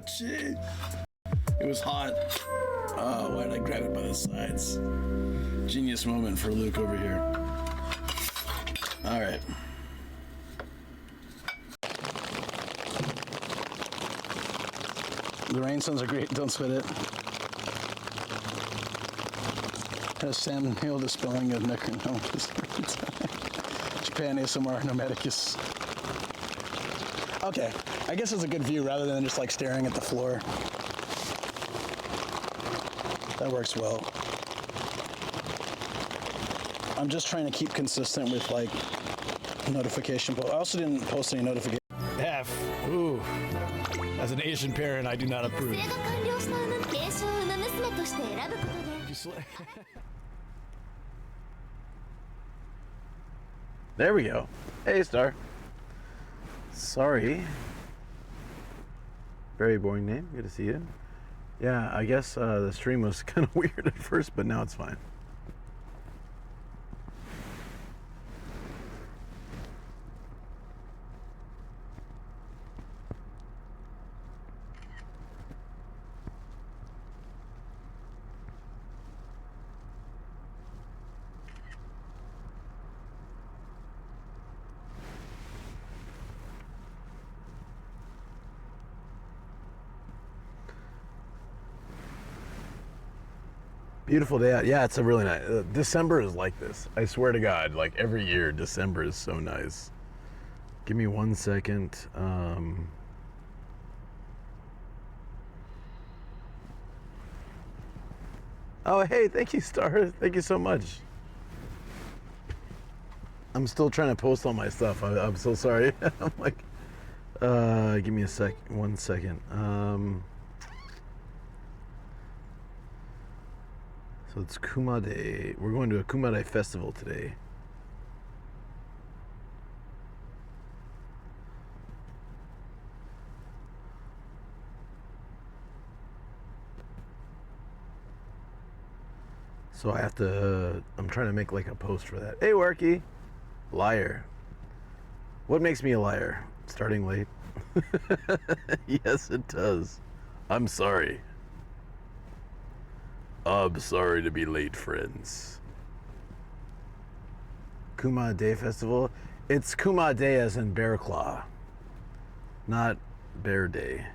shit. It was hot. Oh, why did I grab it by the sides? Genius moment for Luke over here. All right. The rain sounds are great. Don't sweat it. Has Sam Hill the spelling of Necrono. Japan ASMR Nomadicus. Okay, I guess it's a good view rather than just like staring at the floor. That works well. I'm just trying to keep consistent with like notification. I also didn't post any notification. F. Ooh. As an Asian parent, I do not approve. There we go. Hey, Star. Sorry. Very boring name. Good to see you. Yeah, I guess the stream was kind of weird at first, but now it's fine. Beautiful day out. Yeah, it's a really nice. December is like this. I swear to God, like every year, December is so nice. Give me 1 second. Oh, hey, thank you, Star. Thank you so much. I'm still trying to post all my stuff. I'm so sorry. I'm like, give me a sec. 1 second. So it's Kumade. We're going to a Kumade festival today. So I have to, I'm trying to make like a post for that. Hey, Warky. Liar. What makes me a liar? Starting late. Yes, it does. I'm sorry. I'm sorry to be late, friends. Kumade Festival. It's Kumade as in Bear Claw, not Bear Day.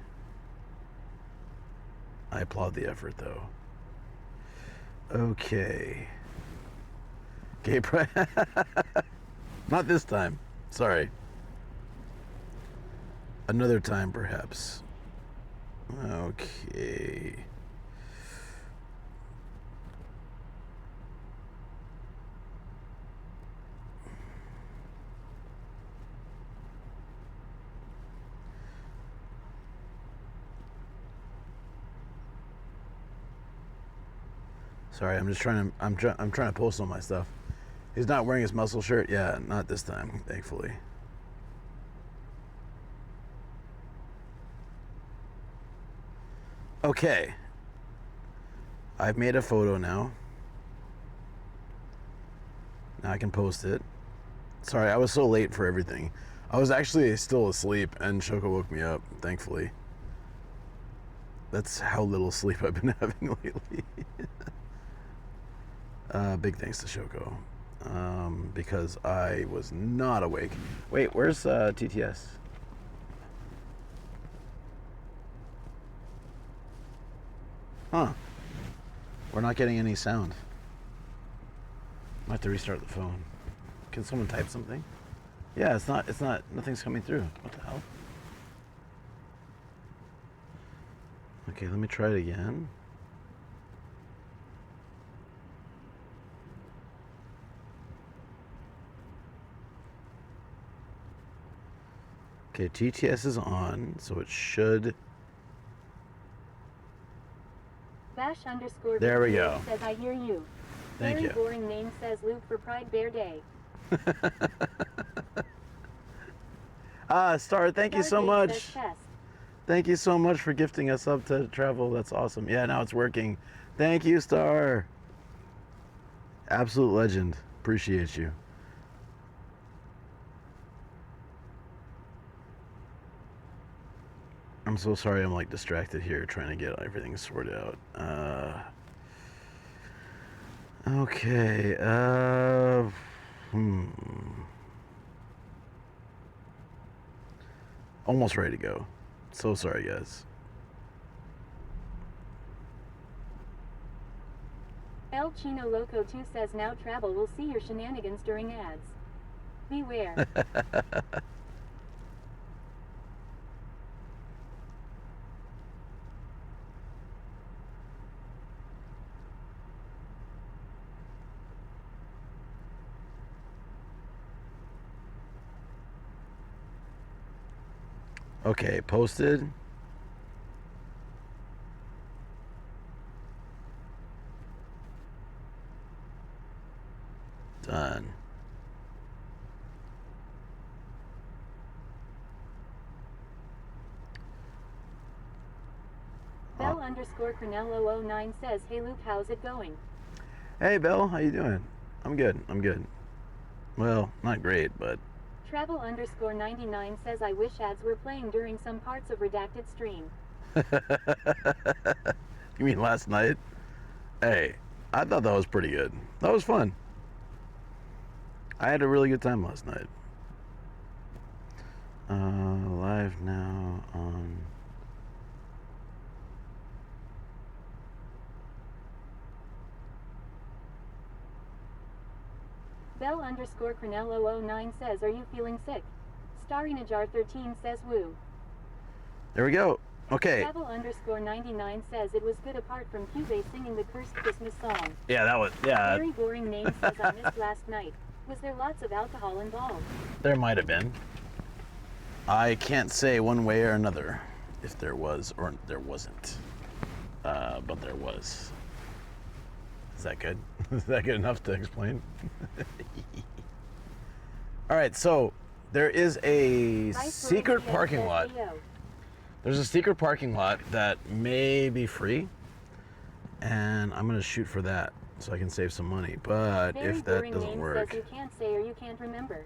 I applaud the effort, though. Okay. Gay pride. Not this time. Sorry. Another time, perhaps. Okay. Sorry, I'm just trying to. I'm trying to post all my stuff. He's not wearing his muscle shirt. Yeah, not this time, thankfully. Okay. I've made a photo now. Now I can post it. Sorry, I was so late for everything. I was actually still asleep, and Shoko woke me up. Thankfully. That's how little sleep I've been having lately. Big thanks to Shoko, because I was not awake. Wait, where's TTS? Huh. We're not getting any sound. I have to restart the phone. Can someone type something? Yeah, it's not, nothing's coming through. What the hell? Okay, let me try it again. Okay, TTS is on, so it should. Bash underscore there we go. Says I hear you. Thank you. Very boring name, says Luke for Pride Bear Day. Star, thank you so much. Thank you so much for gifting us up to travel. That's awesome. Yeah, now it's working. Thank you, Star. Absolute legend. Appreciate you. I'm so sorry I'm like distracted here trying to get everything sorted out. Okay, almost ready to go. So sorry, guys. El Chino Loco 2 says now travel will see your shenanigans during ads. Beware. Okay, posted. Done. Bell underscore Cornell 009 says, hey Luke, how's it going? Hey, Bill, how you doing? I'm good. I'm good. Well, not great, but Travel underscore 99 says, I wish ads were playing during some parts of redacted stream. you mean last night? Hey, I thought that was pretty good. That was fun. I had a really good time last night. Live now on... Bell underscore Cornell 009 says, are you feeling sick? Starry Najar 13 says, woo. There we go. Okay. Travel underscore 99 says, it was good apart from Cube singing the cursed Christmas song. Yeah, that was... Yeah. Very boring name says, I missed last night. Was there lots of alcohol involved? There might have been. I can't say one way or another if there was or there wasn't. But there was. Is that good? Is that good enough to explain? All right, so there is a secret parking lot. There's a secret parking lot that may be free, and I'm gonna shoot for that so I can save some money. But Very if that boring doesn't name work, says you can't say or you can't remember.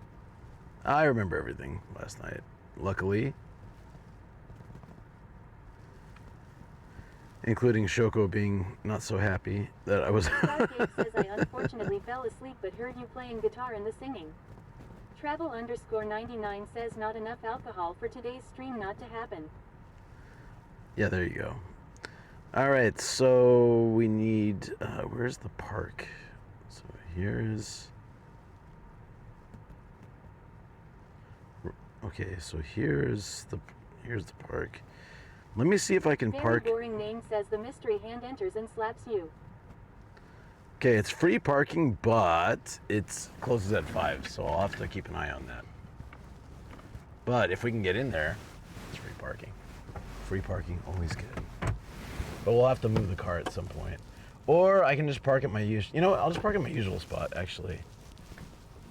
I remember everything last night. Luckily, including Shoko being not so happy that I was. Stargate says, I unfortunately fell asleep but heard you playing guitar and the singing. Travel underscore 99 says, not enough alcohol for today's stream not to happen. Yeah, there you go. All right, so we need. Where's the park? So here's. Okay, so here's the park. Let me see if I can park. Very boring name says, the mystery hand enters and slaps you. Okay, it's free parking, but it closes at 5, so I'll have to keep an eye on that. But if we can get in there, it's free parking. Free parking, always good. But we'll have to move the car at some point. Or I can just park at my usual... You know what? I'll just park at my usual spot, actually.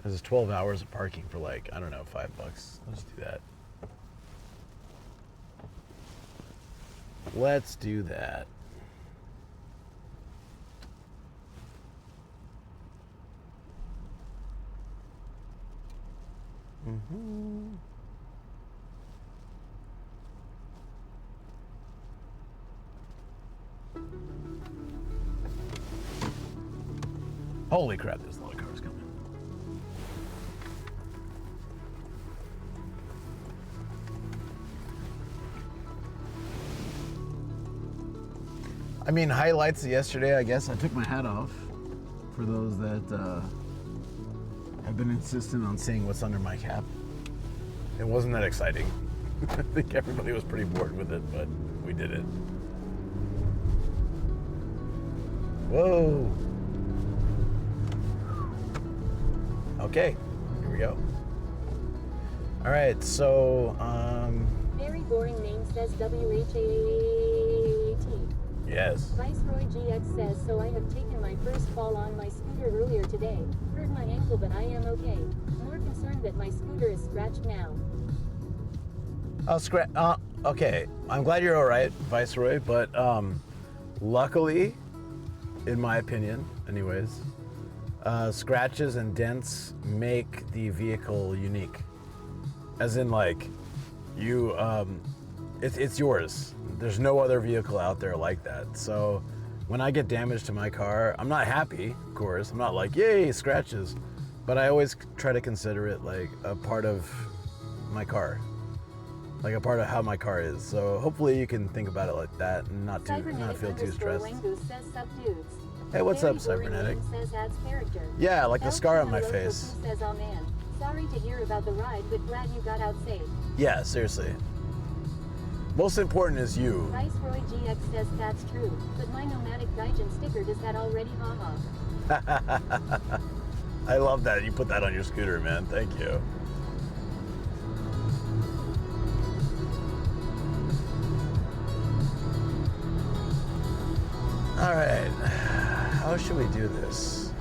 This is 12 hours of parking for like, I don't know, $5. Let's do that. Let's do that. Holy crap, there's a lot of cars coming. I mean, highlights yesterday, I guess I took my hat off for those that have been insistent on seeing what's under my cap. It wasn't that exciting. I think everybody was pretty bored with it, but we did it. Whoa. Okay, here we go. All right, so, Very boring name says WHAT. yes. Viceroy GX says, so I have taken my first fall on my scooter earlier today. Hurt my ankle, but I am okay. More concerned that my scooter is scratched now. Okay, I'm glad you're all right, Viceroy, but luckily, in my opinion, anyways, scratches and dents make the vehicle unique. As in, like, you, it's yours. There's no other vehicle out there like that. So when I get damage to my car, I'm not happy, of course. I'm not like, yay, scratches. But I always try to consider it like a part of my car. Like a part of how my car is. So hopefully you can think about it like that and not feel too stressed. Says subdudes. Hey, what's Very up, Cybernetic? boring says adds character. Yeah, like the El scar on Chino my Loco face. Says, oh man, sorry to hear about the ride, but glad you got out safe. Yeah, seriously. Most important is you. Viceroy GX says that's true, but my nomadic Gaijin sticker does that already, haha. I love that you put that on your scooter, man. Thank you. All right, how should we do this?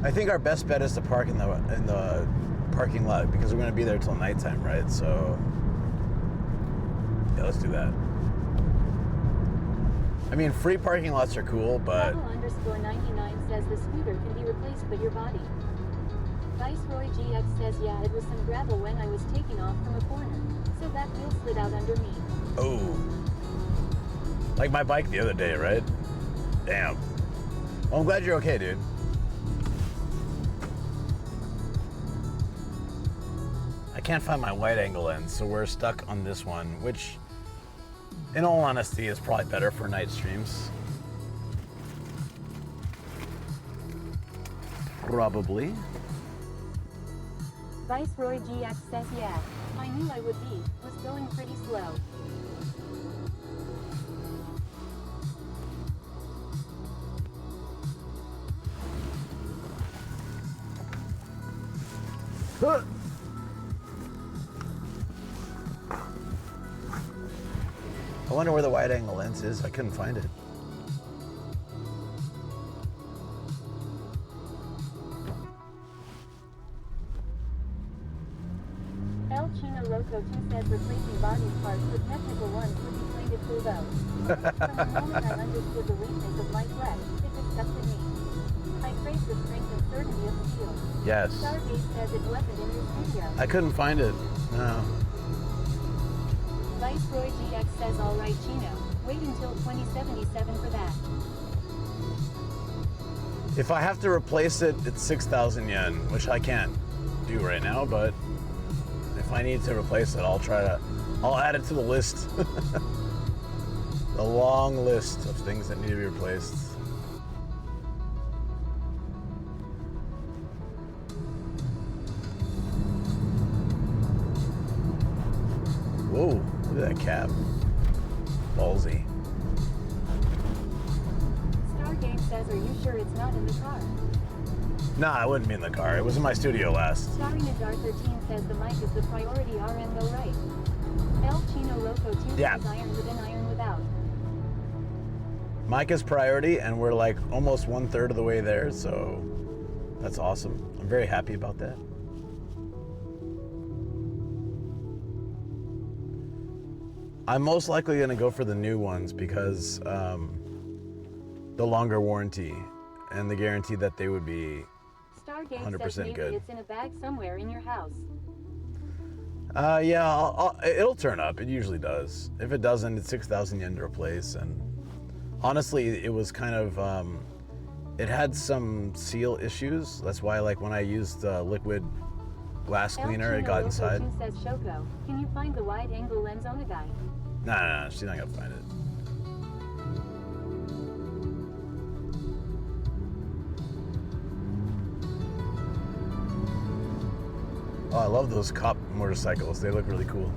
I think our best bet is to park in the parking lot because we're going to be there till nighttime, right? So yeah, let's do that. I mean, free parking lots are cool, but Travel_99 says the scooter can be replaced but your body. Viceroy GX says yeah, it was some gravel when I was taking off from a corner, so that wheel slid out under me. oh, like my bike the other day, right? Damn. Well, I'm glad you're okay, dude. I can't find my wide angle lens, so we're stuck on this one, which, in all honesty, is probably better for night streams. Probably. Viceroy GX says yeah, I knew I would be, was going pretty slow. Huh. I wonder where the wide angle lens is. I couldn't find it. El Chino Loco 2 says replacing body parts with technical ones would be played it cool though. From the moment I understood the weakness of my flesh, it disgusted me. I crave the strength and certainty of steel. Yes. Starbase says it wasn't in your studio. I couldn't find it. No. Viceroy GX says alright Chino, wait until 2077 for that. If I have to replace it, it's 6,000 yen, which I can't do right now, but if I need to replace it, I'll add it to the list. The long list of things that need to be replaced. Whoa, look at that cab. Ballsy. Stargate says are you sure it's not in the car? Nah, I wouldn't be in the car. It was in my studio last. Starry Nadar 13 says the mic is the priority RN go right. El Chino Loco 2 Yeah. says iron within iron without. Mic is priority, and we're like almost 1/3 of the way there, so that's awesome. I'm very happy about that. I'm most likely going to go for the new ones because the longer warranty and the guarantee that they would be Stargate 100% says maybe good. it's in a bag somewhere in your house. yeah, it'll turn up. It usually does. If it doesn't, it's 6,000 yen to replace. And honestly, it was kind of, it had some seal issues. That's why, like, when I used liquid glass cleaner, it got inside. El Chino Loco 2 says Shoko, can you find the wide angle lens on a guy? Nah, she's not gonna find it. Oh, I love those cop motorcycles. They look really cool.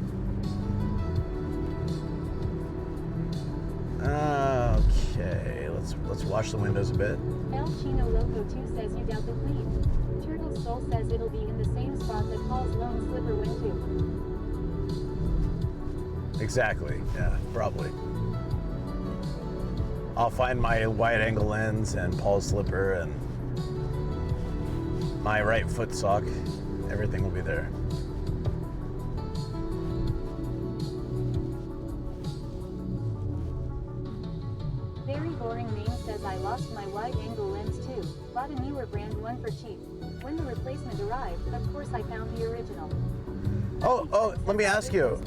Okay, let's wash the windows a bit. El Chino Loco 2 says you doubt the clean. Turtle Soul says it'll be in the same spot that Paul's lone slipper went to. Exactly, yeah, probably. I'll find my wide angle lens and Paul's slipper and my right foot sock. Everything will be there. Very boring name says I lost my wide angle lens too. Bought a newer brand one for cheap. When the replacement arrived, of course I found the original. Oh, let me ask you.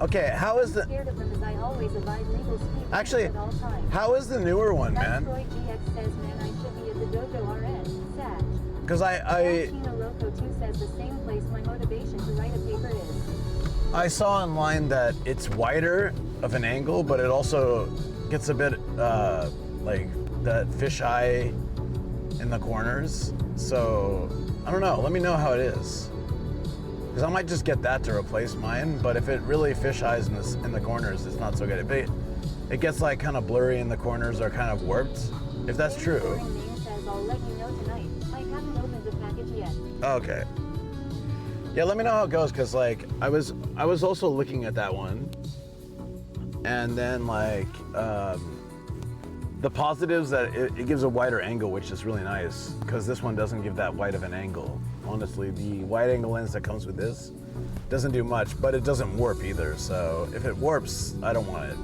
Okay, how is the... Scared of them as I always abide legal speed Actually, at all times. how is the newer one, man? Troy GX says, man, I should be at the dojo RN. Sag. Because I Chino Loco 2 says the same place my motivation to write a paper is. I saw online that it's wider of an angle, but it also gets a bit like that fisheye in the corners. So I don't know. Let me know how it is. Because I might just get that to replace mine. But if it really fisheyes in the corners, it's not so good. It gets like kind of blurry in the corners or kind of warped. If that's true. Name says, I'll let you know tonight. I haven't opened the package yet. Okay. Yeah, let me know how it goes, because like I was also looking at that one, and then like the positives that it gives a wider angle, which is really nice, because this one doesn't give that wide of an angle. Honestly, the wide angle lens that comes with this doesn't do much, but it doesn't warp either. So if it warps, I don't want it.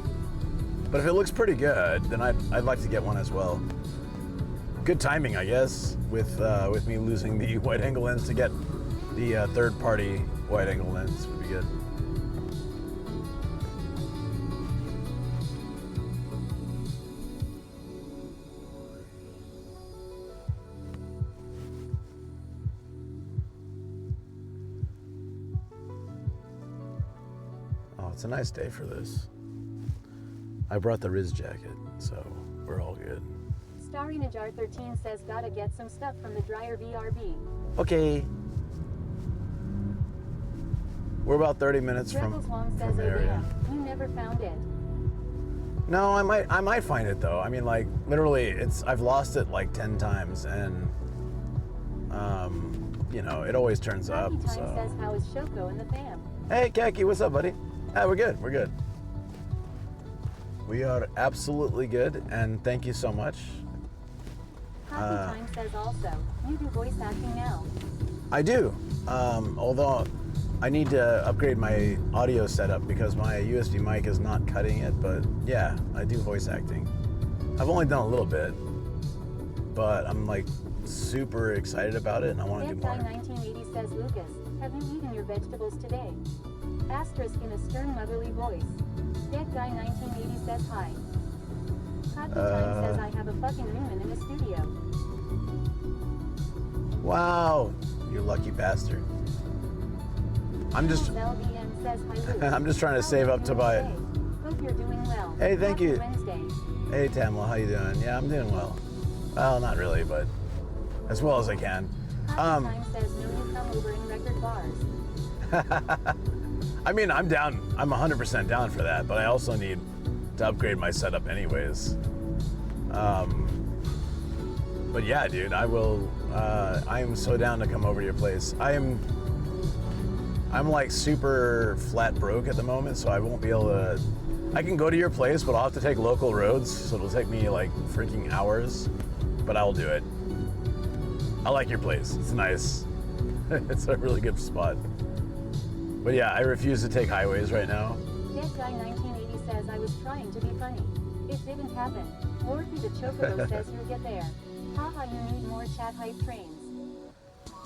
But if it looks pretty good, then I'd like to get one as well. Good timing, I guess, with me losing the wide angle lens to get the third-party wide-angle lens would be good. Oh, it's a nice day for this. I brought the Riz jacket, so we're all good. Starry Najar 13 says, gotta get some stuff from the dryer BRB. Okay. We're about 30 minutes from the area. You never found it. No, I might find it though. I mean, like literally, I've lost it like 10 times, and you know, it always turns up. Time So. says, how is Shoko and the fam? Hey, Kaki, what's up, buddy? Ah, we're good. We're good. We are absolutely good, and thank you so much. Happy Time says also, you do voice acting now. I do, although I need to upgrade my audio setup because my USB mic is not cutting it, but yeah, I do voice acting. I've only done a little bit, but I'm like super excited about it and I want to do more. Guy 1980 says, Lucas, have you eaten your vegetables today? Asterisk in a stern motherly voice. Dead Guy 1980 says hi. Happy Time says, I have a fucking Newman in the studio. Wow, you lucky bastard. I'm just LBM says, hi, Luke. I'm just trying to save up to buy it. Hope you're doing well. Hey, thank Happy you. Wednesday. Hey Tamla, how you doing? Yeah, I'm doing well. Well, not really, but as well as I can. Happy Time says, no, you come over in record bars. I mean, I'm down. I'm 100% down for that, but I also need to upgrade my setup anyways. But yeah, dude, I will. I am so down to come over to your place. I'm like super flat broke at the moment, so I won't be able to. I can go to your place, but I'll have to take local roads, so it'll take me like freaking hours. But I'll do it. I like your place. It's nice. It's a really good spot. But yeah, I refuse to take highways right now. Dead Guy 1980 says, I was trying to be funny. It didn't happen. Morphy the Chocobo says you'll get there. Haha, you need more chat hype trains.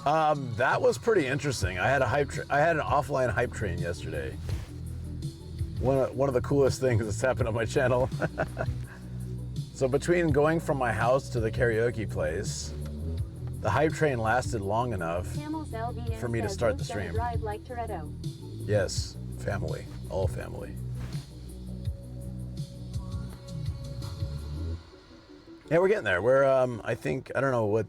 That was pretty interesting. I had an offline hype train yesterday. One of the coolest things that's happened on my channel. So between going from my house to the karaoke place, the hype train lasted long enough for me to start the stream. Drive like Toretto. Yes, family, all family. Yeah, we're getting there. We're I think I don't know what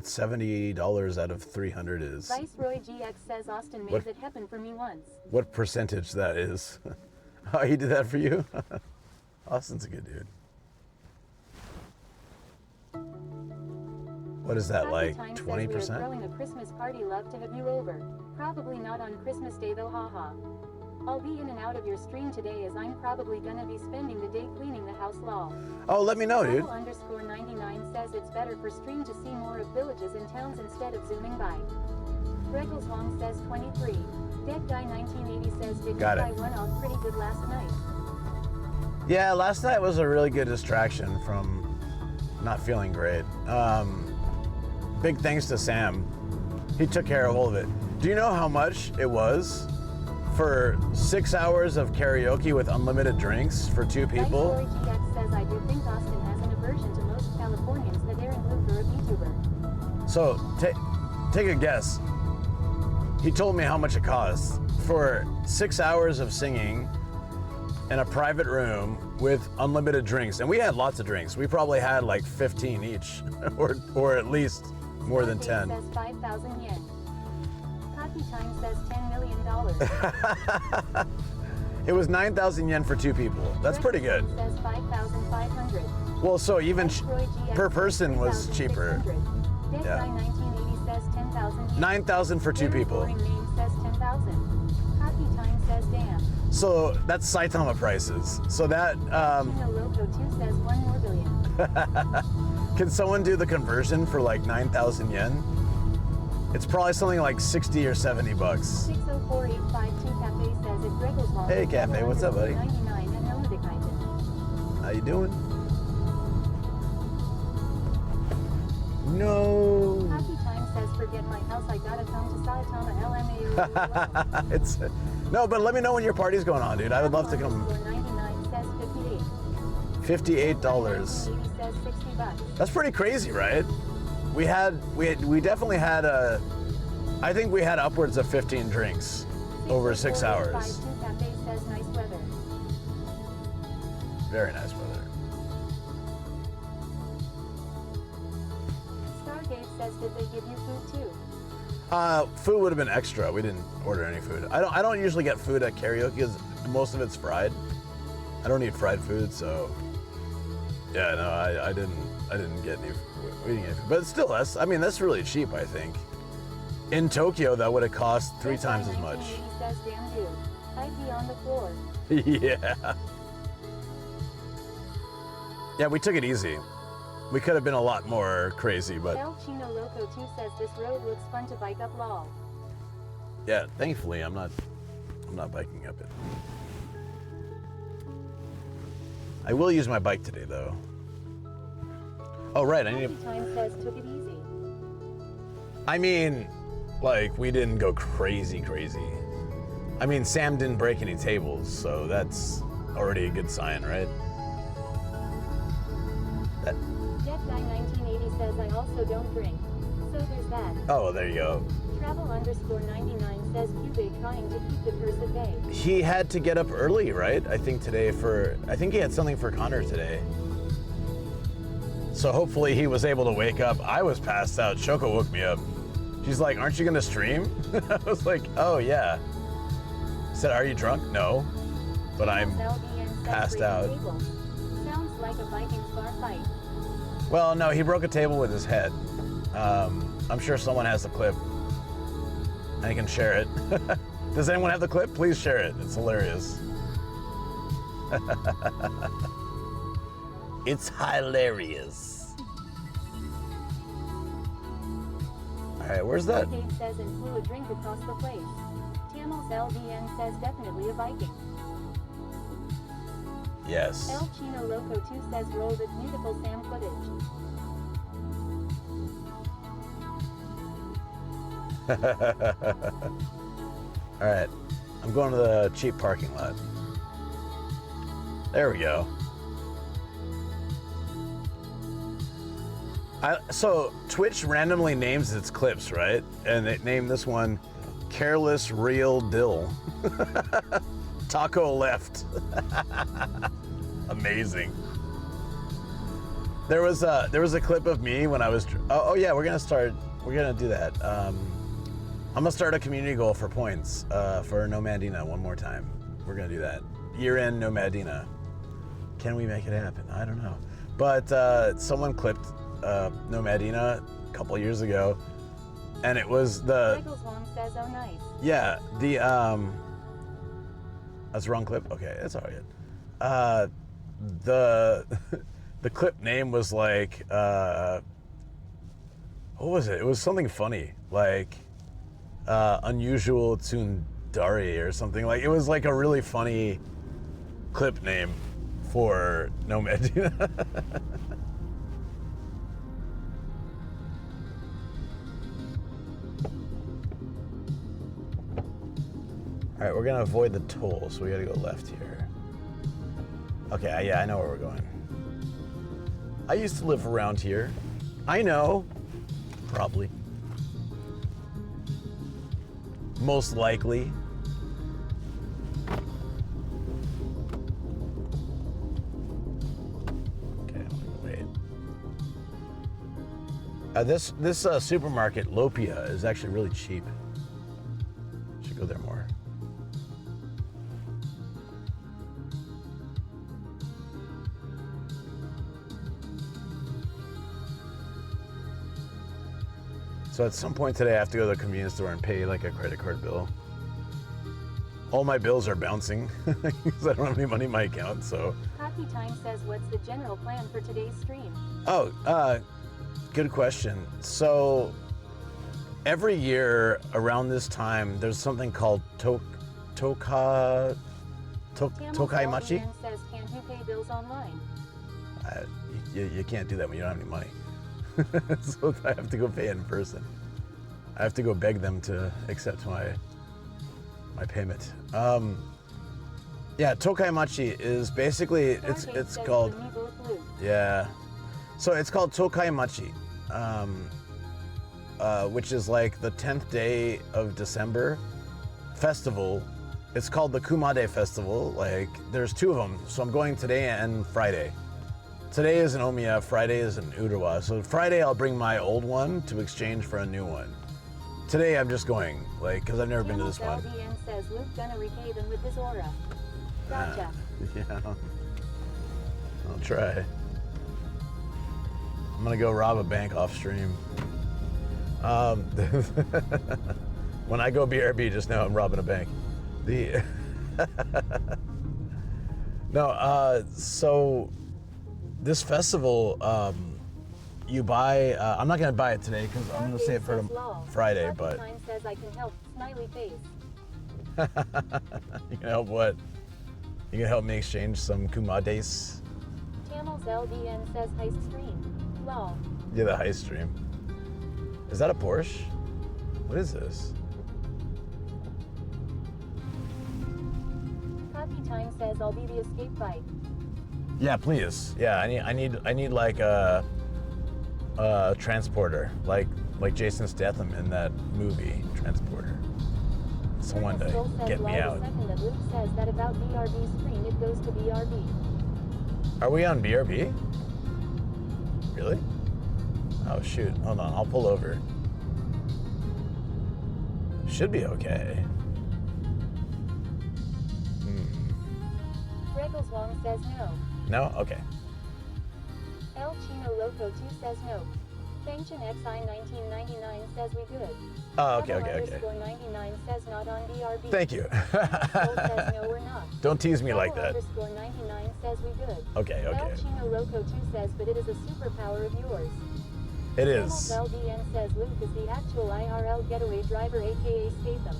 $70 out of 300 is. Viceroy GX says Austin made it happen for me once. What percentage that is? Oh, he did that for you? Austin's a good dude. What is that, like 20%? We're throwing a Christmas party, love to have you over. Probably not on Christmas Day though, haha. I'll be in and out of your stream today as I'm probably gonna be spending the day cleaning the house, lol. Oh, let me know, dude. _99 says it's better for stream to see more of villages and towns instead of zooming by. Regals Wong says 23. Dead Guy 1980 says, did you buy one off pretty good last night? Yeah, last night was a really good distraction from not feeling great. Big thanks to Sam. He took care of all of it. Do you know how much it was for 6 hours of karaoke with unlimited drinks for 2 people? Story GX says I do think Austin has an aversion to most Californians that Aaron Luke for a VTuber. So take a guess. He told me how much it costs for 6 hours of singing in a private room with unlimited drinks. And we had lots of drinks. We probably had like 15 each, or at least more than 10. Says 5,000 yen. Coffee Time says $10 million. It was 9,000 yen for 2 people. That's pretty good. Says 5,500. Well, so even Troy GX per person was cheaper. 600. Yeah. Guy 1980 says 10,000. 9,000 for 2 people. Boring name says 10,000. Coffee Time says damn. So that's Saitama prices. So that, Chino Loco 2 says 1 more billion. can someone do the conversion for like 9,000 yen? It's probably something like 60 or 70 bucks. 604852 Cafe says if Grego's long. Hey, Cafe, what's up, buddy? 99 and Eludikaiten. How you doing? No. Coffee Time says forget my house, I gotta come to Saitama LMAO. It's no, but let me know when your party's going on, dude. I would love to come. 99 says 58. $58. 80 says 60 bucks. That's pretty crazy, right? We definitely had I think we had upwards of 15 drinks over 6 hours. 604852 Cafe says nice weather. Very nice weather. Stargate says did they give you food too? Food would have been extra. We didn't order any food. I don't usually get food at karaoke because most of it's fried. I don't eat fried food, so yeah, no, I didn't get any. We didn't get food. But it's still that's really cheap, I think. In Tokyo, that would have cost 3 times as much. 1980 says damn dude. I'd be on the floor. Yeah. Yeah, we took it easy. We could have been a lot more crazy, but El Chino Loco 2 says this road looks fun to bike up lol. yeah, thankfully I'm not biking up it. I will use my bike today though. Oh right, I need Coffee Time says took it easy. I mean, like we didn't go crazy. I mean, Sam didn't break any tables, so that's already a good sign, right? That Jet Guy 1980 says I also don't drink. So there's that. Oh, there you go. Travel_99 says Cube trying to keep the curse at bay. He had to get up early, right? I think he had something for Connor today. So hopefully he was able to wake up. I was passed out. Shoko woke me up. She's like, aren't you gonna stream? I was like, oh yeah. I said, are you drunk? No, but I'm passed out. Sounds like a Vikings bar fight. Well, no, he broke a table with his head. I'm sure someone has the clip. I can share it. Does anyone have the clip? Please share it. It's hilarious. It's hilarious. All right, where's that? Dave says and flew a drink across the place. Tamel's LDN says definitely a Viking. Yes. El Chino Loco 2 says roll the beautiful Sam footage. All right, I'm going to the cheap parking lot. There we go. So Twitch randomly names its clips, right? And they named this one Careless Real Dill. Taco left. Amazing. There was a clip of me when I was. Oh yeah, we're gonna do that. I'm gonna start a community goal for points for Nomadina one more time. We're gonna do that. Year-end Nomadina. Can we make it happen? I don't know. But someone clipped Nomadina a couple years ago, and it was the. Michael Swan says, oh nice. Yeah, that's the wrong clip. Okay, that's all right. The clip name was like what was it? It was something funny, like unusual tsundari or something. Like it was like a really funny clip name for Nomadina. All right, we're gonna avoid the toll, so we gotta go left here. Okay, yeah, I know where we're going. I used to live around here. I know. Probably. Most likely. Okay, I'm gonna wait. This supermarket, Lopia, is actually really cheap. Should go there more. So at some point today, I have to go to the convenience store and pay like a credit card bill. All my bills are bouncing because I don't have any money in my account, so. Hockey Time says, what's the general plan for today's stream? Oh, good question. So every year around this time, there's something called Tokaimachi. Says, can't you pay bills online? You can't do that when you don't have any money. So I have to go pay it in person. I have to go beg them to accept my payment. Yeah, Tokaimachi is basically it's called yeah. So it's called Tokaimachi, which is like the 10th day of December festival. It's called the Kumade festival. Like there's two of them. So I'm going today and Friday. Today is in Omiya, Friday is in Urawa. So Friday I'll bring my old one to exchange for a new one. Today I'm just going, like, because I've never been to this one. LDN says Luke gonna repay them with his aura. Gotcha. Yeah, I'll try. I'm gonna go rob a bank off stream. When I go BRB, just know I'm robbing a bank. So this festival, you buy. I'm not gonna buy it today because I'm gonna save it for Friday. But Time says I can help. Smiley face. You can help what? You can help me exchange some Kumades. Tamel's LDN says heist stream. Lol. Yeah, the heist stream. Is that a Porsche? What is this? Coffee Time says I'll be the escape bike. Yeah, please. Yeah, I need like a transporter, like Jason Statham in that movie Transporter. Someone to get me out. Luke says that about BRB screen, it goes to BRB. Are we on BRB? Really? Oh shoot! Hold on, I'll pull over. Should be okay. Regals Wong says no. No? Okay. El Chino Loco 2 says no. Fengchen XI 1999 says we good. Oh, okay. 99 says not on BRB. Thank you. says no, we're not. Don't tease me like that. 99 says we good. Okay. El Chino Loco 2 says, but it is a superpower of yours. It is. LDN says Luke is the actual IRL getaway driver, aka Statham.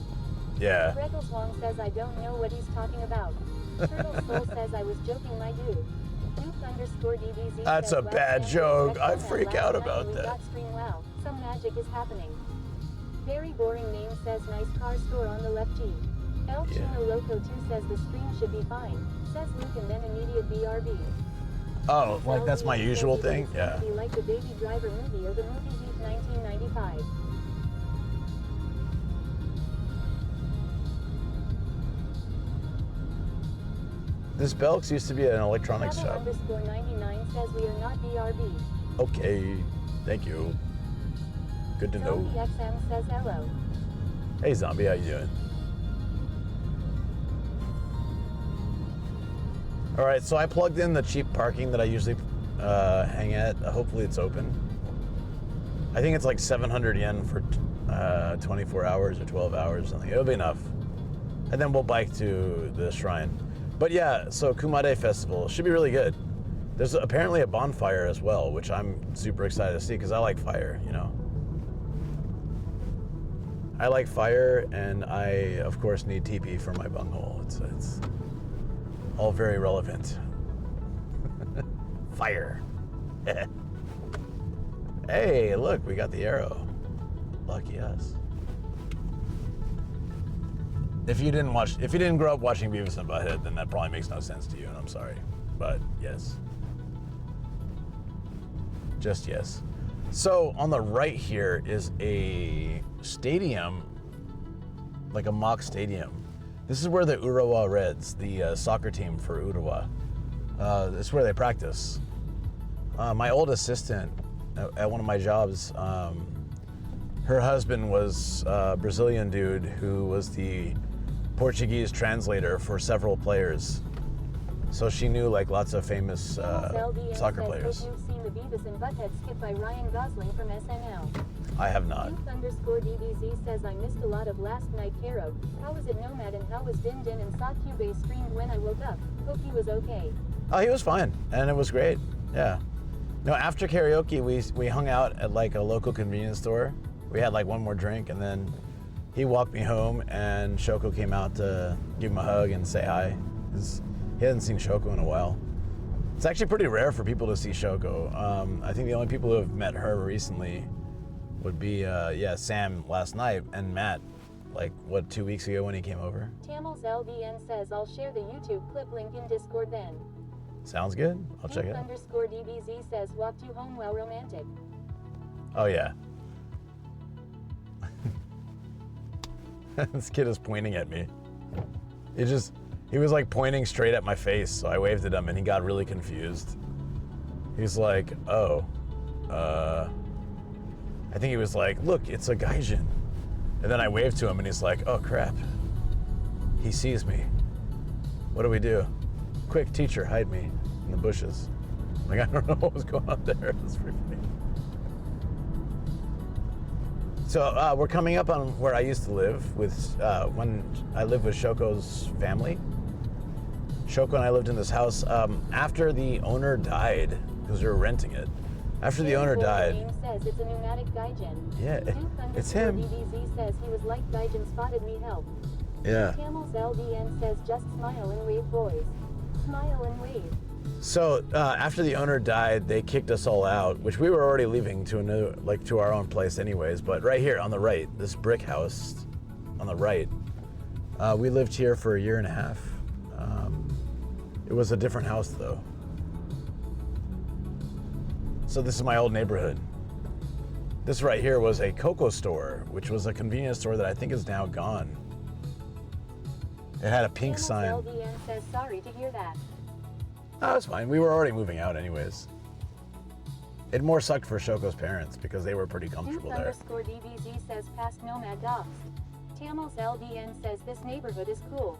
Yeah. Regals Wong says I don't know what he's talking about. Turtle Soul says I was joking, my dude. Luke_DBZ That's says, a bad joke. I freak out about that. Wow, some magic is happening. Very boring name says nice car store on the left G. El Chino Loco 2 says the stream should be fine. Says Luke and then immediate BRB. Oh, like that's my usual thing? Yeah. Be like the Baby Driver movie or the movie Heat 1995. This Belks used to be an electronics shop. _99 says we are not BRB. Okay, thank you. Good to know. Zombie XM says hello. Hey Zombie, how you doing? All right, so I plugged in the cheap parking that I usually hang at. Hopefully it's open. I think it's like 700 yen for 24 hours or 12 hours or something. It'll be enough. And then we'll bike to the shrine. But yeah, so Kumade Festival should be really good. There's apparently a bonfire as well, which I'm super excited to see because I like fire, you know. I like fire, and I, of course, need TP for my bunghole. It's all very relevant. Fire. Hey, look, we got the arrow. Lucky us. If you didn't grow up watching Beavis and Butthead, then that probably makes no sense to you, and I'm sorry. But yes. Just yes. So on the right here is a stadium, like a mock stadium. This is where the Urawa Reds, the soccer team for Urawa, this is where they practice. My old assistant at one of my jobs, her husband was a Brazilian dude who was the Portuguese translator for several players. So she knew like lots of famous soccer players. You've seen the Beavis and Butthead skit by Ryan Gosling from SNL. I have not. Youth_DBZ says I missed a lot of last night karaoke. How was it Nomad and how was Din Din and saw Cubase streamed when I woke up? Hope he was okay. Oh, he was fine, and it was great. Yeah. No, after karaoke, we hung out at like a local convenience store. We had like one more drink, and then he walked me home, and Shoko came out to give him a hug and say hi. He hadn't seen Shoko in a while. It's actually pretty rare for people to see Shoko. I think the only people who have met her recently would be, Sam last night, and Matt, like, 2 weeks ago when he came over. Tamils LVN says I'll share the YouTube clip link in Discord then. Sounds good. I'll check it out. Youth_DBZ says walked you home while romantic. Oh, yeah. This kid is pointing at me. He was like pointing straight at my face, so I waved at him and he got really confused. He's like, oh, I think he was like, look, it's a gaijin. And then I waved to him and he's like, oh crap. He sees me. What do we do? Quick, teacher, hide me in the bushes. Like, I don't know what was going on there. That's pretty funny. So we're coming up on where I used to live with, when I lived with Shoko's family. Shoko and I lived in this house after the owner died, because we were renting it. After the owner died. Says it's a pneumatic gaijin. Yeah, it's him. DBZ says he was like gaijin spotted me help. Yeah. Tamils LDN says just smile and wave boys. Smile and wave. So after the owner died, they kicked us all out, which we were already leaving to our own place anyways. But right here on the right, this brick house on the right, we lived here for 1.5 years. It was a different house though. So this is my old neighborhood. This right here was a Coco store, which was a convenience store that I think is now gone. It had a pink sign. LDN says sorry to hear that. Oh, it's fine. We were already moving out anyways. It more sucked for Shoko's parents because they were pretty comfortable there. Youth_DBZ says past Nomad doxed. Tamils LDN says this neighborhood is cool.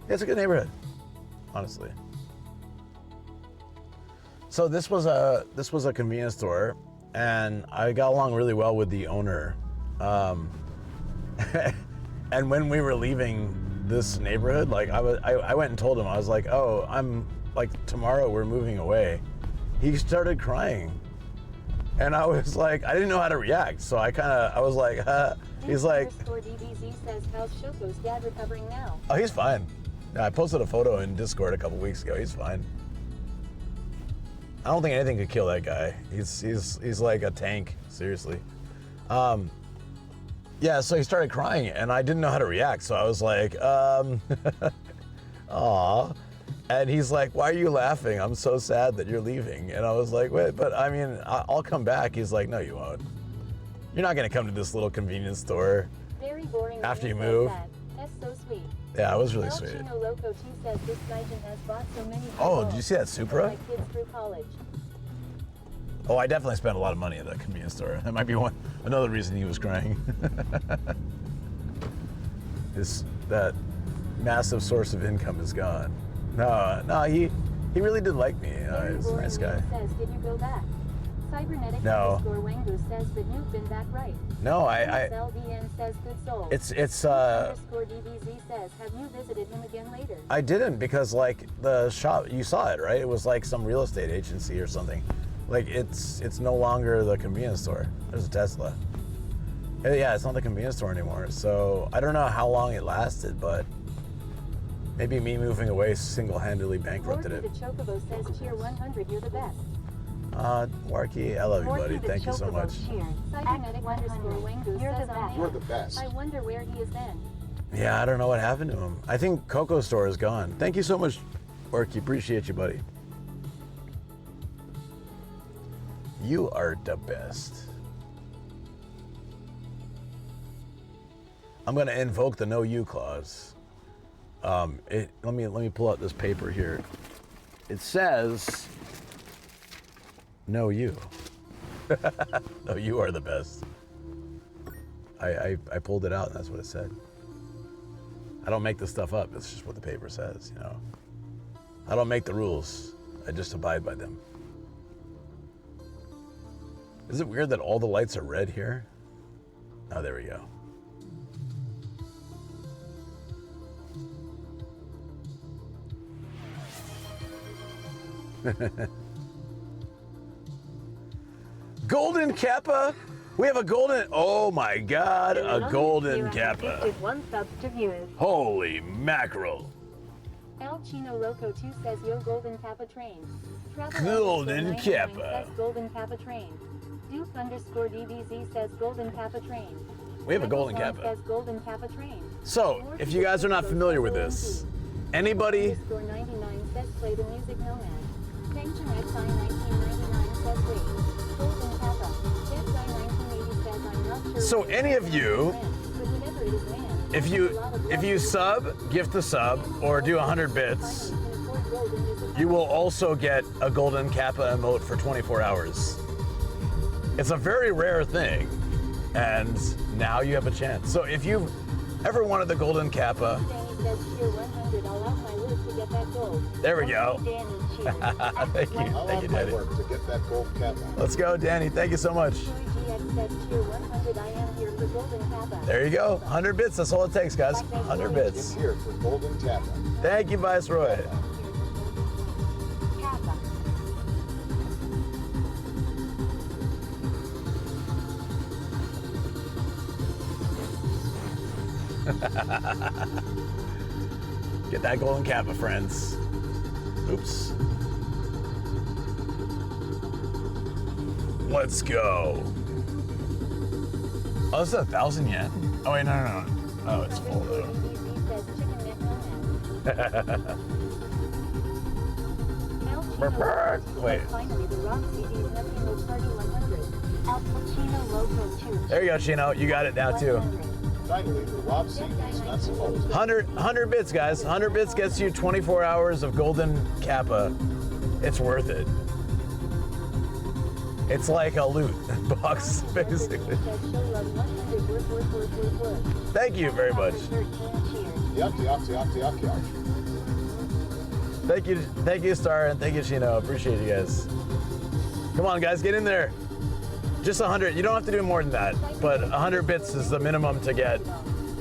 It's a good neighborhood, honestly. So this was a convenience store, and I got along really well with the owner. And when we were leaving this neighborhood, like I went and told him, I was like, oh, I'm like, tomorrow we're moving away. He started crying, and I was like, I didn't know how to react, so I was like, he's like, DBZ says how's Shoko's dad recovering now? oh, he's fine. Yeah, I posted a photo in Discord a couple weeks ago. He's fine. I don't think anything could kill that guy. He's like a tank, seriously. Yeah, so he started crying and I didn't know how to react. So I was like, aw. And he's like, why are you laughing? I'm so sad that you're leaving. And I was like, wait, but I mean, I'll come back. He's like, no, you won't. You're not gonna come to this little convenience store Very boring after you move. That's so sweet. Yeah, it was really El sweet. Chino Loco 2 says this gaijin has bought so many Oh, balls did you see that Supra? for my kids through college. Oh, I definitely spent a lot of money at that convenience store. That might be another reason he was crying. That massive source of income is gone. No, he really did like me. He's a nice guy. Says, did you go back? Cybernetic No. Wangu says that you've been back right. No, LVN says good soul. it's DBZ says, have you visited him again later? I didn't, because like the shop, you saw it, right? It was like some real estate agency or something. Like it's no longer the convenience store. There's a Tesla. Yeah, it's not the convenience store anymore. So I don't know how long it lasted, but maybe me moving away single-handedly bankrupted it. The Chocobo says cheer 100, you're the best. Warky, I love you, buddy. Thank you so much. Cybernetic _Wangu You're the best. I wonder where he is then. Yeah, I don't know what happened to him. I think Coco Store is gone. Thank you so much, Orky. Appreciate you, buddy. You are the best. I'm gonna invoke the no you clause. Let me pull out this paper here. It says, no you. No, you are the best. I pulled it out and that's what it said. I don't make this stuff up. It's just what the paper says, you know. I don't make the rules. I just abide by them. Is it weird that all the lights are red here? Oh, there we go. Golden Kappa? We have a golden, oh my God, a golden Kappa. One sub to viewers. Holy mackerel. El Chino Loco 2 says yo Golden Kappa train. Travel Golden _ 99 Kappa. Says Golden Kappa train. Duke _ DBZ says Golden Kappa train. We have a golden Michael Kappa. Says Golden Kappa train. So, if you guys are not familiar with this, anybody, _ 99 says play the music nomad. Sanction XI 1999 says wait. Golden Kappa. Dead Guy 1980 says I'm not sure. so any of you, But whatever it is, man. if you sub, gift a sub, or do 100 bits, you will also get a golden Kappa emote for 24 hours. It's a very rare thing, and now you have a chance. So if you've ever wanted the golden Kappa, there we go. Thank you, Danny. To get that gold Kappa. Let's go, Danny. Thank you so much. There you go. 100 bits. That's all it takes, guys. 100 bits. Here for golden Kappa. Thank you, Viceroy. Get that golden Kappa, friends. Oops. Let's go. Oh, this is 1,000 yen? Oh, wait, no. Oh, it's full, though. Wait. There you go, Chino. You got it now, too. Finally, the Rob CD's not supposed. 100 bits, guys. 100 bits gets you 24 hours of golden Kappa. It's worth it. It's like a loot box, basically. Thank you very much. Yuck. Thank you, Star, and thank you, Chino. Appreciate you guys. Come on, guys, get in there. Just 100. You don't have to do more than that, but 100 bits is the minimum to get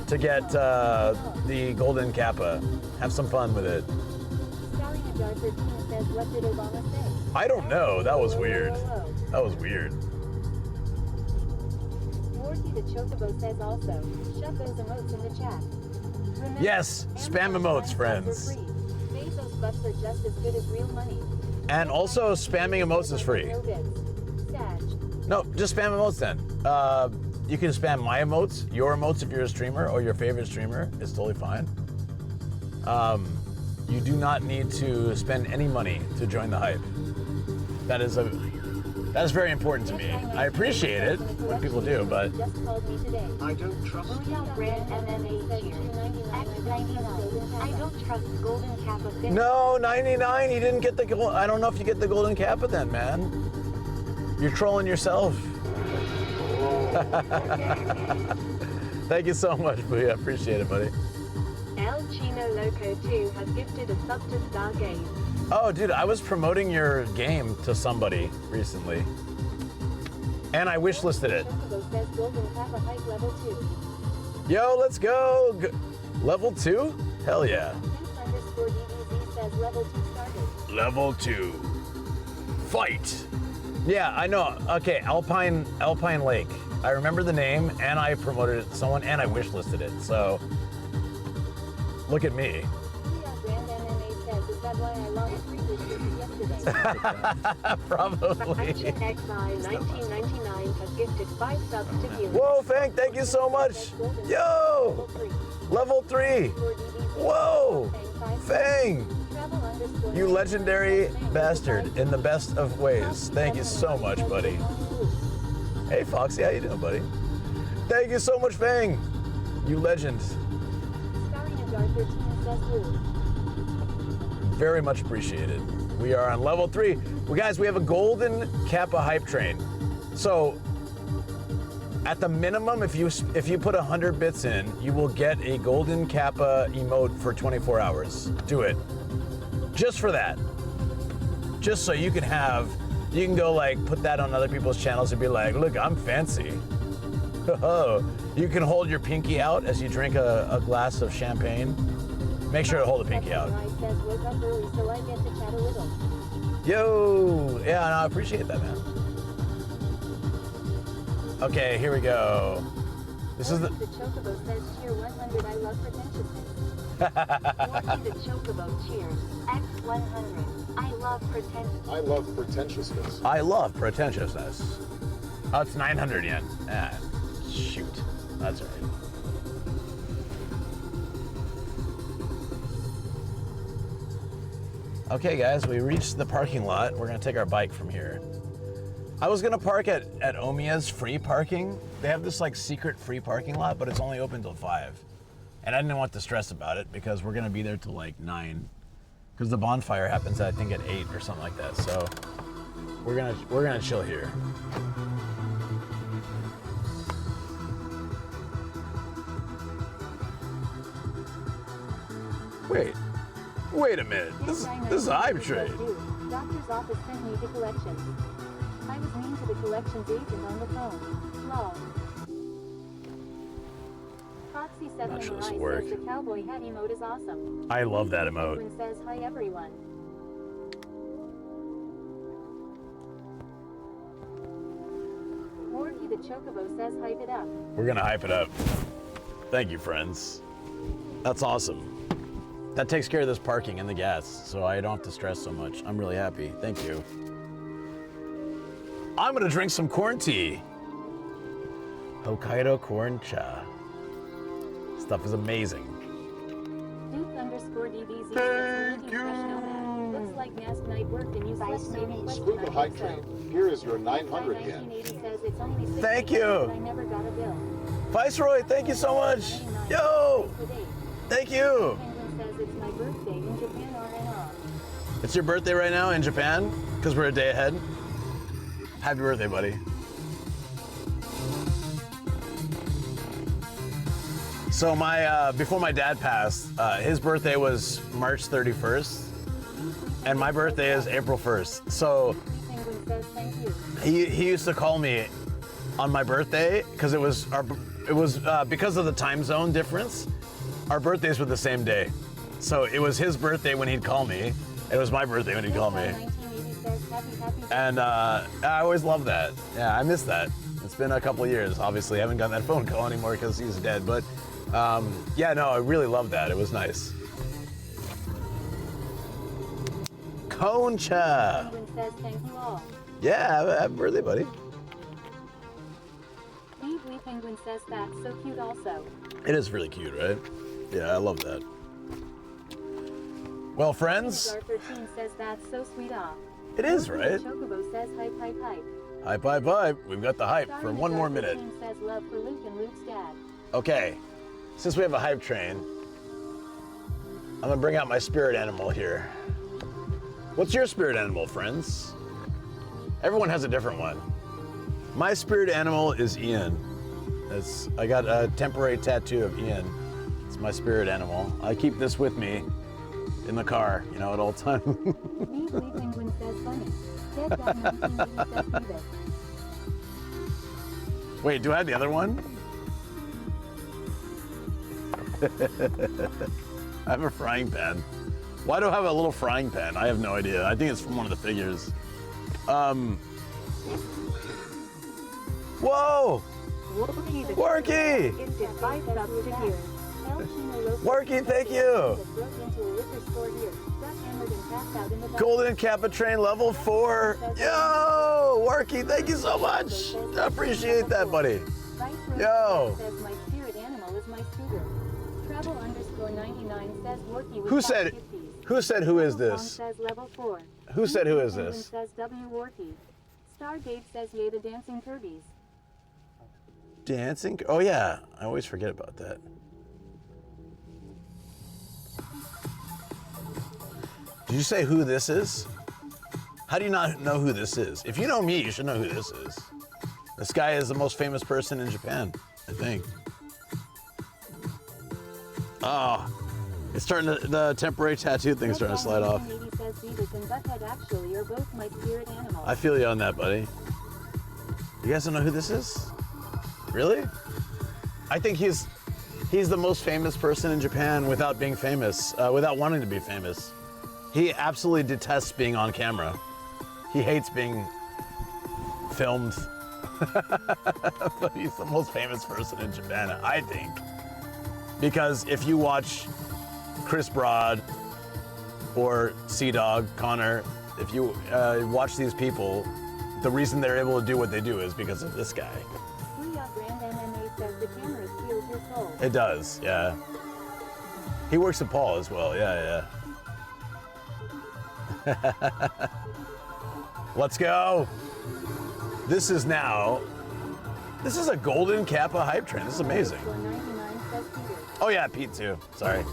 the golden Kappa. Have some fun with it. I don't know. That was weird. That was weird. Morty the Chocobo says also, shove those emotes in the chat. Remember, Yes, spam emotes, friends. Bezos bucks are just as good as real money. And also, spamming emotes is free. No, just spam emotes then. You can spam my emotes, your emotes if you're a streamer, or your favorite streamer. It's totally fine. You do not need to spend any money to join the hype. That is very important to me. I appreciate it when people do, but I don't trust. I don't trust Golden Kappa. no, 99. He didn't get the gold. I don't know if you get the golden Kappa then, man. You're trolling yourself. Thank you so much, Booyah. Appreciate it, buddy. El Chino Loco 2 has gifted a sub to Stargaze. Oh, dude, I was promoting your game to somebody recently, and I wishlisted it. Chocobo says Golden Kappa hype level 2. Yo, let's go. Level 2? Hell yeah. Duke _ DBZ says level 2 started. Level 2. Fight. Yeah, I know. Okay, Alpine Lake. I remember the name, and I promoted it to someone, and I wishlisted it. So, look at me. Grand MMA says, is that why I lost 3 wishes yesterday? Probably. Action XI 1999 has gifted 5 subs to viewers. Whoa, thank you so much. Yo! Level 3. Whoa! Fang! You legendary bastard in the best of ways. Thank you so much, buddy. Hey, Foxy, how you doing, buddy? Thank you so much, Fang. You legend. Very much appreciated. We are on level 3. Well, guys, we have a golden Kappa hype train. So, at the minimum, if you put 100 bits in, you will get a golden Kappa emote for 24 hours. Do it. Just for that. Just so you can go like put that on other people's channels and be like, look, I'm fancy. You can hold your pinky out as you drink a glass of champagne. Make sure to hold the pinky out. Yo, yeah, no, I appreciate that, man. Okay, here we go. This is the Chocobo says cheer 100. I love pretentiousness. The Chocobo cheers X100. I love pretentiousness. I love pretentiousness. I love pretentiousness. Oh, it's 900 yen. Ah, shoot. That's all right. Okay, guys, we reached the parking lot. We're gonna take our bike from here. I was gonna park at Omiya's free parking. They have this like secret free parking lot, but it's only open till 5. And I didn't want to stress about it because we're gonna be there till like 9. Because the bonfire happens, I think, at 8 or something like that. So we're gonna chill here. Wait a minute. This is a hype train. Doctor's office sent me the collections. I was mean to the collections agent on the phone. Lol. Foxy 7 Not sure this will Mirai work. says the cowboy hat emote is awesome. I love that emote. Penguin says hi everyone. Morty the Chocobo says hype it up. We're gonna hype it up. Thank you, friends. That's awesome. That takes care of this parking and the gas, so I don't have to stress so much. I'm really happy. Thank you. I'm gonna drink some corn tea. Hokkaido corn cha. Stuff is amazing. Duke_DBZ says meeting fresh nomad. Looks like masked night work and you slept maybe question. Scuba I High think so. Train. Here is your 900 yen. 1980 says it's only 6 Thank days, you. but I never got a bill. Viceroy, thank you so much. Yo, The date. thank you. Penguin says it's my birthday in Japan RNR. It's your birthday right now in Japan? Because we're a day ahead. Happy birthday, buddy. So before my dad passed, his birthday was March 31st, and my birthday is April 1st. So Penguin says thank you. he used to call me on my birthday because it was because of the time zone difference. Our birthdays were the same day, so it was his birthday when he'd call me. It was my birthday when he'd call me, 1980 says happy and I always loved that. Yeah, I miss that. It's been a couple of years. Obviously, I haven't gotten that phone call anymore because he's dead. But yeah, no, I really loved that. It was nice. Concha. Penguin says thank you all. Yeah, happy birthday, buddy. Weebly Penguin says that's so cute also. It is really cute, right? Yeah, I love that. Well, friends, Gar13 says that's so sweet ah. it is, right? Chocobo says hype hype hype. Hype, hype, hype. We've got the hype for one more minute. Gar13 says love for Luke and Luke's dad. Okay, since we have a hype train, I'm gonna bring out my spirit animal here. What's your spirit animal, friends? Everyone has a different one. My spirit animal is Ian. I got a temporary tattoo of Ian. It's my spirit animal. I keep this with me in the car, at all times. Weebly Penguin says funny. Dead guy 1980 says leave it. Wait, do I have the other one? I have a frying pan. Why do I have a little frying pan? I have no idea. I think it's from one of the figures. Whoa! Worky! Worky, thank you! Golden Kappa train level 4. Yo! Worky, thank you so much! I appreciate that, buddy. Yo! Says my spirit animal is my scooter. Rebel_99 says Worky with Who said? 550s. Who said? Who is Rebel Song this? says level 4. Who said? Who is Penguin this? says W Worky. Stargate says yay the dancing Kirby's. Dancing? Oh yeah, I always forget about that. Did you say who this is? How do you not know who this is? If you know me, you should know who this is. This guy is the most famous person in Japan, I think. Oh, it's starting to, the temporary tattoo thing's starting to slide off. 1980 says Beavis and Butthead actually are both my spirit animals. I feel you on that, buddy. You guys don't know who this is? Really? I think he's the most famous person in Japan without being famous, without wanting to be famous. He absolutely detests being on camera. He hates being filmed. But he's the most famous person in Japan, I think. Because if you watch Chris Broad or Sea Dog, Connor, if you watch these people, the reason they're able to do what they do is because of this guy. Grand MMA says the camera steals your soul. It does, yeah. He works at Paul as well, yeah. Let's go. This is a golden Kappa hype train. This is amazing. 99 says Peter. Oh yeah, Pete too. Sorry.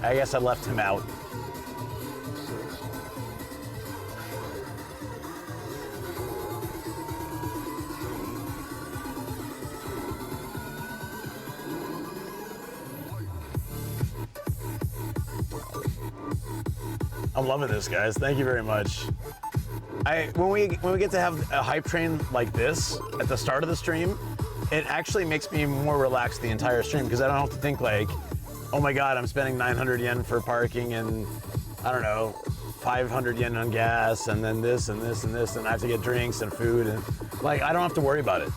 I guess I left him out. I'm loving this, guys. Thank you very much. When we get to have a hype train like this at the start of the stream, it actually makes me more relaxed the entire stream because I don't have to think like, oh my God, I'm spending 900 yen for parking and I don't know, 500 yen on gas and then this and this and this and I have to get drinks and food and like I don't have to worry about it.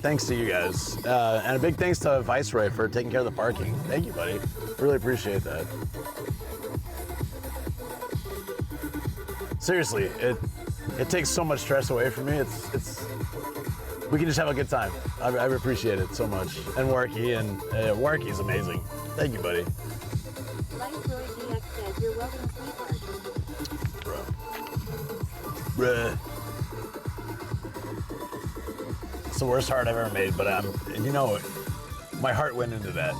Thanks to you guys. And a big thanks to Viceroy for taking care of the parking. Thank you, buddy. Really appreciate that. Seriously, it takes so much stress away from me. It's we can just have a good time. I appreciate it so much. And Warkey's amazing. Thank you, buddy. Viceroy DX says you're welcome, sweetheart. Bruh. It's the worst heart I've ever made, but you know, my heart went into that.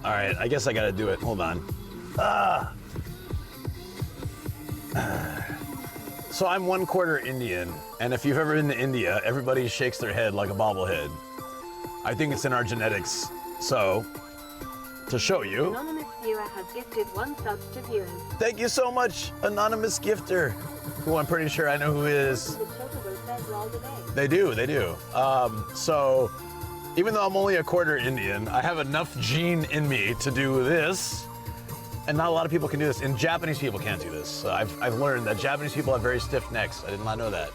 All right, I guess I gotta do it. Hold on. So I'm 1/4 Indian, and if you've ever been to India, everybody shakes their head like a bobblehead. I think it's in our genetics. So, to show you. Anonymous viewer has gifted 1 sub to viewers. Thank you so much, anonymous gifter, who I'm pretty sure I know who is. The Chocobo says all the day. They do. So, even though I'm only 1/4 Indian, I have enough gene in me to do this. And not a lot of people can do this. And Japanese people can't do this. So I've learned that Japanese people have very stiff necks. I did not know that.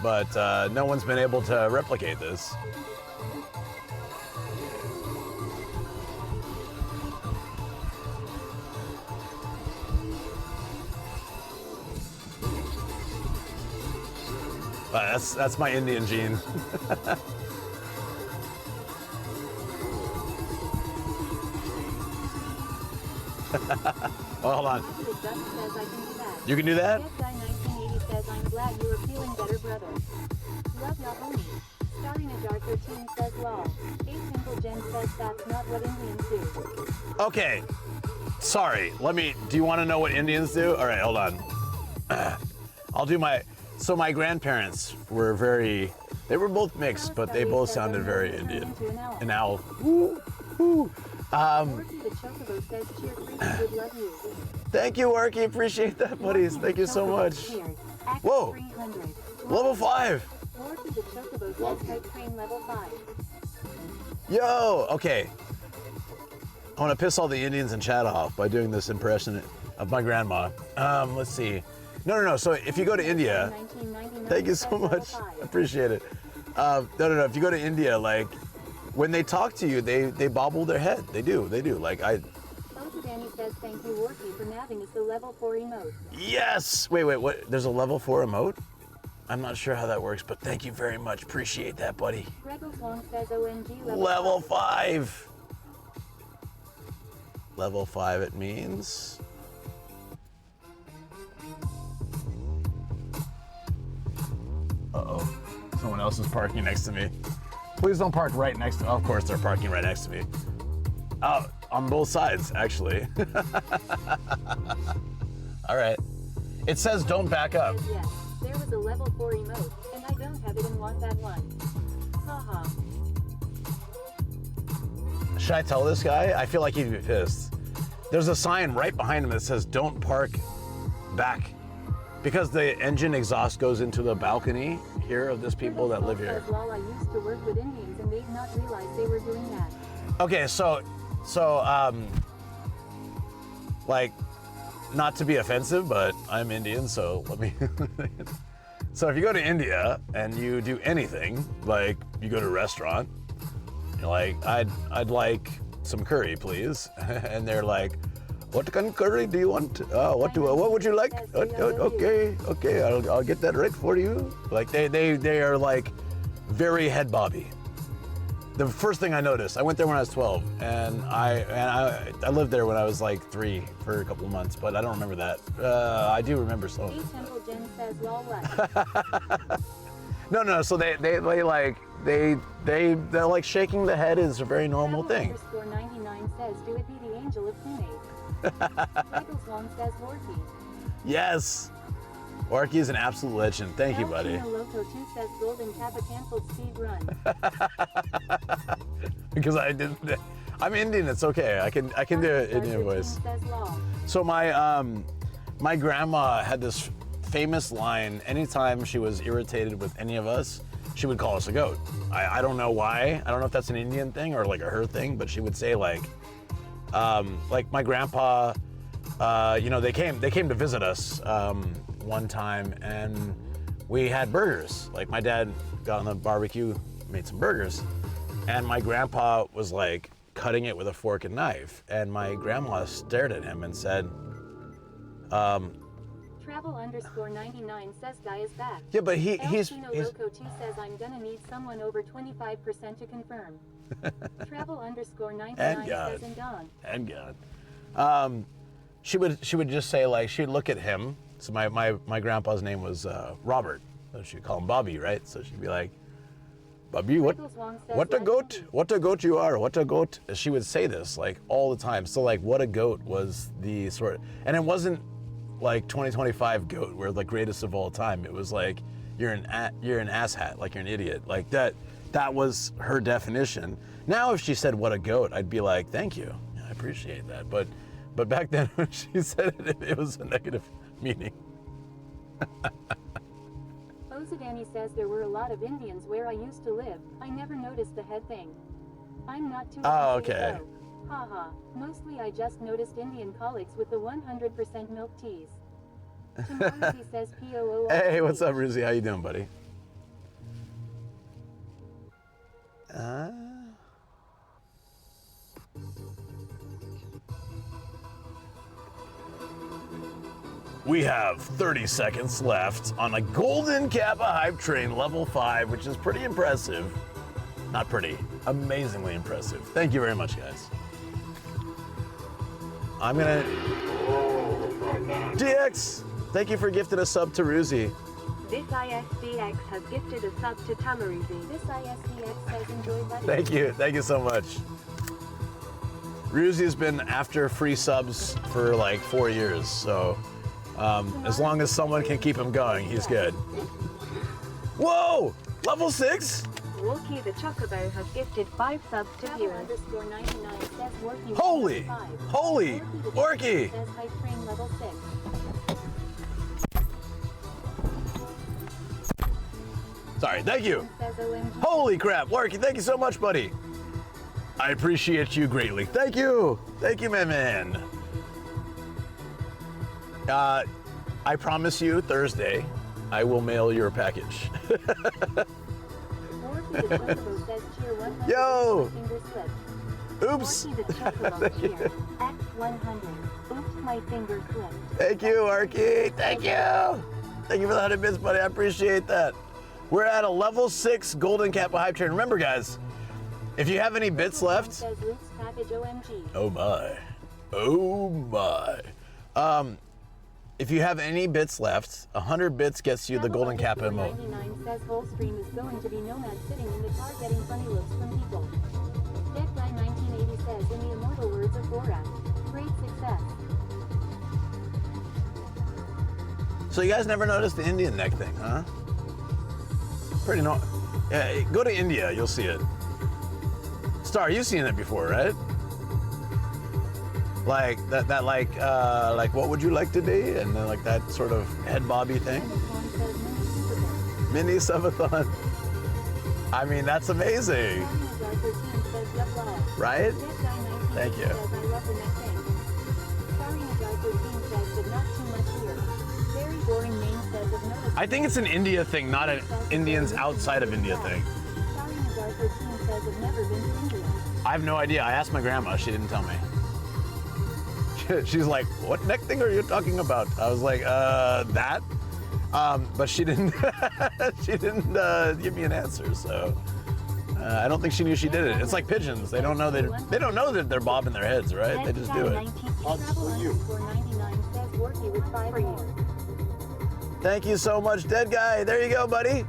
But no one's been able to replicate this. That's my Indian gene. Oh, hold on. The Duck says I can do that. You can do that? Yes, Guy 1980 says I'm glad you are feeling better, brother. Love ya, homie. Starring a Jar 13 says lol. A Simple Gen says that's not what Indians do. Okay. Sorry. Do you want to know what Indians do? All right, hold on. I'll do so my grandparents were they were both mixed, but they both sounded very Indian. An owl. Woo, woo. The Chocobo says cheer freaking would love you. Thank you, Arky. Appreciate that, buddies. Thank you so much. Whoa. Level 5. Worky the Chocobo says type train level 5. Yo, okay. I want to piss all the Indians in chat off by doing this impression of my grandma. Let's see. No. So if you go to India, thank you so much. Appreciate it. No. If you go to India, like when they talk to you, they bobble their head. They do. Like Danny says thank you, Worky, for nabbing us the level 4 emote. Yes. Wait. What? There's a level 4 emote. I'm not sure how that works, but thank you very much. Appreciate that, buddy. Regals Long says OMG Level 5. Level 5 it means. Uh-oh. Someone else is parking next to me. Please don't park right next to, of course they're parking right next to me. On both sides, actually. All right. It says don't back up. Yes, there was a level 4 emote, and I don't have it and want that one. Haha. Should I tell this guy? I feel like he'd be pissed. There's a sign right behind him that says don't park back. Because the engine exhaust goes into the balcony here of this people that live here. Well, I used to work with Indians and they'd not realize they were doing that. Okay, so, like, not to be offensive, but I'm Indian, so let me. So if you go to India and you do anything, like you go to a restaurant, you're like, I'd like some curry, please, and they're like, what kind of curry do you want? What would you like? Okay, I'll get that right for you. Like they are like very head bobby. The first thing I noticed, I went there when I was 12, and I lived there when I was like 3 for a couple of months, but I don't remember that. I do remember some. Temple Jen says lol what? No. So they're like shaking the head is a very normal thing. _99 says, do it be the angel of Kumade. Michael's Long says Lorky. Yes. Orky is an absolute legend. Thank you, buddy. Loco 2 says Golden Kappa canceled speed run. Because I'm Indian, it's okay. I can do an Indian voice. So my grandma had this famous line. Anytime she was irritated with any of us, she would call us a goat. I don't know why. I don't know if that's an Indian thing or like a her thing, but she would say like my grandpa, they came to visit us one time, and we had burgers. Like my dad got on the barbecue, made some burgers, and my grandpa was like cutting it with a fork and knife, and my grandma stared at him and said, Travel _99 says guy is back. yeah, but he's Loco 2 says I'm gonna need someone over 25% to confirm. Travel _99 says and gone. And God. She would just say, like, she'd look at him. So my grandpa's name was Robert. So she'd call him Bobby, right? So she'd be like, Bobby, what a goat? What a goat you are? What a goat? She would say this like all the time. So like, what a goat was the sort, and it wasn't like 2025 goat, we're the greatest of all time. It was like you're an asshat, like you're an idiot, like that. That was her definition. Now, if she said what a goat, I'd be like, thank you, I appreciate that. But back then, when she said it, it was a negative meaning. Danny says there were a lot of Indians where I used to live. I never noticed the head thing. I'm not too okay. Haha. Mostly I just noticed Indian colleagues with the 100% milk teas. Tomorrow he says POO. Hey, what's up, Ruzi? How you doing, buddy? We have 30 seconds left on a Golden Kappa Hype Train level 5, which is pretty impressive. Not pretty, amazingly impressive. Thank you very much, guys. I'm gonna... DX, thank you for gifting a sub to Ruzi. This ISDX has gifted a sub to Tamaruzi. This ISDX says enjoy buddy. Thank you so much. Ruzi's been after free subs for like 4 years, so as long as someone can keep him going, he's good. Whoa! Level 6? Walkie the Chocobo has gifted 5 subs to viewers. Holy! Orky! Says Hype Train level 6. Sorry, thank you. Says OMG. Holy crap, Orky, thank you so much, buddy. I appreciate you greatly. Thank you, my man. I promise you, Thursday, I will mail your package. Yo! Oops! Thank you. X100. Oops, my finger slipped. Thank you, Arky. Thank you. Thank you for the 100 bits, buddy. I appreciate that. We're at a level 6 Golden Kappa hype train. Remember, guys, if you have any bits left. Says Luke's package OMG. Oh my. Oh my. If you have any bits left, 100 bits gets you the Golden Kappa emote. 99 says whole stream is going to be nomad sitting in the car getting funny looks from people. Dead Guy 1980 says in the immortal words of Borat, great success. So you guys never noticed the Indian neck thing, huh? Pretty no. Yeah, go to India, you'll see it. Star, you've seen it before, right? Like like what would you like today? And then like that sort of head bobby thing. Mini subathon. I mean, that's amazing. Right? Thank you. I think it's an India thing, not an Indians outside of India thing. I have no idea. I asked my grandma. She didn't tell me. She's like, what neck thing are you talking about? I was like, that. But she didn't. She didn't give me an answer. So I don't think she knew she did it. It's like pigeons. They don't know they don't know that they're bobbing their heads, right? They just do it. Thank you so much, Dead Guy. There you go, buddy.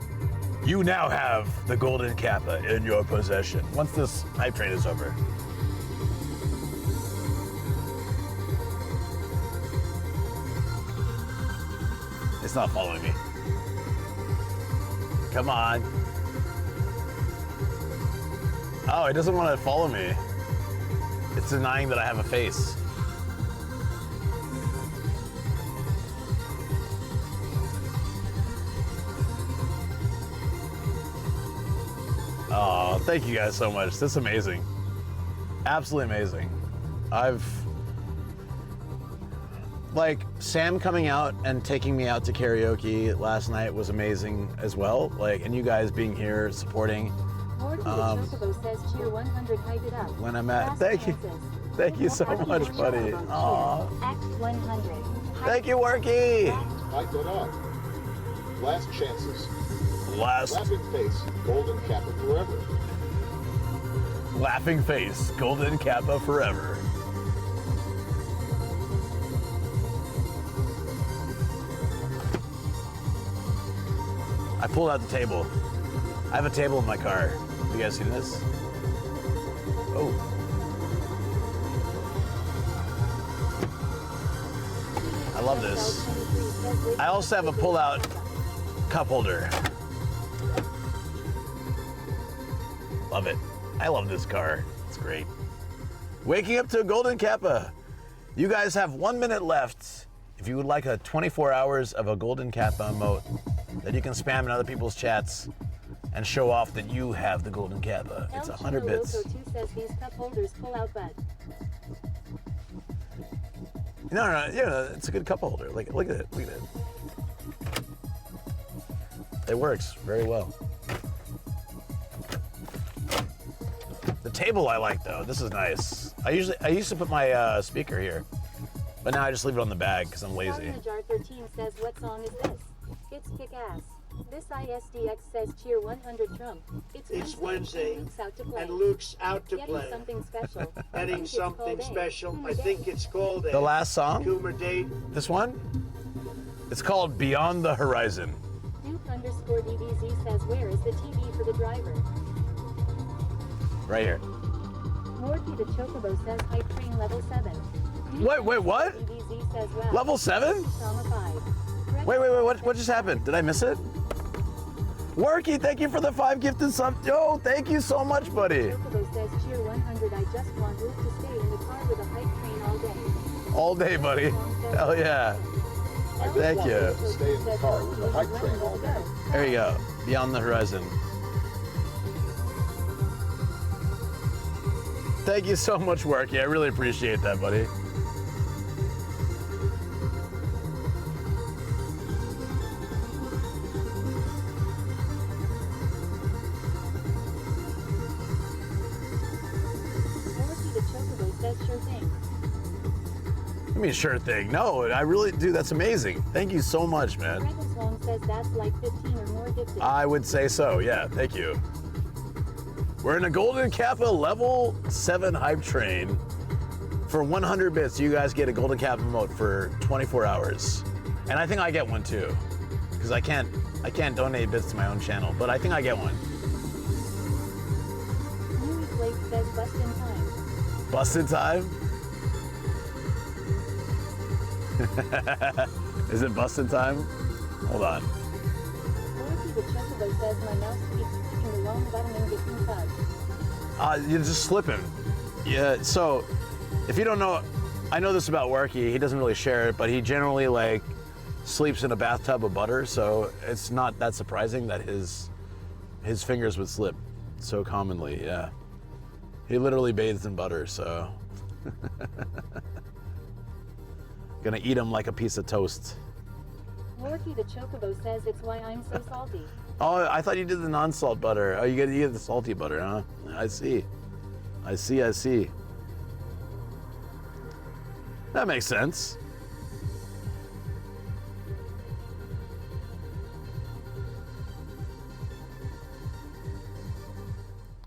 You now have the Golden Kappa in your possession. Once this hype train is over. It's not following me. Come on. Oh, it doesn't want to follow me. It's denying that I have a face. Oh, thank you guys so much. This is amazing. Absolutely amazing. Like, Sam coming out and taking me out to karaoke last night was amazing as well. Like, and you guys being here supporting. When I'm at, thank you so much, buddy. Aw. Thank you, Worky. Hype it up. Last chances. Laughing face, Golden Kappa forever. Laughing face, Golden Kappa forever. I pulled out the table. I have a table in my car. Have you guys seen this? Oh. I love this. I also have a pull-out cup holder. Love it. I love this car. It's great. Waking up to a Golden Kappa. You guys have 1 minute left. If you would like a 24 hours of a Golden Kappa emote that you can spam in other people's chats and show off that you have the Golden Kappa. It's 100 bits. Says these cup holders pull out butt. No, yeah, it's a good cup holder. Like, look at it. Look at it. It works very well. The table I like though. This is nice. I used to put my speaker here, but now I just leave it on the bag because I'm lazy. Jar 13 says, what song is this? It's kick-ass. This ISDX says cheer 100 Trump. It's Wednesday, Luke's out to play. and Luke's out to Getting play. something special. Getting something special. I think it's called The last song? Kumade. This one? It's called Beyond the Horizon. Duke_DBZ says, where is the TV for the driver? Right here. Morty the Chocobo says, hype train level 7. Wait, what? DBZ says, wow. Level 7? Song of 5. Wait, what just happened? Did I miss it? Worky, thank you for the 5 gifted subs. Yo, thank you so much, buddy. Chocobo says, cheer 100. I just want Luke to stay in the car with a hype train all day. All day, buddy. Hell yeah. Thank you. Stay in the car with the hype train all day. There you go. Beyond the Horizon. Thank you so much, Worky. I really appreciate that, buddy. mean sure thing? No, I really do. That's amazing. Thank you so much, man. Rebels Long says that's like 15 or more gifted. I would say so. Yeah, thank you. We're in a Golden Kappa level 7 hype train. For 100 bits, you guys get a Golden Kappa emote for 24 hours. And I think I get one too. Because I can't donate bits to my own channel, but I think I get one. Newly Flake says bust in time. Busted time? Is it busted time? Hold on. Dorothy the Chocobo says my mouse keeps clicking the wrong button and gets inside. You're just slipping. Yeah, so if you don't know, I know this about Worky, he doesn't really share it, but he generally like sleeps in a bathtub of butter, so it's not that surprising that his fingers would slip so commonly, yeah. He literally bathes in butter, so. Gonna eat him like a piece of toast. Dorothy the Chocobo says it's why I'm so salty. Oh, I thought you did the non-salt butter. Oh, you get the salty butter, huh? I see. I see. That makes sense.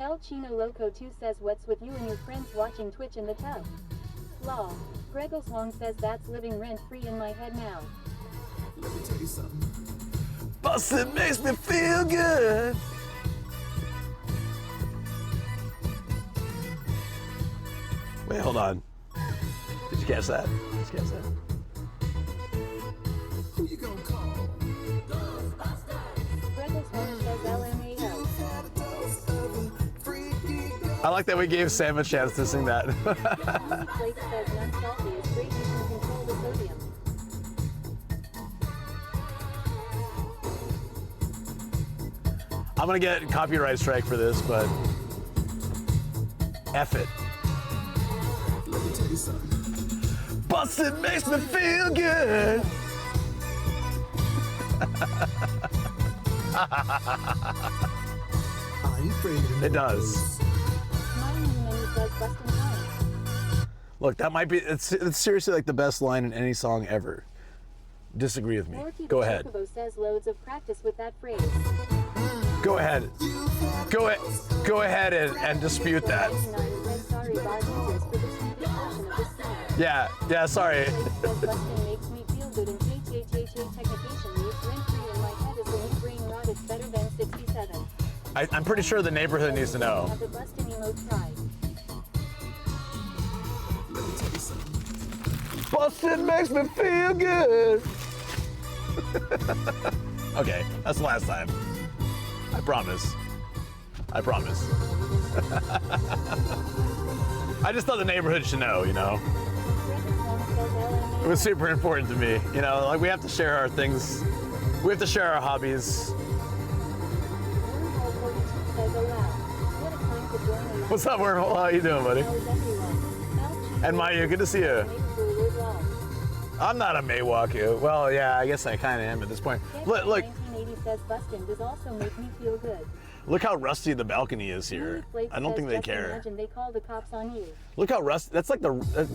El Chino Loco 2 says what's with you and your friends watching Twitch in the tub? Law. Gregos Long says that's living rent-free in my head now. Let me tell you something. Bustin' makes me feel good. Wait, hold on. Did you catch that? Who you gonna call? Gregos Long says LMAO. I like that we gave Sam a chance to sing that. Newly Flake says non-salty is great, you can control the sodium. I'm gonna get copyright strike for this, but F it. Let me tell you something. Bustin' makes me feel good. I ain't afraid of It does. Mine Menu says bust in time. Look, that might be, it's seriously like the best line in any song ever. Disagree with me. Dorothy Go the ahead. Chocobo says loads of practice with that phrase. Go ahead. Go ahead and dispute that. 99 says sorry Bob users for the stupid portion of this scene. Yeah, sorry. Flake says bustin' makes me feel good and technication lives rent-free in my head is the new brain rot, it's better than 67. I'm pretty sure the neighborhood needs to know. Have the bustin' emote try. Let me tell you something. Bustin' makes me feel good. Okay, that's the last time. I promise. I just thought the neighborhood should know, you know? Gregos Long says LMAO. It was super important to me. You know, like we have to share our things. We have to share our hobbies. Wormhole 42 says oh wow. What a time to join a live. What's up, Wormhole? How you doing, buddy? How's everyone? El Chino And Mayu, good to see you. Neighborhood Wood Wall. I'm not a Maywaku. Well, yeah, I guess I kind of am at this point. Look, 1980 says bustin' does also make me feel good. look how rusty the balcony is Newly here. Flake I don't says think they just care. Imagine they call the cops on you. Look how rusty. That's like the.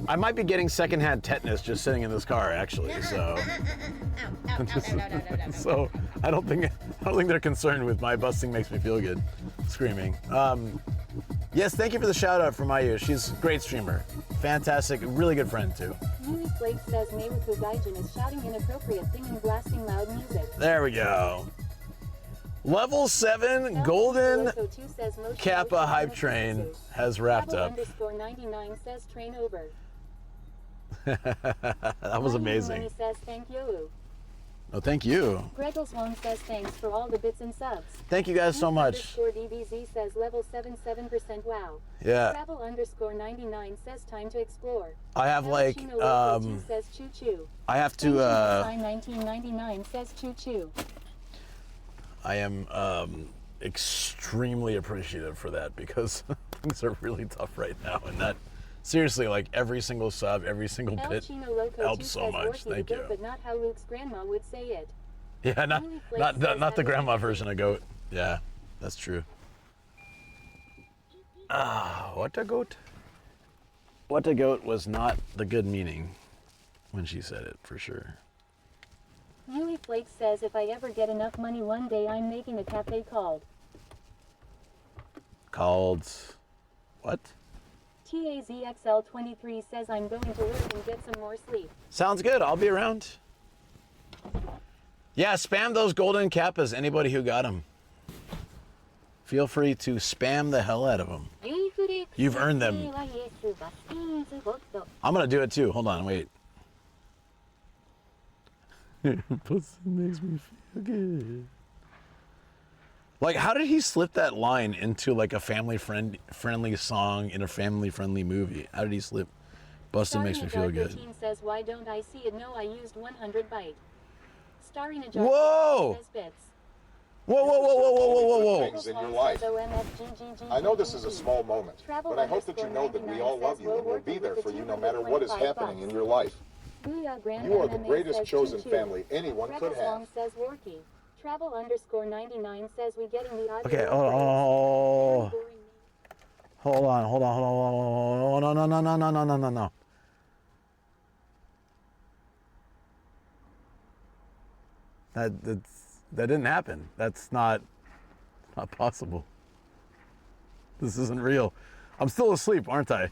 I might be getting secondhand tetanus just sitting in this car, actually. So. So I don't think they're concerned with my busting makes me feel good, screaming. Yes, thank you for the shout out from Mayu. She's a great streamer, fantastic, really good friend too. Newly Flake says Meiwaku Gaijin is shouting inappropriate thing and blasting loud music. There we go. Level 7 El Golden Chino Loco 2 says motion Kappa motion hype motion train jutsu. has wrapped Travel up. _99 says train over. That was amazing. Money says thank you. Oh, thank you. Gregos Long says thanks for all the bits and subs. Thank you guys so much. _DBZ says level 77% wow. Yeah, Travel _99 says time to explore. I have El like, Chino Loco 2 says choo choo. I have to, Sign 1999 says choo choo. I am extremely appreciative for that because things are really tough right now, and that seriously, like every single sub, every single El bit Chino Loco 2 helps so says much. Worky the Thank goat, you. but not how Luke's grandma would say it. Yeah, Newly Flake not says the have grandma a- version of goat. Yeah, that's true. What a goat? What a goat was not the good meaning. when she said it, for sure. Yui Flake says if I ever get enough money one day I'm making a cafe called What? TAZXL23 says I'm going to work and get some more sleep. Sounds good. I'll be around. Yeah, spam those golden kappas, anybody who got them. Feel free to spam the hell out of them. You've earned them. I'm going to do it too. Hold on, wait. Pussy makes me feel good. Like, how did he slip that line into like a family-friendly song in a family-friendly movie? How did he slip? Bustin' makes me feel good. Says, why don't I see it? No, I used 100 byte. Starring a Whoa! says bits. Whoa. Things in your life. I know this is a small moment, but I hope that you know that we all love you and will be there for you no matter what is happening in your life. You are the greatest chosen family anyone could have. Says Worky. Travel_99 says we getting the audio. Okay, hold on. No. That didn't happen. That's not possible. This isn't real. I'm still asleep, aren't I?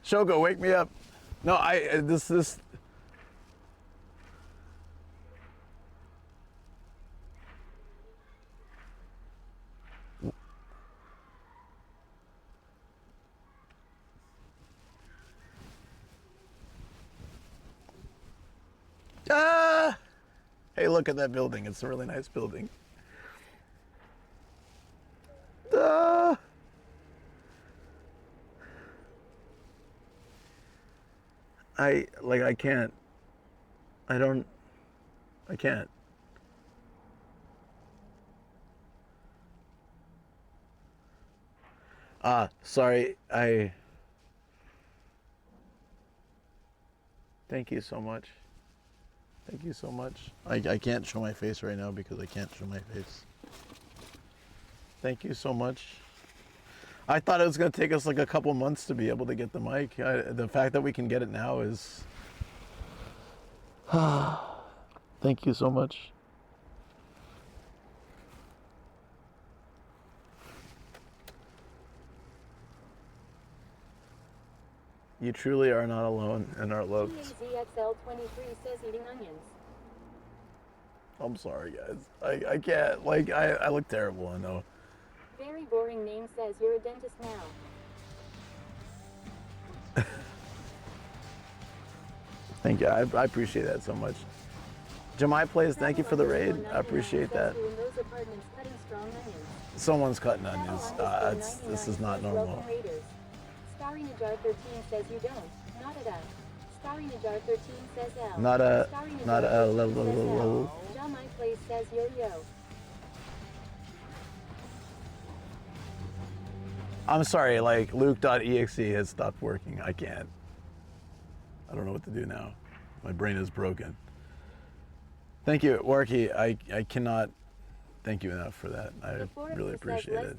Shogo, wake me up. No, this. Ah! Hey, look at that building. It's a really nice building. Ah! I can't. I can't. Sorry. Thank you so much. Thank you so much. I can't show my face right now because I can't show my face. Thank you so much. I thought it was going to take us like a couple months to be able to get the mic. The fact that we can get it now is... Thank you so much. You truly are not alone in our love. ZXL23 says eating onions. I'm sorry, guys. I can't. Like, I look terrible, I know. Very boring name says you're a dentist now. Thank you. I appreciate that so much. Jamai Plays, thank you for the raid. I appreciate that. Someone's cutting onions. This is not normal. Starry Najar 13 says you don't. Not a. Starry Najar 13 says L. Not a. Jamai Plays says yo-yo. I'm sorry, like, Luke.exe has stopped working. I can't. I don't know what to do now. My brain is broken. Thank you, Warky. I cannot thank you enough for that. I really appreciate it.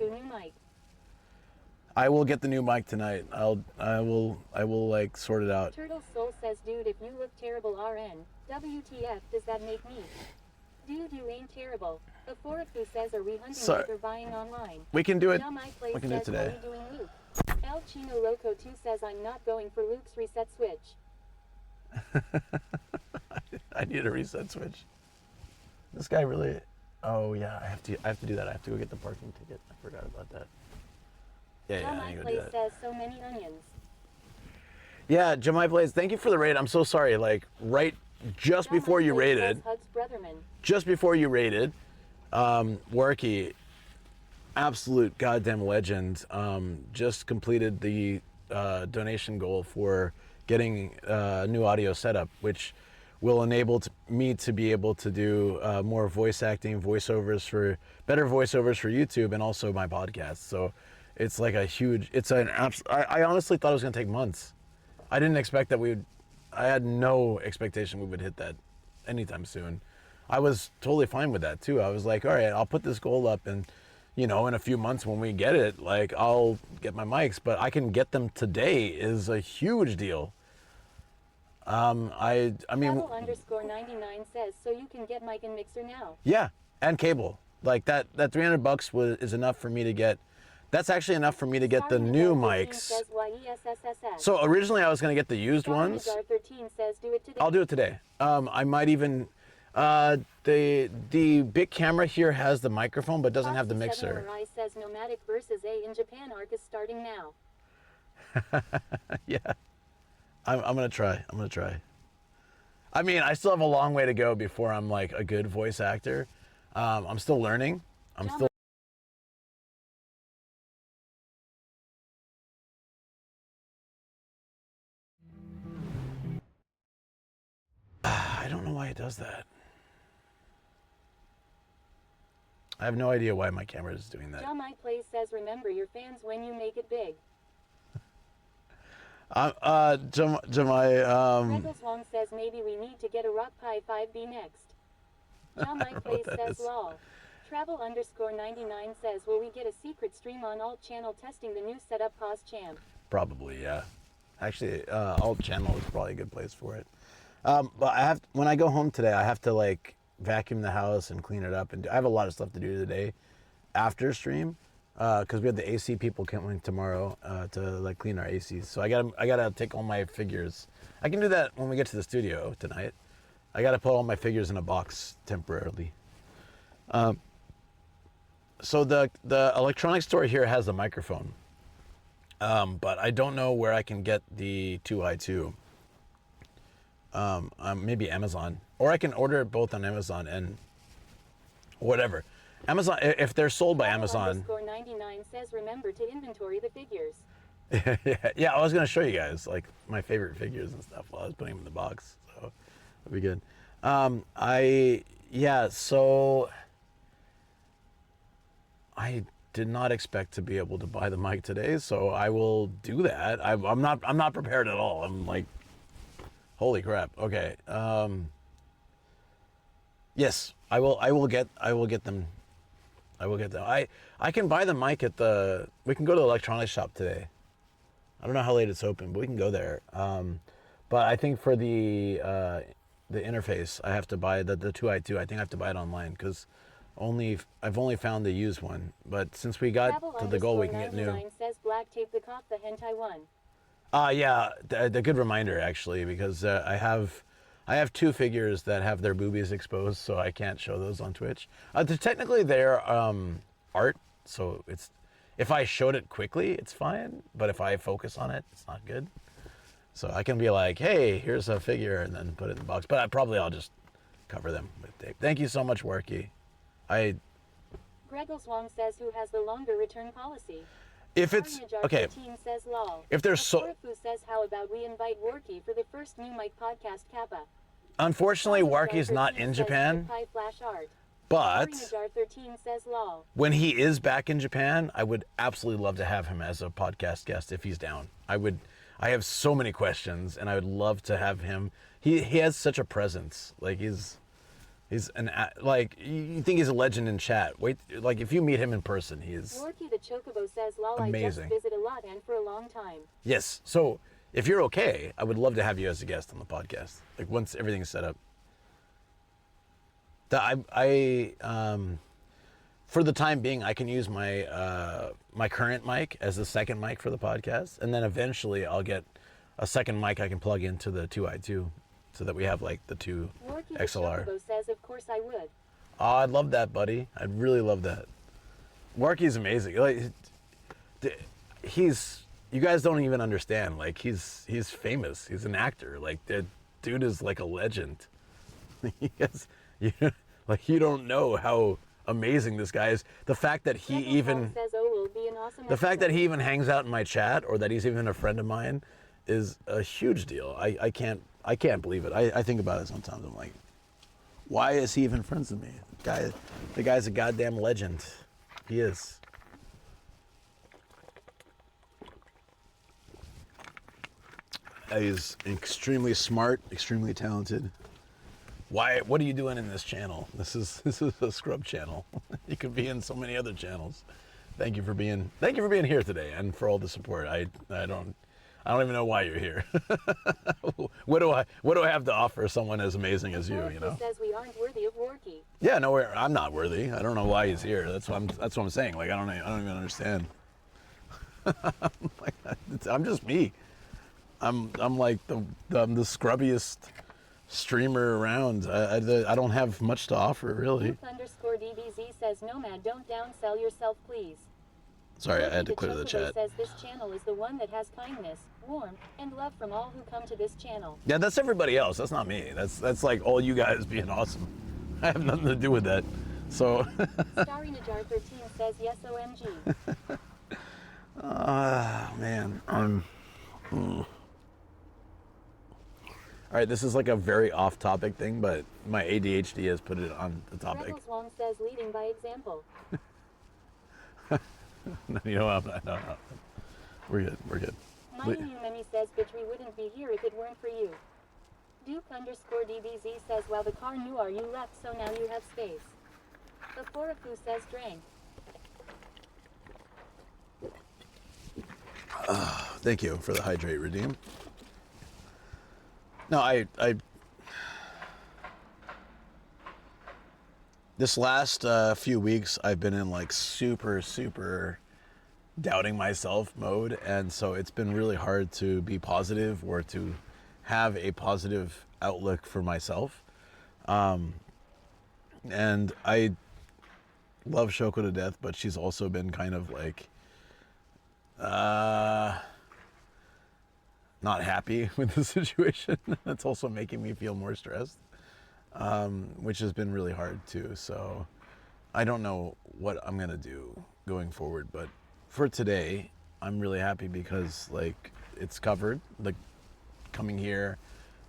I will get the new mic tonight. I will like sort it out. Turtle Soul says, dude, if you look terrible, RN. WTF does that make me? Dude, you ain't terrible. The Forafu says, are we hunting or buying online? We can do it. We can do it today. What are you doing, Luke? El Chino Roco 2 says, I'm not going for Luke's reset switch. I need a reset switch. This guy really... Oh, yeah, I have to do that. I have to go get the parking ticket. I forgot about that. Yeah, I need to go do that. Says, so many onions. Yeah, Jamai Blaze, thank you for the raid. I'm so sorry. Like, just before you raided... Just before you raided, Warky, absolute goddamn legend, just completed the donation goal for getting a new audio setup, which will enable me to be able to do more voice acting, better voiceovers for YouTube and also my podcast. So it's like a huge, I honestly thought it was gonna take months. I didn't expect that I had no expectation we would hit that anytime soon. I was totally fine with that too. I was like, all right, I'll put this goal up and, in a few months when we get it, like I'll get my mics, but I can get them today is a huge deal. I mean, Travel underscore 99 says, so you can get mic and mixer now. yeah, and cable. Like that $300 is enough for me to get. That's actually enough for me to get the new mics. Says YESSSS. So originally I was going to get the used ones. 13 says, do it today. I'll do it today. I might even. The big camera here has the microphone, but doesn't have the mixer. Samurai says Nomadic versus A in Japan arc is starting now. Yeah, I'm gonna try. I mean, I still have a long way to go before I'm like a good voice actor. I'm still learning. I don't know why it does that. I have no idea why my camera is doing that. John Mike Plays says, remember your fans when you make it big. Reynolds Wong says, maybe we need to get a Rock Pi 5B next. John Mike Plays says, lol. Travel underscore 99 says, will we get a secret stream on alt channel testing the new setup pause champ? Probably, yeah. Actually, alt channel is probably a good place for it. But when I go home today, I have to like vacuum the house and clean it up, and I have a lot of stuff to do today after stream because we have the AC people coming tomorrow to like clean our ACs. So I gotta take all my figures. I can do that when we get to the studio tonight. I gotta put all my figures in a box temporarily. So the electronics store here has a microphone, but I don't know where I can get the 2i2. Maybe Amazon, or I can order it both on Amazon and whatever. Amazon, if they're sold by Amazon. 99 says, remember to inventory the figures. Yeah, I was gonna show you guys like my favorite figures and stuff while I was putting them in the box, so that'd be good. So I did not expect to be able to buy the mic today, so I will do that. I'm not prepared at all. I'm like, holy crap. Okay. Yes, I will get them. I can buy the mic at we can go to the electronics shop today. I don't know how late it's open, but we can go there. But I think for the interface, I have to buy the 2i2. I think I have to buy it online because I've only found the used one. But since we got to the goal, we can get new. Says black tape the cock the hentai one. Yeah, the good reminder actually, because I have two figures that have their boobies exposed, so I can't show those on Twitch. Technically, they're art, so if I showed it quickly, it's fine. But if I focus on it, it's not good. So I can be like, hey, here's a figure, and then put it in the box. But I'll just cover them with tape. Thank you so much, Worky. Gregos Wong says, who has the longer return policy? If it's okay, says, lol. if there's says, how about we invite Worky for the first new mic podcast Kappa? Unfortunately, Worky's not in Japan, but says, lol. When he is back in Japan, I would absolutely love to have him as a podcast guest if he's down. I have so many questions, and I would love to have him. He has such a presence. Like he's like, you think he's a legend in chat. Wait, like if you meet him in person, he is Worky the Chocobo says, lol, amazing. I just visit a lot and for a long time. Yes, so if you're okay, I would love to have you as a guest on the podcast. Like once everything's set up. For the time being, I can use my my current mic as the second mic for the podcast, and then eventually I'll get a second mic I can plug into the 2i2, so that we have like the two Worky XLR. The says, of course I would. Oh, I'd love that, buddy. I'd really love that. Worky's amazing. Like, you guys don't even understand. Like, he's famous. He's an actor. Like, the dude is like a legend. You don't know how amazing this guy is. The fact that he even hangs out in my chat, or that he's even a friend of mine, is a huge deal. I can't believe it. I think about it sometimes. I'm like, why is he even friends with me? The guy's a goddamn legend. He is. He's extremely smart, extremely talented. What are you doing in this channel? This is a scrub channel. You could be in so many other channels. Thank you for being here today, and for all the support. I don't even know why you're here. what do I have to offer someone as amazing as you? You know. Says we aren't worthy of Worky. Yeah, no, I'm not worthy. I don't know why he's here. That's what I'm saying. Like I don't even understand. I'm just me. I'm like I'm the scrubbiest streamer around. I don't have much to offer really. _DBZ says Nomad, don't downsell yourself, please. Sorry, I had to clear the chat. Says this channel is the one that has kindness, warmth, and love from all who come to this channel. Yeah, that's everybody else. That's not me. That's like all you guys being awesome. I have nothing to do with that. So. Starry Najar 13 says yes, OMG. Man, All right, this is like a very off-topic thing, but my ADHD has put it on the topic. Rebels Wong says leading by example. You know, no. We're good. Mimi says, bitch, we wouldn't be here if it weren't for you. Duke_DBZ says, well, the car knew you left, so now you have space. The Forafu says, drank. Thank you for the hydrate redeem. No, I this last few weeks I've been in like super doubting myself mode, and so it's been really hard to be positive or to have a positive outlook for myself. And I love Shoko to death, but she's also been kind of like not happy with the situation. That's also making me feel more stressed, which has been really hard too. So I don't know what I'm gonna do going forward, but for today, I'm really happy because like it's covered, like coming here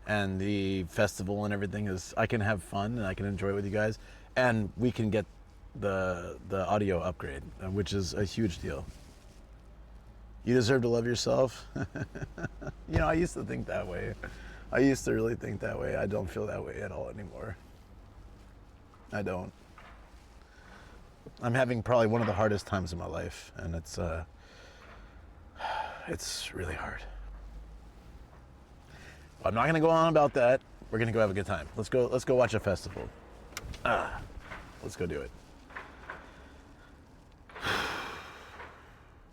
and the festival and everything is, I can have fun and I can enjoy it with you guys, and we can get the audio upgrade, which is a huge deal. You deserve to love yourself. You know, I used to think that way. I used to really think that way. I don't feel that way at all anymore. I don't. I'm having probably one of the hardest times in my life, and it's really hard. I'm not gonna go on about that. We're gonna go have a good time. Let's go watch a festival. Let's go do it.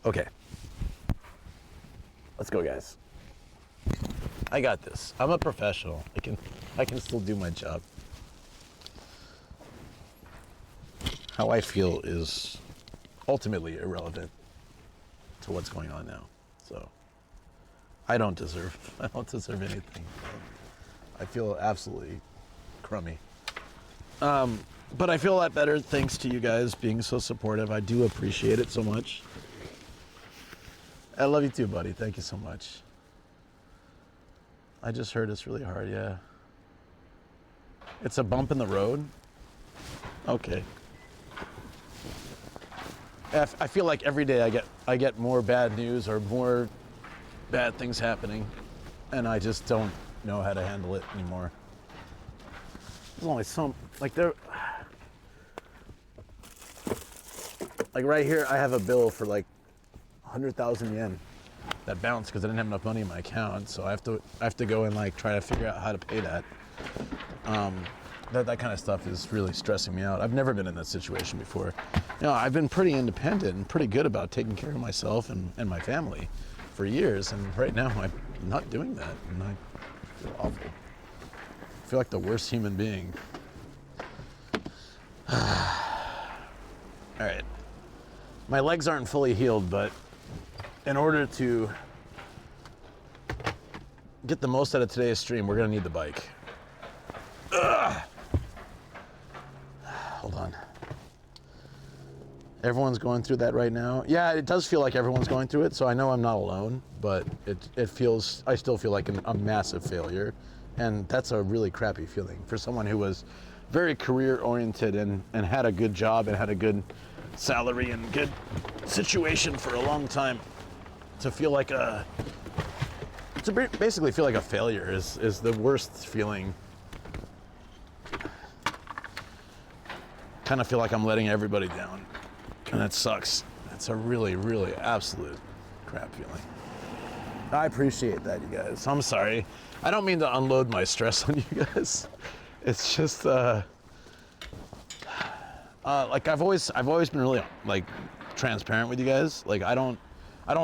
Okay. Let's go, guys. I got this. I'm a professional. I can still do my job. How I feel is ultimately irrelevant to what's going on now. So I don't deserve anything. I feel absolutely crummy. But I feel a lot better thanks to you guys being so supportive. I do appreciate it so much. I love you too, buddy. Thank you so much. I just heard it's really hard, yeah. It's a bump in the road? Okay. I feel like every day I get more bad news or more bad things happening, and I just don't know how to handle it anymore. There's only some, like right here I have a bill for like 100,000 yen that bounced because I didn't have enough money in my account, so I have to go and like try to figure out how to pay that. That kind of stuff is really stressing me out. I've never been in that situation before. You know, I've been pretty independent and pretty good about taking care of myself and my family for years, and right now I'm not doing that, and I feel awful. I feel like the worst human being. All right. My legs aren't fully healed, but in order to get the most out of today's stream, we're gonna need the bike. Ugh. Hold on. Everyone's going through that right now. Yeah, it does feel like everyone's going through it, so I know I'm not alone, but I still feel like a massive failure, and that's a really crappy feeling for someone who was very career oriented and had a good job and had a good salary and good situation for a long time. To feel like basically feel like a failure is the worst feeling. Kind of feel like I'm letting everybody down, and that sucks. It's a really, really absolute crap feeling. I appreciate that, you guys. I'm sorry. I don't mean to unload my stress on you guys. It's just like I've always been really like transparent with you guys. Like I don't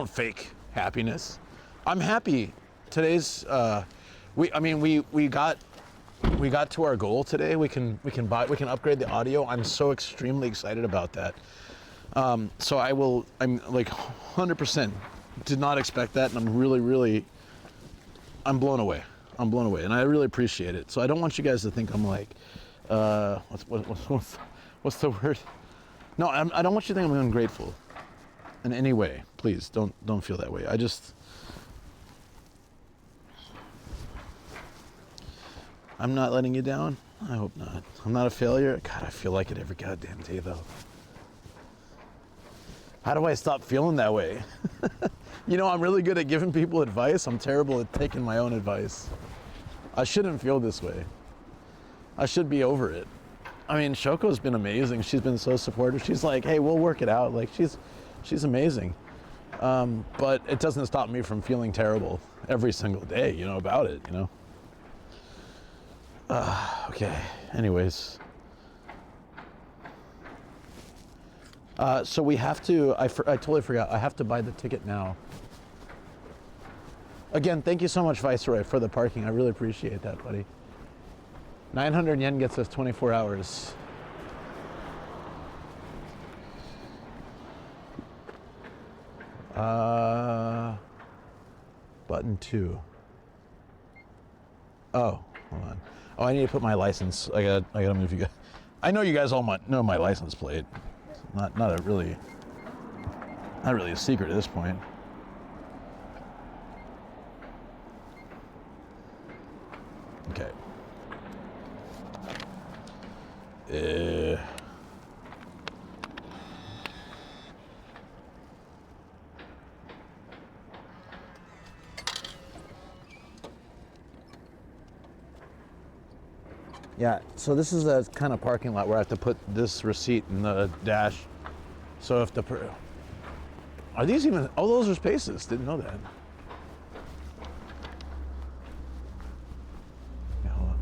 fake happiness. I'm happy. Today's we got to our goal today. We can upgrade the audio. I'm so extremely excited about that. So I'm like 100% did not expect that, and I'm blown away. And I really appreciate it. So I don't want you guys to think I'm like, what's the word? No, I don't want you to think I'm ungrateful in any way. Please don't feel that way. I'm not letting you down. I hope not. I'm not a failure. God, I feel like it every goddamn day though. How do I stop feeling that way? You know, I'm really good at giving people advice. I'm terrible at taking my own advice. I shouldn't feel this way. I should be over it. I mean, Shoko's been amazing. She's been so supportive. She's like, hey, we'll work it out. Like, she's amazing. But it doesn't stop me from feeling terrible every single day, you know, about it, you know? Okay, anyways. So we have to, I totally forgot, I have to buy the ticket now. Again, thank you so much, Viceroy, for the parking. I really appreciate that, buddy. 900 yen gets us 24 hours. Button 2. Oh, hold on. Oh, I need to put my license. I gotta move you guys. I know you guys all know my license plate. It's not really a secret at this point. Okay. Yeah, so this is a kind of parking lot where I have to put this receipt in the dash. So if are these even, oh, those are spaces, didn't know that. Yeah, hold on.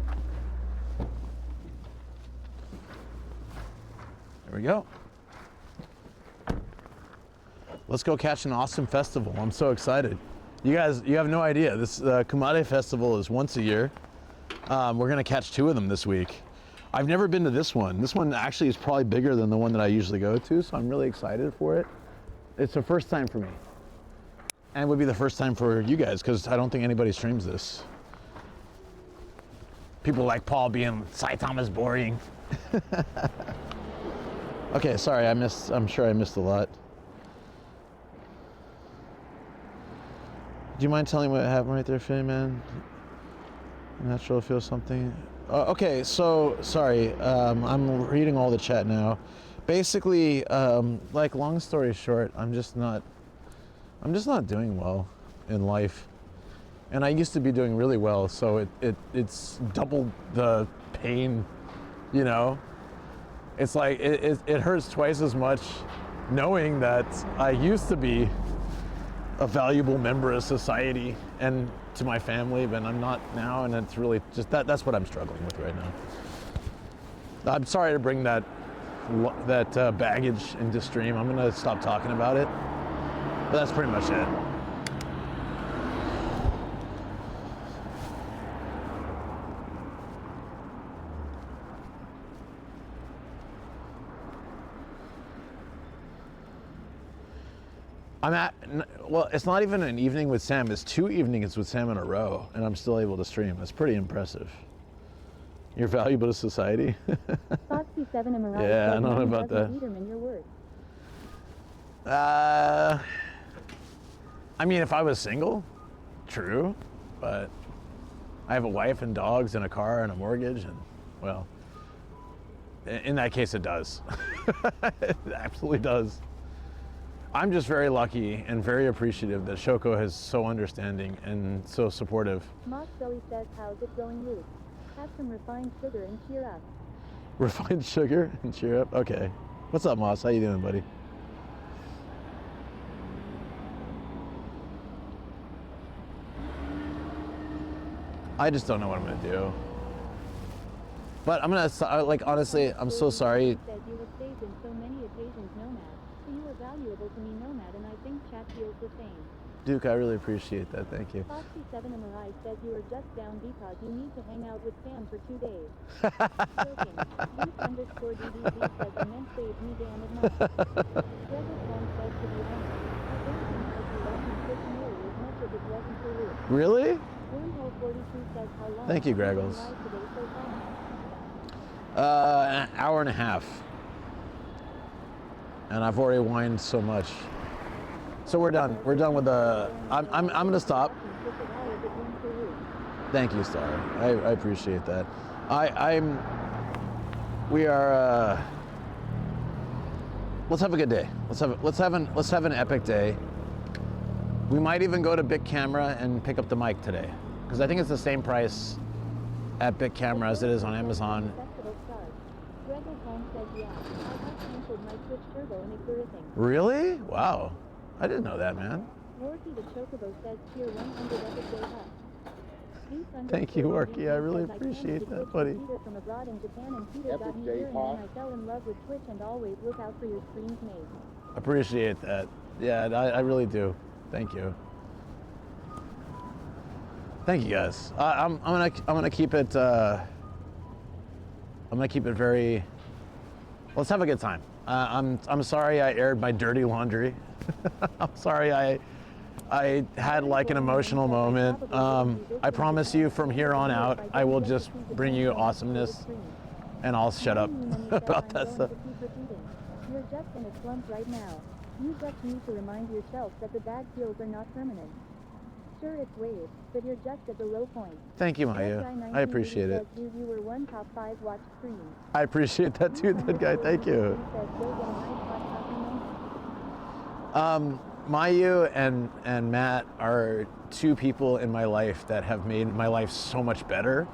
There we go. Let's go catch an awesome festival. I'm so excited. You guys, you have no idea. This Kumade festival is once a year. We're gonna catch 2 of them this week. I've never been to this one. This one actually is probably bigger than the one that I usually go to, so I'm really excited for it. It's the first time for me. And it would be the first time for you guys, because I don't think anybody streams this. People like Paul being, Saitama's boring. Okay, sorry, I'm sure I missed a lot. Do you mind telling me what happened right there, Faye, man? Natural feel something. Okay, so sorry. I'm reading all the chat now. Basically, like long story short, I'm just not doing well in life, and I used to be doing really well. So it's doubled the pain, you know. It's like it hurts twice as much knowing that I used to be a valuable member of society and to my family, but I'm not now, and it's really just that's what I'm struggling with right now. I'm sorry to bring that baggage into stream. I'm gonna stop talking about it, but that's pretty much it. Well, it's not even an evening with Sam, it's 2 evenings with Sam in a row, and I'm still able to stream. That's pretty impressive. You're valuable to society? Yeah, I don't know about that. I mean, if I was single, true, but I have a wife and dogs and a car and a mortgage, and, well, in that case it does. It absolutely does. I'm just very lucky and very appreciative that Shoko is so understanding and so supportive. Moss Zoe says, how's it going, Luke? Have some refined sugar and cheer up. Refined sugar and cheer up? Okay. What's up, Moss? How you doing, buddy? I just don't know what I'm gonna do. But I'm gonna, like, honestly, I'm so sorry. Said you were saved in so many occasions, Nomad. So you are valuable to me, Nomad, and I think chat feels the same. Duke, I really appreciate that. Thank you. Foxy7 Amirai says you are just down because you need to hang out with Sam for 2 days. Joking. Youth_DDZ says immense saved me damn it not. Gregor Holmes says to be honest, I don't think I'd be watching Twitch nearly as much if it wasn't for Luke. Really? Wormhole 42 says how long Thank you, have been Greggles. live today so far? An hour and a half. And I've already whined so much. So we're done. We're done with the. I'm gonna stop. Thank you, Star. I appreciate that. We are. Let's have a good day. Let's have an epic day. We might even go to Big Camera and pick up the mic today, because I think it's the same price at Big Camera as it is on Amazon. Really? Wow. I didn't know that, man. Thank you, Orky. I really appreciate that, buddy. Epic day, Pop. I fell in love with Twitch and always look out for your streams, mate. Appreciate that. Yeah, I really do. Thank you. Thank you, guys. I'm gonna keep it. I'm gonna keep it very. Let's have a good time. I'm sorry I aired my dirty laundry. I'm sorry I had like an emotional moment. I promise you from here on out, I will just bring you awesomeness, and I'll shut up about that stuff. You're just in a slump right now. You just need to remind yourself that the bad feels are not permanent. Sure, it's waves, but you're just at the low point. Thank you, Maya. I appreciate it. You were one top 5 watched stream. I appreciate that too, that guy. Thank you. Mayu and Matt are 2 people in my life that have made my life so much better.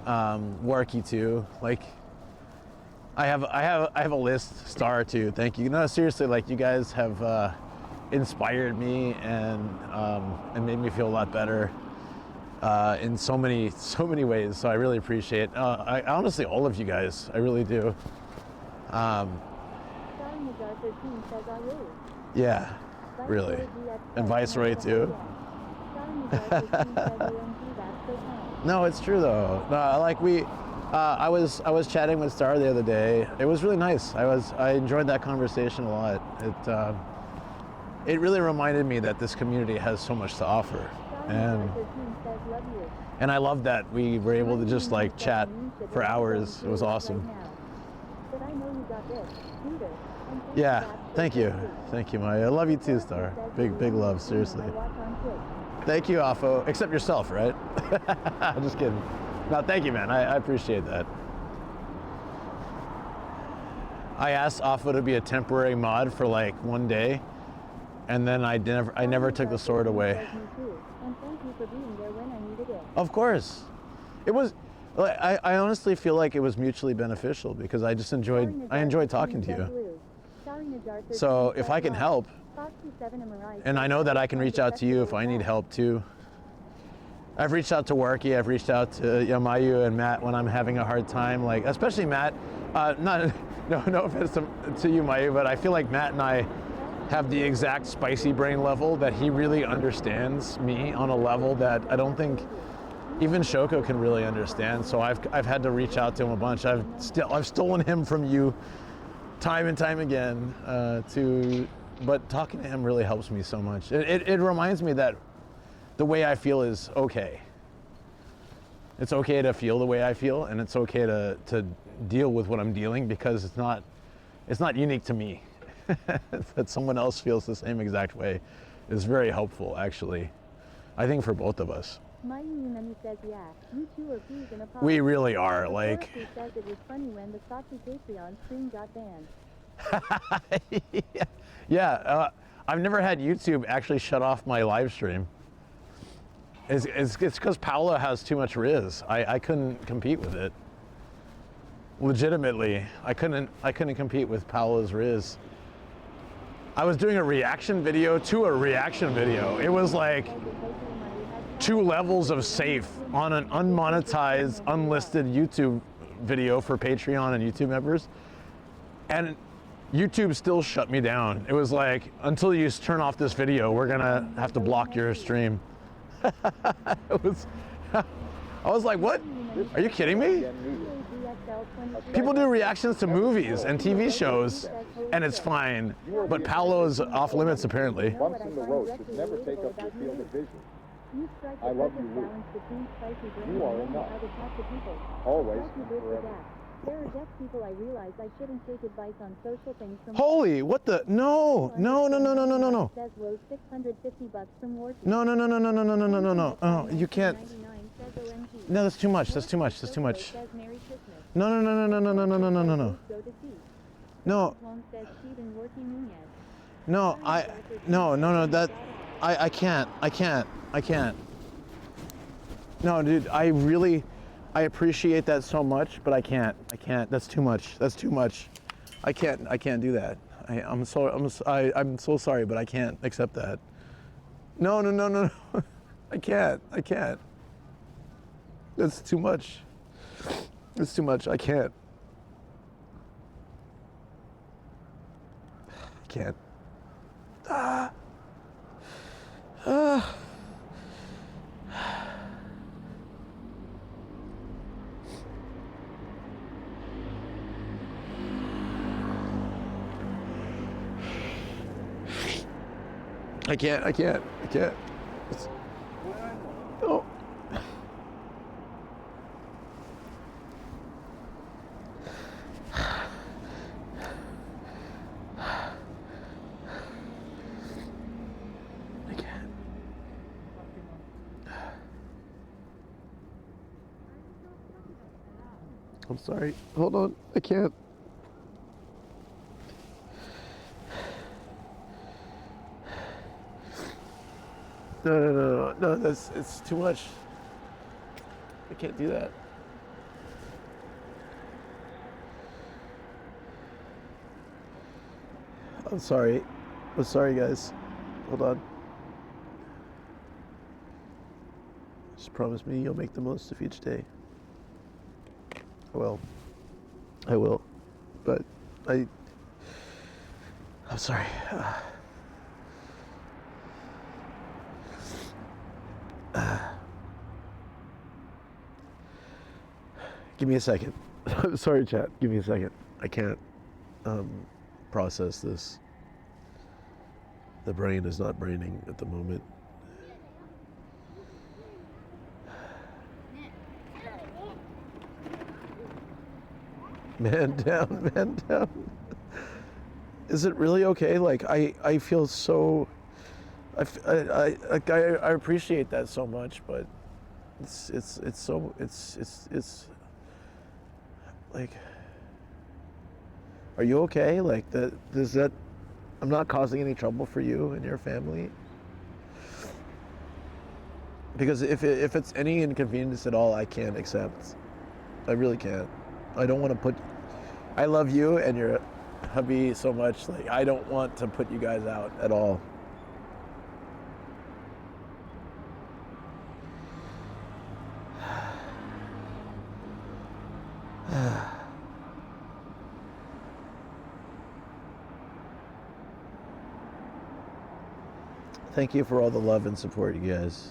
Warky too. Like, I have a list. Star too. Thank you. No, seriously, like, you guys have inspired me and made me feel a lot better in so many ways. So I really appreciate. I honestly, all of you guys. I really do. Yeah, really. And Viceroy too. No, it's true though. No, like I was chatting with Star the other day. It was really nice. I enjoyed that conversation a lot. It really reminded me that this community has so much to offer, and I love that we were able to just like chat for hours. It was awesome. Yeah, thank you, Maya. I love you too, Star. Big love, seriously. Thank you, Afo. Except yourself, right? I'm just kidding. No, thank you, man. I appreciate that. I asked Afo to be a temporary mod for like 1 day, and then I never took the sword away. Of course. It was, I honestly feel like it was mutually beneficial because I enjoyed talking to you. So if I can help, and I know that I can reach out to you if I need help too. I've reached out to Warky, I've reached out to Mayu and Matt when I'm having a hard time, like, especially Matt. No offense to you, Mayu, but I feel like Matt and I have the exact spicy brain level that he really understands me on a level that I don't think even Shoko can really understand. So I've had to reach out to him a bunch. I've stolen him from you time and time again, but talking to him really helps me so much. It reminds me that the way I feel is okay. It's okay to feel the way I feel, and it's okay to deal with what I'm dealing, because it's not unique to me. That someone else feels the same exact way is very helpful, actually. I think for both of us. Says, yeah, you two are peas in a pod. We really are, like. Says it was funny when the Sachi Patreon stream got banned. Yeah, I've never had YouTube actually shut off my live stream. It's because Paola has too much Riz. I couldn't compete with it. Legitimately, I couldn't compete with Paola's Riz. I was doing a reaction video to a reaction video. It was like, 2 levels of safe on an unmonetized, unlisted YouTube video for Patreon and YouTube members. And YouTube still shut me down. It was like, until you turn off this video, we're gonna have to block your stream. I was like, what? Are you kidding me? People do reactions to movies and TV shows, and it's fine. But Paolo's off limits, apparently. Bumps in the road should never take up your field of vision. I love you, Luke. You are enough. Always and forever. There are deaf people. I realize I shouldn't take advice on social things from. Holy, what the? No. Says rose $650 from Ward. No. Oh, you can't. No, that's too much. That's too much. No. No. No, that, I can't. No, dude, I appreciate that so much, but I can't. That's too much. I can't do that. I'm so sorry, but I can't accept that. No. I can't. That's too much. I can't. I can't. Oh. I can't. I'm sorry. Hold on. I can't. No, it's too much. I can't do that. I'm sorry, guys. Hold on. Just promise me you'll make the most of each day. I will. But I'm sorry. Give me a second. I'm sorry, chat. Give me a second. I can't process this. The brain is not braining at the moment. Man down. Is it really okay? Like, I feel so... I appreciate that so much, but it's like, are you okay? Like, I'm not causing any trouble for you and your family? Because if it's any inconvenience at all, I can't accept. I really can't. I don't want to put, I love you and your hubby so much, like, I don't want to put you guys out at all. Thank you for all the love and support, you guys.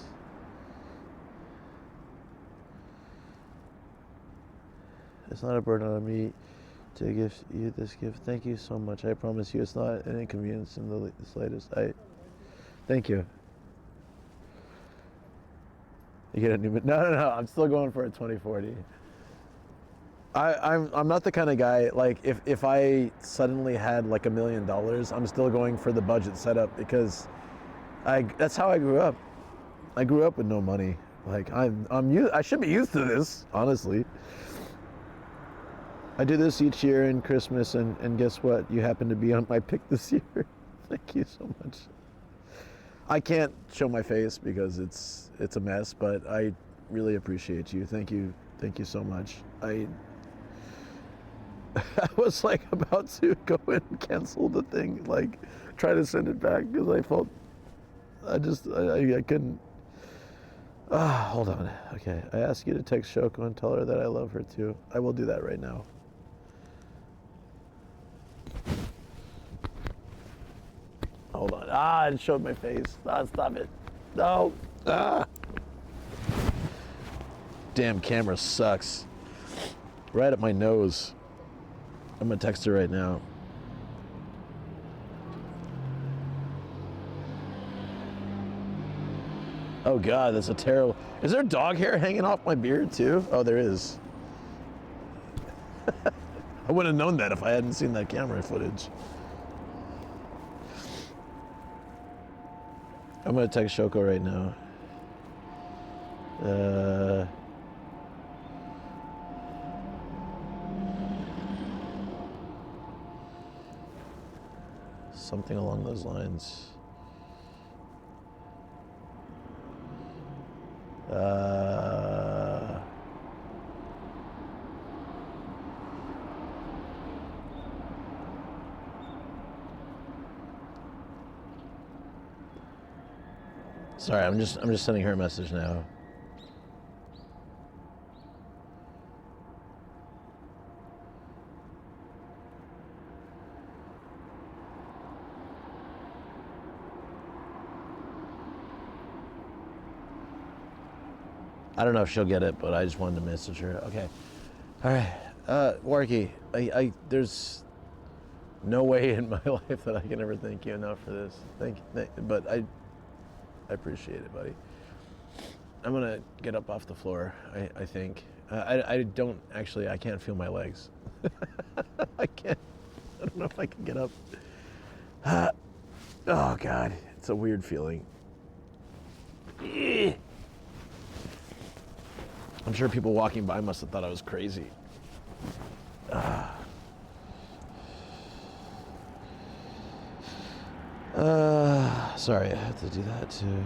It's not a burden on me to give you this gift. Thank you so much. I promise you it's not an inconvenience in the slightest. Thank you. You get a new... No. I'm still going for a 2040. I'm not the kind of guy, like, if I suddenly had like $1 million, I'm still going for the budget setup, because that's how I grew up. I grew up with no money. Like, I should be used to this, honestly. I do this each year in Christmas, and guess what? You happen to be on my pick this year. Thank you so much. I can't show my face because it's a mess, but I really appreciate you. Thank you so much. I was like about to go and cancel the thing, like try to send it back, because I felt I couldn't. Hold on. Okay, I asked you to text Shoko and tell her that I love her too. I will do that right now. Hold on. It showed my face. Stop it. No. Damn camera sucks. Right at my nose. I'm gonna text her right now. Oh God, that's a terrible. Is there dog hair hanging off my beard too? Oh, there is. I wouldn't have known that if I hadn't seen that camera footage. I'm gonna text Shoko right now. Something along those lines. Sorry, I'm just sending her a message now. I don't know if she'll get it, but I just wanted to message her. Okay. All right. Warky, there's no way in my life that I can ever thank you enough for this. Thank you. But I appreciate it, buddy. I'm going to get up off the floor, I think. I can't feel my legs. I don't know if I can get up. Oh, God. It's a weird feeling. I'm sure people walking by must have thought I was crazy. Sorry, I had to do that too.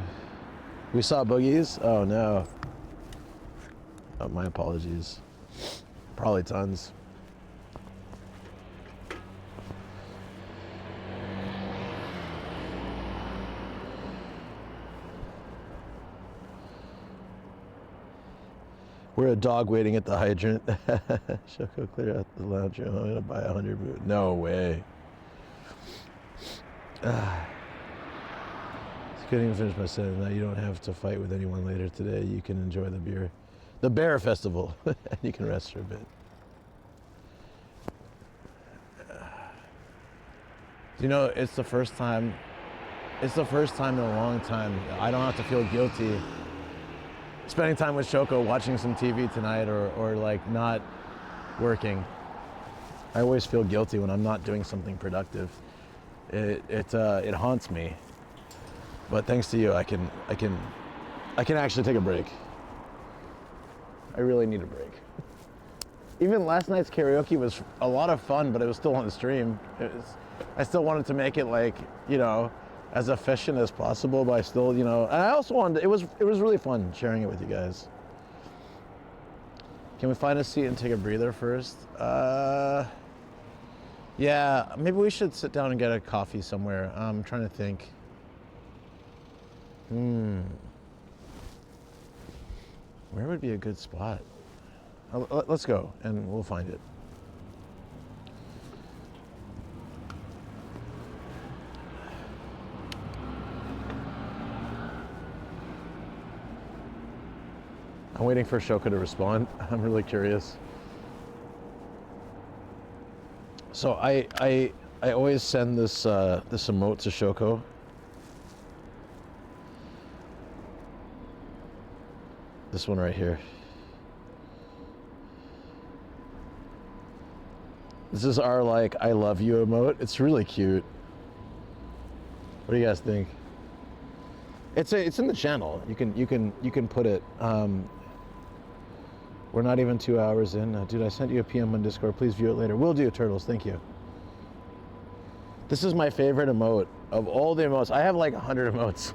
We saw boogies? Oh no. Oh, my apologies. Probably tons. We're a dog waiting at the hydrant. Shoko, clear out the lounge room. I'm gonna buy 100 food. No way. Couldn't even finish my sentence. Now you don't have to fight with anyone later today. You can enjoy the bear festival, and you can rest for a bit. You know, it's the first time in a long time I don't have to feel guilty spending time with Shoko, watching some TV tonight, or like not working. I always feel guilty when I'm not doing something productive. It haunts me. But thanks to you, I can actually take a break. I really need a break. Even last night's karaoke was a lot of fun, but it was still on the stream. I still wanted to make it like, you know, as efficient as possible, but I still, you know, and I also wanted, it was really fun sharing it with you guys. Can we find a seat and take a breather first? Yeah, maybe we should sit down and get a coffee somewhere. I'm trying to think. Where would be a good spot? Let's go and we'll find it. I'm waiting for Shoko to respond. I'm really curious. So I always send this this emote to Shoko. This one right here. This is our like I love you emote. It's really cute. What do you guys think? It's in the channel. You can put it. We're not even 2 hours in. Dude, I sent you a PM on Discord. Please view it later. Will do, Turtles. Thank you. This is my favorite emote of all the emotes. I have like 100 emotes.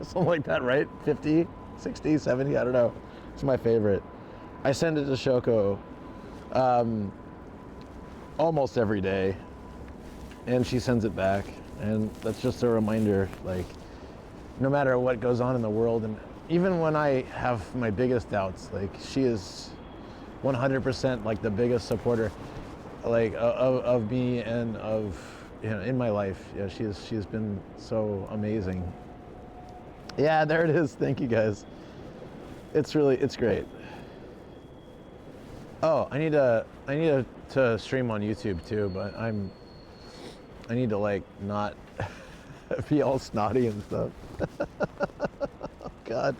Something like that, right? 50, 60, 70, I don't know. It's my favorite. I send it to Shoko almost every day. And she sends it back. And that's just a reminder, like, no matter what goes on in the world and even when I have my biggest doubts, like she is 100% like the biggest supporter, like of me and of, you know, in my life. Yeah, she's been so amazing. Yeah, there it is. Thank you guys. It's great. Oh, I need to stream on YouTube too, but I need to like not be all snotty and stuff. Oh God.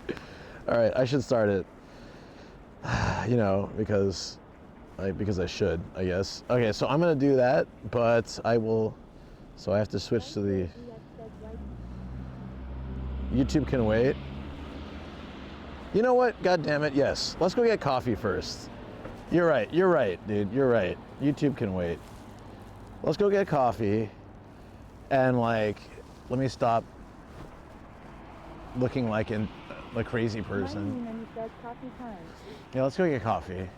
All right, I should start it. You know, because I should, I guess. Okay, so I'm gonna do that, but I will. So I have to switch to the. YouTube can wait. You know what? God damn it! Yes, let's go get coffee first. You're right, dude. You're right. YouTube can wait. Let's go get coffee, and like, let me stop looking like a crazy person. Yeah, let's go get coffee.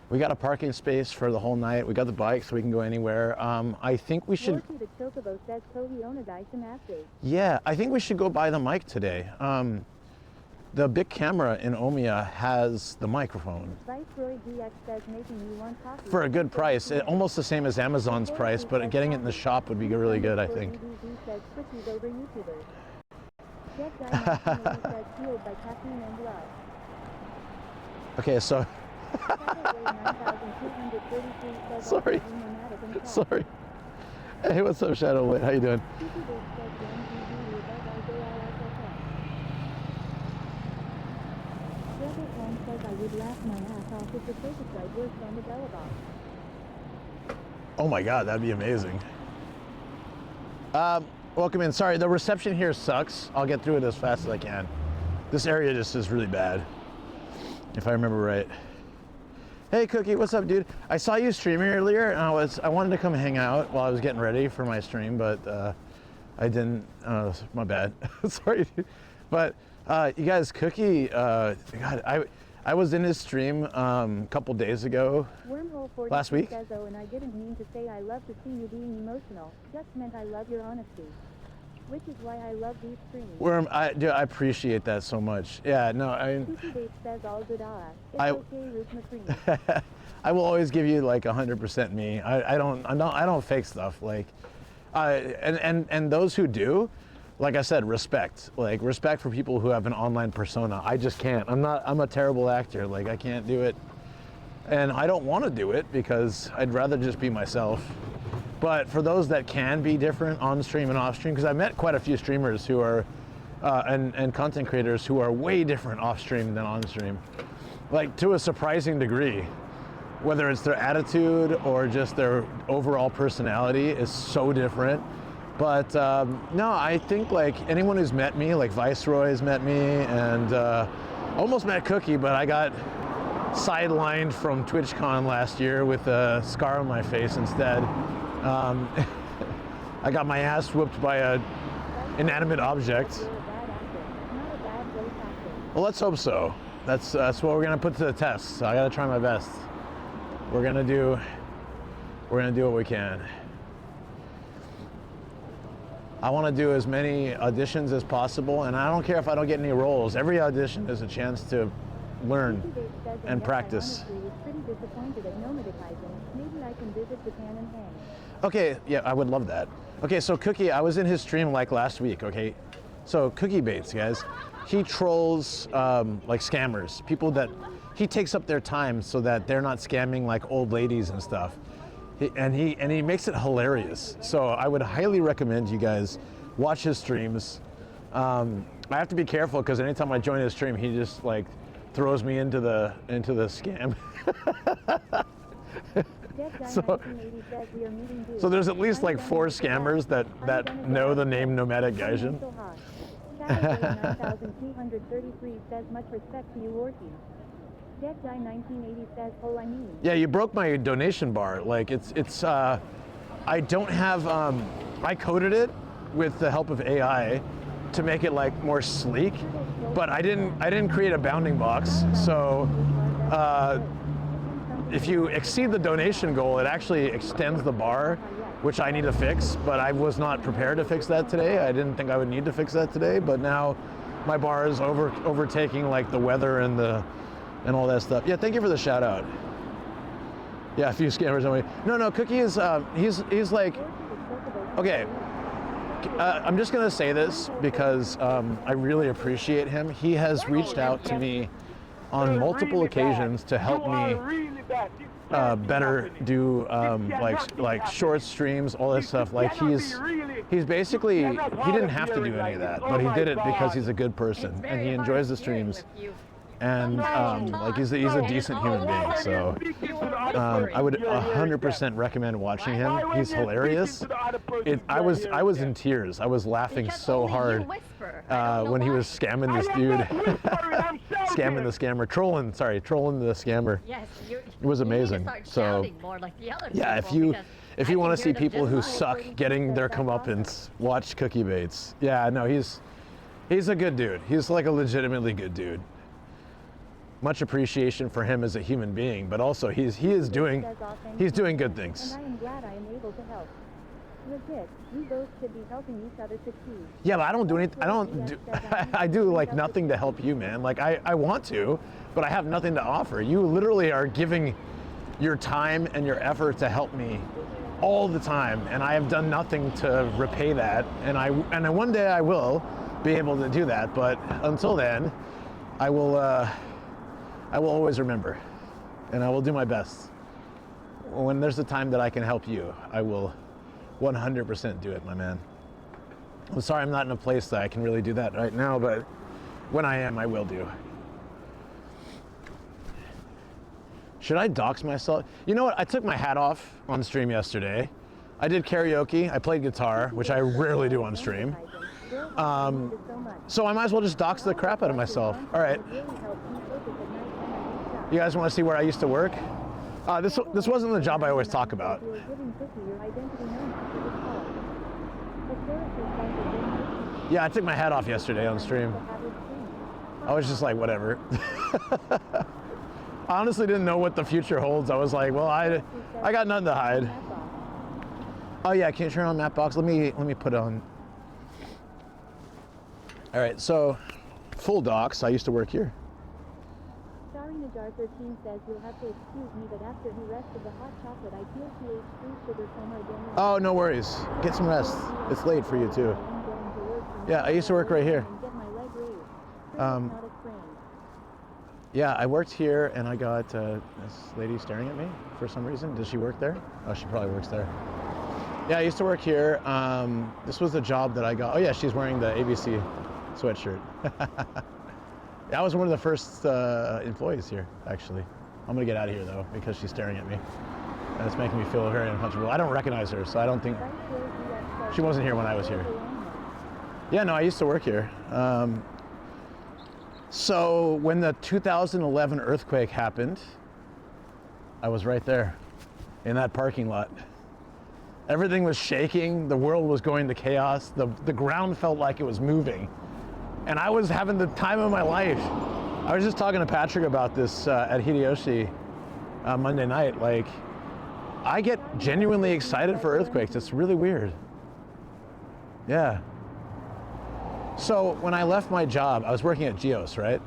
We got a parking space for the whole night. We got the bike so we can go anywhere. I think we should. Yeah, I think we should go buy the mic today. The big camera in Omiya has the microphone for a good price. Almost the same as Amazon's price, but getting it in the shop would be really good, I think. Okay, so. Sorry. Hey, what's up, Shadow? How you doing? Oh my God, that'd be amazing. Welcome in. Sorry, the reception here sucks. I'll get through it as fast as I can. This area just is really bad, if I remember right. Hey Cookie, what's up, dude? I saw you streaming earlier, and I wanted to come hang out while I was getting ready for my stream, but I didn't. My bad. Sorry, dude. But you guys, Cookie, God, I was in his stream a couple days ago. Last week. Says, oh, and I didn't mean to say I love to see you being emotional. Just meant I love your honesty. Which is why I love these streams. Worm, I appreciate that so much. Yeah, no, I mean, says all good I will always give you like 100% me. I don't fake stuff. Like, and those who do, like I said, respect. Like respect for people who have an online persona. I just can't. I'm a terrible actor. Like I can't do it, and I don't want to do it because I'd rather just be myself. But for those that can be different on stream and off stream, because I met quite a few streamers who are, and content creators who are way different off stream than on stream, like to a surprising degree. Whether it's their attitude or just their overall personality is so different. But no, I think like anyone who's met me, like Viceroy's met me, and almost met Cookie, but I got sidelined from TwitchCon last year with a scar on my face instead. I got my ass whooped by a inanimate object. Well, let's hope so. That's what we're gonna put to the test. So I gotta try my best. We're gonna do what we can. I want to do as many auditions as possible, and I don't care if I don't get any roles. Every audition is a chance to learn and practice. Okay, yeah, I would love that. Okay, so Cookie, I was in his stream like last week, okay? So Cookie Bates, guys, he trolls like scammers, people that, he takes up their time so that they're not scamming like old ladies and stuff. And he makes it hilarious. So I would highly recommend you guys watch his streams. I have to be careful because anytime I join his stream, he just like throws me into the scam. So there's at least like 4 scammers that know the name Nomadic Gaijin. Yeah, you broke my donation bar. Like it's I don't have I coded it with the help of AI to make it like more sleek, but I didn't create a bounding box. So if you exceed the donation goal, it actually extends the bar which I need to fix, but I was not prepared to fix that today. I didn't think I would need to fix that today, but now my bar is overtaking like the weather and all that stuff. Yeah, thank you for the shout out. Yeah, a few scammers on me. No, Cookie is he's like, okay. I'm just gonna say this because I really appreciate him. He has reached out to me on multiple occasions to help me better do like short streams, all this stuff. Like he's basically, he didn't have to do any of that, but he did it because he's a good person and he enjoys the streams. And like he's a decent human being, so I would 100% recommend watching him. He's hilarious. I was in tears. I was laughing so hard when he was scamming this dude, scamming the scammer, trolling the scammer. Yes, it was amazing. So yeah, if you want to see people who suck getting their comeuppance, watch Cookie Bates. Yeah, no, he's a good dude. He's like a legitimately good dude. Much appreciation for him as a human being, but also he's doing good things. And I am glad I am able to help. Legit, you both should be helping each other succeed. Yeah, but I don't do anything. I do like nothing to help you, man. Like I want to, but I have nothing to offer. You literally are giving your time and your effort to help me all the time, and I have done nothing to repay that. And one day I will be able to do that, but until then, I will always remember, and I will do my best. When there's a time that I can help you, I will 100% do it, my man. I'm sorry I'm not in a place that I can really do that right now, but when I am, I will do. Should I dox myself? You know what? I took my hat off on stream yesterday. I did karaoke. I played guitar, which I rarely do on stream. So I might as well just dox the crap out of myself. All right. You guys want to see where I used to work? This wasn't the job I always talk about. Yeah, I took my hat off yesterday on stream. I was just like, whatever. I honestly didn't know what the future holds. I was like, well, I got nothing to hide. Oh yeah, can you turn on Mapbox? Let me put it on. All right, so full docs. I used to work here. Jar 13 says you'll have to excuse me, but after he rested the hot chocolate, I feel he ate free sugar from our dinner. Oh, no worries. Get some rest. It's late for you too. Yeah, I used to work right here. Yeah, I worked here and I got this lady staring at me for some reason. Does she work there? Oh, she probably works there. Yeah, I used to work here. This was the job that I got. Oh yeah, she's wearing the ABC sweatshirt. I was one of the first employees here, actually. I'm gonna get out of here though, because she's staring at me. And it's making me feel very uncomfortable. I don't recognize her, so I don't think, she wasn't here when I was here. Yeah, no, I used to work here. So when the 2011 earthquake happened, I was right there in that parking lot. Everything was shaking, the world was going to chaos, the ground felt like it was moving. And I was having the time of my life. I was just talking to Patrick about this at Hideyoshi Monday night. Like, I get genuinely excited for earthquakes. It's really weird. Yeah. So when I left my job, I was working at Geos, right?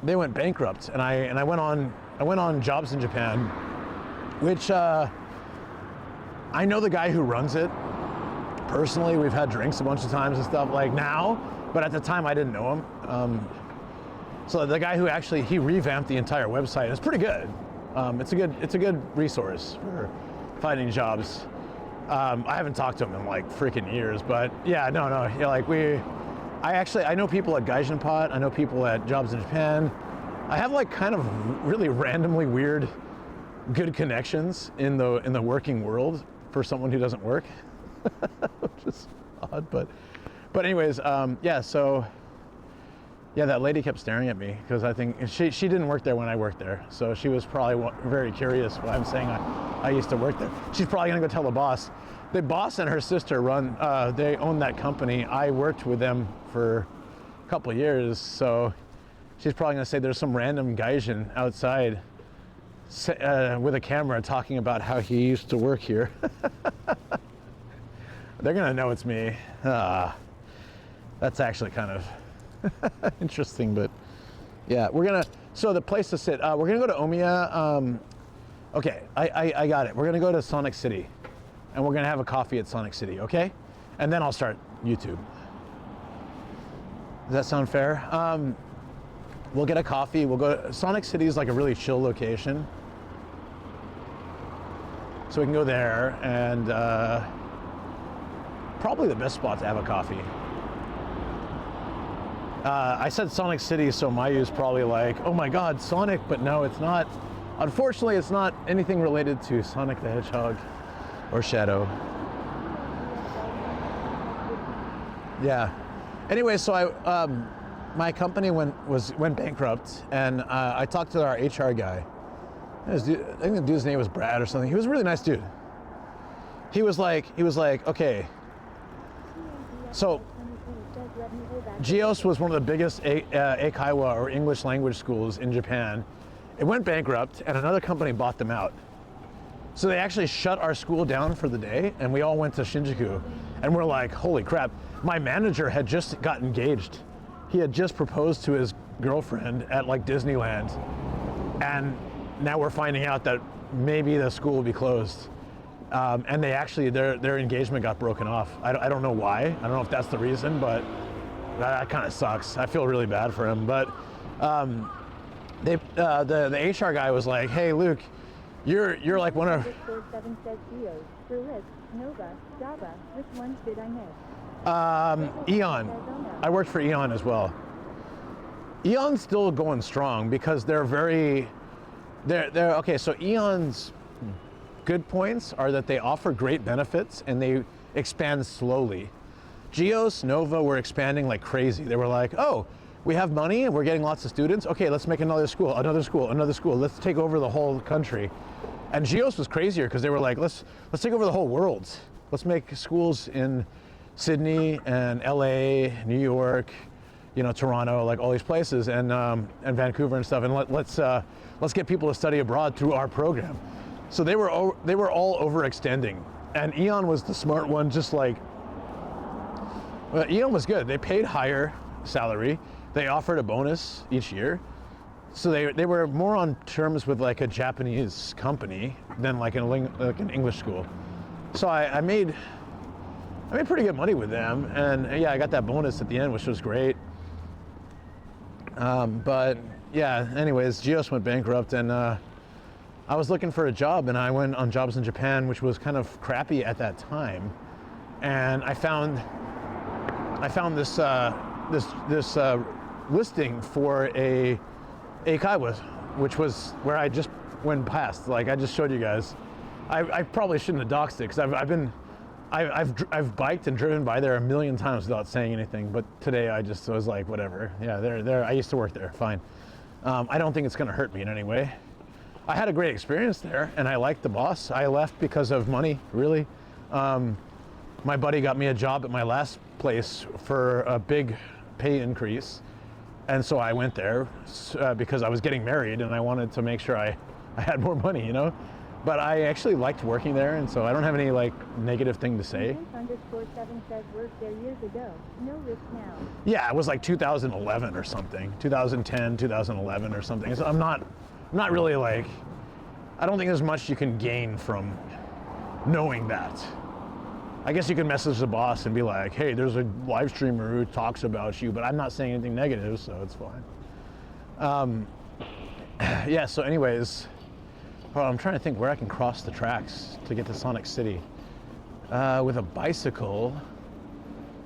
They went bankrupt, and I went on Jobs in Japan, which I know the guy who runs it personally. We've had drinks a bunch of times and stuff like now. But at the time, I didn't know him. So the guy who actually, he revamped the entire website. It's pretty good. It's a good resource for finding jobs. I haven't talked to him in like freaking years, but yeah, no. Yeah, like I know people at Gaijinpot. I know people at Jobs in Japan. I have like kind of really randomly weird, good connections in the working world for someone who doesn't work, which is odd, but anyways, yeah, so, yeah, that lady kept staring at me because I think she didn't work there when I worked there. So she was probably very curious why I'm saying I used to work there. She's probably gonna go tell the boss. The boss and her sister they own that company. I worked with them for a couple of years. So she's probably gonna say there's some random gaijin outside with a camera talking about how he used to work here. They're gonna know it's me. That's actually kind of interesting, but yeah, so the place to sit, we're gonna go to Omiya. Okay, I got it. We're gonna go to Sonic City, and we're gonna have a coffee at Sonic City, okay? And then I'll start YouTube. Does that sound fair? We'll get a coffee. We'll go. Sonic City is like a really chill location, so we can go there, and probably the best spot to have a coffee. I said Sonic City, so Mayu's probably like, oh my God, Sonic, but no, it's not. Unfortunately, it's not anything related to Sonic the Hedgehog or Shadow. Yeah. Anyway, so my company went bankrupt, and I talked to our HR guy. I think the dude's name was Brad or something. He was a really nice dude. He was like, okay. So, Geos was one of the biggest Ekiwa or English language schools in Japan. It went bankrupt, and another company bought them out. So they actually shut our school down for the day, and we all went to Shinjuku. And we're like, holy crap. My manager had just got engaged. He had just proposed to his girlfriend at like Disneyland. And now we're finding out that maybe the school will be closed. And they actually, their engagement got broken off. I don't know why. I don't know if that's the reason, but that kind of sucks. I feel really bad for him. But the HR guy was like, hey, Luke, you're like one of... 47 says Geos, Berlitz, Nova, Java. Which ones did I miss? Eon. I worked for Eon as well. Eon's still going strong because they're okay, so Eon's good points are that they offer great benefits and they expand slowly. Geos, Nova were expanding like crazy. They were like, oh, we have money and we're getting lots of students. Okay, let's make another school. Let's take over the whole country. And Geos was crazier because they were like, let's take over the whole world. Let's make schools in Sydney and LA, New York, Toronto, like all these places, and Vancouver and stuff. And let's get people to study abroad through our program. So they were all overextending, and Eon was the smart one. Just like, well, Eon was good. They paid higher salary. They offered a bonus each year. So they were more on terms with like a Japanese company than like an English school. So I made pretty good money with them, and yeah, I got that bonus at the end, which was great. But yeah, anyways, Geos went bankrupt, and I was looking for a job, and I went on Jobs in Japan, which was kind of crappy at that time, and I found this listing for a Ekiwa, which was where I just went past. Like I just showed you guys. I probably shouldn't have doxed it because I've biked and driven by there a million times without saying anything. But today I just was like, whatever. Yeah, there. I used to work there. Fine. I don't think it's going to hurt me in any way. I had a great experience there, and I liked the boss. I left because of money, really. My buddy got me a job at my last place for a big pay increase. And so I went there because I was getting married and I wanted to make sure I had more money, But I actually liked working there, and so I don't have any like negative thing to say. _7 says worked there years ago. No risk now. Yeah, it was like 2011 or something. 2010, 2011 or something. So I'm not really like, I don't think there's much you can gain from knowing that. I guess you can message the boss and be like, hey, there's a live streamer who talks about you, but I'm not saying anything negative, so it's fine. Yeah, so anyways, I'm trying to think where I can cross the tracks to get to Sonic City. With a bicycle.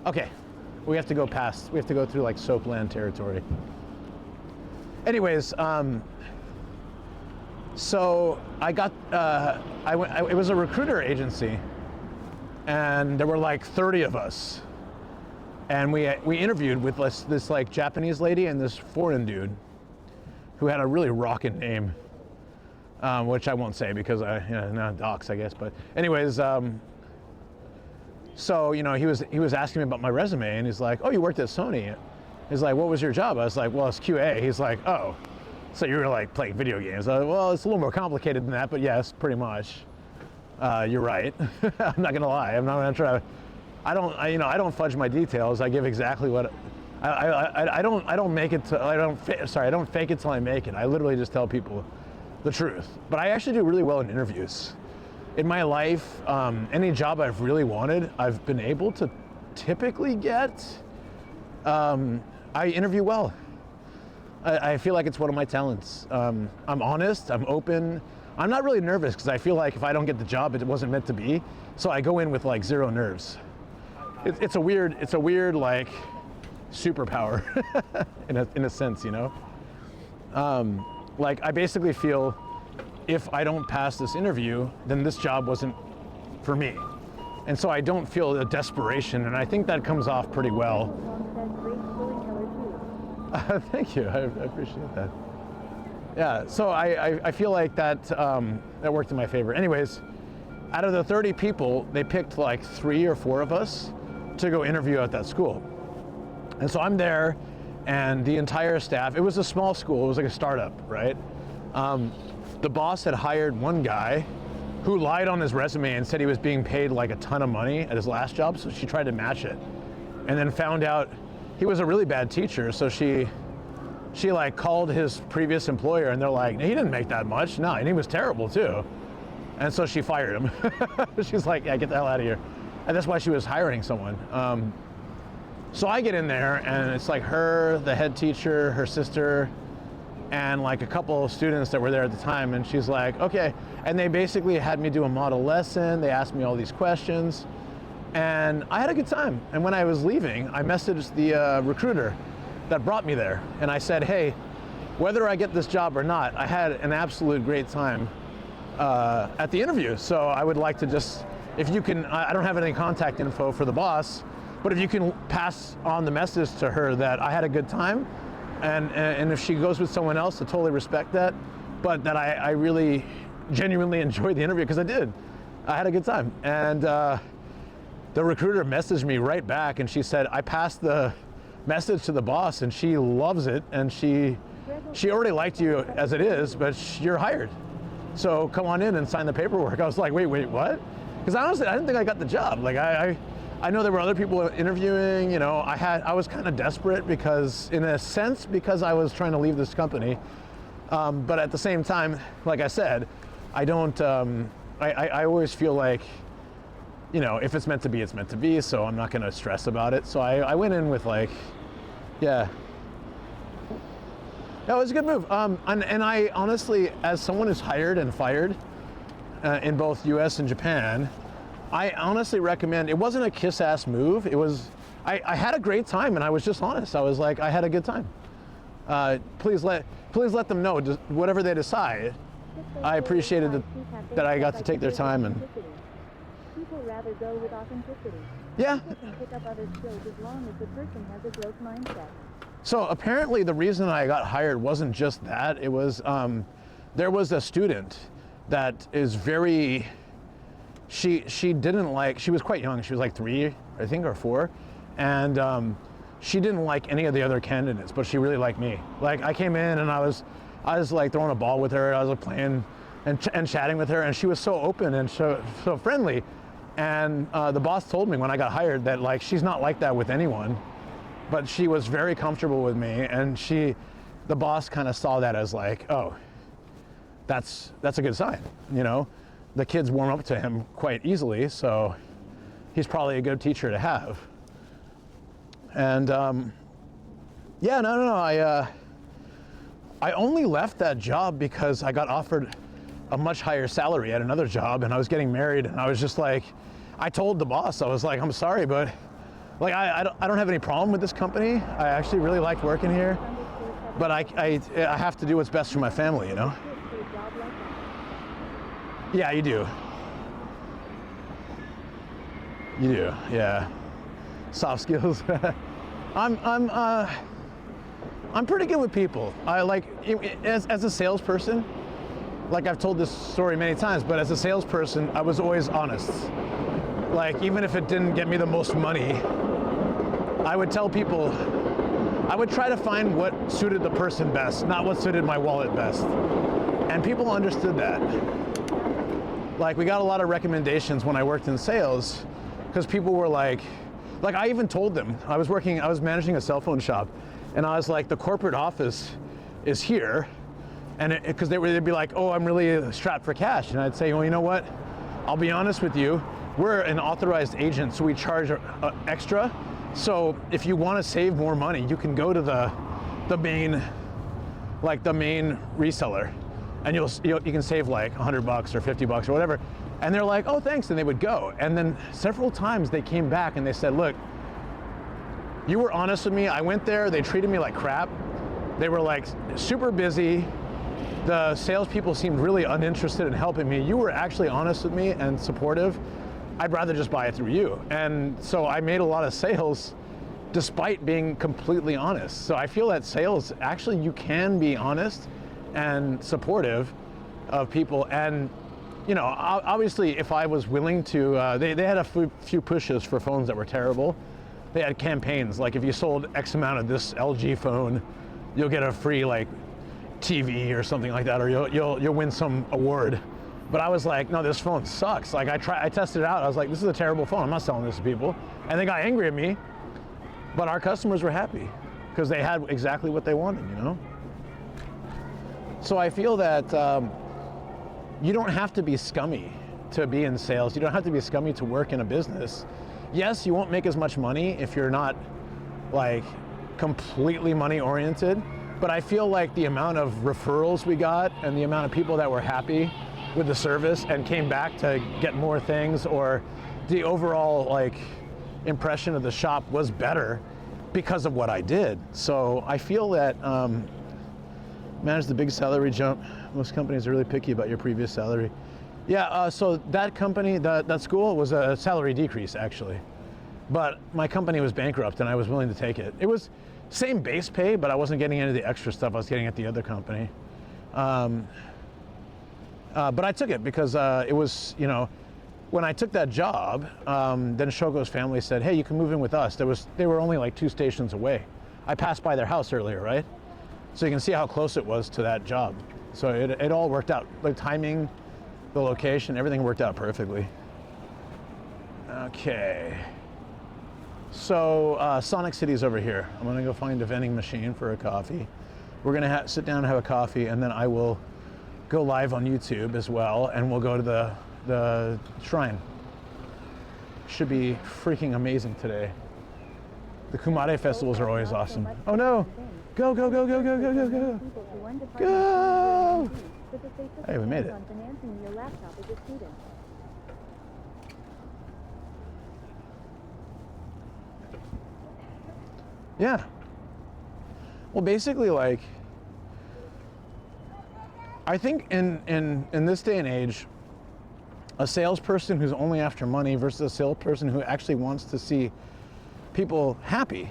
Okay, we have to go through like Soapland territory. Anyways, so I got, it was a recruiter agency, and there were like 30 of us, and we interviewed with this like Japanese lady and this foreign dude who had a really rockin' name, which I won't say because not docs, I guess. But anyways, so he was asking me about my resume, and he's like, oh, you worked at Sony. He's like, what was your job? I was like, well, it's QA. He's like, oh, So you were like playing video games. Well, it's a little more complicated than that, but yes, pretty much. You're right. I'm not gonna lie. I'm not gonna try. I don't fudge my details. I give exactly what. I don't make it. I don't fake it till I make it. I literally just tell people the truth. But I actually do really well in interviews. In my life, any job I've really wanted, I've been able to typically get. I interview well. I feel like it's one of my talents. I'm honest, I'm open. I'm not really nervous because I feel like if I don't get the job, it wasn't meant to be. So I go in with like zero nerves. It's a weird like superpower in a sense, you know? Like I basically feel if I don't pass this interview, then this job wasn't for me. And so I don't feel a desperation, and I think that comes off pretty well. Thank you, I appreciate that. Yeah, so I feel like that worked in my favor. Anyways, out of the 30 people, they picked like 3 or 4 of us to go interview at that school. And so I'm there, and the entire staff, it was a small school, it was like a startup, right? The boss had hired one guy who lied on his resume and said he was being paid like a ton of money at his last job, so she tried to match it. And then found out he was a really bad teacher, so she like called his previous employer, and they're like, he didn't make that much. No, and he was terrible too. And so she fired him. She's like, yeah, get the hell out of here. And that's why she was hiring someone. So I get in there, and it's like her, the head teacher, her sister, and like a couple of students that were there at the time. And she's like, okay. And they basically had me do a model lesson. They asked me all these questions, and I had a good time. And when I was leaving, I messaged the recruiter that brought me there. And I said, hey, whether I get this job or not, I had an absolute great time at the interview. So I would like to just, if you can, I don't have any contact info for the boss, but if you can pass on the message to her that I had a good time, and if she goes with someone else, I totally respect that, but that I really genuinely enjoyed the interview, because I did. I had a good time. And the recruiter messaged me right back, and she said, I passed the message to the boss, and she loves it, and she already liked you as it is, but you're hired. So come on in and sign the paperwork. I was like, wait, what? Because honestly, I didn't think I got the job. Like I know there were other people interviewing, you know, I was kind of desperate because, in a sense, because I was trying to leave this company. But at the same time, like I said, I don't, I always feel like, you know, if it's meant to be, it's meant to be, so I'm not gonna stress about it. So I went in with like, yeah. Yeah, it was a good move. And I honestly, as someone who's hired and fired in both US and Japan, I honestly recommend, it wasn't a kiss-ass move. It was, I had a great time, and I was just honest. I was like, I had a good time. Please let them know, whatever they decide. I appreciated that I got to take their time. And people rather go with authenticity. Yeah. People can pick up other skills as long as the person has a growth mindset. So apparently the reason I got hired wasn't just that. It was, there was a student that is very, she didn't like, she was quite young. She was like 3, I think, or 4. And she didn't like any of the other candidates, but she really liked me. Like I came in and I was like throwing a ball with her. I was like playing and chatting with her, and she was so open and so friendly. And the boss told me when I got hired that like she's not like that with anyone, but she was very comfortable with me. And the boss kind of saw that as like, oh, that's a good sign, you know. The kids warm up to him quite easily, so he's probably a good teacher to have. And yeah, no, I only left that job because I got offered a much higher salary at another job, and I was getting married, and I was just like, I told the boss, I was like, I'm sorry, but like I don't have any problem with this company. I actually really liked working here, but I have to do what's best for my family, you know? Yeah, you do. You do, yeah. Soft skills. I'm pretty good with people. I like, as a salesperson, like I've told this story many times, but as a salesperson, I was always honest. Like even if it didn't get me the most money, I would tell people, I would try to find what suited the person best, not what suited my wallet best. And people understood that. Like, we got a lot of recommendations when I worked in sales, because people were like I even told them, I was managing a cell phone shop, and I was like, the corporate office is here, and because they'd be like, oh, I'm really strapped for cash, and I'd say, well, you know what? I'll be honest with you, we're an authorized agent, so we charge extra. So if you want to save more money, you can go to the main reseller, and you can save like $100 or $50 or whatever. And they're like, oh, thanks, and they would go. And then several times they came back and they said, look, you were honest with me. I went there, they treated me like crap. They were like super busy. The salespeople seemed really uninterested in helping me. You were actually honest with me and supportive. I'd rather just buy it through you. And so I made a lot of sales despite being completely honest. So I feel that sales, actually, you can be honest and supportive of people. And you know, obviously, if I was willing to, they had a few pushes for phones that were terrible. They had campaigns, like if you sold X amount of this LG phone, you'll get a free like TV or something like that, or you'll win some award. But I was like, no, this phone sucks. Like I tested it out. I was like, this is a terrible phone. I'm not selling this to people. And they got angry at me, but our customers were happy because they had exactly what they wanted, you know? So I feel that you don't have to be scummy to be in sales. You don't have to be scummy to work in a business. Yes, you won't make as much money if you're not like completely money oriented, but I feel like the amount of referrals we got and the amount of people that were happy with the service and came back to get more things, or the overall like impression of the shop was better because of what I did. So I feel that managed the big salary jump. Most companies are really picky about your previous salary. Yeah, so that company, that school was a salary decrease actually. But my company was bankrupt and I was willing to take it. It was same base pay, but I wasn't getting any of the extra stuff I was getting at the other company. But I took it because it was, you know, when I took that job, then Shogo's family said, hey, you can move in with us. They were only like 2 stations away. I passed by their house earlier, right? So you can see how close it was to that job. So it all worked out. The timing, the location, everything worked out perfectly. Okay. So Sonic City's over here. I'm gonna go find a vending machine for a coffee. We're gonna sit down and have a coffee, and then I will go live on YouTube as well, and we'll go to the shrine. Should be freaking amazing today. The Kumade festivals are always awesome. Oh no! Go, go, go, go, go, go, go, go! Go! Hey, we made it. Yeah. Well, basically, like, I think in this day and age, a salesperson who's only after money versus a salesperson who actually wants to see people happy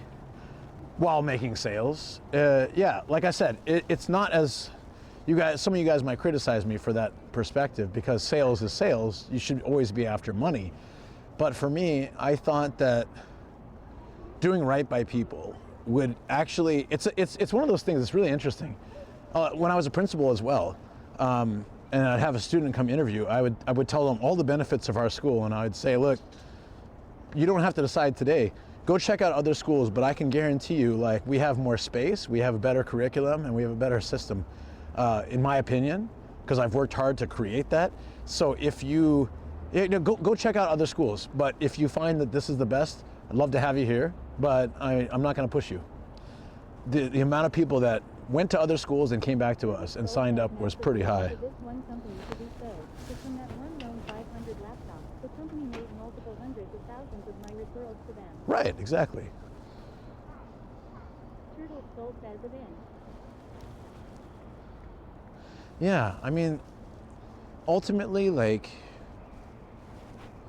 while making sales, yeah, like I said, it's not as, you guys, some of you guys might criticize me for that perspective because sales is sales. You should always be after money. But for me, I thought that doing right by people would actually, it's one of those things that's really interesting. When I was a principal as well, and I'd have a student come interview, I would tell them all the benefits of our school, and I would say, look, you don't have to decide today. Go check out other schools, but I can guarantee you, like, we have more space, we have a better curriculum, and we have a better system, in my opinion, because I've worked hard to create that. So if you go check out other schools, but if you find that this is the best, I'd love to have you here, but I'm not going to push you. The amount of people that went to other schools and came back to us and signed up was pretty high. This one company to be fair, but from that one loan 500 laptop, the company made multiple hundreds of thousands of my referrals to them. Right, exactly. Turtle sold as of in. Yeah, I mean, ultimately, like,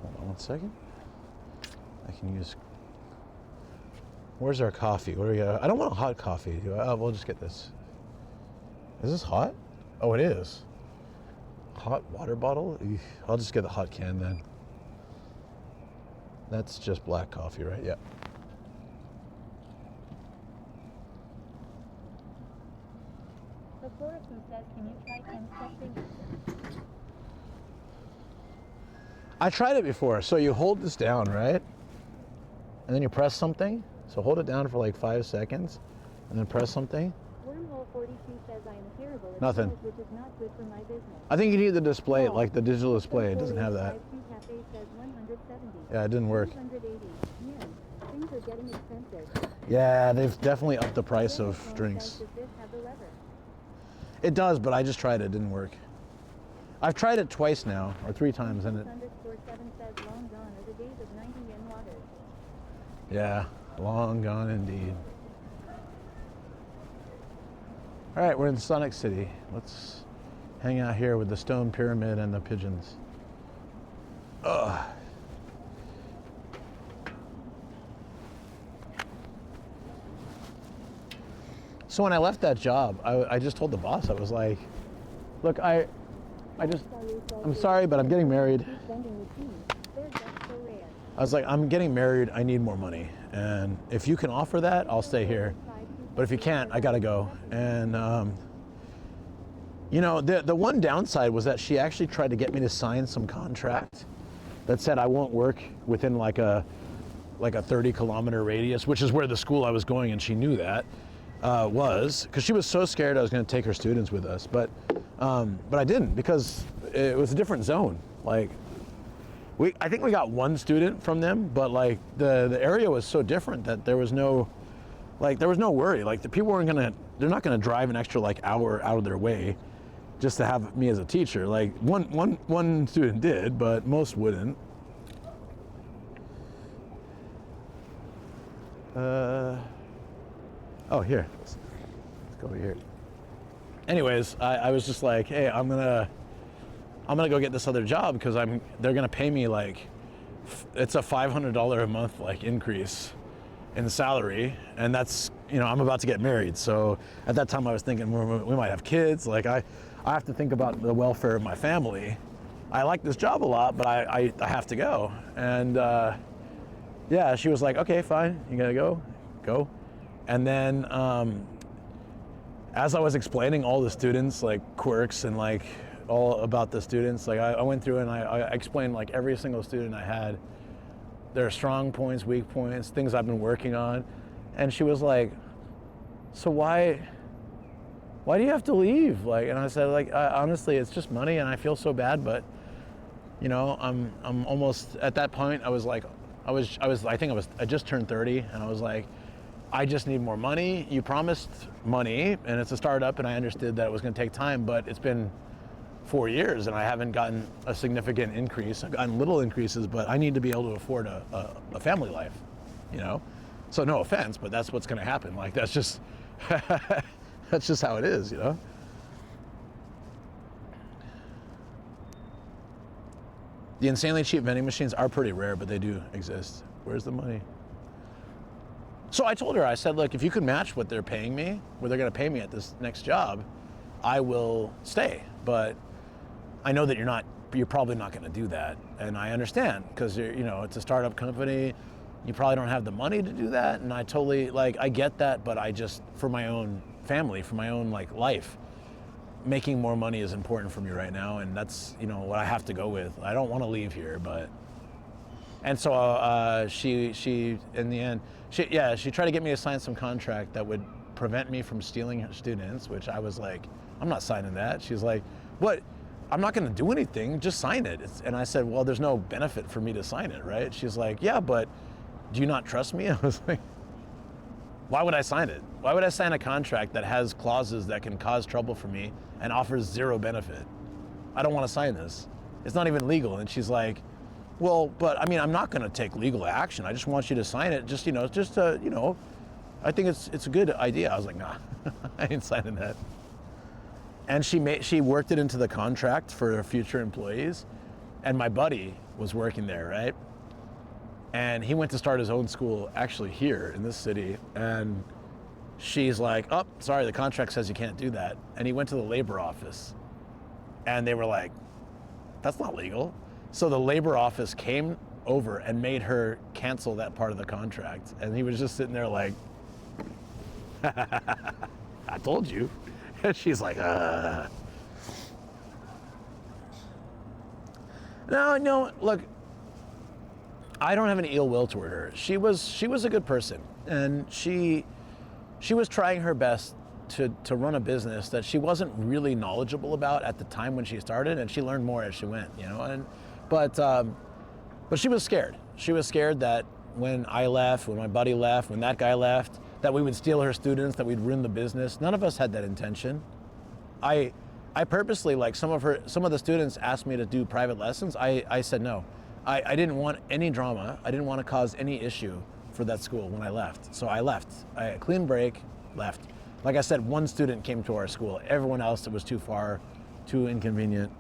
hold on one second. I can use, where's our coffee? What do we got? I don't want a hot coffee. We'll just get this. Is this hot? Oh, it is. Hot water bottle? Eesh. I'll just get the hot can then. That's just black coffee, right? Yeah. Kokoroku says, can you try 10 stepping? I tried it before. So you hold this down, right? And then you press something. So hold it down for like 5 seconds and then press something. Wormhole 42 says I am terrible at Nothing. business, which is not good for my business. I think you need the display, like the digital display. It doesn't have that. Cafe says 170. Yeah, it didn't work. 180. Man, things are getting expensive. Yeah, they've definitely upped the price of drinks. Does this have the lever? It does, but I just tried it. It didn't work. I've tried it twice now, or 3 times, and it. _7 says long gone are the days of 90 yen waters. Yeah, long gone indeed. All right, we're in Sonic City. Let's hang out here with the stone pyramid and the pigeons. Ugh. So when I left that job, I just told the boss, I was like, look, I'm sorry, but I'm getting married. I was like, I'm getting married, I need more money. And if you can offer that, I'll stay here. But if you can't, I gotta go. And you know, the one downside was that she actually tried to get me to sign some contract that said I won't work within like a 30-kilometer radius, which is where the school I was going, and she knew that was, because she was so scared I was gonna take her students with us. But I didn't, because it was a different zone. Like, I think we got one student from them, but like the area was so different that there was no worry. Like the people they're not gonna drive an extra like hour out of their way just to have me as a teacher. Like one student did, but most wouldn't. Oh, here, let's go over here. Anyways, I was just like, hey, I'm gonna go get this other job because they're gonna pay me like, it's a $500 a month like increase in salary, and that's, you know, I'm about to get married. So at that time I was thinking we might have kids. Like I have to think about the welfare of my family. I like this job a lot, but I have to go. And yeah, she was like, okay, fine, you gotta go. And then as I was explaining all the students like quirks and like all about the students, like I went through and I explained like every single student I had, their strong points, weak points, things I've been working on. And she was like, so why do you have to leave? Like, and I said, like, honestly, it's just money and I feel so bad, but you know, I'm almost at that point. I was like, I just turned 30 and I was like, I just need more money. You promised money and it's a startup and I understood that it was gonna take time, but it's been 4 years and I haven't gotten a significant increase. I've gotten little increases, but I need to be able to afford a family life, you know? So no offense, but that's what's gonna happen. Like that's just, that's just how it is, you know? The insanely cheap vending machines are pretty rare, but they do exist. Where's the money? So I told her, I said, look, if you can match what they're paying me, what they're gonna pay me at this next job, I will stay. But I know that you're probably not gonna do that. And I understand, because you know, it's a startup company, you probably don't have the money to do that. And I totally, like, I get that, but I just, for my own family, for my own like life, making more money is important for me right now. And that's, you know, what I have to go with. I don't wanna leave here, but. And so she in the end, she tried to get me to sign some contract that would prevent me from stealing her students, which I was like, I'm not signing that. She's like, what? I'm not gonna do anything, just sign it. And I said, well, there's no benefit for me to sign it, right? She's like, yeah, but do you not trust me? I was like, why would I sign it? Why would I sign a contract that has clauses that can cause trouble for me and offers zero benefit? I don't wanna sign this. It's not even legal. And she's like, well, but I mean, I'm not gonna take legal action. I just want you to sign it, just, you know, I think it's a good idea. I was like, nah, I ain't signing that. And she worked it into the contract for future employees. And my buddy was working there, right? And he went to start his own school actually here in this city. And she's like, oh, sorry, the contract says you can't do that. And he went to the labor office and they were like, that's not legal. So the labor office came over and made her cancel that part of the contract. And he was just sitting there like, I told you. She's like, No, look, I don't have any ill will toward her. She was a good person, and she was trying her best to run a business that she wasn't really knowledgeable about at the time when she started, and she learned more as she went, you know. But she was scared. She was scared that when I left, when my buddy left, when that guy left, that we would steal her students, that we'd ruin the business. None of us had that intention. I purposely, like some of the students asked me to do private lessons. I said no. I didn't want any drama. I didn't want to cause any issue for that school when I left. So I left. I clean break, left. Like I said, one student came to our school. Everyone else, it was too far, too inconvenient.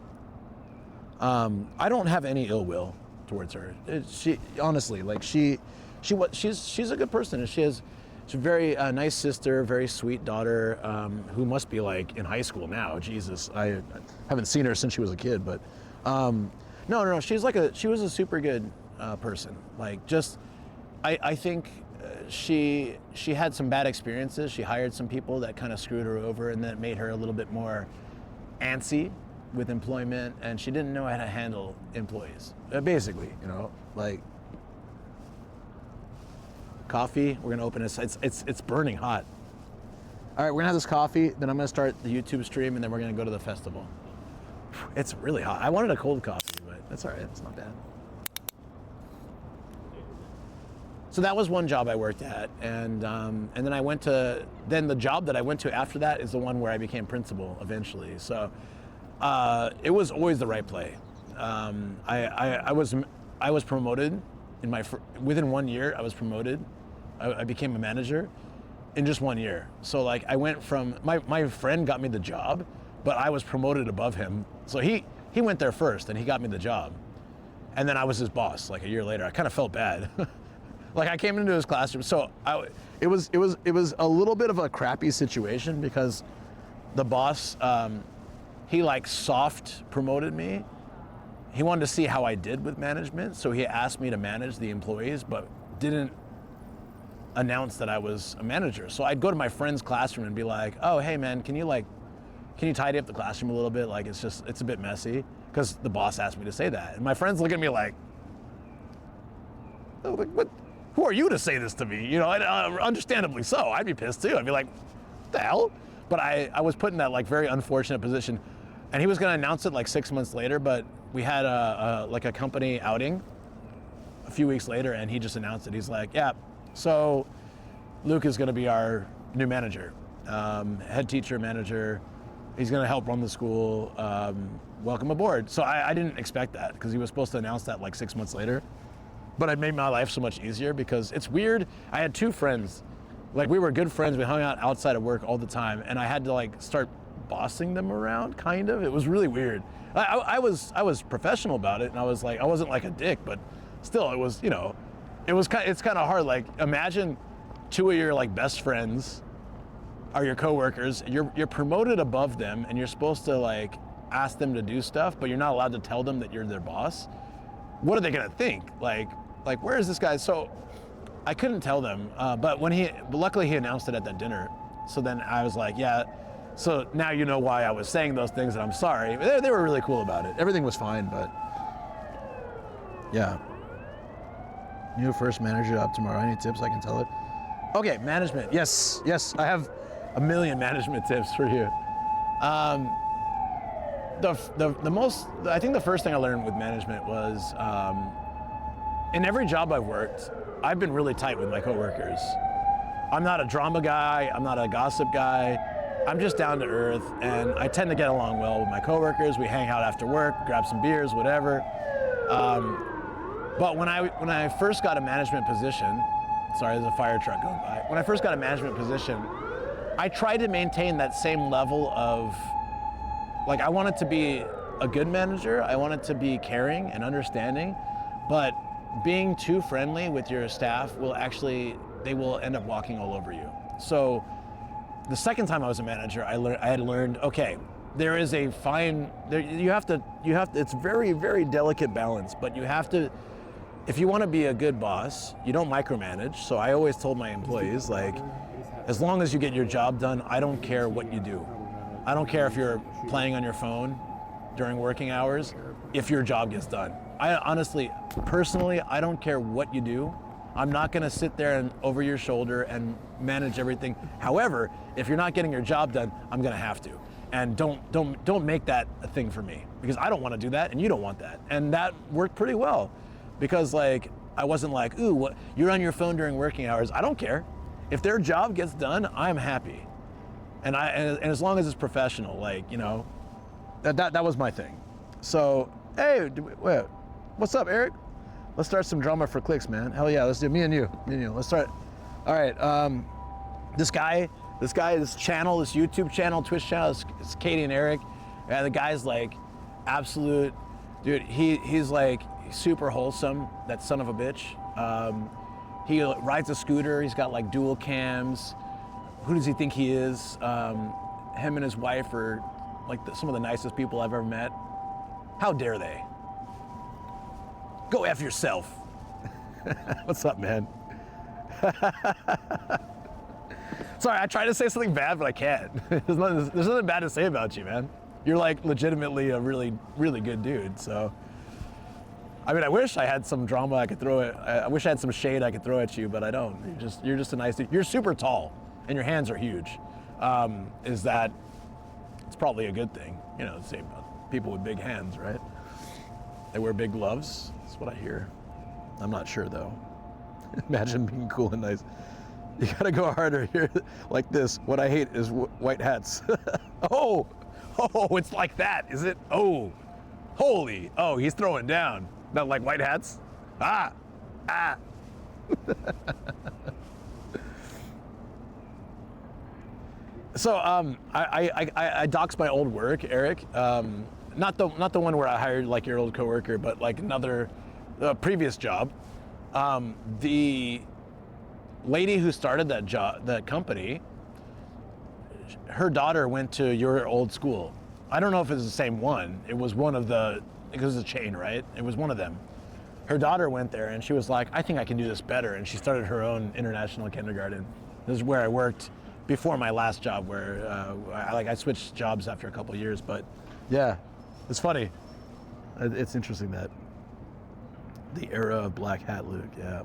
I don't have any ill will towards her. She honestly, like she's a good person, and she's a very nice sister, very sweet daughter, who must be like in high school now. Jesus, I haven't seen her since she was a kid, but no, she was a super good person. Like, just I think she had some bad experiences. She hired some people that kind of screwed her over, and that made her a little bit more antsy with employment, and she didn't know how to handle employees. Basically, you know, like. Coffee, we're gonna open this. It's burning hot. All right, we're gonna have this coffee, then I'm gonna start the YouTube stream, and then we're gonna go to the festival. It's really hot. I wanted a cold coffee, but that's all right. It's not bad. So that was one job I worked at, and then I went to. Then the job that I went to after that is the one where I became principal eventually. So it was always the right play. I was promoted within 1 year. I was promoted. I became a manager in just 1 year. So like I went from my friend got me the job, but I was promoted above him. So he went there first, and he got me the job, and then I was his boss. Like a year later, I kind of felt bad. Like I came into his classroom, so it was a little bit of a crappy situation because the boss he like soft promoted me. He wanted to see how I did with management, so he asked me to manage the employees, but didn't announce that I was a manager. So I'd go to my friend's classroom and be like, "Oh, hey man, can you tidy up the classroom a little bit? Like it's a bit messy," because the boss asked me to say that. And my friends look at me like, "Oh, like what? Who are you to say this to me?" You know, understandably so. I'd be pissed too. I'd be like, "What the hell?" But I was put in that like very unfortunate position, and he was going to announce it like 6 months later, but we had a company outing a few weeks later, and he just announced it. He's like, "Yeah, so Luke is going to be our new manager, head teacher, manager. He's going to help run the school. Welcome aboard." So I didn't expect that because he was supposed to announce that like 6 months later. But it made my life so much easier because it's weird. I had two friends, like we were good friends. We hung out outside of work all the time, and I had to like start bossing them around, kind of. It was really weird. I was professional about it, and I wasn't like a dick, but still, it was, you know, it's kind of hard. Like imagine two of your like best friends are your coworkers. You're promoted above them, and you're supposed to like ask them to do stuff, but you're not allowed to tell them that you're their boss. What are they gonna think? Like where is this guy? So I couldn't tell them, but luckily he announced it at that dinner. So then I was like, yeah. So now you know why I was saying those things, and I'm sorry. They were really cool about it. Everything was fine, but yeah. New first manager up tomorrow. Any tips I can tell it? Okay, management. Yes, I have a million management tips for you. I think the first thing I learned with management was, in every job I've worked, I've been really tight with my coworkers. I'm not a drama guy, I'm not a gossip guy, I'm just down to earth, and I tend to get along well with my coworkers. We hang out after work, grab some beers, whatever. But when I first got a management position, sorry, there's a fire truck going by. When I first got a management position, I tried to maintain that same level of, like, I wanted to be a good manager, I wanted to be caring and understanding, but being too friendly with your staff they will end up walking all over you. So the second time I was a manager, I had learned, okay, there is a fine, you have to, it's very, very delicate balance, but you have to, if you want to be a good boss, you don't micromanage. So I always told my employees, like, as long as you get your job done, I don't care what you do. I don't care if you're playing on your phone during working hours, if your job gets done. I honestly, personally, I don't care what you do. I'm not gonna sit there and over your shoulder and manage everything. However, if you're not getting your job done, I'm gonna have to. And don't make that a thing for me, because I don't wanna do that and you don't want that. And that worked pretty well, because like, I wasn't like, ooh, what, you're on your phone during working hours. I don't care. If their job gets done, I'm happy. And as long as it's professional, like, you know, that was my thing. So, hey, wait, what's up, Eric? Let's start some drama for clicks, man. Hell yeah, let's do me and you. Let's start. All right, this channel, this YouTube channel, Twitch channel, it's Katie and Eric. And the guy's like absolute, dude, he's like super wholesome, that son of a bitch. He rides a scooter, he's got like dual cams. Who does he think he is? Him and his wife are like some of the nicest people I've ever met. How dare they? Go F yourself. What's up, man? Sorry, I tried to say something bad, but I can't. There's nothing bad to say about you, man. You're like legitimately a really, really good dude, so. I mean, I wish I had some drama I could throw at, I wish I had some shade I could throw at you, but I don't. You're just a nice dude. You're super tall, and your hands are huge. It's probably a good thing. You know, same people with big hands, right? They wear big gloves. That's what I hear. I'm not sure though. Imagine being cool and nice. You gotta go harder here, like this. What I hate is white hats. Oh, it's like that, is it? Oh, holy, oh, he's throwing down. Not like white hats? Ah. So I doxed my old work, Eric. Not the one where I hired like your old coworker, but like another previous job. The lady who started that company, her daughter went to your old school. I don't know if it's the same one. It was one of the, because it's a chain, right? It was one of them. Her daughter went there and she was like, I think I can do this better. And she started her own international kindergarten. This is where I worked before my last job, where I switched jobs after a couple of years, but yeah, it's funny. It's interesting that the era of black hat Luke, yeah.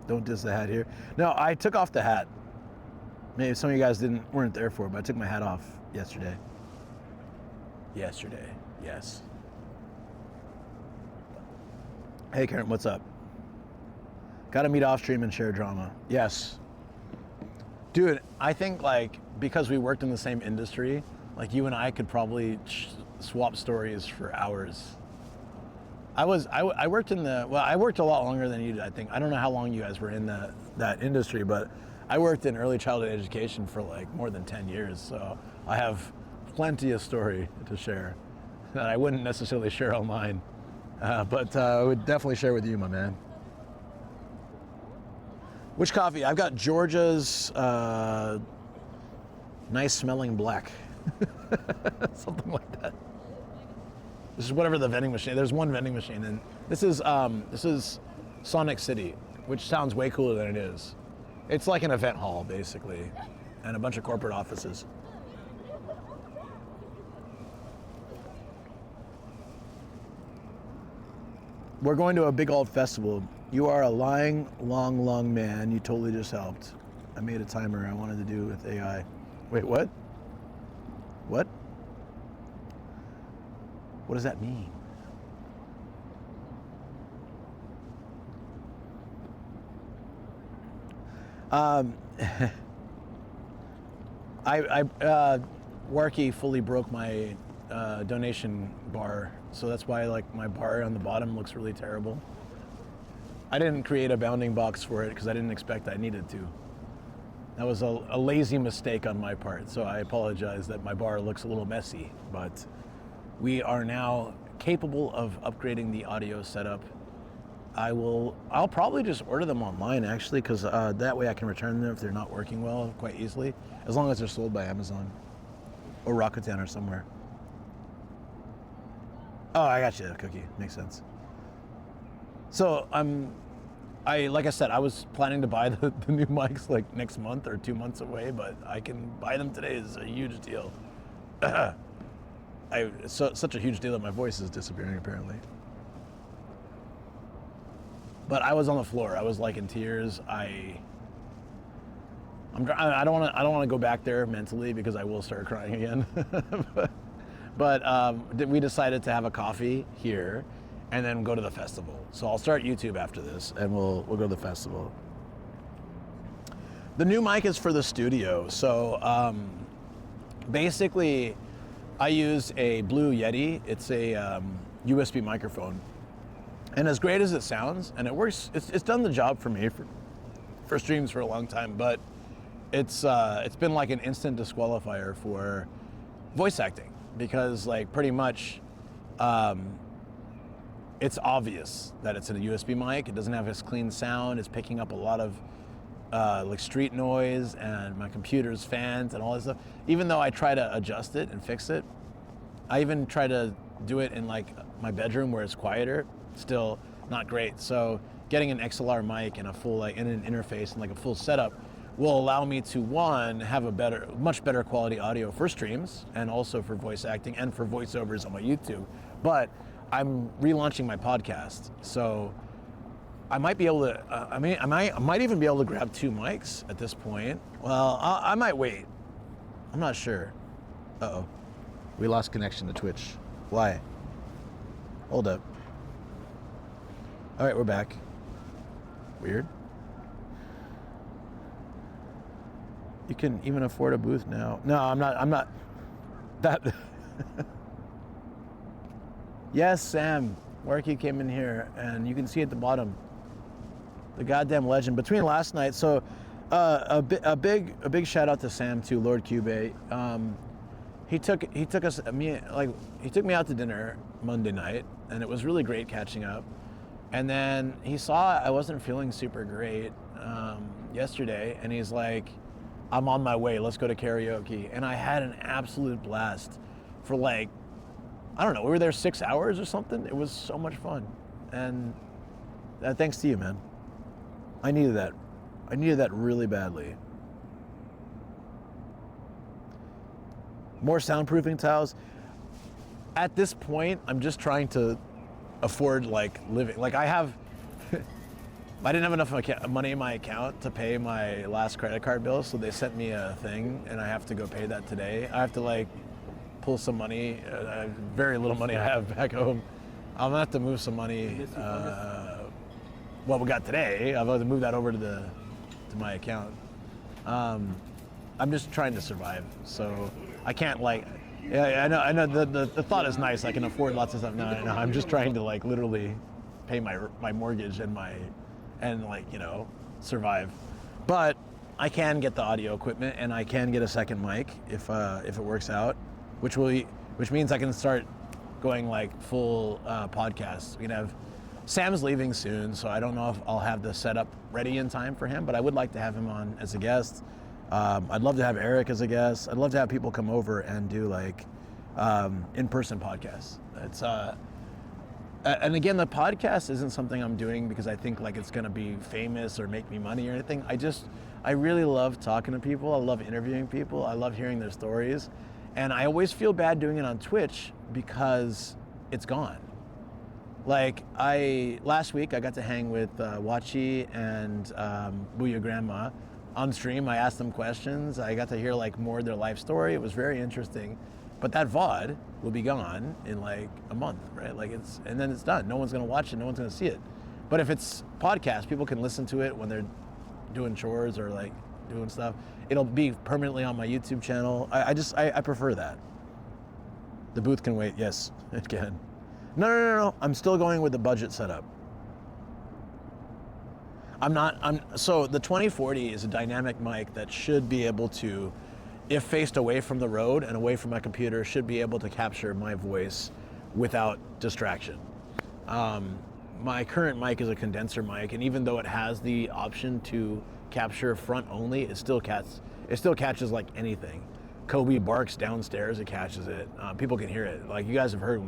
Don't diss the hat here. No, I took off the hat. Maybe some of you guys weren't there for it, but I took my hat off yesterday. Yesterday, yes. Hey Karen, what's up? Gotta meet off stream and share drama. Yes. Dude, I think like, because we worked in the same industry, like you and I could probably swap stories for hours. I worked I worked a lot longer than you did, I think. I don't know how long you guys were in that industry, but I worked in early childhood education for like more than 10 years. So I have plenty of story to share that I wouldn't necessarily share online, but I would definitely share with you, my man. Which coffee? I've got Georgia's nice smelling black. Something like that. This is whatever the vending machine. There's one vending machine, and this is Sonic City, which sounds way cooler than it is. It's like an event hall, basically, and a bunch of corporate offices. We're going to a big old festival. You are a lying, long man. You totally just helped. I made a timer I wanted to do with AI. Wait, what? What? What does that mean? Warkey fully broke my donation bar, so that's why like my bar on the bottom looks really terrible. I didn't create a bounding box for it because I didn't expect I needed to. That was a lazy mistake on my part, so I apologize that my bar looks a little messy, but we are now capable of upgrading the audio setup. I'll probably just order them online actually, because that way I can return them if they're not working well quite easily, as long as they're sold by Amazon or Rakuten or somewhere. Oh, I got you, Cookie. Makes sense. So like I said, I was planning to buy the new mics like next month or 2 months away, but I can buy them today. Is a huge deal. such a huge deal that my voice is disappearing apparently. But I was on the floor. I was like in tears. I don't want to go back there mentally because I will start crying again. but we decided to have a coffee here and then go to the festival. So I'll start YouTube after this and we'll go to the festival. The new mic is for the studio. So basically I use a Blue Yeti. It's a USB microphone. And as great as it sounds, and it works, it's done the job for me for streams for a long time, but it's been like an instant disqualifier for voice acting because like pretty much it's obvious that it's a USB mic. It doesn't have this clean sound. It's picking up a lot of like street noise and my computer's fans and all this stuff. Even though I try to adjust it and fix it, I even try to do it in like my bedroom where it's quieter. Still not great. So getting an XLR mic and a full like and an interface and like a full setup will allow me to have a much better quality audio for streams and also for voice acting and for voiceovers on my YouTube. But I'm relaunching my podcast, so I might be able to. I might even be able to grab 2 mics at this point. Well, I might wait. I'm not sure. Uh-oh, we lost connection to Twitch. Why? Hold up. All right, we're back. Weird. You can even afford a booth now. No, I'm not. That. Yes, Sam. Warky came in here, and you can see at the bottom. The goddamn legend. Between last night, so a big shout out to Sam too, Lord Cube. He took me out to dinner Monday night, and it was really great catching up. And then he saw I wasn't feeling super great yesterday, and he's like, I'm on my way, let's go to karaoke. And I had an absolute blast for like, I don't know, we were there 6 hours or something. It was so much fun. And thanks to you, man. I needed that. I needed that really badly. More soundproofing tiles. At this point, I'm just trying to afford like living. Like I didn't have enough money in my account to pay my last credit card bill, so they sent me a thing and I have to go pay that today. I have to like pull some money, very little money I have back home. I'm gonna have to move some money, what we got today. I've got to move that over to my account. I'm just trying to survive, so I can't like, yeah, I know the thought is nice. I can afford lots of stuff. No, I'm just trying to like literally pay my mortgage and like, you know, survive. But I can get the audio equipment and I can get a second mic if it works out, which means I can start going like full podcasts. We can have Sam's leaving soon, so I don't know if I'll have the setup ready in time for him, but I would like to have him on as a guest. I'd love to have Eric as a guest. I'd love to have people come over and do like in-person podcasts. It's and again, the podcast isn't something I'm doing because I think like it's gonna be famous or make me money or anything. I really love talking to people. I love interviewing people. I love hearing their stories. And I always feel bad doing it on Twitch because it's gone. Like last week I got to hang with Wachi and Booyah Grandma on stream. I asked them questions. I got to hear like more of their life story. It was very interesting. But that VOD will be gone in like a month, right? Like and then it's done. No one's gonna watch it, no one's gonna see it. But if it's podcast, people can listen to it when they're doing chores or like doing stuff. It'll be permanently on my YouTube channel. I prefer that. The booth can wait, yes, it can. No. I'm still going with the budget setup. So the 2040 is a dynamic mic that should be able to, if faced away from the road and away from my computer, should be able to capture my voice without distraction. My current mic is a condenser mic, and even though it has the option to capture front only, it still catches like anything. Kobe barks downstairs, it catches it. People can hear it. Like you guys have heard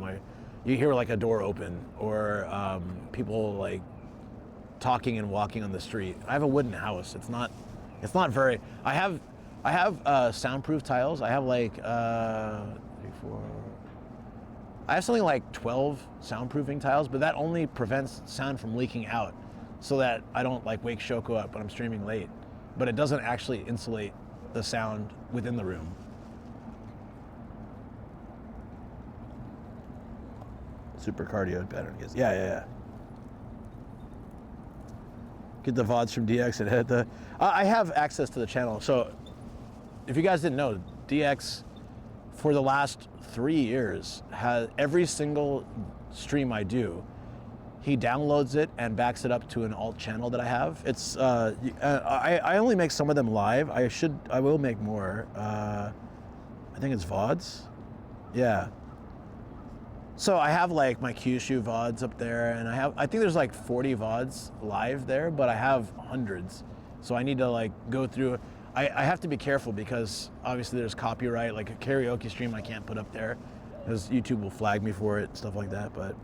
you hear like a door open or people like talking and walking on the street. I have a wooden house. It's not very. I have soundproof tiles. I have like 4. I have something like 12 soundproofing tiles, but that only prevents sound from leaking out so that I don't like wake Shoko up when I'm streaming late. But it doesn't actually insulate the sound within the room. Super cardio pattern. Yeah. Get the VODs from DX and hit the... I have access to the channel. So if you guys didn't know, DX for the last 3 years has every single stream I do, he downloads it and backs it up to an alt channel that I have. It's I only make some of them live. I will make more. I think it's VODs. Yeah. So I have like my Kyushu VODs up there, and I think there's like 40 VODs live there, but I have hundreds. So I need to like go through. I have to be careful because obviously there's copyright, like a karaoke stream I can't put up there because YouTube will flag me for it, stuff like that. But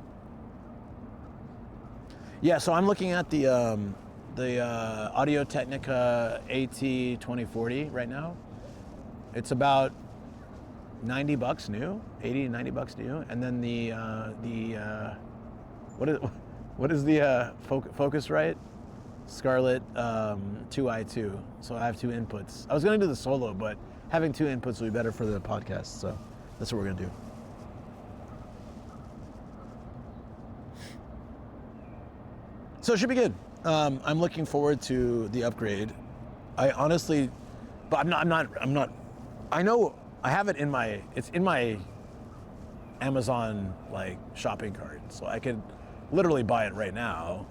yeah, so I'm looking at the Audio Technica AT2040 right now. It's about $90 new, 80, $90 new, and then what is the Focusrite Scarlett 2i2. So I have 2 inputs. I was going to do the solo, but having 2 inputs will be better for the podcast. So that's what we're going to do. So it should be good. I'm looking forward to the upgrade. I honestly, but I'm not. I know I have it it's in my Amazon like shopping cart, so I could literally buy it right now.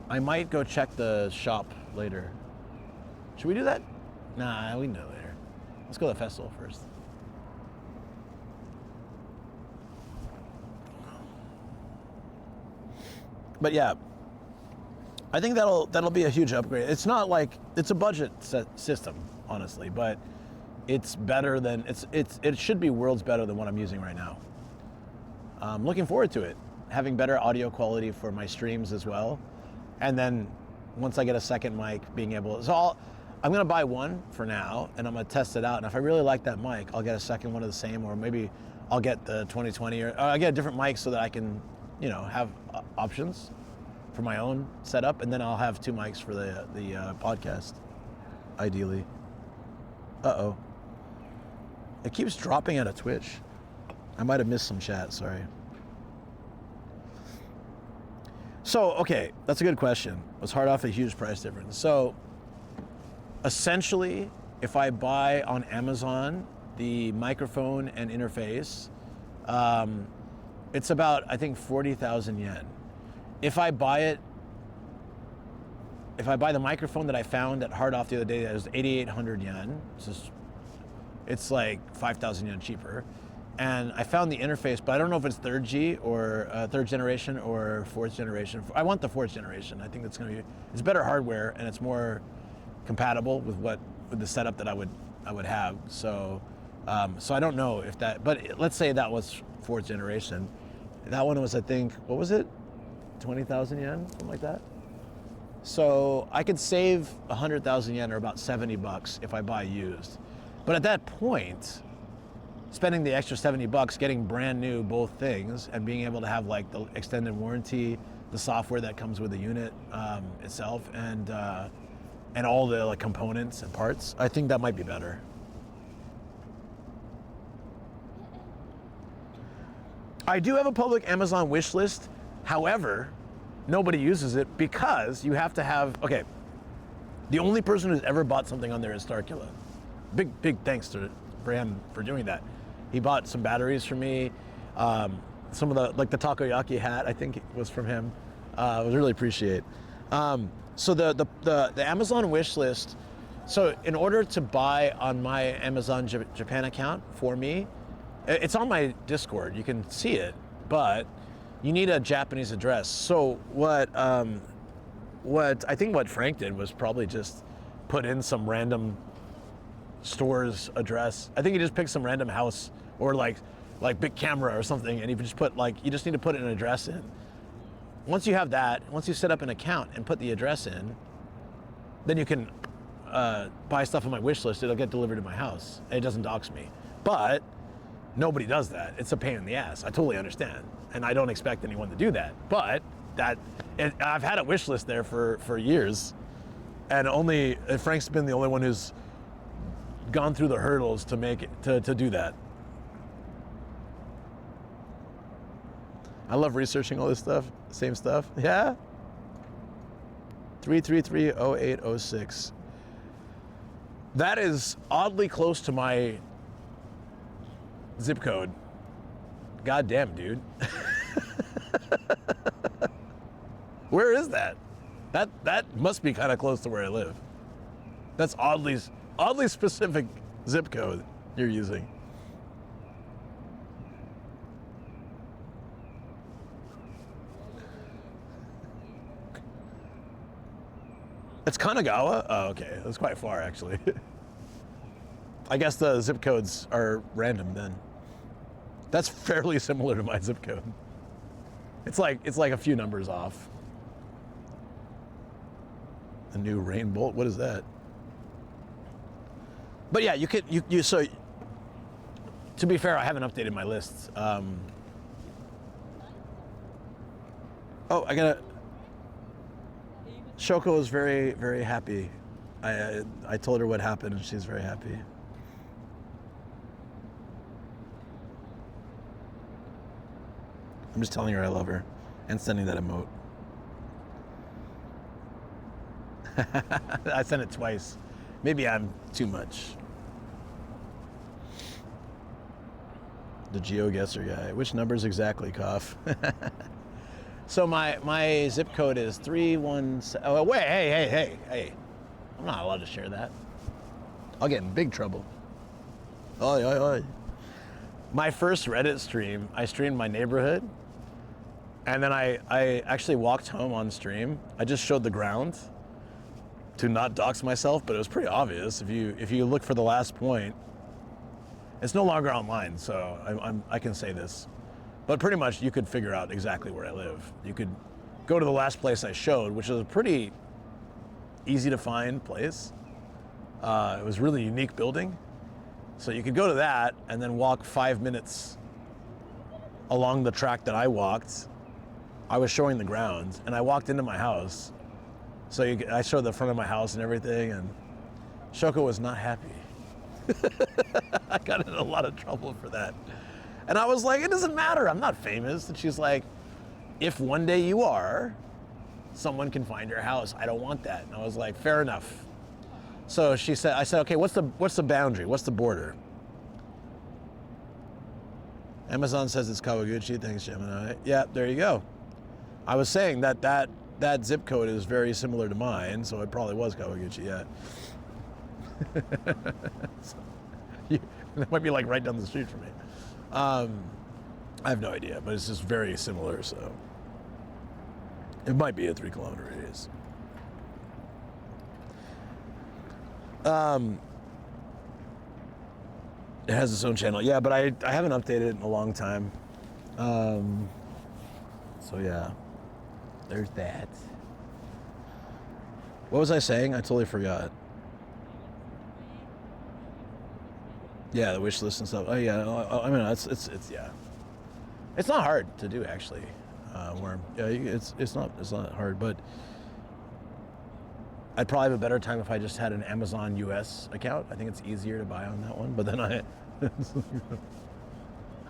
I might go check the shop later. Should we do that? Nah, we can do it later. Let's go to the festival first. But yeah, I think that'll be a huge upgrade. It's not like it's a budget system, honestly, but it's better than it should be worlds better than what I'm using right now. I'm looking forward to it, having better audio quality for my streams as well, and then once I get a second mic, being able. So I'm gonna buy one for now, and I'm gonna test it out. And if I really like that mic, I'll get a second one of the same, or maybe I'll get the 2020, or I'll get a different mic so that I can, have options for my own setup, and then I'll have 2 mics for the podcast, ideally. Uh-oh. It keeps dropping out of Twitch. I might have missed some chat, sorry. So, okay, that's a good question. Let's hard off a huge price difference. So, essentially, if I buy on Amazon the microphone and interface, it's about, I think, 40,000 yen. If I buy the microphone that I found at Hard Off the other day, that was 8,800 yen. It's like 5,000 yen cheaper. And I found the interface, but I don't know if it's 3rd generation or 4th generation. I want the 4th generation. I think it's better hardware, and it's more compatible with the setup that I would have. So I don't know if that, but let's say that was 4th generation. That one was, I think, what was it? 20,000 yen, something like that. So I could save 100,000 yen, or about $70 if I buy used. But at that point, spending the extra $70, getting brand new both things, and being able to have like the extended warranty, the software that comes with the unit itself, and all the like components and parts, I think that might be better. I do have a public Amazon wish list. However, nobody uses it because you have to have, okay, the only person who's ever bought something on there is Starkilla. Big thanks for him for doing that. He bought some batteries for me. Some of the takoyaki hat, I think, was from him. I was really appreciate. So the Amazon wish list. So in order to buy on my Amazon Japan account for me, it's on my Discord. You can see it, but you need a Japanese address. So what I think what Frank did was probably just put in some random store's address. I think he just picked some random house or like big camera or something, and you just put you just need to put an address in. Once you have that, once you set up an account and put the address in, then you can buy stuff on my wish list. It'll get delivered to my house. It doesn't dox me. But nobody does that. It's a pain in the ass. I totally understand. And I don't expect anyone to do that. But I've had a wish list there for years. And Frank's been the only one who's gone through the hurdles to make it, to do that. I love researching all this stuff, same stuff. Yeah? 333-0806. That is oddly close to my zip code. God damn, dude. Where is that? That must be kind of close to where I live. That's oddly specific zip code you're using. It's Kanagawa? Oh, okay. That's quite far, actually. I guess the zip codes are random then. That's fairly similar to my zip code. It's like a few numbers off. A new rain bolt? What is that? But yeah, so to be fair, I haven't updated my lists. Shoko is very, very happy. I told her what happened and she's very happy. I'm just telling her I love her and sending that emote. I sent it twice. Maybe I'm too much. The GeoGuessr guy. Which numbers exactly, Cough? So my zip code is 317. Oh wait, hey! I'm not allowed to share that. I'll get in big trouble. Oi. My first Reddit stream, I streamed my neighborhood, and then I actually walked home on stream. I just showed the ground to not dox myself, but it was pretty obvious. If you look for the last point, it's no longer online, so I can say this. But pretty much you could figure out exactly where I live. You could go to the last place I showed, which is a pretty easy to find place. It was a really unique building. So you could go to that and then walk 5 minutes along the track that I walked. I was showing the ground and I walked into my house. So I showed the front of my house and everything, and Shoko was not happy. I got in a lot of trouble for that. And I was like, it doesn't matter, I'm not famous. And she's like, if one day you are, someone can find your house. I don't want that. And I was like, fair enough. So I said, okay, what's the boundary? What's the border? Amazon says it's Kawaguchi. Thanks, Gemini. Yeah, there you go. I was saying that zip code is very similar to mine, so it probably was Kawaguchi, yeah. That might be like right down the street from me. I have no idea, but it's just very similar, so it might be a 3 kilometer radius. It has its own channel, yeah, but I haven't updated it in a long time. So yeah, there's that. What was I saying? I totally forgot. Yeah, the wish list and stuff. Oh yeah, I mean it's yeah, it's not hard to do actually. Worm. Yeah, it's not hard, but I'd probably have a better time if I just had an Amazon US account. I think it's easier to buy on that one. But then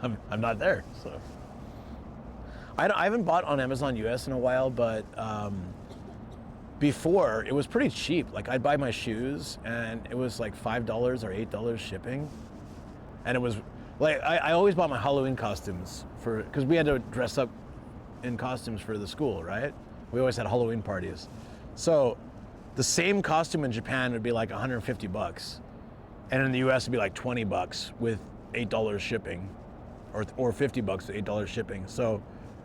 I'm not there, so I haven't bought on Amazon US in a while, but before it was pretty cheap. Like I'd buy my shoes and it was like $5 or $8 shipping. And it was like, I always bought my Halloween costumes because we had to dress up in costumes for the school, right? We always had Halloween parties. So the same costume in Japan would be like $150. And in the US it'd be like $20 with $8 shipping or $50 with $8 shipping. So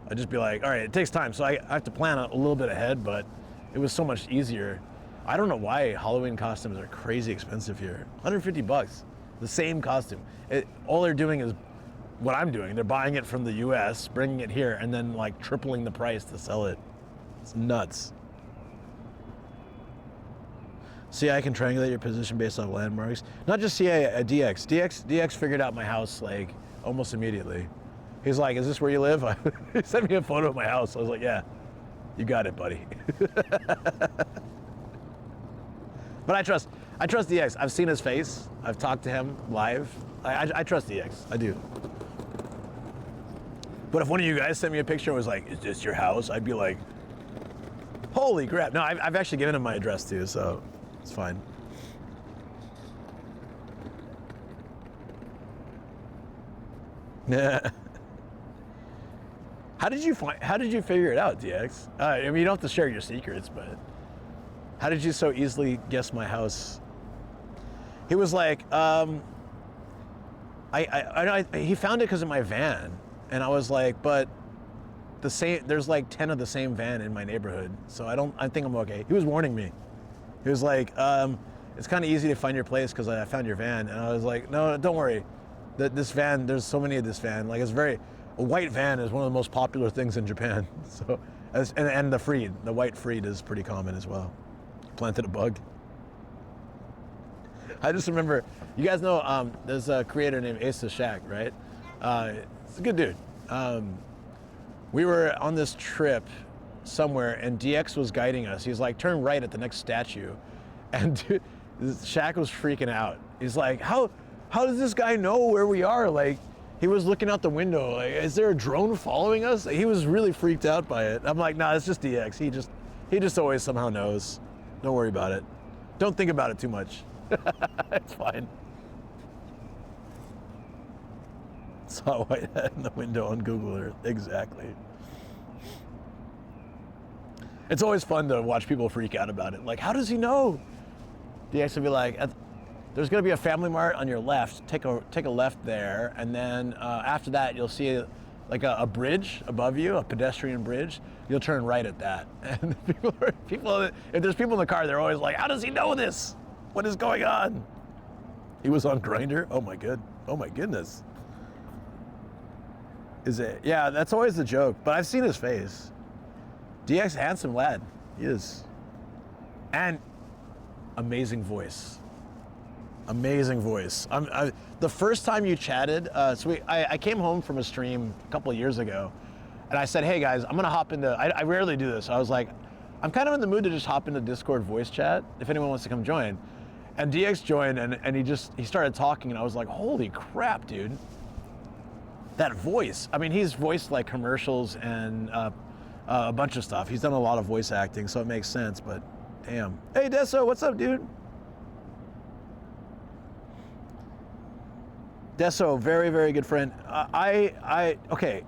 I'd just be like, all right, it takes time. So I have to plan a little bit ahead, but it was so much easier. I don't know why Halloween costumes are crazy expensive here. $150, the same costume. All they're doing is what I'm doing. They're buying it from the US, bringing it here, and then like tripling the price to sell it. It's nuts. See, I can triangulate your position based on landmarks. Not just CA, DX. DX figured out my house like almost immediately. He's like, "Is this where you live?" He sent me a photo of my house. I was like, "Yeah, you got it, buddy." But I trust DX. I've seen his face. I've talked to him live. I trust DX. I do. But if one of you guys sent me a picture and was like, "Is this your house?" I'd be like, "Holy crap!" No, I've actually given him my address too, so it's fine. Yeah. How did you figure it out, DX? I mean, you don't have to share your secrets, but how did you so easily guess my house? He was like, he found it because of my van, and I was like, but there's like 10 of the same van in my neighborhood, so I think I'm okay. He was warning me. He was like, it's kind of easy to find your place because I found your van, and I was like, no, don't worry. This van, there's so many of this van. Like a white van is one of the most popular things in Japan. So, and the white Freed is pretty common as well. Planted a bug. I just remember, you guys know, there's a creator named Ace the Shack, right? It's a good dude. We were on this trip somewhere, and DX was guiding us. He's like, turn right at the next statue. And dude, Shaq was freaking out. He's like, how does this guy know where we are? Like, he was looking out the window. Like, is there a drone following us? He was really freaked out by it. I'm like, nah, it's just DX. He just always somehow knows. Don't worry about it. Don't think about it too much. It's fine. Saw a white hat in the window on Google Earth. Exactly. It's always fun to watch people freak out about it. Like, how does he know? DX would be like, there's going to be a Family Mart on your left. Take a left there, and then after that, you'll see like a bridge above you, a pedestrian bridge. You'll turn right at that. And people, if there's people in the car, they're always like, how does he know this? What is going on? He was on Grindr. Oh my goodness. Is it? Yeah, that's always the joke. But I've seen his face. DX, handsome lad. He is. And amazing voice. Amazing voice. The first time you chatted, I came home from a stream a couple of years ago, and I said, hey guys, I'm gonna hop into, I rarely do this. I was like, I'm kind of in the mood to just hop into Discord voice chat if anyone wants to come join. And DX joined, and he started talking, and I was like, holy crap, dude. That voice. I mean, he's voiced like commercials and a bunch of stuff. He's done a lot of voice acting, so it makes sense, but damn. Hey Deso, what's up, dude? Deso, very, very good friend. Okay,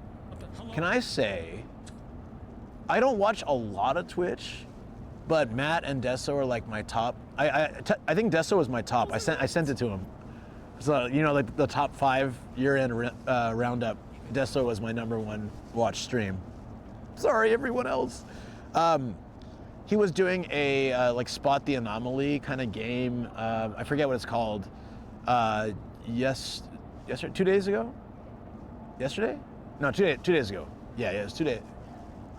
can I say, I don't watch a lot of Twitch, but Matt and Deso are like my top. I think Deso was my top. I sent it to him. So, you know, like the top 5 year-end roundup, Deso was my #1 watch stream. Sorry, everyone else. He was doing a like spot the anomaly kind of game. I forget what it's called. Yesterday, 2 days ago? Yesterday? No, 2 days ago. Yeah, it was 2 days.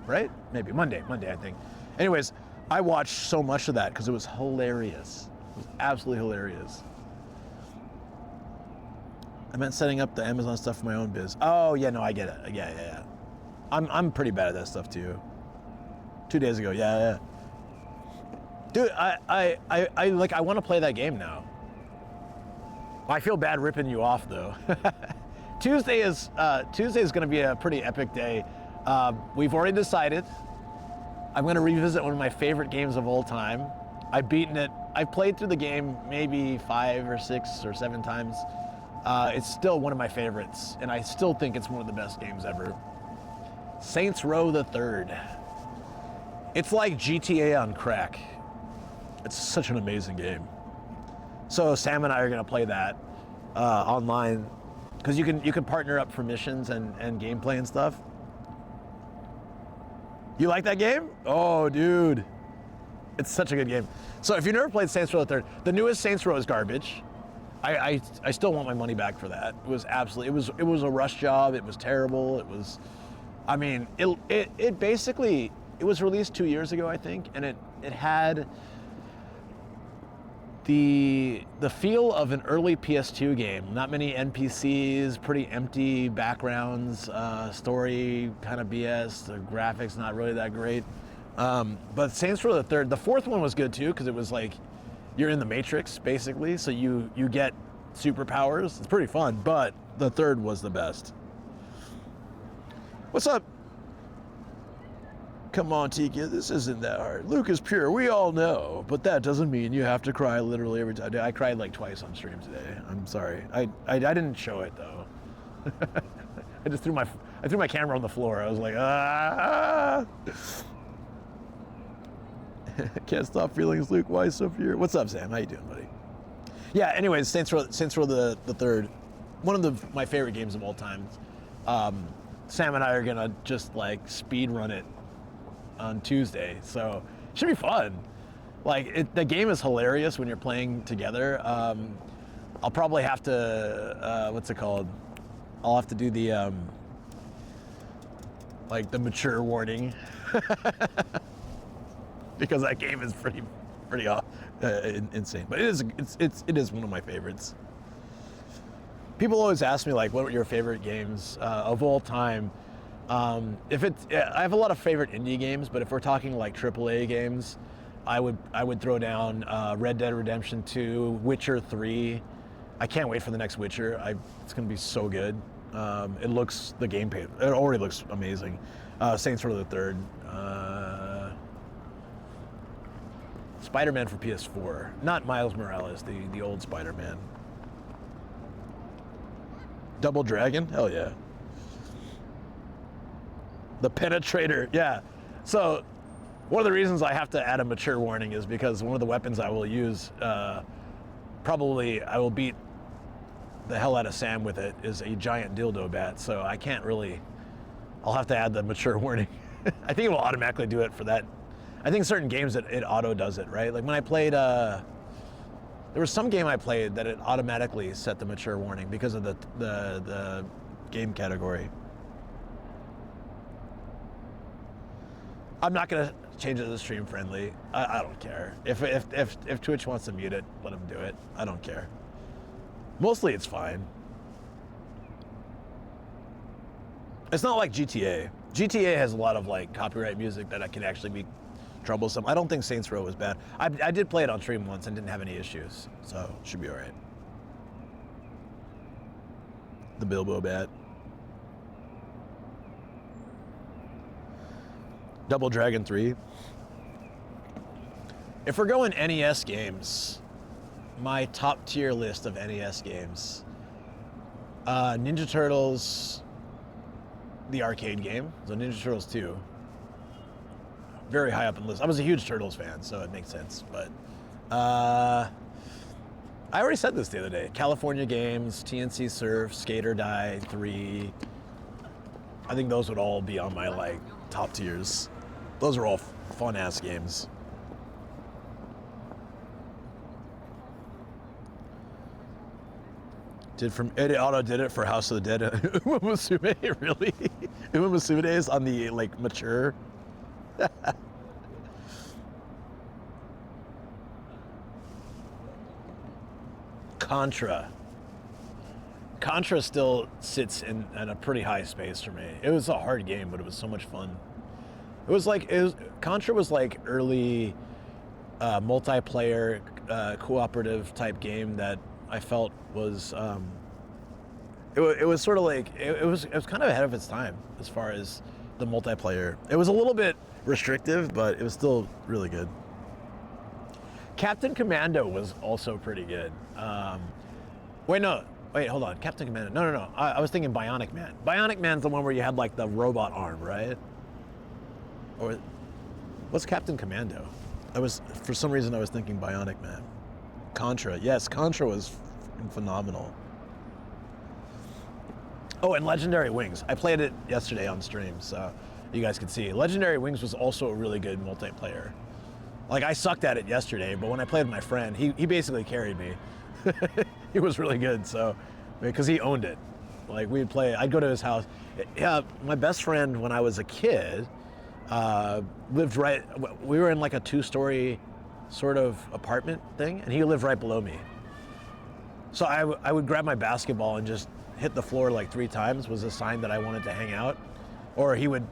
Right? Maybe Monday, I think. Anyways, I watched so much of that because it was hilarious. It was absolutely hilarious. I meant setting up the Amazon stuff for my own biz. Oh yeah, no, I get it. Yeah. I'm pretty bad at that stuff too. 2 days ago, yeah. Dude, I want to play that game now. I feel bad ripping you off though. Tuesday is going to be a pretty epic day. We've already decided. I'm going to revisit one of my favorite games of all time. I've beaten it. I've played through the game maybe 5 or 6 or 7 times. It's still one of my favorites, and I still think it's one of the best games ever. Saints Row the Third. It's like GTA on crack. It's such an amazing game. So Sam and I are gonna play that online, because you can partner up for missions and gameplay and stuff. You like that game? Oh, dude, it's such a good game. So if you've never played Saints Row the Third, the newest Saints Row is garbage. I still want my money back for that. It was absolutely, it was a rush job. It was terrible. It was, I mean, it basically, it was released 2 years ago, I think, and it had the feel of an early PS2 game. Not many NPCs, pretty empty backgrounds, story kind of BS. The graphics not really that great. But Saints Row the Third, the fourth one was good too because it was like you're in the Matrix basically, so you get superpowers. It's pretty fun, but the third was the best. What's up? Come on, Tika, this isn't that hard. Luke is pure, we all know, but that doesn't mean you have to cry literally every time. I cried like twice on stream today. I'm sorry. I didn't show it though. I just threw my camera on the floor. I was like, ah. Can't stop feelings, Luke. Why so pure? What's up, Sam? How you doing, buddy? Yeah. Anyways, Saints Row the Third, one of my favorite games of all time. Sam and I are gonna just like speed run it on Tuesday, so it should be fun. Like the game is hilarious when you're playing together. I'll probably have to what's it called? I'll have to do the like the mature warning because that game is pretty insane. But it is one of my favorites. People always ask me like, what were your favorite games of all time? I have a lot of favorite indie games, but if we're talking like AAA games, I would throw down Red Dead Redemption 2, Witcher 3. I can't wait for the next Witcher. It's gonna be so good. The gameplay, it already looks amazing. Saints Row the Third. Spider-Man for PS4, not Miles Morales, the old Spider-Man. Double Dragon, hell yeah. The Penetrator, yeah. So one of the reasons I have to add a mature warning is because one of the weapons I will use, probably I will beat the hell out of Sam with it, is a giant dildo bat. So I can't really, I'll have to add the mature warning. I think it will automatically do it for that. I think certain games it auto does it, right? Like when I played, there was some game I played that it automatically set the mature warning because of the game category. I'm not gonna change it to stream friendly. I don't care. If Twitch wants to mute it, let them do it. I don't care. Mostly it's fine. It's not like GTA. GTA has a lot of like copyright music that can actually be troublesome. I don't think Saints Row was bad. I did play it on stream once and didn't have any issues, so it should be all right. The Bilbo bat. Double Dragon 3. If we're going NES games, my top tier list of NES games, Ninja Turtles, the arcade game, so Ninja Turtles 2. Very high up on the list. I was a huge Turtles fan, so it makes sense. But I already said this the other day. California Games, TNC Surf, Skate or Die 3. I think those would all be on my like top tiers. Those are all fun ass games. Eddie Otto did it for House of the Dead. Uma Musume, really? Uma Musume is on the like mature. Contra still sits in a pretty high space for me. It was a hard game, but it was so much fun. Contra was like early multiplayer cooperative type game that I felt was it was sort of like it was kind of ahead of its time as far as the multiplayer. It was a little bit restrictive, but it was still really good. Captain Commando was also pretty good. Wait, hold on. Captain Commando. No. I was thinking Bionic Man. Bionic Man's the one where you had like the robot arm, right? Or what's Captain Commando? For some reason I was thinking Bionic Man. Contra. Yes, Contra was phenomenal. Oh, and Legendary Wings. I played it yesterday on stream, so you guys could see. Legendary Wings was also a really good multiplayer. Like, I sucked at it yesterday, but when I played with my friend, he basically carried me. He was really good, so, because he owned it. Like, I'd go to his house. Yeah, my best friend when I was a kid lived we were in like a 2-story sort of apartment thing, and he lived right below me. So I would grab my basketball and just hit the floor like 3 times was a sign that I wanted to hang out, or he would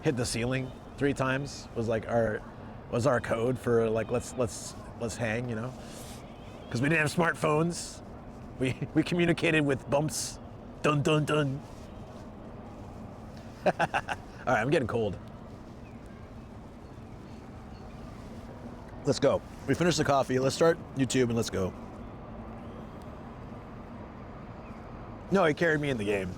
hit the ceiling 3 times was like our code for like let's hang, you know, because we didn't have smartphones. We communicated with bumps, dun dun dun. All right, I'm getting cold. Let's go. We finished the coffee. Let's start YouTube and let's go. No, he carried me in the game.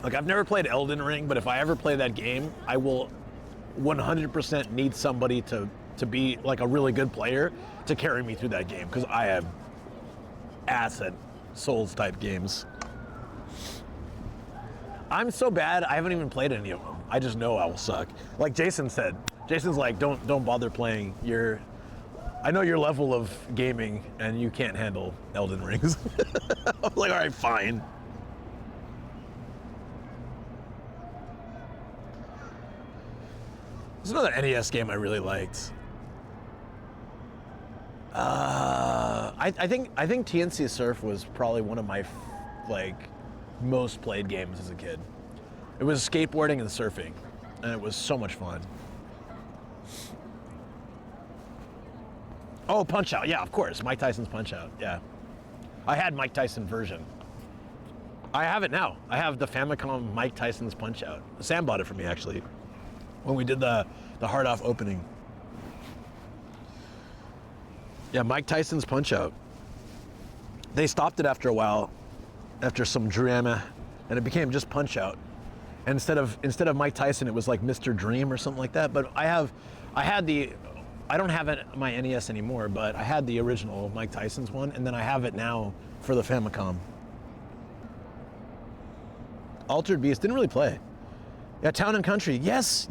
Like, I've never played Elden Ring, but if I ever play that game, I will 100% need somebody to be like a really good player to carry me through that game, because I am ass at Souls type games. I'm so bad, I haven't even played any of them. I just know I will suck. Like Jason said. Jason's like, don't bother playing. I know your level of gaming and you can't handle Elden Rings. I'm like, all right, fine. There's another NES game I really liked. I think TNC Surf was probably one of my most played games as a kid. It was skateboarding and surfing, and it was so much fun. Oh, Punch-Out! Yeah, of course, Mike Tyson's Punch-Out. Yeah, I had Mike Tyson version. I have it now. I have the Famicom Mike Tyson's Punch-Out. Sam bought it for me actually when we did the hard off opening. Yeah, Mike Tyson's Punch-Out. They stopped it after a while, after some drama, and it became just Punch-Out. And instead of Mike Tyson, it was like Mr. Dream or something like that. But I don't have it on my NES anymore, but I had the original Mike Tyson's one, and then I have it now for the Famicom. Altered Beast, didn't really play. Yeah, Town and Country, yes.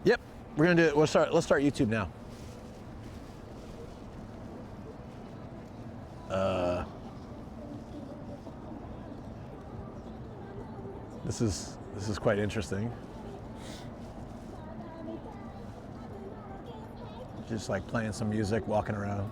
Yep, we're gonna do it. Let's start YouTube now. This is quite interesting. Just like playing some music, walking around.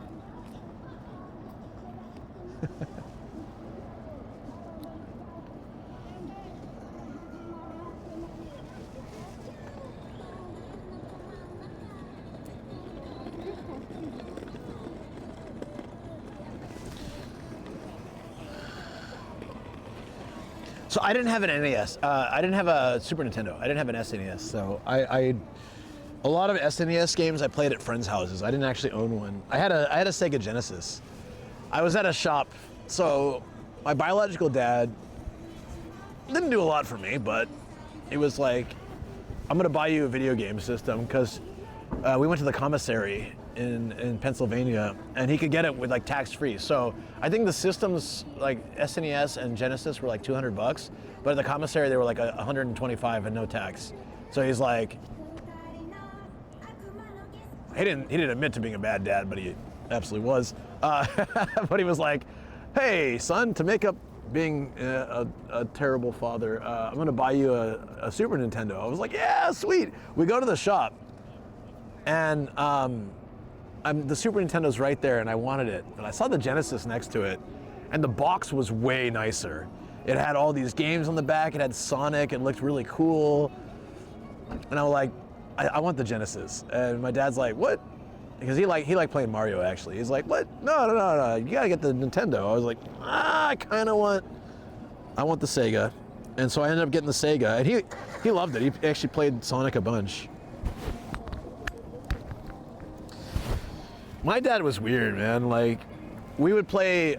So I didn't have an NES. I didn't have a Super Nintendo. I didn't have an SNES. So a lot of SNES games I played at friends' houses. I didn't actually own one. I had a Sega Genesis. I was at a shop. So my biological dad didn't do a lot for me, but it was like, I'm gonna buy you a video game system, because we went to the commissary in Pennsylvania, and he could get it with like tax-free. So I think the systems like SNES and Genesis were like $200, but at the commissary they were like 125 and no tax. So he's like, he didn't admit to being a bad dad, but he absolutely was. But he was like, hey son, to make up being a terrible father, I'm gonna buy you a Super Nintendo. I was like, yeah, sweet. We go to the shop, and the Super Nintendo's right there, and I wanted it. And I saw the Genesis next to it, and the box was way nicer. It had all these games on the back. It had Sonic. It looked really cool. And I was like, I want the Genesis. And my dad's like, what? Because he liked playing Mario, actually. He's like, what? No. You gotta get the Nintendo. I was like, I want the Sega. And so I ended up getting the Sega, and he loved it. He actually played Sonic a bunch. My dad was weird, man. Like, we would play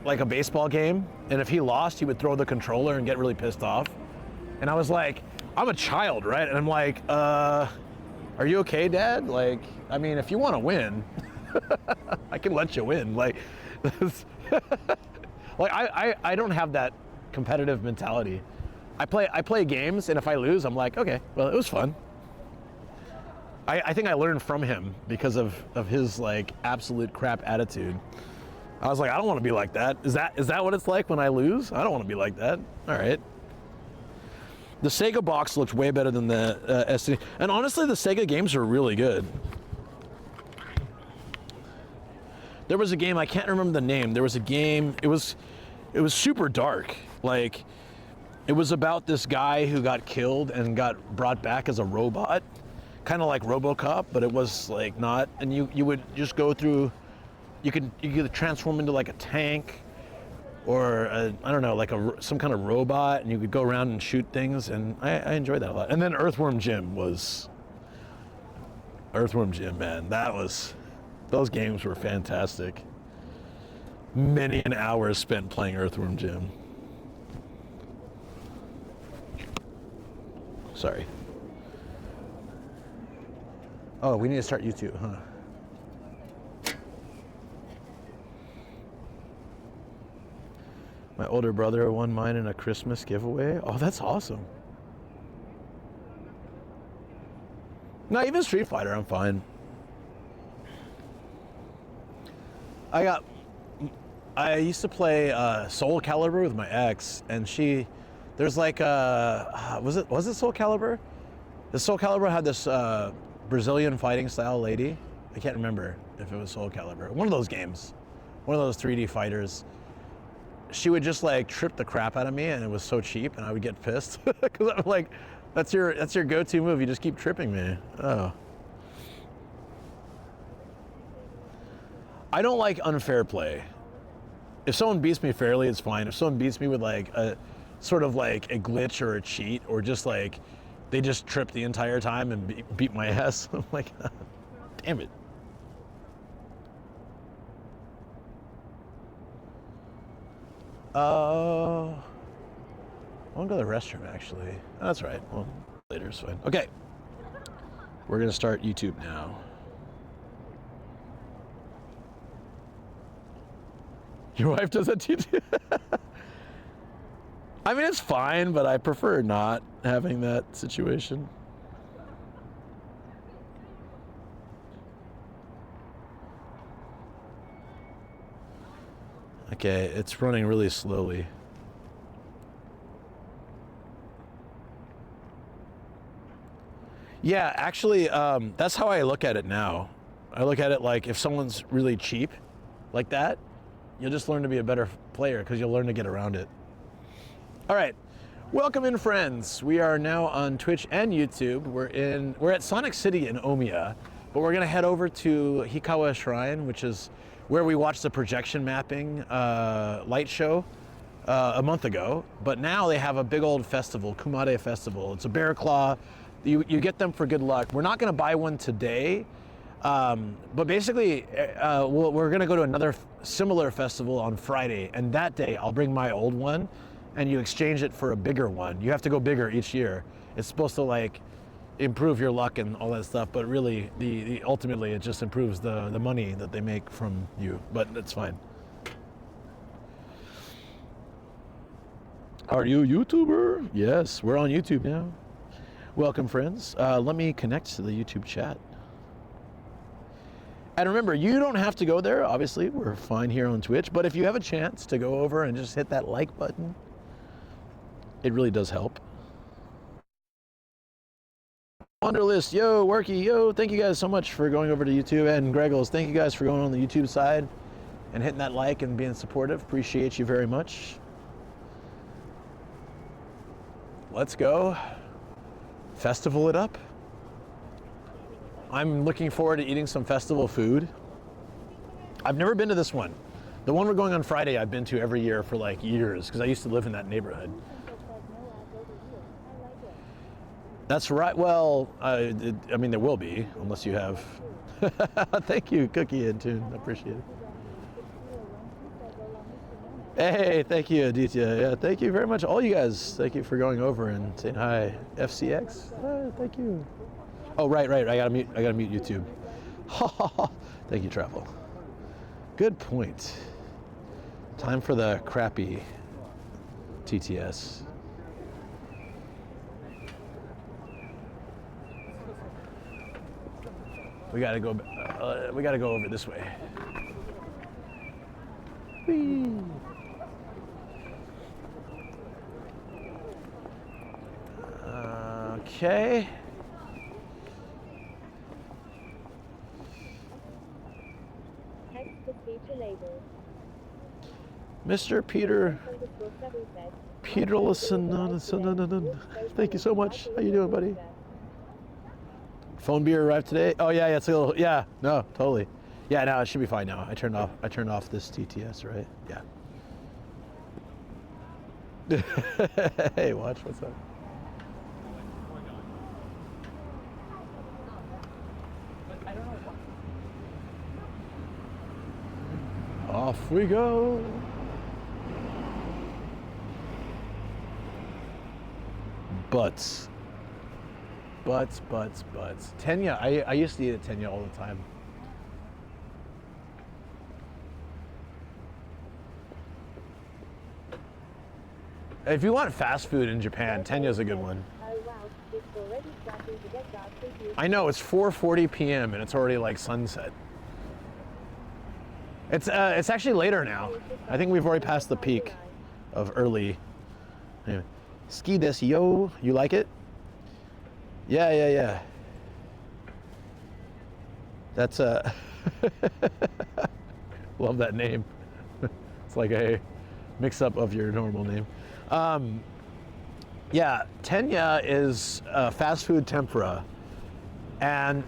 like a baseball game, and if he lost, he would throw the controller and get really pissed off. And I was like, I'm a child, right? And I'm like, are you okay, Dad? Like, I mean, if you want to win, I can let you win. Like, like I don't have that competitive mentality. I play games, and if I lose, I'm like, okay, well, it was fun. I think I learned from him because of his like absolute crap attitude. I was like, I don't want to be like that. Is that what it's like when I lose? I don't want to be like that. All right. The Sega box looked way better than the SD. And honestly, the Sega games are really good. There was a game, I can't remember the name. There was a game, it was super dark. Like, it was about this guy who got killed and got brought back as a robot. Kind of like RoboCop, but it was like not. And you would just go through, you could transform into like a tank or I don't know, like some kind of robot, and you could go around and shoot things, and I enjoyed that a lot. And then Earthworm Jim, man, those games were fantastic. Many an hour spent playing Earthworm Jim. Sorry. Oh, we need to start YouTube, huh? My older brother won mine in a Christmas giveaway. Oh, that's awesome. Not even Street Fighter, I'm fine. I used to play Soul Calibur with my ex, and there's like was it Soul Calibur? The Soul Calibur had this Brazilian fighting style lady. I can't remember if it was Soul Calibur. One of those games, one of those 3D fighters. She would just like trip the crap out of me, and it was so cheap, and I would get pissed because I'm like, that's your go-to move. You just keep tripping me. Oh. I don't like unfair play. If someone beats me fairly, it's fine. If someone beats me with like a sort of like a glitch or a cheat, or just like they just trip the entire time and beat my ass, I'm like, damn it. I want to go to the restroom, actually. Oh, that's right. Well, later is fine. Okay. We're going to start YouTube now. Your wife does that to you? I mean, it's fine, but I prefer not having that situation. Okay, it's running really slowly. Yeah, actually, that's how I look at it now. I look at it like if someone's really cheap like that, you'll just learn to be a better player because you'll learn to get around it. All right, welcome in, friends. We are now on Twitch and YouTube. We're at Sonic City in Omiya, but we're gonna head over to Hikawa Shrine, which is where we watched the projection mapping light show a month ago. But now they have a big old festival, Kumade Festival. It's a bear claw. You get them for good luck. We're not gonna buy one today, but basically we're gonna go to another similar festival on Friday, and that day I'll bring my old one and you exchange it for a bigger one. You have to go bigger each year. It's supposed to like improve your luck and all that stuff, but really ultimately it just improves the money that they make from you, but it's fine. Are you a YouTuber? Yes, we're on YouTube now. Welcome, friends. Let me connect to the YouTube chat. And remember, you don't have to go there. Obviously, we're fine here on Twitch, but if you have a chance to go over and just hit that like button, it really does help. Wanderlist, yo, Worky, yo, thank you guys so much for going over to YouTube. And Greggles, thank you guys for going on the YouTube side and hitting that like and being supportive. Appreciate you very much. Let's go festival it up. I'm looking forward to eating some festival food. I've never been to this one. The one we're going on Friday, I've been to every year for like years because I used to live in that neighborhood. That's right. Well, I mean, there will be, unless you have. Thank you, Cookie and Tune. I appreciate it. Hey, thank you, Aditya. Yeah, thank you very much, all you guys. Thank you for going over and saying hi. FCX, thank you. Oh, right. I gotta mute YouTube. Thank you, Travel. Good point. Time for the crappy TTS. We gotta go over this way. Whee. okay? Text to speech enabled. Mr. Peter Peterlison. Thank you so much. How you doing, buddy? Phone beer arrived today. Oh yeah, it's a little. Yeah, no, totally. Yeah, no, it should be fine now. I turned off this TTS, right? Yeah. Hey, watch. What's up? Off we go. Butts. Tenya, I used to eat at Tenya all the time. If you want fast food in Japan, Tenya's a good one. I know, it's 4:40 p.m. and it's already like sunset. It's actually later now. I think we've already passed the peak of early. Anyway. Ski desu yo. You like it? Yeah. That's love that name. It's like a mix-up of your normal name. Yeah, Tenya is fast food tempura, and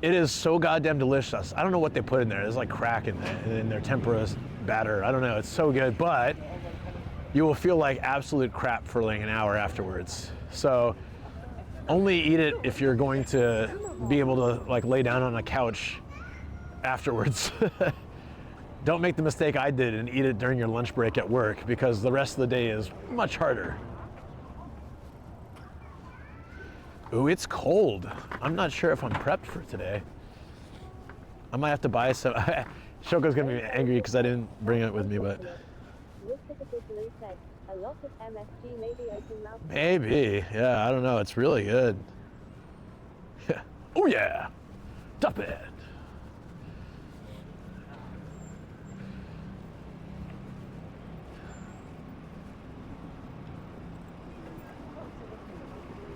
it is so goddamn delicious. I don't know what they put in there. There's like crack in their tempura batter. I don't know. It's so good, but you will feel like absolute crap for like an hour afterwards. So only eat it if you're going to be able to like lay down on a couch afterwards. Don't make the mistake I did and eat it during your lunch break at work, because the rest of the day is much harder. Ooh, it's cold. I'm not sure if I'm prepped for today. I might have to buy some. Shoko's gonna be angry because I didn't bring it with me, but maybe. Yeah, I don't know. It's really good. Yeah. Oh yeah, top it.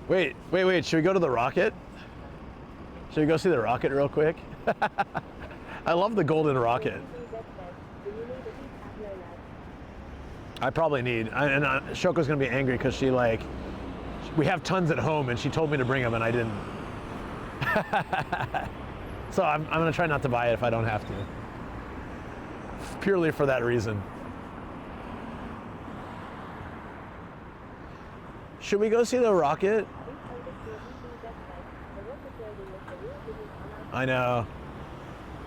Wait. Should we go to the rocket? Should we go see the rocket real quick? I love the golden rocket. I probably need, and Shoko's gonna be angry because we have tons at home and she told me to bring them and I didn't. So I'm gonna try not to buy it if I don't have to. Purely for that reason. Should we go see the rocket? I know.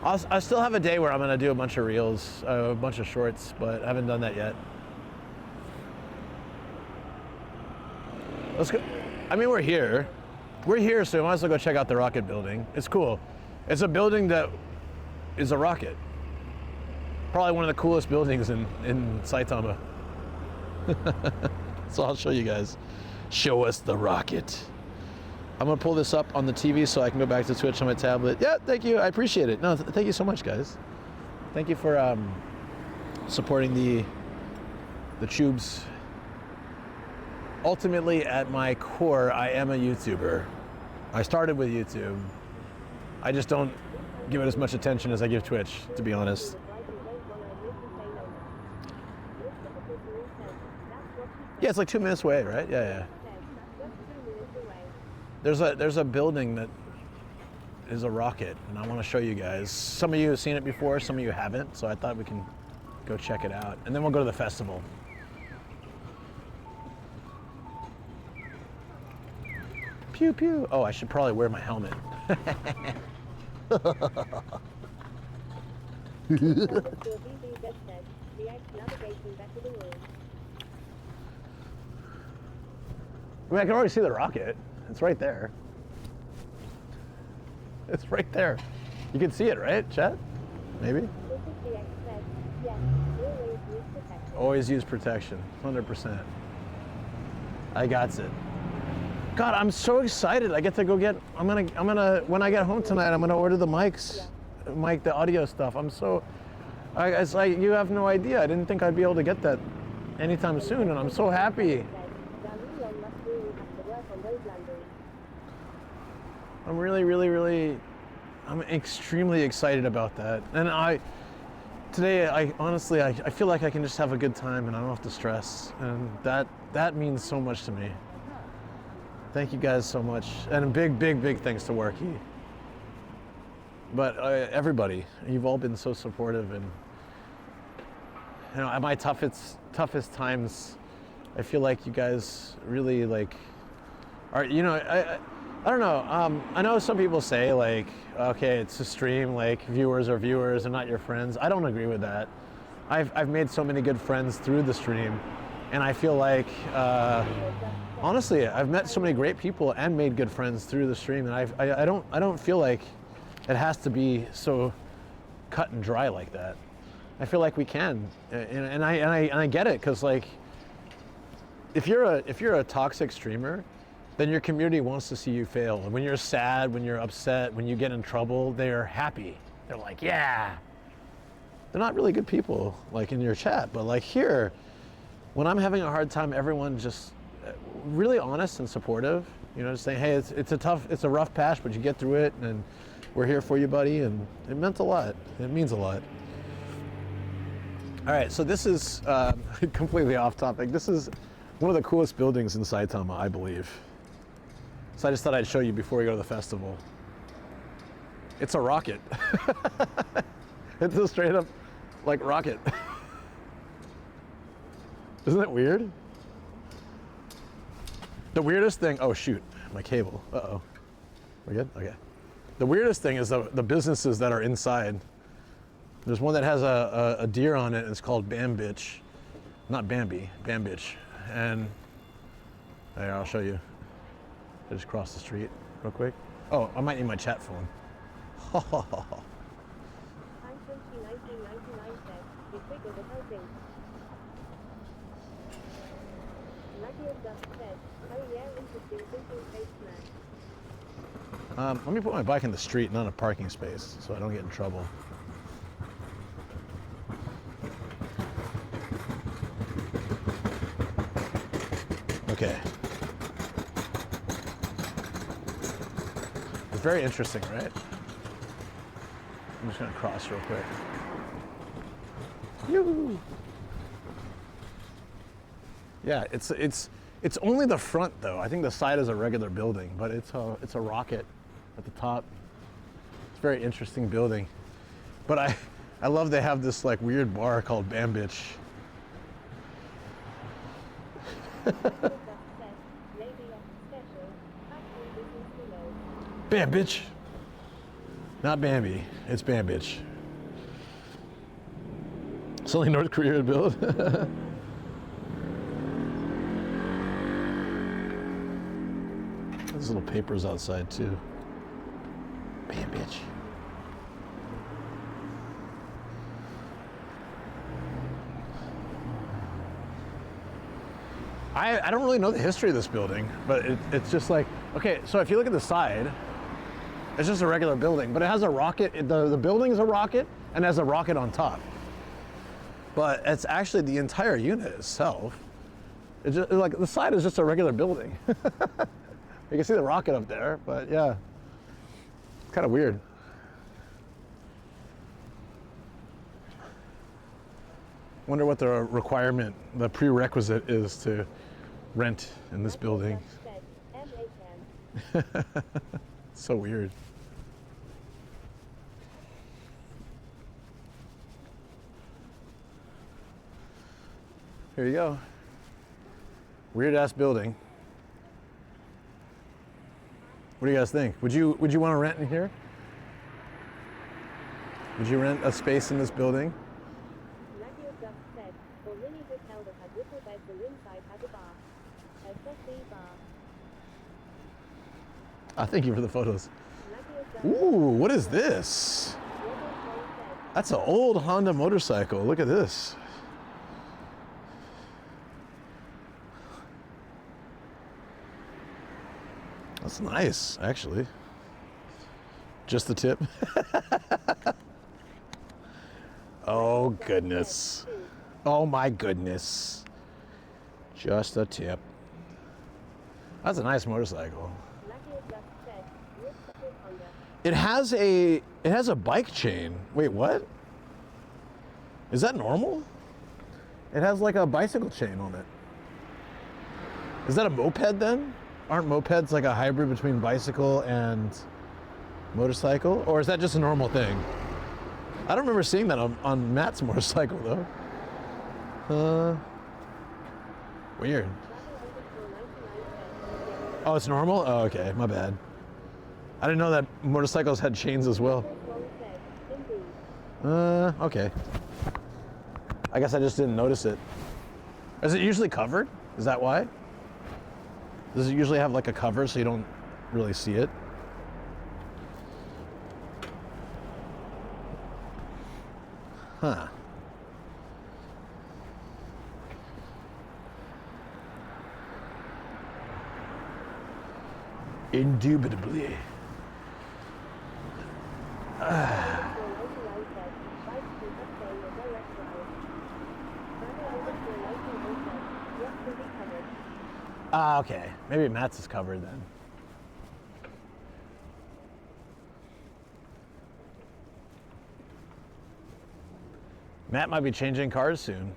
I still have a day where I'm gonna do a bunch of reels, a bunch of shorts, but I haven't done that yet. Let's go. I mean, we're here. We're here, so we might as well go check out the rocket building. It's cool. It's a building that is a rocket. Probably one of the coolest buildings in Saitama. So I'll show you guys. Show us the rocket. I'm gonna pull this up on the TV so I can go back to Twitch on my tablet. Yeah, thank you. I appreciate it. No, thank you so much, guys. Thank you for supporting the tubes. Ultimately, at my core, I am a YouTuber. I started with YouTube. I just don't give it as much attention as I give Twitch, to be honest. Yeah, it's like 2 minutes away, right? Yeah. There's a building that is a rocket, and I want to show you guys. Some of you have seen it before, some of you haven't, so I thought we can go check it out. And then we'll go to the festival. Pew pew. Oh, I should probably wear my helmet. I mean, I can already see the rocket. It's right there. It's right there. You can see it, right, chat? Maybe? Always use protection, 100%. I got it. God, I'm so excited. I get to go get, I'm gonna, when I get home tonight, I'm gonna order the mics, the audio stuff. It's like, you have no idea. I didn't think I'd be able to get that anytime soon, and I'm so happy. I'm really, I'm extremely excited about that. And today, I honestly, I feel like I can just have a good time and I don't have to stress. And that means so much to me. Thank you guys so much. And a big thanks to Worky. But everybody, you've all been so supportive, and you know, at my toughest times, I feel like you guys really like are, you know, I don't know. I know some people say like, okay, it's a stream, like viewers are viewers and not your friends. I don't agree with that. I've made so many good friends through the stream, and I feel like honestly, I've met so many great people and made good friends through the stream, and I don't feel like it has to be so cut and dry like that. I feel like we can, and I get it, because like if you're a toxic streamer, then your community wants to see you fail. And when you're sad, when you're upset, when you get in trouble, they're happy. They're like, yeah. They're not really good people, like in your chat, but like here, when I'm having a hard time, everyone just really honest and supportive. You know, just saying, hey, it's a rough patch, but you get through it, and we're here for you, buddy. And it meant a lot. It means a lot. All right, so this is completely off topic. This is one of the coolest buildings in Saitama, I believe. So I just thought I'd show you before we go to the festival. It's a rocket. It's a straight up, like, rocket. Isn't that weird? The weirdest thing, oh shoot, my cable, uh-oh. We're good? Okay. The weirdest thing is the businesses that are inside. There's one that has a deer on it, and it's called Bambitch. Not Bambi, Bambitch. And there, I'll show you. I just crossed the street real quick. Oh, I might need my chat phone. Let me put my bike in the street, not a parking space, so I don't get in trouble. Okay. It's very interesting, right? I'm just gonna cross real quick. Yoo! Yeah, it's only the front though. I think the side is a regular building, but it's a rocket at the top. It's a very interesting building. But I love they have this like weird bar called Bambitch. Bambitch. Not Bambi, it's Bambitch. It's only North Korea to build. There's little papers outside too. Bambitch. I don't really know the history of this building, but it's just like, okay, so if you look at the side, it's just a regular building, but it has a rocket. The building is a rocket and has a rocket on top. But it's actually the entire unit itself. It's just, like the side is just a regular building. You can see the rocket up there, but yeah, it's kind of weird. Wonder what the requirement, the prerequisite is to rent in this building. So weird. Here you go. Weird ass building. What do you guys think? Would you want to rent in here? Would you rent a space in this building? Thank you for the photos. Ooh, what is this? That's an old Honda motorcycle. Look at this. That's nice, actually. Just the tip. Oh, goodness. Oh, my goodness. Just a tip. That's a nice motorcycle. It has a bike chain. Wait, what? Is that normal? It has like a bicycle chain on it. Is that a moped then? Aren't mopeds like a hybrid between bicycle and motorcycle? Or is that just a normal thing? I don't remember seeing that on Matt's motorcycle though. Weird. Oh, it's normal? Oh, okay, my bad. I didn't know that motorcycles had chains as well. Okay. I guess I just didn't notice it. Is it usually covered? Is that why? Does it usually have like a cover so you don't really see it? Huh. Indubitably. Okay. Maybe Matt's is covered then. Matt might be changing cars soon.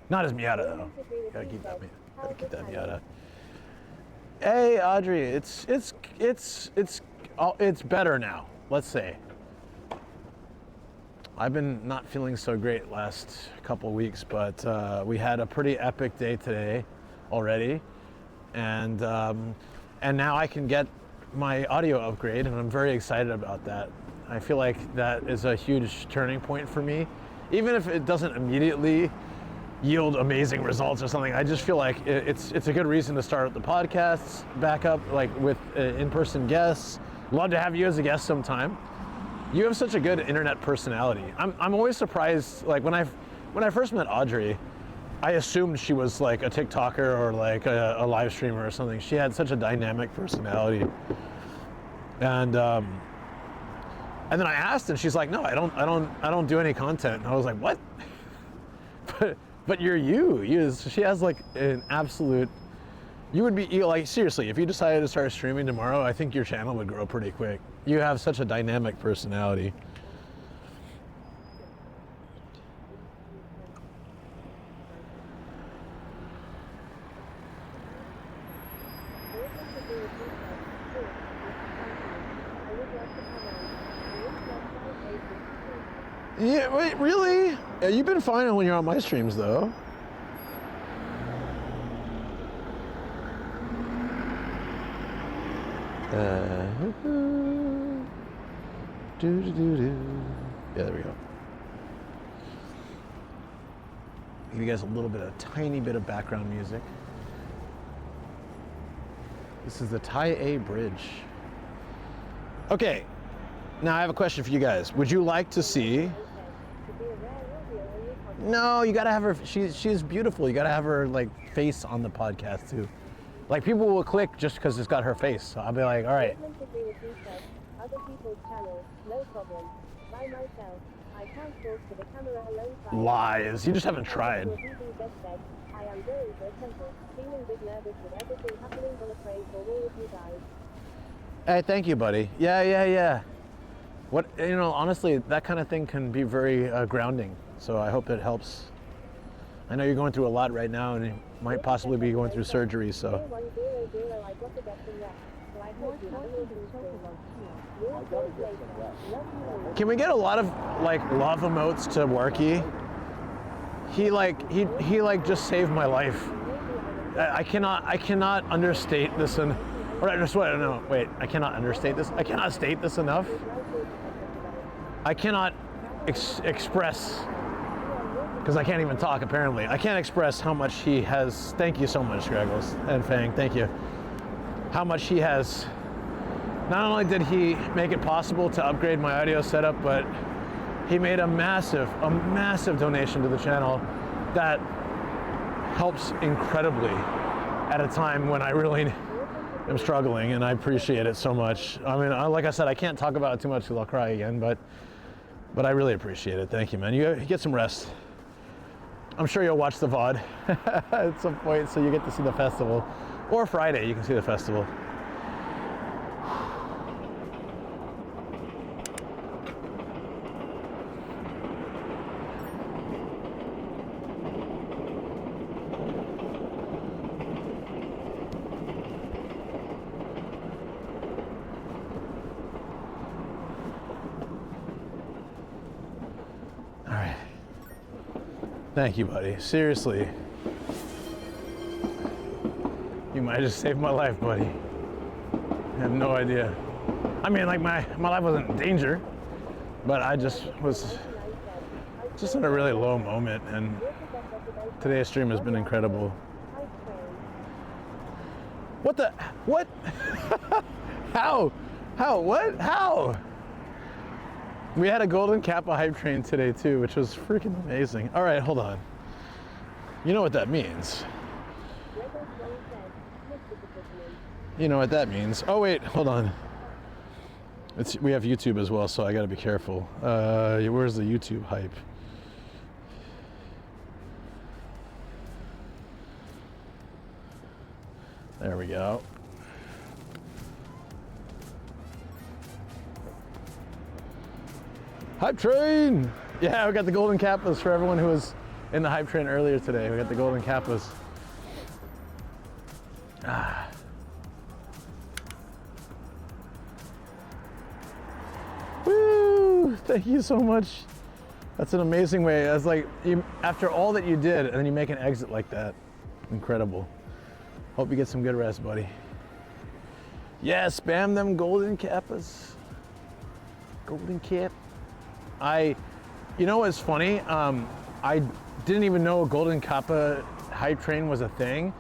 Not his Miata though. Gotta keep that Miata. Hey Audrey, it's better now. Let's say. I've been not feeling so great last couple weeks, but we had a pretty epic day today already, and now I can get my audio upgrade, and I'm very excited about that. I feel like that is a huge turning point for me, even if it doesn't immediately yield amazing results or something. I just feel like it's a good reason to start the podcasts back up, like with in-person guests. Love to have you as a guest sometime. You have such a good internet personality. I'm always surprised, like when I first met Audrey, I assumed she was like a TikToker or like a live streamer or something. She had such a dynamic personality. And then I asked and she's like, no, I don't do any content. And I was like, what? But you're you. She has like an absolute, you would be like, seriously, if you decided to start streaming tomorrow, I think your channel would grow pretty quick. You have such a dynamic personality. Yeah, wait, really? Yeah, you've been fine when you're on my streams, though. Yeah, there we go. Give you guys a tiny bit of background music. This is the Tai A Bridge. Okay, now I have a question for you guys. Would you like to see? No, you gotta have her. She's beautiful. You gotta have her like face on the podcast too. Like people will click just because it's got her face. So I'll be like, all right. Lies. You just haven't tried. Hey, thank you, buddy. Yeah. What, honestly, that kind of thing can be very grounding. So I hope it helps. I know you're going through a lot right now, and you might possibly be going through surgery. So. Can we get a lot of like love emotes to Worky? He just saved my life. I cannot understate this and I cannot understate this. I cannot state this enough. I cannot express, because I can't even talk apparently. I can't express how much he has. Thank you so much, Greggles and Fang. Thank you. How much he has. Not only did he make it possible to upgrade my audio setup, but he made a massive donation to the channel that helps incredibly at a time when I really am struggling, and I appreciate it so much. I mean, like I said, I can't talk about it too much because I'll cry again, but I really appreciate it. Thank you, man. You get some rest. I'm sure you'll watch the VOD at some point, so you get to see the festival. Or Friday, you can see the festival. Thank you, buddy. Seriously. You might have just saved my life, buddy. I have no idea. I mean, like my life wasn't in danger, but I just was just in a really low moment, and today's stream has been incredible. What the? What? How? How? What? How? We had a Golden Kappa hype train today too, which was freaking amazing. All right, hold on. You know what that means. You know what that means. Oh wait, hold on. We have YouTube as well, so I gotta be careful. Where's the YouTube hype? There we go. Hype train! Yeah, we got the Golden Kappas for everyone who was in the hype train earlier today. We got the Golden Kappas. Ah. Woo! Thank you so much. That's an amazing way. That's like, after all that you did, and then you make an exit like that. Incredible. Hope you get some good rest, buddy. Yeah, spam them Golden Kappas. Golden Cap. You know what's funny? I didn't even know Golden Kappa hype train was a thing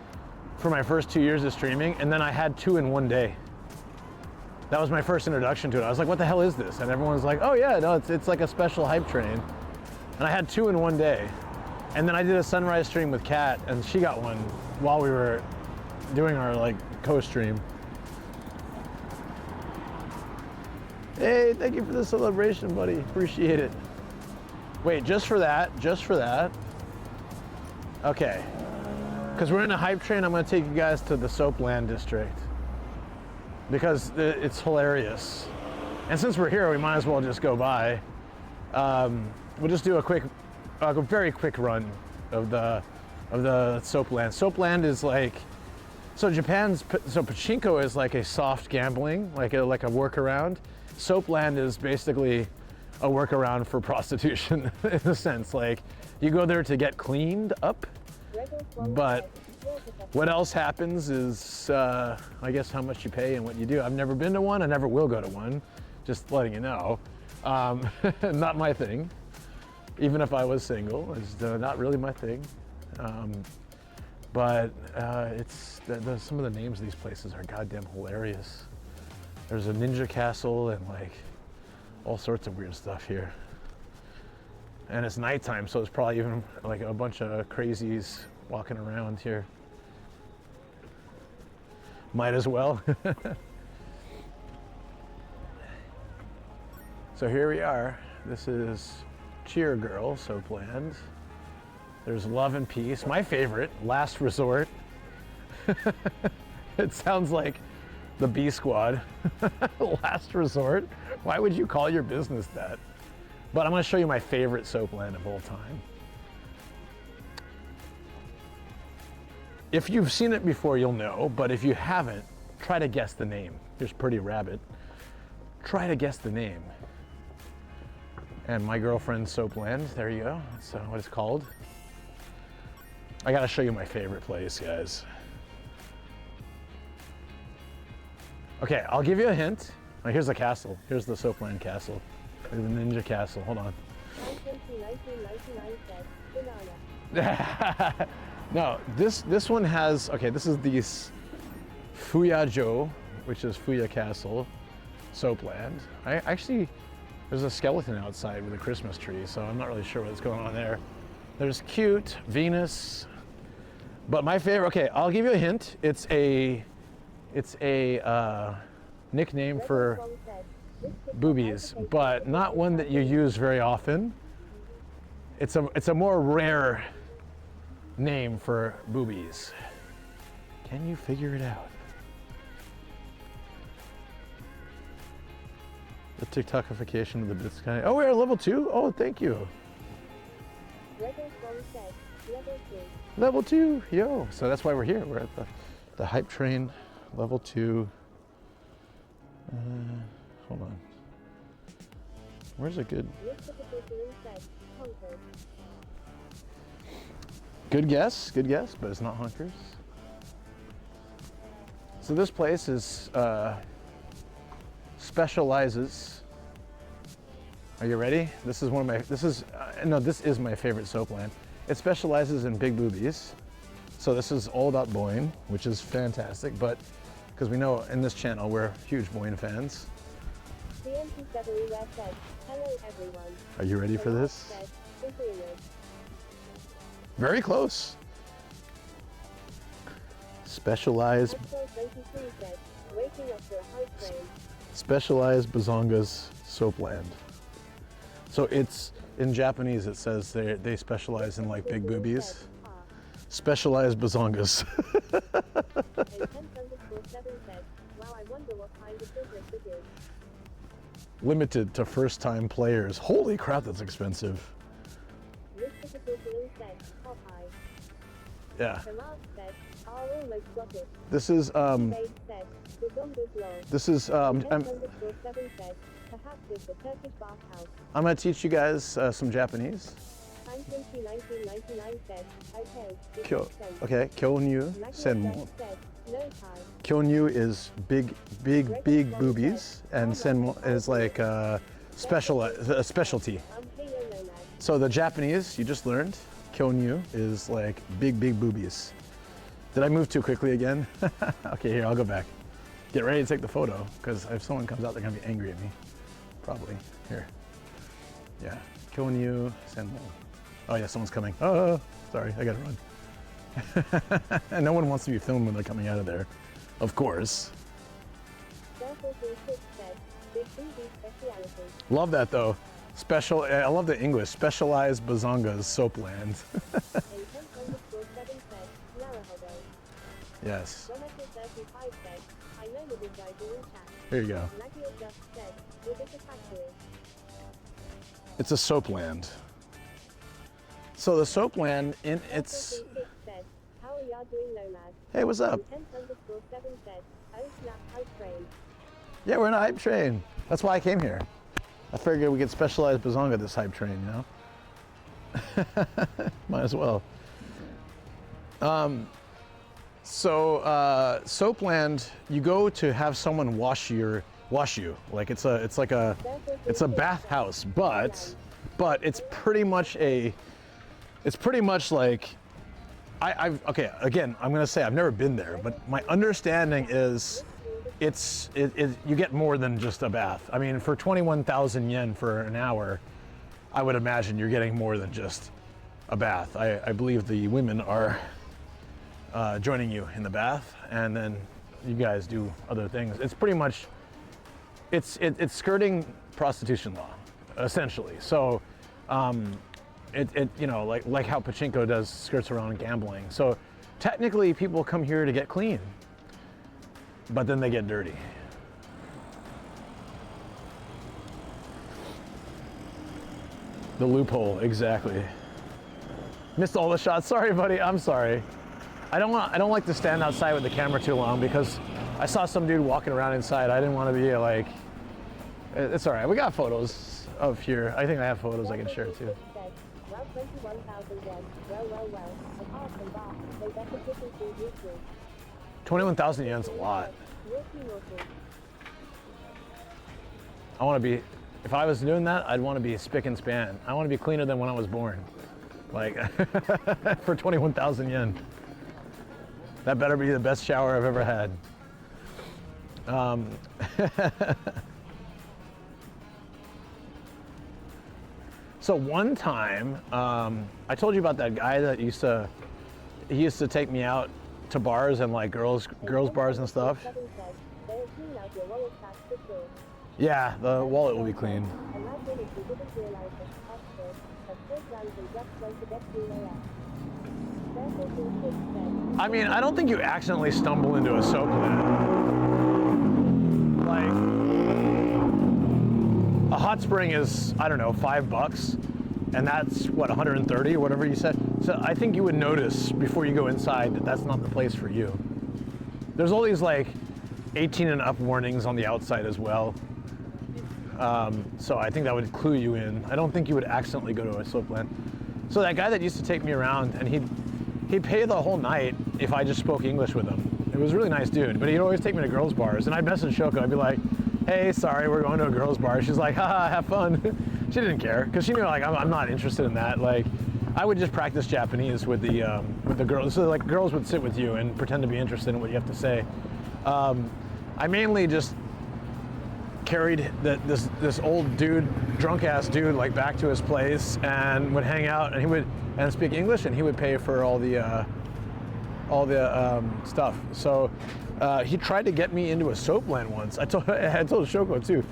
for my first 2 years of streaming, and then I had 2 in one day. That was my first introduction to it. I was like, what the hell is this? And everyone's like, oh yeah, no, it's like a special hype train. And I had 2 in one day. And then I did a sunrise stream with Kat, and she got one while we were doing our like co-stream. Hey, thank you for the celebration, buddy. Appreciate it. Wait, just for that? Okay. Because we're in a hype train, I'm gonna take you guys to the Soapland district. Because it's hilarious. And since we're here, we might as well just go by. We'll just do a very quick run of the Soapland. Soapland is like, so pachinko is like a soft gambling, like a workaround. Soapland is basically a workaround for prostitution in a sense. Like, you go there to get cleaned up, but what else happens is, I guess, how much you pay and what you do. I've never been to one, I never will go to one, just letting you know. Not my thing, even if I was single. It's not really my thing. But it's some of the names of these places are goddamn hilarious. There's a ninja castle and like all sorts of weird stuff here. And it's nighttime, so it's probably even like a bunch of crazies walking around here. Might as well. So here we are. This is Cheer Girl, Soapland. There's Love and Peace, my favorite, Last Resort. It sounds like the B Squad. Last Resort. Why would you call your business that? But I'm gonna show you my favorite Soapland of all time. If you've seen it before, you'll know, but if you haven't, try to guess the name. Here's Pretty Rabbit. Try to guess the name. And My Girlfriend's Soapland, there you go. That's what it's called. I gotta show you my favorite place, guys. Okay, I'll give you a hint. Oh, here's the castle. Here's the Soapland castle. Here's the ninja castle. Hold on. No, this one has, okay, this is the Fuyajo, which is Fuya Castle, Soapland. There's a skeleton outside with a Christmas tree, so I'm not really sure what's going on there. There's Cute, Venus, but my favorite, okay, I'll give you a hint. It's a nickname for boobies, but not one that you use very often. It's a more rare name for boobies. Can you figure it out? The TikTokification of the bits kind of, oh, we're at level 2? Oh, thank you. Level 2, yo. So that's why we're here. We're at the hype train, level 2. Hold on. Where's a good? Good guess, but it's not Honkers. So this place is specializes. Are you ready? This is this is my favorite soap land. It specializes in big boobies. So this is all about Boyne, which is fantastic, but because we know in this channel we're huge Boyne fans. Hello everyone. Are you ready for this? Very close. Specialized Bazonga's Soapland. So it's in Japanese. It says they specialize in like big boobies. Specialized Bazongas. Limited to first-time players. Holy crap, that's expensive. Yeah. This is I'm gonna teach you guys some Japanese. Okay, Kyonyu Senmo. Kyonyu is big boobies, and Senmo is like a specialty. So the Japanese you just learned, Kyonyu is like big boobies. Did I move too quickly again? Okay, here, I'll go back. Get ready to take the photo, because if someone comes out, they're gonna be angry at me. Probably. Here. Yeah. Kyonyu Senmo. Oh yeah, someone's coming. Oh, sorry, I gotta run. And no one wants to be filmed when they're coming out of there. Of course. Love that though. I love the English. Specialized Bazonga's Soapland. Yes. Here you go. It's a soapland. So the soapland in its... Hey, what's up? Yeah, we're in a hype train. That's why I came here. I figured we could specialize Bazonga this hype train, you know? Might as well. Soapland, you go to have someone wash you. Like it's a bathhouse, but it's pretty much like okay, again, I'm gonna say I've never been there, but my understanding is you get more than just a bath. I mean, for 21,000 yen for an hour, I would imagine you're getting more than just a bath. I believe the women are joining you in the bath, and then you guys do other things. It's pretty much, it's skirting prostitution law, essentially. So, you know, like how pachinko does skirts around gambling. So, technically, people come here to get clean, but then they get dirty. The loophole, exactly. Missed all the shots. Sorry, buddy. I'm sorry. I don't like to stand outside with the camera too long because I saw some dude walking around inside. I didn't want to be like. It's all right. We got photos of here. I think I have photos I can share too. 21,000 yen's a lot. I want to be. If I was doing that, I'd want to be spick and span. I want to be cleaner than when I was born. Like, for 21,000 yen. That better be the best shower I've ever had. So one time, I told you about that guy that used to take me out to bars and like girls bars and stuff. Yeah, the wallet will be clean. I mean, I don't think you accidentally stumble into a soap land. Like, a hot spring is, I don't know, $5, and that's what, 130 or whatever you said. So I think you would notice before you go inside that that's not the place for you. There's all these like 18 and up warnings on the outside as well. So I think that would clue you in. I don't think you would accidentally go to a soap land. So that guy that used to take me around, and he'd pay the whole night if I just spoke English with him. It was a really nice dude, but he'd always take me to girls' bars. And I'd message Shoko, I'd be like, hey, sorry, we're going to a girls' bar. She's like, haha, have fun. She didn't care, because she knew like I'm not interested in that. Like, I would just practice Japanese with the girls. So like girls would sit with you and pretend to be interested in what you have to say. I mainly just carried this old dude, drunk ass dude, like back to his place and would hang out, and he would speak English, and he would pay for all the stuff. So he tried to get me into a soapland once. I told Shoko too.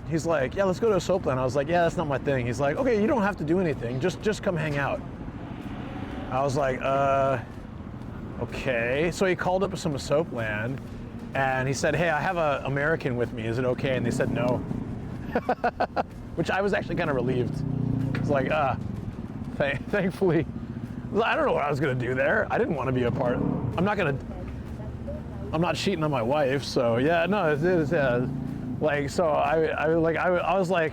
He's like, yeah, let's go to a soapland. I was like, yeah, that's not my thing. He's like, okay, you don't have to do anything. Just come hang out. I was like, okay. So he called up some soapland, and he said, hey, I have an American with me. Is it okay? And they said no. Which I was actually kind of relieved. It's like, thankfully. I don't know what I was gonna do there. I didn't want to be a part. I'm not cheating on my wife, so yeah, no, like, so I was like,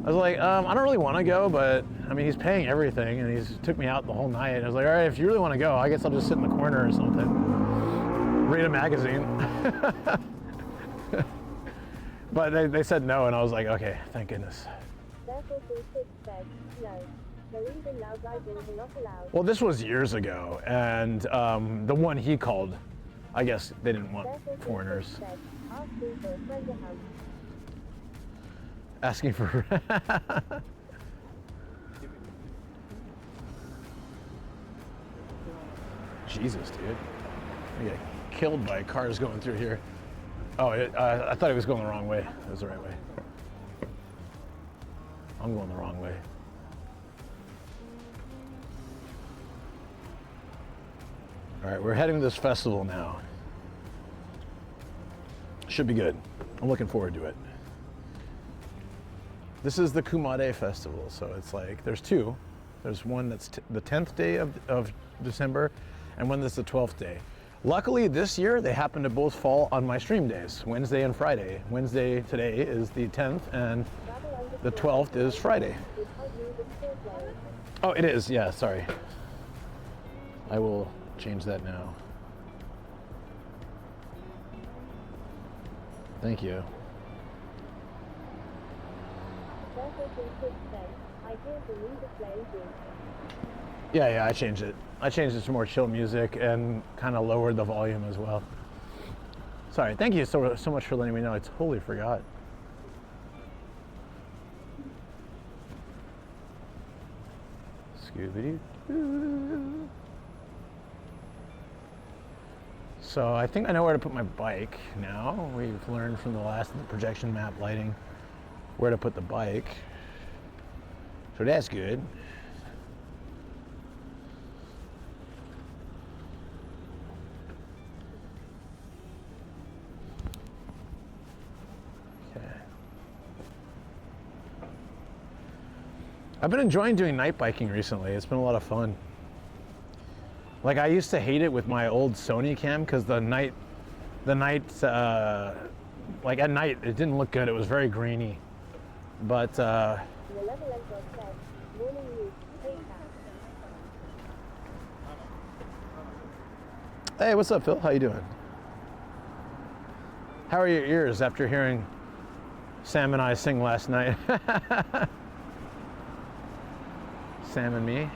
I don't really want to go, but I mean, he's paying everything, and he's took me out the whole night. I was like, all right, if you really want to go, I guess I'll just sit in the corner or something, read a magazine. But they said no, and I was like, okay, thank goodness. Well, this was years ago, and the one he called, I guess they didn't want foreigners. Asking for Jesus, dude. I get killed by cars going through here. Oh, I thought he was going the wrong way. It was the right way. I'm going the wrong way. All right, we're heading to this festival now. Should be good. I'm looking forward to it. This is the Kumade festival, so it's like, there's two. There's one that's the 10th day of December, and one that's the 12th day. Luckily this year, they happen to both fall on my stream days, Wednesday and Friday. Wednesday today is the 10th, and the 12th is Friday. Oh, it is, yeah, sorry. I will change that now. Thank you. Yeah, I changed it. I changed it to more chill music and kind of lowered the volume as well. Sorry, thank you so much for letting me know. I totally forgot. Scooby-Doo. So I think I know where to put my bike now. We've learned from the last of the projection map lighting where to put the bike. So that's good. Okay. I've been enjoying doing night biking recently. It's been a lot of fun. Like, I used to hate it with my old Sony cam because like at night it didn't look good. It was very grainy. But hey, what's up, Phil? How you doing? How are your ears after hearing Sam and I sing last night? Sam and me?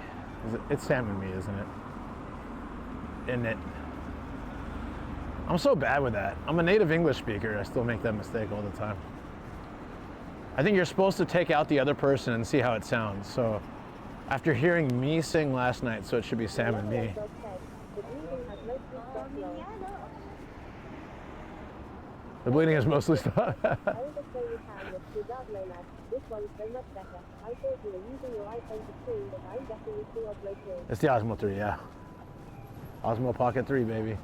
It's Sam and me, isn't it? Isn't it? I'm so bad with that. I'm a native English speaker. I still make that mistake all the time. I think you're supposed to take out the other person and see how it sounds. So after hearing me sing last night, so it should be Sam and me. The bleeding is mostly stopped. It's the Osmo 3, yeah. Osmo Pocket 3, baby.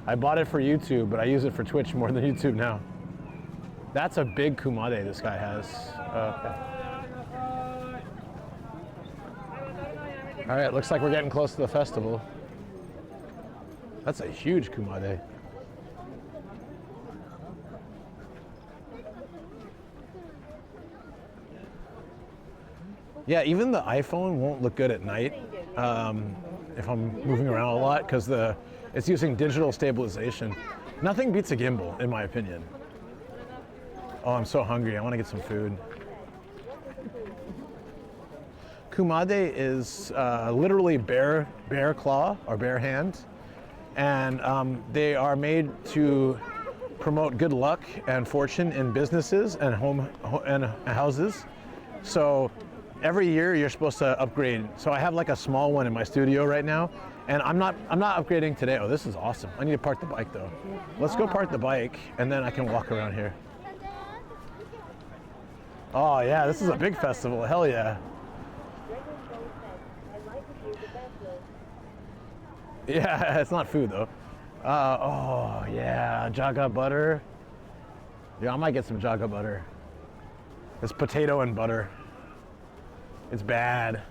I bought it for YouTube, but I use it for Twitch more than YouTube now. That's a big Kumade this guy has. Okay. All right, looks like we're getting close to the festival. That's a huge Kumade. Yeah, even the iPhone won't look good at night. if I'm moving around a lot because it's using digital stabilization. Nothing beats a gimbal, in my opinion. Oh, I'm so hungry. I want to get some food. Kumade is literally bear claw or bare hand, and they are made to promote good luck and fortune in businesses and houses. So every year you're supposed to upgrade. So I have like a small one in my studio right now, and I'm not upgrading today. Oh, this is awesome. I need to park the bike though. Let's go park the bike and then I can walk around here. Oh yeah, this is a big festival. Hell yeah. Yeah, it's not food though. Oh yeah, jaga butter. Yeah, I might get some jaga butter. It's potato and butter. It's bad.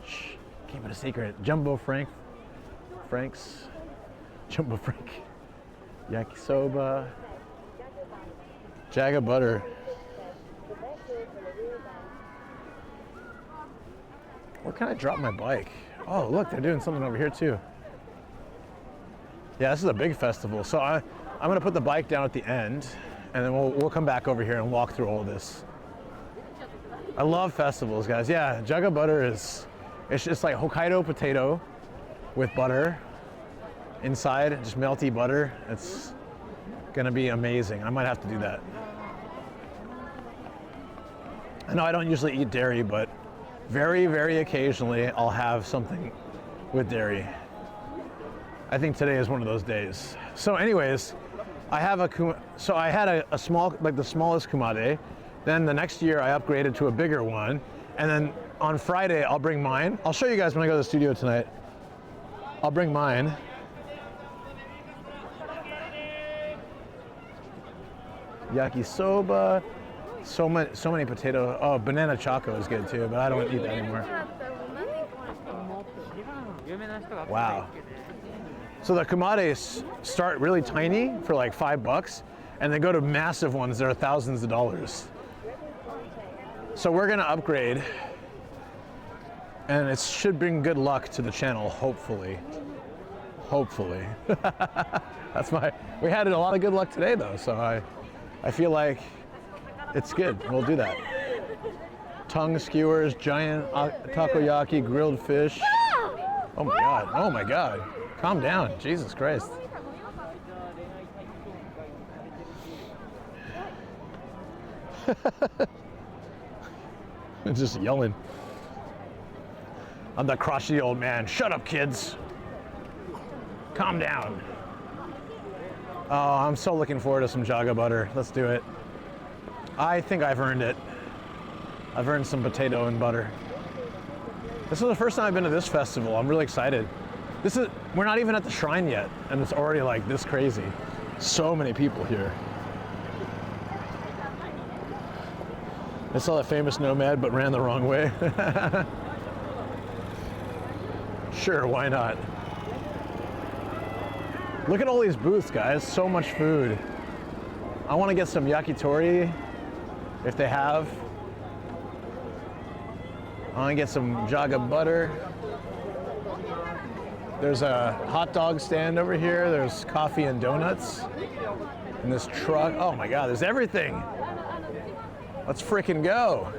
Shh, keep it a secret. Jumbo Franks. Jumbo Frank. Yakisoba. Jaga butter. Where can I drop my bike? Oh, look, they're doing something over here too. Yeah, this is a big festival. So I'm gonna put the bike down at the end, and then we'll come back over here and walk through all this. I love festivals, guys. Yeah, jaga butter it's just like Hokkaido potato with butter inside, just melty butter. It's gonna be amazing. I might have to do that. I know I don't usually eat dairy, but very, very occasionally I'll have something with dairy. I think today is one of those days. So anyways, I had a small, like the smallest Kumade. Then the next year I upgraded to a bigger one. And then on Friday, I'll bring mine. I'll show you guys when I go to the studio tonight. I'll bring mine. Yakisoba. So many potato. Oh, banana choco is good too, but I don't eat that anymore. Wow. So the Kumades start really tiny for like $5, and they go to massive ones that are thousands of dollars. So we're gonna upgrade, and it should bring good luck to the channel, hopefully. Hopefully. We had a lot of good luck today though, so I feel like it's good. We'll do that. Tongue skewers, giant takoyaki, grilled fish. Oh my God, oh my God. Calm down, Jesus Christ. Just yelling. I'm the crotchety old man. Shut up, kids. Calm down. Oh, I'm so looking forward to some jaga butter. Let's do it. I think I've earned it. I've earned some potato and butter. This is the first time I've been to this festival. I'm really excited. We're not even at the shrine yet, and it's already like this crazy. So many people here. I saw that famous nomad, but ran the wrong way. Sure, why not? Look at all these booths, guys. So much food. I want to get some yakitori, if they have. I want to get some jaga butter. There's a hot dog stand over here. There's coffee and donuts in this truck. Oh my God, there's everything. Let's freaking go.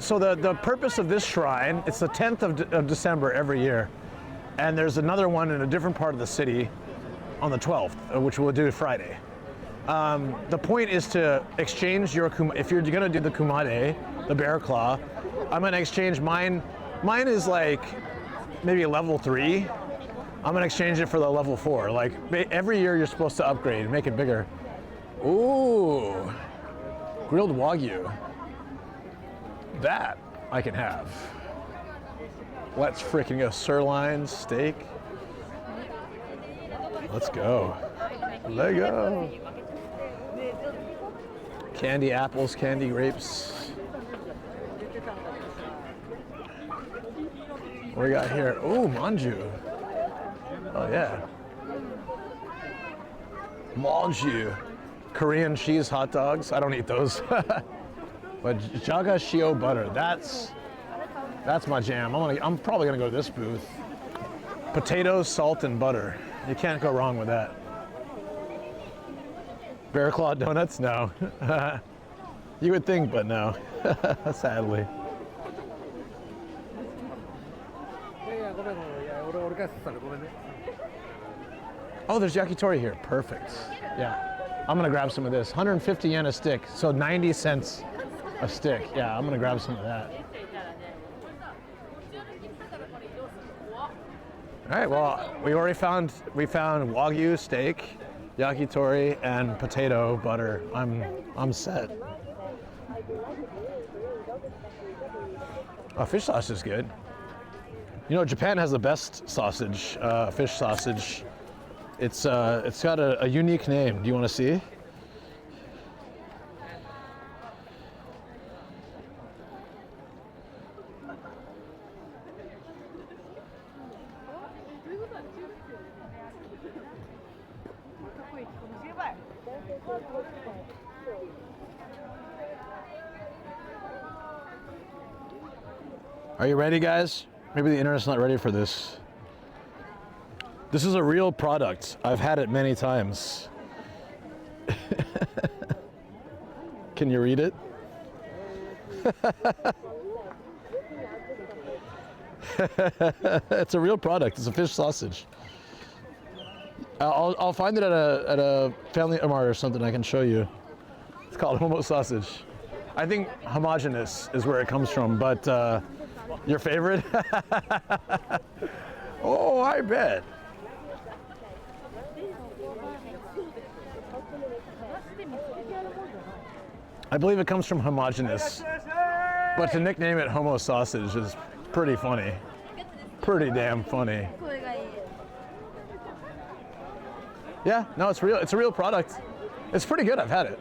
So the purpose of this shrine, it's the 10th of December every year. And there's another one in a different part of the city on the 12th, which we'll do Friday. The point is to exchange your, if you're gonna do the Kumade, the bear claw, I'm gonna exchange mine. Mine is like maybe level 3. I'm gonna exchange it for the level 4. Like every year you're supposed to upgrade, make it bigger. Ooh, grilled Wagyu. That I can have. Let's freaking go. Sirloin steak. Let's go. Let go. Candy apples, candy grapes. What we got here? Ooh, manju. Oh yeah. Manju. Korean cheese hot dogs. I don't eat those. But jaga shio butter. That's That's my jam. I'm probably gonna go to this booth. Potatoes, salt, and butter. You can't go wrong with that. Bear Claw donuts? No. You would think, but no. Sadly. Oh, there's yakitori here. Perfect. Yeah. I'm gonna grab some of this. 150 yen a stick, so 90 cents a stick. Yeah, I'm gonna grab some of that. All right, well, we found Wagyu steak, yakitori, and potato butter. I'm set. Oh, fish sausage is good. You know, Japan has the best sausage, fish sausage. It's got a unique name. Do you want to see? Are you ready, guys? Maybe the internet's not ready for this. This is a real product. I've had it many times. Can you read it? It's a real product. It's a fish sausage. I'll find it at a Family Mart or something. I can show you. It's called homo sausage. I think homogeneous is where it comes from, but your favorite? Oh, I bet. I believe it comes from homogeneous, but to nickname it homo sausage is pretty funny. Pretty damn funny. Yeah, no, it's real. It's a real product. It's pretty good. I've had it.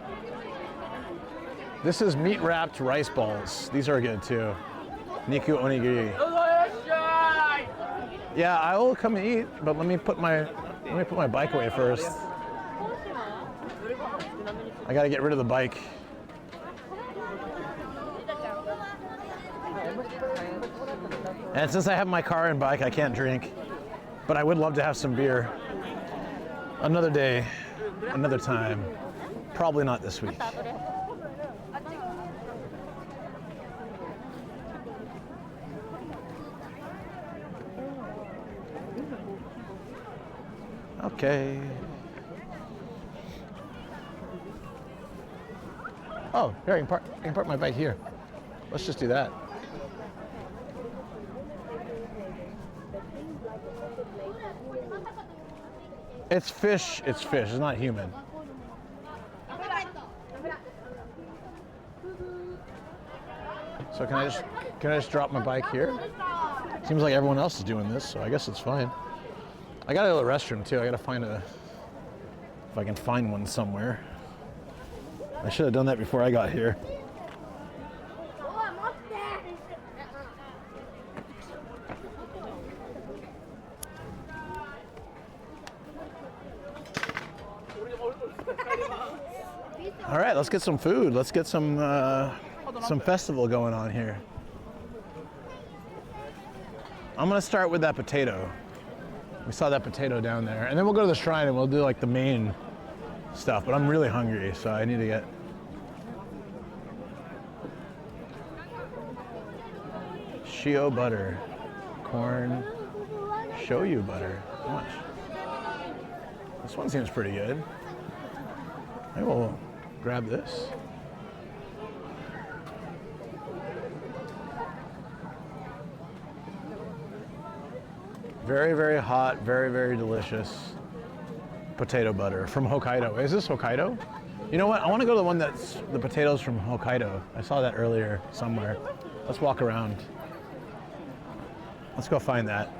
This is meat wrapped rice balls. These are good too. Niku onigiri. Yeah, I will come and eat, but let me put my bike away first. I gotta get rid of the bike. And since I have my car and bike, I can't drink, but I would love to have some beer. Another day, another time. Probably not this week. Okay. Oh, here, I can park my bike here. Let's just do that. It's fish, it's not human. So can I just drop my bike here? Seems like everyone else is doing this, so I guess it's fine. I gotta go to the restroom too. I gotta find if I can find one somewhere. I should have done that before I got here. All right, let's get some food. Let's get some festival going on here. I'm gonna start with that potato. We saw that potato down there, and then we'll go to the shrine and we'll do like the main stuff. But I'm really hungry, so I need to get. Shio butter, corn, shoyu butter. How much? This one seems pretty good. I will grab this. Very, very hot, very, very delicious potato butter from Hokkaido. Is this Hokkaido? You know what? I want to go to the one that's the potatoes from Hokkaido. I saw that earlier somewhere. Let's walk around. Let's go find that.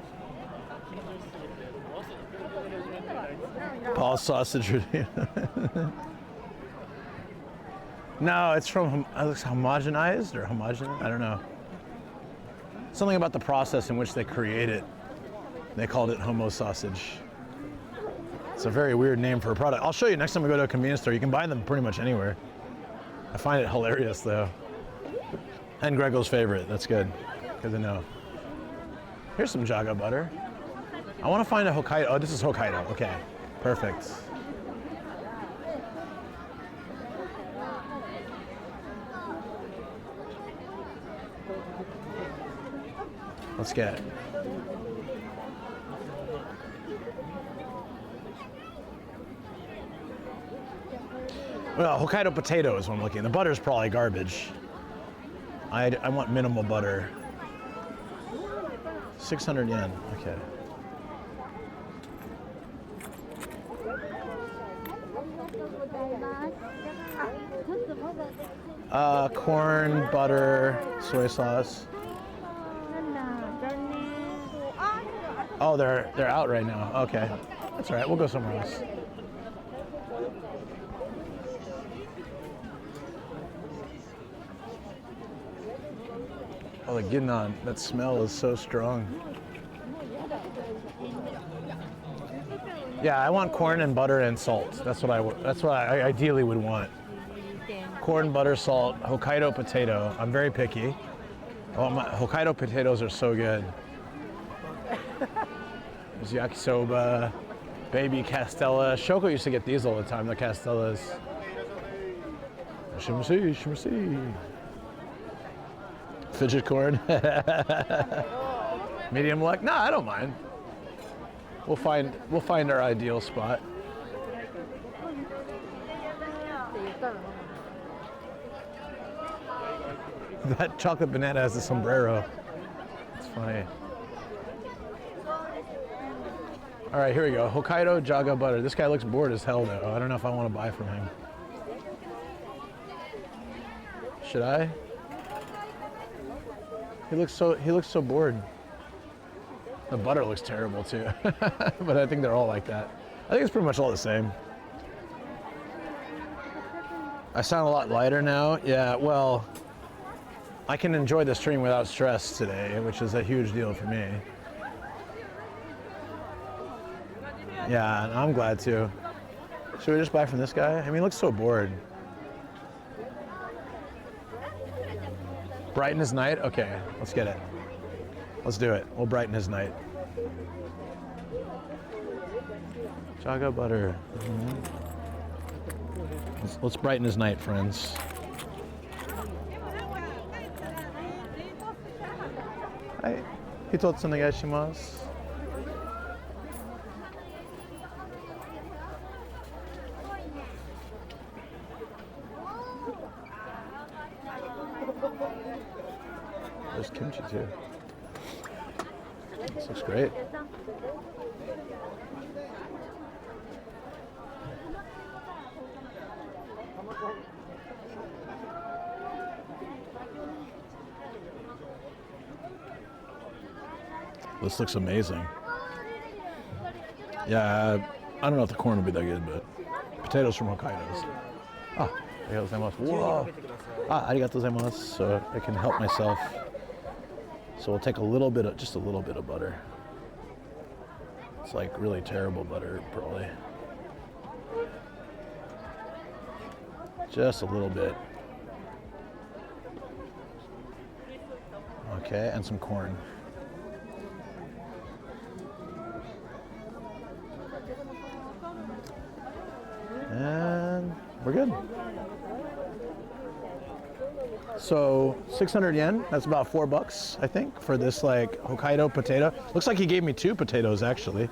Paul's sausage. No, it's from, it looks homogenized or homogeneous, I don't know. Something about the process in which they create it. They called it homo sausage. It's a very weird name for a product. I'll show you next time we go to a convenience store. You can buy them pretty much anywhere. I find it hilarious though. And Grego's favorite, that's good. Good to know. Here's some Jaga butter. I want to find a Hokkaido. Oh, this is Hokkaido. Okay, perfect. Let's get it. Well, Hokkaido potato is what I'm looking. The butter's probably garbage. I want minimal butter. 600 yen. Okay. Corn, butter, soy sauce. Oh, they're out right now. Okay, that's all right. We'll go somewhere else. Oh, the ginnan. That smell is so strong. Yeah, I want corn and butter and salt. That's what I ideally would want. Corn, butter, salt, Hokkaido potato. I'm very picky. Oh, my Hokkaido potatoes are so good. There's yakisoba, baby castella. Shoko used to get these all the time, the castellas. Shimusi, shimusi. Fidget corn. Medium luck? No, I don't mind. We'll find our ideal spot. That chocolate banana has a sombrero. It's funny. All right, here we go. Hokkaido Jaga butter. This guy looks bored as hell though. I don't know if I want to buy from him. Should I? He looks so bored. The butter looks terrible too. But I think they're all like that. I think it's pretty much all the same. I sound a lot lighter now. Yeah, well, I can enjoy the stream without stress today, which is a huge deal for me. Yeah, and I'm glad to. Should we just buy from this guy? I mean, he looks so bored. Brighten his night? Okay, let's get it. Let's do it. We'll brighten his night. Jaga butter. Mm-hmm. Let's brighten his night, friends. Hi. Hitotsu onegai shimasu. There's kimchi too. This looks great. This looks amazing. Yeah, I don't know if the corn will be that good, but potatoes from Hokkaido's. Ah, arigatou gozaimasu. Whoa. Ah, arigatou gozaimasu. So I can help myself. So we'll take a little bit of, just a little bit of butter. It's like really terrible butter, probably. Just a little bit. Okay, and some corn. And we're good. So 600 yen, that's about $4, I think, for this like Hokkaido potato. Looks like he gave me 2 potatoes actually,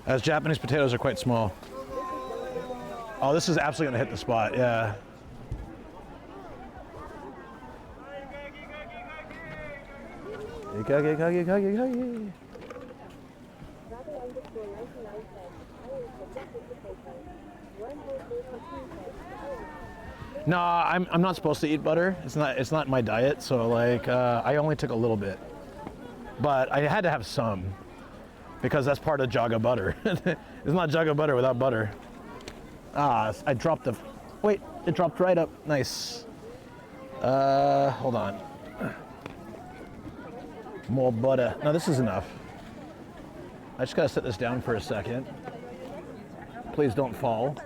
as Japanese potatoes are quite small. Oh, this is absolutely gonna hit the spot, yeah. No, I'm not supposed to eat butter. It's not my diet. So like I only took a little bit, but I had to have some because that's part of Jaga butter. It's not Jaga butter without butter. Ah, I dropped the. Wait, it dropped right up. Nice. Hold on. More butter. No, this is enough. I just gotta set this down for a second. Please don't fall.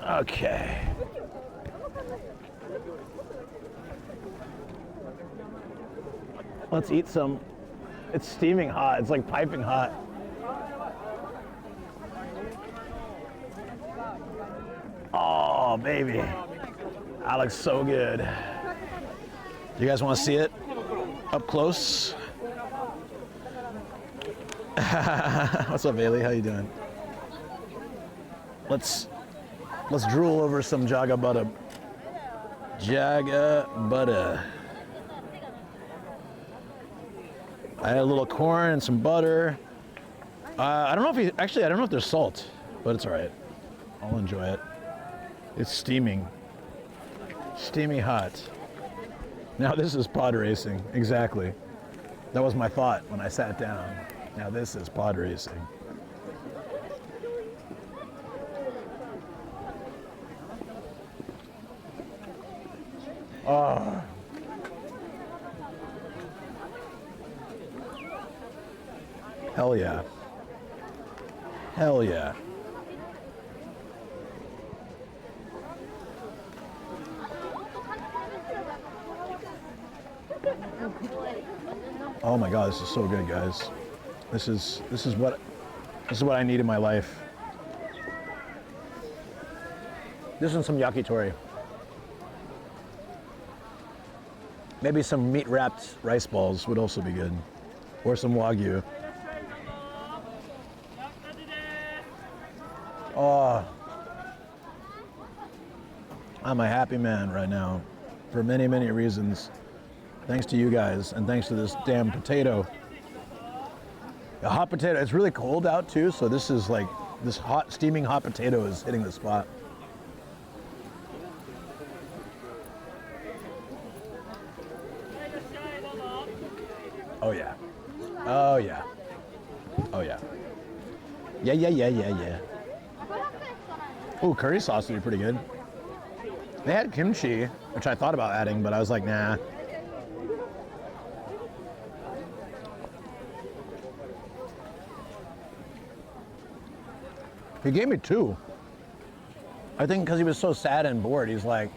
Okay. Let's eat some. It's steaming hot. It's like piping hot. Oh, baby. That looks so good. You guys want to see it up close? What's up, Bailey? How you doing? Let's drool over some jaga butter. Jaga butter. I had a little corn and some butter. I don't know if I don't know if there's salt, but it's all right. I'll enjoy it. It's steaming. Steamy hot. Now this is pod racing. Exactly. That was my thought when I sat down. Now this is pod racing. Oh. Hell yeah. Hell yeah. Oh my God, this is so good, guys. This is what I need in my life. This and some yakitori. Maybe some meat-wrapped rice balls would also be good. Or some wagyu. Oh. I'm a happy man right now for many, many reasons. Thanks to you guys and thanks to this damn potato. A hot potato. It's really cold out too, so this is like, this hot, steaming hot potato is hitting the spot. Oh yeah. Oh yeah. Oh yeah. Yeah, yeah, yeah, yeah, yeah. Ooh, curry sauce would be pretty good. They had kimchi, which I thought about adding, but I was like, nah. He gave me 2. I think because he was so sad and bored, he's like,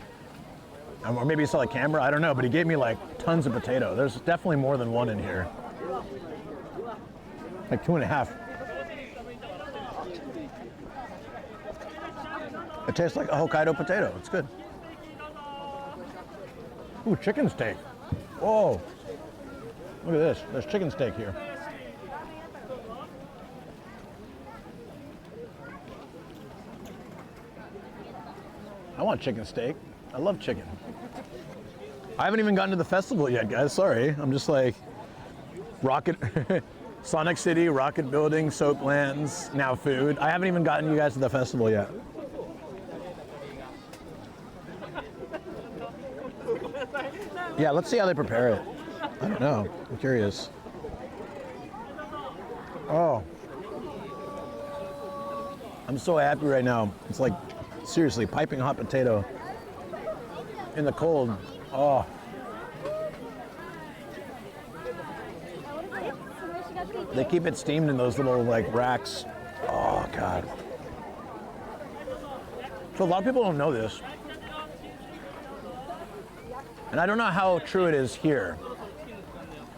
or maybe he saw the camera, I don't know, but he gave me like tons of potato. There's definitely more than 1 in here. Like 2.5. It tastes like a Hokkaido potato. It's good. Ooh, chicken steak. Whoa. Look at this. There's chicken steak here. I want chicken steak. I love chicken. I haven't even gotten to the festival yet, guys. Sorry. I'm just like, Rocket, Sonic City, Rocket Building, Soaplands, now food. I haven't even gotten you guys to the festival yet. Yeah, let's see how they prepare it. I don't know. I'm curious. Oh. I'm so happy right now. It's like, seriously, piping hot potato in the cold. Oh. They keep it steamed in those little like racks. Oh God. So a lot of people don't know this. And I don't know how true it is here,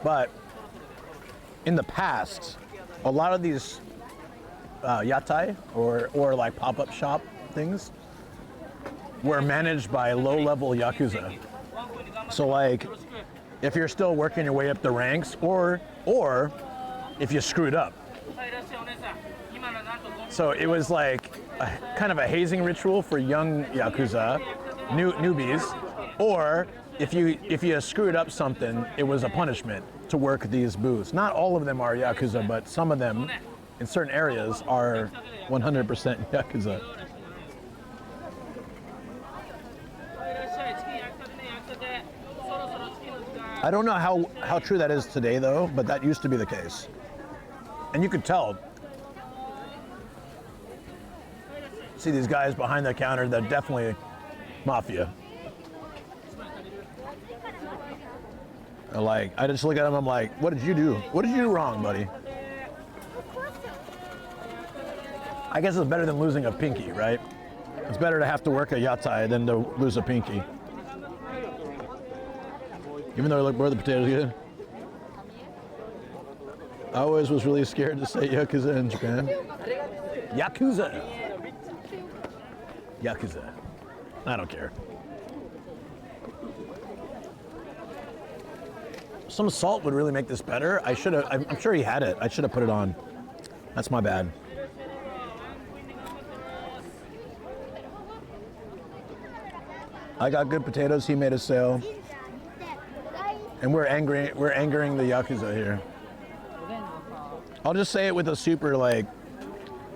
but in the past, a lot of these yatai or like pop-up shop things were managed by low-level yakuza. So like, if you're still working your way up the ranks, or if you screwed up. So it was like kind of a hazing ritual for young yakuza, newbies, or if you screwed up something, it was a punishment to work these booths. Not all of them are yakuza, but some of them in certain areas are 100% yakuza. I don't know how true that is today though, but that used to be the case. And you could tell. See these guys behind the counter, they're definitely mafia. Like, I just look at them, I'm like, what did you do? What did you do wrong, buddy? I guess it's better than losing a pinky, right? It's better to have to work a yatai than to lose a pinky. Even though I look more the potatoes good. I always was really scared to say Yakuza in Japan. Yakuza. Yakuza. I don't care. Some salt would really make this better. I should have, I'm sure he had it. I should have put it on. That's my bad. I got good potatoes, he made a sale. And we're angering the Yakuza here. I'll just say it with a super like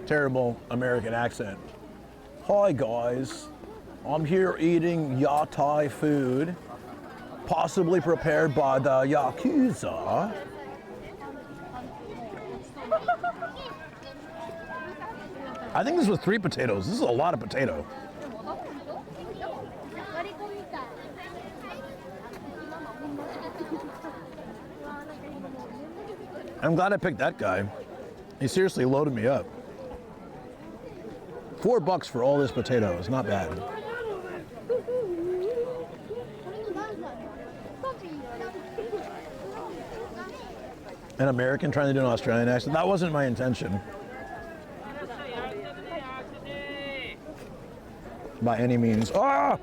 terrible American accent. Hi guys, I'm here eating yatai food, possibly prepared by the Yakuza. I think this was 3 potatoes. This is a lot of potato. I'm glad I picked that guy. He seriously loaded me up. $4 for all this potato is not bad. An American trying to do an Australian accent. That wasn't my intention. By any means. Ah!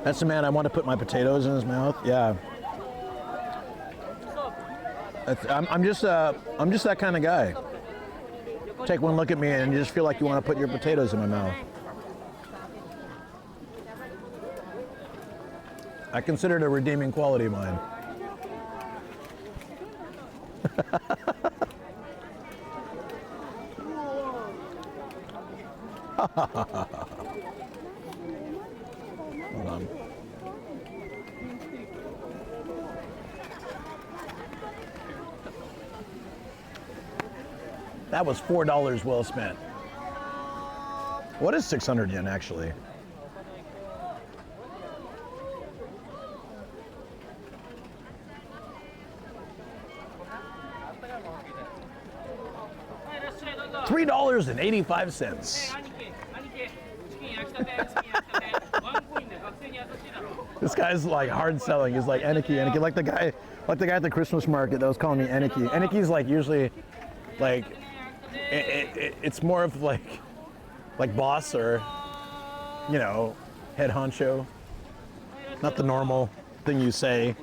That's the man I want to put my potatoes in his mouth. Yeah. I'm just that kind of guy. Take one look at me and you just feel like you want to put your potatoes in my mouth. I consider it a redeeming quality of mine. Hold on. That was $4 well spent. What is 600 yen actually? $3.85. This guy's like hard selling. He's like Eniki, like the guy at the Christmas market that was calling me Eniki. Eniki's like usually like it's more of like boss or you know head honcho, not the normal thing you say.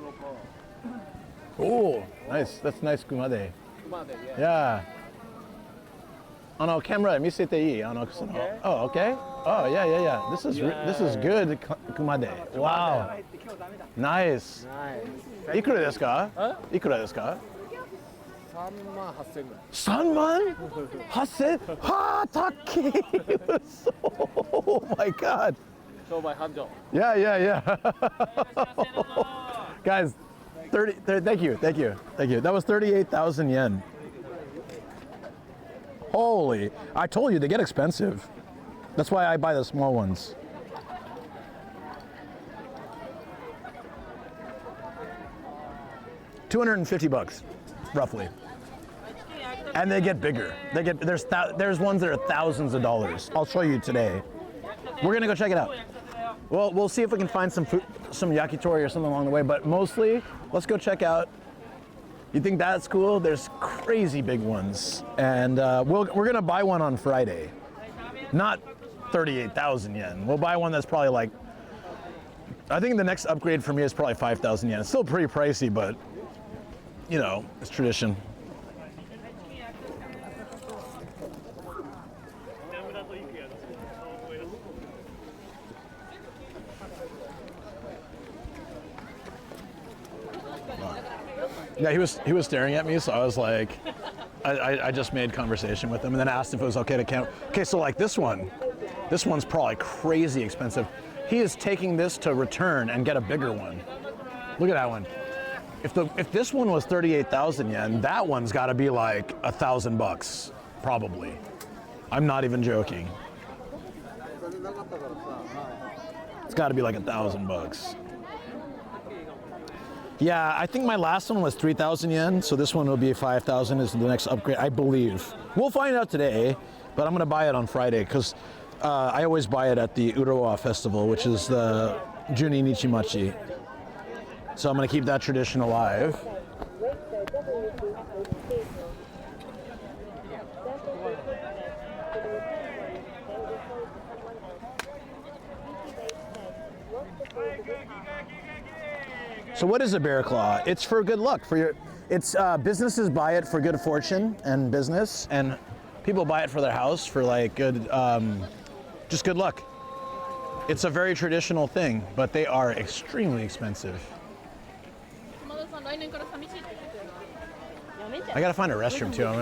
Oh, nice. That's nice kumade. Yeah. Camera, misete ii. Oh, okay. Oh, yeah. This is good kumade. Wow. Nice. Ikura desu ka? Ikura desu ka? 3万 8,000? Ha, taki. Oh my god. Yeah. Guys, 30, thank you. That was 38,000 yen. Holy, I told you they get expensive. That's why I buy the small ones. $250, roughly. And they get bigger. There's ones that are thousands of dollars. I'll show you today. We're gonna go check it out. Well, we'll see if we can find some food, some yakitori or something along the way, but mostly, let's go check out. You think that's cool? There's crazy big ones. And we're gonna buy one on Friday. Not 38,000 yen. We'll buy one that's probably like, I think the next upgrade for me is probably 5,000 yen. It's still pretty pricey, but you know, it's tradition. Yeah, he was staring at me, so I was like, I just made conversation with him and then asked if it was okay to count. Okay, so like this one's probably crazy expensive. He is taking this to return and get a bigger one. Look at that one. if this one was 38,000 yen, that one's got to be like $1,000 probably. I'm not even joking. It's got to be like $1,000. Yeah, I think my last one was 3,000 yen, so this one will be 5,000 is the next upgrade, I believe. We'll find out today, but I'm gonna buy it on Friday because I always buy it at the Urawa Festival, which is the Juni Nichimachi. So I'm gonna keep that tradition alive. So what is a bear claw? It's for good luck. It's businesses buy it for good fortune and business, and people buy it for their house for like good, just good luck. It's a very traditional thing, but they are extremely expensive. I gotta find a restroom too. Oh,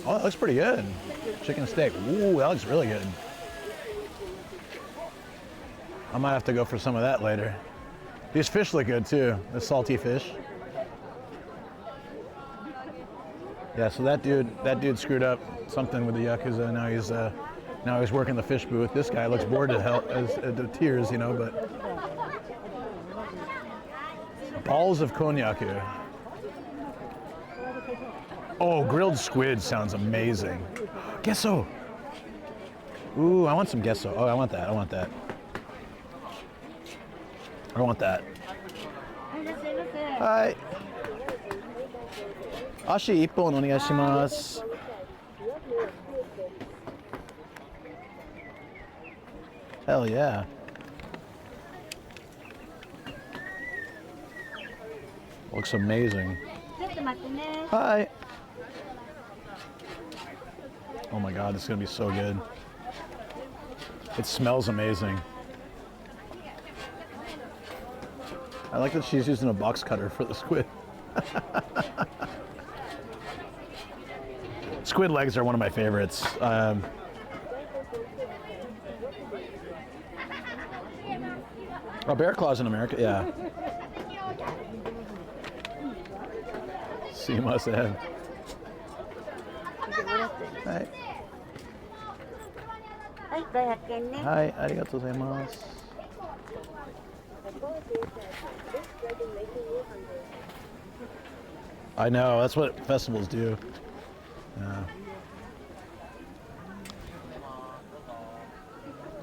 that looks pretty good. Chicken steak. Ooh, that looks really good. I might have to go for some of that later. These fish look good too, the salty fish. Yeah, so that dude screwed up something with the Yakuza. Now he's working the fish booth. This guy looks bored to hell, to tears, you know, but. Balls of konnyaku. Oh, grilled squid sounds amazing. Gesso. Ooh, I want some gesso. Oh, I want that. I want that. I want that. Hi. Ashi 1本お願いします。Hell yeah. Looks amazing. Hi. Oh my god, this is gonna be so good. It smells amazing. I like that she's using a box cutter for the squid. Squid legs are one of my favorites. Oh, bear claws in America, yeah. Sumimasen. Hi. Hi, arigatou gozaimasu. I know, that's what festivals do. Yeah.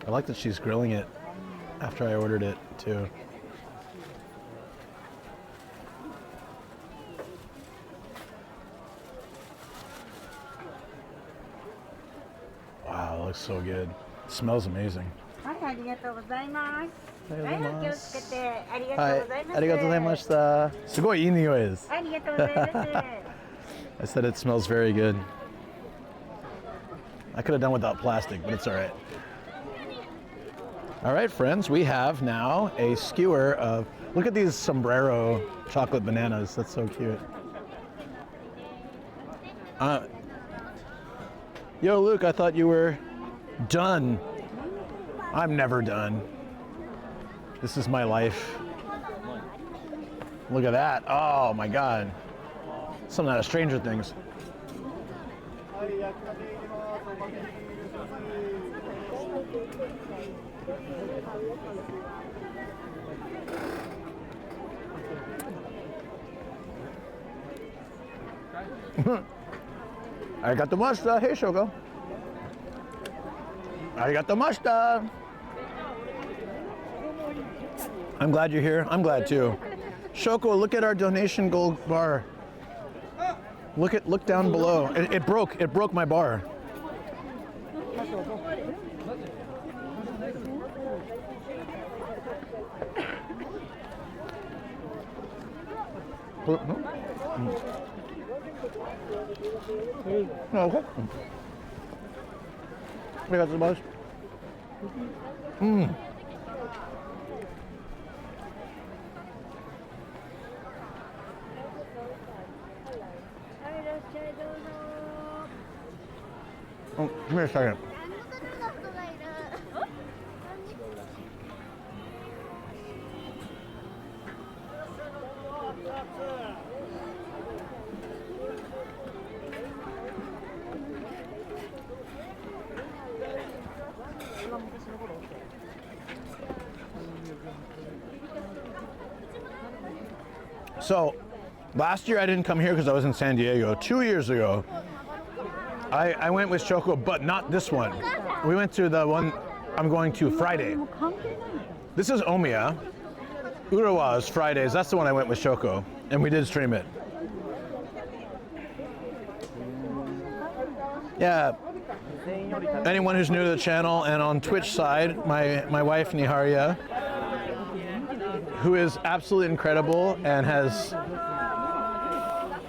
I like that she's grilling it after I ordered it too. Wow, it looks so good. It smells amazing. Hi, ありがとうございました。すごいいい匂いです。I said it smells very good. I could have done without plastic, but it's all right. All right, friends, we have now a skewer of, look at these sombrero chocolate bananas. That's so cute. Yo, Luke, I thought you were done. I'm never done. This is my life. Look at that. Oh my God. Something out of Stranger Things. Arigatomashita. Hey, Shoko. Arigatomashita. I'm glad you're here. I'm glad too. Shoko, look at our donation gold bar. Look down below. It broke my bar. Okay. We got some buzz. Oh, come here a second. So, last year I didn't come here because I was in San Diego. 2 years ago, I went with Shoko, but not this one. We went to the one I'm going to Friday. This is Omiya. Urawa is Fridays. That's the one I went with Shoko, and we did stream it. Yeah. Anyone who's new to the channel and on Twitch side, my wife Niharia, who is absolutely incredible and has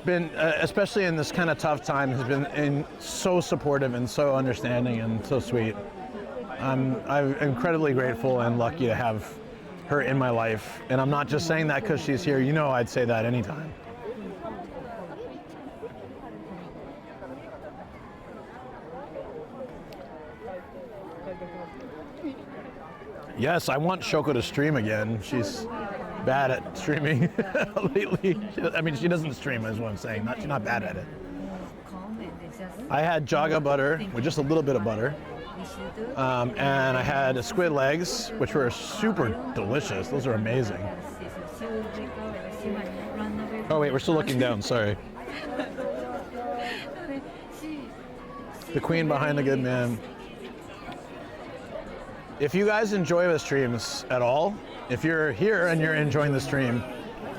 been, especially in this kind of tough time, has been so supportive and so understanding and so sweet. I'm incredibly grateful and lucky to have her in my life. And I'm not just saying that because she's here. You know I'd say that anytime. Yes, I want Shoko to stream again. She's bad at streaming lately. I mean, she doesn't stream, is what I'm saying. She's not bad at it. I had jaga butter with just a little bit of butter. And I had squid legs, which were super delicious. Those are amazing. Oh wait, we're still looking down, sorry. The queen behind the good man. If you guys enjoy the streams at all, if you're here and you're enjoying the stream,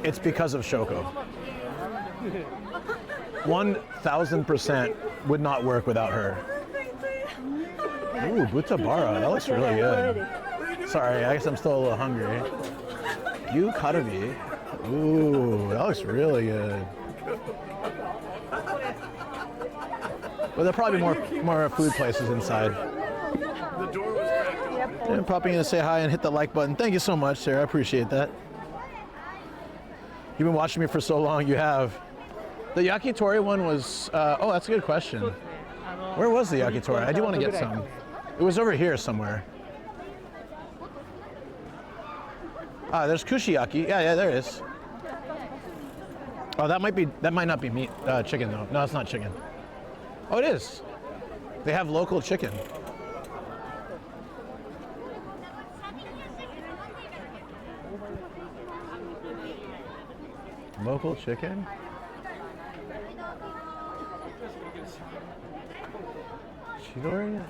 it's because of Shoko. 1000% would not work without her. Ooh, butabara, that looks really good. Sorry, I guess I'm still a little hungry. Yu karabi. Ooh, that looks really good. Well, there'll probably be more food places inside. The door was cracked open. And popping in to say hi and hit the like button. Thank you so much, Sarah. I appreciate that. You've been watching me for so long, you have. The yakitori one was, oh, that's a good question. Where was the yakitori? I do want to get some. It was over here somewhere. Ah, there's kushiyaki. Yeah, there is. Oh, that might not be meat, chicken though. No, it's not chicken. Oh, it is. They have local chicken. Local chicken? Chidori?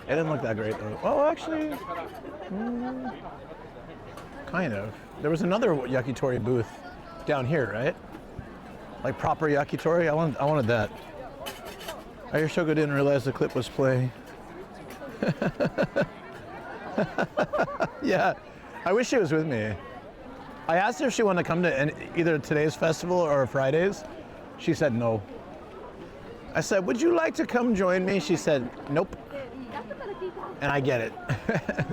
It didn't look that great though. Oh, actually, kind of. There was another yakitori booth down here, right? Like proper yakitori. I wanted that. I hear Shoko didn't realize the clip was playing. Yeah, I wish she was with me. I asked her if she wanted to come to either today's festival or Fridays. She said no. I said, would you like to come join me? She said, nope. And I get it.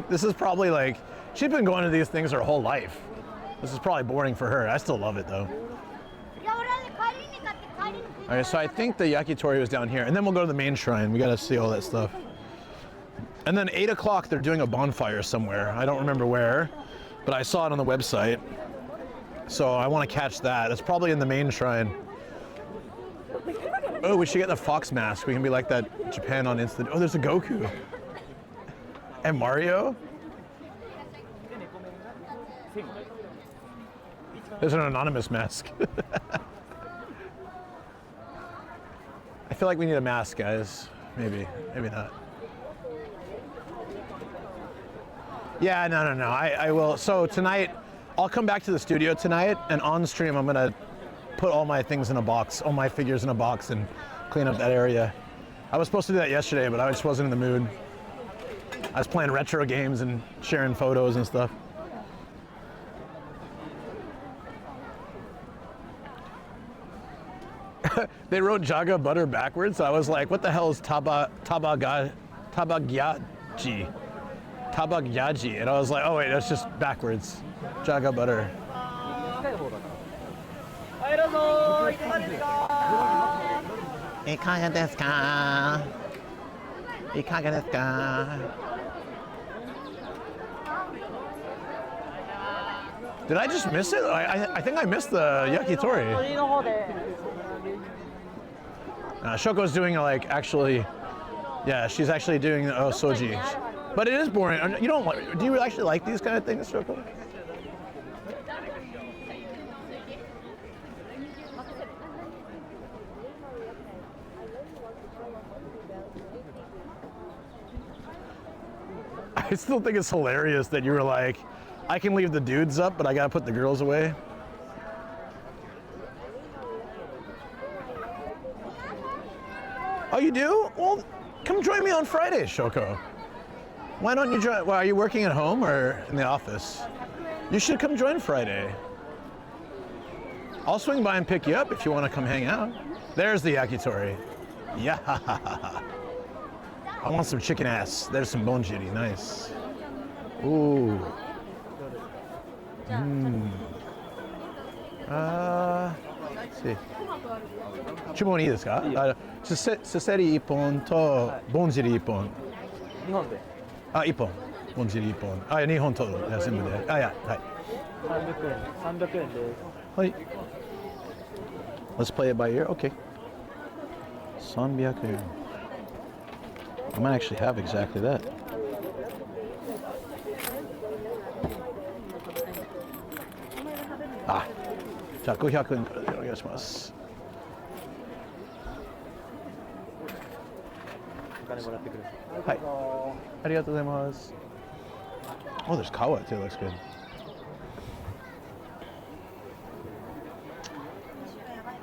This is probably like, she's been going to these things her whole life. This is probably boring for her. I still love it though. All right, so I think the yakitori was down here, and then we'll go to the main shrine. We gotta see all that stuff. And then 8 o'clock, they're doing a bonfire somewhere. I don't remember where, but I saw it on the website. So I want to catch that. It's probably in the main shrine. Oh, we should get the fox mask. We can be like that Japan on Instant. Oh, there's a Goku. And Mario? There's an anonymous mask. I feel like we need a mask, guys. Maybe not. Yeah, no. I will. So tonight, I'll come back to the studio tonight, and on stream, I'm gonna put all my things in a box, all my figures in a box, and clean up that area. I was supposed to do that yesterday, but I just wasn't in the mood. I was playing retro games and sharing photos and stuff. They wrote Jaga butter backwards, so I was like, what the hell is tabagyaji? Tabagyaji. And I was like, oh wait, that's just backwards. Jaga butter. Ikaga desu ka? Ikaga desu ka? Did I just miss it? I think I missed the yakitori. Shoko's doing like actually, yeah, she's actually doing soji. But it is boring. Do you actually like these kind of things, Shoko? I still think it's hilarious that you were like, I can leave the dudes up, but I gotta put the girls away. Oh, you do? Well, come join me on Friday, Shoko. Why don't you join? Well, are you working at home or in the office? You should come join Friday. I'll swing by and pick you up if you want to come hang out. There's the yakitori. Yeah. I want some chicken ass. There's some bonjiri. Nice. Ooh. Let's see. 注文いいですか？セセリ1本とボンジリ1本。日本であ、1本。ボンジリ1本。あ、2本と全部で。あ、いや、はい。300円です。はい。Let's play it by ear. Okay. 300円。I might actually have exactly that. Ah. じゃあ500円からでお願いします。お金もらってください。はい。ありがとうございます。Oh, there's kawa too. Looks good.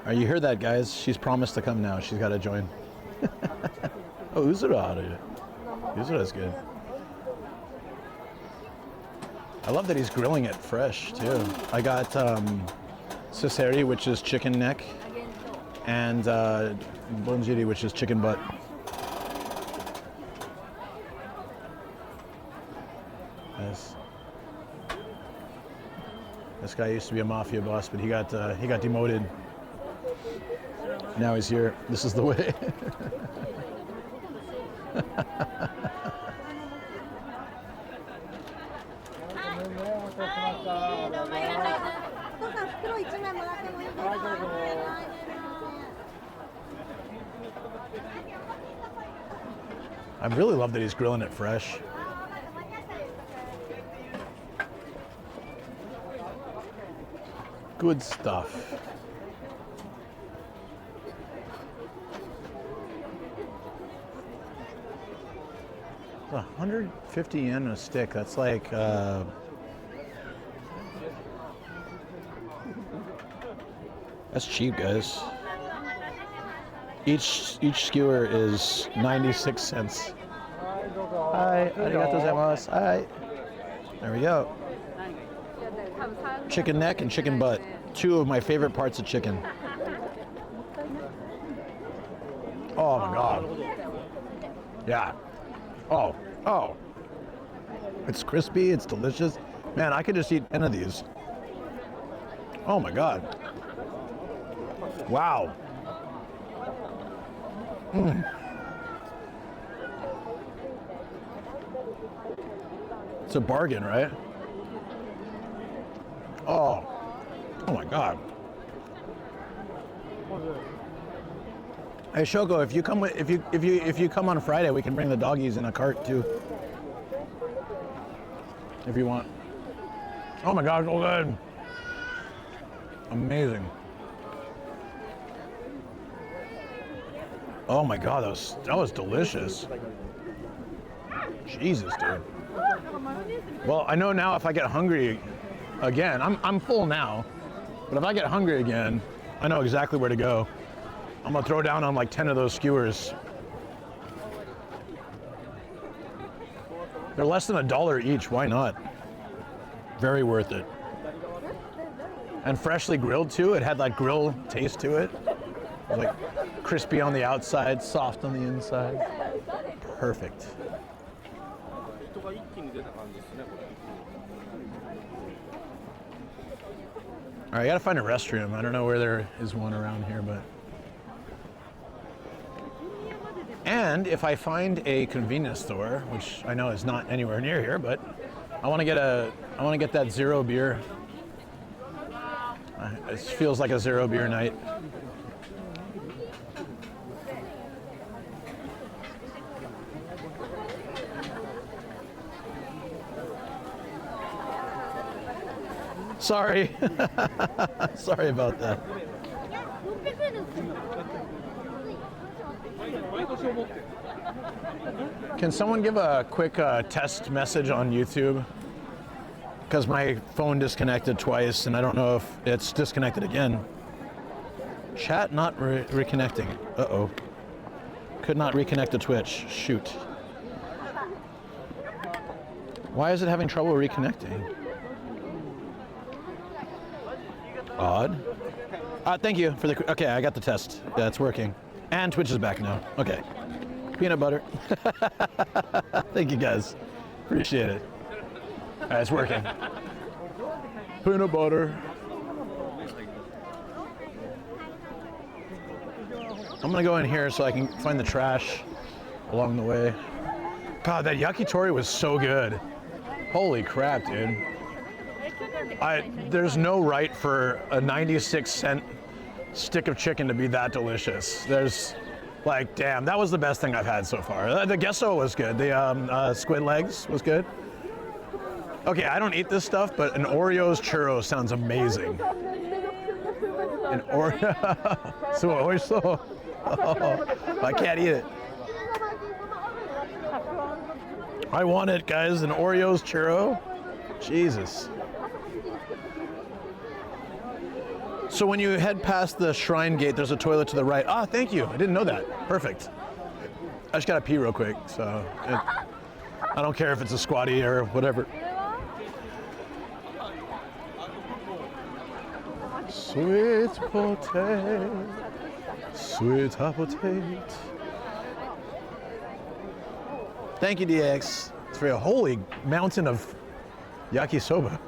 All right, you heard that, guys. She's promised to come now. She's got to join. Oh, Uzura. Uzura's good. I love that he's grilling it fresh too. I got seseri, which is chicken neck, and bonjiri, which is chicken butt. Nice. This guy used to be a mafia boss, but he got demoted. Now he's here. This is the way. I really love that he's grilling it fresh. Good stuff. It's 150 yen a stick. That's like that's cheap, guys. Each skewer is 96 cents. Hi, arigatou gozaimasu. Hi. There we go. Chicken neck and chicken butt. Two of my favorite parts of chicken. Oh my god. Yeah. Oh. It's crispy, it's delicious. Man, I could just eat 10 of these. Oh my god. Wow. It's a bargain, right? Oh my god. Hey Shoko, if you come on Friday, we can bring the doggies in a cart too. If you want. Oh my god, so good. Amazing. Oh my god, that was delicious. Jesus, dude. Well, I know now if I get hungry again, I'm full now, but if I get hungry again, I know exactly where to go. I'm gonna throw down on like 10 of those skewers. They're less than $1 each, why not? Very worth it. And freshly grilled too, it had like grill taste to it. It was like crispy on the outside, soft on the inside. Perfect. All right, I gotta find a restroom. I don't know where there is one around here, but. And if I find a convenience store, which I know is not anywhere near here, but I want to get that zero beer. It feels like a zero beer night. Sorry. Sorry about that. Can someone give a quick test message on YouTube? Because my phone disconnected twice and I don't know if it's disconnected again. Chat not reconnecting. Uh-oh. Could not reconnect to Twitch. Shoot. Why is it having trouble reconnecting? Odd. Thank you for the... Okay, I got the test. Yeah, it's working. And Twitch is back now. Okay. Peanut butter. Thank you guys. Appreciate it. All right, it's working. Peanut butter. I'm gonna go in here so I can find the trash along the way. God, that yakitori was so good. Holy crap, dude. There's no right for a 96-cent stick of chicken to be that delicious. There's like, damn, that was the best thing I've had so far. The gesso was good. The squid legs was good. Okay, I don't eat this stuff, but an Oreo's churro sounds amazing. An Oreo, so oiso. Oh, I can't eat it. I want it, guys. An Oreo's churro. Jesus. So when you head past the shrine gate, there's a toilet to the right. Ah, thank you. I didn't know that. Perfect. I just gotta pee real quick, so I don't care if it's a squatty or whatever. Sweet potato, sweet potato. Thank you, DX. It's for a holy mountain of yakisoba.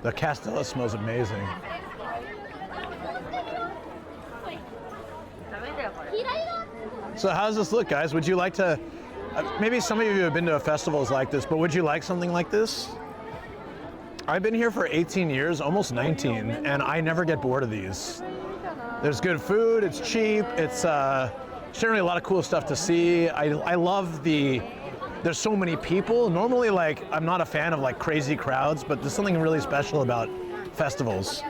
The castella smells amazing. So how does this look, guys? Would you like to, maybe some of you have been to festivals like this, but would you like something like this? I've been here for 18 years, almost 19, and I never get bored of these. There's good food, it's cheap, it's generally a lot of cool stuff to see. I love there's so many people. Normally, like, I'm not a fan of like crazy crowds, but there's something really special about festivals.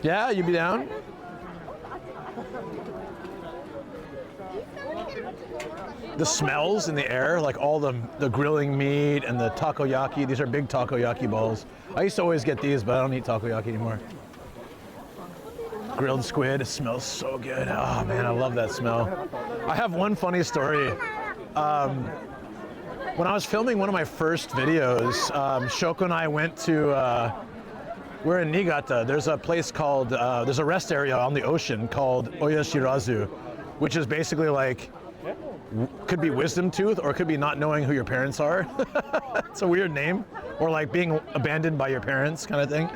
Yeah, you be down? The smells in the air, like all the grilling meat and the takoyaki. These are big takoyaki balls. I used to always get these, but I don't eat takoyaki anymore. Grilled squid, it smells so good. Oh man, I love that smell. I have one funny story. When I was filming one of my first videos, Shoko and I went to, we're in Niigata. There's a place called, there's a rest area on the ocean called Oyashirazu, which is basically like, could be wisdom tooth or it could be not knowing who your parents are. It's a weird name. Or like being abandoned by your parents kind of thing.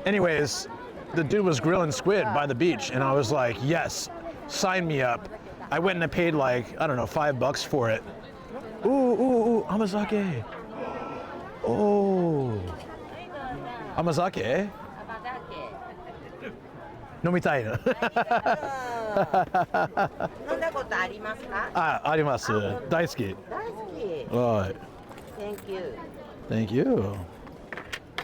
Anyways, the dude was grilling squid by the beach and I was like, yes, sign me up. I went and I paid like, I don't know, $5 for it. Ooh, amazake. Oh. Amazake? Nomitai. 飲んだことありますか？あ、あります。大好き。大好き。はい。Thank you. Thank you.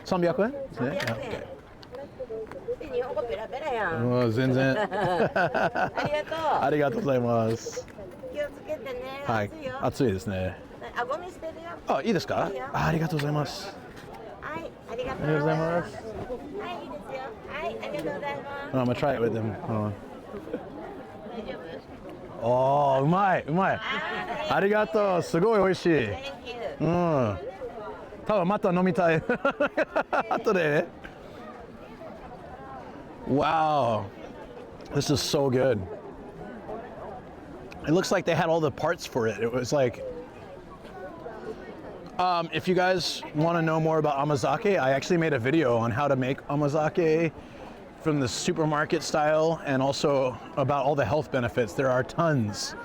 300円ですね。 300円。日本語ペラペラやん。もう全然。ありがとう。ありがとうございます。気をつけてね。はい。暑いよ。暑いですね。あ、ゴミ捨てるよ。あ、いいですか？いいよ。ありがとうございます。はい、ありがとうありがとうございます。はい、いいですよ。はい、ありがとうございます。I'm gonna try it with them. 大丈夫？おー、うまい、うまい。ありがとう、すごい美味しい。Thank you. うん。多分また飲みたい。後でね。Wow, this is so good. It looks like they had all the parts for it. It was like, if you guys want to know more about amazake, I actually made a video on how to make amazake from the supermarket style and also about all the health benefits. There are tons.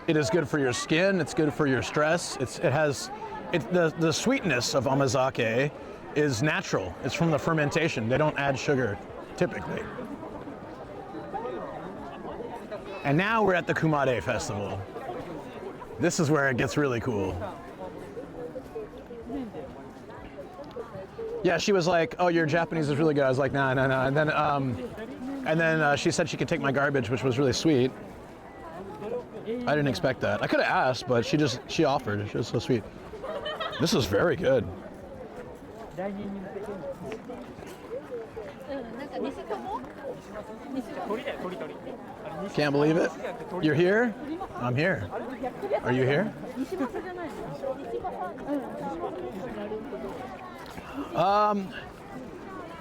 It is good for your skin. It's good for your stress. The sweetness of amazake is natural. It's from the fermentation. They don't add sugar typically. And now we're at the Kumade festival. This is where it gets really cool. Yeah, she was like, "Oh, your Japanese is really good." I was like, "Nah, nah, nah." And then she said she could take my garbage, which was really sweet. I didn't expect that. I could have asked, but she offered. She was so sweet. This is very good. Can't believe it. You're here? I'm here. Are you here?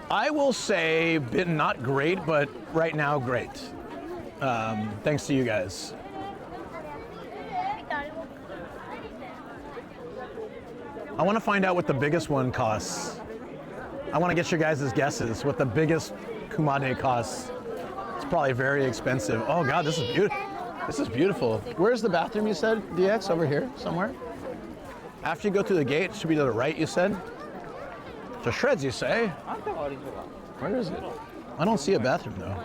I will say been not great, but right now great. Thanks to you guys. I want to find out what the biggest one costs. I want to get your guys' guesses what the biggest Kumade costs. It's probably very expensive. Oh God, this is beautiful. This is beautiful. Where's the bathroom you said, DX? Over here somewhere? After you go through the gate, it should be to the right, you said? To shreds, you say? Where is it? I don't see a bathroom though.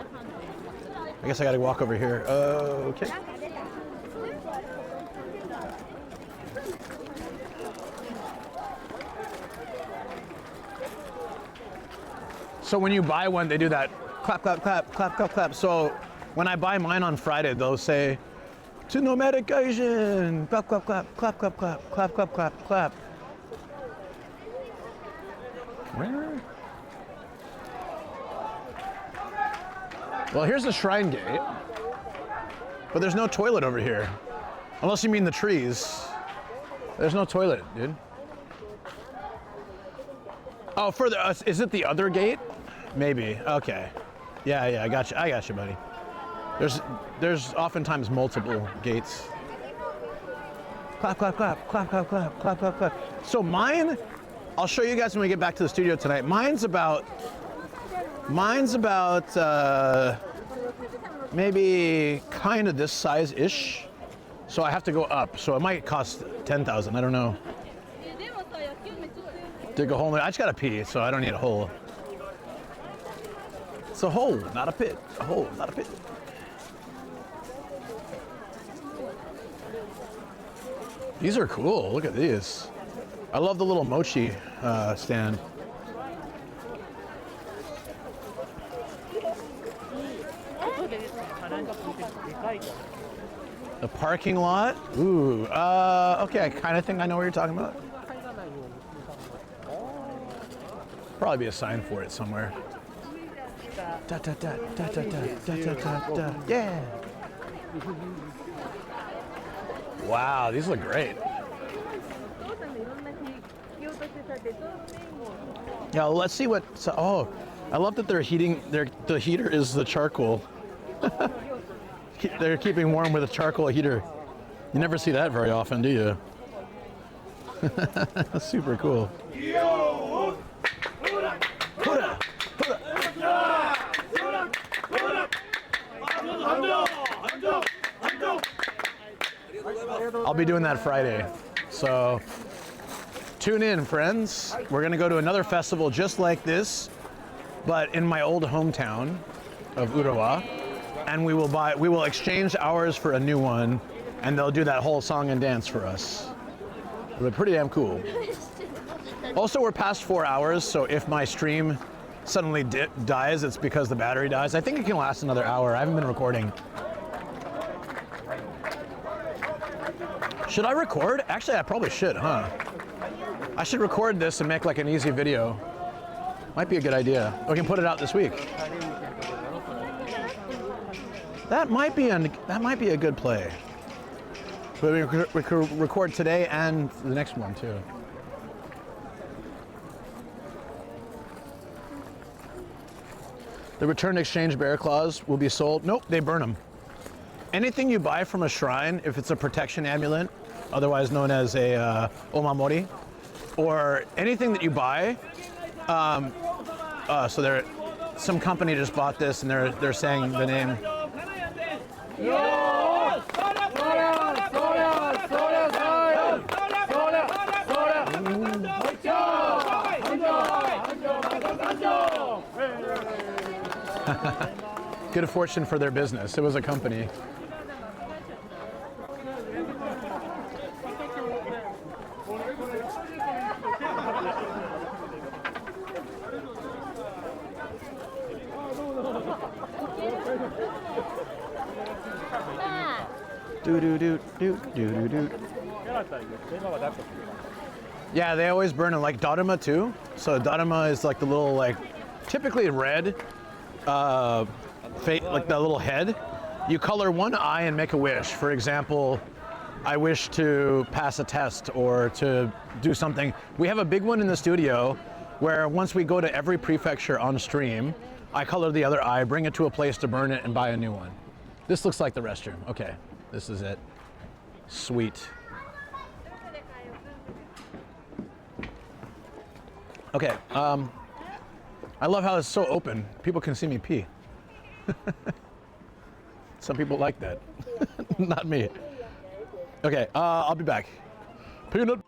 I guess I gotta walk over here. Okay. So when you buy one, they do that clap, clap, clap, clap, clap, clap. So when I buy mine on Friday, they'll say, to nomadic Gaijin, clap, clap, clap, clap, clap, clap, clap, clap, clap, clap. Where? Well, here's the shrine gate, but there's no toilet over here. Unless you mean the trees. There's no toilet, dude. Oh, further, is it the other gate? Maybe, okay. Yeah, I got you, buddy. There's oftentimes multiple gates. Clap, clap, clap, clap, clap, clap, clap, clap, clap. So mine, I'll show you guys when we get back to the studio tonight. Mine's about maybe kind of this size-ish. So I have to go up. So it might cost 10,000, I don't know. Dig a hole in there. I just gotta pee, so I don't need a hole. It's a hole, not a pit. A hole, not a pit. These are cool. Look at these. I love the little mochi stand. The parking lot? Ooh, okay, I kind of think I know what you're talking about. Probably be a sign for it somewhere. Da, da, da, da, da, da, da, da, da. Yeah. Wow, these look great. Yeah, let's see what. Oh, I love that they're heating. The heater is the charcoal. They're keeping warm with a charcoal heater. You never see that very often, do you? Super cool. I'll be doing that Friday. So tune in, friends. We're gonna go to another festival just like this, but in my old hometown of Urawa. And we will exchange ours for a new one, and they'll do that whole song and dance for us. It'll be pretty damn cool. Also, we're past 4 hours, so if my stream suddenly dies, it's because the battery dies. I think it can last another hour. I haven't been recording. Should I record? Actually, I probably should, huh? I should record this and make like an easy video. Might be a good idea. We can put it out this week. That might be a good play. But we could record today and the next one too. The return exchange bear claws will be sold. Nope, they burn them. Anything you buy from a shrine, if it's a protection amulet, otherwise known as a omamori, or anything that you buy, so some company just bought this and they're saying the name. Good fortune for their business. It was a company. Do do do do do do do. Yeah, they always burn it, like Dharma too. So Dharma is like the little, like, typically red, like the little head. You color one eye and make a wish. For example, I wish to pass a test or to do something. We have a big one in the studio where once we go to every prefecture on stream, I color the other eye, bring it to a place to burn it, and buy a new one. This looks like the restroom. Okay, this is it. Sweet. Okay, I love how it's so open. People can see me pee. Some people like that. Not me. Okay, I'll be back. Peanut.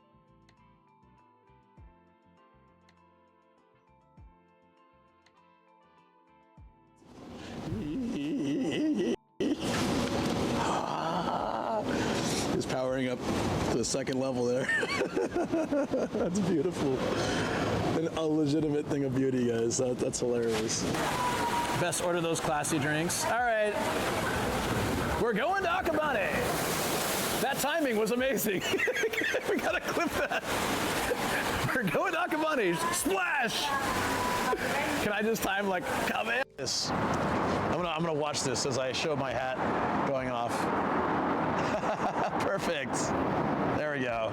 He's powering up to the second level there. That's beautiful. A legitimate thing of beauty, guys. That's hilarious. Best order those classy drinks. All right. We're going to Akamane. That timing was amazing. We gotta clip that. We're going to Akamane. Splash! Can I just time like, come in? I'm gonna watch this as I show my hat going off. Perfect. There we go.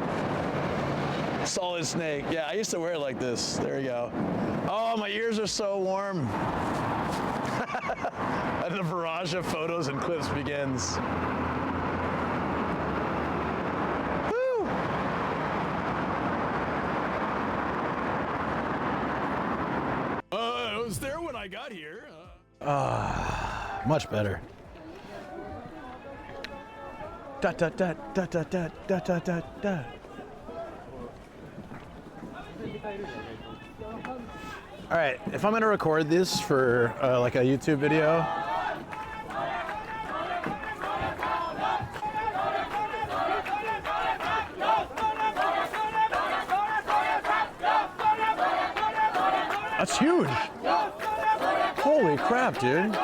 Solid snake. Yeah, I used to wear it like this. There we go. Oh, my ears are so warm. And the barrage of photos and clips begins. Woo! I was there when I got here. Much better. Da da da da da da da da da da. All right, if I'm gonna record this for like a YouTube video, that's huge. Holy crap, dude.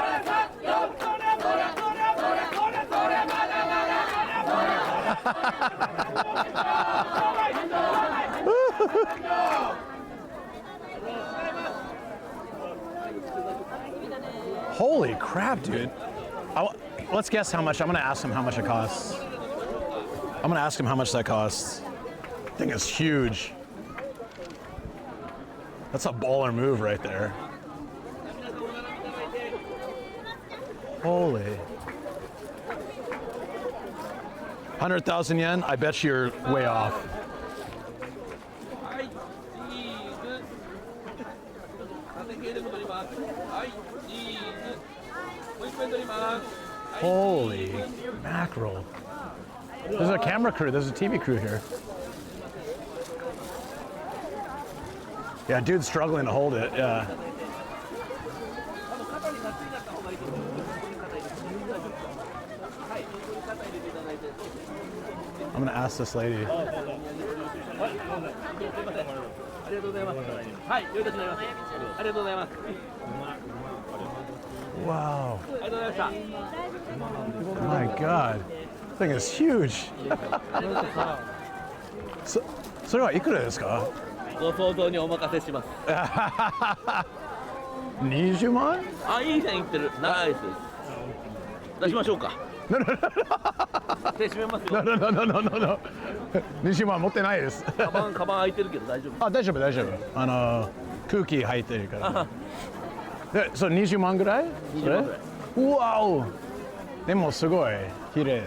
Holy crap, dude. Let's guess how much. I'm gonna ask him how much it costs. I'm gonna ask him how much that costs. I think it's huge. That's a baller move right there. Holy. 100,000 yen? I bet you're way off. Holy mackerel. There's a camera crew, there's a TV crew here. Yeah, dude's struggling to hold it, yeah. I'm gonna ask this lady. Wow. My God. This thing is huge. それはいくらですか? ご想像にお任せします。20万? あ、いい線いってる。ナイスです。出しましょうか。手閉めますよ。No. 20万持ってないです。カバン開いてるけど大丈夫。あ、大丈夫。空気入ってるから。で、それ20万ぐらい？ 20万ぐらい。うわお。でもすごい綺麗。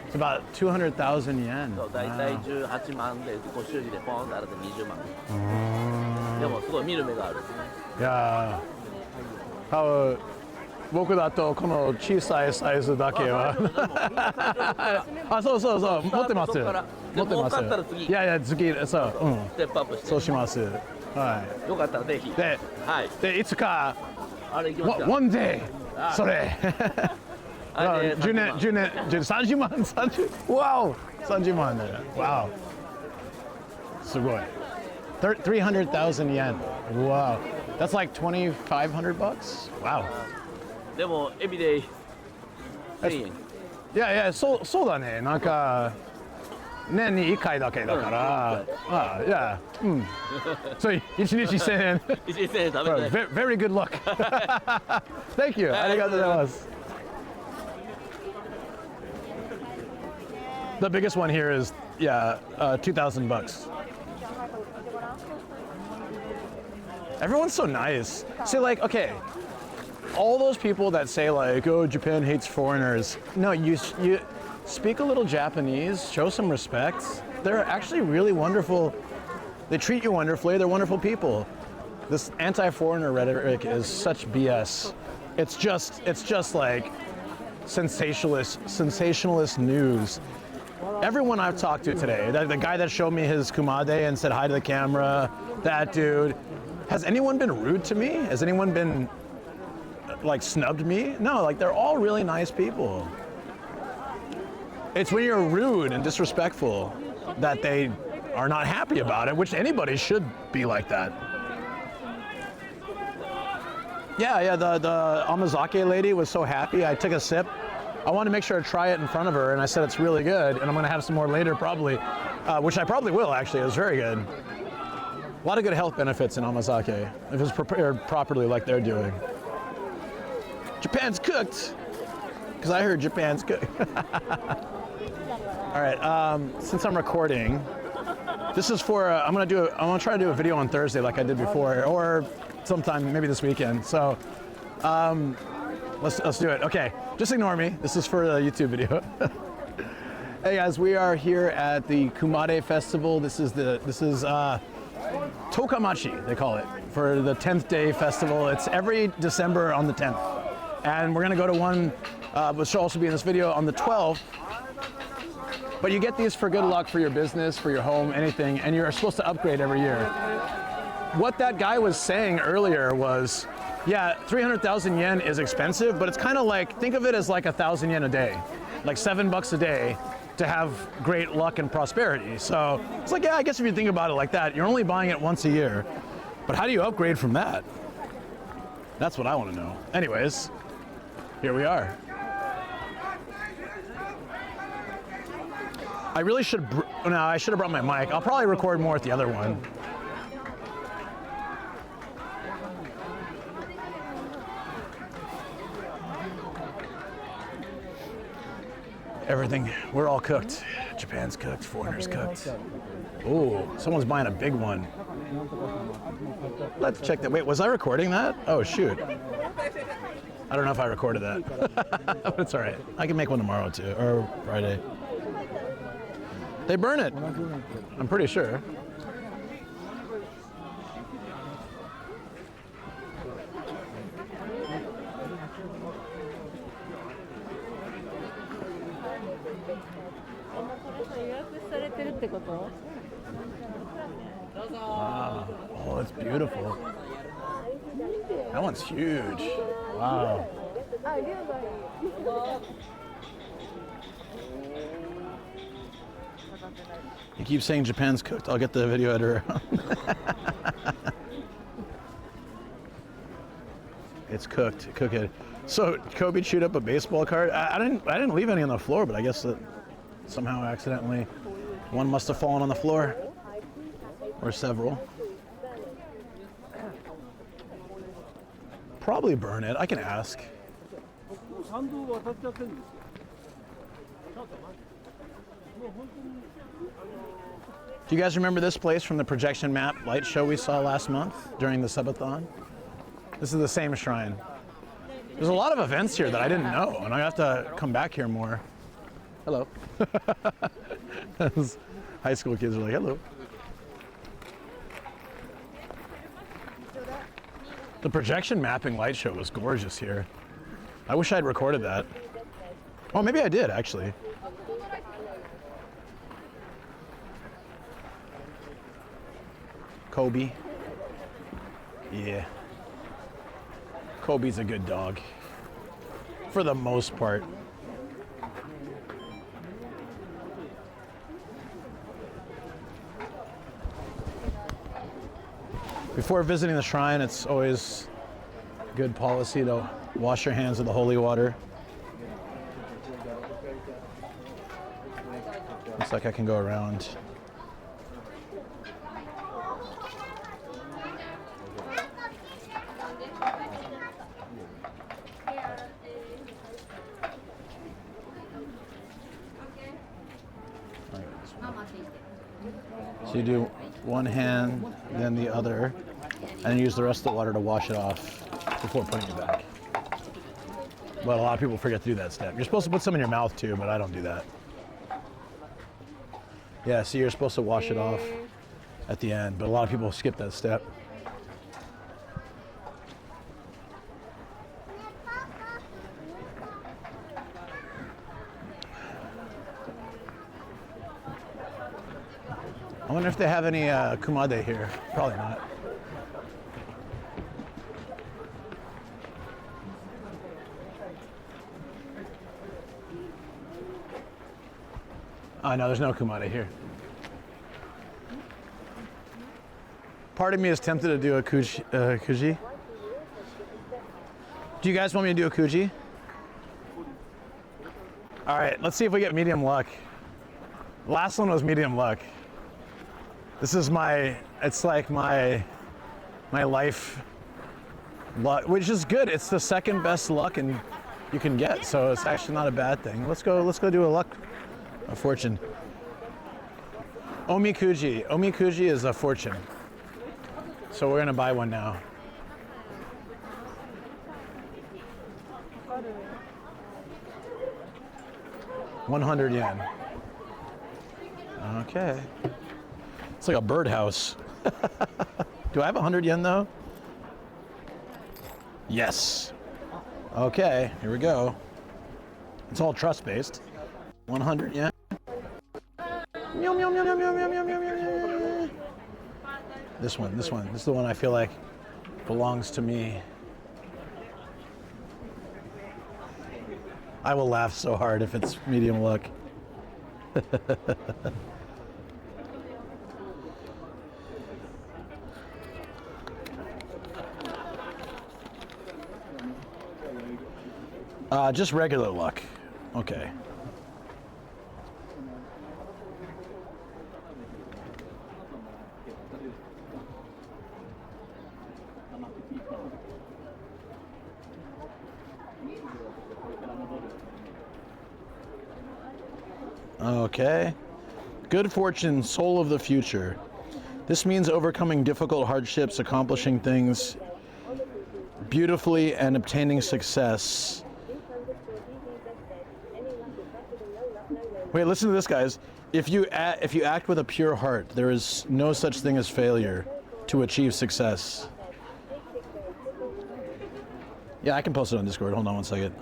It's about 200,000 yen. そう、大体18万でご祝儀でポンと洗って20万。でもすごい見る目がある。いやー、多分僕だとこの小さいサイズだけは。あ、そう。持ってます。持ってます。いや次そう、ステップアップして。そうします。はい。よかったらぜひ。で、はい。でいつか。あれ行きました。One day。それ。10年、30万、わお、30万だよ。わお。すごい。300,000 yen. Wow. That's like 2,500 bucks? Wow. でもエビで1000円。いやいや、そうだね。なんか年に1回だけだから。いや、そう、1日1000円。1日1000円食べて。Very good luck. Thank you. ありがとうございます。The biggest one here is, $2,000. Everyone's so nice. Say like, okay, all those people that say like, oh, Japan hates foreigners. No, you speak a little Japanese, show some respect. They're actually really wonderful. They treat you wonderfully. They're wonderful people. This anti-foreigner rhetoric is such BS. It's just like sensationalist news. Everyone I've talked to today, the guy that showed me his Kumade and said hi to the camera, that dude, has anyone been rude to me? Has anyone been like snubbed me? No, like they're all really nice people. It's when you're rude and disrespectful that they are not happy about it, which anybody should be like that. Yeah, the Amazake lady was so happy. I took a sip. I wanted to make sure to try it in front of her, and I said it's really good, and I'm gonna have some more later probably, which I probably will actually. It was very good. A lot of good health benefits in Amazake if it's prepared properly like they're doing. Japan's cooked, because I heard Japan's cooked. All right, since I'm recording, this is for, I'm gonna try to do a video on Thursday like I did before, or sometime maybe this weekend. So let's do it. Okay, just ignore me. This is for a YouTube video. Hey guys, we are here at the Kumade Festival. This is Tokamachi, they call it, for the 10th day festival. It's every December on the 10th. And we're gonna go to one, which should also be in this video, on the 12th. But you get these for good luck for your business, for your home, anything, and you're supposed to upgrade every year. What that guy was saying earlier was, yeah, 300,000 yen is expensive, but it's kind of like, think of it as like 1,000 yen a day, like $7 a day to have great luck and prosperity. So it's like, yeah, I guess if you think about it like that, you're only buying it once a year. But how do you upgrade from that? That's what I want to know. Anyways, here we are. I really should, I should have brought my mic. I'll probably record more at the other one. Everything, we're all cooked. Japan's cooked, foreigners cooked. Oh, someone's buying a big one. Let's check that. Wait, was I recording that? Oh, shoot. I don't know if I recorded that, but it's all right. I can make one tomorrow too, or Friday. They burn it, I'm pretty sure. Wow. Oh, it's beautiful. That one's huge. Wow. You keep saying Japan's cooked. I'll get the video editor. It's cooked. Cook it. So Kobe chewed up a baseball card. I didn't leave any on the floor, but I guess that somehow accidentally one must have fallen on the floor, or several. Probably burn it. I can ask. Do you guys remember this place from the projection map light show we saw last month during the subathon? This is the same shrine. There's a lot of events here that I didn't know, and I have to come back here more. Hello. High school kids are like, hello. The projection mapping light show was gorgeous here. I wish I had recorded that. Oh, maybe I did, actually. Kobe. Yeah. Kobe's a good dog. For the most part. Before visiting the shrine, it's always good policy to wash your hands with the holy water. Looks like I can go around. So you do one hand, then the other, and use the rest of the water to wash it off before putting it back. But a lot of people forget to do that step. You're supposed to put some in your mouth too, but I don't do that. Yeah, see, you're supposed to wash it off at the end, but a lot of people skip that step. I wonder if they have any Kumade here. Probably not. Oh, no, there's no Kumade here. Part of me is tempted to do a kuji. Do you guys want me to do a kuji? All right, let's see if we get medium luck. Last one was medium luck. This is it's like my life luck, which is good. It's the second best luck you can get, so it's actually not a bad thing. Let's go do a fortune. Omikuji. Omikuji is a fortune. So we're gonna buy one now. $100. Okay. It's like a birdhouse. Do I have 100 yen though? Yes. Okay, here we go. It's all trust-based. 100 yen. Meow, meow, meow, meow, meow, meow, meow, meow, meow. This one. This is the one I feel like belongs to me. I will laugh so hard if it's medium luck. Just regular luck. Okay. Okay. Good fortune, soul of the future. This means overcoming difficult hardships, accomplishing things beautifully, and obtaining success. Wait, listen to this, guys. If you act with a pure heart, there is no such thing as failure to achieve success. Yeah, I can post it on Discord. Hold on one second.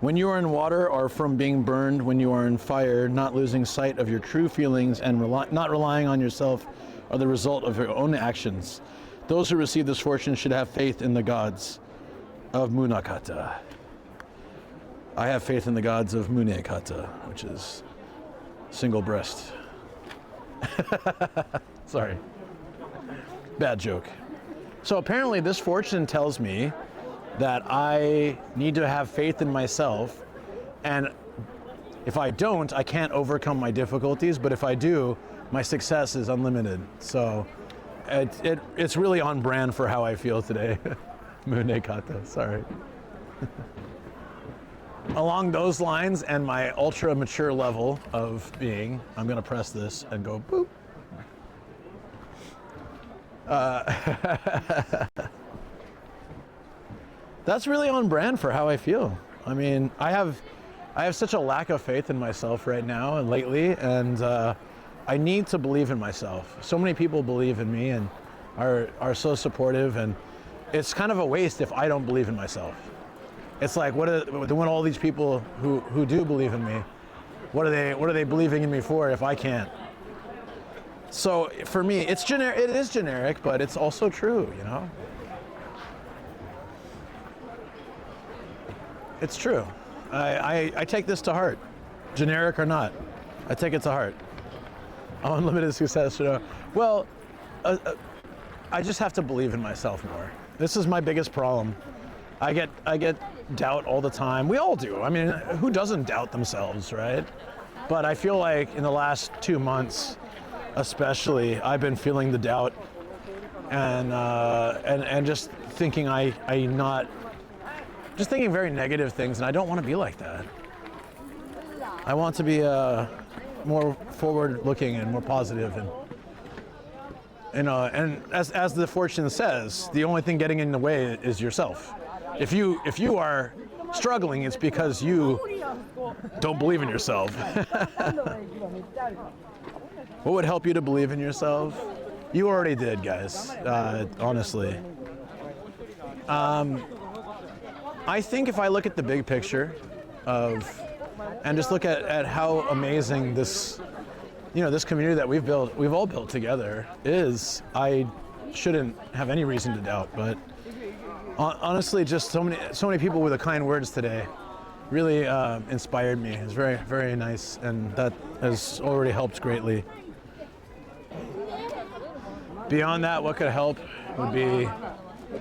When you are in water or from being burned, when you are in fire, not losing sight of your true feelings and not relying on yourself are the result of your own actions. Those who receive this fortune should have faith in the gods of Munakata. I have faith in the gods of Munekata, which is single breast. Sorry. Bad joke. So apparently this fortune tells me that I need to have faith in myself, and if I don't, I can't overcome my difficulties, but if I do, my success is unlimited. So it's really on brand for how I feel today. Munekata, sorry. Along those lines and my ultra mature level of being, I'm gonna press this and go boop. That's really on brand for how I feel. I mean, I have such a lack of faith in myself right now and lately, and I need to believe in myself. So many people believe in me and are so supportive, and it's kind of a waste if I don't believe in myself. It's like, when all these people who do believe in me, what are they believing in me for if I can't? So for me, it is generic, but it's also true, you know? It's true. I take this to heart, generic or not. I take it to heart. Unlimited success, you know. Well, I just have to believe in myself more. This is my biggest problem. I get doubt all the time. We all do. I mean, who doesn't doubt themselves, right? But I feel like in the last 2 months, especially, I've been feeling the doubt and just thinking just thinking very negative things, and I don't want to be like that. I want to be more forward-looking and more positive, and as the fortune says, the only thing getting in the way is yourself. If you are struggling, it's because you don't believe in yourself. What would help you to believe in yourself? You already did, guys, honestly. I think if I look at the big picture and just look at how amazing this, this community that we've all built together is, I shouldn't have any reason to doubt. But honestly, just so many people with the kind words today really inspired me. It's very, very nice, and that has already helped greatly. Beyond that, what could help would be,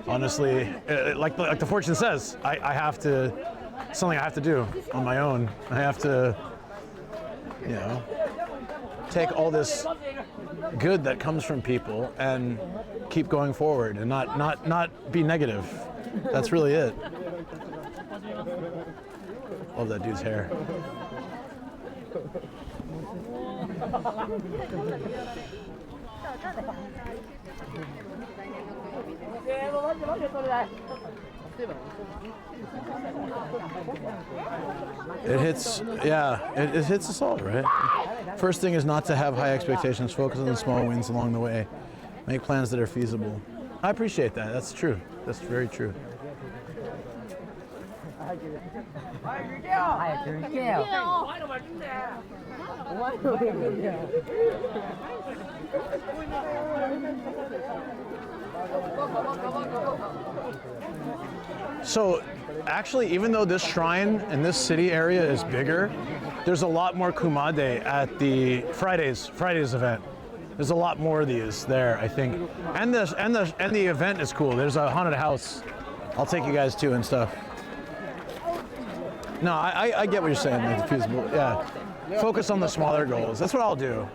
honestly, like the fortune says, something I have to do on my own. I have to, take all this good that comes from people and keep going forward and not be negative. That's really it. Love that dude's hair. It hits us all, right? First thing is not to have high expectations, focus on the small wins along the way, make plans that are feasible. I appreciate that, that's true, that's very true. So actually, even though this shrine in this city area is bigger, there's a lot more Kumade at the Fridays event. There's a lot more of these there, I think. And the event is cool. There's a haunted house I'll take you guys to and stuff. No, I get what you're saying, like feasible. Yeah. Focus on the smaller goals. That's what I'll do.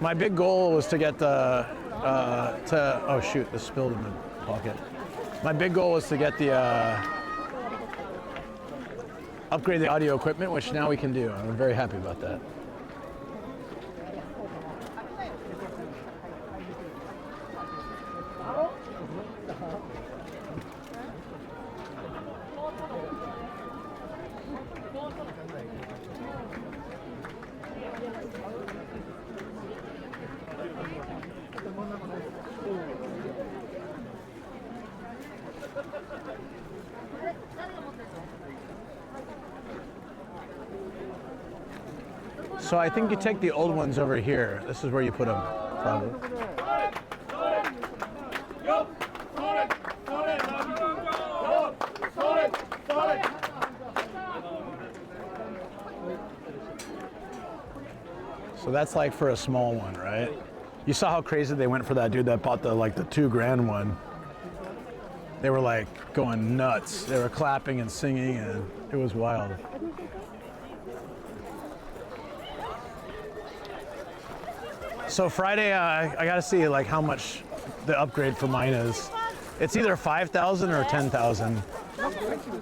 My big goal was to get oh shoot, this spilled in the pocket. My big goal was to get the upgrade the audio equipment, which now we can do. I'm very happy about that. So I think you take the old ones over here. This is where you put them, probably. So that's like for a small one, right? You saw how crazy they went for that dude that bought the $2,000 one. They were like going nuts. They were clapping and singing, and it was wild. So Friday, I gotta see like how much the upgrade for mine is. It's either 5,000 or 10,000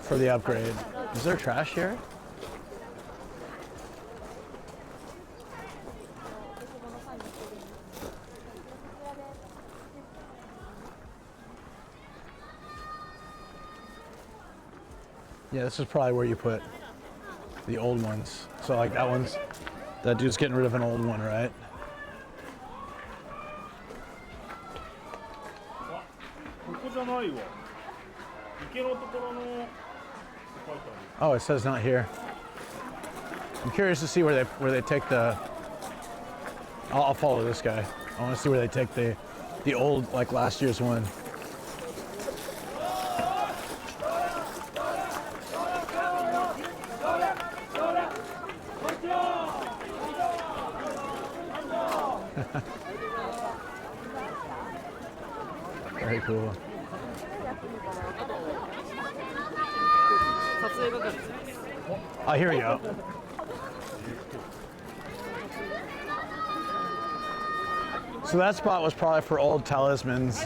for the upgrade. Is there trash here? Yeah, this is probably where you put the old ones. So like that dude's getting rid of an old one, right? Oh, it says not here. I'm curious to see where they take the. I'll follow this guy. I want to see where they take the old, like last year's one. Very cool. Oh, here we go. So that spot was probably for old talismans,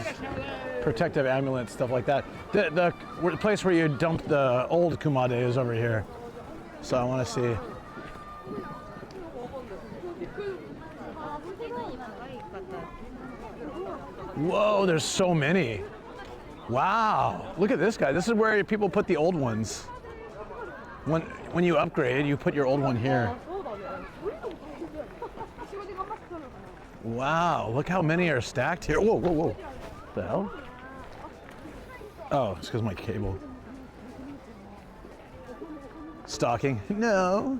protective amulets, stuff like that. The place where you dump the old Kumade is over here. So I want to see. Whoa, there's so many. Wow, look at this guy. This is where people put the old ones. When you upgrade, you put your old one here. Wow, look how many are stacked here. Whoa, whoa, whoa. What the hell? Oh, it's because my cable. Stalking? No.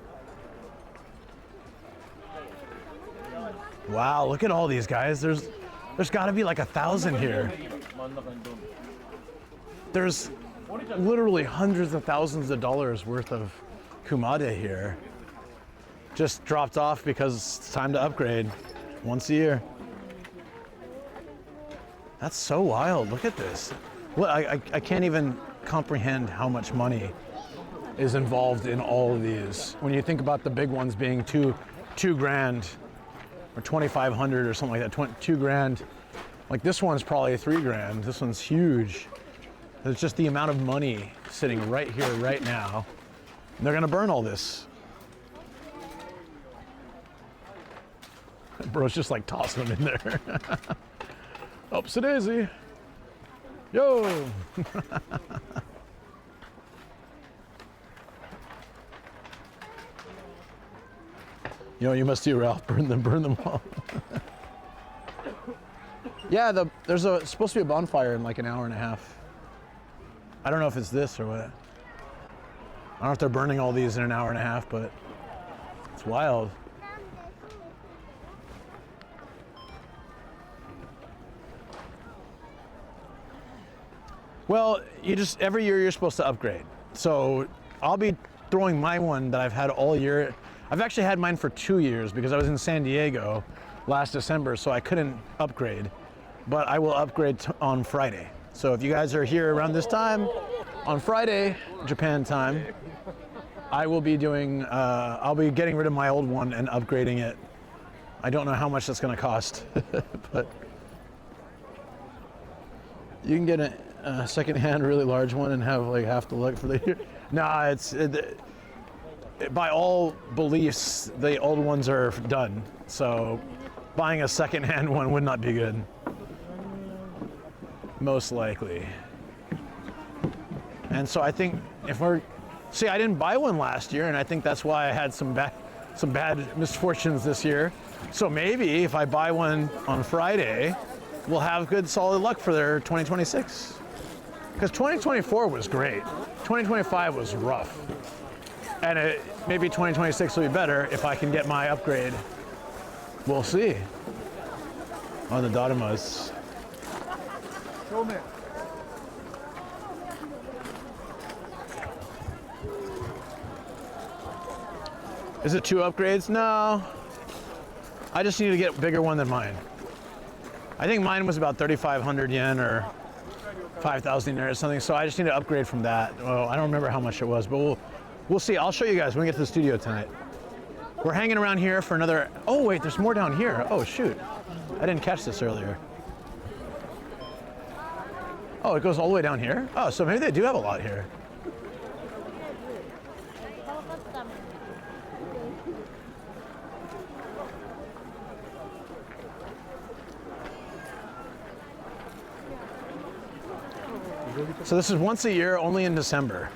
Wow, look at all these guys. There's got to be like 1,000 here. There's literally hundreds of thousands of dollars worth of Kumade here. Just dropped off because it's time to upgrade once a year. That's so wild. Look at this. Well, I can't even comprehend how much money is involved in all of these. When you think about the big ones being two grand or 2,500 or something like that, 2 grand. Like this one's probably 3 grand. This one's huge. It's just the amount of money sitting right here, right now. And they're gonna burn all this. Bro's just like tossing them in there. Upsy daisy. Yo. You know what you must do, Ralph? Burn them all. Yeah, there's supposed to be a bonfire in like an hour and a half. I don't know if it's this or what. I don't know if they're burning all these in an hour and a half, but it's wild. Well, every year you're supposed to upgrade. So I'll be throwing my one that I've had all year. I've actually had mine for 2 years because I was in San Diego last December, so I couldn't upgrade. But I will upgrade on Friday. So if you guys are here around this time, on Friday, Japan time, I will be doing, I'll be getting rid of my old one and upgrading it. I don't know how much that's gonna cost, but you can get a second-hand really large one and have like half the look for the year. Nah, by all beliefs, the old ones are done. So buying a second-hand one would not be good. Most likely. And so I think I didn't buy one last year, and I think that's why I had some bad misfortunes this year. So maybe if I buy one on Friday, we'll have good solid luck for their 2026. Because 2024 was great. 2025 was rough. And maybe 2026 will be better if I can get my upgrade. We'll see. On the Dadamas. Is it 2 upgrades? No. I just need to get a bigger one than mine. I think mine was about 3,500 yen or 5,000 yen or something, so I just need to upgrade from that. Well, I don't remember how much it was, but we'll see. I'll show you guys when we get to the studio tonight. We're hanging around here for another, oh wait, there's more down here. Oh shoot, I didn't catch this earlier. Oh, it goes all the way down here? Oh, so maybe they do have a lot here. So this is once a year, only in December.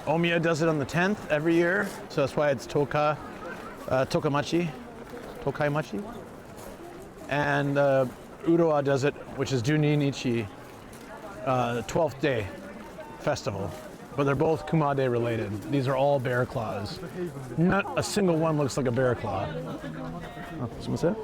Omiya does it on the 10th every year, so that's why it's Tokaimachi. And Uroa does it, which is Juninichi, 12th day festival. But they're both Kumade related. These are all bear claws. Not a single one looks like a bear claw. Oh, someone said?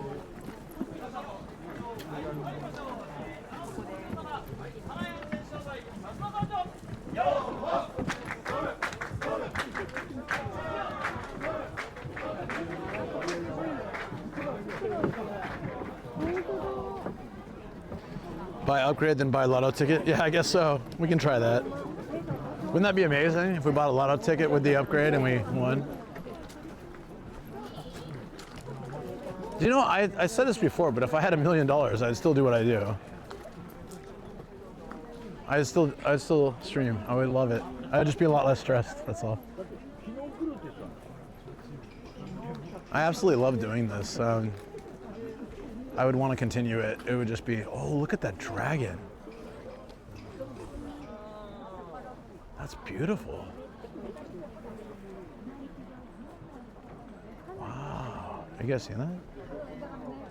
Buy upgrade, then buy lotto ticket? Yeah, I guess so. We can try that. Wouldn't that be amazing if we bought a lotto ticket with the upgrade and we won? You know, I said this before, but if I had $1 million, I'd still do what I do. I'd still stream. I would love it. I'd just be a lot less stressed, that's all. I absolutely love doing this. I would want to continue it. It would just be, oh, look at that dragon. That's beautiful. Wow. Are you guys seeing that?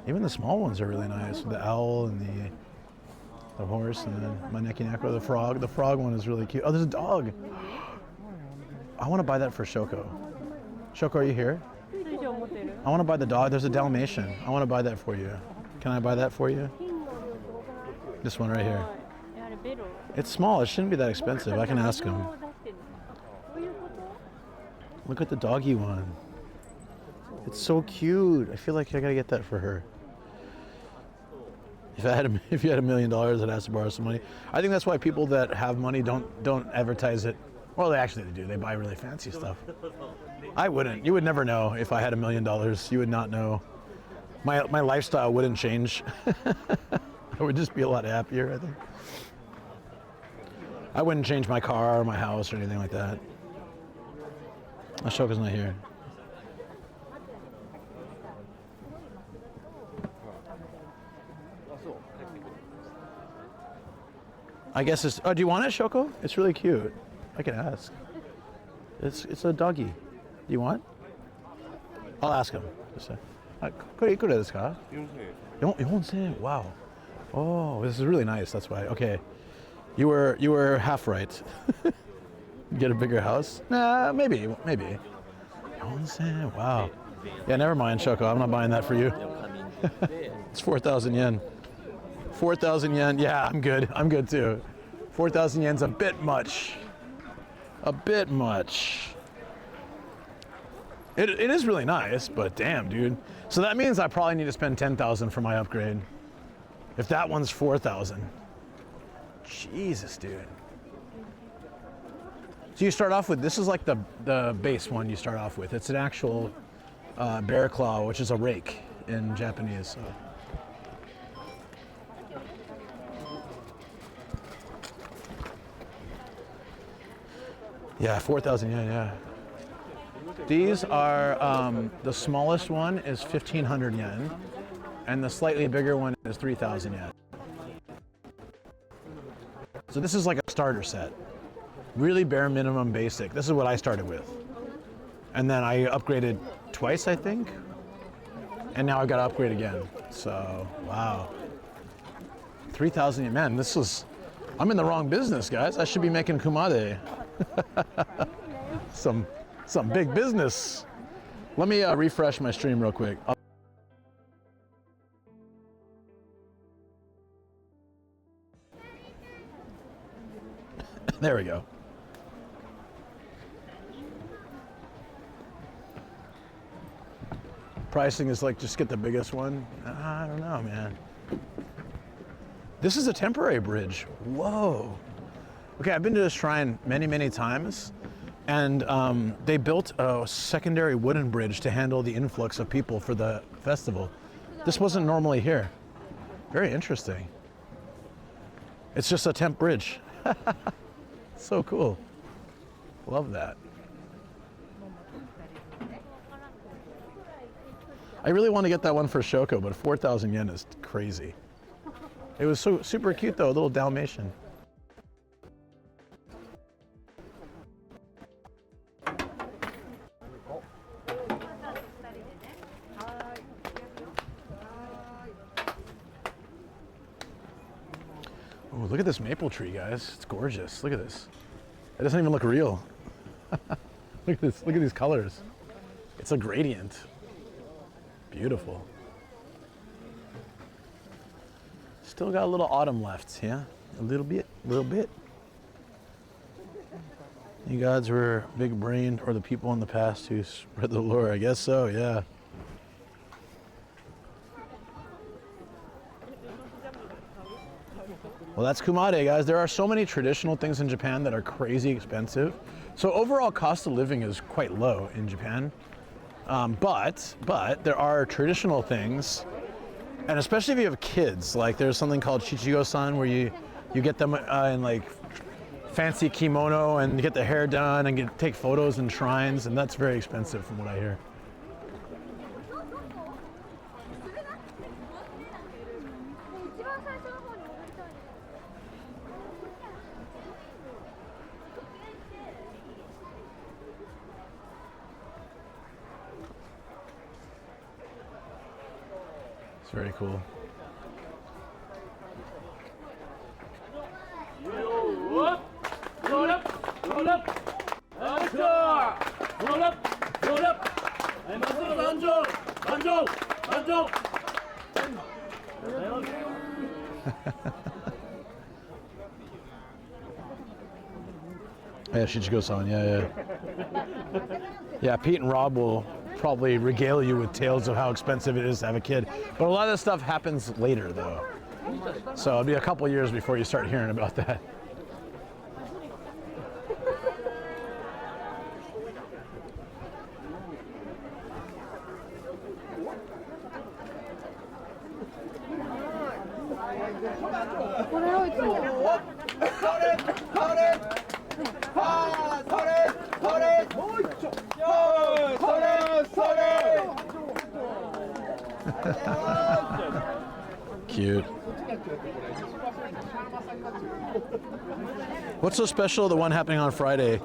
Even the small ones are really nice. The owl and the horse and then Maneki Neko, the frog. The frog one is really cute. Oh, there's a dog. I want to buy that for Shoko. Shoko, are you here? I want to buy the dog. There's a Dalmatian. I want to buy that for you. Can I buy that for you? This one right here. It's small. It shouldn't be that expensive. I can ask him. Look at the doggy one. It's so cute. I feel like I gotta get that for her. If you had $1 million, I'd ask to borrow some money. I think that's why people that have money don't advertise it. Well, they do. They buy really fancy stuff. I wouldn't. You would never know if I had $1 million. You would not know. My lifestyle wouldn't change. I would just be a lot happier, I think. I wouldn't change my car or my house or anything like that. Ashoka's not here. I guess it's. Oh, do you want it, Shoko? It's really cute. I can ask. It's a doggy. Do you want? I'll ask him. Wow. Oh, this is really nice. That's why. Okay. You were half right. Get a bigger house? Nah, maybe. Wow. Yeah, never mind, Shoko. I'm not buying that for you. It's 4,000 yen. 4,000 yen. Yeah, I'm good. I'm good too. 4,000 yen's a bit much. A bit much. It is really nice, but damn, dude. So that means I probably need to spend 10,000 for my upgrade. If that one's 4,000. Jesus, dude. So you start off with, this is like the base one you start off with. It's an actual bear claw, which is a rake in Japanese. So. Yeah, 4,000 yen, yeah. These are, the smallest one is 1,500 yen, and the slightly bigger one is 3,000 yen. So this is like a starter set. Really bare minimum basic. This is what I started with. And then I upgraded twice, I think. And now I've got to upgrade again. So, wow. 3,000 yen. Man, I'm in the wrong business, guys. I should be making Kumade. Some big business. Let me refresh my stream real quick. There we go. Pricing is like, just get the biggest one. I don't know, man. This is a temporary bridge. Whoa. Okay, I've been to this shrine many, many times, and they built a secondary wooden bridge to handle the influx of people for the festival. This wasn't normally here. Very interesting. It's just a temp bridge. So cool. Love that. I really want to get that one for Shoko, but 4,000 yen is crazy. It was so super cute though, a little Dalmatian. Oh, look at this maple tree, guys. It's gorgeous. Look at this. It doesn't even look real. Look at this. Look at these colors. It's a gradient. Beautiful. Still got a little autumn left, yeah? A little bit, You gods were big-brained, or the people in the past who spread the lore. I guess so, yeah. Well, that's Kumade, guys. There are so many traditional things in Japan that are crazy expensive. So overall cost of living is quite low in Japan. But there are traditional things, and especially if you have kids, like there's something called Chichigo-san where you get them in like fancy kimono and get the hair done and take photos in shrines, and that's very expensive from what I hear. It's very cool. Roll up. Yeah, Shichigo-san, yeah. Yeah, Pete and Rob will probably regale you with tales of how expensive it is to have a kid. But a lot of this stuff happens later, though. So it'll be a couple years before you start hearing about that. Cute. What's so special, the one happening on Friday?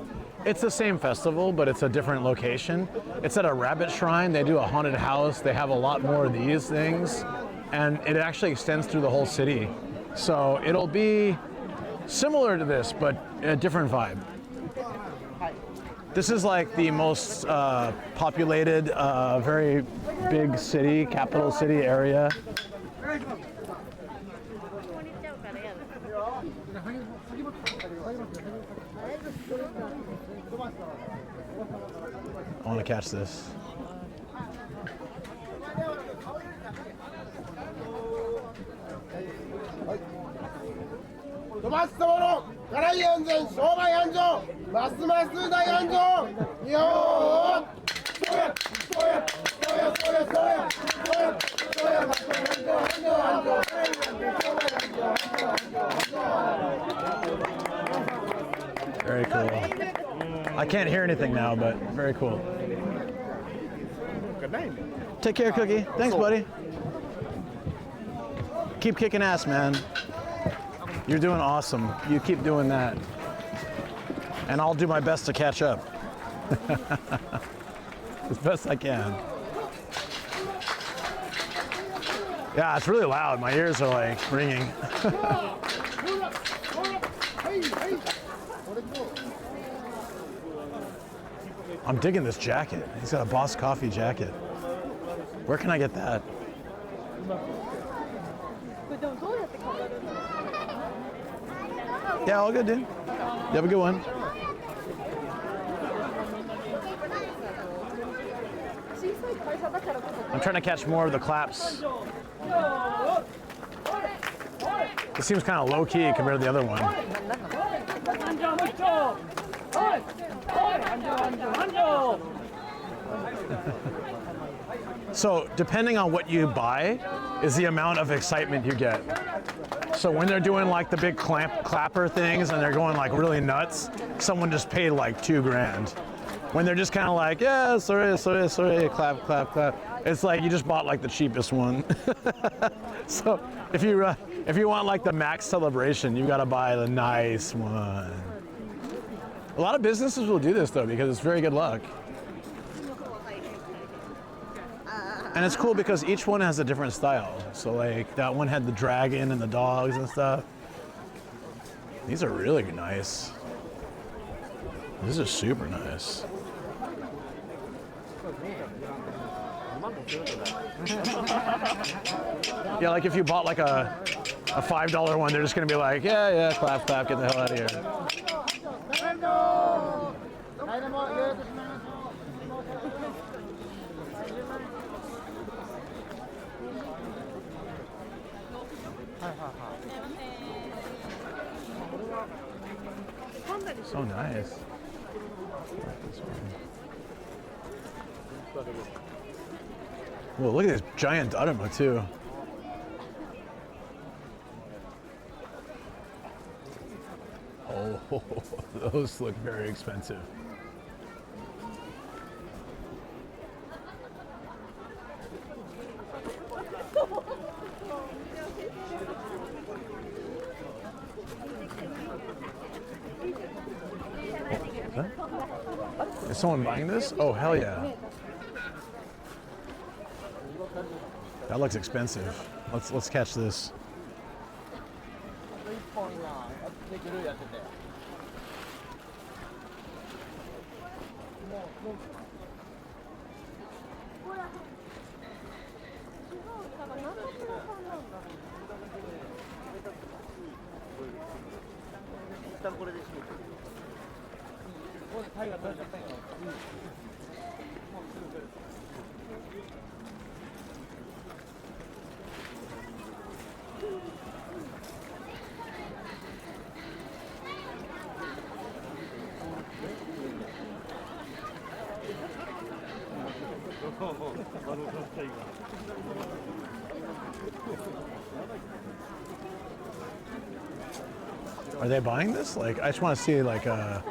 It's the same festival, but it's a different location. It's at a rabbit shrine. They do a haunted house. They have a lot more of these things. And it actually extends through the whole city. So it'll be similar to this, but a different vibe. This is like the most populated, very big city, capital city area. I want to catch this. Very cool. I can't hear anything now, but very cool. Good name. Take care, Cookie. Thanks, buddy. Keep kicking ass, man. You're doing awesome. You keep doing that. And I'll do my best to catch up. As best I can. Yeah, it's really loud. My ears are like ringing. I'm digging this jacket. He's got a Boss Coffee jacket. Where can I get that? Yeah, all good, dude. You have a good one. I'm trying to catch more of the claps. It seems kind of low-key compared to the other one. So, depending on what you buy, is the amount of excitement you get. So when they're doing like the big clapper things and they're going like really nuts, someone just paid like $2 grand. When they're just kind of like, yeah, sorry, clap, clap, clap. It's like you just bought like the cheapest one. So if you want like the max celebration, you got to buy the nice one. A lot of businesses will do this though because it's very good luck. And it's cool because each one has a different style. So like that one had the dragon and the dogs and stuff. These are really nice. These are super nice. Yeah, like if you bought like a $5 one, they're just gonna be like, yeah, clap, clap, get the hell out of here. So nice. Whoa, look at this giant Daruma too. Oh, those look very expensive. Huh? Is someone buying this? Oh, hell yeah. That looks expensive. Let's catch this. Are they buying this? Like, I just want to see like I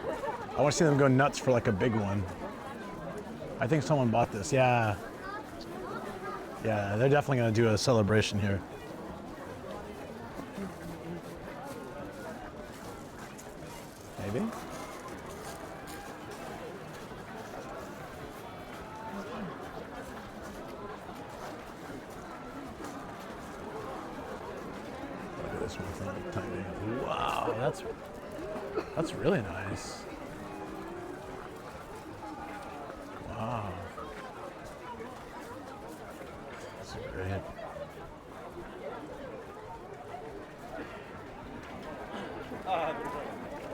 want to see them go nuts for like a big one. I think someone bought this. Yeah. Yeah, they're definitely going to do a celebration here. Maybe. Look at this one, tiny. Wow, that's really nice. Wow. That's great.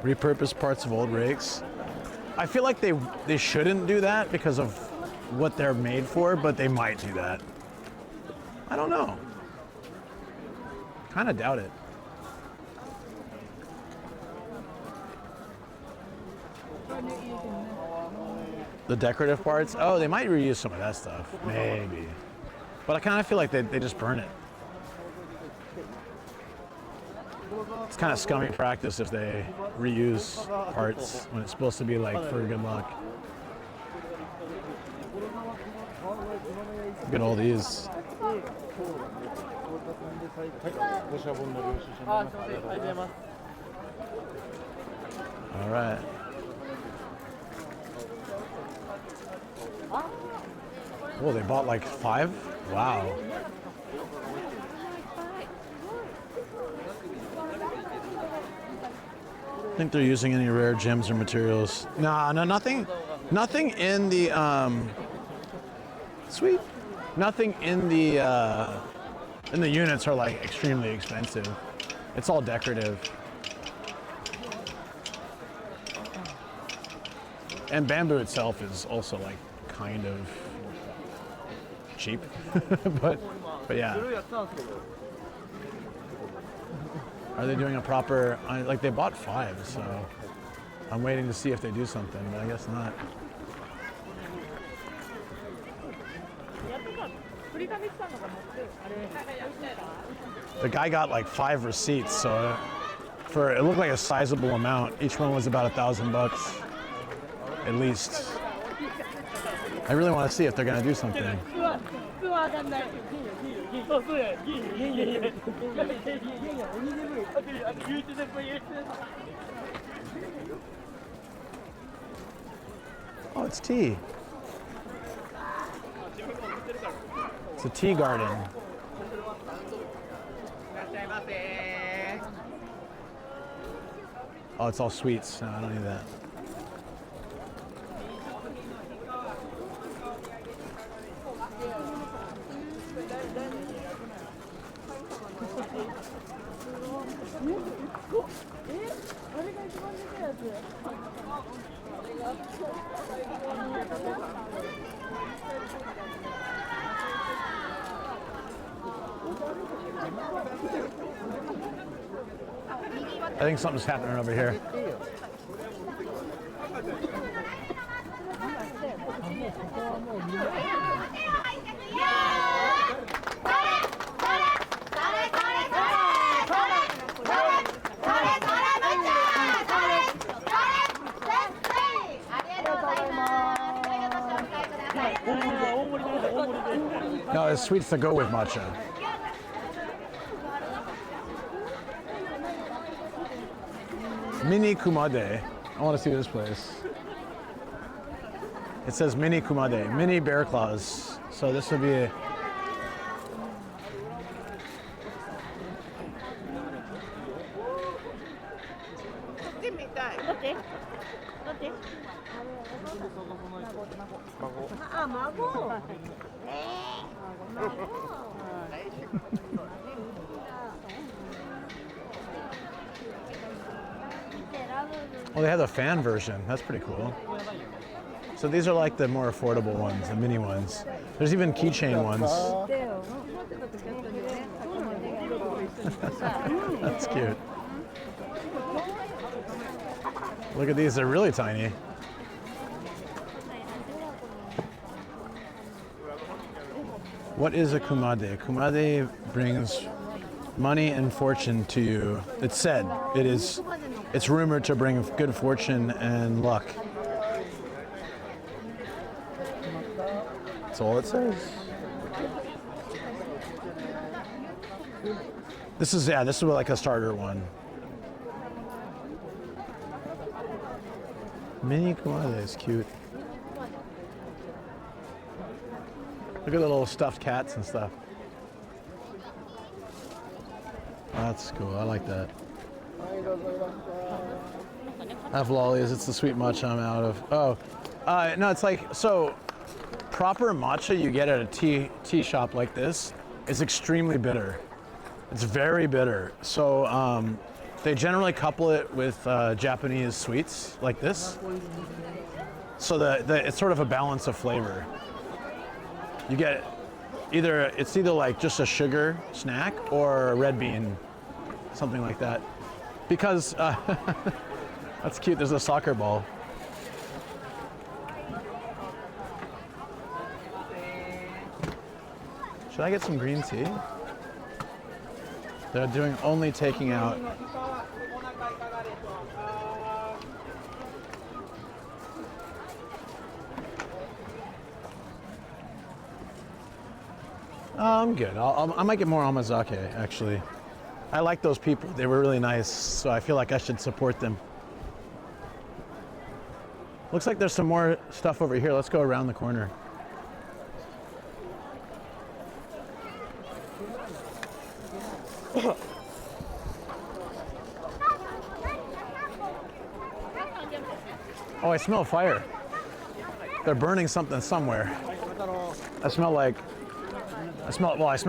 Repurpose parts of old rakes. I feel like they shouldn't do that because of what they're made for, but they might do that. I don't know. Kind of doubt it. The decorative parts? Oh, they might reuse some of that stuff. Maybe. But I kind of feel like they just burn it. It's kind of scummy practice if they reuse parts when it's supposed to be like for good luck. Look at all these. All right. Oh, they bought like 5? Wow. I think they're using any rare gems or materials. No, nothing in the sweet. Nothing in the units are like extremely expensive. It's all decorative. And bamboo itself is also like kind of cheap, but yeah. Are they doing a proper? Like they bought 5, so I'm waiting to see if they do something, but I guess not. The guy got like 5 receipts, so it looked like a sizable amount. Each one was about $1,000, at least. I really want to see if they're gonna do something. Oh, it's tea. It's a tea garden. Oh, it's all sweets. No, I don't need that. I think something's happening over here. sweets that go with matcha. Mini Kumade. I want to see this place. It says Mini Kumade, mini bear claws. So this would be a... Oh, they have the fan version. That's pretty cool. So these are like the more affordable ones, the mini ones. There's even keychain ones. That's cute. Look at these, they're really tiny. What is a kumade? Kumade brings money and fortune to you. It's said. It's rumored to bring good fortune and luck. That's all it says. This is like a starter one. Mini Kumade is cute. Look at the little stuffed cats and stuff. That's cool, I like that. I have lollies, it's the sweet matcha I'm out of. Oh, no, it's like, so proper matcha you get at a tea shop like this is extremely bitter. It's very bitter. So they generally couple it with Japanese sweets like this. So it's sort of a balance of flavor. You get it's either like just a sugar snack or a red bean, something like that. Because that's cute, there's a soccer ball. Should I get some green tea? They're only taking out. I'm good. I might get more amazake, actually. I like those people. They were really nice, so I feel like I should support them. Looks like there's some more stuff over here. Let's go around the corner. Oh, I smell fire. They're burning something somewhere. I smell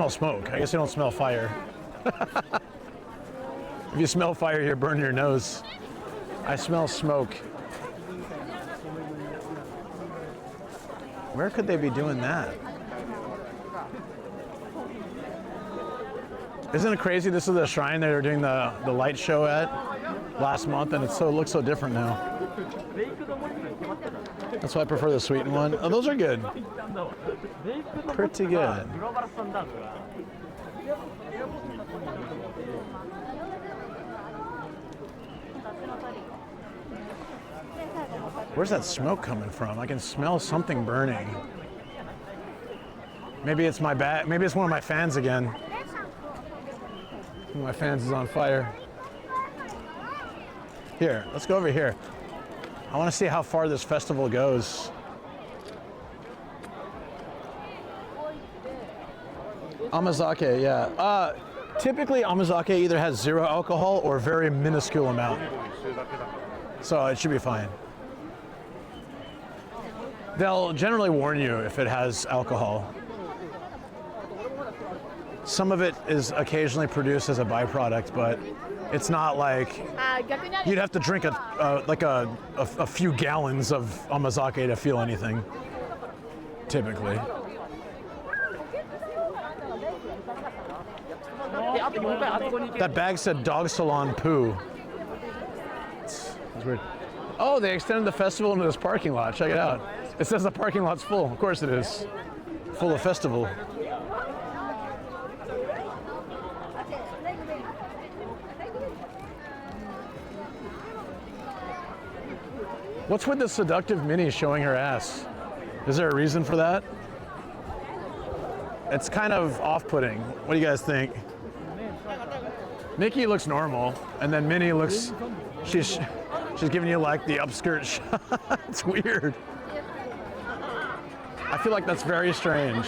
smoke. I guess you don't smell fire. If you smell fire, you burn your nose. I smell smoke. Where could they be doing that? Isn't it crazy? This is the shrine they were doing the light show at last month, and it looks so different now. That's why I prefer the sweetened one. Oh, those are good. Pretty good. Where's that smoke coming from? I can smell something burning. Maybe it's my bat. Maybe it's one of my fans again. One of my fans is on fire. Here, let's go over here. I want to see how far this festival goes. Amazake, yeah. Typically, amazake either has 0 alcohol or a very minuscule amount. So it should be fine. They'll generally warn you if it has alcohol. Some of it is occasionally produced as a byproduct, but it's not like you'd have to drink a few gallons of amazake to feel anything, typically. That bag said dog salon poo. It's weird. Oh, they extended the festival into this parking lot. Check it out. It says the parking lot's full. Of course it is. Full of festival. What's with the seductive Minnie showing her ass? Is there a reason for that? It's kind of off-putting. What do you guys think? Mickey looks normal, and then Minnie looks, she's giving you like the upskirt shot. It's weird. I feel like that's very strange.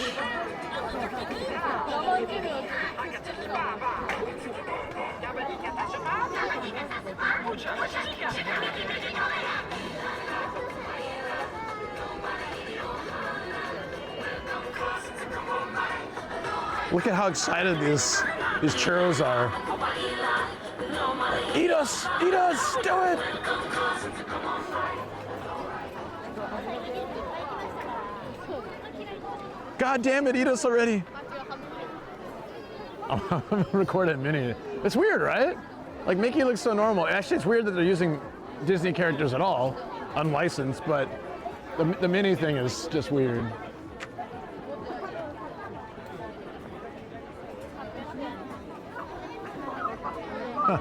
Look at how excited these churros are. Eat us, do it. God damn it, eat us already. I'm gonna record it Minnie. It's weird, right? Like Mickey looks so normal. Actually, it's weird that they're using Disney characters at all, unlicensed, but the Minnie thing is just weird. Huh.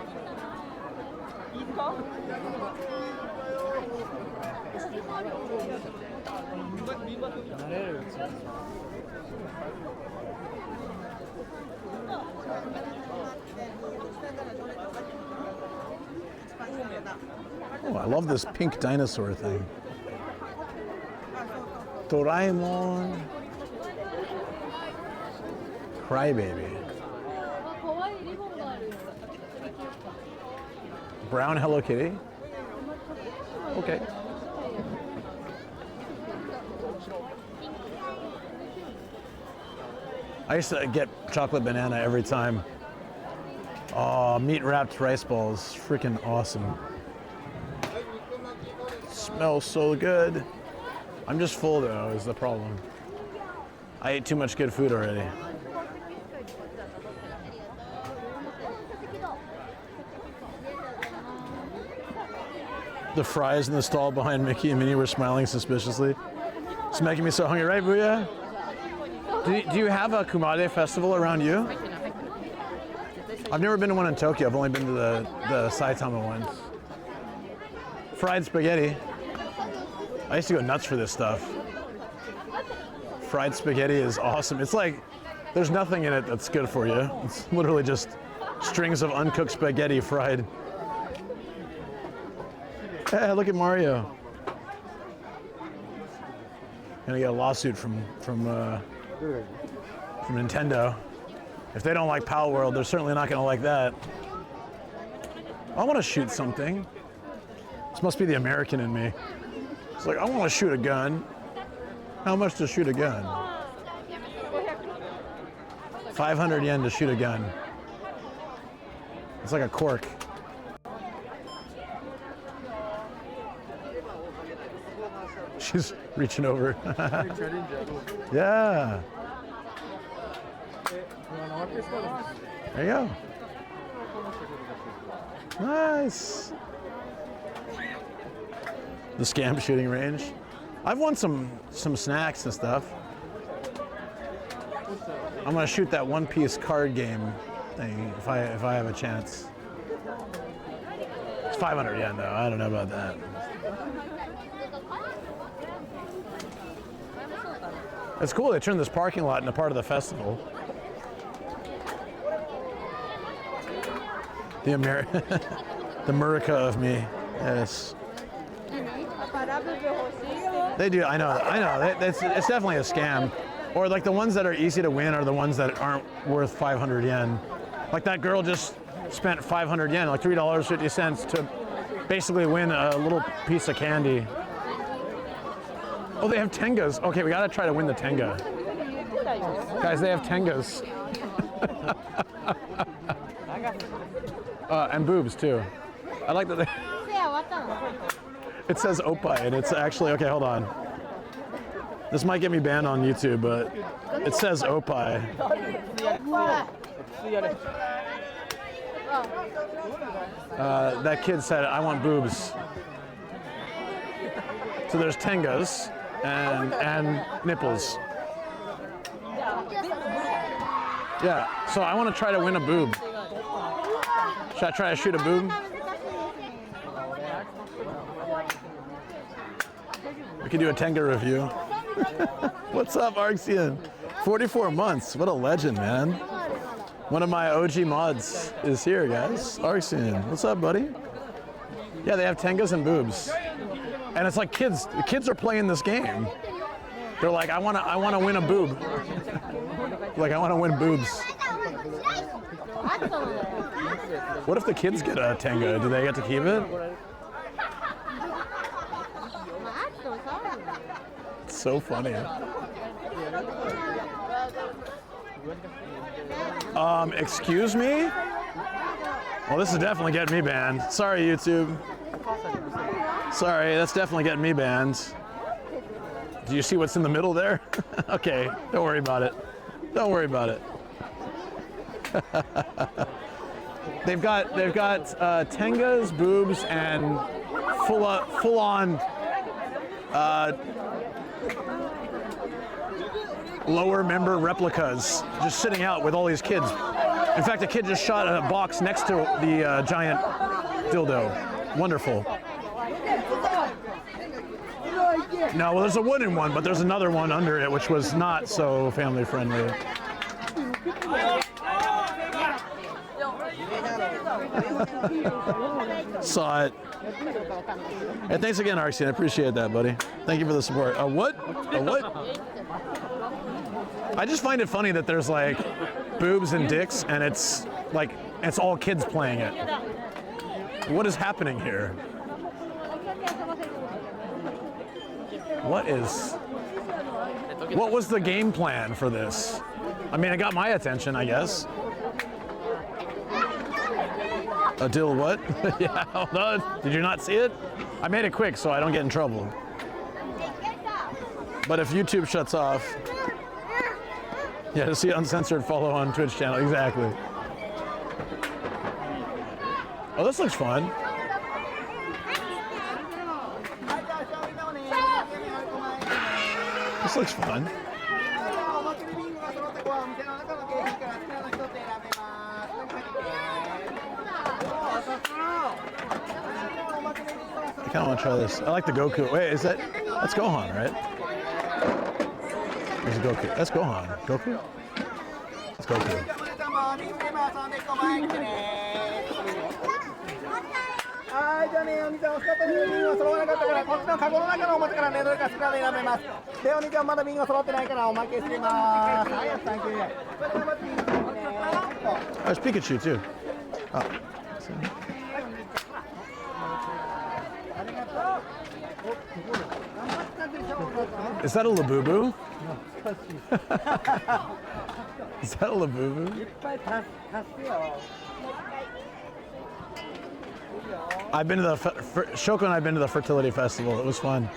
Oh, I love this pink dinosaur thing. Doraemon. Crybaby. Brown Hello Kitty? Okay. I used to get chocolate banana every time. Oh, meat wrapped rice balls. Freaking awesome. Smells so good. I'm just full though, is the problem. I ate too much good food already. The fries in the stall behind Mickey and Minnie were smiling suspiciously. It's making me so hungry, right, Booyah? Do you have a Kumade festival around you? I've never been to one in Tokyo. I've only been to the Saitama ones. Fried spaghetti. I used to go nuts for this stuff. Fried spaghetti is awesome. It's like, there's nothing in it that's good for you. It's literally just strings of uncooked spaghetti fried. Hey, look at Mario. Gonna get a lawsuit from Nintendo. If they don't like Pal World, they're certainly not gonna like that. I wanna shoot something. This must be the American in me. It's like, I wanna shoot a gun. How much to shoot a gun? 500 yen to shoot a gun. It's like a cork. She's reaching over. Yeah. There you go. Nice. The scam shooting range. I've won some snacks and stuff. I'm gonna shoot that one-piece card game thing if I have a chance. It's 500 yen though. I don't know about that. It's cool they turned this parking lot into part of the festival. The the America of me, yes. They do, I know. It's definitely a scam. Or like the ones that are easy to win are the ones that aren't worth 500 yen. Like that girl just spent 500 yen, like $3.50 to basically win a little piece of candy. Oh, they have tengas. Okay, we gotta try to win the tenga. Guys, they have tengas. And boobs too. I like that they... It says oppai and it's actually, okay, hold on. This might get me banned on YouTube, but it says oppai. That kid said, I want boobs. So there's tengas and nipples. Yeah, so I want to try to win a boob. Should I try to shoot a boob? We can do a tenga review. What's up, Arxian? 44 months. What a legend, man. One of my OG mods is here, guys. Arxian, what's up, buddy? Yeah, they have tengas and boobs. And it's like kids. The kids are playing this game. They're like, I wanna win a boob. Like, I wanna win boobs. What if the kids get a tenga? Do they get to keep it? It's so funny. Excuse me? Well, this is definitely getting me banned. Sorry, YouTube. Sorry, that's definitely getting me banned. Do you see what's in the middle there? Okay, don't worry about it. Don't worry about it. They've got tengas, boobs, and full on lower member replicas just sitting out with all these kids. In fact, a kid just shot a box next to the giant dildo. Wonderful. No, well, there's a wooden one, but there's another one under it, which was not so family friendly. Saw it. Hey, thanks again, Arxian. I appreciate that, buddy. Thank you for the support. A what? A what? I just find it funny that there's like boobs and dicks, and it's like it's all kids playing it. What is happening here? What was the game plan for this? I mean, it got my attention, I guess. A dill what? Yeah, hold on. Did you not see it? I made it quick so I don't get in trouble. But if YouTube shuts off, yeah, to see uncensored, follow on Twitch channel. Exactly. Oh, this looks fun. This looks fun. I kind of want to try this. I like the Goku. Wait, that's Gohan, right? There's Goku. That's Gohan. Goku? That's Goku. There's Pikachu too. Oh. Is that a Labubu? Is that a Labubu? I've been to the Shoko and I've been to the fertility festival. It was fun.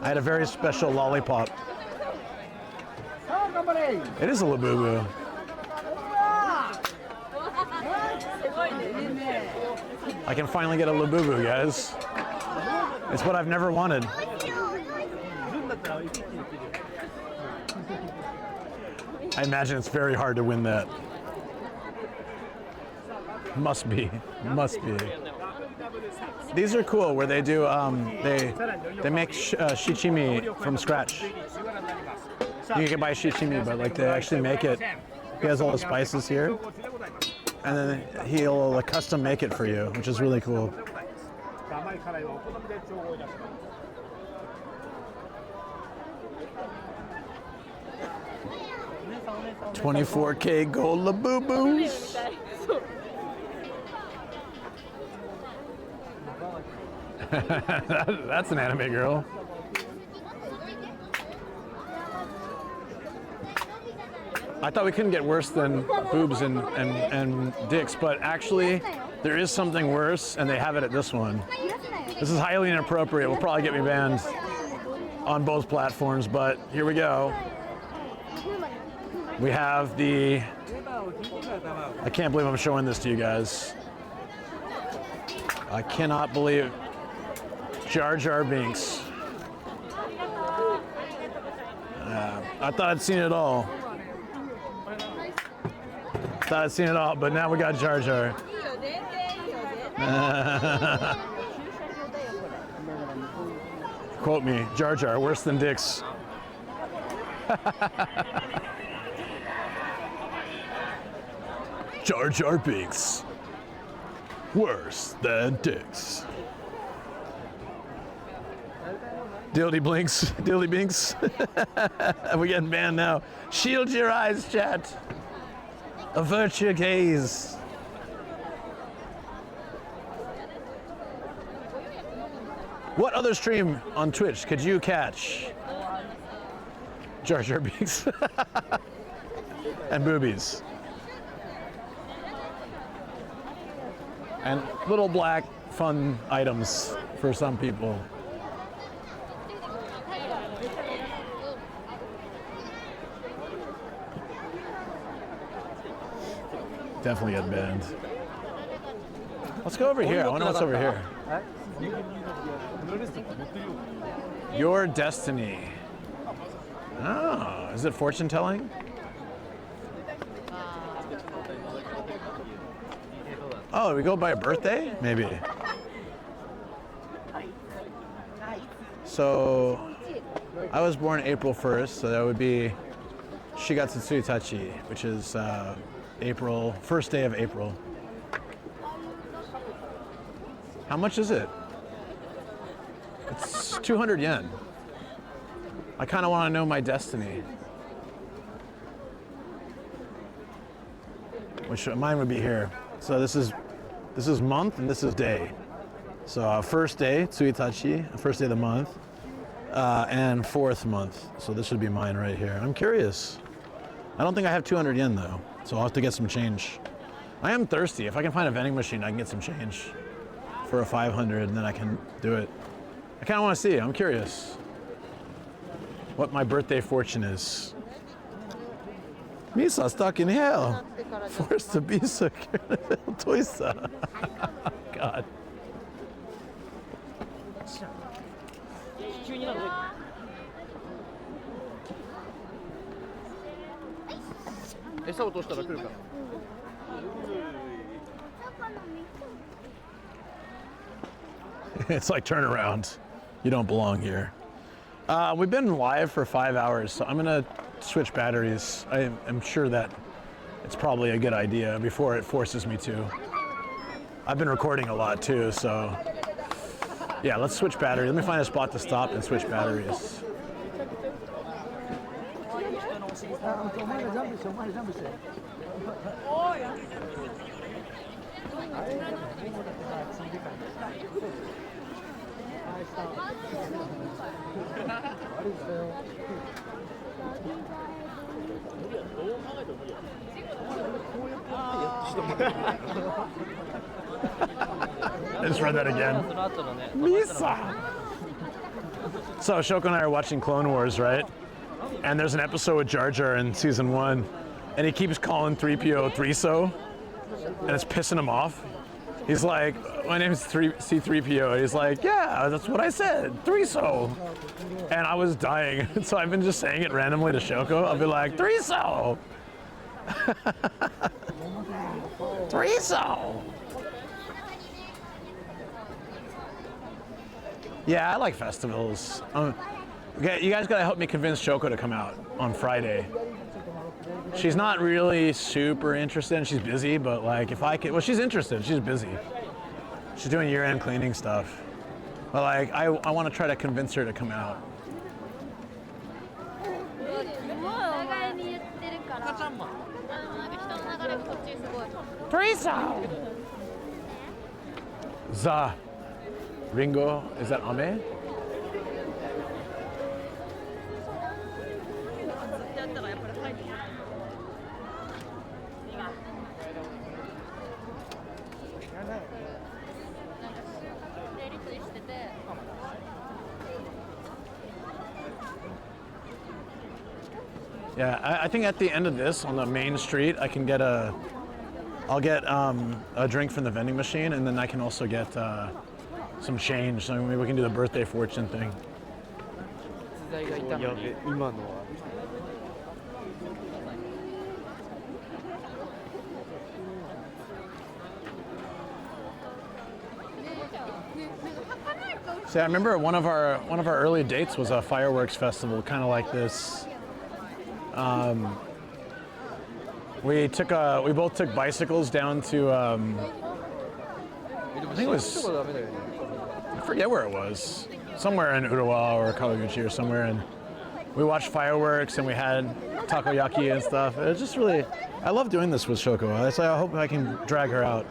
I had a very special lollipop. It is a Labubu. I can finally get a Labubu, guys. It's what I've never wanted. I imagine it's very hard to win that. Must be. Must be. These are cool where they do, they make shichimi from scratch. You can buy shichimi, but like they actually make it. He has all the spices here. And then he'll like, custom make it for you, which is really cool. $24K gold Labubus. That's an anime girl. I thought we couldn't get worse than boobs and dicks, but actually there is something worse, and they have it at this one. This is highly inappropriate. Will probably get me banned on both platforms, but here we go. We have the, I can't believe I'm showing this to you guys. I cannot believe Jar Jar Binks. I thought I'd seen it all. Thought I'd seen it all, but now we got Jar Jar. Quote me, Jar Jar, worse than dicks. Jar Jar Binks. Worse than dicks. Dildy Blinks, Dildy Binks. We're getting banned now. Shield your eyes, chat. Avert your gaze. What other stream on Twitch could you catch? Jar Jar Binks. And boobies. And little black fun items for some people. Definitely get banned. Let's go over here. I wonder what's over here. Your destiny. Oh, is it fortune telling? Oh, we go by a birthday? Maybe. So, I was born April 1st, so that would be Shigatsu Tsuitachi, which is April, first day of April. How much is it? It's 200 yen. I kind of want to know my destiny. Which mine would be here. So this is month and this is day. So first day, Tsuitachi, first day of the month, and fourth month. So this would be mine right here. I'm curious. I don't think I have 200 yen though, so I'll have to get some change. I am thirsty. If I can find a vending machine, I can get some change for a 500 and then I can do it. I kind of want to see. I'm curious what my birthday fortune is. Misa stuck in hell. Forced to be secure. Toisa. God. 餌落としたら来るから。 It's like turn around. You don't belong here. We've been live for 5 hours, so I'm gonna switch batteries. I am sure that it's probably a good idea before it forces me to. I've been recording a lot too, so yeah, let's switch batteries. Let me find a spot to stop and switch batteries. I just read that again. Misa! So Shoko and I are watching Clone Wars, right? And there's an episode with Jar Jar in season 1, and he keeps calling 3PO 3-so, and it's pissing him off. He's like, my name is C3PO, and he's like, yeah, that's what I said, 3-so. And I was dying, so I've been just saying it randomly to Shoko. I'll be like, 3-so! 3-so! Yeah, I like festivals. Okay, you guys gotta help me convince Shoko to come out on Friday. She's not really super interested and she's busy, but like if I could, well, she's interested, she's busy. She's doing year-end cleaning stuff. But like, I want to try to convince her to come out. Teresa! Za. Ringo, is that Ame? Yeah, I think at the end of this, on the main street, I can get I'll get a drink from the vending machine, and then I can also get some change. So maybe we can do the birthday fortune thing. See, I remember one of our early dates was a fireworks festival, kind of like this. We both took bicycles down to I think it was, I forget where it was, somewhere in Urawa or Kawaguchi or somewhere, and we watched fireworks and we had takoyaki and stuff. It was just really, I love doing this with Shoko. I hope I can drag her out.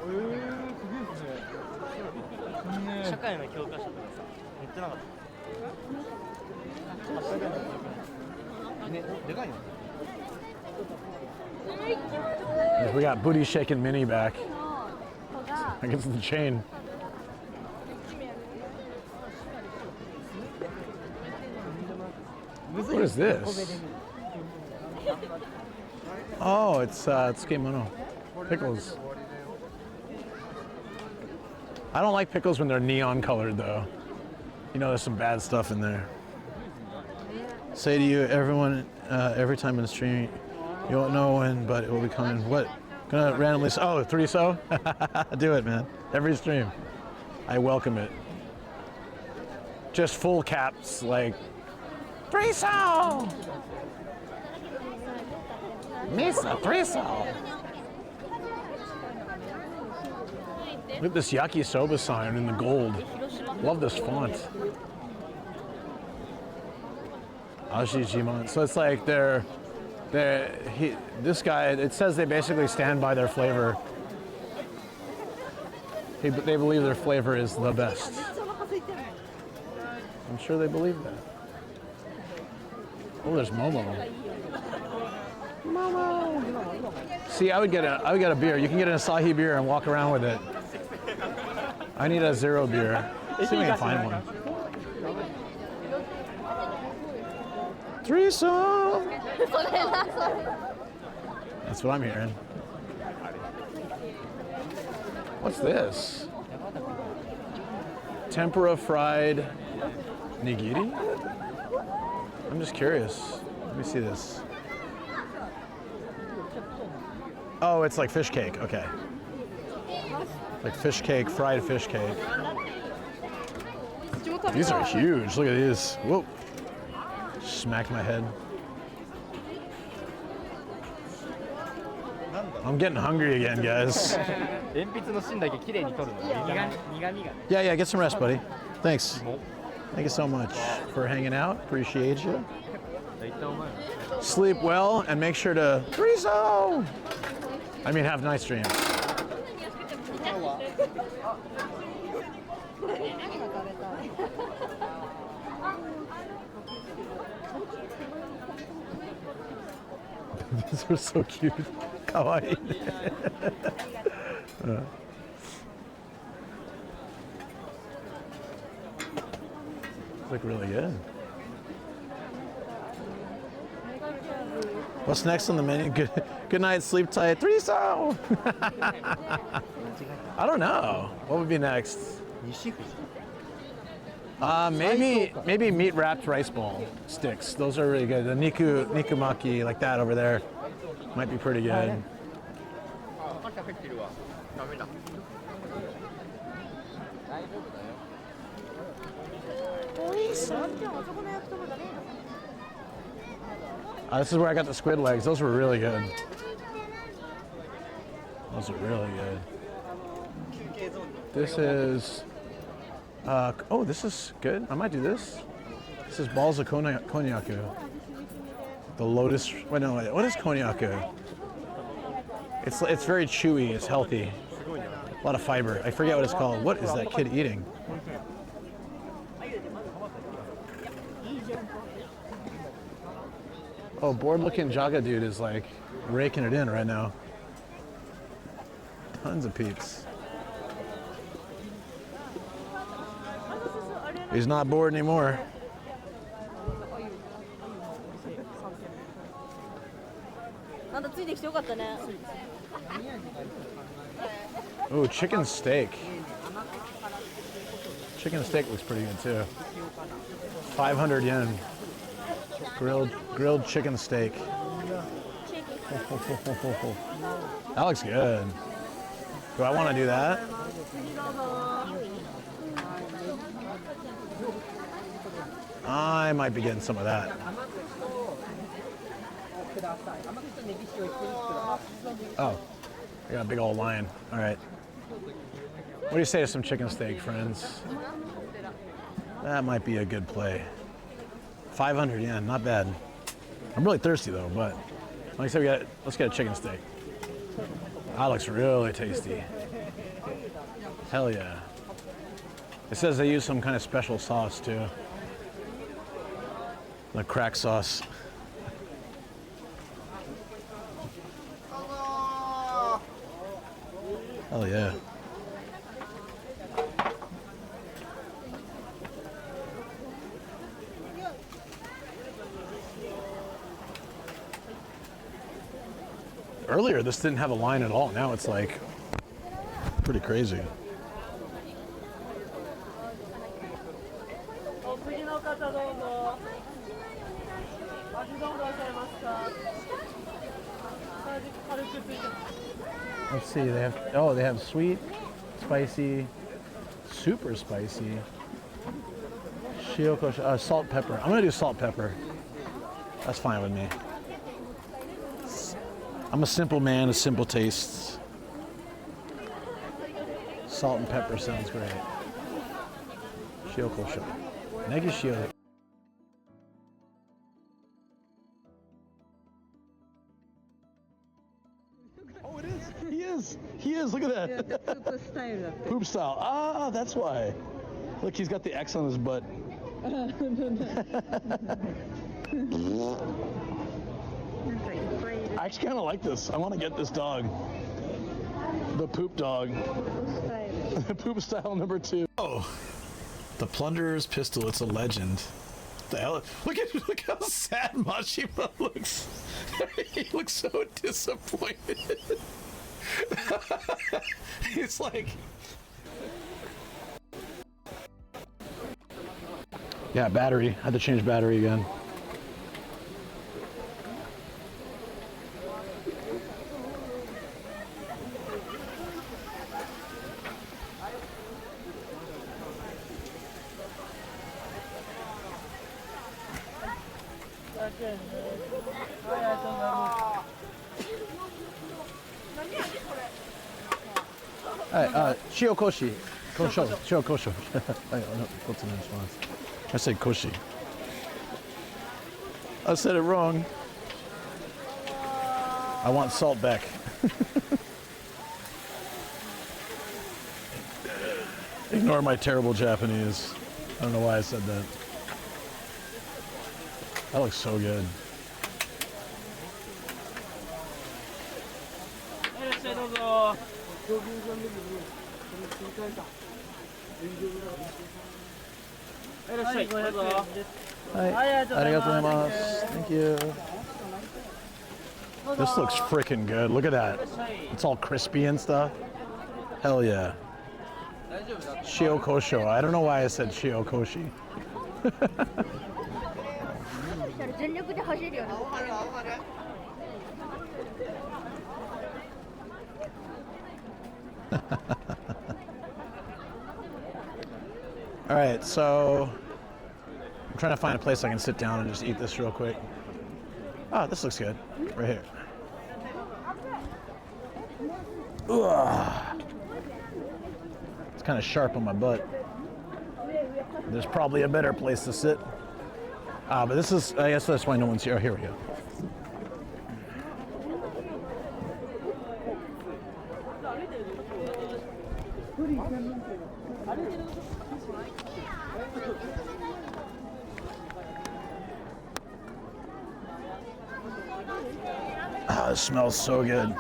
We got booty shaking Minnie back against the chain. What is this? Oh, it's kemono. Pickles. I don't like pickles when they're neon colored though. You know, there's some bad stuff in there. Say to you, everyone, every time in the stream, you won't know when, but it will be coming. What? Gonna randomly, oh, 3-so? Do it, man. Every stream. I welcome it. Just full caps, like, 3-so! Misa, 3-so! Look at this yakisoba sign in the gold. Love this font. Ajijiman. So it's like this guy, it says they basically stand by their flavor. They believe their flavor is the best. I'm sure they believe that. Oh, there's Momo. Momo. See, I would get a beer. You can get an Asahi beer and walk around with it. I need a 0 beer. See if we can find one. 3-so. That's what I'm hearing. What's this? Tempura fried nigiri? I'm just curious. Let me see this. Oh, it's like fish cake. Okay. Like fish cake, fried fish cake. These are huge. Look at these. Whoa. Smacked my head. I'm getting hungry again, guys. Yeah, get some rest, buddy. Thanks. Thank you so much for hanging out. Appreciate you. Sleep well and make sure to 3-so. I mean, have nice dreams. These are so cute. Kawaii. Look really good. What's next on the menu? Good night, sleep tight. 3-so. I don't know. What would be next? Maybe meat wrapped rice ball sticks. Those are really good. The nikumaki like that over there might be pretty good. This is where I got the squid legs. Those were really good. Those are really good. This is, oh, this is good. I might do this. This is balls of konyaku. The lotus, wait, no, wait, what is konyaku? It's very chewy, it's healthy. A lot of fiber. I forget what it's called. What is that kid eating? Oh, bored-looking Jaga dude is like raking it in right now. Tons of peeps. He's not bored anymore. Oh, chicken steak. Chicken steak looks pretty good too. 500 yen. Grilled chicken steak. That looks good. Do I want to do that? I might be getting some of that. Oh, I got a big old lion. All right. What do you say to some chicken steak, friends? That might be a good play. 500 yen, not bad. I'm really thirsty though, but like I said, let's get a chicken steak. That looks really tasty. Hell yeah. It says they use some kind of special sauce too. Like crack sauce. Hell yeah. Earlier, this didn't have a line at all. Now it's like pretty crazy. Let's see, they have sweet, spicy, super spicy, shiokosho, salt pepper. I'm gonna do salt pepper. That's fine with me. I'm a simple man of simple tastes. Salt and pepper sounds great. Shiokosho. Negi shio. Oh, it is. He is. He is. Look at that. Yeah, poop style. Poop style. Ah, that's why. Look, he's got the X on his butt. I actually kind of like this. I want to get this dog. The poop dog. Poop style number 2. Oh, the Plunderer's Pistol. It's a legend. What the hell? Look how sad Mashima looks. He looks so disappointed. He's like... Yeah, battery. I had to change battery again. Shiokoshi. Kosho. Shiokosho. What's the response? I said koshi. I said it wrong. I want salt back. Ignore my terrible Japanese. I don't know why I said that. That looks so good. Thank you. This looks freaking good. Look at that. It's all crispy and stuff. Hell yeah. Shiokosho. I don't know why I said Shiokoshi. All right, so I'm trying to find a place I can sit down and just eat this real quick. Oh, this looks good. Right here. Ugh. It's kind of sharp on my butt. There's probably a better place to sit. But this is, I guess that's why no one's here. Oh, here we go. Oh, it smells so good.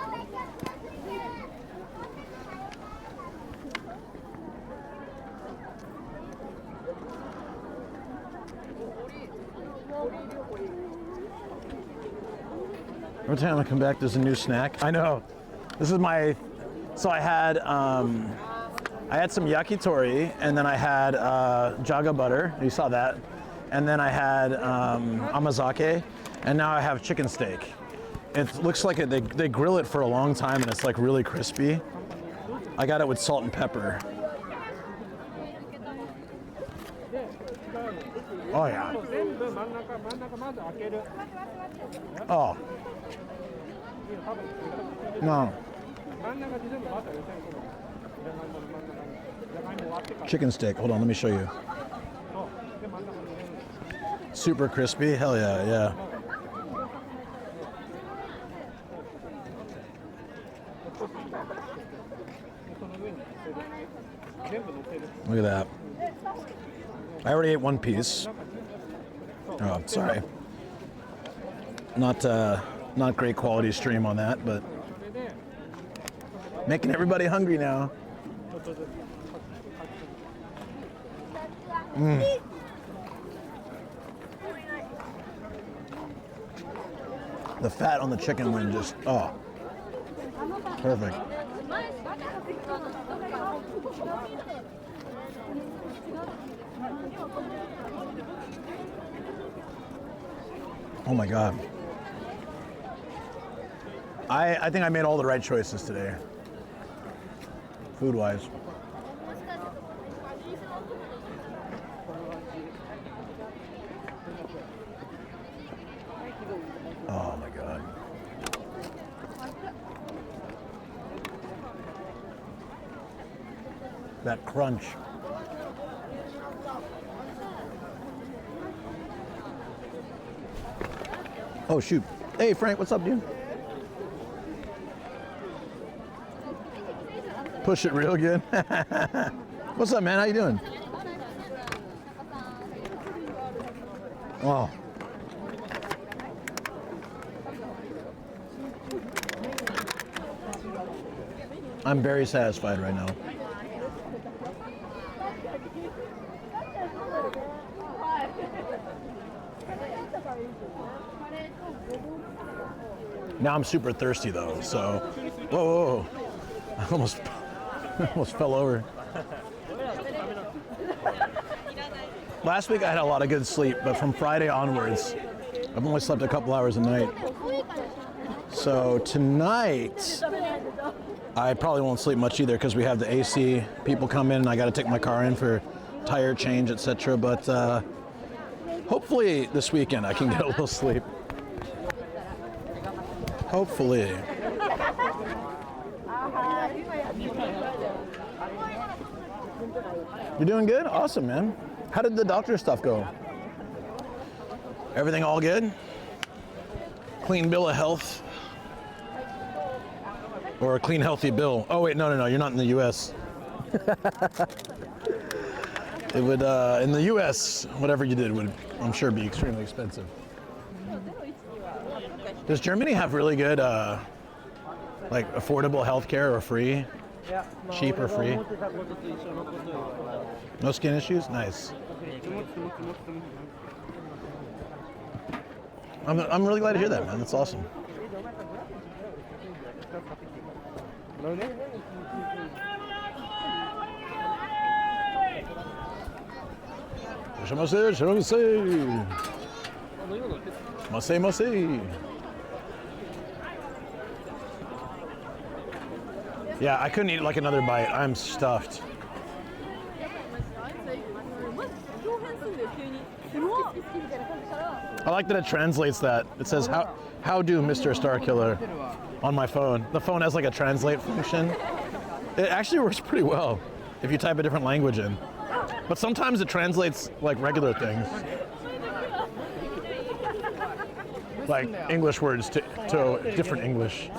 Every time I come back, there's a new snack. I know. This is my. So I had some yakitori, and then I had jaga butter. You saw that, and then I had amazake, and now I have chicken steak. It looks like they grill it for a long time, and it's like really crispy. I got it with salt and pepper. Oh yeah. Oh. No. Chicken steak. Hold on, let me show you. Super crispy. Hell yeah, yeah. Look at that. I already ate one piece. Oh, sorry. Not great quality stream on that, but making everybody hungry now. The fat on the chicken wing just, oh, perfect. Oh my God. I think I made all the right choices today, food-wise. Oh my God. That crunch. Oh shoot. Hey Frank, what's up, dude? Push it real good. What's up, man? How you doing? Oh. I'm very satisfied right now. Now I'm super thirsty though, so whoa. I almost fell over. Last week I had a lot of good sleep, but from Friday onwards, I've only slept a couple hours a night. So tonight, I probably won't sleep much either because we have the AC people come in and I got to take my car in for tire change, etc. But hopefully this weekend I can get a little sleep. Hopefully. You're doing good? Awesome, man. How did the doctor stuff go? Everything all good? Clean bill of health? Or a clean, healthy bill? Oh wait, no, you're not in the U.S. It would, in the U.S., whatever you did would, I'm sure, be extremely expensive. Does Germany have really good, like, affordable healthcare or free? Cheap or free? No skin issues? Nice. I'm really glad to hear that, man. That's awesome. Yeah, I couldn't eat like another bite. I'm stuffed. I like that it translates that. It says, how do Mr. Starkiller on my phone. The phone has like a translate function. It actually works pretty well if you type a different language in. But sometimes it translates like regular things. Like English words to different English.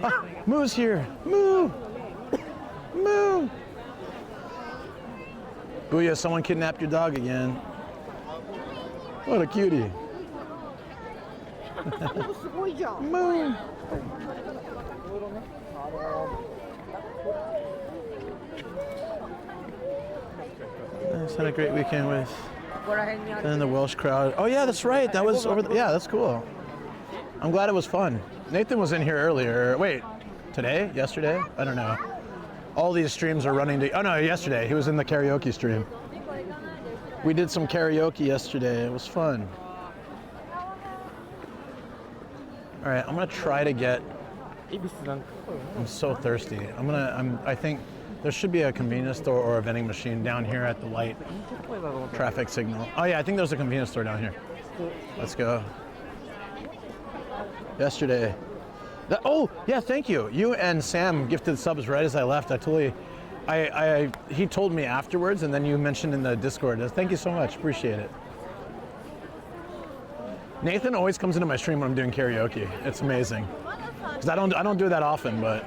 Ah, Moo's here. Moo! Moo! Booyah, someone kidnapped your dog again. What a cutie. Moo! I just had a great weekend with and the Welsh crowd. Oh yeah, that's right. That was over. Yeah, that's cool. I'm glad it was fun. Nathan was in here earlier. Wait, today? Yesterday? I don't know. All these streams are running to. Oh no, yesterday. He was in the karaoke stream. We did some karaoke yesterday. It was fun. All right, I'm gonna try to get. I'm so thirsty. I think There should be a convenience store or a vending machine down here at the light traffic signal. Oh yeah, I think there's a convenience store down here. Let's go. Yesterday. Oh yeah, thank you. You and Sam gifted subs right as I left. He told me afterwards, and then you mentioned in the Discord. Thank you so much. Appreciate it. Nathan always comes into my stream when I'm doing karaoke. It's amazing. Because I don't do that often, but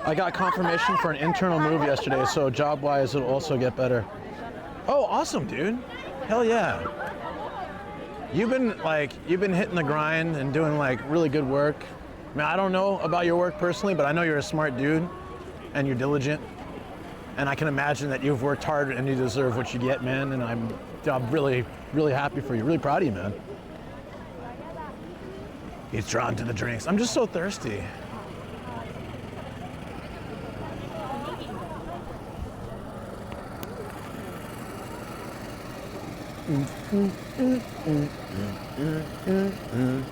I got confirmation for an internal move yesterday, so job-wise it'll also get better. Oh, awesome, dude. Hell yeah. You've been hitting the grind and doing like really good work. I mean, I don't know about your work personally, but I know you're a smart dude and you're diligent. And I can imagine that you've worked hard and you deserve what you get, man. And I'm really, really happy for you. Really proud of you, man. He's drawn to the drinks. I'm just so thirsty.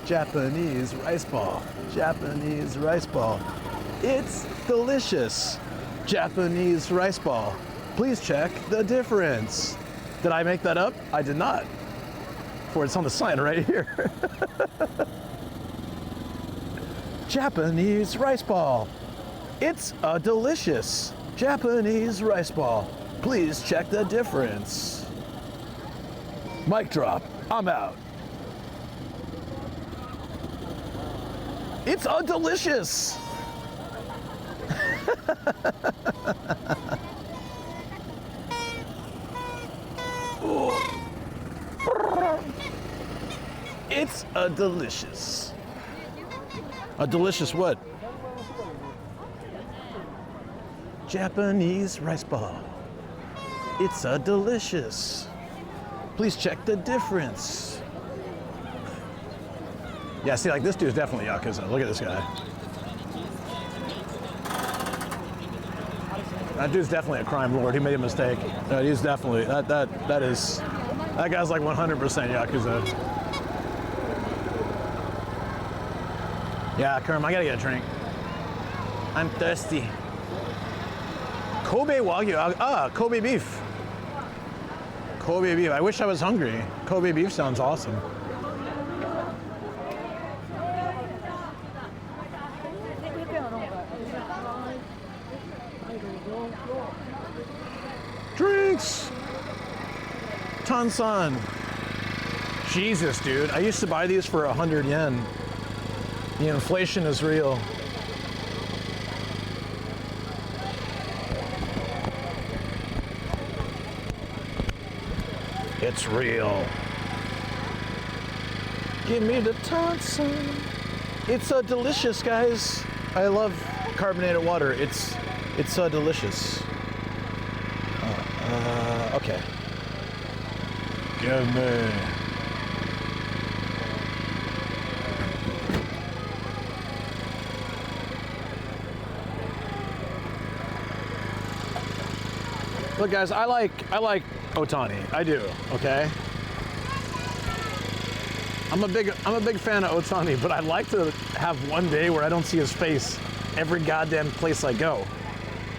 Japanese rice ball. Japanese rice ball. It's delicious. Japanese rice ball. Please check the difference. Did I make that up? I did not. For it's on the sign right here. Japanese rice ball. It's a delicious Japanese rice ball. Please check the difference. Mic drop. I'm out. It's a delicious. It's a delicious. A delicious what? Japanese rice ball. It's a delicious. Please check the difference. Yeah, see, like this dude's definitely Yakuza. Look at this guy. That dude's definitely a crime lord. He made a mistake. He's definitely, that guy's like 100% Yakuza. Yeah, Kerm, I gotta get a drink. I'm thirsty. Kobe Wagyu, Kobe beef. Kobe beef, I wish I was hungry. Kobe beef sounds awesome. Drinks! Tansan. Jesus, dude. I used to buy these for 100 yen. The inflation is real. It's real. Give me the Tansan. It's delicious, guys. I love carbonated water. It's delicious. Okay. Give me. Look, guys, I like Otani. I do. Okay. I'm a big fan of Otani, but I'd like to have one day where I don't see his face every goddamn place I go.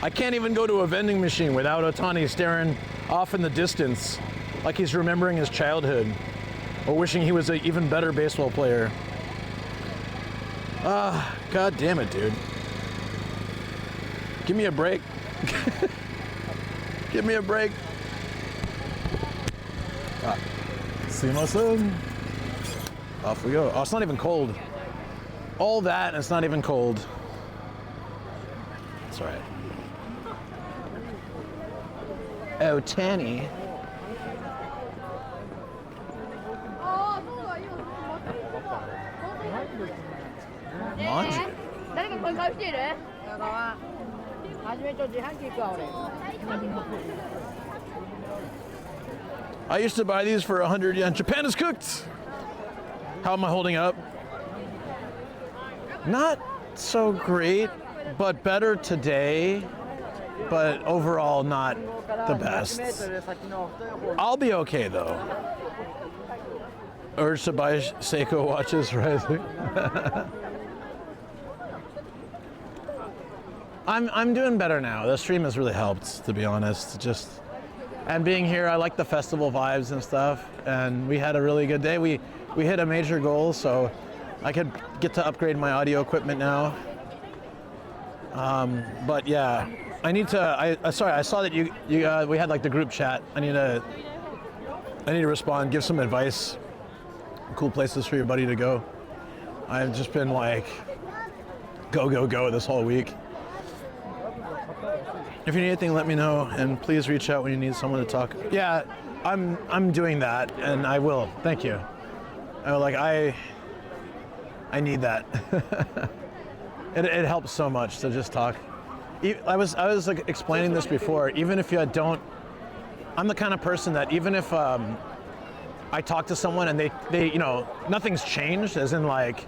I can't even go to a vending machine without Otani staring off in the distance like he's remembering his childhood or wishing he was an even better baseball player. God damn it, dude. Give me a break. Give me a break. Sumimasen. Off we go. Oh, it's not even cold. All that and it's not even cold. That's all right. Otani. Manju. I used to buy these for 100 yen. Japan is cooked. How am I holding up? Not so great, but better today. But overall, not the best. I'll be okay though. urge to buy Seiko watches rising. I'm doing better now. The stream has really helped, to be honest. And being here, I like the festival vibes and stuff. And we had a really good day. We hit a major goal, so I could get to upgrade my audio equipment now. But yeah, I need to. Sorry, I saw that we had like the group chat. I need to respond, give some advice, cool places for your buddy to go. I've just been like, go this whole week. If you need anything, let me know, and please reach out when you need someone to talk. Yeah, I'm doing that, and I will. Thank you. I need that. It helps so much to just talk. I was like explaining this before. Even if you don't, I'm the kind of person that even if I talk to someone and they nothing's changed, as in like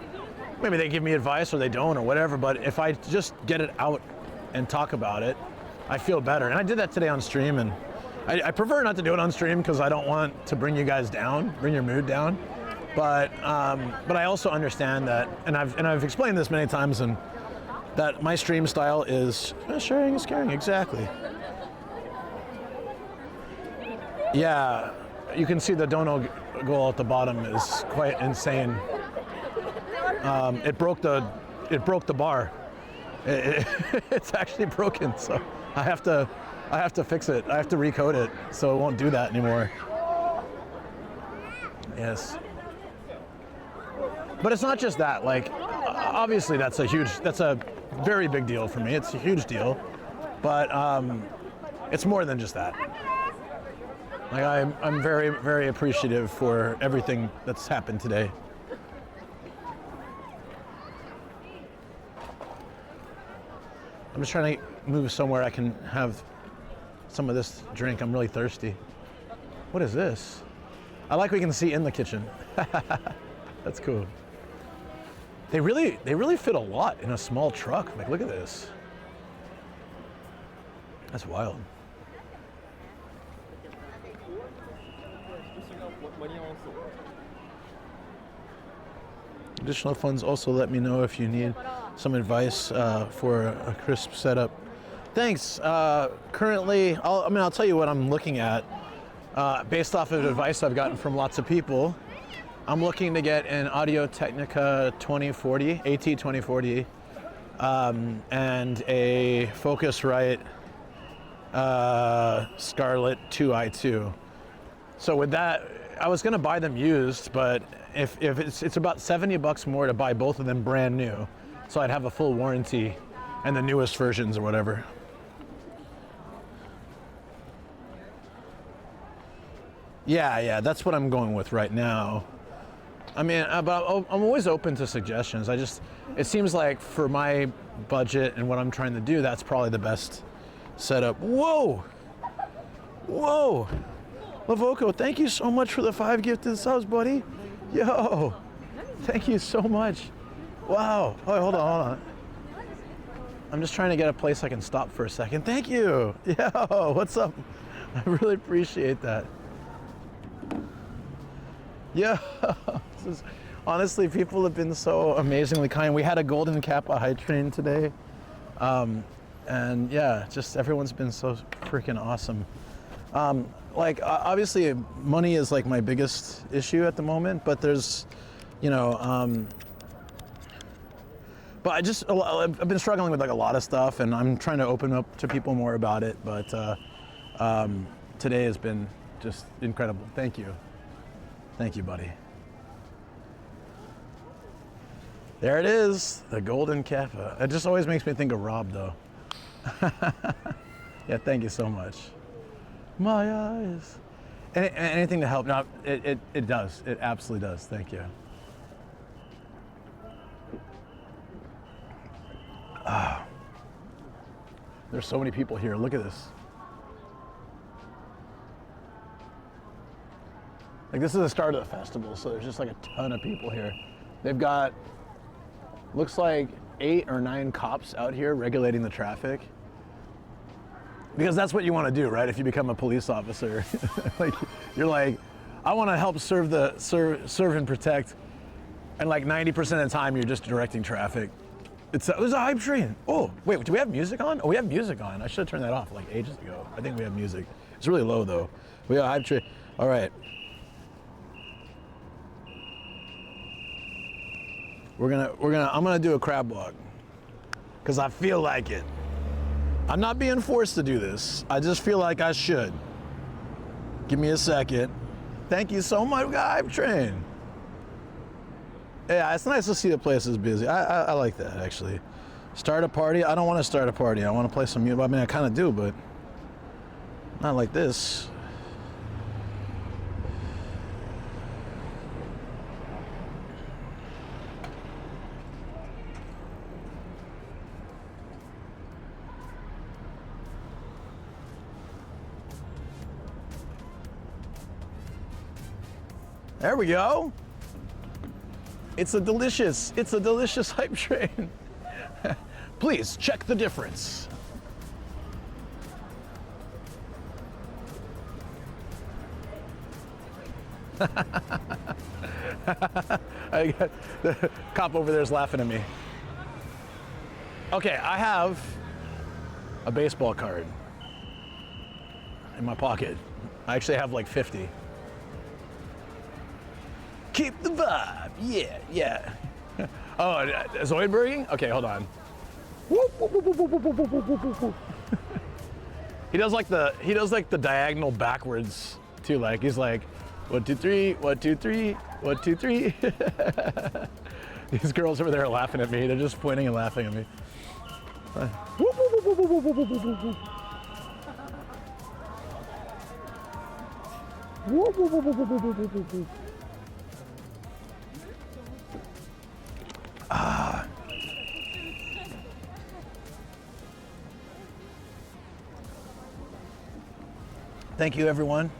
maybe they give me advice or they don't or whatever. But if I just get it out and talk about it, I feel better. And I did that today on stream, and I prefer not to do it on stream because I don't want to bring you guys down, bring your mood down. But I also understand that, and I've explained this many times, and that my stream style is sharing is caring. Exactly. Yeah, you can see the dono goal at the bottom is quite insane. It broke the bar. It's actually broken, so I have to fix it. I have to recode it so it won't do that anymore. Yes. But it's not just that. Like, obviously that's a very big deal for me. It's a huge deal, but it's more than just that. Like, I'm very, very appreciative for everything that's happened today. I'm just trying to move somewhere I can have some of this drink. I'm really thirsty. What is this? I like we can see in the kitchen. That's cool. They really fit a lot in a small truck. Like, look at this. That's wild. Additional funds, also let me know if you need some advice for a crisp setup. Thanks. Currently, I'll tell you what I'm looking at based off of advice I've gotten from lots of people. I'm looking to get an Audio-Technica 2040, AT2040, and a Focusrite Scarlett 2i2. So with that, I was going to buy them used, but if it's about $70 more to buy both of them brand new, so I'd have a full warranty and the newest versions or whatever. Yeah, that's what I'm going with right now. I mean, I'm always open to suggestions. It seems like for my budget and what I'm trying to do, that's probably the best setup. Whoa! Lavoko, thank you so much for the 5 gifted subs, buddy. Yo, thank you so much. Wow. Oh, hold on. I'm just trying to get a place I can stop for a second. Thank you. Yo, what's up? I really appreciate that. Yeah, honestly, people have been so amazingly kind. We had a Golden Kappa High Train today. And yeah, just everyone's been so freaking awesome. Like, obviously, money is like my biggest issue at the moment, but there's, but I've been struggling with like a lot of stuff, and I'm trying to open up to people more about it, but today has been just incredible. Thank you. Thank you, buddy. There it is, the Golden Kappa. It just always makes me think of Rob, though. Yeah, thank you so much. My eyes. Anything to help? No, it does. It absolutely does. Thank you. There's so many people here. Look at this. Like, this is the start of the festival, so there's just like a ton of people here. They've got, looks like 8 or 9 cops out here regulating the traffic. Because that's what you want to do, right? If you become a police officer, like, you're like, I want to help serve and protect, and like 90% of the time you're just directing traffic. There's a hype train. Oh, wait, do we have music on? Oh, we have music on. I should have turned that off like ages ago. I think we have music. It's really low though. We got a hype train. All right. I'm gonna do a crab walk because I feel like it. I'm not being forced to do this. I just feel like I should. Give me a second. Thank you so much, hype train. Yeah, it's nice to see the place is busy. I like that actually. Start a party? I don't want to start a party. I want to play some music. I mean, I kind of do, but not like this. There we go. It's a delicious hype train. Please check the difference. I got, the cop over there is laughing at me. Okay, I have a baseball card in my pocket. I actually have like 50. Keep the vibe, yeah. Oh, Zoidberging? Okay, hold on. He does like the diagonal backwards too. Like he's like 1, 2, 3, 1, 2, 3, 1, 2, 3. These girls over there are laughing at me. They're just pointing and laughing at me. Thank you, everyone.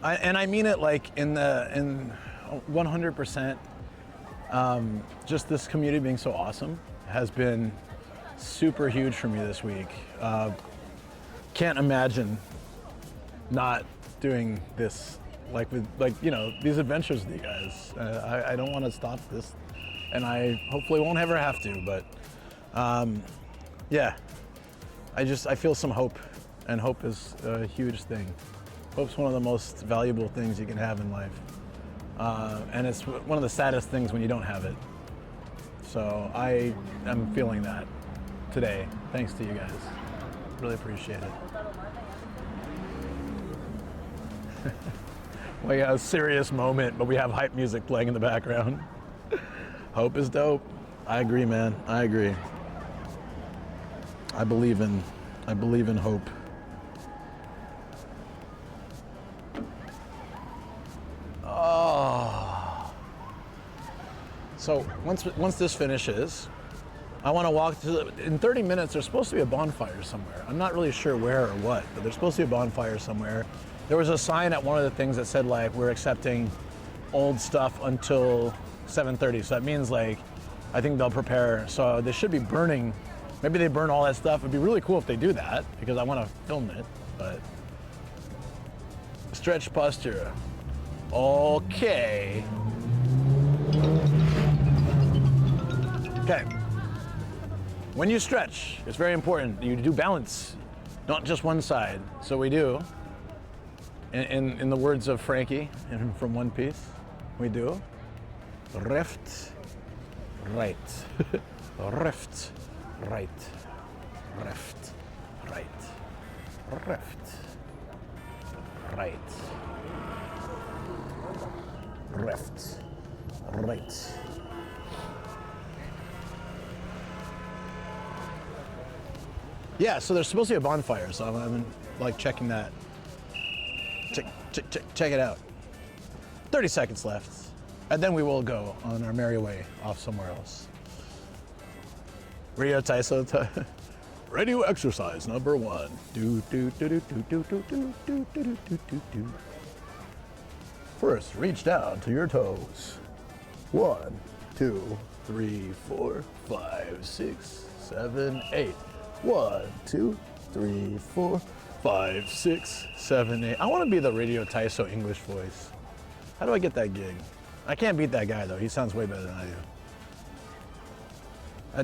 And I mean it like in 100%. Just this community being so awesome has been super huge for me this week. Can't imagine not doing this, like these adventures with you guys. I don't want to stop this, and I hopefully won't ever have to. But yeah, I feel some hope. And hope is a huge thing. Hope's one of the most valuable things you can have in life. And it's one of the saddest things when you don't have it. So I am feeling that today, thanks to you guys. Really appreciate it. We got a serious moment, but we have hype music playing in the background. Hope is dope. I agree, man, I agree. I believe in hope. So once this finishes, I want to walk to in 30 minutes, there's supposed to be a bonfire somewhere. I'm not really sure where or what, but there's supposed to be a bonfire somewhere. There was a sign at one of the things that said like, we're accepting old stuff until 7:30. So that means like, I think they'll prepare. So they should be burning, maybe they burn all that stuff. It'd be really cool if they do that because I want to film it, but. Stretch posture. Okay. Okay. When you stretch, it's very important. You do balance, not just one side. So we do. In the words of Frankie from One Piece, we do left, right, left, right, left, right, left, right, left, right. Yeah, so there's supposed to be a bonfire, so I'm like checking that. Check it out. 30 seconds left, and then we will go on our merry way off somewhere else. Radio Taiso, radio exercise number 1. Do do do do do do do do do do do do do. First, reach down to your toes. 1, 2, 3, 4, 5, 6, 7, 8. 1, 2, 3, 4, 5, 6, 7, 8. I want to be the Radio Taiso English voice. How do I get that gig? I can't beat that guy though. He sounds way better than I do.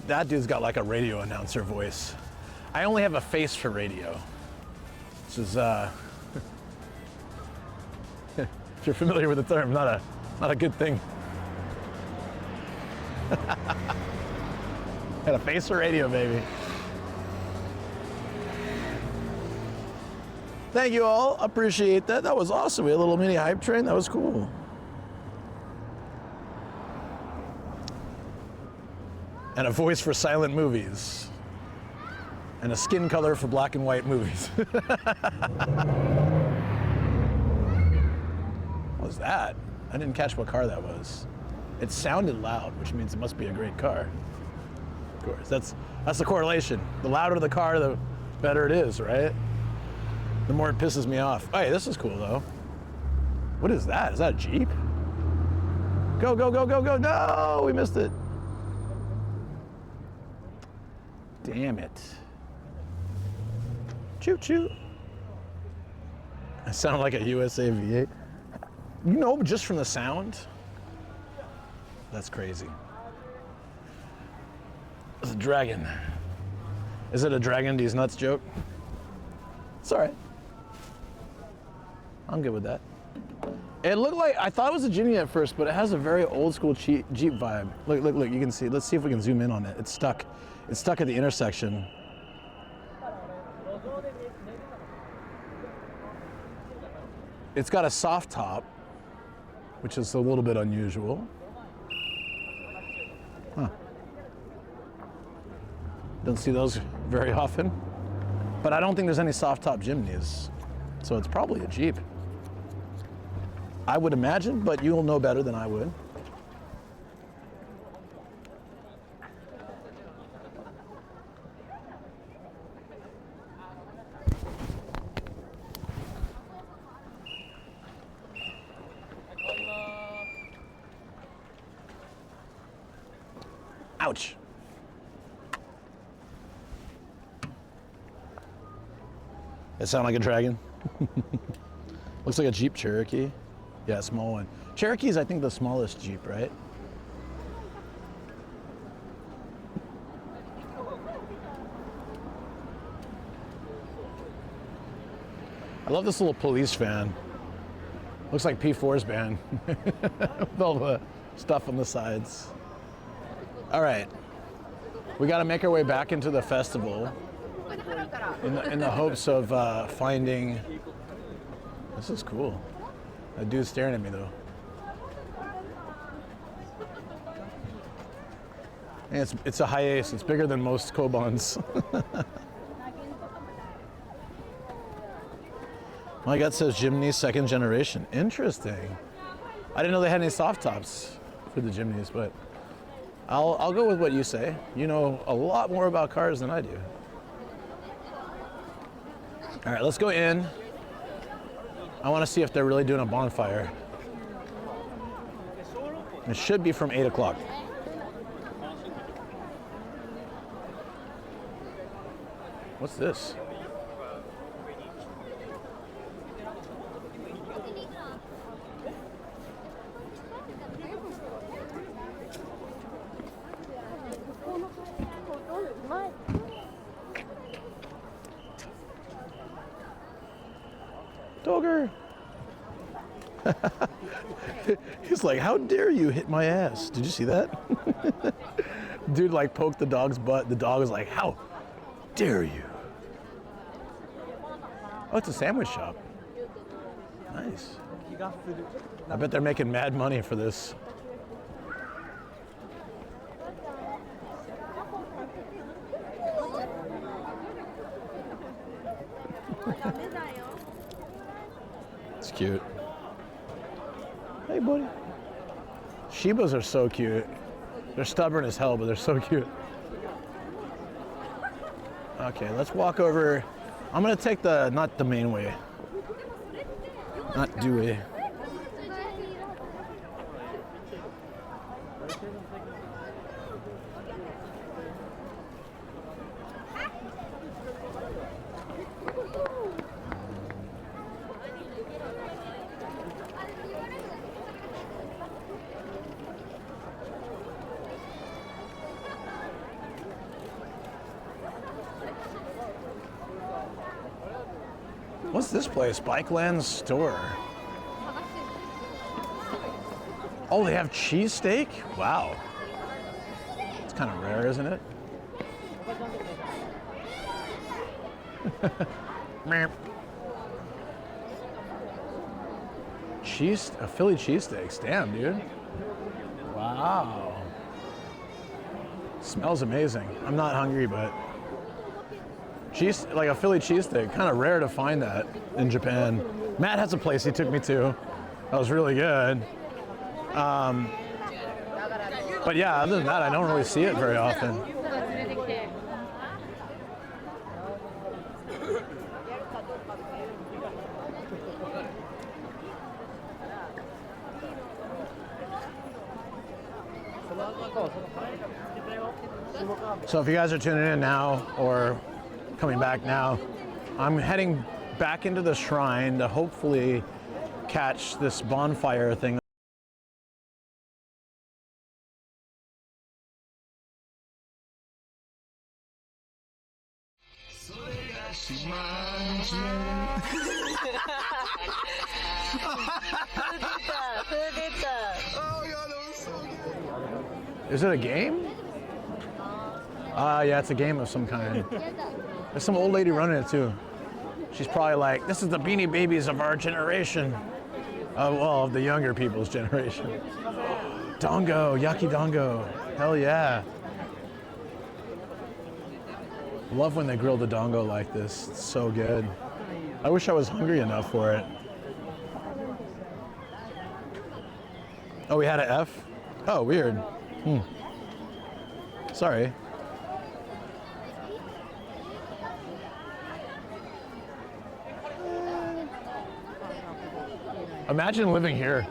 That dude's got like a radio announcer voice. I only have a face for radio. This is, if you're familiar with the term, not a good thing. Got a face for radio, baby. Thank you all, appreciate that. That was awesome. We had a little mini hype train, that was cool. And a voice for silent movies. And a skin color for black and white movies. What was that? I didn't catch what car that was. It sounded loud, which means it must be a great car. Of course, that's the correlation. The louder the car, the better it is, right? The more it pisses me off. Hey, this is cool though. What is that? Is that a Jeep? Go, go, go, go, go. No, we missed it. Damn it. Choo choo. I sound like a USA V8. You know, just from the sound. That's crazy. It's a dragon. Is it a dragon these nuts joke? It's all right. I'm good with that. It looked like, I thought it was a Jinja at first, but it has a very old school Jeep vibe. Look, look, look, you can see. Let's see if we can zoom in on it. It's stuck. It's stuck at the intersection. It's got a soft top, which is a little bit unusual. Huh. Don't see those very often. But I don't think there's any soft top Jimneys. So it's probably a Jeep. I would imagine, but you'll know better than I would. Ouch. That sound like a dragon? Looks like a Jeep Cherokee. Yeah, small one. Cherokee is, I think, the smallest Jeep, right? I love this little police van. Looks like P4's van with all the stuff on the sides. All right, we got to make our way back into the festival in the hopes of finding. This is cool. That dude's staring at me though. And it's a Hiace. It's bigger than most Kobans. My gut says Jimny second generation. Interesting. I didn't know they had any soft tops for the Jimnys, but I'll go with what you say. You know a lot more about cars than I do. All right, let's go in. I want to see if they're really doing a bonfire. It should be from 8 o'clock. What's this? Dogger. He's like, how dare you hit my ass? Did you see that? Dude like poked the dog's butt. The dog was like, how dare you? Oh, it's a sandwich shop. Nice. I bet they're making mad money for this. It's cute. Hey, buddy. Shibas are so cute. They're stubborn as hell, but they're so cute. Okay, let's walk over. I'm gonna take not the main way. Not due way. What's this place? Bikeland store. Oh, they have cheesesteak? Wow. It's kind of rare, isn't it? A Philly cheesesteaks. Damn, dude. Wow. Smells amazing. I'm not hungry, but like a Philly cheesesteak, kind of rare to find that in Japan. Matt has a place he took me to. That was really good. But yeah, other than that, I don't really see it very often. So if you guys are tuning in now or coming back now, I'm heading back into the shrine to hopefully catch this bonfire thing. Is it a game? Yeah, it's a game of some kind. There's some old lady running it too. She's probably like, this is the Beanie Babies of our generation. Well, of the younger people's generation. Dango, yaki dango. Hell yeah. Love when they grill the dango like this. It's so good. I wish I was hungry enough for it. Oh, we had an F? Oh, weird. Sorry. Imagine living here.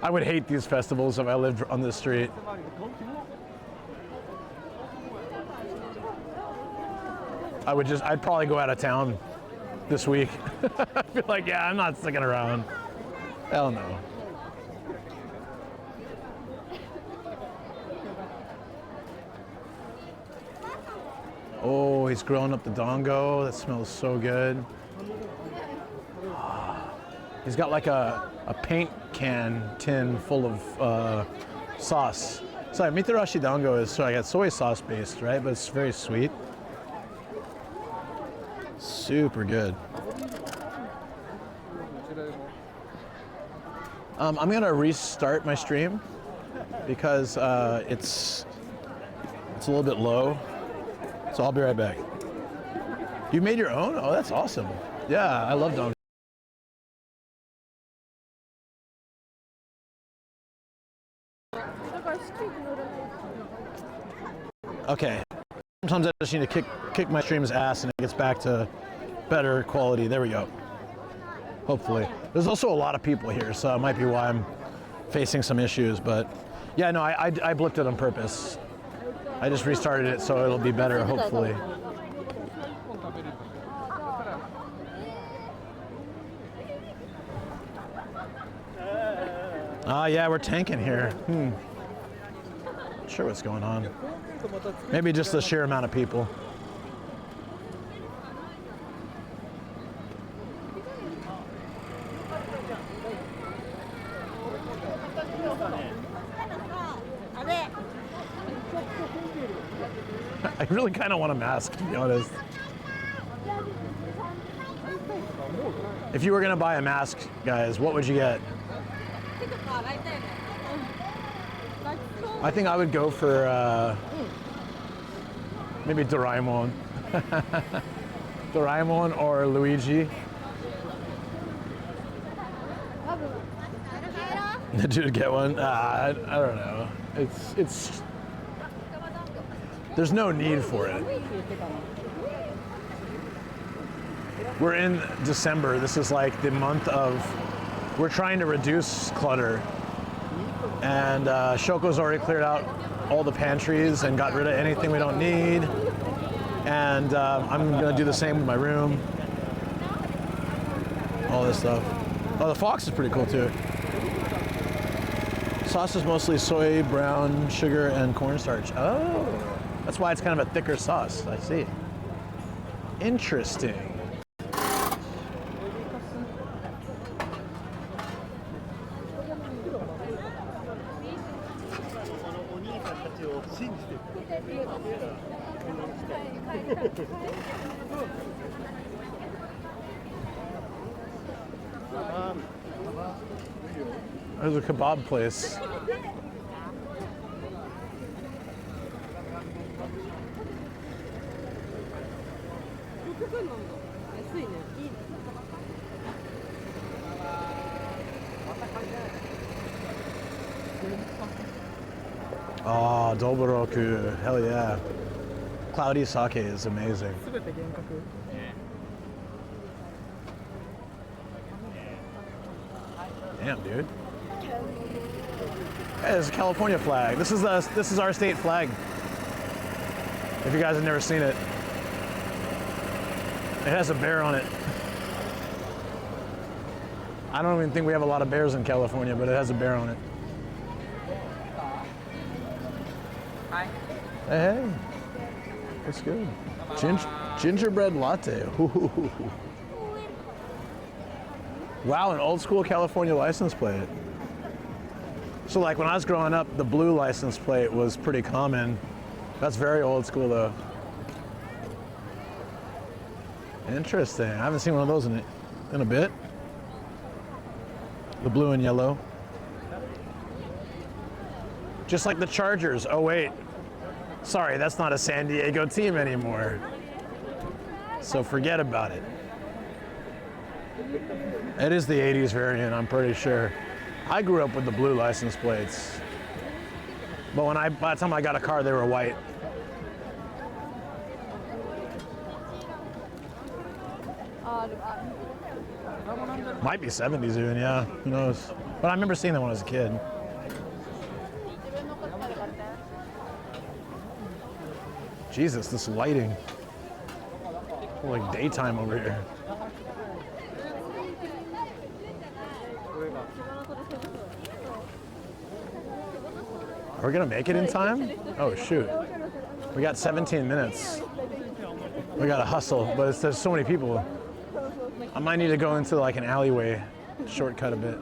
I would hate these festivals if I lived on this street. I'd probably go out of town this week. I'd be like, yeah, I'm not sticking around. Hell no. Oh, he's grilling up the dango. That smells so good. He's got like a paint can tin full of sauce. Sorry, mitarashi dango is soy sauce based, right? But it's very sweet. Super good. I'm gonna restart my stream because it's a little bit low. So I'll be right back. You made your own? Oh, that's awesome. Yeah, I love dango. Okay. Sometimes I just need to kick my stream's ass and it gets back to better quality. There we go. Hopefully. There's also a lot of people here, so it might be why I'm facing some issues, but yeah, no, I blipped it on purpose. I just restarted it so it'll be better, hopefully. Yeah, we're tanking here. Not sure what's going on. Maybe just the sheer amount of people. I really kind of want a mask, to be honest. If you were going to buy a mask, guys, what would you get? I think I would go for maybe Doraemon. Doraemon or Luigi. Dude, get one? I don't know. It's there's no need for it. We're in December. This is like the month of, we're trying to reduce clutter. And Shoko's already cleared out all the pantries and got rid of anything we don't need. And I'm gonna do the same with my room. All this stuff. Oh, the fox is pretty cool too. Sauce is mostly soy, brown sugar, and cornstarch. Oh, that's why it's kind of a thicker sauce. I see. Interesting. There's a kebab place. Oh, Doboroku, hell yeah. Cloudy sake is amazing. Damn, dude. Hey, there's a California flag. This is our state flag. If you guys have never seen it. It has a bear on it. I don't even think we have a lot of bears in California, but it has a bear on it. Hi. Hey, hey. That's good. Gingerbread latte. Ooh. Wow, an old school California license plate. So like when I was growing up, the blue license plate was pretty common. That's very old school though. Interesting. I haven't seen one of those in a bit. The blue and yellow. Just like the Chargers. Oh wait. Sorry, that's not a San Diego team anymore. So forget about it. It is the 80s variant, I'm pretty sure. I grew up with the blue license plates. But by the time I got a car, they were white. Might be 70s even, yeah, who knows. But I remember seeing them when I was a kid. Jesus, this lighting. Like daytime over here. Are we gonna make it in time? Oh shoot. We got 17 minutes. We gotta hustle, but there's so many people. I might need to go into like an alleyway, shortcut a bit.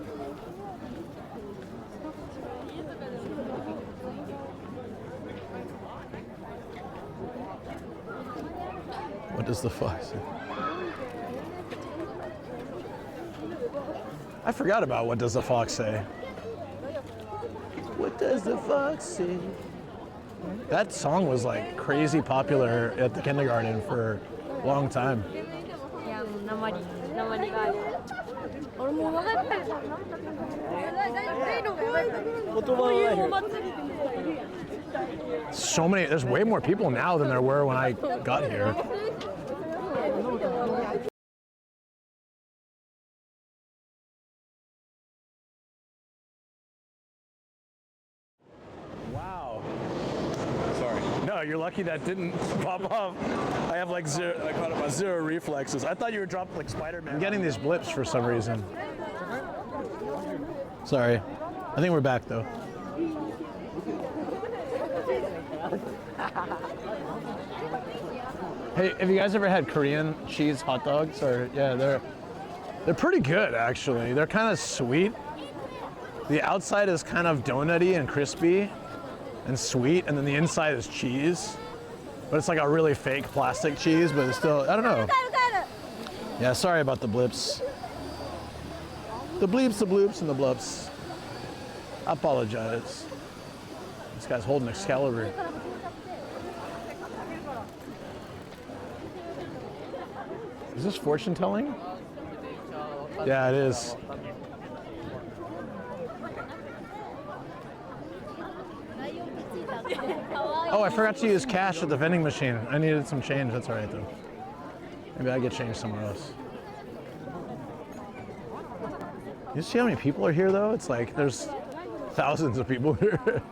What does the fox say? I forgot about what does the fox say. What does the fox say? That song was like crazy popular at the kindergarten for a long time. So many, there's way more people now than there were when I got here. Wow. Sorry. No, you're lucky that didn't pop off. I have like zero reflexes. I thought you were dropping like Spider-Man. I'm getting these blips for some reason. Sorry. I think we're back though. Hey, have you guys ever had Korean cheese hot dogs? Or yeah, they're pretty good actually. They're kind of sweet. The outside is kind of donutty and crispy and sweet, and then the inside is cheese. But it's like a really fake plastic cheese, but it's still, I don't know. Yeah, sorry about the blips. The bleeps, the bloops, and the blups. I apologize. This guy's holding Excalibur. Is this fortune telling? Yeah, it is. Oh, I forgot to use cash at the vending machine. I needed some change. That's all right, though. Maybe I get change somewhere else. You see how many people are here, though? It's like there's thousands of people here.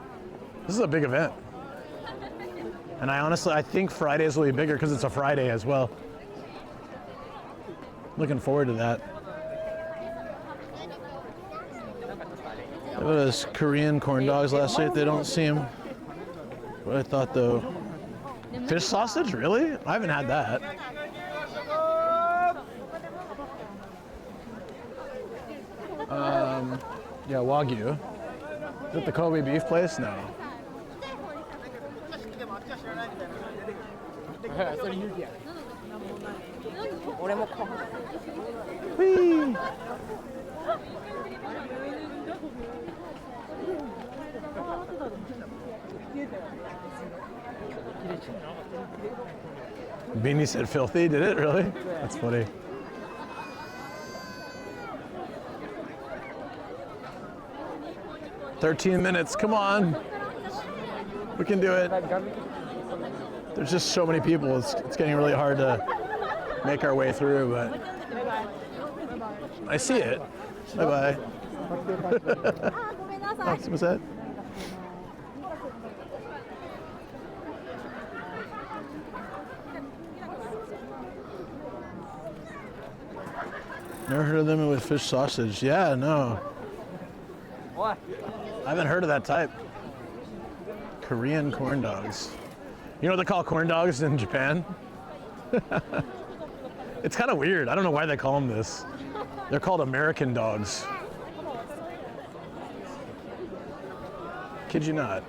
This is a big event. And I think Fridays will be bigger because it's a Friday as well. Looking forward to that. There was Korean corn dogs last night. They don't seem what I thought, though. Fish sausage? Really? I haven't had that. Yeah, Wagyu. Is it the Kobe beef place? No. 俺もこ Whee! Beanie said filthy, did it really? That's funny. "13 minutes, come on. We can do it." There's just so many people, it's getting really hard to make our way through, but I see it. Bye-bye. Oh, what's that? Never heard of them with fish sausage. Yeah, no. What? I haven't heard of that type. Korean corn dogs. You know what they call corn dogs in Japan? It's kind of weird. I don't know why they call them this. They're called American dogs. Kid you not.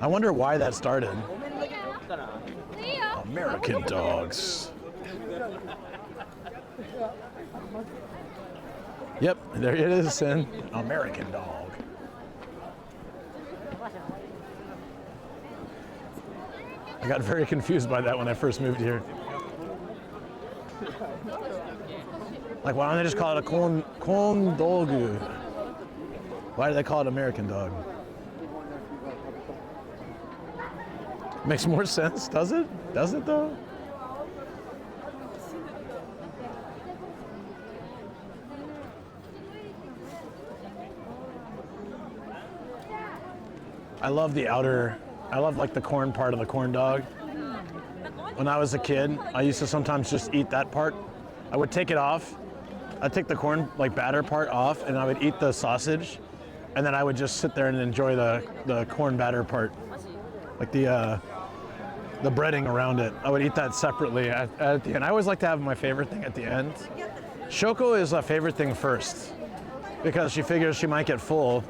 I wonder why that started. American dogs. Yep, there it is, Sin. American dog. I got very confused by that when I first moved here. Like, why don't they just call it a corn dog? Why do they call it American dog? Makes more sense, does it? Does it though? I love the outer, I love like the corn part of the corn dog. When I was a kid, I used to sometimes just eat that part. I would take it off. I'd take the corn like batter part off and I would eat the sausage and then I would just sit there and enjoy the corn batter part. Like the breading around it. I would eat that separately at the end. I always like to have my favorite thing at the end. Shoko is a favorite thing first because she figures she might get full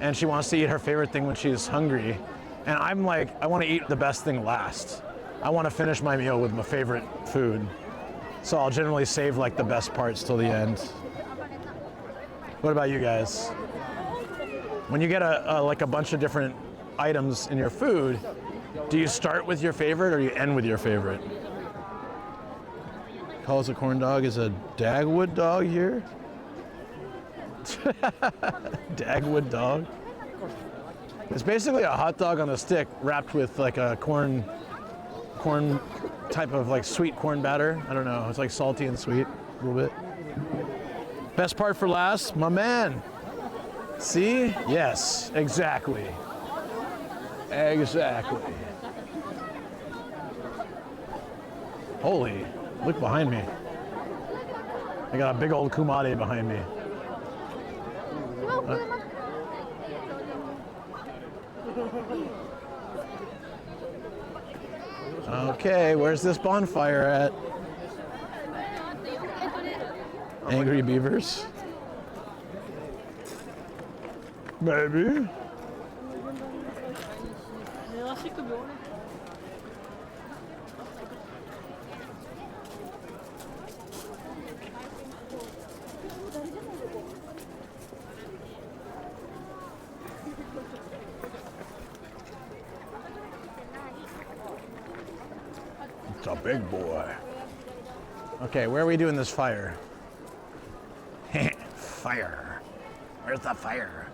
and she wants to eat her favorite thing when she's hungry. And I'm like, I want to eat the best thing last. I want to finish my meal with my favorite food. So I'll generally save like the best parts till the end. What about you guys? When you get like a bunch of different items in your food, do you start with your favorite or you end with your favorite? Calls a corn dog is a Dagwood dog here? Dagwood dog? It's basically a hot dog on a stick wrapped with like a corn type of like sweet corn batter. I don't know, it's like salty and sweet a little bit. Best part for last, my man. See? Yes, exactly. Exactly. Holy, look behind me. I got a big old Kumade behind me. Okay, where's this bonfire at? Angry beavers? Maybe. It's a big boy. Okay, where are we doing this fire? Fire. Where's the fire?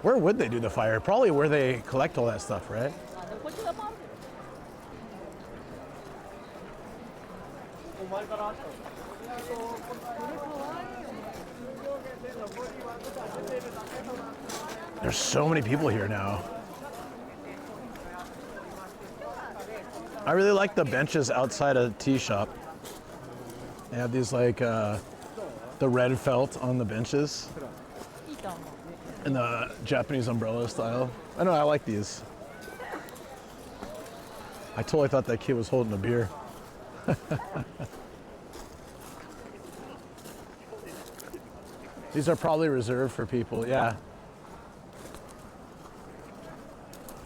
Where would they do the fire? Probably where they collect all that stuff, right? There's so many people here now. I really like the benches outside a tea shop. They have these like the red felt on the benches in the Japanese umbrella style. I know, I like these. I totally thought that kid was holding a beer. These are probably reserved for people, yeah.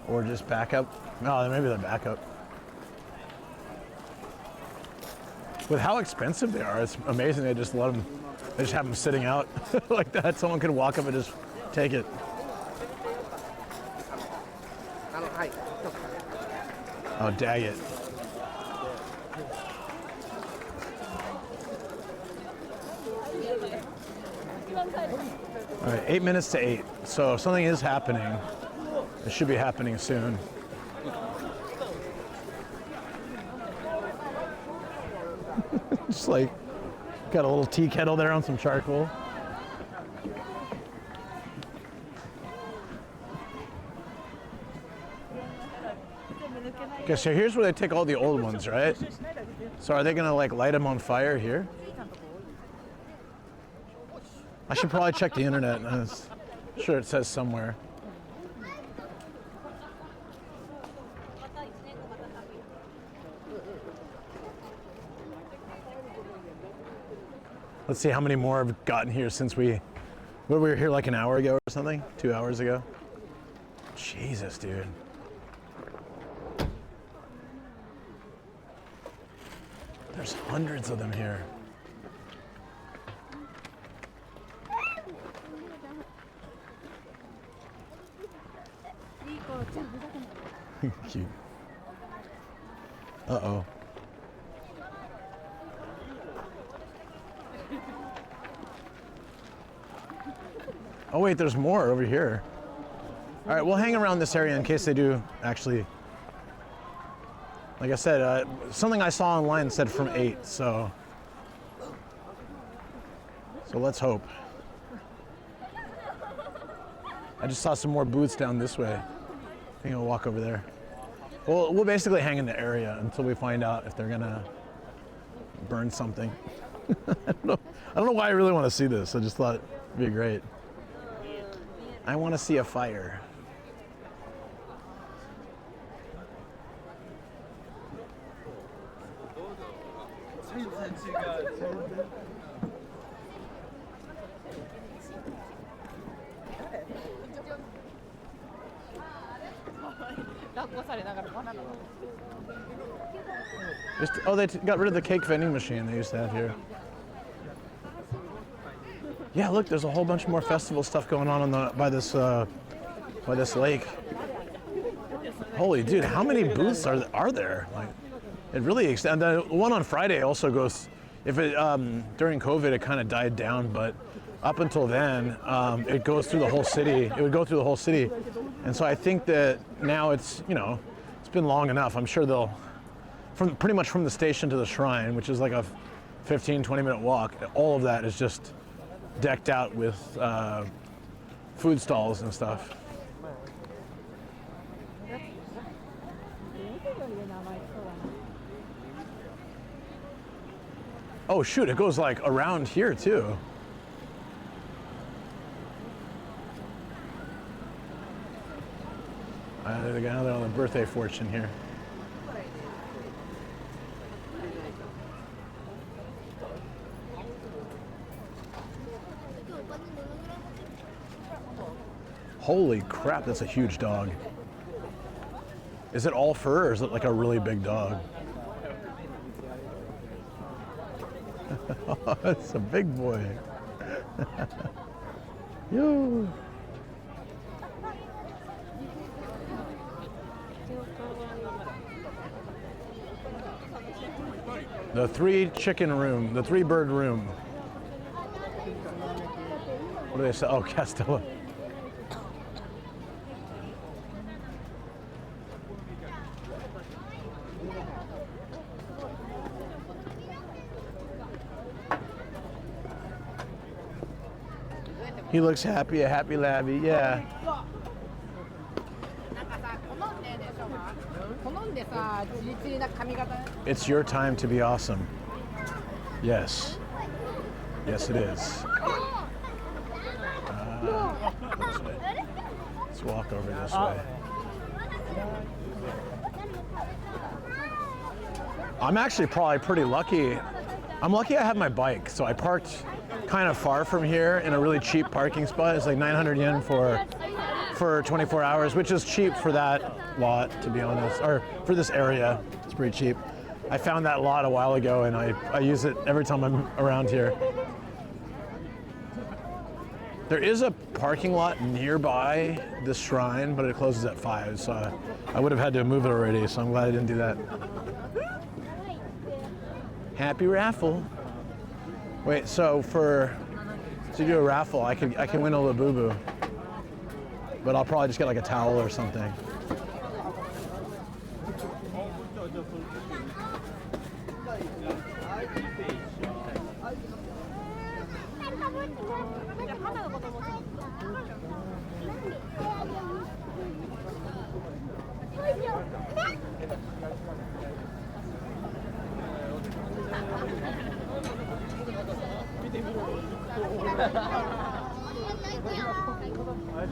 Or just backup. No, maybe they're backup. With how expensive they are, it's amazing they just let them, they just have them sitting out like that. Someone could walk up and just take it. Oh, dag it. All right, 8 minutes to 8. So if something is happening, it should be happening soon. Just like, got a little tea kettle there on some charcoal. Okay, so here's where they take all the old ones, right? So are they gonna like light them on fire here? I should probably check the internet. I'm sure it says somewhere. Let's see how many more have gotten here since we were here like an hour ago or something? 2 hours ago? Jesus, dude. There's hundreds of them here. Cute. Uh-oh. Oh wait, there's more over here. All right, we'll hang around this area in case they do actually. Like I said, something I saw online said from 8, so let's hope. I just saw some more booths down this way. I think I'll walk over there. We'll basically hang in the area until we find out if they're gonna burn something. I don't know why I really want to see this. I just thought it'd be great. I want to see a fire. Oh, they got rid of the cake vending machine they used to have here. Yeah, look, there's a whole bunch more festival stuff going on by this lake. Holy dude, how many booths are there? Like, it really extends. The one on Friday also goes. If it during COVID it kind of died down, but up until then it goes through the whole city. It would go through the whole city, and so I think that now it's it's been long enough. I'm sure they'll pretty much from the station to the shrine, which is like a 15-20 minute walk. All of that is just decked out with food stalls and stuff. Oh shoot, it goes like around here too. They got another on the birthday fortune here. Holy crap, that's a huge dog. Is it all fur or is it like a really big dog? It's a big boy. Yo. The 3-chicken room, the 3-bird room. What do they say? Oh, Castella. He looks happy, a happy labby, yeah. It's your time to be awesome. Yes. Yes, it is. Let's walk over this way. I'm actually probably pretty lucky. I'm lucky I have my bike, so I parked kind of far from here in a really cheap parking spot. It's like 900 yen for for 24 hours, which is cheap for that lot, to be honest, or for this area. It's pretty cheap. I found that lot a while ago, and I use it every time I'm around here. There is a parking lot nearby this shrine, but it closes at 5, so I would have had to move it already, so I'm glad I didn't do that. Happy raffle. Wait, so to do a raffle, I can win a Labubu, but I'll probably just get like a towel or something.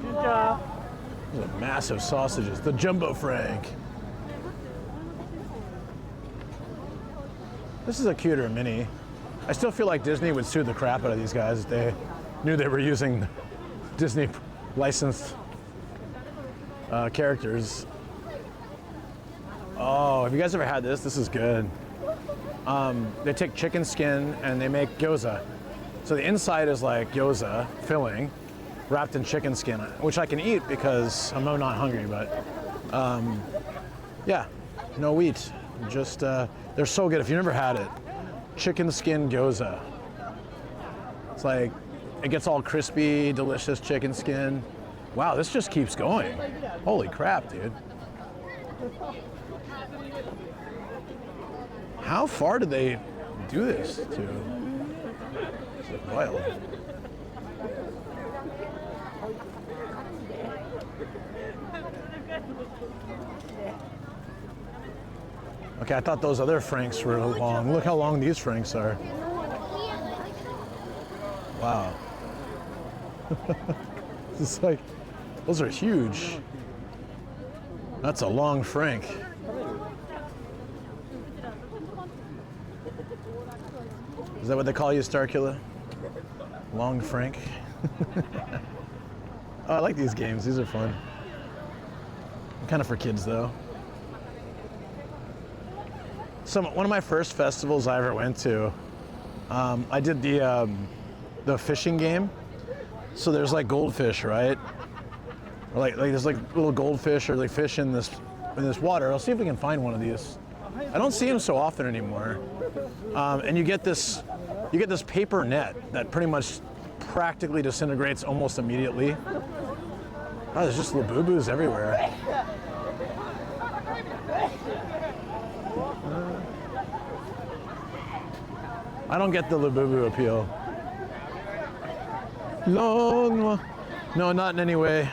Jinja. Those are massive sausages. The Jumbo Frank. This is a cuter mini. I still feel like Disney would sue the crap out of these guys if they knew they were using Disney licensed characters. Oh, have you guys ever had this? This is good. They take chicken skin and they make gyoza. So the inside is like gyoza filling, wrapped in chicken skin, which I can eat because I'm not hungry, but yeah, no wheat. Just, they're so good. If you never had it, chicken skin gyoza. It's like, it gets all crispy, delicious chicken skin. Wow, this just keeps going. Holy crap, dude. How far did they do this to? It's wild. Okay, I thought those other franks were long. Look how long these franks are. Wow. It's like, those are huge. That's a long frank. Is that what they call you, Starkilla? Long frank? Oh, I like these games. These are fun. Kind of for kids, though. One of my first festivals I ever went to, I did the fishing game. So there's like goldfish, right? Or like there's like little goldfish or like fish in this water. I'll see if we can find one of these. I don't see them so often anymore. And you get this paper net that pretty much practically disintegrates almost immediately. Oh, there's just Labubus everywhere. I don't get the Labubu appeal. Long, no, not in any way.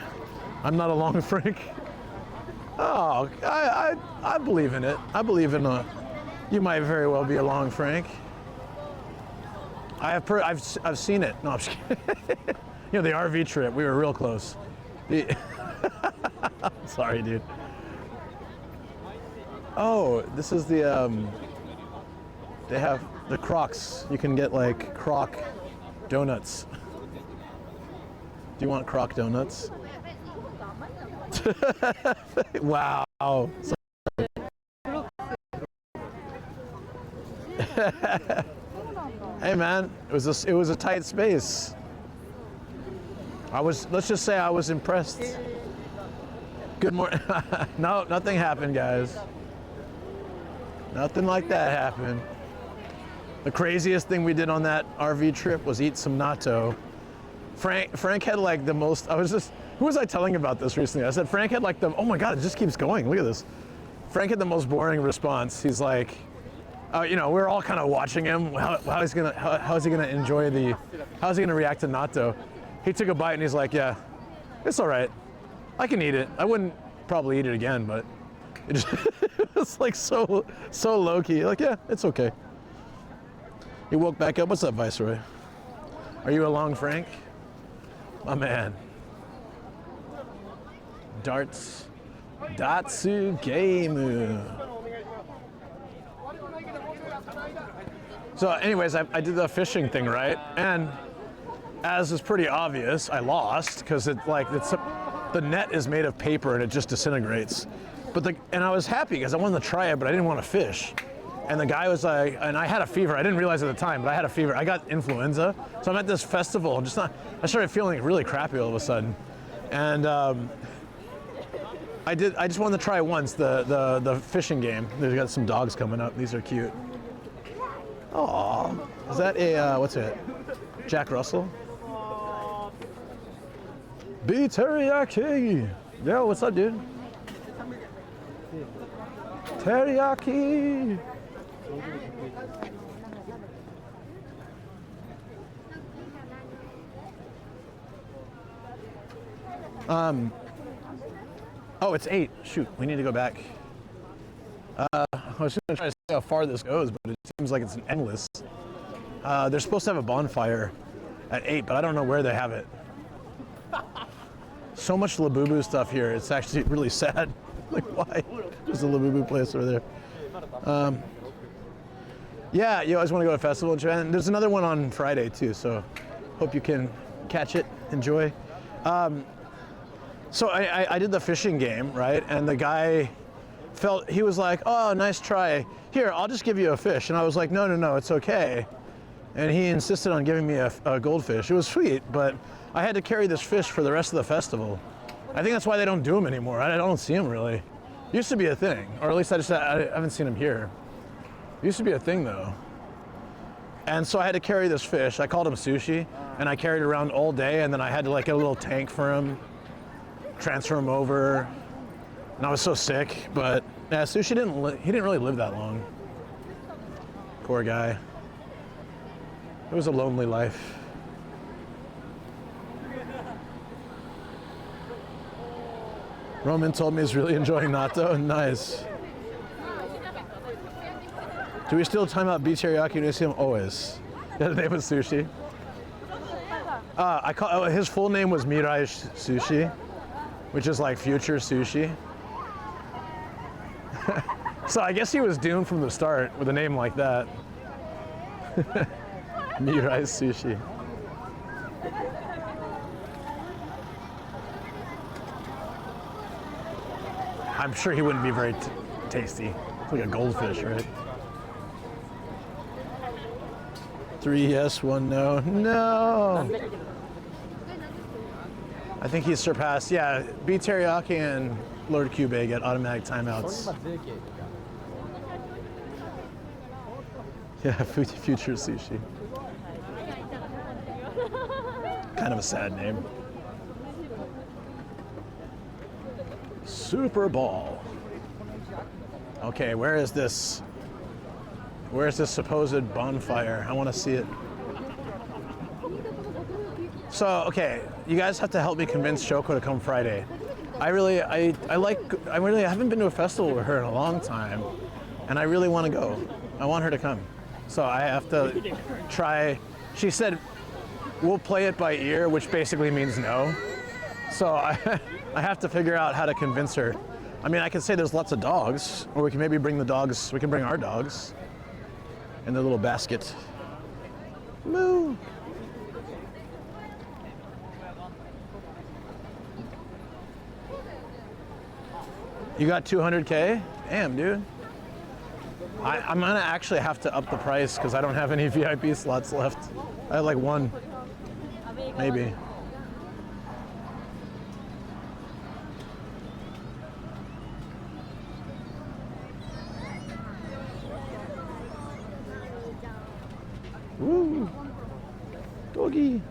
I'm not a long frank. Oh, I believe in it. I believe in you might very well be a long frank. I've seen it. No, I'm just kidding. You know, the RV trip, we were real close. Sorry, dude. Oh, this is the, they have the Crocs. You can get like Croc donuts. Do you want Croc donuts? Wow. Hey man, it was a tight space. Let's just say I was impressed. Good morning. No, nothing happened, guys. Nothing like that happened. The craziest thing we did on that RV trip was eat some natto. Frank had like the most, who was I telling about this recently? I said Frank had like oh my God, it just keeps going, look at this. Frank had the most boring response. He's like, you know, we're all kind of watching him. How is he gonna enjoy how's he gonna react to natto? He took a bite and he's like, yeah, it's all right. I can eat it. I wouldn't probably eat it again, but it was like so low key. Like, yeah, it's okay. He woke back up. What's up, Viceroy? Are you a long Frank? My man. Darts. Datsu Gameu. So anyways, I did the fishing thing, right? And as is pretty obvious, I lost because the net is made of paper and it just disintegrates. And I was happy because I wanted to try it, but I didn't want to fish. And the guy was like, and I had a fever. I didn't realize at the time, but I had a fever. I got influenza. So I'm at this festival, I started feeling really crappy all of a sudden. And I just wanted to try once the fishing game. They've got some dogs coming up. These are cute. Aww. Is that a, what's it? Jack Russell? B teriyaki. Yo, what's up, dude? Teriyaki. Oh, it's 8. Shoot, we need to go back. I was gonna try to see how far this goes, but it seems like it's endless. They're supposed to have a bonfire at 8, but I don't know where they have it. So much Labubu stuff here. It's actually really sad. Like, why? There's a Labubu place over there. Yeah, you always want to go to a festival in Japan. There's another one on Friday too, so hope you can catch it, enjoy. So I did the fishing game, right? And the guy he was like, oh, nice try. Here, I'll just give you a fish. And I was like, no, it's okay. And he insisted on giving me a goldfish. It was sweet, but I had to carry this fish for the rest of the festival. I think that's why they don't do them anymore. I don't see them really. Used to be a thing, or at least I haven't seen them here. Used to be a thing though. And so I had to carry this fish. I called him Sushi, and I carried it around all day, and then I had to like get a little tank for him, transfer him over. And I was so sick, but yeah, Sushi he didn't really live that long. Poor guy. It was a lonely life. Roman told me he's really enjoying natto. Nice. Do we still time out beef teriyaki when we see him? Always. Yeah, the name was Sushi. His full name was Mirai Sushi, which is like future sushi. So I guess he was doomed from the start with a name like that. Mirai Sushi. I'm sure he wouldn't be very tasty. It's like a goldfish, right? 3 yes, 1 no. No! I think he's surpassed, yeah, B teriyaki and Lord Cube get automatic timeouts. Yeah, future sushi. Kind of a sad name. Super Ball. Okay, where is this? Where's this supposed bonfire? I want to see it. So, okay, you guys have to help me convince Shoko to come Friday. I haven't been to a festival with her in a long time, and I really want to go. I want her to come. So I have to try. She said, we'll play it by ear, which basically means no. So I have to figure out how to convince her. I mean, I can say there's lots of dogs, or we can maybe bring the dogs, we can bring our dogs in the little basket. Moo! You got 200K? Damn, dude. I'm gonna actually have to up the price because I don't have any VIP slots left. I have like one, maybe. Woo! Doggy!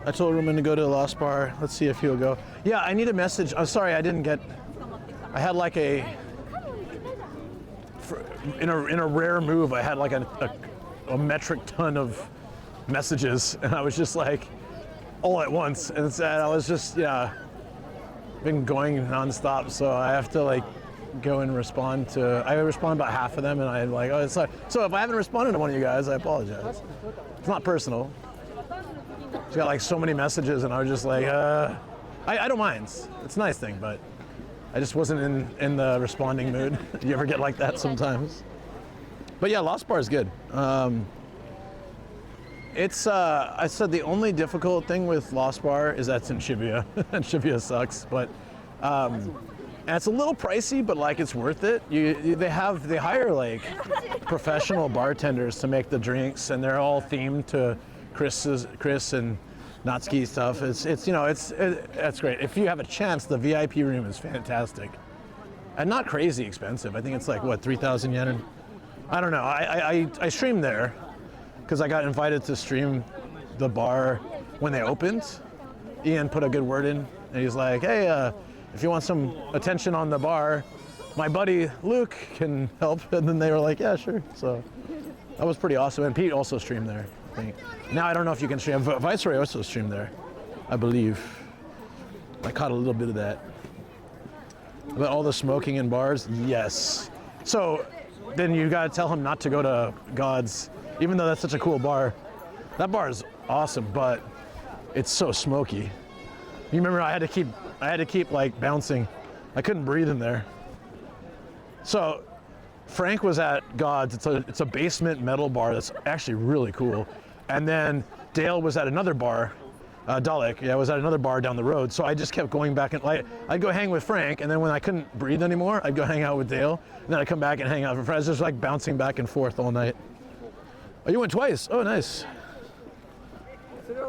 I told Roman to go to the Lost Bar. Let's see if he'll go. Yeah, I need a message. I'm sorry, I didn't get. I had like in a rare move, I had like a metric ton of messages, and I was just like all at once, and I was just been going nonstop, so I have to like go and respond to. I respond about half of them, and I'm like, oh, it's like. So if I haven't responded to one of you guys, I apologize. It's not personal. She's got like so many messages, and I was just like, I don't mind. It's a nice thing, but I just wasn't in the responding mood. You ever get like that sometimes? But yeah, Lost Bar is good. It's I said the only difficult thing with Lost Bar is that's in Shibuya, and Shibuya sucks. But and it's a little pricey, but like it's worth it. They hire like professional bartenders to make the drinks, and they're all themed to Chris and Natsuki stuff. It's great. If you have a chance, the VIP room is fantastic, and not crazy expensive. I think it's like what 3,000 yen. And I don't know. I streamed there because I got invited to stream the bar when they opened. Ian put a good word in, and he's like, hey, if you want some attention on the bar, my buddy Luke can help. And then they were like, yeah, sure. So that was pretty awesome. And Pete also streamed there, I think. Now I don't know if you can stream. Viceroy also streamed there, I believe. I caught a little bit of that. About all the smoking in bars, yes. So then you gotta tell him not to go to God's, even though that's such a cool bar. That bar is awesome, but it's so smoky. You remember I had to keep like bouncing. I couldn't breathe in there. So Frank was at God's. It's a basement metal bar that's actually really cool. And then Dale was at another bar, Dalek, was at another bar down the road. So I just kept going back and like I'd go hang with Frank, and then when I couldn't breathe anymore, I'd go hang out with Dale, and then I'd come back and hang out with Frank. I was just like bouncing back and forth all night. Oh, you went twice? Oh, nice.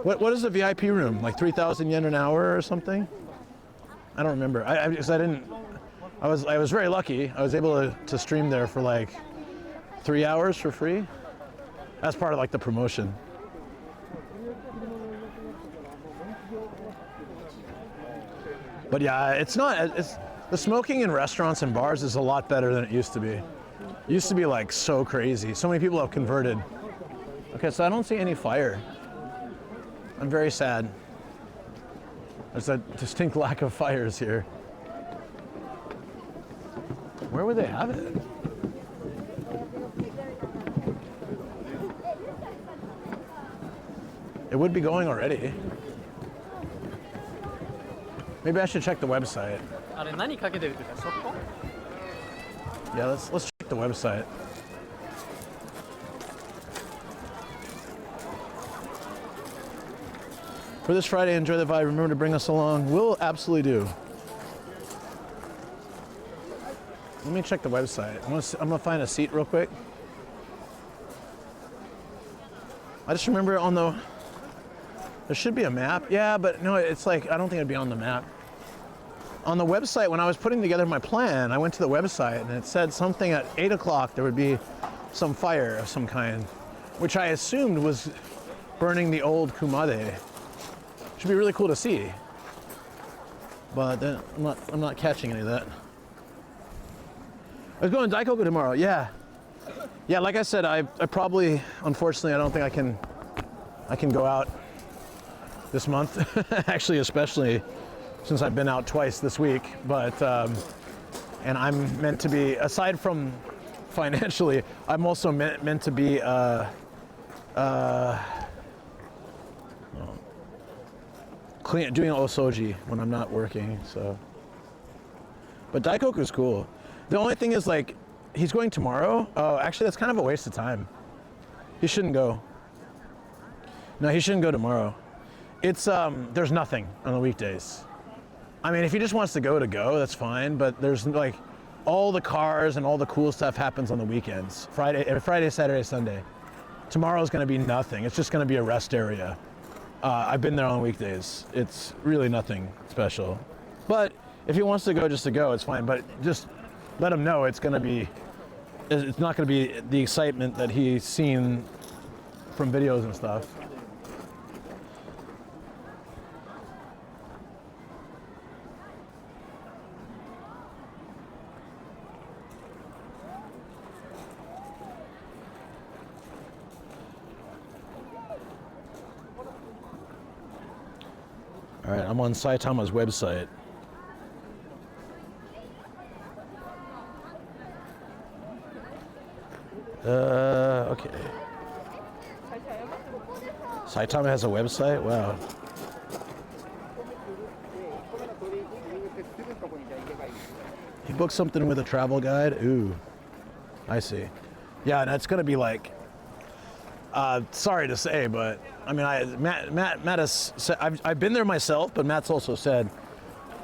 What is the VIP room? Like 3,000 yen an hour or something? I don't remember. I was very lucky. I was able to stream there for like 3 hours for free. That's part of like the promotion. But yeah, the smoking in restaurants and bars is a lot better than it used to be. It used to be like so crazy. So many people have converted. Okay, so I don't see any fire. I'm very sad. There's a distinct lack of fires here. Where would they have it? It would be going already. Maybe I should check the website. Yeah, let's check the website. For this Friday, enjoy the vibe. Remember to bring us along. We'll absolutely do. Let me check the website. I'm gonna find a seat real quick. I just remember there should be a map. Yeah, but no, it's like, I don't think it'd be on the map. On the website, when I was putting together my plan, I went to the website and it said something at 8 o'clock there would be some fire of some kind, which I assumed was burning the old Kumade. Should be really cool to see. But then I'm not catching any of that. I was going to Daikoku tomorrow, yeah. Yeah, like I said, I probably, unfortunately, I don't think I can go out this month. Actually, especially since I've been out twice this week. But, and I'm meant to be, aside from financially, I'm also meant to be, doing osoji when I'm not working, so. But Daikoku's cool. The only thing is, like, he's going tomorrow. Oh, actually, that's kind of a waste of time. He shouldn't go. No, he shouldn't go tomorrow. It's, there's nothing on the weekdays. I mean, if he just wants to go, that's fine, but there's, like, all the cars and all the cool stuff happens on the weekends. Friday, Saturday, Sunday. Tomorrow's gonna be nothing. It's just gonna be a rest area. I've been there on weekdays. It's really nothing special. But if he wants to go just to go, it's fine. But just let him know it's not going to be the excitement that he's seen from videos and stuff. All right, I'm on Saitama's website. Okay. Saitama has a website? Wow. He booked something with a travel guide? Ooh, I see. Yeah, and it's gonna be like, sorry to say, but I mean, Matt has said, I've been there myself, but Matt's also said,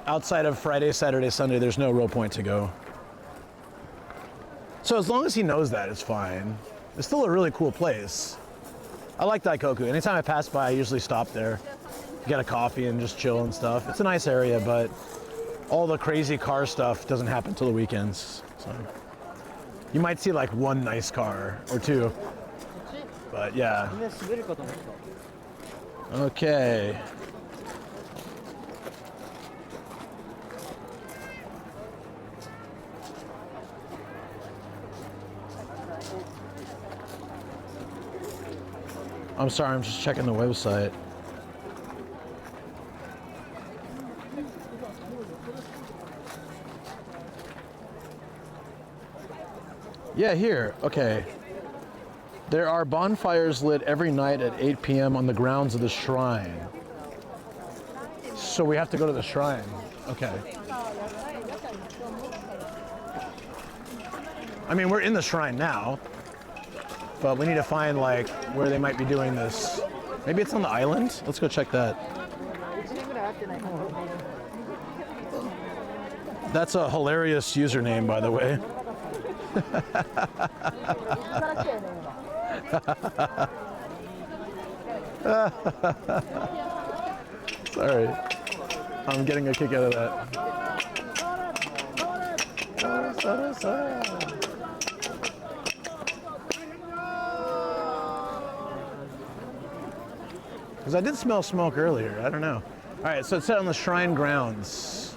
outside of Friday, Saturday, Sunday, there's no real point to go. So as long as he knows that, it's fine. It's still a really cool place. I like Daikoku. Anytime I pass by, I usually stop there, get a coffee and just chill and stuff. It's a nice area, but all the crazy car stuff doesn't happen till the weekends. So you might see like one nice car or two, but yeah. Okay. I'm sorry, I'm just checking the website. Yeah, here, okay. There are bonfires lit every night at 8 p.m. on the grounds of the shrine. So we have to go to the shrine. Okay. I mean, we're in the shrine now, but we need to find like where they might be doing this. Maybe it's on the island? Let's go check that. That's a hilarious username, by the way. Sorry, I'm getting a kick out of that. Because I did smell smoke earlier, I don't know. All right, so it said on the shrine grounds.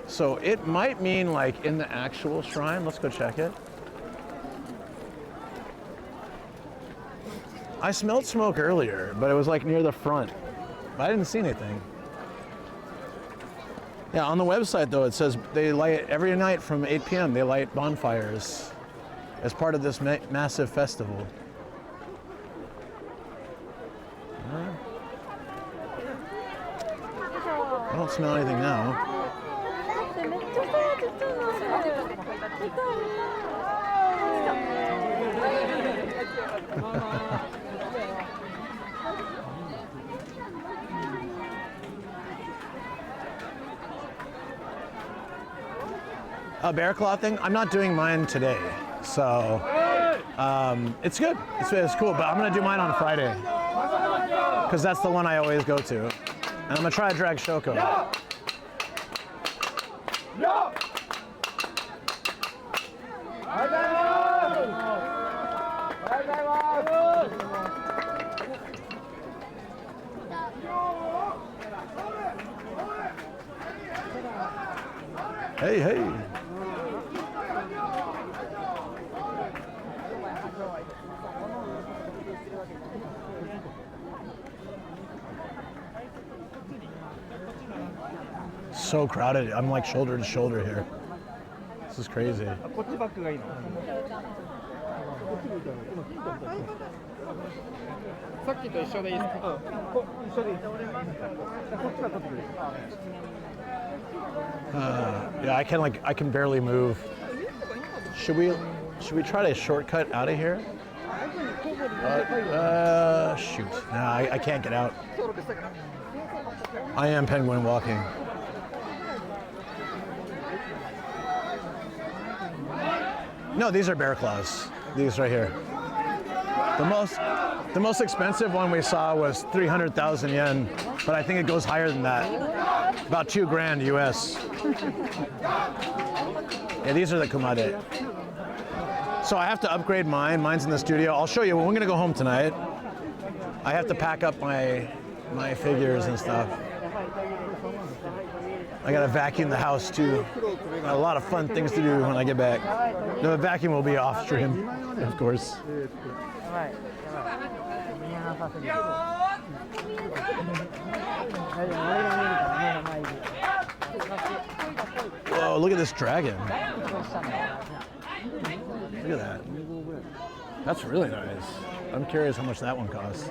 So it might mean like in the actual shrine. Let's go check it. I smelled smoke earlier, but it was like near the front. I didn't see anything. Yeah, on the website though, it says they light every night from 8 p.m. They light bonfires as part of this massive festival. I don't smell anything now. A bear claw thing? I'm not doing mine today, so it's good. It's cool, but I'm gonna do mine on Friday because that's the one I always go to, and I'm gonna try to drag Shoko. Hey, hey. So crowded. I'm like shoulder to shoulder here. This is crazy. Yeah, I can barely move. Should we try to shortcut out of here? Shoot. No, I can't get out. I am penguin walking. No, these are bear claws. These right here. The most expensive one we saw was 300,000 yen, but I think it goes higher than that. About $2,000 US. Yeah, these are the Kumade. So I have to upgrade mine. Mine's in the studio. I'll show you. We're gonna go home tonight. I have to pack up my figures and stuff. I gotta vacuum the house too. Got a lot of fun things to do when I get back. The vacuum will be off stream, of course. Whoa, look at this dragon. Look at that. That's really nice. I'm curious how much that one costs.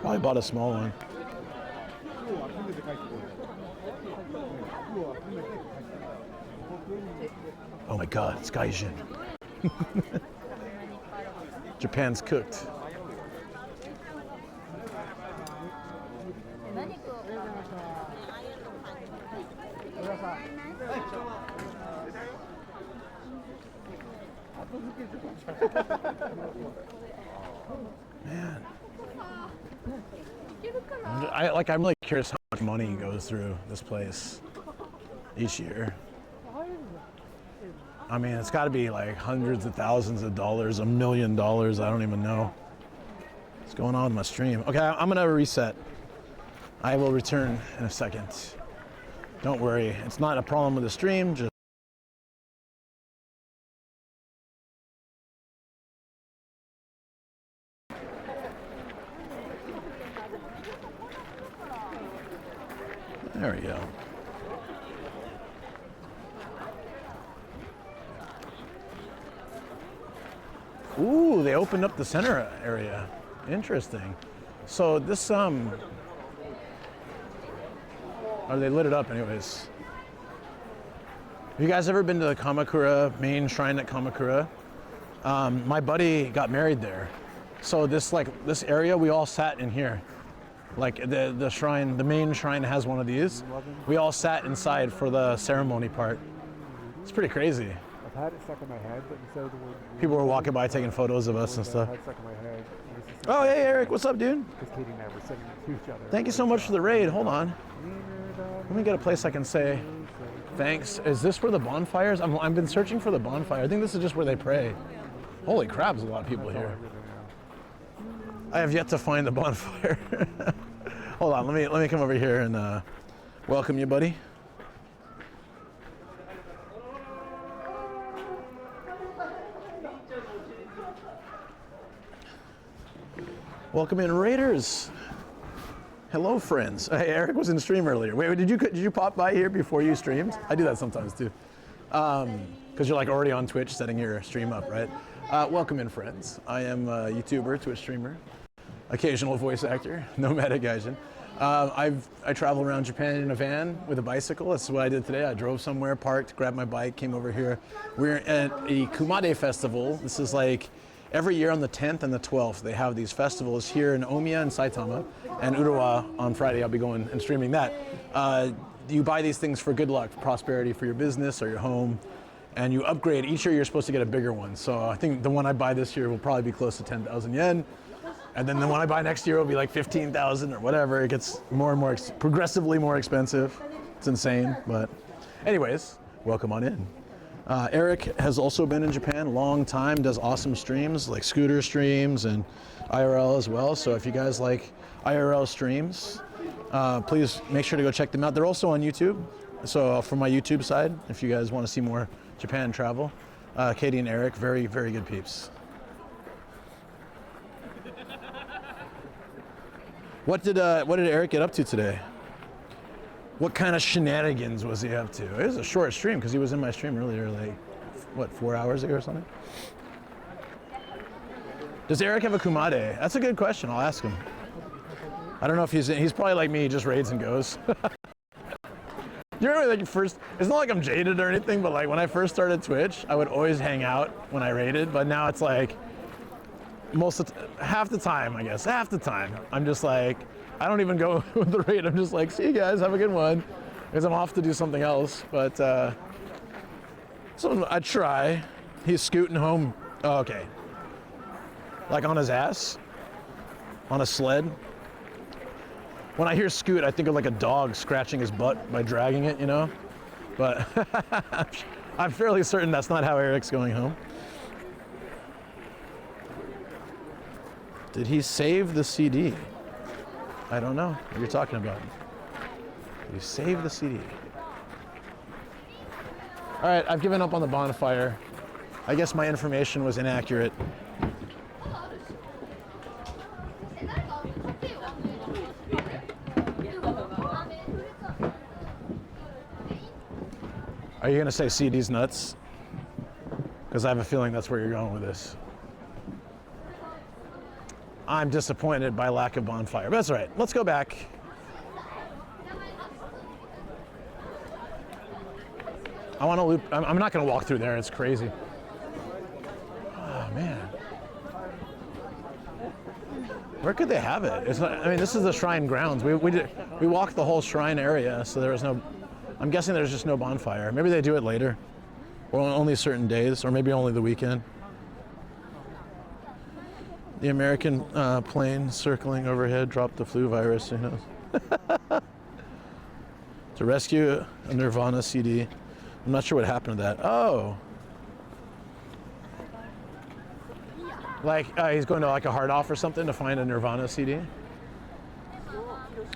Probably bought a small one. Oh my God, it's gaijin. Japan's cooked. Man. I'm really curious how much money goes through this place each year. I mean, it's got to be like hundreds of thousands of dollars, $1 million. I don't even know what's going on with my stream. Okay, I'm gonna reset. I will return in a second. Don't worry, it's not a problem with the stream. Just there we go. Ooh, they opened up the center area. Interesting. So this or they lit it up anyways. Have you guys ever been to the Kamakura main shrine at Kamakura? My buddy got married there. So this area, we all sat in here. Like the shrine, the main shrine has one of these. We all sat inside for the ceremony part. It's pretty crazy. I've had it stuck in my head, but instead of the word people were walking by taking photos of us and stuff. I had it stuck in my head. Oh, hey Eric, what's up, dude? Because Katie and I were sitting to each other. Thank you so much for the raid. Hold on. Let me get a place I can say thanks. Is this where the bonfires? I've been searching for the bonfire. I think this is just where they pray. Holy crap, there's a lot of people here. I have yet to find the bonfire. Hold on, let me come over here and welcome you, buddy. Welcome in, Raiders. Hello, friends. Hey, Eric was in stream earlier. Wait, did you pop by here before you streamed? I do that sometimes too. Because you're like already on Twitch setting your stream up, right? Welcome in, friends. I am a YouTuber, Twitch streamer, occasional voice actor, nomadic gaijin. I travel around Japan in a van with a bicycle. That's what I did today. I drove somewhere, parked, grabbed my bike, came over here. We're at a Kumade festival. This is like every year on the 10th and the 12th, they have these festivals here in Omiya and Saitama, and Urawa on Friday. I'll be going and streaming that. You buy these things for good luck, prosperity for your business or your home, and you upgrade. Each year you're supposed to get a bigger one. So I think the one I buy this year will probably be close to 10,000 yen. And then the one I buy next year will be like 15,000 or whatever. It gets more and more, progressively more expensive. It's insane, but anyways, welcome on in. Eric has also been in Japan a long time, does awesome streams, like scooter streams and IRL as well. So if you guys like IRL streams, please make sure to go check them out. They're also on YouTube. So from my YouTube side, if you guys want to see more Japan travel, Katie and Eric, very, very good peeps. What did Eric get up to today? What kind of shenanigans was he up to? It was a short stream because he was in my stream earlier, like, what, 4 hours ago or something? Does Eric have a Kumade? That's a good question. I'll ask him. I don't know if he's probably like me, he just raids and goes. You remember like first, it's not like I'm jaded or anything, but like when I first started Twitch, I would always hang out when I raided, but now it's like, half the time, I guess, half the time, I'm just like, I don't even go with the raid. I'm just like, see you guys, have a good one. Because I'm off to do something else. But so I try. He's scooting home. Oh, okay. Like on his ass? On a sled? When I hear scoot, I think of like a dog scratching his butt by dragging it, you know? But I'm fairly certain that's not how Eric's going home. Did he save the CD? I don't know what you're talking about. You saved the CD. All right, I've given up on the bonfire. I guess my information was inaccurate. Are you gonna say CD's nuts? Because I have a feeling that's where you're going with this. I'm disappointed by lack of bonfire, but that's all right. Let's go back. I want to loop. I'm not going to walk through there. It's crazy. Oh man, where could they have it? It's not, I mean, this is the shrine grounds. We walked the whole shrine area, so there was no. I'm guessing there's just no bonfire. Maybe they do it later, or on only certain days, or maybe only the weekend. The American plane circling overhead dropped the flu virus. Who knows? To rescue a Nirvana CD. I'm not sure what happened to that. Oh. Like he's going to like a hard off or something to find a Nirvana CD.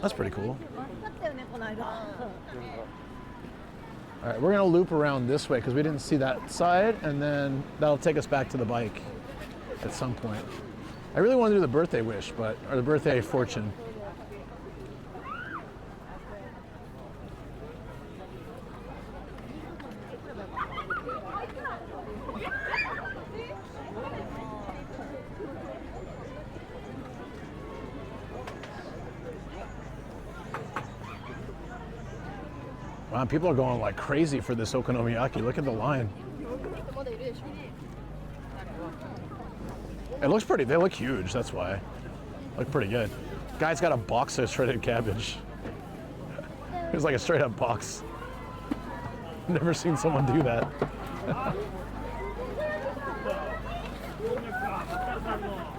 That's pretty cool. All right, we're gonna loop around this way because we didn't see that side, and then that'll take us back to the bike at some point. I really want to do the birthday wish, or the birthday fortune. Wow, people are going like crazy for this okonomiyaki. Look at the line. It looks pretty, they look huge, that's why. Look pretty good. Guy's got a box of shredded cabbage. It's like a straight up box. Never seen someone do that.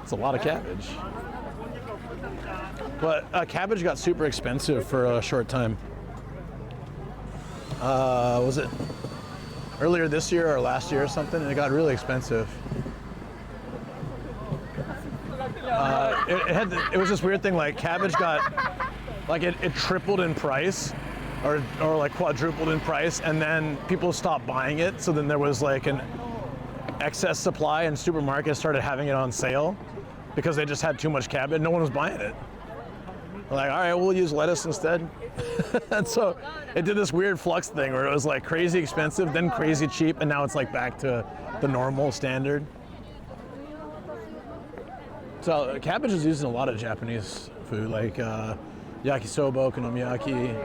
It's a lot of cabbage. But cabbage got super expensive for a short time. Was it earlier this year or last year or something? And it got really expensive. It was this weird thing, like cabbage got, like it tripled in price or like quadrupled in price, and then people stopped buying it. So then there was like an excess supply, and supermarkets started having it on sale because they just had too much cabbage. No one was buying it. They're like, all right, we'll use lettuce instead. And so it did this weird flux thing where it was like crazy expensive, then crazy cheap, and now it's like back to the normal standard. So cabbage is used in a lot of Japanese food, like yakisoba, okonomiyaki.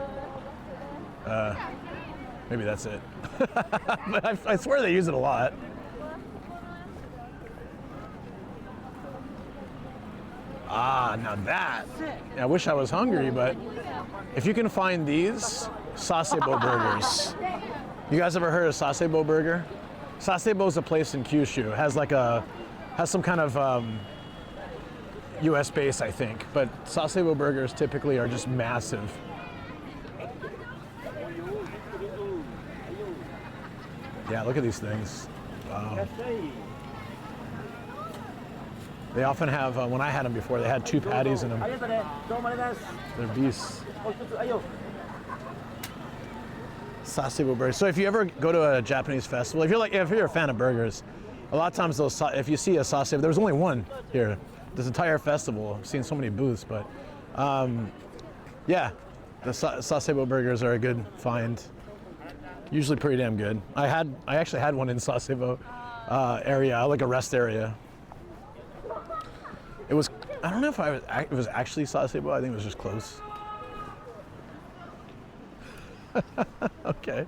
Maybe that's it. But I swear they use it a lot. Ah, now that. I wish I was hungry, but if you can find these sasebo burgers. You guys ever heard of sasebo burger? Sasebo is a place in Kyushu. It has some kind of US base, I think, but sasebo burgers typically are just massive. Yeah, look at these things. Wow. They often have, when I had them before, they had 2 patties in them. They're beasts. Sasebo burgers. So if you ever go to a Japanese festival, if you're a fan of burgers, a lot of times if you see a sasebo, there was only one here this entire festival. I've seen so many booths, but yeah, the sasebo burgers are a good find. Usually pretty damn good. I actually had one in sasebo area, like a rest area. It was, I don't know if it was actually sasebo. I think it was just close. Okay.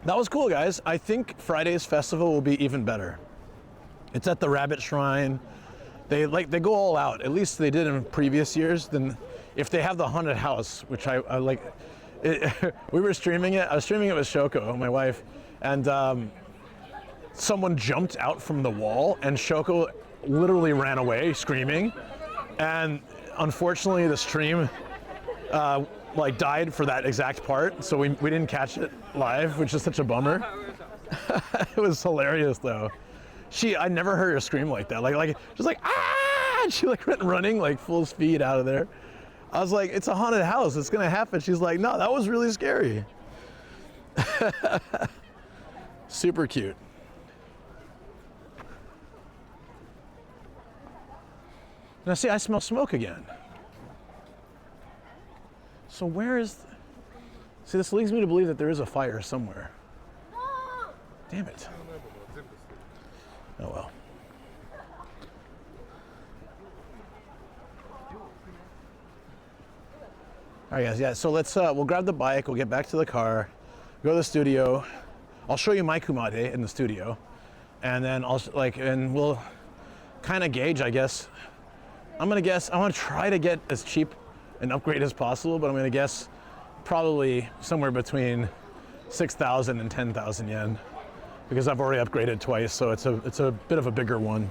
That was cool, guys. I think Friday's festival will be even better. It's at the Rabbit Shrine. They go all out. At least they did in previous years. Then, if they have the haunted house, which I like, we were streaming it. I was streaming it with Shoko, my wife, and someone jumped out from the wall, and Shoko literally ran away screaming. And unfortunately, the stream died for that exact part, so we didn't catch it live, which is such a bummer. It was hilarious though. I never heard her scream like that. Like just like ah, and she like went running like full speed out of there. I was like, it's a haunted house, it's gonna happen. She's like, no, that was really scary. Super cute. Now see, I smell smoke again. So where is... See, this leads me to believe that there is a fire somewhere. Damn it. Oh well. All right, guys. Yeah. So let's. We'll grab the bike. We'll get back to the car. Go to the studio. I'll show you my Kumade in the studio, and then and we'll kind of gauge, I guess. I'm gonna guess. I want to try to get as cheap an upgrade as possible, but I'm gonna guess probably somewhere between 6,000 and 10,000 yen, because I've already upgraded twice, so it's a bit of a bigger one.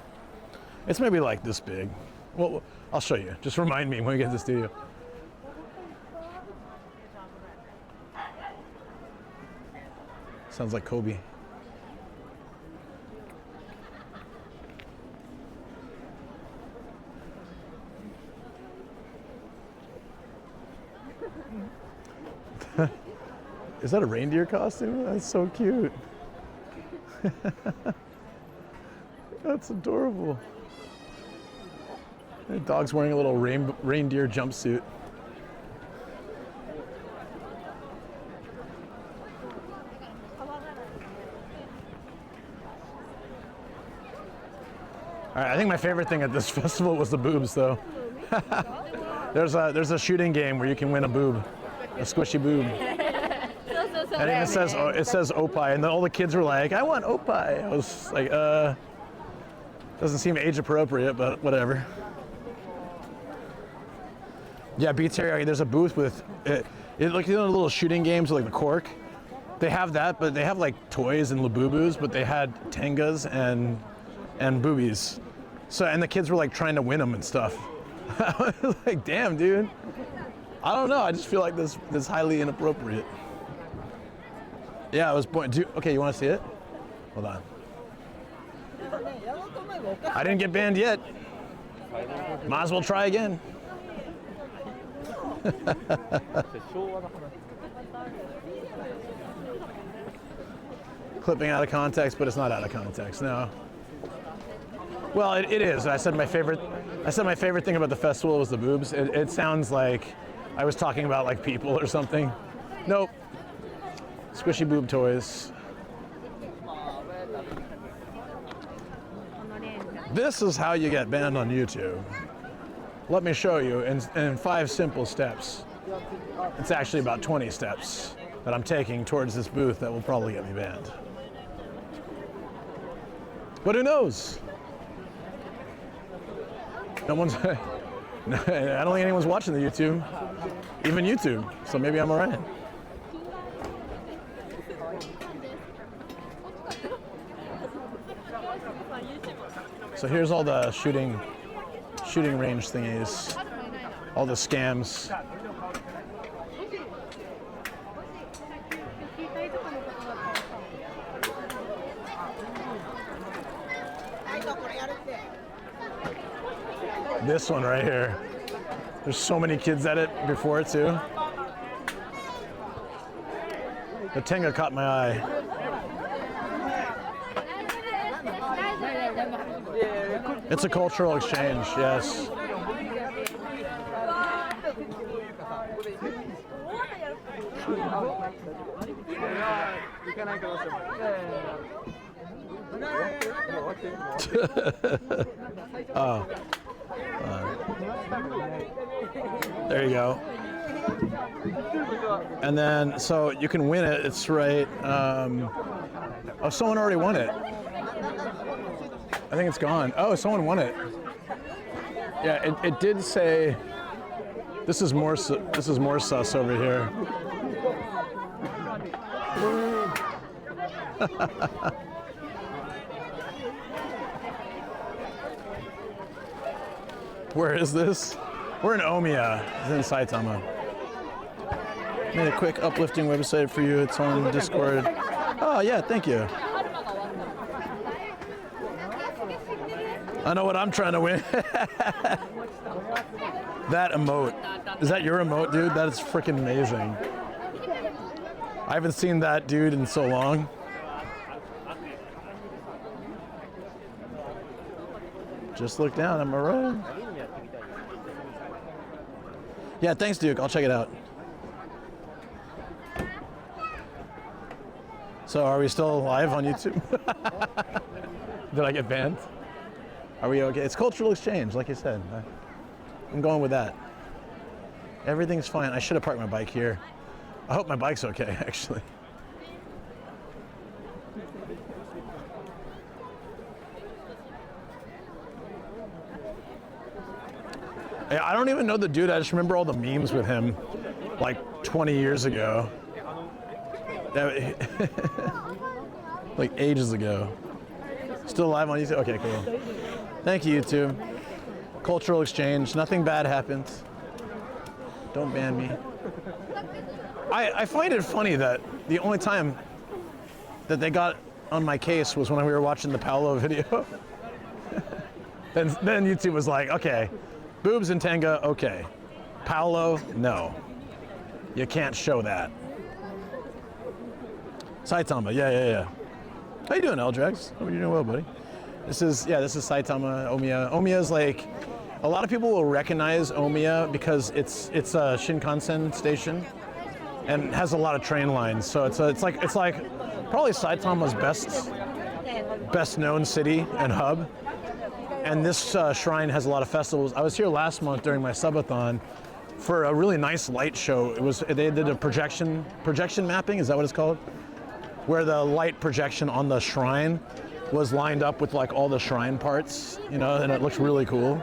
It's maybe like this big. Well, I'll show you. Just remind me when we get to the studio. Sounds like Kobe. Is that a reindeer costume? That's so cute. That's adorable. The dog's wearing a little reindeer jumpsuit. All right, I think my favorite thing at this festival was the boobs, though. There's a shooting game where you can win a boob, a squishy boob. And it says Opie, and all the kids were like, "I want Opie." I was like, doesn't seem age appropriate, but whatever. Yeah, Beats area. There's a booth with it like, you know, little shooting games with like the cork. They have that, but they have like toys and Labubus, but they had Tengas and boobies. So, and the kids were like trying to win them and stuff. I was like, damn, dude. I don't know. I just feel like this is highly inappropriate. Yeah, I was born. Okay, you want to see it? Hold on. I didn't get banned yet. Might as well try again. Clipping out of context, but it's not out of context. No. Well, it is. I said my favorite thing about the festival was the boobs. It sounds like I was talking about like people or something. Nope. Squishy boob toys. This is how you get banned on YouTube. Let me show you in 5 simple steps. It's actually about 20 steps that I'm taking towards this booth that will probably get me banned. But who knows? No one's, I don't think anyone's watching the YouTube, even YouTube, so maybe I'm all right. So here's all the shooting range thingies, all the scams. This one right here. There's so many kids at it before too. The Tenga caught my eye. It's a cultural exchange, yes. Oh. There you go. And then, so you can win it, it's right. Oh, someone already won it. I think it's gone. Oh, someone won it. Yeah, it did say, this is more sus over here. Where is this? We're in Omiya. It's in Saitama. Made a quick uplifting website for you. It's on Discord. Oh yeah, thank you. I know what I'm trying to win. That emote. Is that your emote, dude? That is freaking amazing. I haven't seen that dude in so long. Just look down, am I right? Yeah, thanks, Duke. I'll check it out. So are we still live on YouTube? Did I get banned? Are we okay? It's cultural exchange, like you said. I'm going with that. Everything's fine. I should have parked my bike here. I hope my bike's okay, actually. I don't even know the dude. I just remember all the memes with him like 20 years ago. Like ages ago. Still live on YouTube? Okay, cool. Thank you, YouTube. Cultural exchange. Nothing bad happened. Don't ban me. I find it funny that the only time that they got on my case was when we were watching the Paolo video. Then YouTube was like, okay, boobs and Tenga, okay. Paolo, no. You can't show that. Saitama, yeah. How you doing, Eldrax? Hope you're doing well, buddy. This is Saitama, Omiya. Omiya is like, a lot of people will recognize Omiya because it's a Shinkansen station and has a lot of train lines. So it's like probably Saitama's best known city and hub. And this shrine has a lot of festivals. I was here last month during my subathon for a really nice light show. They did a projection mapping, is that what it's called? Where the light projection on the shrine was lined up with like all the shrine parts, you know, and it looks really cool.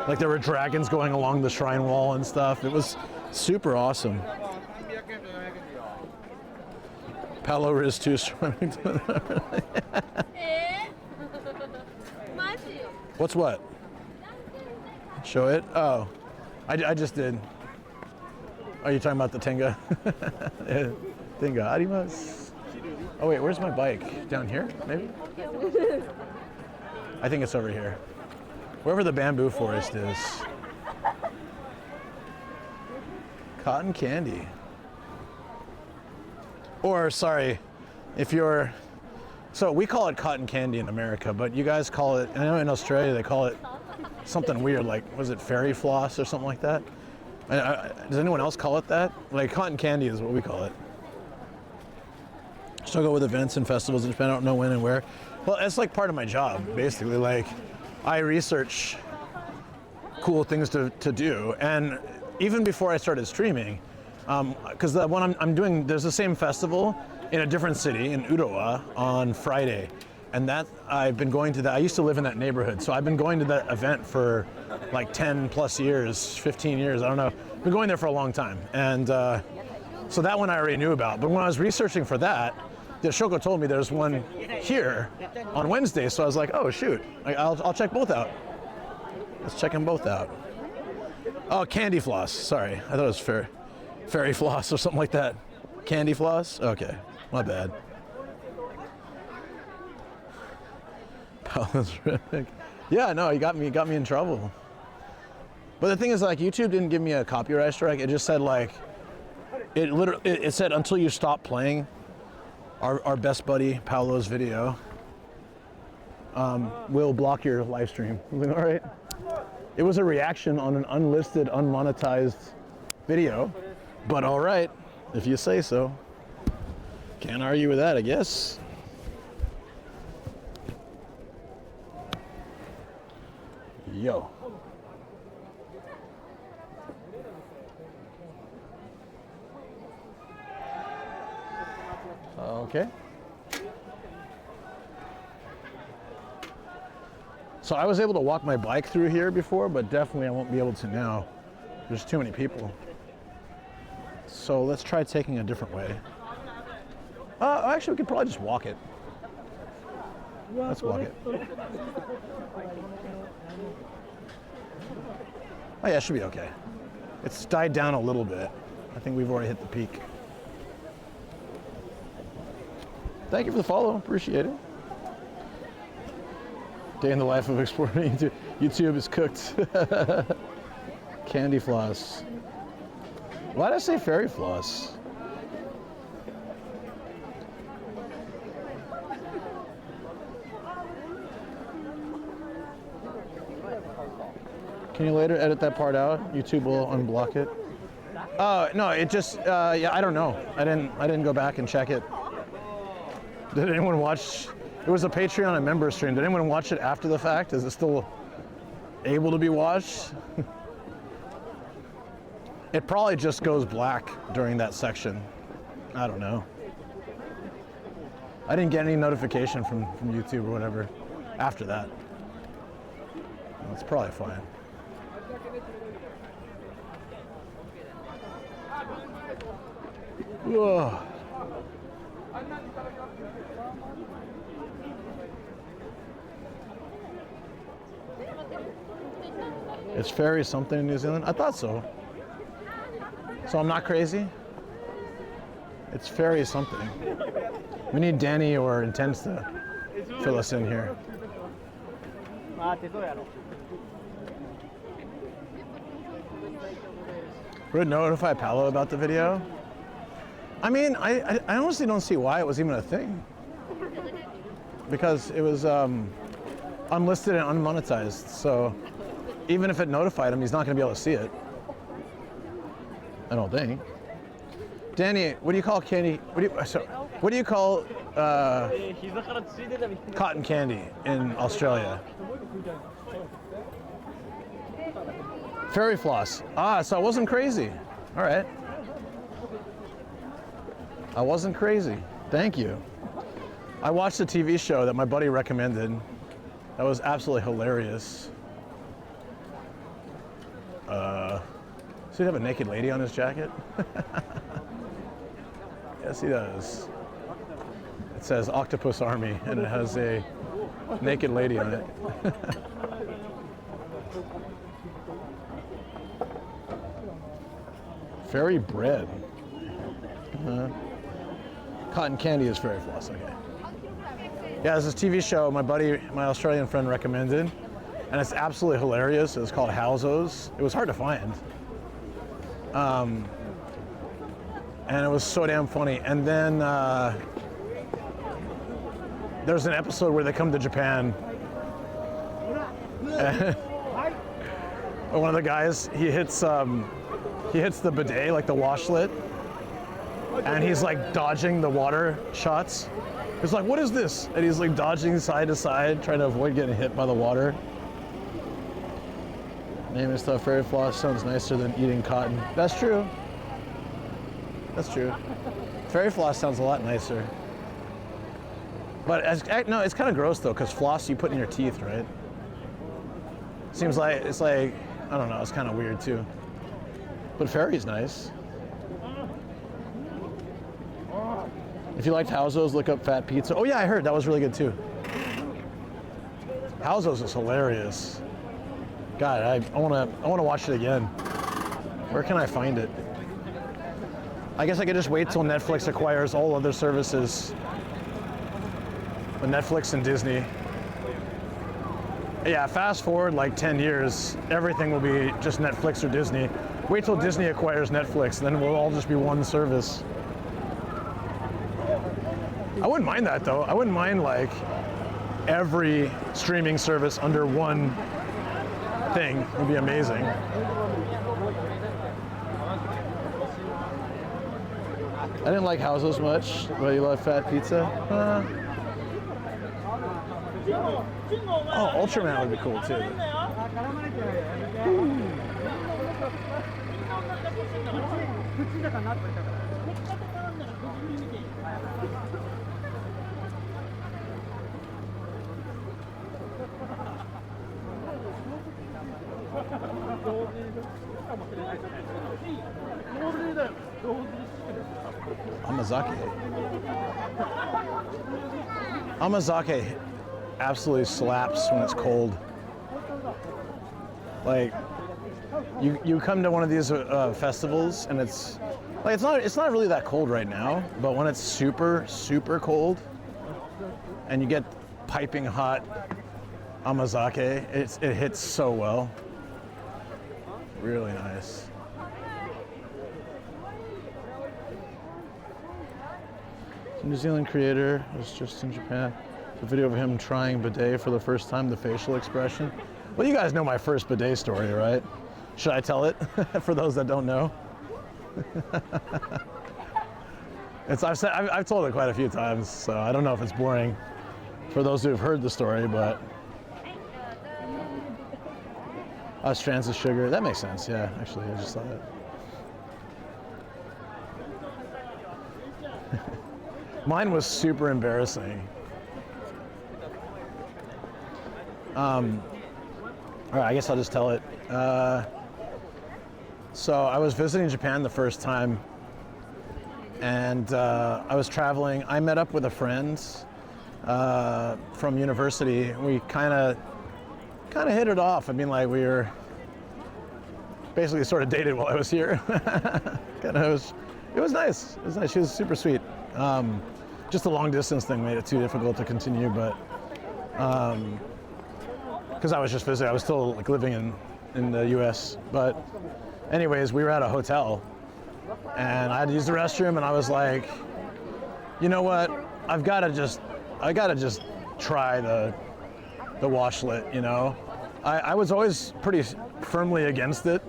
Like there were dragons going along the shrine wall and stuff. It was super awesome. Paolo is too swimming. What's what? Show it? Oh, I just did. Are you talking about the Tenga? Tenga, arimasu. Oh wait, where's my bike? Down here, maybe? I think it's over here. Wherever the bamboo forest is. Cotton candy. Or, sorry, so we call it cotton candy in America, but you guys call it, I know in Australia they call it something weird, like, was it fairy floss or something like that? Does anyone else call it that? Like, cotton candy is what we call it. Struggle with events and festivals in Japan, I don't know when and where. Well, it's like part of my job, basically. Like, I research cool things to do, and even before I started streaming, because the one I'm doing, there's the same festival in a different city, in Urawa, on Friday. And that, I've been going to that, I used to live in that neighborhood, so I've been going to that event for like 10 plus years, 15 years, I don't know. I've been going there for a long time. And so that one I already knew about. But when I was researching for that, the Shoko told me there's one here on Wednesday, so I was like, oh shoot, I'll check both out. Let's check them both out. Oh, candy floss, sorry. I thought it was fairy floss or something like that. Candy floss? Okay, my bad. Yeah, no, you got me in trouble. But the thing is, like, YouTube didn't give me a copyright strike. It just said, like, it said until you stop playing our best buddy Paolo's video, we'll block your live stream. I was like, all right. It was a reaction on an unlisted, unmonetized video, but all right, if you say so. Can't argue with that, I guess. Yo. Okay. So I was able to walk my bike through here before, but definitely I won't be able to now. There's too many people. So let's try taking a different way. Actually, we could probably just walk it. Let's walk it. Oh yeah, it should be okay. It's died down a little bit. I think we've already hit the peak. Thank you for the follow, appreciate it. Day in the life of exploring YouTube. YouTube is cooked. Candy floss. Why did I say fairy floss? Can you later edit that part out? YouTube will unblock it. Oh no, it just yeah, I don't know. I didn't go back and check it. Did anyone watch? It was a Patreon and member stream. Did anyone watch it after the fact? Is it still able to be watched? It probably just goes black during that section. I don't know. I didn't get any notification from YouTube or whatever after that. That's probably fine. Whoa. It's ferry something in New Zealand? I thought so. So I'm not crazy? It's ferry something. We need Danny or Intense to fill us in here. Would notify Paolo about the video? I mean, I honestly don't see why it was even a thing. Because it was unlisted and unmonetized, so even if it notified him, he's not going to be able to see it. I don't think. Danny, what do you call candy? What do you call cotton candy in Australia? Fairy floss. Ah, so I wasn't crazy. All right. I wasn't crazy. Thank you. I watched a TV show that my buddy recommended. That was absolutely hilarious. Does he have a naked lady on his jacket? Yes, he does. It says Octopus Army, and it has a naked lady on it. Fairy bread. Cotton candy is fairy floss, okay. Yeah, there's this TV show my Australian friend recommended, and it's absolutely hilarious. It's called Howzos. It was hard to find. And it was so damn funny. And then there's an episode where they come to Japan. One of the guys, he hits the bidet, like the washlet, and he's like dodging the water shots. He's like, what is this? And he's like dodging side to side, trying to avoid getting hit by the water. Naming stuff fairy floss sounds nicer than eating cotton. That's true. That's true. Fairy floss sounds a lot nicer. But no, it's kind of gross though, because floss you put in your teeth, right? Seems like, it's like, I don't know, it's kind of weird too. But fairy's nice. If you liked Howzos, look up Fat Pizza. Oh yeah, I heard that was really good too. Howzos is hilarious. God, I wanna watch it again. Where can I find it? I guess I could just wait till Netflix acquires all other services. But Netflix and Disney. Yeah, fast forward like 10 years, everything will be just Netflix or Disney. Wait till Disney acquires Netflix, then we'll all just be one service. I wouldn't mind that though. I wouldn't mind like every streaming service under one thing. It would be amazing. I didn't like Howzos much, but you love Fat Pizza? Oh, Ultraman would be cool too. Amazake absolutely slaps when it's cold. Like, you come to one of these festivals and it's like it's not really that cold right now, but when it's super cold and you get piping hot amazake, it hits so well. Really nice. New Zealand creator was just in Japan. The video of him trying bidet for the first time, the facial expression. Well, you guys know my first bidet story, right? Should I tell it for those that don't know? I've told it quite a few times, so I don't know if it's boring for those who have heard the story, but strands of sugar, that makes sense. Yeah, actually, I just saw that. Mine was super embarrassing. All right, I guess I'll just tell it. So I was visiting Japan the first time, and I was traveling. I met up with a friend from university. We kind of hit it off. I mean, like, we were basically sort of dated while I was here. It was nice. It was nice. She was super sweet. Just the long distance thing made it too difficult to continue, but because I was just visiting, I was still like living in the U.S. But anyways, we were at a hotel, and I had to use the restroom, and I was like, you know what? I gotta just try the washlet. You know, I was always pretty firmly against it,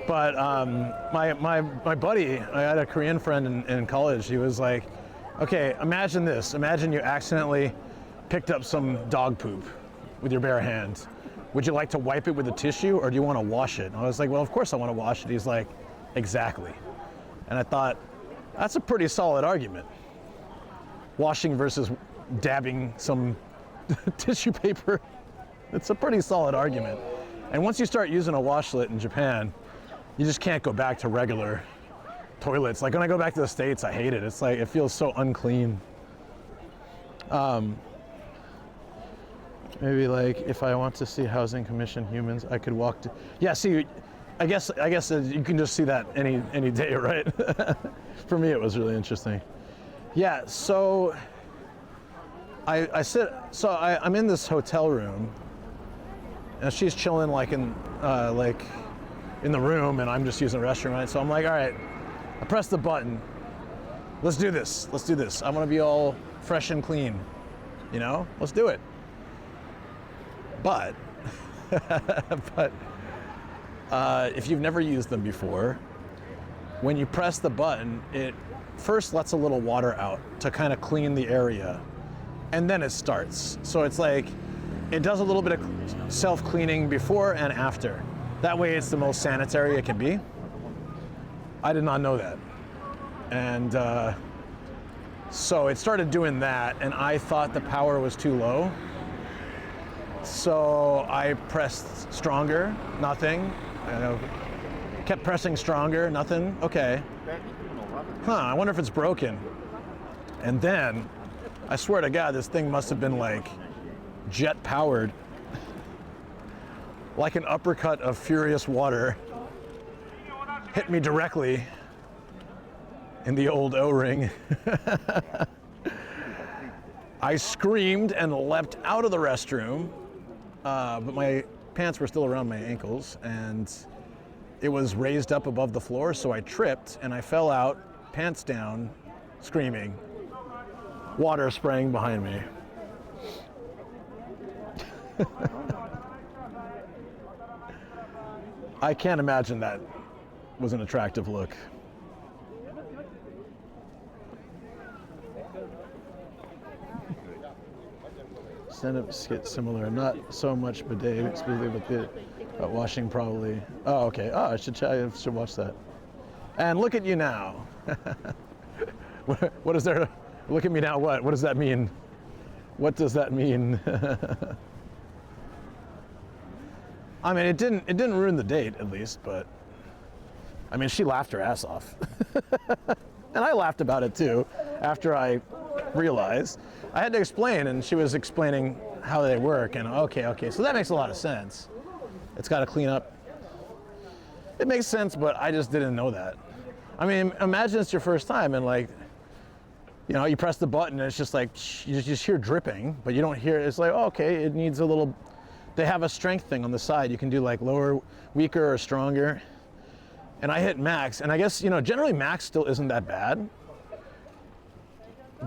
but my buddy, I had a Korean friend in college. He was like, okay, imagine this. Imagine you accidentally picked up some dog poop with your bare hands. Would you like to wipe it with a tissue, or do you want to wash it? And I was like, well, of course I want to wash it. He's like, exactly. And I thought, that's a pretty solid argument. Washing versus dabbing some tissue paper. It's a pretty solid argument. And once you start using a washlet in Japan, you just can't go back to regular toilets. Like when I go back to the States, I hate it. It's like, it feels so unclean. Maybe like if I want to see Housing Commission humans, I could walk to, yeah, see, I guess you can just see that any day, right? For me, it was really interesting. Yeah, so I'm in this hotel room, and she's chilling like in the room, and I'm just using the restroom, right? So I'm like, all right, I press the button. Let's do this. I want to be all fresh and clean, you know? Let's do it. But if you've never used them before, when you press the button, it first lets a little water out to kind of clean the area, and then it starts. So it's like, it does a little bit of self-cleaning before and after. That way it's the most sanitary it can be. I did not know that. And so it started doing that, and I thought the power was too low. So I pressed stronger, nothing. Kept pressing stronger, nothing. Okay. I wonder if it's broken. And then, I swear to God, this thing must have been like jet powered. Like an uppercut of furious water hit me directly in the old O-ring. I screamed and leapt out of the restroom, but my pants were still around my ankles, and it was raised up above the floor, so I tripped and I fell out, pants down, screaming, water spraying behind me. I can't imagine that was an attractive look. Stand-up skit similar, not so much bidet, exclusively with the washing probably. Oh, okay. Oh, I should watch that. And look at you now. What is there? Look at me now. What? What does that mean? What does that mean? I mean, it didn't ruin the date, at least, but I mean, she laughed her ass off. And I laughed about it too, after I realized. I had to explain, and she was explaining how they work, and okay, so that makes a lot of sense. It's got to clean up. It makes sense, but I just didn't know that. I mean, imagine it's your first time, and like, you know, you press the button, and it's just like, you just hear dripping, but you don't hear, it's like, oh, okay, it needs a little, they have a strength thing on the side. You can do like lower, weaker, or stronger. And I hit max, and I guess, you know, generally max still isn't that bad.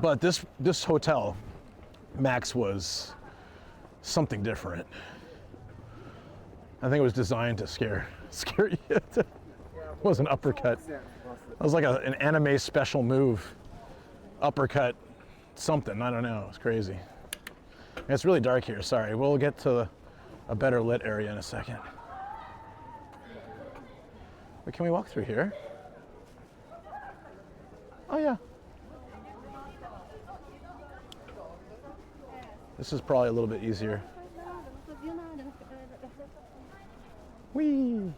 But this hotel, max was something different. I think it was designed to scare you. It was an uppercut. That was like an anime special move. Uppercut something, I don't know, it's crazy. It's really dark here, sorry. We'll get to a better lit area in a second. Wait, can we walk through here? Oh yeah. This is probably a little bit easier. Whee!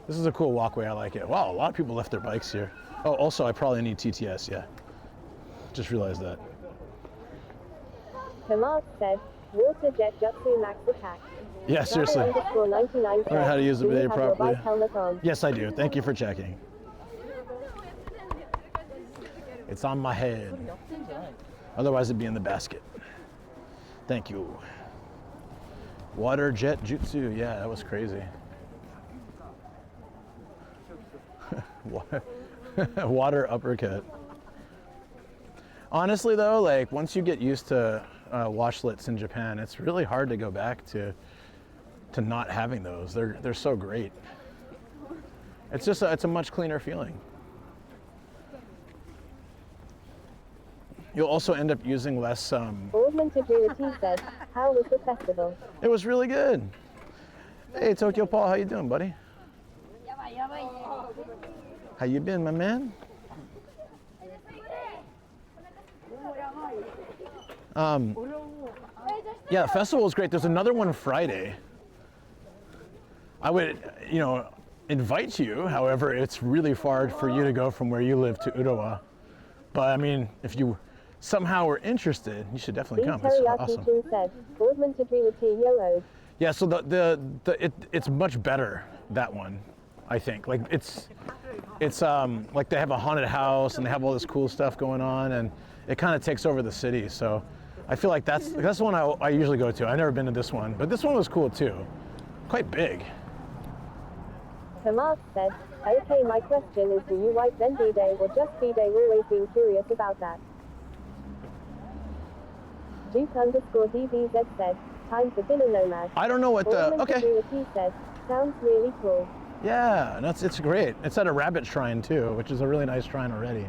This is a cool walkway, I like it. Wow, a lot of people left their bikes here. Oh, also I probably need TTS, yeah. Just realized that. Kamal said, water jet jutsu max attack. Yeah, seriously. I don't know how to use the video properly. Yes, I do. Thank you for checking. It's on my head. Otherwise it'd be in the basket. Thank you. Water jet jutsu. Yeah, that was crazy. Water uppercut. Honestly though, like once you get used to washlets in Japan, it's really hard to go back to not having those. They're so great. It's just it's a much cleaner feeling. You'll also end up using less. Augmented reality said, how was the festival? It was really good. Hey, Tokyo Paul, how you doing, buddy? How you been, my man? Yeah, the festival was great. There's another one Friday. I would, invite you. However, it's really far for you to go from where you live to Urawa. But I mean, if you somehow were interested, you should definitely come. It's awesome. Said, augmented reality YOLO. Yeah, so it's much better, that one, I think. Like it's like they have a haunted house and they have all this cool stuff going on, and it kind of takes over the city. So I feel like that's the one I usually go to. I've never been to this one, but this one was cool too. Quite big. Kamal said, okay, my question is, do you wipe then D-Day or just D-Day? Always been curious about that. Duke_DBZ said, time for dinner, Nomad. I don't know what okay. He said, sounds really cool. Yeah, it's great. It's at a rabbit shrine too, which is a really nice shrine already.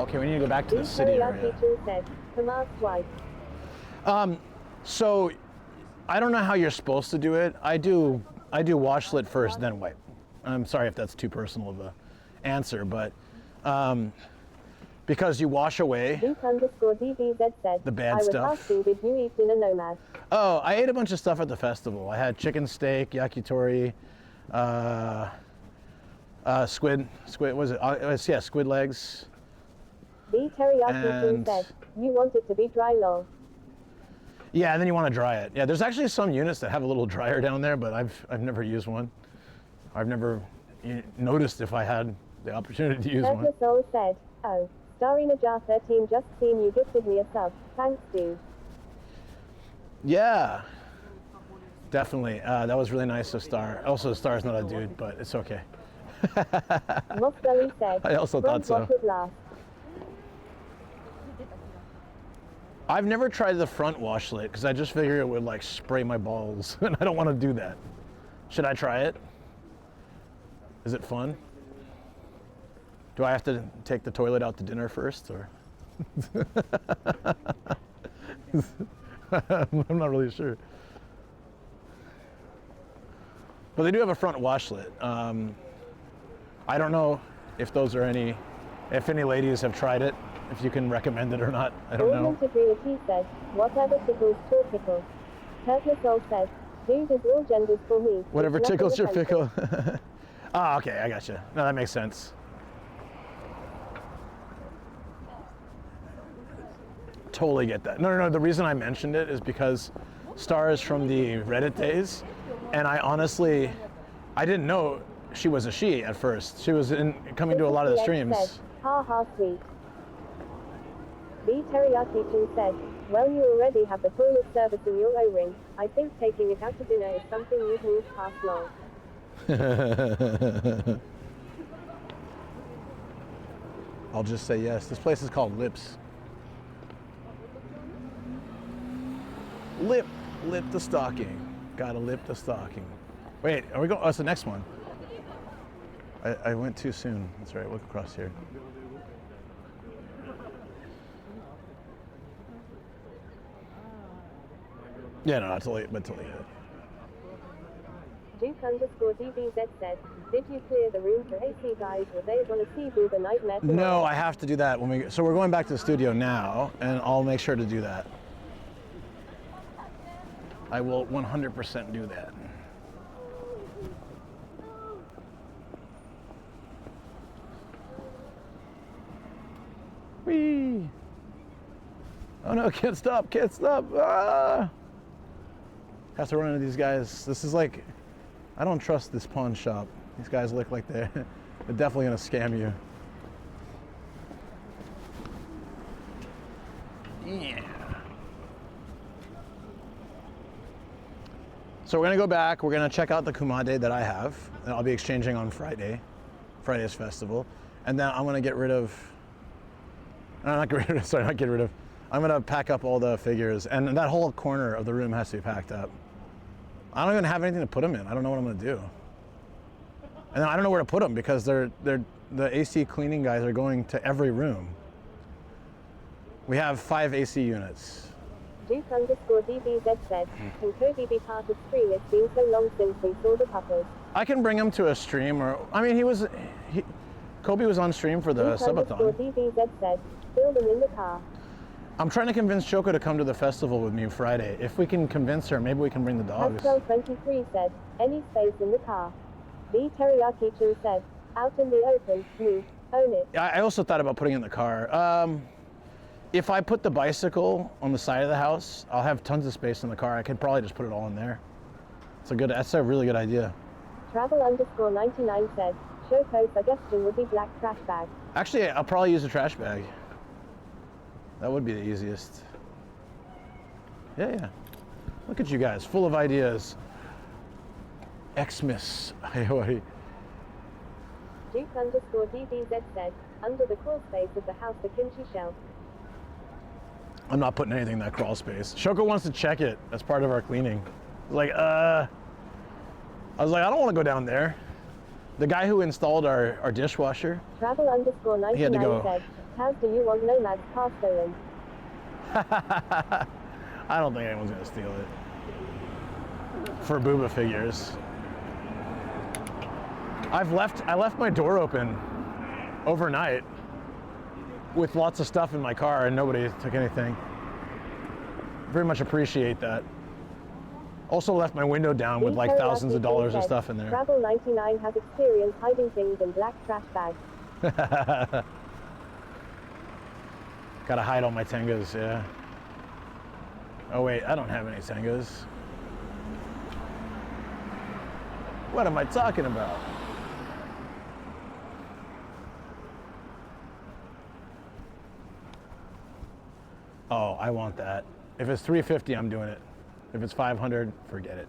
Okay, we need to go back to the city area. Said, Kamal's wife. So I don't know how you're supposed to do it. I do washlet first, then wipe. I'm sorry if that's too personal of a answer, but because you wash away the bad stuff. Did you eat dinner, Nomad? Oh, I ate a bunch of stuff at the festival. I had chicken steak, yakitori, squid was it? Yeah, squid legs. The teriyaki said, you want it to be dry long. Yeah, and then you want to dry it. Yeah, there's actually some units that have a little dryer down there, but I've never used one. I've never noticed if I had the opportunity to use one. Soul said, oh, Starry Najah 13 just seen you gifted me a sub. Thanks, dude. Yeah, definitely. That was really nice of Star. Also, Star's not a dude, but it's okay. Moskali said, I also thought so. I've never tried the front washlet because I just figure it would like spray my balls, and I don't want to do that. Should I try it? Is it fun? Do I have to take the toilet out to dinner first, or? I'm not really sure. But they do have a front washlet. I don't know if those are if any ladies have tried it, if you can recommend it or not. I don't know. He said, whatever tickles your pickle. Turtle Soul says, dude is all genders for me. Whatever tickles your pickle. Ah, okay, I gotcha. No, that makes sense. Totally get that. No, the reason I mentioned it is because Star is from the Reddit days, and I didn't know she was a she at first. She was coming to a lot of the streams. Said, ha ha, sweet. The teriyaki too said, well, you already have the toilet service in your O-ring. I think taking it out to dinner is something you've moved past long. I'll just say yes. This place is called Lips. Lip the stocking. Gotta lip the stocking. Wait, are we going? Oh, it's the next one. I went too soon. That's right. Look across here. Yeah, no, not too late, but too late. Duke_DBZ said, did you clear the room for AC guys? Were they going to see through the nightmare? No, I have to do that when we. So we're going back to the studio now, and I'll make sure to do that. I will 100% do that. Whee! Oh no, can't stop, can't stop. Ah! Have to run into these guys. This is like, I don't trust this pawn shop. These guys look like they're definitely gonna scam you. Yeah. So we're gonna go back, we're gonna check out the Kumade that I have, and I'll be exchanging on Friday's festival. And then I'm gonna get rid of, I'm gonna pack up all the figures, and that whole corner of the room has to be packed up. I don't even have anything to put them in. I don't know what I'm gonna do. And then I don't know where to put them because the AC cleaning guys are going to every room. We have 5 AC units. Duke_DBZ said, can Kobe be part of stream? It's been so long since we saw the puppers. I can bring him to a stream, or I mean, Kobe was on stream for the subathon. Duke_DBZ said, fill them in the car. I'm trying to convince Shoko to come to the festival with me Friday. If we can convince her, maybe we can bring the dogs. Pascal23 said, any space in the car. B Teriyaki Chu said, out in the open, move, own it. I also thought about putting it in the car. If I put the bicycle on the side of the house, I'll have tons of space in the car. I could probably just put it all in there. That's a really good idea. Travel_99 said, Shoko's suggestion would be black trash bag. Actually, I'll probably use a trash bag. That would be the easiest. Yeah. Look at you guys, full of ideas. Xmas. Duke_DBZ said, under the crawl space of the house, the kimchi shell. I'm not putting anything in that crawl space. Shoko wants to check it as part of our cleaning. I was like, I don't want to go down there. The guy who installed our dishwasher, Travel_99 he had to go. said, Taz, do you want Nomad's car stolen? I don't think anyone's gonna steal it. For Booba figures. I left my door open overnight with lots of stuff in my car and nobody took anything. Very much appreciate that. Also left my window down with like thousands of dollars of stuff in there. Travel99 has experience hiding things in black trash bags. Gotta hide all my Tengas, yeah. Oh wait, I don't have any Tengas. What am I talking about? Oh, I want that. If it's $350, I'm doing it. If it's $500, forget it.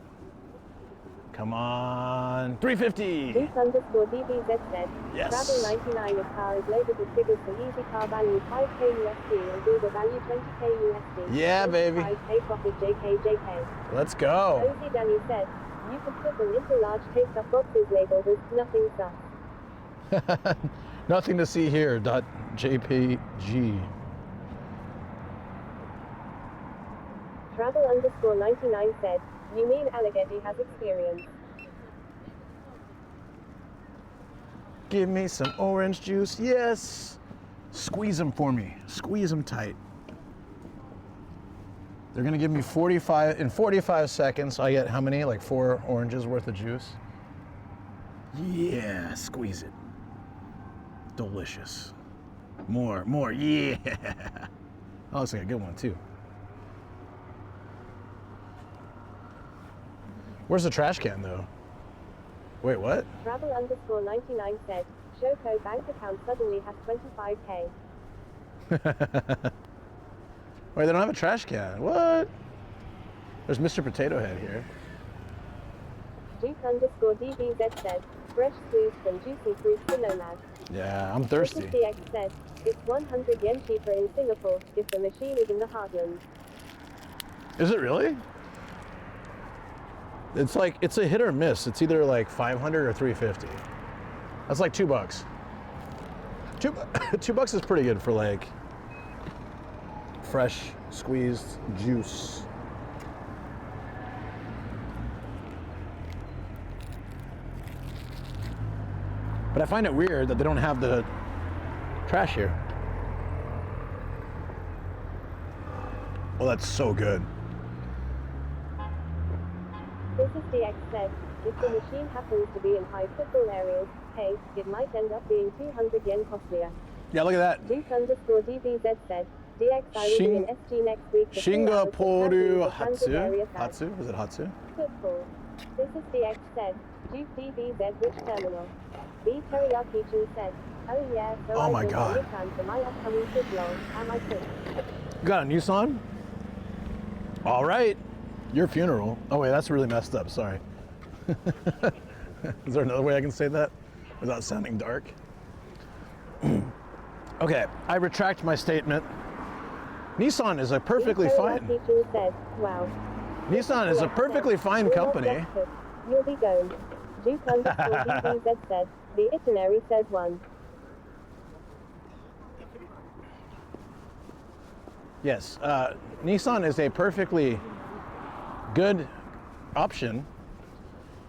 Come on, $350. Duke_DBZ said, Yes. Travel99 car is loaded with figures for easy car value 5K USD and Google value 20K USD. Yeah, baby. 5K profit JK. Let's go. Cozy Danny said, you could put them into large taped up boxes labeled as nothing sus. Nothing to see here. .jpg. Travel_99 said, you mean Alleghetti has experience. Give me some orange juice, yes. Squeeze them for me, squeeze them tight. They're gonna give me 45 seconds. I get how many? Like 4 oranges worth of juice. Yeah, squeeze it. Delicious. More, yeah. Oh, looks like a good one too. Where's the trash can though? Wait, what? Travel_99 said, Shoko bank account suddenly has 25K. Wait, they don't have a trash can. What? There's Mr. Potato Head here. Duke_DBZ said, fresh squeezed from juicy fruits to Nomad. Yeah, I'm thirsty. DX said, it's 100 yen cheaper in Singapore if the machine is in the heartland. Is it really? It's like, it's a hit or miss. It's either like 500 or 350. That's like $2. $2 is pretty good for like fresh squeezed juice. But I find it weird that they don't have the trash here. Oh, that's so good. This is DX said, if the machine happens to be in high footfall areas, hey, it might end up being 200 yen costlier. Yeah, look at that. Duke_DBZ said, DX I will be in SG next week. Shingaporu Hatsu? Hatsu? Is it Hatsu? Football. This is DX said, Duke DBZ which terminal? B Teriyaki Chu said, oh yeah, so Oh my I God. Nissan for my upcoming trip long, am I sick? You got a Nissan? All right. Your funeral. Oh wait, that's really messed up, sorry. Is there another way I can say that without sounding dark? Okay, I retract my statement. Nissan is a perfectly fine. Said, wow. Nissan is a perfectly fine company. You'll be going. Duke_DBZ said, the itinerary says one. Yes, Nissan is a perfectly good option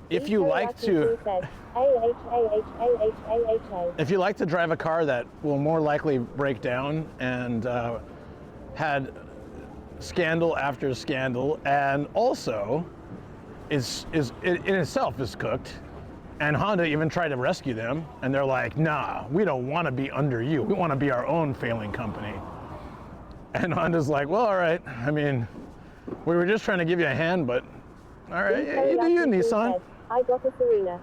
if you like to. If you like to drive a car that will more likely break down and had scandal after scandal, and also is in itself is cooked, and Honda even tried to rescue them, and they're like, nah, we don't want to be under you. We want to be our own failing company. And Honda's like, well, all right. I mean, we were just trying to give you a hand, but all right, yeah, you do you, Nissan. I got a Serena.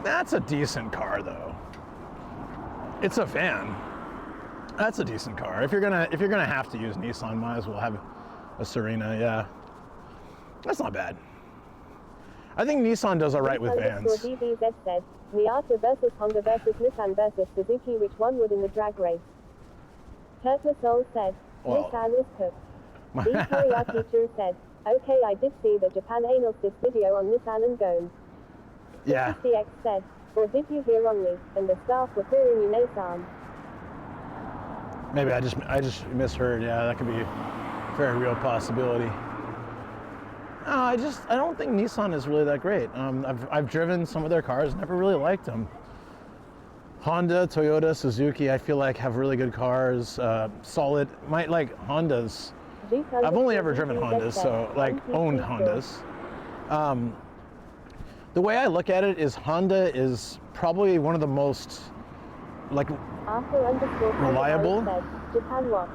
That's a decent car, though. It's a van. That's a decent car. If you're gonna have to use Nissan, might as well have a Serena. Yeah, that's not bad. I think Nissan does all right with vans. DBZ said, Miata versus Honda versus Nissan versus Suzuki, which one would in the drag race? Turtle Soul said, Well, Nissan is cooked. B Teriyaki Chu said, okay, I did see the Japan anal cyst video on Nissan and Gone. Yeah. CX said, or did you hear wrongly, and the staff were calling you Nissan? Maybe I just misheard. Yeah, that could be a very real possibility. I don't think Nissan is really that great. I've driven some of their cars, never really liked them. Honda, Toyota, Suzuki, I feel like have really good cars, solid. Might like Hondas. I've only ever driven Hondas, so like owned Hondas. The way I look at it is Honda is probably one of the most like reliable. Japan what?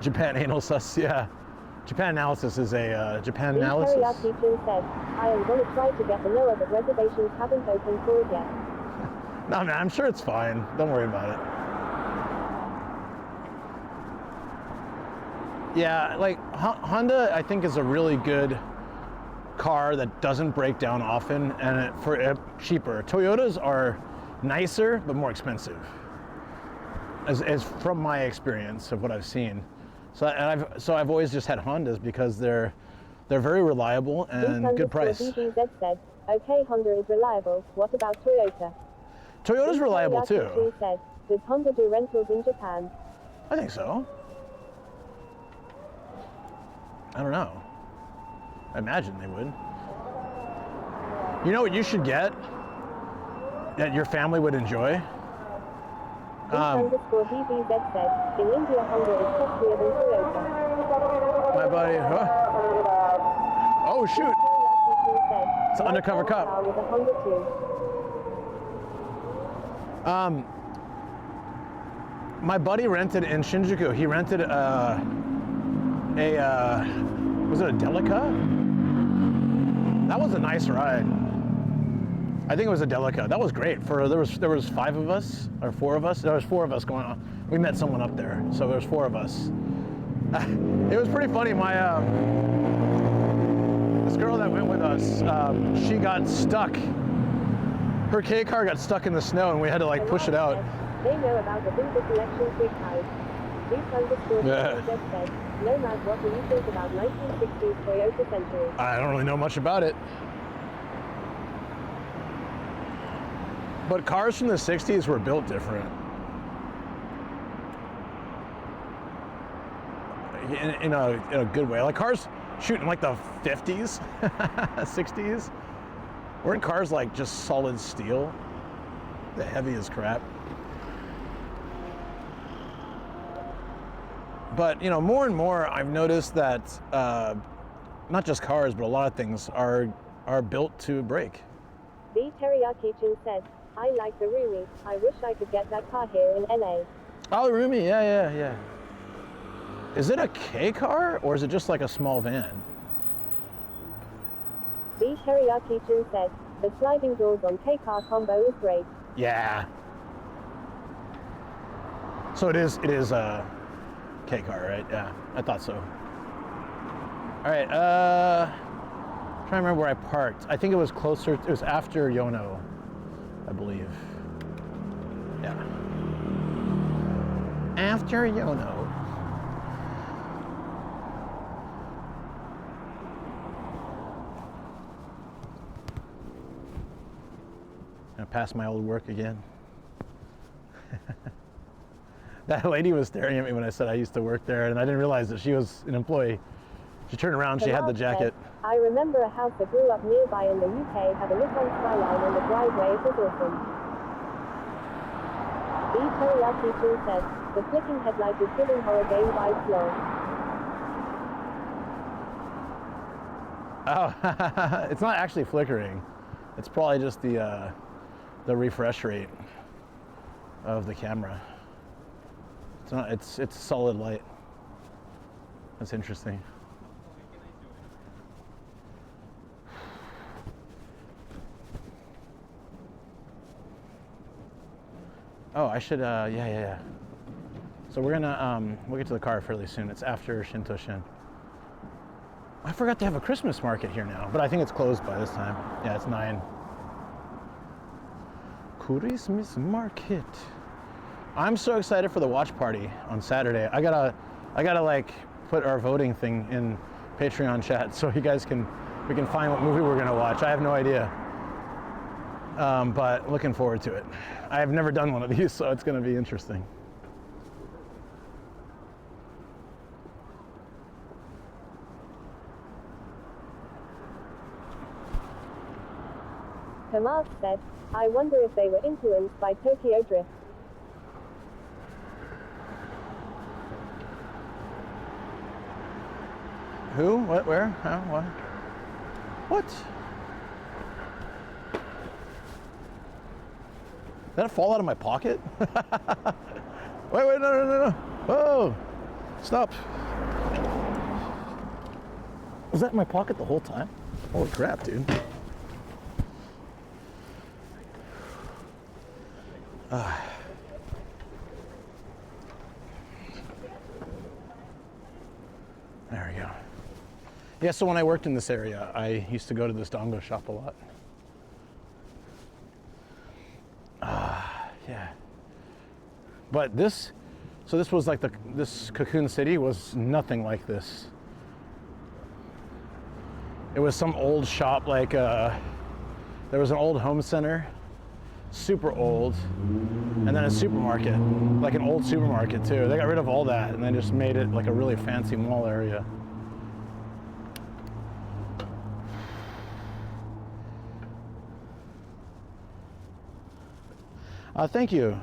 Japan anal sus, yeah. Japan analysis is a Japan analysis. Teriyaki Chu said, I am going to try to get the lower, but reservations haven't opened for it yet. No, man, I'm sure it's fine. Don't worry about it. Yeah, like Honda, I think is a really good car that doesn't break down often, and cheaper. Toyotas are nicer but more expensive, as from my experience of what I've seen. So I've always just had Hondas because they're very reliable and good price. DBZ said, okay, Honda is reliable. What about Toyota? Toyota's reliable too. Said, does Honda do rentals in Japan? I think so. I don't know. I imagine they would. You know what you should get that your family would enjoy? DBZ said, in India, Honda is costlier than Toyota. My buddy, huh? Oh shoot! It's an undercover cop. With a Honda too. My buddy rented in Shinjuku. He rented was it a Delica? That was a nice ride. I think it was a Delica. That was great. There was 5 of us or 4 of us. There was 4 of us going on. We met someone up there, so there was 4 of us. It was pretty funny. This girl that went with us, she got stuck. Her K car got stuck in the snow, and we had to like push it out. They know about the Jinja collection quick hide. Just said, no matter what do you think about 1960s Toyota Century? I don't really know much about it. But cars from the 60s were built different. In a good way. Like cars shooting like the 50s, 60s. Weren't cars like just solid steel? The heavy as crap. But you know, more and more I've noticed that not just cars, but a lot of things are built to break. The Teriyaki-chan said, I like the Rumi. I wish I could get that car here in LA. Oh, the Rumi, yeah. Is it a K car or is it just like a small van? The Teriyaki-chan said, the sliding doors on K-car combo is great. Yeah. So it is a K car, right? Yeah, I thought so. All right, trying to remember where I parked. I think it was closer, it was after Yono, I believe. Yeah. After Yono. Gonna pass my old work again. That lady was staring at me when I said I used to work there, and I didn't realize that she was an employee. She turned around, she had the jacket. I remember a house that grew up nearby in the UK had a Nissan Skyline in the driveway. It was awesome. The Teriyaki-chan said, the flicking headlight is giving horror game vibes long. Oh, it's not actually flickering. It's probably just the refresh rate of the camera. It's not. It's solid light. That's interesting. Oh, I should. Yeah. So we're gonna we'll get to the car fairly soon. It's after Shintoshin. I forgot to have a Christmas market here now, but I think it's closed by this time. Yeah, it's 9. Christmas market. I'm so excited for the watch party on Saturday. I gotta like put our voting thing in Patreon chat so you guys we can find what movie we're gonna watch. I have no idea, but looking forward to it. I have never done one of these, so it's gonna be interesting. Kamal said, I wonder if they were influenced by Tokyo Drift. Who? What? Where? How? What? What? Did that fall out of my pocket? Wait, no. Oh, stop. Was that in my pocket the whole time? Holy crap, dude. There we go. Yeah, so when I worked in this area, I used to go to this dango shop a lot. Yeah. But this was like this Cocoon City was nothing like this. It was some old shop, like there was an old home center, super old, and then a supermarket, like an old supermarket too. They got rid of all that and then just made it like a really fancy mall area. Thank you,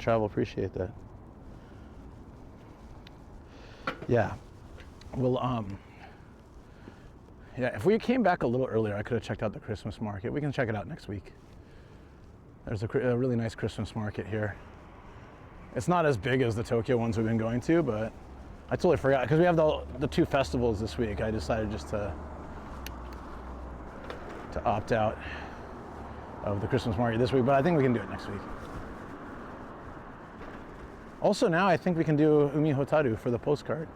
Travel, appreciate that. Yeah, well, yeah, if we came back a little earlier, I could have checked out the Christmas market. We can check it out next week. There's a really nice Christmas market here. It's not as big as the Tokyo ones we've been going to, but I totally forgot, because we have the 2 festivals this week. I decided just to opt out of the Christmas market this week, but I think we can do it next week. Also now I think we can do Umi Hotaru for the postcard.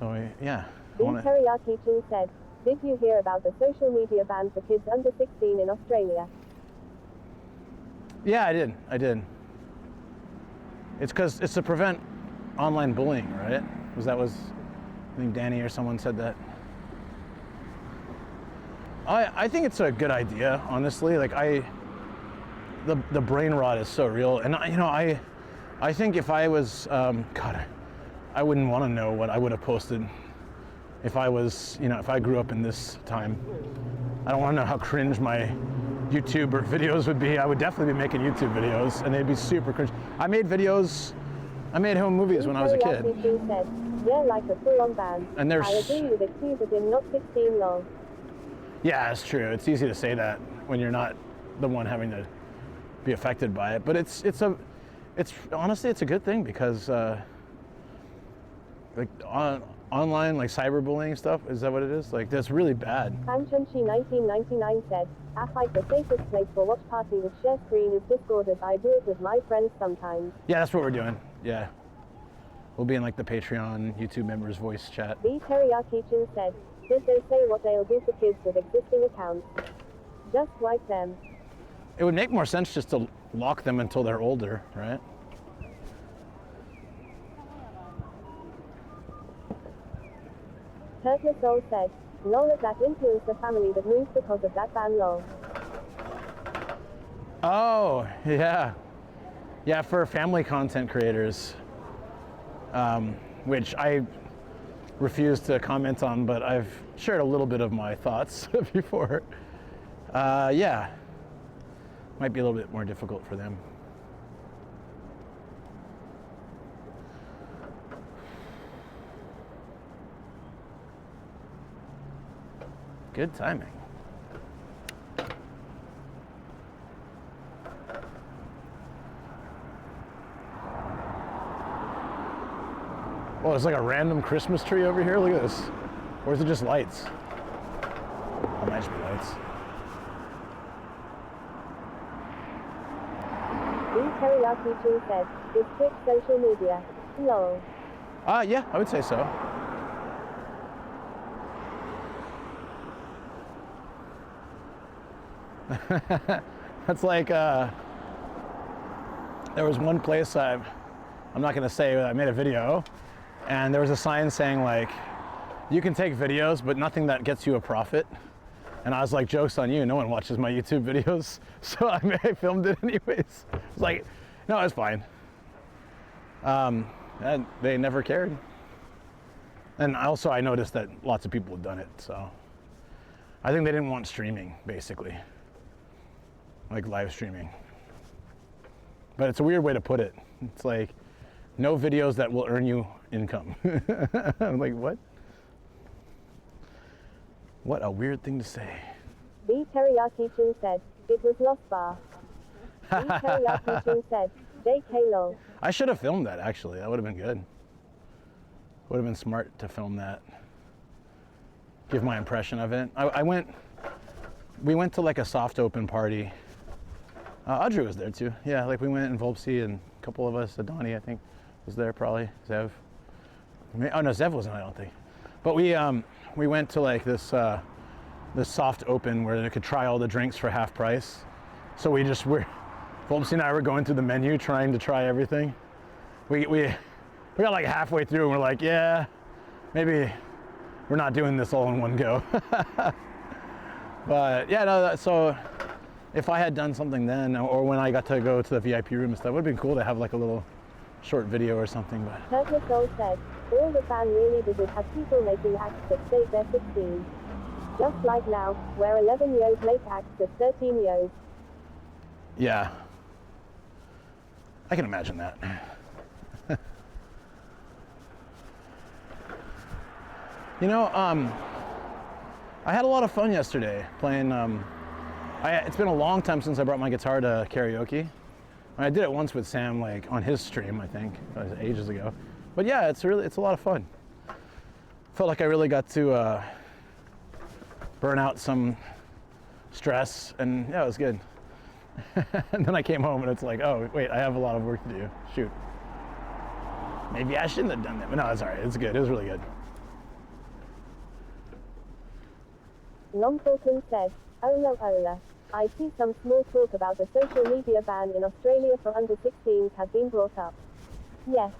So yeah. The Teriyaki-chan said, did you hear about the social media ban for kids under 16 in Australia? Yeah, I did. It's because it's to prevent online bullying, right? I think Danny or someone said that. I think it's a good idea, honestly. Like the brain rot is so real, and I think if I was, God, I wouldn't want to know what I would have posted if I was, if I grew up in this time. I don't want to know how cringe my YouTube or videos would be. I would definitely be making YouTube videos, and they'd be super cringe. I made home movies when I was a kid. Yeah, like a full-on band. And there's. I agree with it too, but in not 16 long. Yeah, it's true. It's easy to say that when you're not the one having to be affected by it. But it's honestly it's a good thing because online like cyberbullying stuff, is that what it is? Like that's really bad. Chunchi 1999 said, like the safest place for watch party with share screen is Discord, as I do it with my friends sometimes. Yeah, that's what we're doing. Yeah. We'll be in like the Patreon YouTube members voice chat. The Teriyaki Chin said, did they say what they'll do for kids with existing accounts? Just wipe them. It would make more sense just to lock them until they're older, right? Turtle Soul said, lol, that influenced the family that moved because of that ban, lol. Oh, yeah. Yeah, for family content creators, which I refuse to comment on, but I've shared a little bit of my thoughts before. Yeah, might be a little bit more difficult for them. Good timing. Oh, there's like a random Christmas tree over here. Look at this. Or is it just lights? Oh, might just be lights. The Teriyaki Chin said, is Twitch social media? Lol. Yeah, I would say so. That's like, there was one place I'm not gonna say, I made a video, and there was a sign saying like, you can take videos, but nothing that gets you a profit. And I was like, joke's on you, no one watches my YouTube videos. So I filmed it anyways. It's like, no, it's fine. And they never cared. And also I noticed that lots of people had done it, so. I think they didn't want streaming, basically. Like live streaming. But it's a weird way to put it. It's like, no videos that will earn you income. I'm like, what? What a weird thing to say. The Teriyaki Chin said, it was Lost Bar. The Teriyaki Chin said, JK lol. I should have filmed that, actually. That would have been good. Would have been smart to film that. Give my impression of it. We went to like a soft open party. Audrey was there too. Yeah, like we went in Volpsy and a couple of us, Adani I think was there probably, Zev. Oh no, Zev wasn't, I don't think. But we went to like this soft open where they could try all the drinks for half price. So Volpsy and I were going through the menu trying to try everything. We got like halfway through and we're like, yeah, maybe we're not doing this all in one go. But yeah, no, so if I had done something then, or when I got to go to the VIP room and stuff, it would have been cool to have like a little short video or something. But Turtle Soul said, all the fan really did is have people making acts that say they're 16. Just like now, where 11-years make acts at 13-years. Yeah. I can imagine that. You know, I had a lot of fun yesterday playing. It's been a long time since I brought my guitar to karaoke. I did it once with Sam, like on his stream, I think, ages ago. But yeah, it's a lot of fun. Felt like I really got to burn out some stress, and yeah, it was good. And then I came home and it's like, oh wait, I have a lot of work to do. Shoot. Maybe I shouldn't have done that, but no, it's all right. It's good. It was really good. Long Fulton said, Ola. I see some small talk about the social media ban in Australia for under 16s has been brought up. Yes.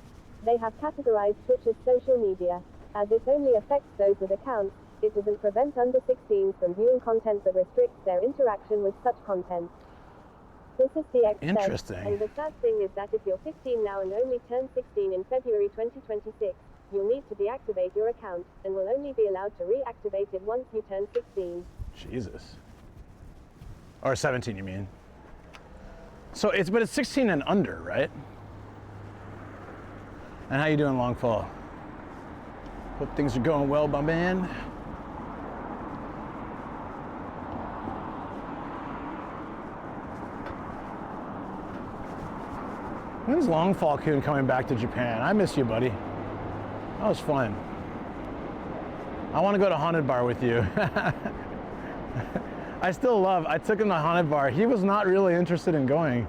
They have categorized Twitch as social media. As it only affects those with accounts, it doesn't prevent under 16s from viewing content but restricts their interaction with such content. This is the extent. Interesting. And the sad thing is that if you're 15 now and only turn 16 in February 2026, you'll need to deactivate your account and will only be allowed to reactivate it once you turn 16. Jesus. Or 17, you mean? So it's 16 and under, right? And how you doing, Longfall? Hope things are going well, my man. When's Longfall Kun coming back to Japan? I miss you, buddy. That was fun. I want to go to Haunted Bar with you. I took him to Haunted Bar. He was not really interested in going.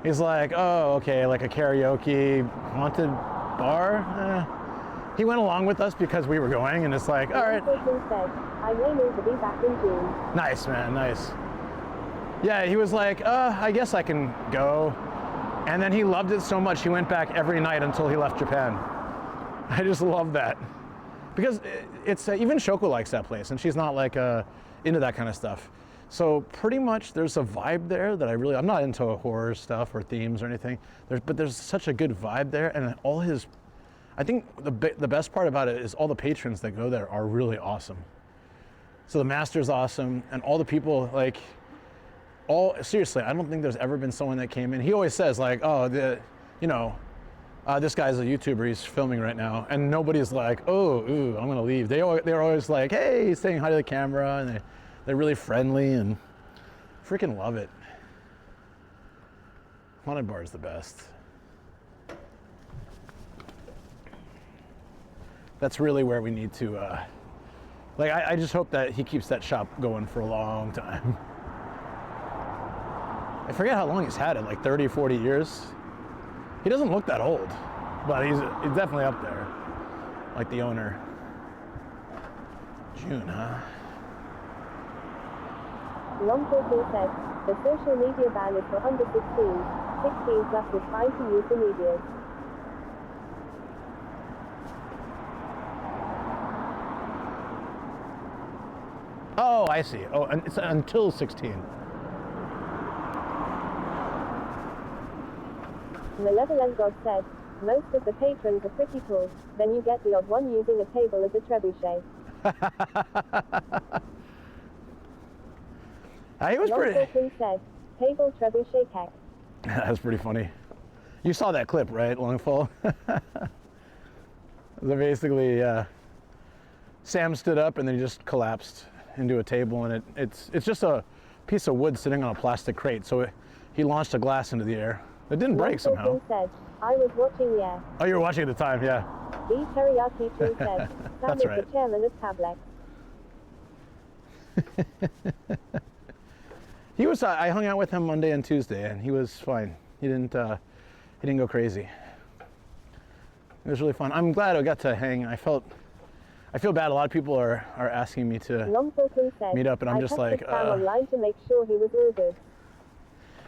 He's like, oh, okay, like a karaoke haunted bar? He went along with us because we were going, and it's like, all right. I may need to be back in June. Nice, man, nice. Yeah, he was like, I guess I can go. And then he loved it so much, he went back every night until he left Japan. I just love that. Because it's, even Shoko likes that place, and she's not like into that kind of stuff. So pretty much there's a vibe there that I'm not into horror stuff or themes or anything, but there's such a good vibe there, and I think the best part about it is all the patrons that go there are really awesome. So the master's awesome, and all the people, like, seriously, I don't think there's ever been someone that came in. He always says like, oh, this guy's a YouTuber, he's filming right now, and nobody's like, oh, ooh, I'm gonna leave. They're always like, hey, saying hi to the camera, and they're really friendly and freaking love it. Haunted Bar is the best. That's really where we need to, I just hope that he keeps that shop going for a long time. I forget how long he's had it, like 30, 40 years. He doesn't look that old, but he's definitely up there, like the owner. June, huh? Longfall said, the social media ban is for under 16. 16 plus is fine to use the media. Oh, I see. Oh, and it's until 16. Malevolent God said, most of the patrons are pretty tall, then you get the odd one using a table as a trebuchet. He was pretty... said, table trebuchet keck. That's pretty funny. You saw that clip, right, Longfall? Basically, Sam stood up and then he just collapsed into a table, and it's just a piece of wood sitting on a plastic crate, so he launched a glass into the air. It didn't break somehow. Said, I was watching the air. Oh, you were watching at the time, yeah. The teriyaki tree said, Sam is right. the chairman of Tablex. He was. I hung out with him Monday and Tuesday, and he was fine. He didn't go crazy. It was really fun. I'm glad I got to hang. I feel bad. A lot of people are asking me to meet up, and I'm just like. I online to make sure he was all good.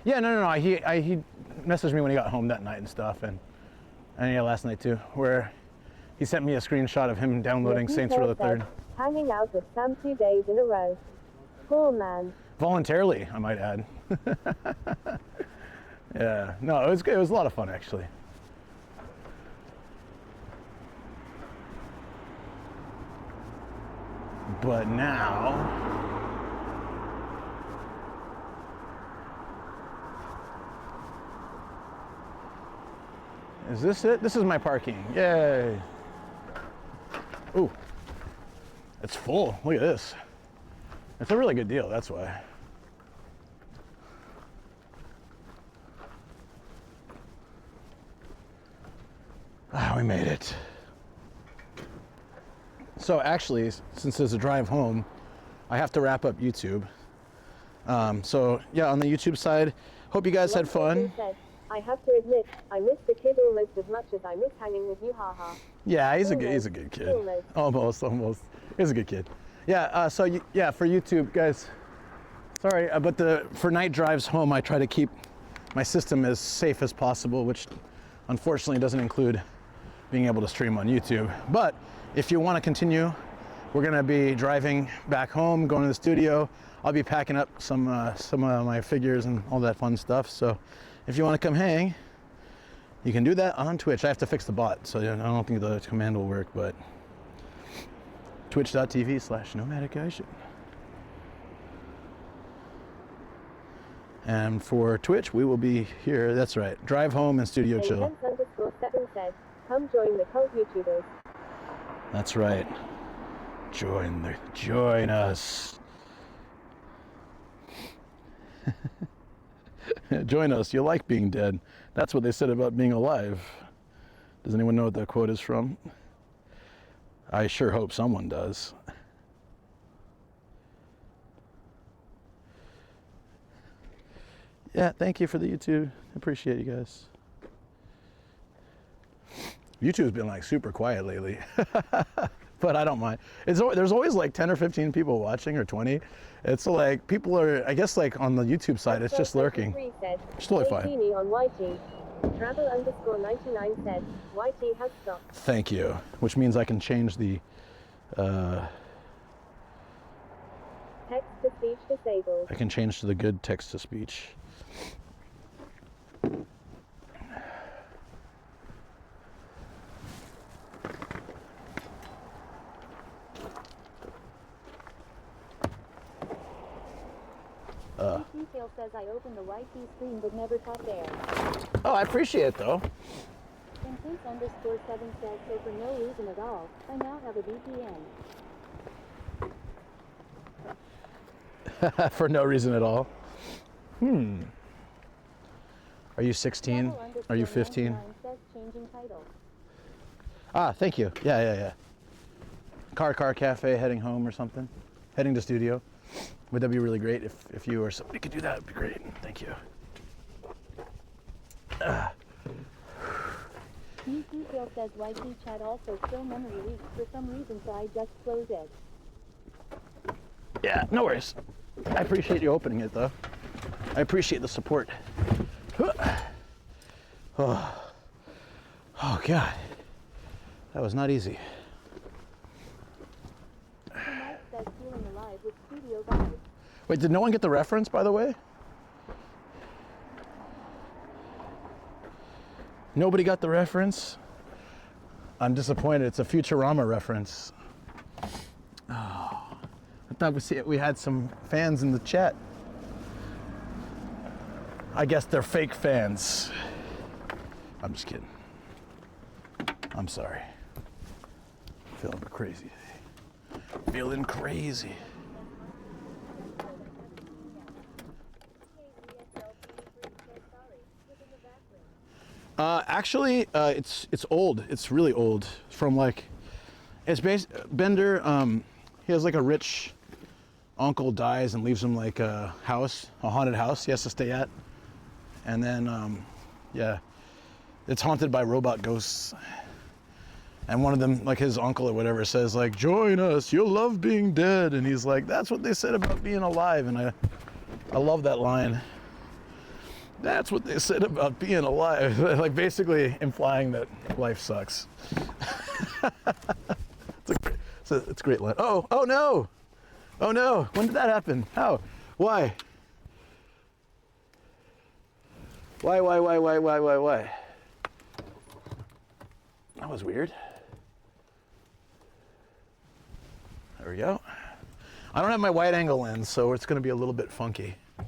Yeah, no. He messaged me when he got home that night and stuff, and yeah, last night too, where he sent me a screenshot of him downloading Saints Row the Third. Hanging out with Sam 2 days in a row. Poor man. Voluntarily, I might add. Yeah, no, it was good. It was a lot of fun, actually. But now, is this it? This is my parking. Yay. Ooh, it's full. Look at this. It's a really good deal, that's why. Ah, we made it. So actually, since there's a drive home, I have to wrap up YouTube. So yeah, on the YouTube side, hope you guys had fun. I have to admit, I miss the kid almost as much as I miss hanging with you, haha. Yeah, he's a good kid. Almost. He's a good kid. Yeah, so yeah, for YouTube, guys, sorry, but for night drives home, I try to keep my system as safe as possible, which Unfortunately, it doesn't include being able to stream on YouTube. But if you want to continue, we're going to be driving back home, going to the studio. I'll be packing up some of my figures and all that fun stuff. So if you want to come hang, you can do that on Twitch. I have to fix the bot, so I don't think the command will work, but twitch.tv/nomadication. And for Twitch, we will be here. That's right. Drive home and studio chill. Said, come join the cult YouTubers. That's right. Join us. Join us. You like being dead. That's what they said about being alive. Does anyone know what that quote is from? I sure hope someone does. Yeah, thank you for the YouTube. Appreciate you guys. YouTube's been like super quiet lately, but I don't mind. There's always like 10 or 15 people watching, or 20. It's like people are, I guess, like on the YouTube side, it's just lurking. It's totally fine. On YT. Travel_99 said, YT has stopped. Thank you. Which means I can change the text to speech disabled. I can change to the good text to speech. Detail says I opened the YT screen but never caught there. Oh, I appreciate it though. Intense_7 says, so for no reason at all, I now have a VPN. For no reason at all. Are you 16? Are you 15? Says changing title. Ah, thank you. Yeah. Car cafe, heading home or something. Heading to studio. Would that be really great if you or somebody could do that? Would be great. Thank you. Detail says YT chat also still memory leaks for some reason, so I just closed it. Yeah, no worries. I appreciate you opening it though. I appreciate the support. Oh God, that was not easy. Mike says feeling alive with studio vibes. Wait, did no one get the reference, by the way? Nobody got the reference? I'm disappointed. It's a Futurama reference. Oh, I thought we had some fans in the chat. I guess they're fake fans. I'm just kidding. I'm sorry. Feeling crazy. Feeling crazy. Actually, it's old. It's really old. From like, it's based. Bender. He has like a rich uncle dies and leaves him like a house, a haunted house he has to stay at, and then yeah, it's haunted by robot ghosts. And one of them, like his uncle or whatever, says like, "Join us. You'll love being dead." And he's like, "That's what they said about being alive." And I love that line. That's what they said about being alive. Like basically implying that life sucks. It's a great line. Oh no! Oh no! When did that happen? How? Why? Why? That was weird. There we go. I don't have my wide angle lens, so it's going to be a little bit funky. Travel_99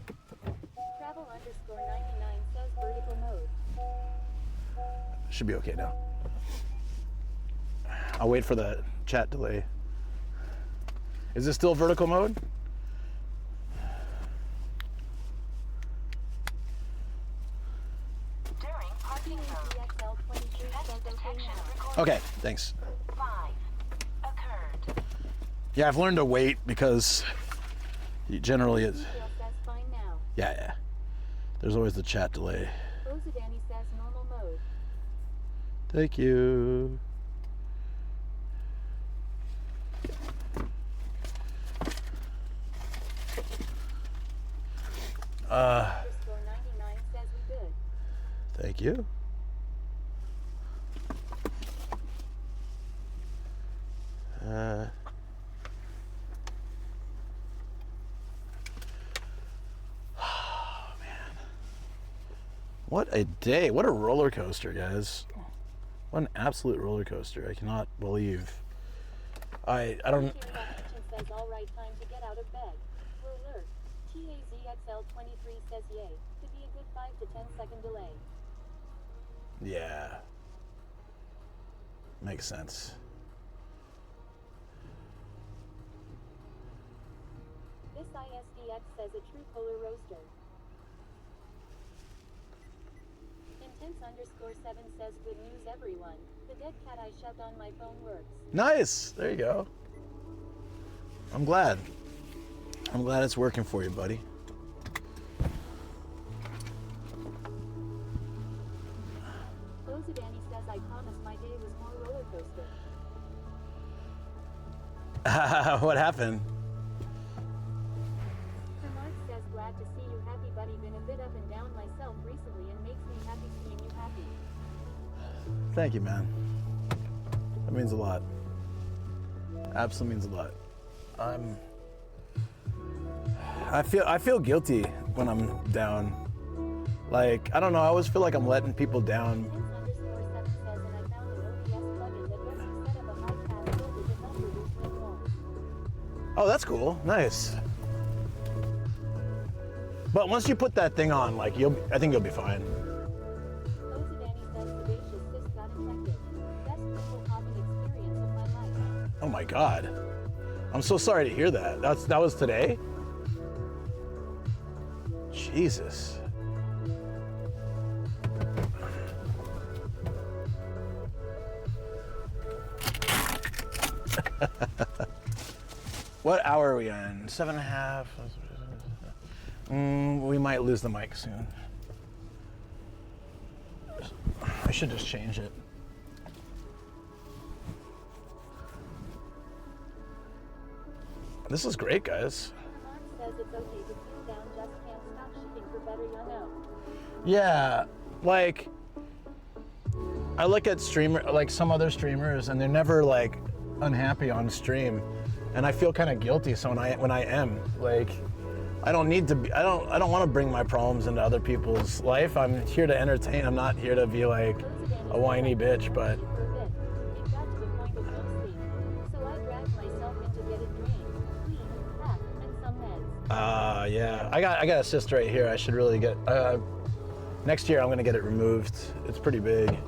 says vertical mode. Should be okay now. I'll wait for the chat delay. Is this still vertical mode? Okay, thanks. Yeah, I've learned to wait because generally it's... Yeah. There's always the chat delay. Ozadani says normal mode. Thank you. Travel_99 says we good. Thank you. What a day. What a roller coaster, guys. What an absolute roller coaster. I cannot believe. I don't... Says all right, time to get out of bed. Alert. TAZXL23 says yay. Could be a good 5 to 10 second delay. Yeah. Makes sense. This ISDX says a true polar roaster. Intense_7 says good news everyone. The dead cat I shoved on my phone works. Nice. There you go. I'm glad. I'm glad it's working for you, buddy. Danny says I promise my day was more roller coaster. What happened? Mark says glad to see you happy buddy. Been a bit up and down myself recently and makes me happy seeing you happy. Thank you, man. That means a lot. Absolutely means a lot. I feel guilty when I'm down. Like, I don't know, I always feel like I'm letting people down. Oh, that's cool. Nice. But once you put that thing on, like, I think you'll be fine. Oh my God. I'm so sorry to hear that. That was today? Jesus. What hour are we on? 7.5? We might lose the mic soon. I should just change it. This is great, guys. Says it's okay to feel down, just can't stop shooting for better, you know. Yeah, like I look at some other streamers, and they're never like unhappy on stream, and I feel kind of guilty. So when I am, like, I don't need to be. I don't want to bring my problems into other people's life. I'm here to entertain. I'm not here to be like a whiny bitch, but. Yeah, I got a cyst right here. I should really get, next year I'm gonna get it removed. It's pretty big.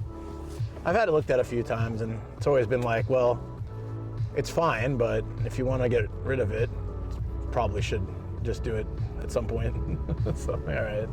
I've had it looked at a few times, and it's always been like, well, it's fine, but if you want to get rid of it, probably should just do it at some point. So, all right.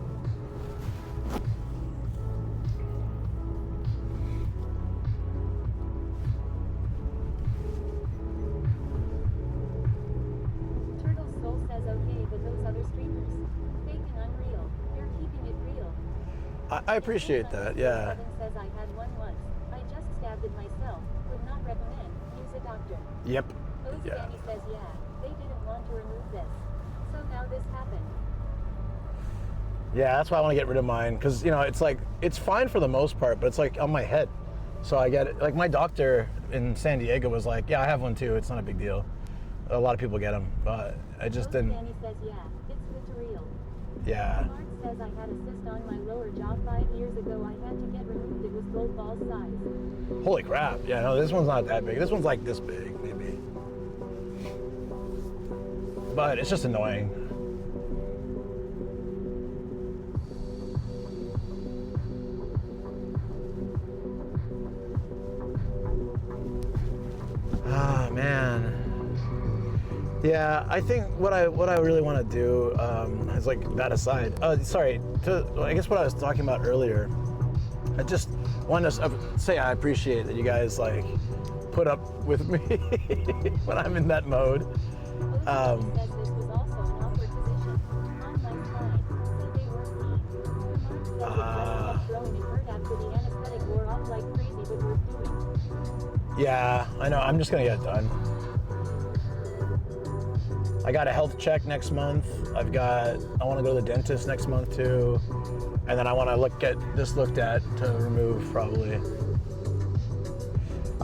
I appreciate that, yeah. Says I had one once. I just stabbed it myself. Would not recommend. Use a doctor. Yep. Yeah. Danny says yeah. They didn't want to remove this. So now this happened. Yeah, that's why I want to get rid of mine, because it's like it's fine for the most part, but it's like on my head. So I get it. Like my doctor in San Diego was like, yeah, I have one too. It's not a big deal. A lot of people get them, but I just didn't. Danny says yeah. It's literal. Yeah. Says I had a cyst on my lower jaw 5 years ago. I had to get removed. It was gold ball size. Holy crap. Yeah, no, this one's not that big. This one's like this big, maybe. But it's just annoying. Ah, man. Yeah, I think what I really want to do is like that aside. Sorry, I guess what I was talking about earlier. I just want to say I appreciate that you guys like put up with me when I'm in that mode. Yeah, I know. I'm just gonna get it done. I got a health check next month. I want to go to the dentist next month too. And then I want to get this looked at to remove probably.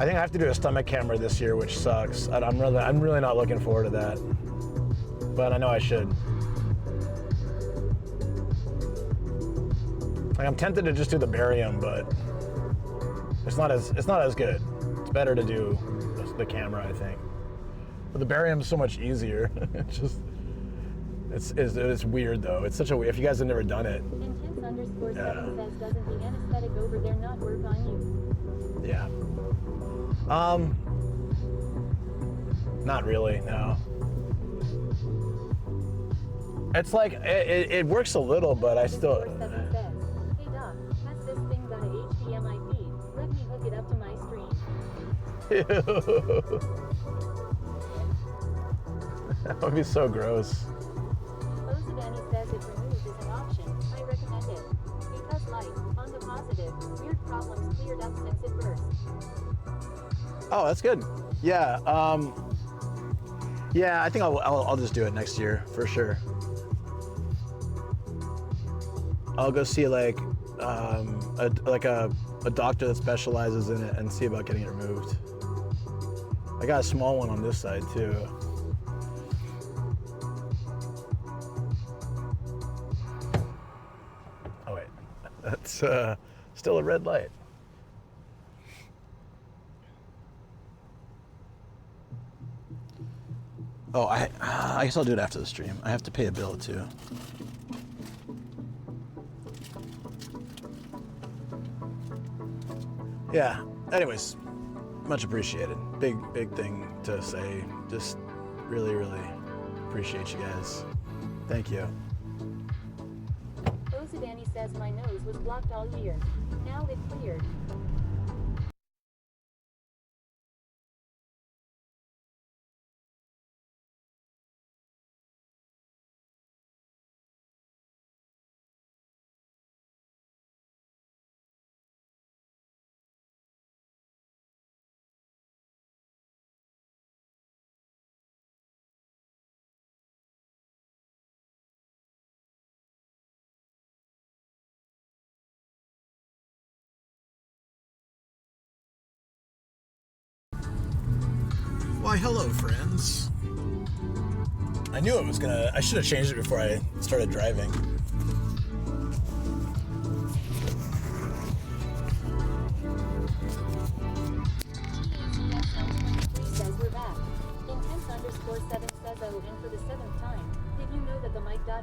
I think I have to do a stomach camera this year, which sucks. I'm really not looking forward to that. But I know I should. Like, I'm tempted to just do the barium, but it's not as good. It's better to do the camera, I think. But the barium is so much easier. It's weird though. It's such a, if you guys have never done it. Intense_7 says, doesn't the anesthetic over there not work on you? Yeah. Not really, no. It's like, it works a little, but I still... Says, hey doc, has this thing got a HDMI feed? Let me hook it up to my stream. That would be so gross. Osadani says if removed is an option, I recommend it. Because like, on the positive, weird problems cleared up since it burst. Oh, that's good. Yeah, yeah, I think I'll just do it next year, for sure. I'll go see like a doctor that specializes in it and see about getting it removed. I got a small one on this side too. Oh wait, that's still a red light. Oh, I guess I'll do it after the stream. I have to pay a bill too. Yeah, anyways, much appreciated. Big thing to say. Just really appreciate you guys. Thank you. Osadani says my nose was blocked all year. Now it cleared. Why, hello, friends. I knew it was gonna... I should have changed it before I started driving. Says we're back. Intense_7 says oh, and for the 7th time, did you know that the mic ... The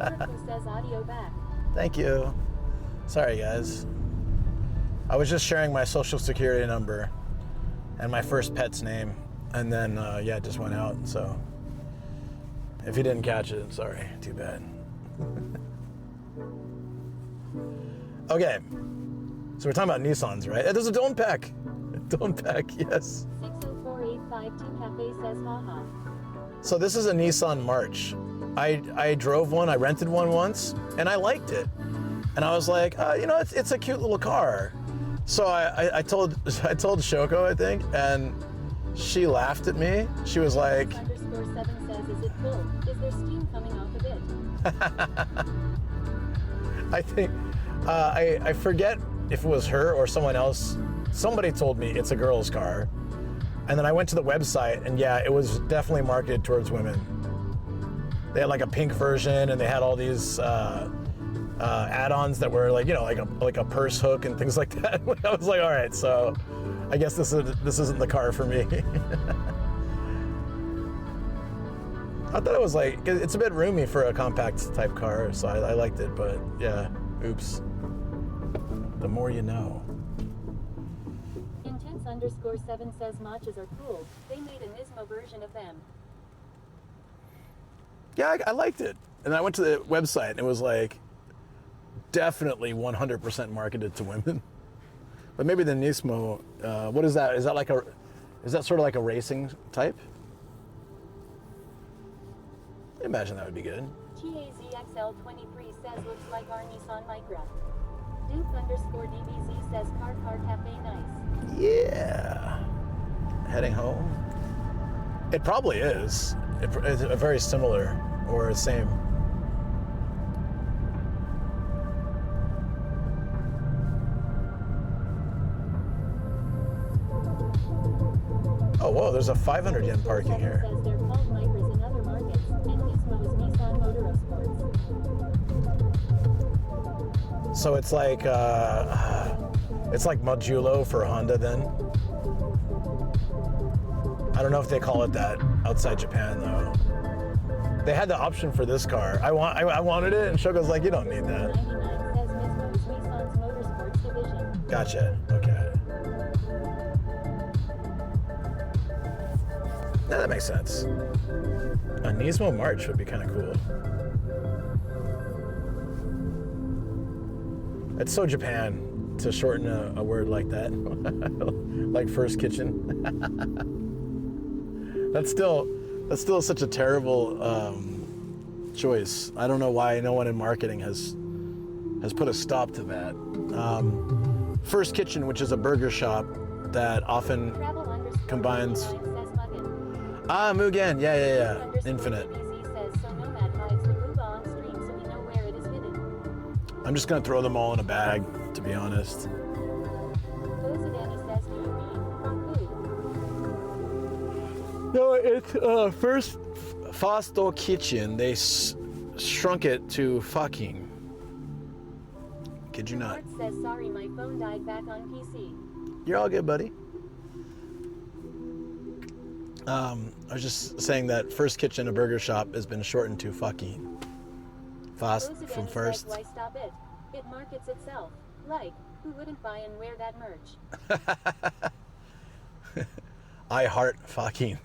Oracle says audio back. Thank you. Sorry, guys. I was just sharing my social security number and my first pet's name, and then yeah, it just went out. So if you didn't catch it, sorry, too bad. Okay, so we're talking about Nissans, right? There's a Don't Pack, yes. 604852 Cafe says haha. So this is a Nissan March. I drove one, I rented one once, and I liked it. And I was like, you know, it's a cute little car. So I told Shoko, I think, and she laughed at me. She was like, _7 says, is it full? Is there steam coming off of it? I think, I forget if it was her or someone else. Somebody told me it's a girl's car. And then I went to the website, and yeah, it was definitely marketed towards women. They had like a pink version, and they had all these add-ons that were like, you know, like a purse hook and things like that. I was like, all right, so I guess this isn't the car for me. I thought it was like, it's a bit roomy for a compact type car, so I liked it, but yeah, oops. The more you know. Intense_7 says matchas are cool. They made an Ismo version of them. Yeah, I liked it. And I went to the website and it was like, definitely 100% marketed to women. But maybe the Nismo, what is that? Is that sort of like a racing type? I imagine that would be good. TAZXL23 says looks like our Nissan Micra. Duke_DBZ says car cafe nice. Yeah. Heading home? It probably is. It's very similar or same. whoa, there's a 500 yen parking here. Says they're called Micras in other markets, and Gizmo is Nissan Motorsports. So it's like Modulo for Honda then. I don't know if they call it that outside Japan though. They had the option for this car. I wanted it, and Shogo's like, you don't need that. 99 says Gizmo is Nissan's Motorsports division. Gotcha. Okay. Yeah, that makes sense. A Nismo March would be kind of cool. It's so Japan to shorten a word like that, like First Kitchen. That's still such a terrible choice. I don't know why no one in marketing has put a stop to that. First Kitchen, which is a burger shop that often combines. Mugen, yeah. Infinite. I'm just gonna throw them all in a bag, to be honest. No, it's first Fasto Kitchen. They shrunk it to fucking. Kid you not. Says sorry, my phone died back on PC. You're all good, buddy. I was just saying that First Kitchen, a burger shop, has been shortened to fucking. Fast from first. Says, why stop it? It markets itself. Like, who wouldn't buy and wear that merch? I heart fucking.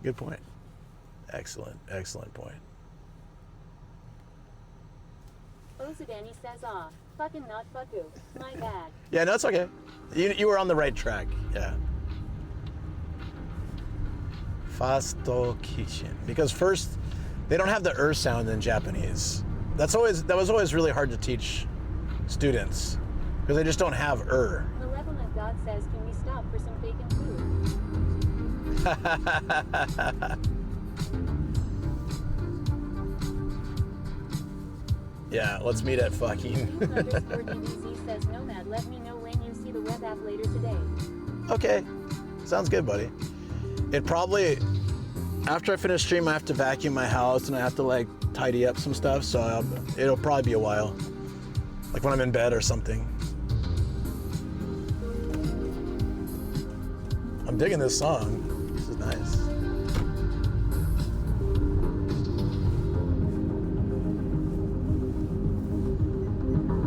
Good point. Excellent point. Ozadani says, fucking not fucku. My bad. Yeah, no, it's okay. You were on the right track. Yeah. Fasto Kitchen. Because first, they don't have the sound in Japanese. That was always really hard to teach students because they just don't have Malevolent God says, can we stop for some bacon food? Yeah, let's meet at fucking. _DBZ says, Nomad, let me know when you see the web app later today. Okay, sounds good, buddy. It probably, after I finish stream, I have to vacuum my house and I have to like tidy up some stuff, so it'll probably be a while. Like when I'm in bed or something. I'm digging this song. This is nice.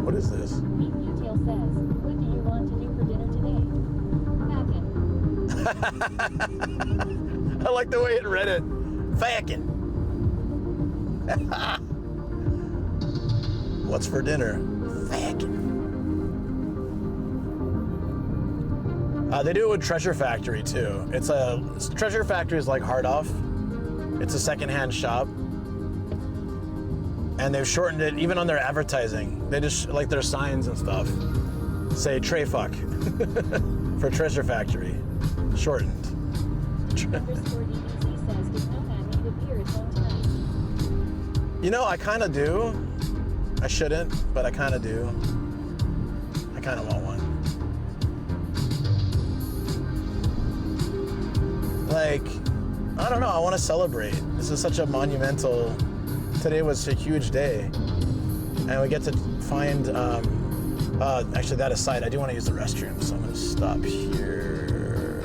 What is this? Meat Detail says, what do you want to do for dinner today? I like the way it read it. Fackin'. What's for dinner? Fackin'. They do it with Treasure Factory too. Treasure Factory is like Hard Off. It's a secondhand shop. And they've shortened it even on their advertising. They just, like their signs and stuff, say Tray Fuck for Treasure Factory. Shortened. You know, I kind of do. I shouldn't, but I kind of do. I kind of want one. Like, I don't know, I want to celebrate. This is such a monumental, today was a huge day. And we get to find, actually that aside, I do want to use the restroom, so I'm going to stop here.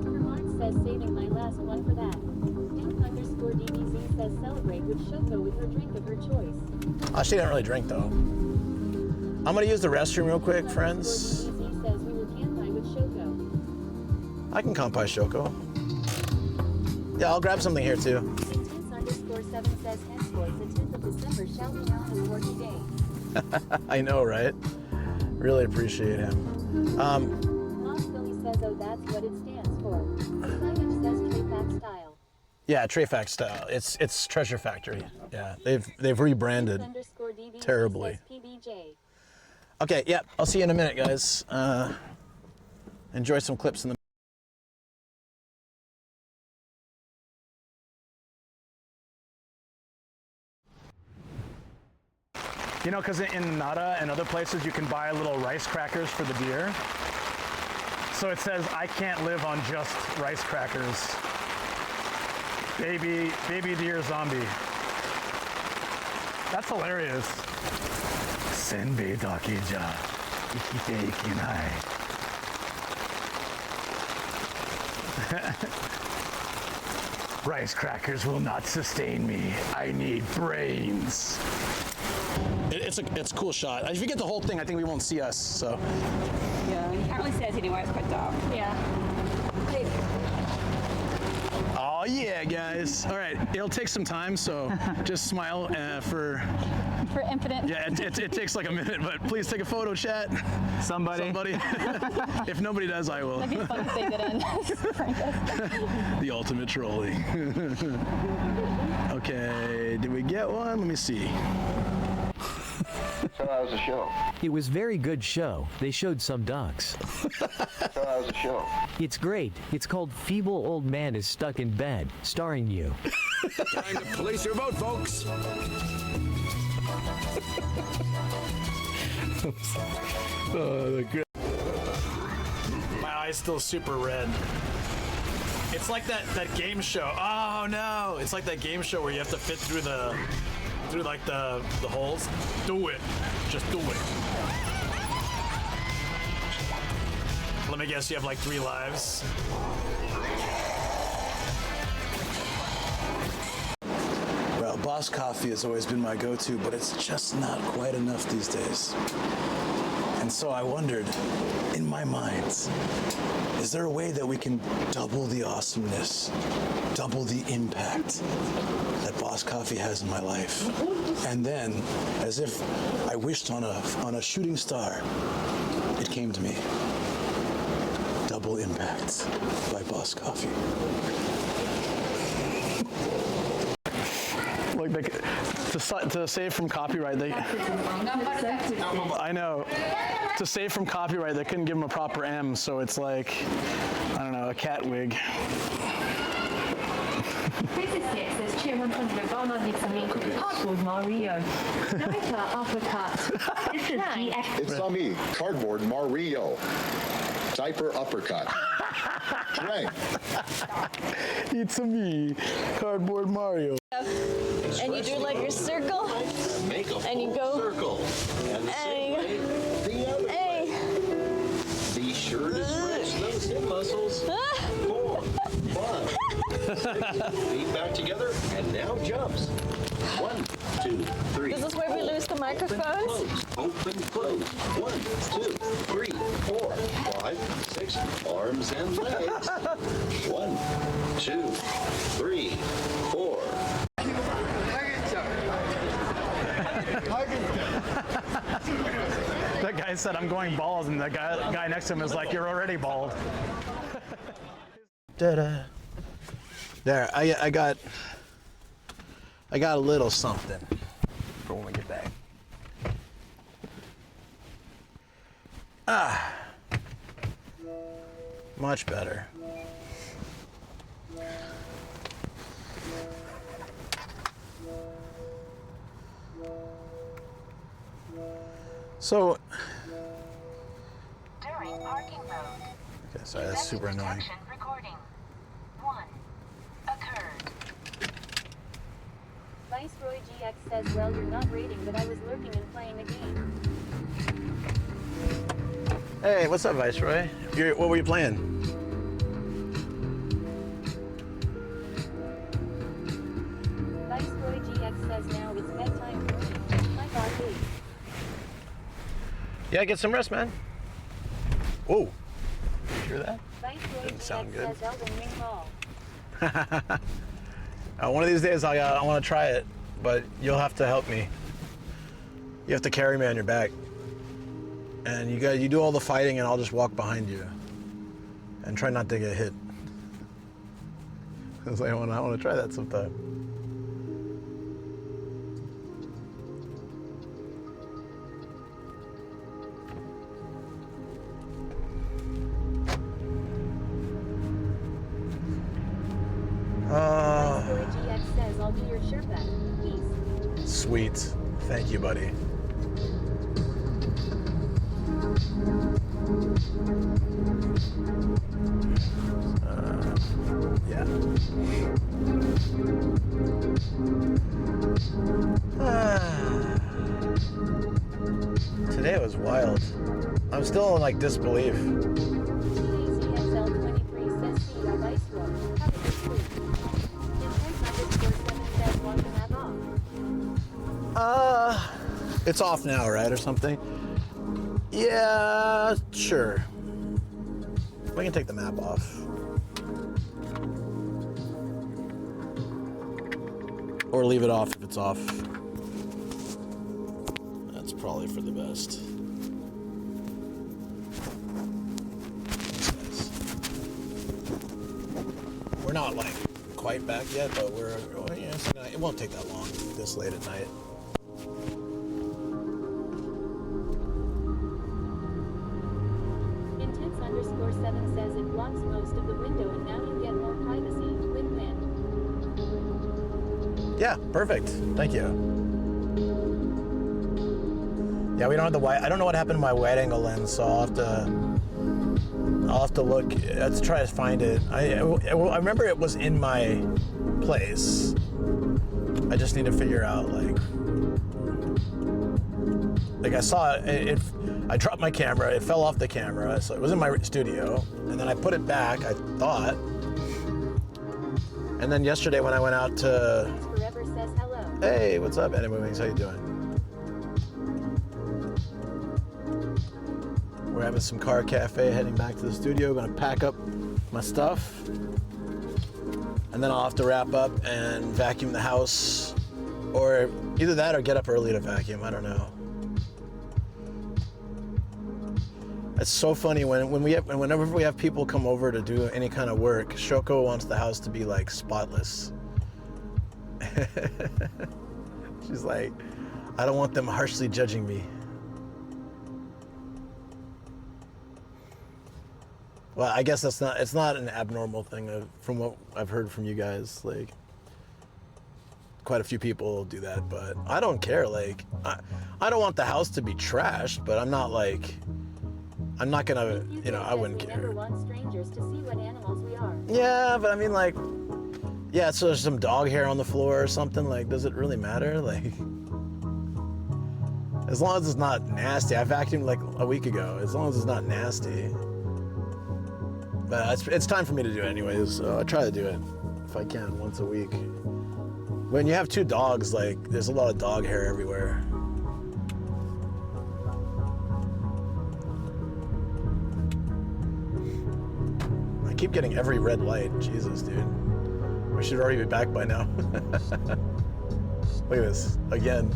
Vermont says, saving my last one for that. Duke_DBZ says, celebrate with Shoko with her drink of her choice. She didn't really drink though. I'm going to use the restroom real quick, friends. DBZ says, we will kanpai with Shoko. I can kanpai Shoko. Yeah, I'll grab something here too. Intense_7 says, henceforth, the 10th of December shall be known as Worky Day. I know, right? Really appreciate him. Mom Philly says, oh, that's what it stands for. Signage says Trayfac style. Yeah, Trayfac style. It's Treasure Factory. Yeah, they've rebranded terribly. PBJ. Okay, yeah, I'll see you in a minute, guys. Enjoy some clips in the. You know, because in Nara and other places you can buy little rice crackers for the deer. So it says, I can't live on just rice crackers. Baby deer zombie. That's hilarious. Senbei dakija, ikite ikenai. Rice crackers will not sustain me. I need brains. It's a cool shot. If you get the whole thing, I think we won't see us, so. Yeah, you can't really see us anyway, it's quite dark. Yeah. Oh yeah, guys. All right, it'll take some time, so just smile for infinite. Yeah, it takes like a minute, but please take a photo, chat. Somebody. If nobody does, I will. That'd be fun if they didn't. The ultimate trolling. Okay, did we get one? Let me see. So how was the show? It was very good show. They showed some ducks. So how was the show? It's great. It's called Feeble Old Man is Stuck in Bed, starring you. Time to place your vote, folks. Oh, good. My eye's still super red. It's like that game show. Oh no! It's like that game show where you have to fit through the holes. Do it. Just do it. Let me guess, you have like 3 lives. Well, Boss Coffee has always been my go-to, but it's just not quite enough these days. And so I wondered, in my mind, is there a way that we can double the awesomeness, double the impact that Boss Coffee has in my life? And then, as if I wished on a shooting star, it came to me. Double Impact by Boss Coffee. Like to save from copyright, I know. To save from copyright, they couldn't give him a proper M, so it's like, I don't know, a cat wig. It's on me, Cardboard Mario. Diaper uppercut. Right. It's a me, Cardboard Mario. And you do like your circle, and you go, circle. And the same way, the other way. Be sure to stretch those hip muscles. 4, 5, 6. Feet back together, and now jumps. 1, 2, 3. Is this where we lose the microphones? Open, close. 1, 2, 3, 4, 5, 6. Arms and legs. 1, 2, 3, 4. That guy said, I'm going bald, and the guy next to him is like, you're already bald. Da-da. There, I got a little something for when we get back. Ah, much better. So, During parking mode. okay, sorry, that's super annoying. Recording 1 occurred. Viceroy GX says, well, you're not raiding, but I was lurking and playing a game. Hey, what's up, Viceroy? What were you playing? Viceroy GX says now it's bedtime for me. My God, hey. Yeah, get some rest, man. Whoa. You hear that? Viceroy Didn't GX sound good. says Elden Ring Ball. One of these days I want to try it, but you'll have to help me. You have to carry me on your back. And you do all the fighting and I'll just walk behind you. And try not to get hit. Cause I want to try that sometime. Viceroy GX says I'll do your shirt back. Peace. Sweet. Thank you, buddy. Today was wild. I'm still in like disbelief. GAZXL23 says see of ice storm. Have a good sleep. Intense_7 says want to have off. It's off now, right, or something? Yeah, sure. We can take the map off. Or leave it off if it's off. That's probably for the best. We're not like quite back yet, but we're, well, yeah, it won't take that long this late at night. Intense_7 says it blocks most of the window and now you get more privacy. Win-win. Yeah, perfect. Thank you. Yeah, we don't have the wide. I don't know what happened to my wide angle lens, so I'll have to look. Let's try to find it. I remember it was in my place. I just need to figure out like I saw it. I dropped my camera. It fell off the camera, so it was in my studio, and then I put it back. I thought. And then yesterday when I went out to... Forever says hello. Hey, what's up, Anime Wings? How you doing? We're having some car cafe, heading back to the studio. Gonna pack up my stuff. And then I'll have to wrap up and vacuum the house. Or either that or get up early to vacuum, I don't know. It's so funny whenever we have people come over to do any kind of work, Shoko wants the house to be like spotless. She's like, I don't want them harshly judging me. Well, I guess it's not an abnormal thing from what I've heard from you guys. Like, quite a few people do that, but I don't care. Like, I don't want the house to be trashed, but I'm not gonna, I wouldn't care. Never want strangers to see what animals we are. Yeah, but I mean, like, yeah, so there's some dog hair on the floor or something. Like, does it really matter? Like, as long as it's not nasty. I vacuumed like a week ago. As long as it's not nasty. But it's time for me to do it anyways. So I try to do it if I can once a week. When you have two dogs, like, there's a lot of dog hair everywhere. I keep getting every red light. Jesus, dude. We should already be back by now. Look at this, again.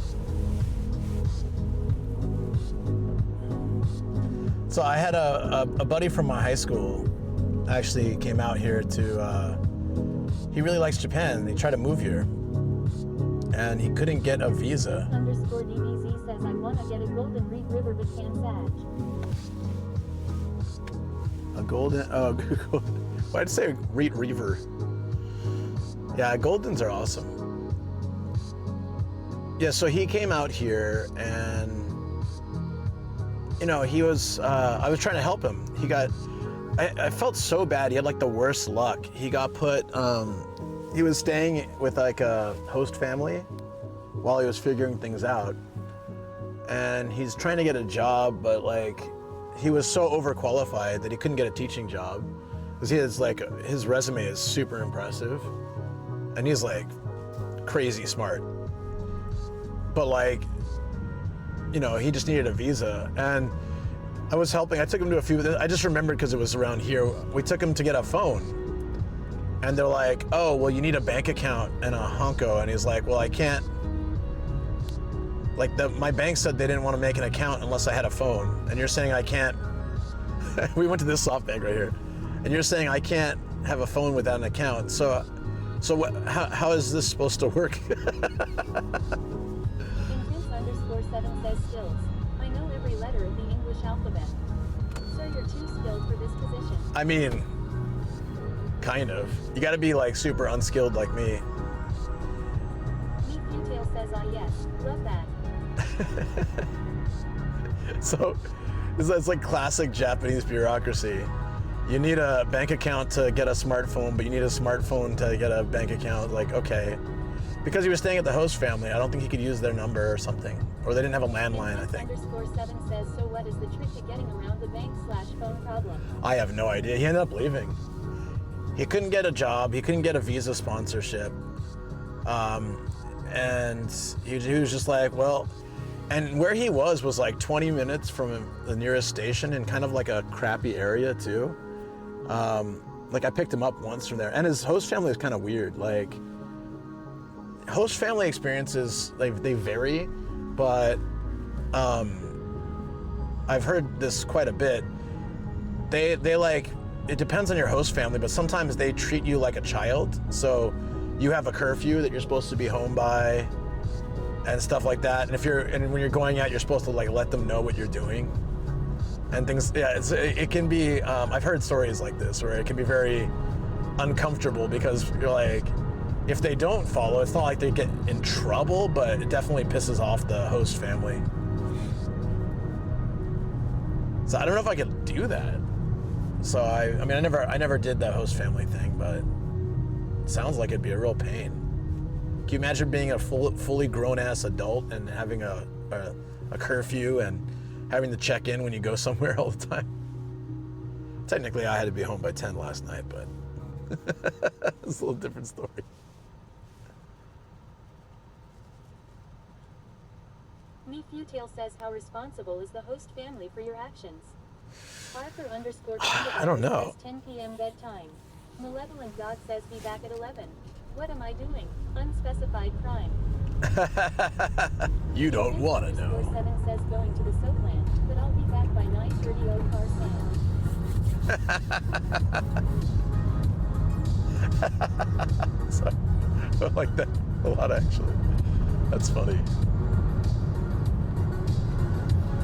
So I had a buddy from my high school actually came out here to, he really likes Japan, and he tried to move here. And he couldn't get a visa. _DBZ says I want to get a golden Reed River but can't Sag. A golden, oh, why'd I say Reed Reaver? Yeah, Goldens are awesome. Yeah, so he came out here and, he was, I was trying to help him. He got, I felt so bad. He had like the worst luck. He got put, he was staying with like a host family while he was figuring things out. And he's trying to get a job, but like, he was so overqualified that he couldn't get a teaching job. Because he has like, his resume is super impressive. And he's like crazy smart. But like, he just needed a visa. And I was helping, I took him to a few, I just remembered because it was around here. We took him to get a phone. And they're like, oh, well, you need a bank account and a honko. And he's like, well, I can't. Like, my bank said they didn't want to make an account unless I had a phone. And you're saying I can't. We went to this SoftBank right here. And you're saying I can't have a phone without an account. So what, how is this supposed to work? Intense_7 says skills. I know every letter of the English alphabet. Sir, you're too skilled for this position. I mean, kind of. You gotta be like super unskilled like me. Meat Detail says yes. Love that. So, it's like classic Japanese bureaucracy. You need a bank account to get a smartphone, but you need a smartphone to get a bank account. Like, okay. Because he was staying at the host family, I don't think he could use their number or something. or they didn't have a landline, I think. _7 says, so what is the trick to getting around the bank/phone problem? I have no idea. He ended up leaving. He couldn't get a job. He couldn't get a visa sponsorship. And he was just like, well, and where he was like 20 minutes from the nearest station in kind of like a crappy area too. Like I picked him up once from there, and his host family is kind of weird. Like host family experiences, they vary, but I've heard this quite a bit. They like, it depends on your host family, but sometimes they treat you like a child. So you have a curfew that you're supposed to be home by and stuff like that. And when you're going out, you're supposed to like let them know what you're doing and things. Yeah, it can be, I've heard stories like this where it can be very uncomfortable because you're like, if they don't follow, it's not like they get in trouble, but it definitely pisses off the host family. So I don't know if I could do that. So I mean, I never did that host family thing, but it sounds like it'd be a real pain. Can you imagine being a fully grown-ass adult and having a curfew and having to check in when you go somewhere all the time? Technically, I had to be home by 10 last night, but it's a little different story. Futile says, how responsible is the host family for your actions? Arthur _ I don't know. Says 10 p.m. bedtime. Malevolent God says be back at 11. What am I doing? Unspecified crime. You don't want to know. 7 says going to the soapland, but I'll be back by 9:30 Car Sam. Sorry. I like that a lot, actually. That's funny.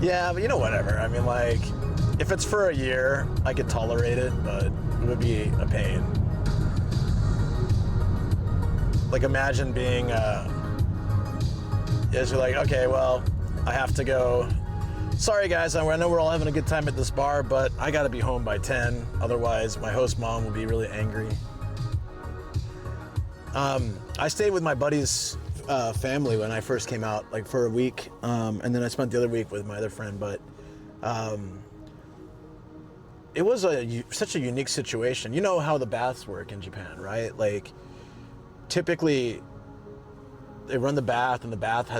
Yeah, but you know, whatever. I mean, like, if it's for a year, I could tolerate it, but it would be a pain. Like, imagine being, you're like, okay, well, I have to go. Sorry, guys, I know we're all having a good time at this bar, but I gotta be home by 10. Otherwise, my host mom will be really angry. I stayed with my buddy's family when I first came out, like for a week, and then I spent the other week with my other friend, but it was such a unique situation. You know how the baths work in Japan, right? Like, typically they run the bath, and the bath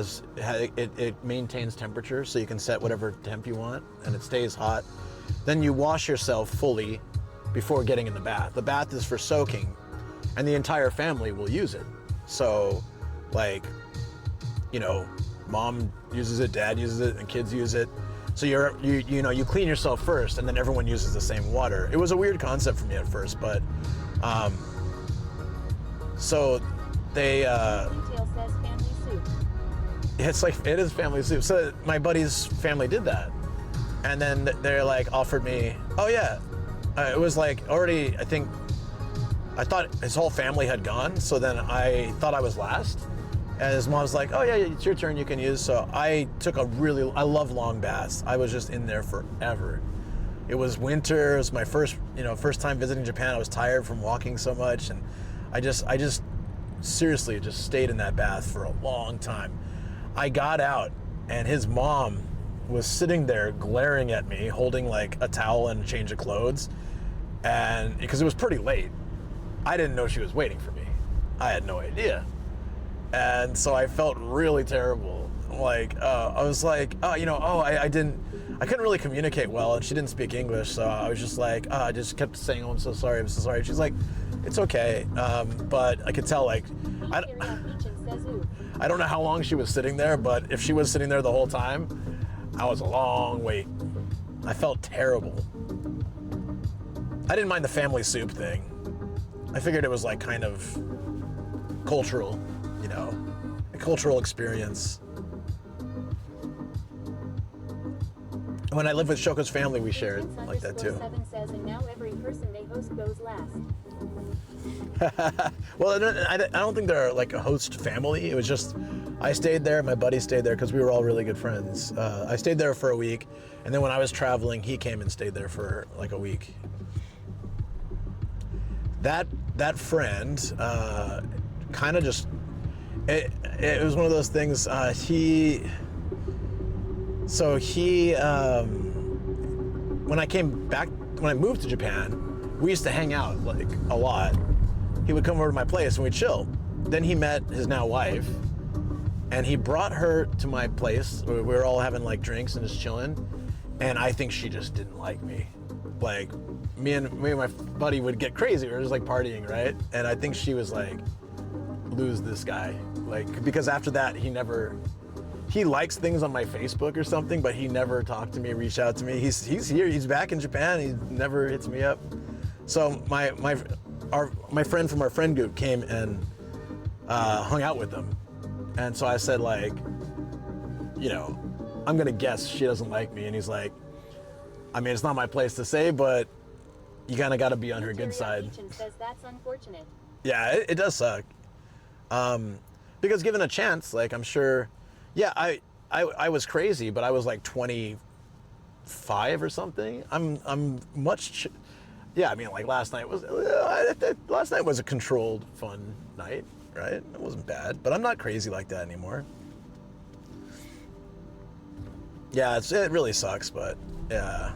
it maintains temperature, so you can set whatever temp you want and it stays hot. Then you wash yourself fully before getting in the bath. The bath is for soaking, and the entire family will use it. So, like, you know, mom uses it, dad uses it, and kids use it. So you clean yourself first, and then everyone uses the same water. It was a weird concept for me at first, but so they Detail says family soup. it's like, it is family soup. So my buddy's family did that, and then they're like offered me, oh yeah, it was like already, I thought his whole family had gone, so then I thought I was last. And his mom's like, oh yeah, it's your turn, you can use. So I took I love long baths. I was just in there forever. It was winter, it was my first time visiting Japan. I was tired from walking so much, and I just seriously just stayed in that bath for a long time. I got out, and his mom was sitting there glaring at me, holding like a towel and a change of clothes. And because it was pretty late, I didn't know she was waiting for me. I had no idea. And so I felt really terrible. Like, I was like, I couldn't really communicate well, and she didn't speak English, so I was just like, I just kept saying, oh, I'm so sorry. She's like, it's okay. But I could tell, like, I don't know how long she was sitting there, but if she was sitting there the whole time, I was a long wait. I felt terrible. I didn't mind the family soup thing. I figured it was like kind of cultural, a cultural experience. When I lived with Shoko's family, we shared like that too. 7 says, and now every person they host goes last. Well, I don't think they're like a host family. It was just, I stayed there, my buddy stayed there because we were all really good friends. I stayed there for a week, and then when I was traveling, he came and stayed there for like a week. That friend kind of just, it was one of those things, So he, when I moved to Japan, we used to hang out like a lot. He would come over to my place and we'd chill. Then he met his now wife, and he brought her to my place. We were all having like drinks and just chilling. And I think she just didn't like me. Like me and my buddy would get crazy. We were just like partying, right? And I think she was like, lose this guy. Like, because after that, he likes things on my Facebook or something, but he never talked to me, reached out to me. He's here, he's back in Japan. He never hits me up. So my friend from our friend group came and hung out with them. And so I said, like, you know, I'm gonna guess she doesn't like me. And he's like, I mean, it's not my place to say, but you kind of got to be on her good side. Says that's unfortunate. Yeah, it does suck. Because given a chance, like, I'm sure, yeah, I was crazy, but I was like 25 or something. I'm much, yeah, I mean, like last night was a controlled, fun night, right? It wasn't bad, but I'm not crazy like that anymore. Yeah, it really sucks, but yeah.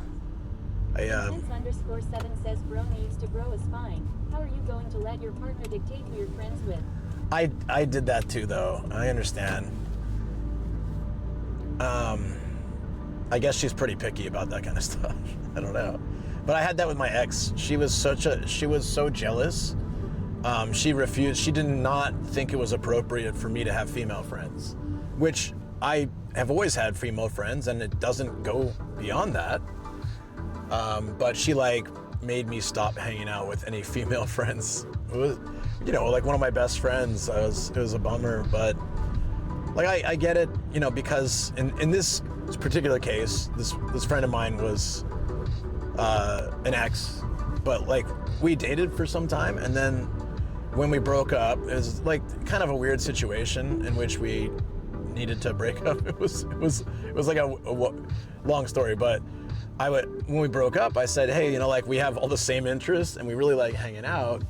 Prince_7 says bro needs to grow a spine. How are you going to let your partner dictate who you're friends with? I did that too, though. I understand. I guess she's pretty picky about that kind of stuff. I don't know. But I had that with my ex. She was so jealous. She refused. She did not think it was appropriate for me to have female friends, which I have always had female friends, and it doesn't go beyond that. But she like made me stop hanging out with any female friends. It was, you know, like one of my best friends. It was a bummer, but like I get it, you know, because in this particular case, this friend of mine was an ex, but like we dated for some time, and then when we broke up, it was like kind of a weird situation in which we needed to break up. It was like a long story, but when we broke up, I said, hey, you know, like we have all the same interests and we really like hanging out.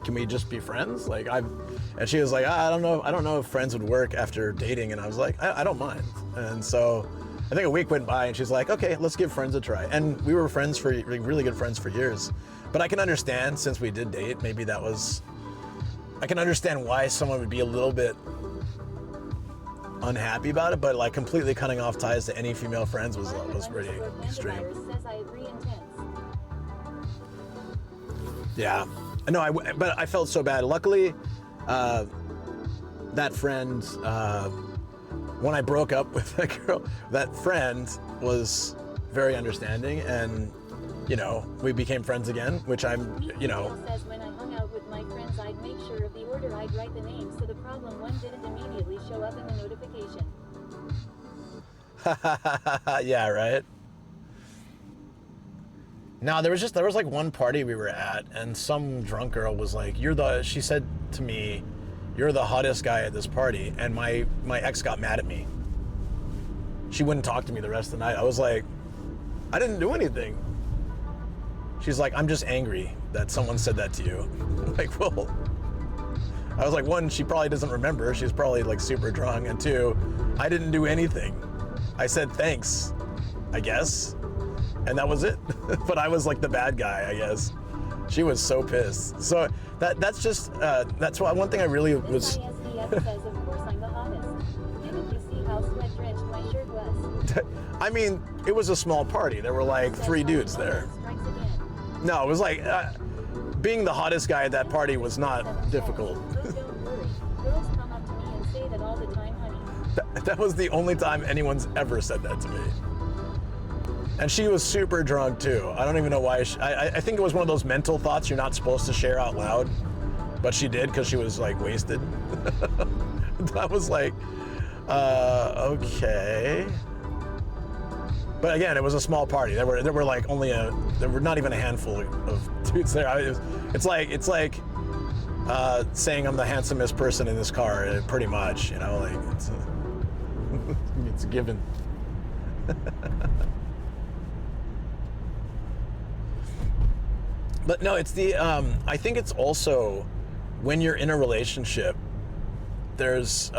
Can we just be friends? Like and she was like, I don't know if friends would work after dating. And I was like, I don't mind. And so I think a week went by and she's like, okay, let's give friends a try. And we were friends really good friends for years. But I can understand, since we did date, maybe I can understand why someone would be a little bit unhappy about it, but like completely cutting off ties to any female friends was pretty extreme. Yeah, no, but I felt so bad. Luckily, that friend, when I broke up with that girl, that friend was very understanding, and you know, we became friends again, which says when I hung out with my friends, I'd make sure of the order, I'd write the names, so the problem one didn't immediately show up in the notification. Yeah, right. No, there was like one party we were at, and some drunk girl was like, she said to me, you're the hottest guy at this party, and my ex got mad at me. She wouldn't talk to me the rest of the night. I was like, I didn't do anything. She's like, I'm just angry that someone said that to you. I'm like, well, I was like, one, she probably doesn't remember. She's probably like super drunk. And two, I didn't do anything. I said, thanks, I guess. And that was it. But I was like the bad guy, I guess. She was so pissed. So that's just, that's why one thing I really was. SDF says, of course I'm the hottest. Didn't you see how sweat drenched my shirt was? I mean, it was a small party. There were like 3 dudes there. No, it was like, being the hottest guy at that party was not difficult. Don't worry. Girls come up to me and say that all the time, honey. That was the only time anyone's ever said that to me. And she was super drunk too. I don't even know why. I think it was one of those mental thoughts you're not supposed to share out loud, but she did because she was like wasted. I was like, okay. But again, it was a small party. There were like there were not even a handful of dudes there. It's like saying I'm the handsomest person in this car, pretty much. You know, like it's a given. But no, it's I think it's also when you're in a relationship, there's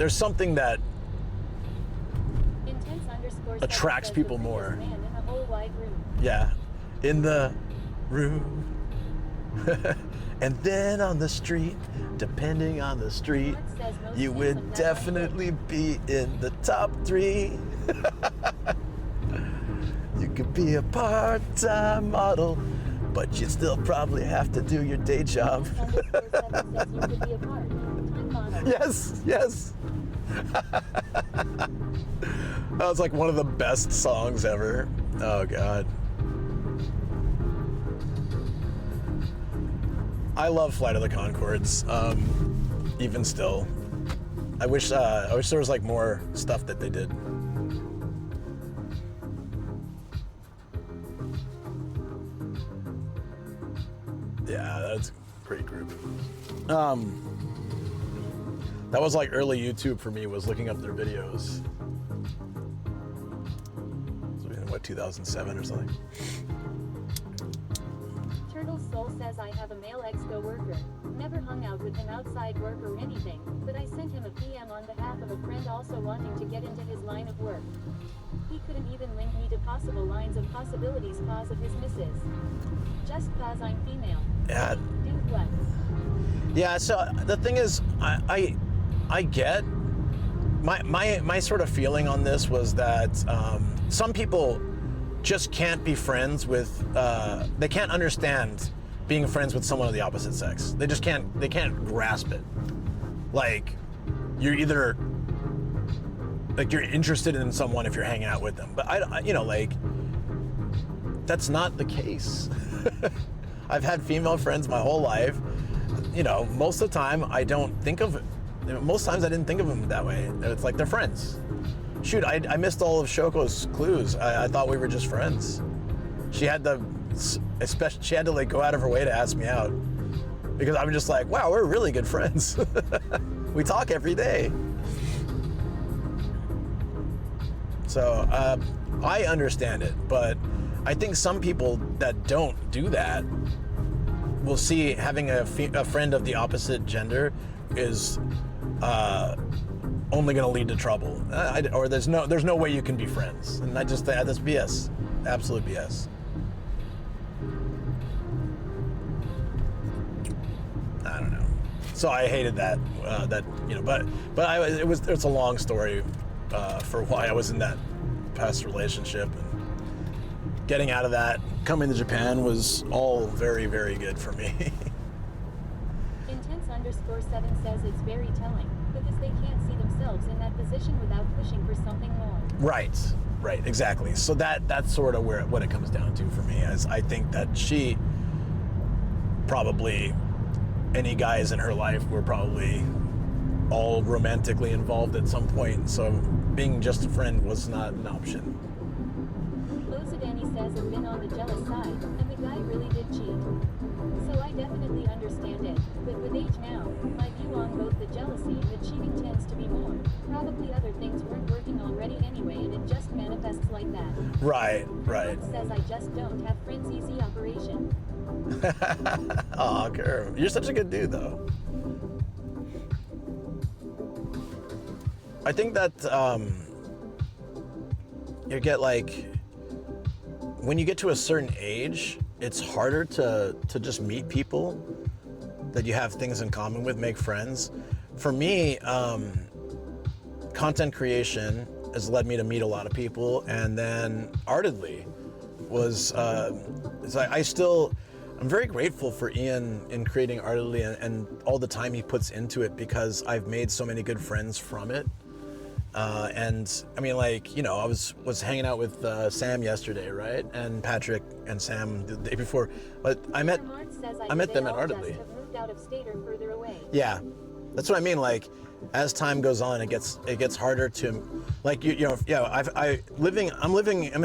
something that attracts people more. Man in a whole wide room. Yeah, in the room. And then on the street, depending on the street, you would definitely be in the top 3. You could be a part-time model, but you still probably have to do your day job. Yes, yes. That was like one of the best songs ever. Oh God. I love Flight of the Conchords, even still. I wish there was like more stuff that they did. Yeah, that's a great group. That was like early YouTube for me, was looking up their videos. So in what, 2007 or something? Turtle Soul says I have a male ex-co-worker. Never hung out with him outside work or anything, but I sent him a PM on behalf of a friend also wanting to get into his line of work. He couldn't even link me to possible lines of possibilities cause of his misses. Just cause I'm female. Yeah. Do what? Yeah, so the thing is, I get, my sort of feeling on this was that some people just can't be friends with, they can't understand being friends with someone of the opposite sex. They just can't grasp it. Like, you're either, like, you're interested in someone if you're hanging out with them. But that's not the case. I've had female friends my whole life. Most of the time I don't think of it. Most times I didn't think of them that way. It's like they're friends. Shoot, I missed all of Shoko's clues. I thought we were just friends. She had to like go out of her way to ask me out because I'm just like, wow, we're really good friends. We talk every day. So I understand it, but I think some people that don't do that will see having a friend of the opposite gender is only going to lead to trouble, or there's no way you can be friends, and I just think that's BS, absolute BS. I don't know. So I hated that. It's a long story for why I was in that past relationship, and getting out of that, coming to Japan was all very, very good for me. Intense_7 says it's very telling because they can't see themselves in that position without pushing for something more. Right, exactly. So that's sort of what it comes down to for me. Is I think that she probably, any guys in her life were probably all romantically involved at some point. So being just a friend was not an option. Danny says I've been on the jealous side, and the guy really did cheat. So I definitely understand it, but with age now, my view on both the jealousy and the cheating tends to be more. Probably other things weren't working already anyway, and it just manifests like that. Right. Says I just don't have friends, easy operation. Aw, girl, you're such a good dude, though. I think that you get like, when you get to a certain age, it's harder to just meet people that you have things in common with, make friends. For me, content creation has led me to meet a lot of people, and then Artedly was, I'm very grateful for Ian in creating Artedly and all the time he puts into it, because I've made so many good friends from it. And I mean, like, I was hanging out with Sam yesterday, right? And Patrick and Sam the day before, but I met them at Artedly. Yeah, that's what I mean. Like, as time goes on, it gets harder to, like, I'm an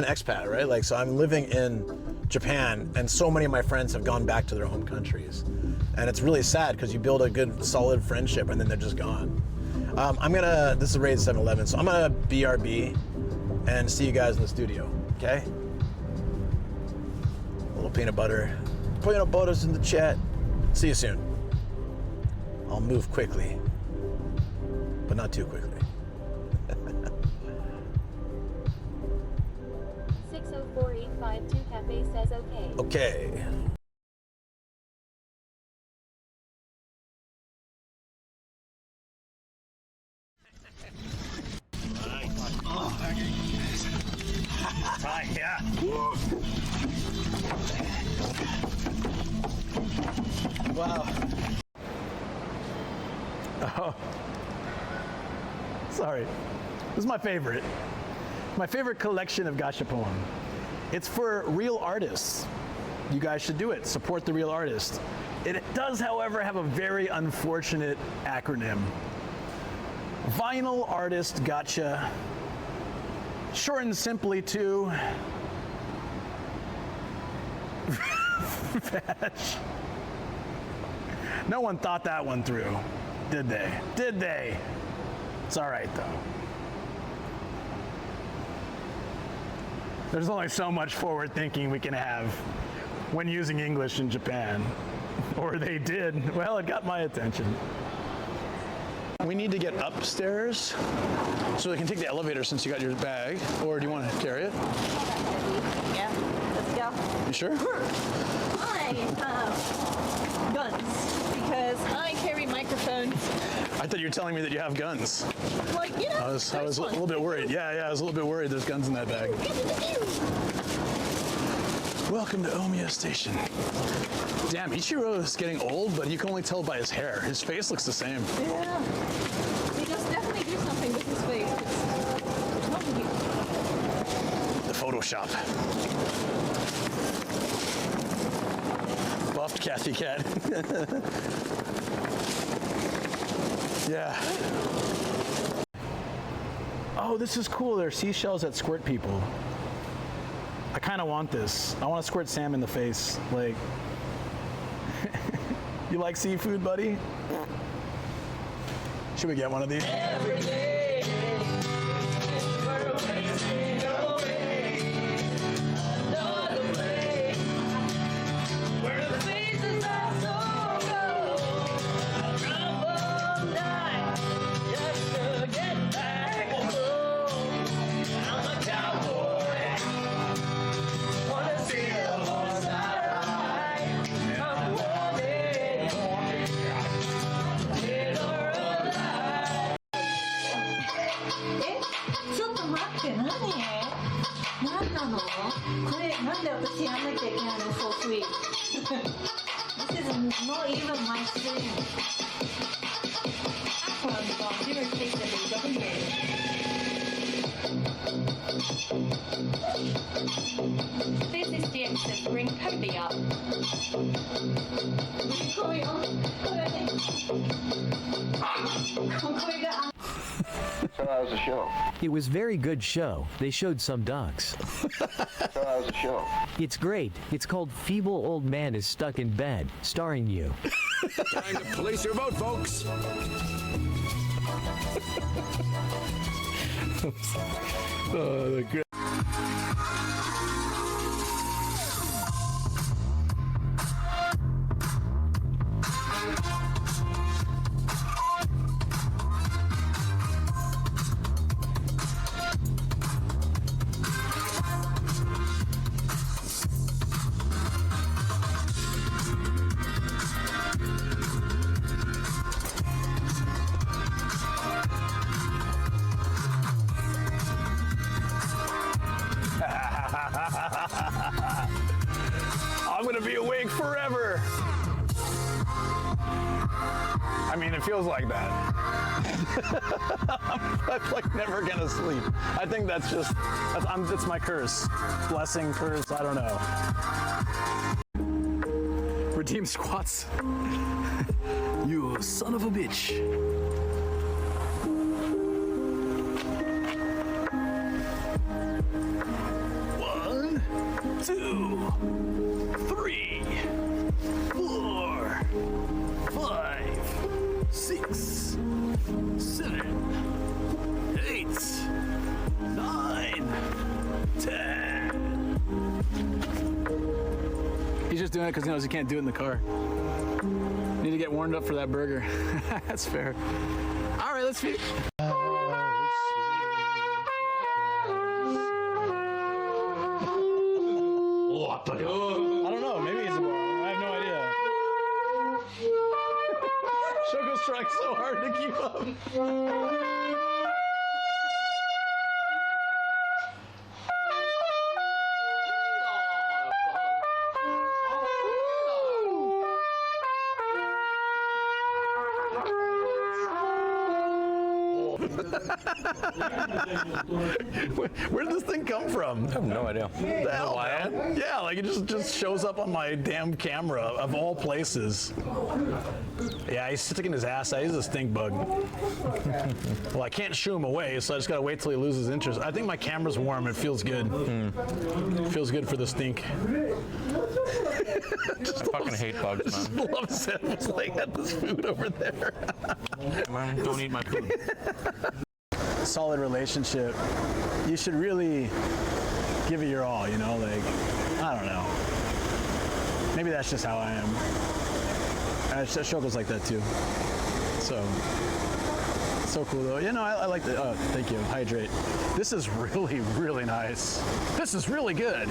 expat, right? Like, so I'm living in Japan, and so many of my friends have gone back to their home countries, and it's really sad because you build a good, solid friendship, and then they're just gone. This is Raid 7-Eleven, so I'm gonna BRB and see you guys in the studio, okay? A little peanut butter's in the chat. See you soon. I'll move quickly, but not too quickly. 252 Cafe says okay. Okay. Right, yeah. Wow. Oh. Sorry. This is my favorite. My favorite collection of gashapon. It's for real artists. You guys should do it. Support the real artist. It does, however, have a very unfortunate acronym. Vinyl Artist Gotcha. Shortened simply to Vash. No one thought that one through, did they? Did they? It's all right though. There's only so much forward thinking we can have when using English in Japan. Or they did. Well, it got my attention. We need to get upstairs so we can take the elevator since you got your bag. Or do you want to carry it? Yeah, let's go. You sure? I have guns because I carry microphones. I thought you were telling me that you have guns. Like, you know, I was a little bit worried. Yeah, I was a little bit worried there's guns in that bag. Welcome to Omiya Station. Damn, Ichiro is getting old, but you can only tell by his hair. His face looks the same. Yeah. He must definitely do something with his face. It's not you. The Photoshop. Buffed Kathy Cat. Yeah. Oh, this is cool. There are seashells that squirt people. I kind of want this. I want to squirt Sam in the face. Like, you like seafood, buddy? Should we get one of these? Every day, we're wasting away. Another way, where the faces are so cold. I drop all night just to get back home. I'm a cowboy. Wanna see the horse I ride. I'm wanted. Dead or alive. ちょっと待って、何なのこれ、なんで私やんなきゃいけないの so sweet This is not even my thing This is DX to bring Cody up. So how was the show? It was very good show. They showed some ducks. So how was the show? It's great. It's called Feeble Old Man is Stuck in Bed, starring you. Time to place your vote, folks. Oh, the good. I'm gonna be awake forever. I mean, it feels like that. I'm like never gonna sleep. I think that's just, it's my curse. Blessing, curse, I don't know. Redeem squats. You son of a bitch. One, two, 3, 4, 5, 6, 7, 8, 9, 10. He's just doing it because he knows he can't do it in the car. Need to get warmed up for that burger. That's fair. All right, let's feed. I don't know. Maybe he's a moron. I have no idea. Shogo's trying so hard to keep up. Where did this thing come from? I have no idea. What the hell, man? Yeah, like it just shows up on my damn camera of all places. Yeah, he's sticking his ass out. He's a stink bug. Well, I can't shoo him away, so I just gotta wait till he loses interest. I think my camera's warm. It feels good. It feels good for the stink. I fucking hate bugs, man. Just love Sam's like at this food over there. Man, don't eat my food. Solid relationship. You should really give it your all, you know, like, I don't know. Maybe that's just how I am. Shogo's like that too. So cool though. You know, I like the, oh, thank you, hydrate. This is really, really nice. This is really good.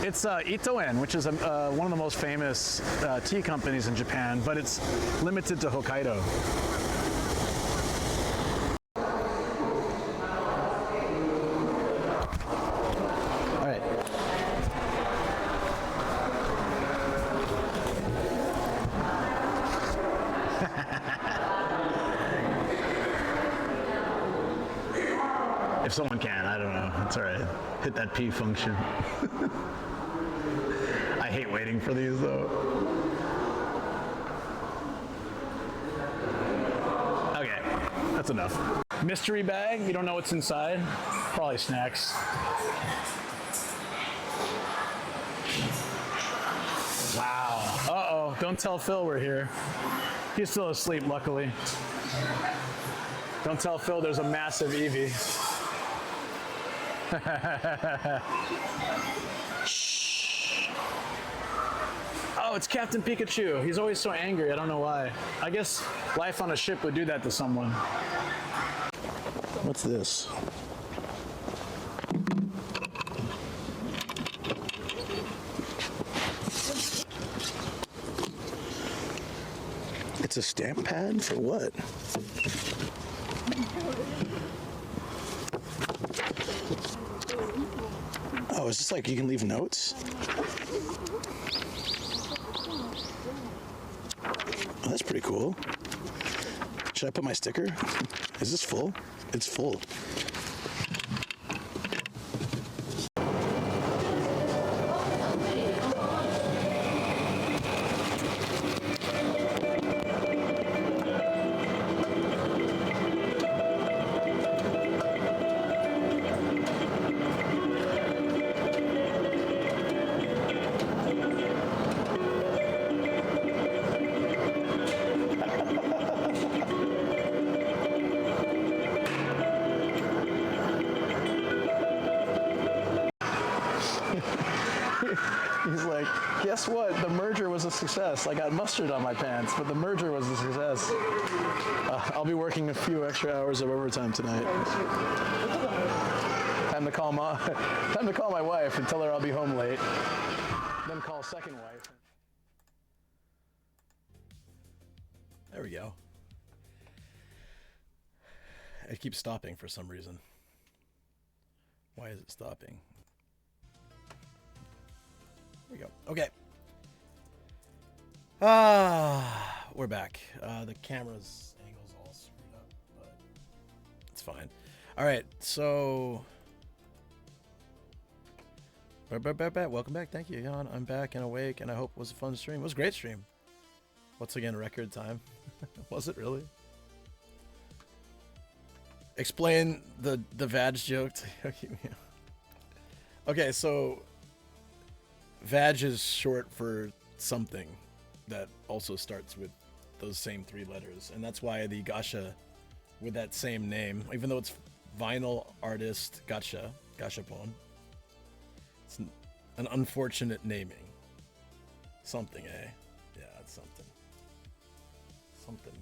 It's Itoen, which is one of the most famous tea companies in Japan, but it's limited to Hokkaido. If someone can, I don't know. It's all right. Hit that P function. I hate waiting for these though. Okay, that's enough. Mystery bag. You don't know what's inside. Probably snacks. Wow. Uh-oh. Don't tell Phil we're here. He's still asleep, luckily. Don't tell Phil there's a massive Eevee. Shh. Oh, it's Captain Pikachu. He's always so angry. I don't know why. I guess life on a ship would do that to someone. What's this? It's a stamp pad for what? Oh, is this like you can leave notes? Oh, that's pretty cool. Should I put my sticker? Is this full? It's full. He's like, guess what? The merger was a success. I got mustard on my pants, but the merger was a success. I'll be working a few extra hours of overtime tonight. Time to call my wife and tell her I'll be home late. Then call second wife. There we go. It keeps stopping for some reason. Why is it stopping? There we go. Okay. We're back. The camera's angle's all screwed up, but it's fine. All right, so welcome back. Thank you, Jan. I'm back and awake, and I hope it was a fun stream. It was a great stream. Once again, record time. Was it really? Explain the vag joke to Ekimae. Okay, so vag is short for something that also starts with those same three letters, and that's why the gacha with that same name, even though it's vinyl artist gashapon, it's an unfortunate naming. Something, eh? Yeah, it's something. Something.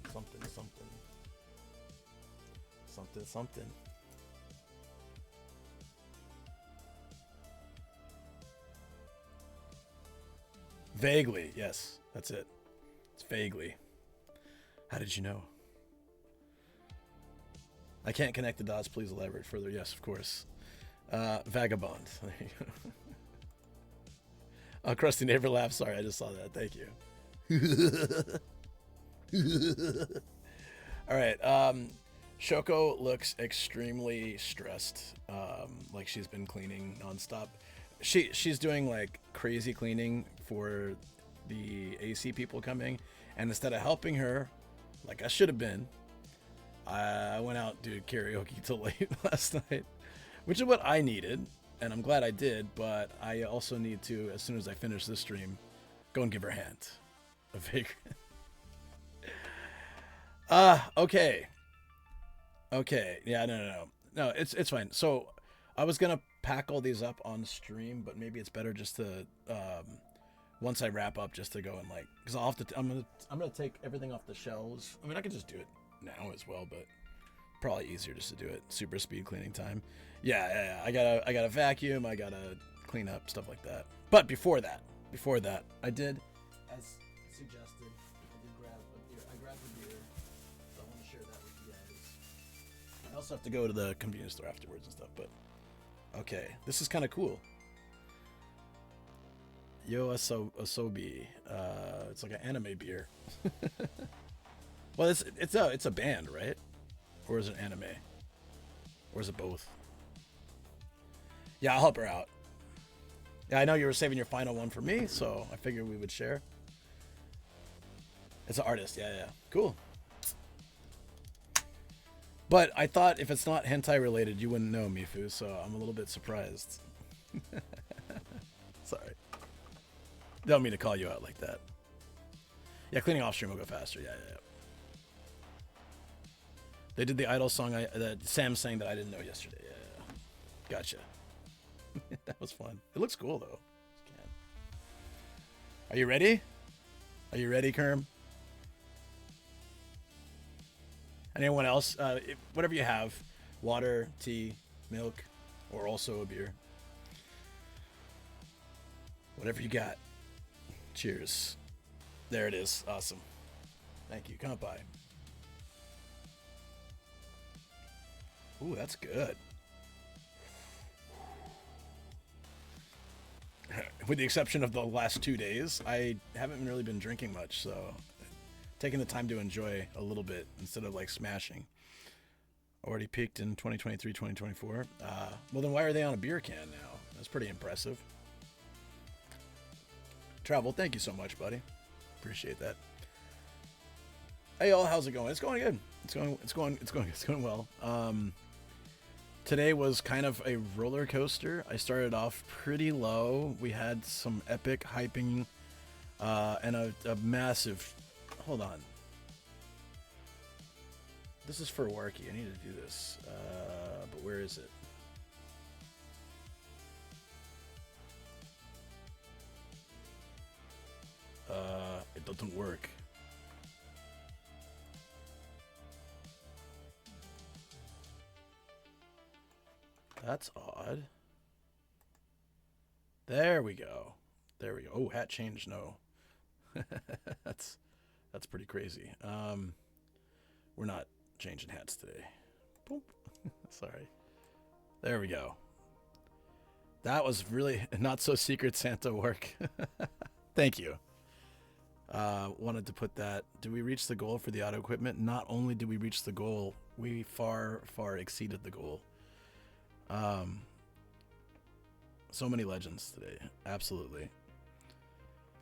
Vaguely, yes, that's it. It's vaguely. How did you know? I can't connect the dots. Please elaborate further. Yes, of course. Vagabond. There you go. Oh, Krusty Neighbor laugh. Sorry, I just saw that. Thank you. All right. Shoko looks extremely stressed. Like she's been cleaning nonstop. She's doing like crazy cleaning for the AC people coming, and instead of helping her, like I should have been, I went out to karaoke till late last night, which is what I needed, and I'm glad I did. But I also need to, as soon as I finish this stream, go and give her a hand. A vagrant. Okay. Okay. Yeah, no, it's fine. So I was gonna pack all these up on stream, but maybe it's better just to once I wrap up, just to go and like, because I'll have to. I'm gonna take everything off the shelves. I mean, I could just do it now as well, but probably easier just to do it super speed cleaning time. Yeah. I gotta vacuum. I gotta clean up stuff like that. But before that, I did, as suggested, I grabbed a beer. So I want to share that with you guys. I also have to go to the convenience store afterwards and stuff, but okay, this is kind of cool. Yo Asobi. It's like an anime beer. Well, it's a band, right? Or is it anime? Or is it both? Yeah, I'll help her out. Yeah, I know you were saving your final one for me, so I figured we would share. It's an artist, yeah. Cool. But I thought if it's not hentai related, you wouldn't know, Mifu, so I'm a little bit surprised. Sorry. Don't mean to call you out like that. Yeah, cleaning off stream will go faster, yeah. They did the Idol song that Sam sang that I didn't know yesterday, yeah. Gotcha. That was fun. It looks cool, though. Are you ready? Are you ready, Kerm? Anyone else? Whatever you have. Water, tea, milk, or also a beer. Whatever you got. Cheers. There it is. Awesome. Thank you. Come by. Ooh, that's good. With the exception of the last 2 days, I haven't really been drinking much, so taking the time to enjoy a little bit instead of like smashing. Already peaked in 2023, 2024. Well, then why are they on a beer can now? That's pretty impressive. Travel, thank you so much, buddy. Appreciate that. Hey, y'all, how's it going? It's going good. It's going well. Today was kind of a roller coaster. I started off pretty low. We had some epic hyping and a massive... Hold on. This is for Warky. I need to do this. But where is it? It doesn't work. That's odd. There we go. There we go. Oh, hat change. No. That's pretty crazy. We're not changing hats today. Boop. Sorry. There we go. That was really not so Secret Santa work. Thank you. Wanted to put that. Did we reach the goal for the auto equipment? Not only did we reach the goal, we far exceeded the goal. So many legends today. Absolutely.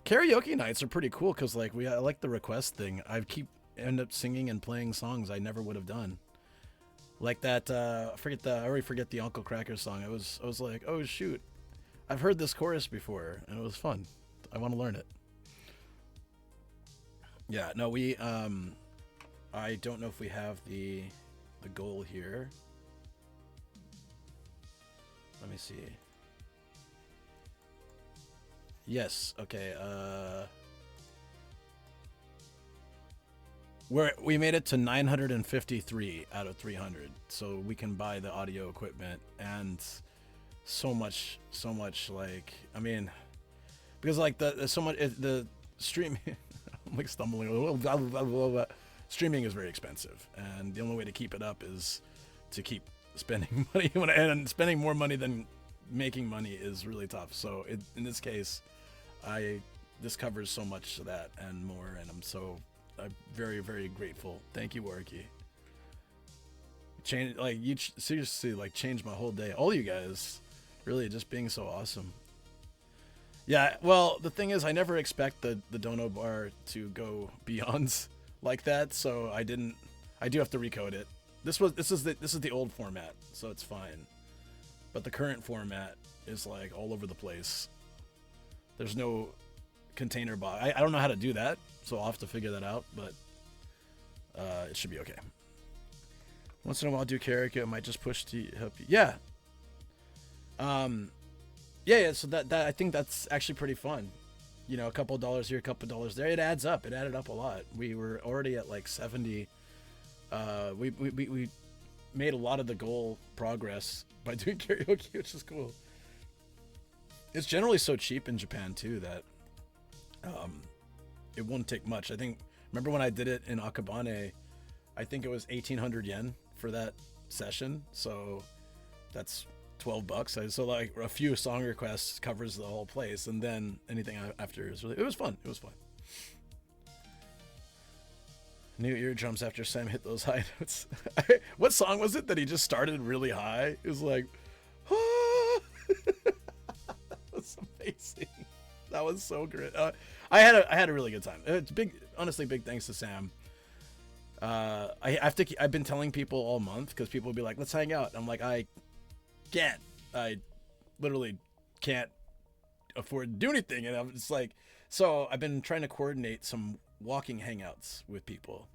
Karaoke nights are pretty cool because like I like the request thing. I end up singing and playing songs I never would have done. Like that I already forget the Uncle Cracker song. I was like, oh shoot, I've heard this chorus before and it was fun. I want to learn it. Yeah, no, we I don't know if we have the goal here. Let me see. Yes, okay, we made it to 953 out of 300, so we can buy the audio equipment and so much like, I mean, because like the so much the stream. I'm like stumbling. Streaming is very expensive, and the only way to keep it up is to keep spending money. And spending more money than making money is really tough. So in this case, this covers so much of that and more, and I'm very, very grateful. Thank you, Warky. You seriously like changed my whole day. All you guys really just being so awesome. Yeah, well, the thing is, I never expect the dono bar to go beyond like that, so I do have to recode it. This is the old format, so it's fine. But the current format is like all over the place. There's no container box. I don't know how to do that, so I'll have to figure that out, but it should be okay. Once in a while I'll do karaoke, I might just push to help you. Yeah. Yeah, so that I think that's actually pretty fun. You know, a couple dollars here, a couple dollars there. It adds up. It added up a lot. We were already at like 70. We made a lot of the goal progress by doing karaoke, which is cool. It's generally so cheap in Japan too that it won't take much. I think, remember when I did it in Akabane, I think it was 1,800 yen for that session. So that's $12. So like a few song requests covers the whole place, and then anything after is really, it was fun. It was fun. New eardrums after Sam hit those high notes. What song was it that he just started really high? It was like, ah! That was amazing. That was so great. I had a really good time. It's honestly, big thanks to Sam. I've been telling people all month because people will be like, let's hang out. I'm like, I literally can't afford to do anything, and I'm just like, so I've been trying to coordinate some walking hangouts with people,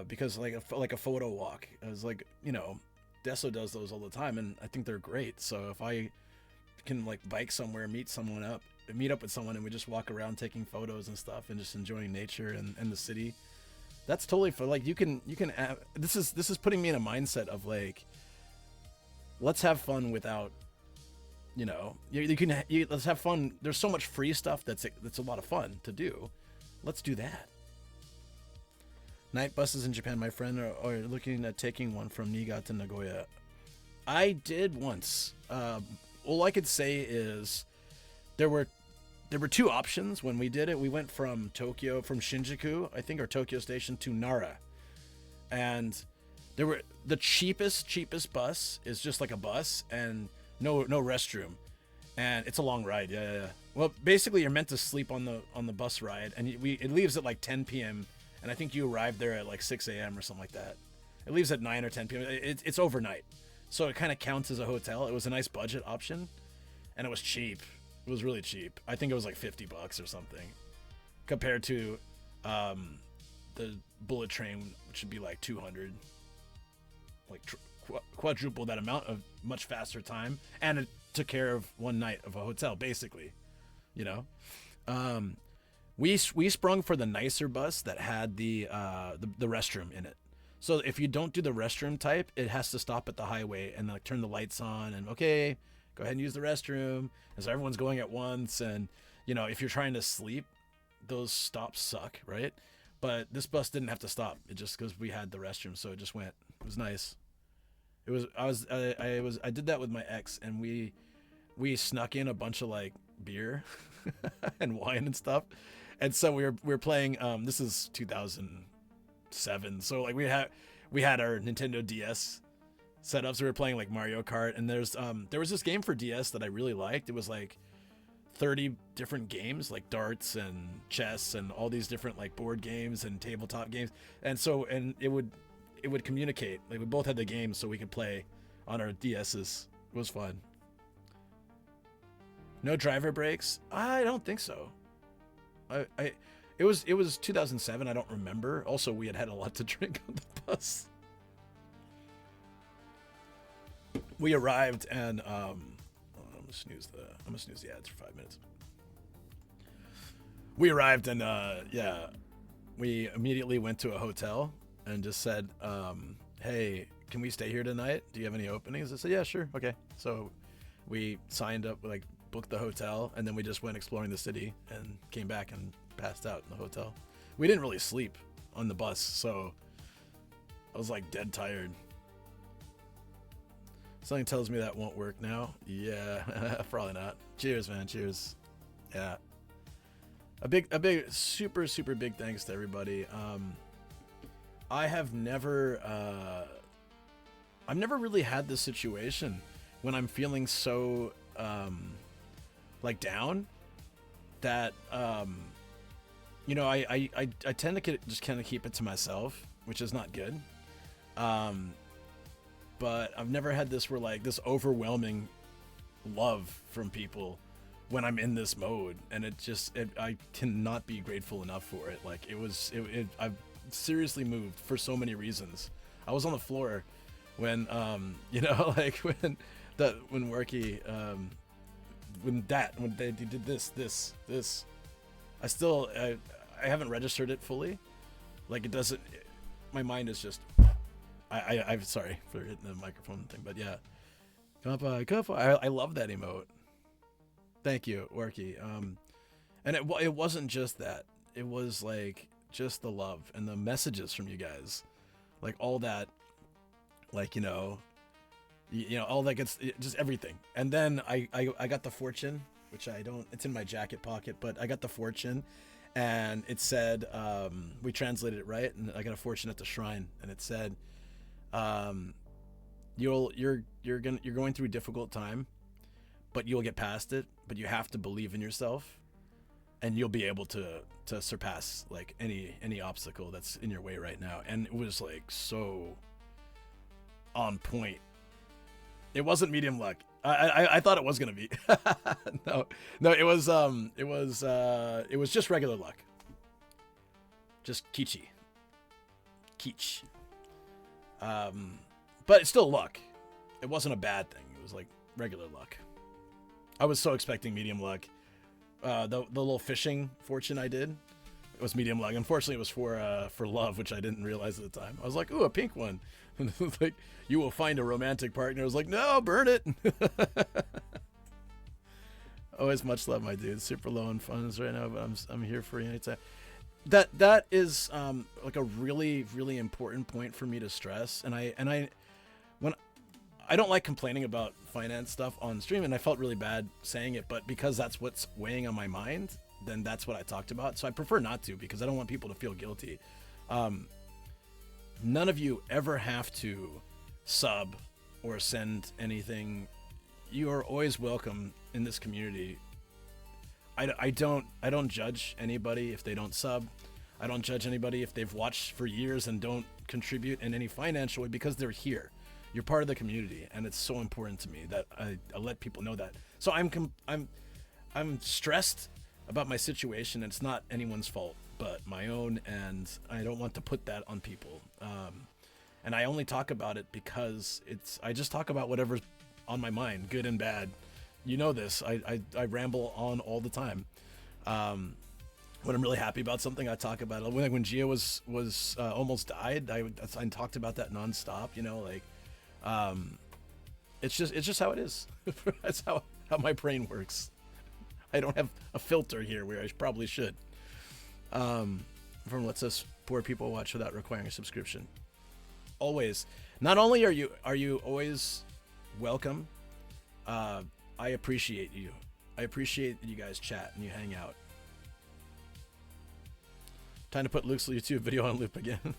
because like a photo walk. I was like, you know, Deso does those all the time, and I think they're great. So if I can like bike somewhere, meet up with someone, and we just walk around taking photos and stuff, and just enjoying nature and the city, that's totally fun. Like you can this is putting me in a mindset of like, let's have fun without, you know, let's have fun. There's so much free stuff that's a lot of fun to do. Let's do that. Night buses in Japan. My friend are looking at taking one from Niigata to Nagoya. I did once. All I could say is there were two options when we did it. We went from Shinjuku, I think, or Tokyo Station to Nara, and the cheapest bus is just like a bus and no restroom, and it's a long ride. Yeah. Well, basically you're meant to sleep on the bus ride, and it leaves at like 10 p.m. and I think you arrive there at like 6 a.m. or something like that. It leaves at 9 or 10 p.m. It's overnight, so it kind of counts as a hotel. It was a nice budget option, and it was cheap. It was really cheap. I think it was like $50 or something, compared to the bullet train, which would be like 200. Like quadruple that amount of much faster time, and it took care of one night of a hotel, basically, you know. We sprung for the nicer bus that had the restroom in it. So if you don't do the restroom type, it has to stop at the highway and like turn the lights on and okay, go ahead and use the restroom. And so everyone's going at once, and you know, if you're trying to sleep, those stops suck, right? But this bus didn't have to stop. It just, because we had the restroom, so it just went. It was nice. I did that with my ex, and we snuck in a bunch of like beer and wine and stuff, and so we were playing. This is 2007, so like we had our Nintendo DS set up, so we were playing like Mario Kart, and there was this game for DS that I really liked. It was like 30 different games, like darts and chess and all these different like board games and tabletop games, and it would communicate. Like we both had the game, so we could play on our DSs. It was fun. No driver breaks? I don't think so. It was 2007. I don't remember. Also, we had a lot to drink on the bus. We arrived, and I'm gonna snooze the ads for 5 minutes. We arrived, and we immediately went to a hotel and just said, hey, can we stay here tonight? Do you have any openings? I said, yeah, sure. Okay. So we signed up, like booked the hotel, and then we just went exploring the city and came back and passed out in the hotel. We didn't really sleep on the bus, so I was like dead tired. Something tells me that won't work now. Yeah, probably not. Cheers, man. Cheers. Yeah. A big, super, super big thanks to everybody. I have never, I've never really had this situation when I'm feeling so, like down that, you know, I tend to just kind of keep it to myself, which is not good. But I've never had this where like this overwhelming love from people when I'm in this mode, and I cannot be grateful enough for it. Like I've seriously moved for so many reasons. I was on the floor when, you know, like when Worky, when they did this, I haven't registered it fully. Like it doesn't, my mind is just, I'm sorry for hitting the microphone thing, but yeah. I love that emote. Thank you, Worky. And it wasn't just that. It was like just the love and the messages from you guys, like all that, like you know, all that gets just everything. And then I got the fortune, which I don't. It's in my jacket pocket, but I got the fortune, and it said we translated it right, and I got a fortune at the shrine, and it said, you're going through a difficult time, but you'll get past it. But you have to believe in yourself, and you'll be able to surpass like any obstacle that's in your way right now. And it was like so on point. It wasn't medium luck. I thought it was gonna be. No, it was just regular luck. Just Keech. But it's still luck. It wasn't a bad thing. It was like regular luck. I was so expecting medium luck. The little fishing fortune I did, it was medium luck. Unfortunately, it was for love, which I didn't realize at the time. I was like, ooh, a pink one. And it was like, you will find a romantic partner. I was like, no, burn it. Always much love, my dude. Super low on funds right now, but I'm here for you anytime. That is like a really, really important point for me to stress. And I don't like complaining about finance stuff on stream, and I felt really bad saying it, but because that's what's weighing on my mind, then that's what I talked about. So I prefer not to, because I don't want people to feel guilty. None of you ever have to sub or send anything. You are always welcome in this community. I don't judge anybody if they don't sub. I don't judge anybody if they've watched for years and don't contribute in any financial way, because they're here. You're part of the community, and it's so important to me that I let people know that. So I'm stressed about my situation. It's not anyone's fault but my own, and I don't want to put that on people. And I only talk about it because I just talk about whatever's on my mind, good and bad. You know this. I ramble on all the time. When I'm really happy about something, I talk about it. When Gia was almost died, I talked about that nonstop. You know, like. It's just how it is. That's how my brain works. I don't have a filter here where I probably should. From lets us poor people watch without requiring a subscription. Always. Not only are you always welcome, I appreciate you. I appreciate that you guys chat and you hang out. Time to put Luke's YouTube video on loop again.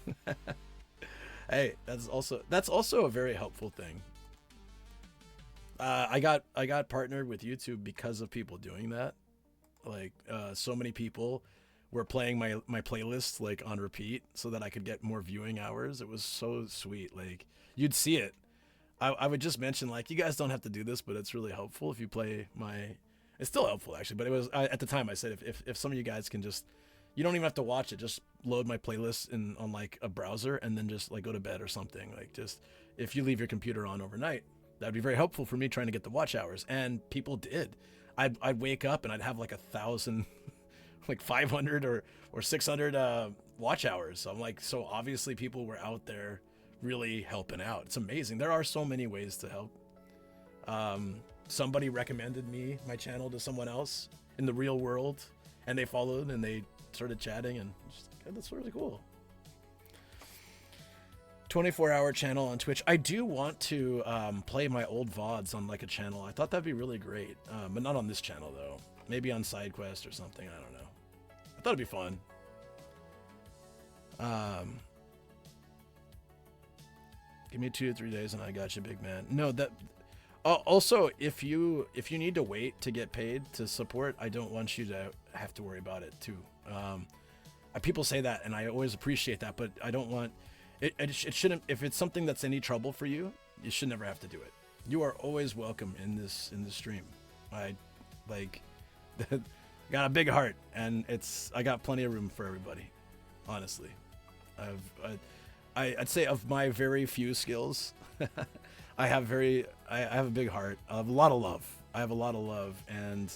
Hey, that's also a very helpful thing. I got partnered with YouTube because of people doing that. Like so many people were playing my playlists like on repeat so that I could get more viewing hours. It was so sweet. Like you'd see it. I would just mention like, you guys don't have to do this, but it's really helpful if you play my. It's still helpful actually, but it was at the time I said if some of you guys can just. You don't even have to watch it. Just load my playlist on like a browser and then just like go to bed or something. Like just if you leave your computer on overnight, that'd be very helpful for me trying to get the watch hours. And people did. I'd wake up and I'd have like 1,000, like 500 or 600 watch hours. So I'm like, so obviously people were out there really helping out. It's amazing. There are so many ways to help. somebody recommended my channel to someone else in the real world, and they followed and they started chatting, and just, God, that's really cool. 24-hour channel on Twitch. I do want to play my old VODs on like a channel. I thought that'd be really great, but not on this channel though. Maybe on SideQuest or something. I don't know. I thought it'd be fun. Give me 2 to 3 days and I got you, big man. No, that. Also, if you need to wait to get paid to support, I don't want you to have to worry about it too. People say that, and I always appreciate that, but I don't want. It shouldn't. If it's something that's any trouble for you, you should never have to do it. You are always welcome in this stream. I got a big heart, and I got plenty of room for everybody. Honestly, I'd say of my very few skills, I have a big heart. I have a lot of love. And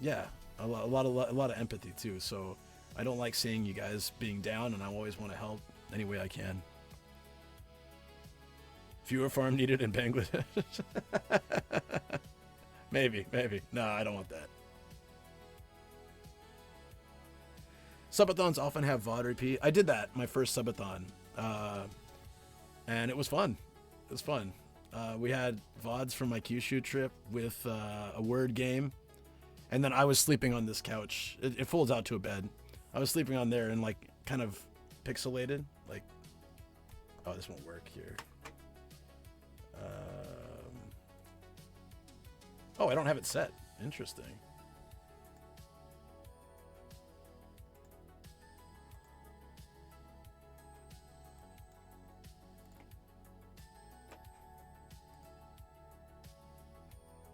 yeah, a lot of empathy too. So. I don't like seeing you guys being down, and I always want to help any way I can. Fewer farm needed in Bangladesh. Maybe. No, I don't want that. Subathons often have VOD repeat. I did that, my first subathon. And it was fun. We had VODs from my Kyushu trip with a word game. And then I was sleeping on this couch. It folds out to a bed. I was sleeping on there and like kind of pixelated, like, oh, this won't work here. Oh, I don't have it set. Interesting.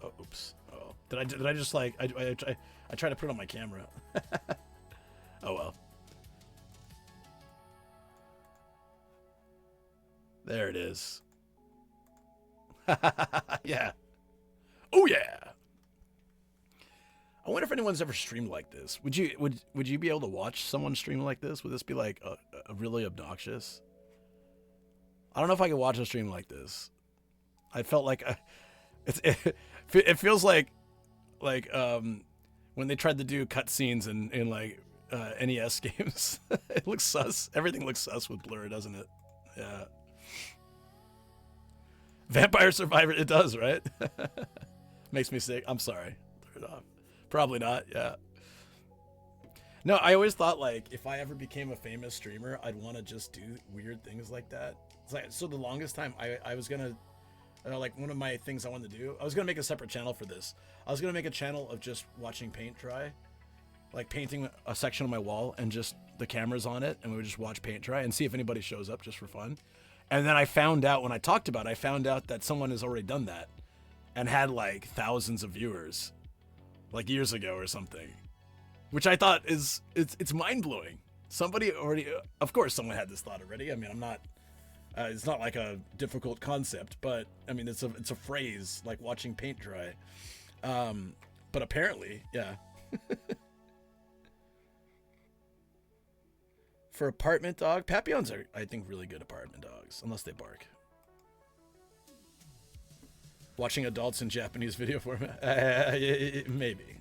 Oh, oops. Oh, did I just like I tried to put it on my camera. Oh well. There it is. Yeah. Oh yeah. I wonder if anyone's ever streamed like this. Would you be able to watch someone stream like this? Would this be like a really obnoxious? I don't know if I could watch a stream like this. I felt like it feels like when they tried to do cutscenes in like NES games. It looks sus. Everything looks sus with blur, doesn't it? Yeah. Vampire Survivor, it does, right? Makes me sick. I'm sorry. Turn it off. Probably not, yeah. No, I always thought like if I ever became a famous streamer, I'd want to just do weird things like that. It's like, so the longest time I was gonna like one of my things I wanted to do, I was gonna make a separate channel for this. I was gonna make a channel of just watching paint dry. Like painting a section of my wall and just the cameras on it, and we would just watch paint dry and see if anybody shows up just for fun. And then I found out when I talked about it, I found out that someone has already done that and had like thousands of viewers like years ago or something, which I thought it's mind-blowing. Somebody already, of course someone had this thought already. I mean, I'm not, it's not like a difficult concept, but I mean, it's a phrase like watching paint dry. But apparently, yeah. For apartment dog, Papillons are, I think, really good apartment dogs, unless they bark. Watching adults in Japanese video format, maybe.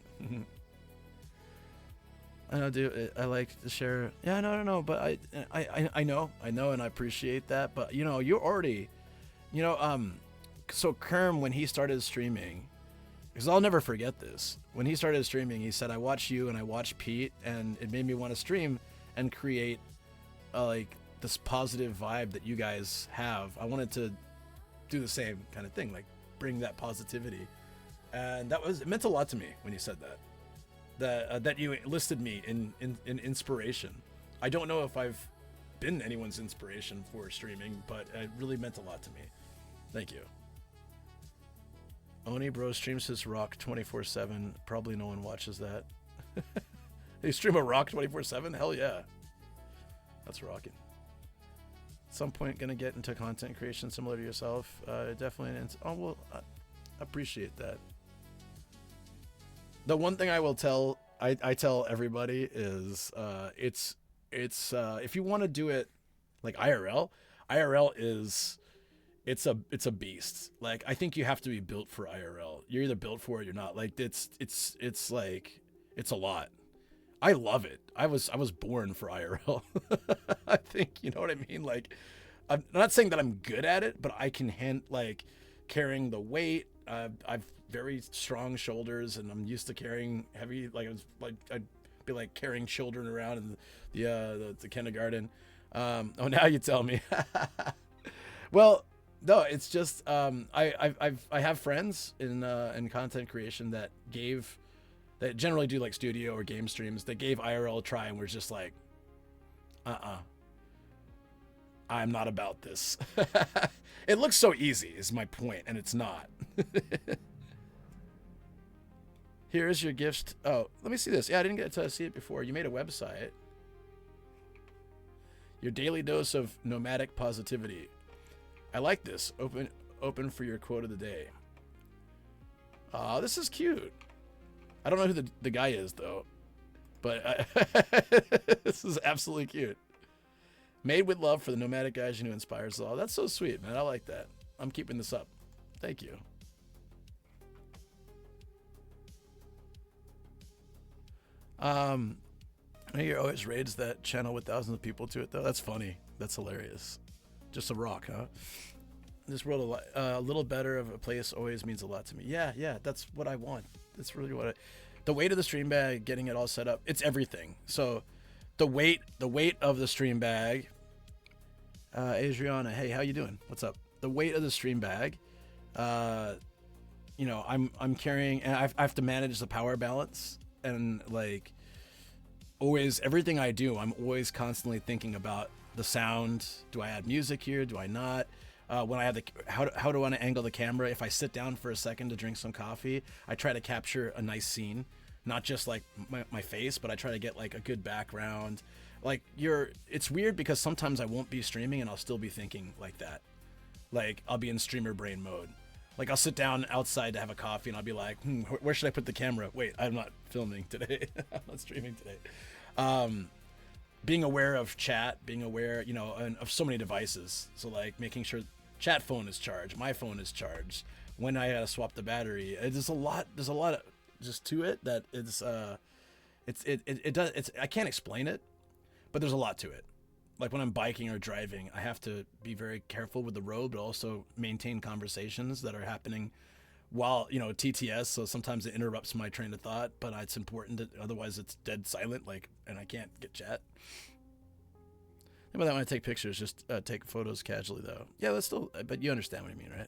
I know, dude. I like to share. Yeah, no. But I know, and I appreciate that. But you know, you're already, you know, so Kerm, when he started streaming, because I'll never forget this. When he started streaming, he said, "I watch you and I watch Pete, and it made me want to stream and create like this positive vibe that you guys have. I wanted to do the same kind of thing, like bring that positivity." And it meant a lot to me when you said that. That you listed me in inspiration. I don't know if I've been anyone's inspiration for streaming, but it really meant a lot to me. Thank you. Oni Bro streams his rock 24/7. Probably no one watches that. They stream a rock 24/7? Hell yeah. That's rocking. At some point gonna get into content creation similar to yourself. Definitely. I appreciate that. The one thing I will tell, I tell everybody is, it's if you want to do it like IRL is it's a beast. Like, I think you have to be built for IRL. You're either built for it or you're not. Like, it's like, it's a lot. I love it. I was born for IRL. I think, you know what I mean? Like, I'm not saying that I'm good at it, but I can like carrying the weight. I've very strong shoulders, and I'm used to carrying heavy. Like, I'd be like carrying children around in the kindergarten. Oh, now you tell me. Well, no, it's just I have friends in content creation that generally do like studio or game streams that gave IRL a try and were just like, I'm not about this. It looks so easy is my point, and it's not. Here is your gift. Oh, let me see this. Yeah, I didn't get to see it before. You made a website. Your daily dose of nomadic positivity. I like this. Open for your quote of the day. This is cute. I don't know who the guy is, though. But this is absolutely cute. Made with love for the nomadic guys who inspires us all. That's so sweet, man. I like that. I'm keeping this up. Thank you. You're always raids that channel with thousands of people to it, though. That's funny. That's hilarious. Just a rock, huh? This world a little better of a place always means a lot to me. Yeah, that's what I want. That's really what the weight of the stream bag, getting it all set up, it's everything. So the weight of the stream bag, Adriana, hey, how you doing? What's up? The weight of the stream bag, you know, I'm carrying, and I have to manage the power balance, and like always, everything I do, I'm always constantly thinking about the sound. Do I add music here? Do I not? When I have how do I want to angle the camera? If I sit down for a second to drink some coffee, I try to capture a nice scene, not just like my face, but I try to get like a good background. Like it's weird because sometimes I won't be streaming and I'll still be thinking like that. Like I'll be in streamer brain mode. Like I'll sit down outside to have a coffee and I'll be like, where should I put the camera? Wait, I'm not filming today. I'm not streaming today. Being aware of chat, being aware, you know, of so many devices. So like making sure chat phone is charged, my phone is charged. When I gotta swap the battery, there's a lot of just to it that I can't explain it, but there's a lot to it. Like when I'm biking or driving, I have to be very careful with the road, but also maintain conversations that are happening while, you know, TTS. So sometimes it interrupts my train of thought, but it's important that otherwise it's dead silent, like, and I can't get chat. How about that when I take pictures, just take photos casually though. Yeah, that's still, but you understand what I mean, right?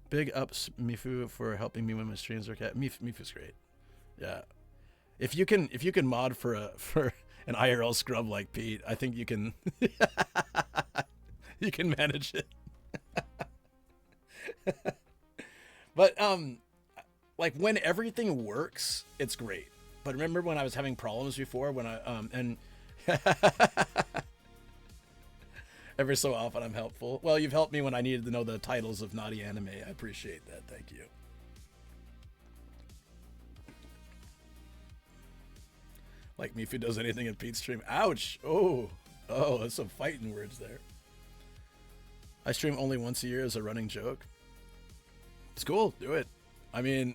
Big ups, Mifu, for helping me when my streams are Mifu's great. Yeah. If you can mod for an IRL scrub like Pete, I think you can you can manage it. But like when everything works, it's great. But remember when I was having problems before, when I and every so often I'm helpful. Well, you've helped me when I needed to know the titles of naughty anime. I appreciate that. Thank you. Like Mifu does anything in Pete's stream. Ouch! Oh, that's some fighting words there. I stream only once a year as a running joke. It's cool. Do it. I mean,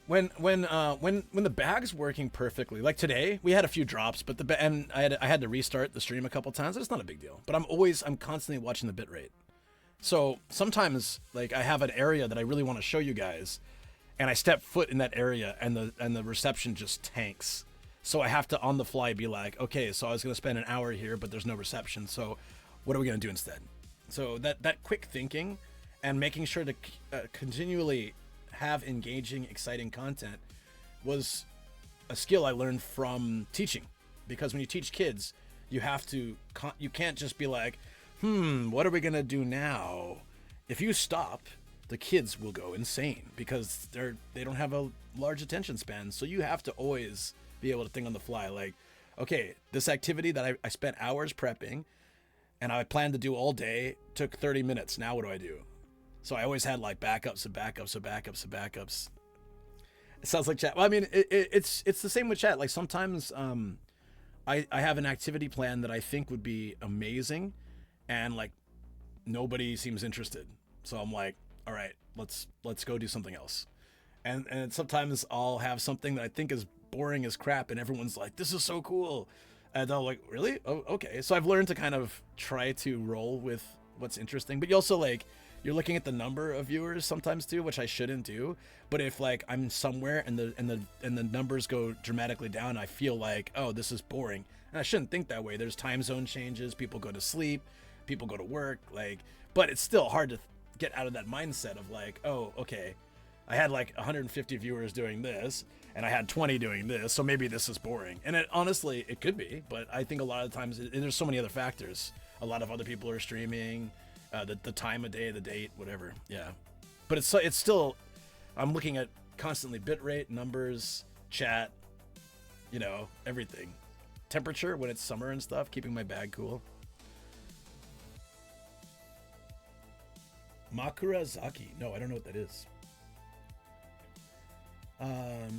when the bag's working perfectly, like today, we had a few drops, but and I had to restart the stream a couple times. It's not a big deal, but I'm constantly watching the bitrate. So sometimes, like, I have an area that I really want to show you guys, and I step foot in that area, and the reception just tanks. So I have to on the fly be like, okay, so I was gonna spend an hour here, but there's no reception. So what are we gonna do instead? So that quick thinking and making sure to continually have engaging, exciting content was a skill I learned from teaching. Because when you teach kids, you can't just be like, what are we gonna do now? If you stop, the kids will go insane because they don't have a large attention span. So you have to always be able to think on the fly, like, okay, this activity that I spent hours prepping and I planned to do all day took 30 minutes. Now what do I do? So I always had like backups and backups and backups and backups. It sounds like chat. Well, I mean, it's the same with chat. Like sometimes I have an activity plan that I think would be amazing, and like nobody seems interested. So I'm like, all right, let's go do something else. And sometimes I'll have something that I think is boring as crap, and everyone's like, this is so cool. And I'm like, really? Oh, okay. So I've learned to kind of try to roll with what's interesting, but you also like, you're looking at the number of viewers sometimes too, which I shouldn't do. But if like I'm somewhere and the numbers go dramatically down, I feel like, oh, this is boring. And I shouldn't think that way. There's time zone changes, people go to sleep, people go to work, like, but it's still hard to get out of that mindset of like, oh, okay, I had like 150 viewers doing this and I had 20 doing this, so maybe this is boring. And it honestly, it could be, but I think a lot of times there's so many other factors. A lot of other people are streaming, the time of day, the date, whatever. Yeah, but it's still, I'm looking at constantly bitrate, numbers, chat, you know, everything. Temperature when it's summer and stuff, keeping my bag cool. Makurazaki. No, I don't know what that is.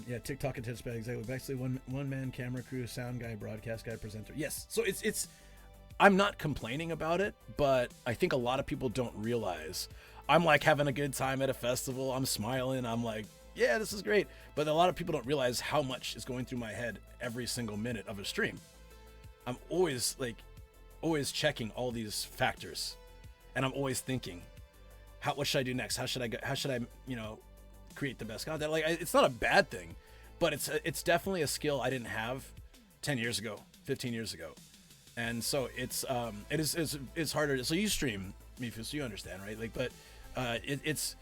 Yeah, TikTok and tips bag, exactly. Basically one man camera crew, sound guy, broadcast guy, presenter. Yes. So it's I'm not complaining about it, but I think a lot of people don't realize I'm like having a good time at a festival. I'm smiling. I'm like, yeah, this is great. But a lot of people don't realize how much is going through my head every single minute of a stream. I'm always checking all these factors, and I'm always thinking, what should I do next? How should I, you know, create the best content? Like, it's not a bad thing, but it's definitely a skill I didn't have 10 years ago, 15 years ago. And so it's harder. So you stream, Mifu, so you understand, right? Like, but it's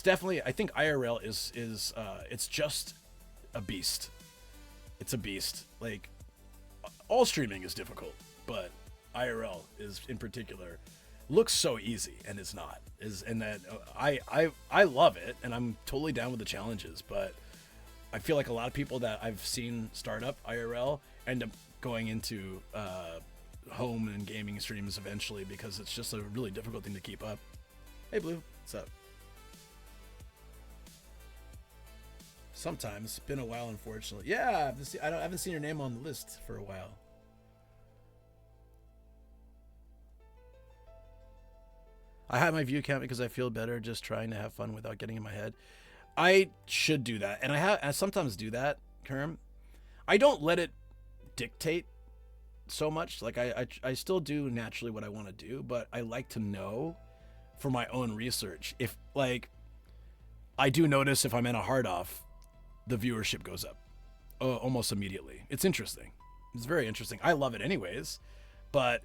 definitely, I think IRL is it's just a beast. It's a beast. Like, all streaming is difficult, but IRL is in particular looks so easy and is not. And that I love it, and I'm totally down with the challenges, but I feel like a lot of people that I've seen start up IRL end up going into home and gaming streams eventually because it's just a really difficult thing to keep up. Hey Blue, what's up? Sometimes. Been a while, unfortunately. Yeah, I haven't seen your name on the list for a while. I have my view count because I feel better just trying to have fun without getting in my head. I should do that, and I sometimes do that, Kerm. I don't let it dictate so much. Like I still do naturally what I want to do, but I like to know for my own research. If like I do notice if I'm in a hard off, the viewership goes up almost immediately. It's interesting. It's very interesting. I love it anyways, but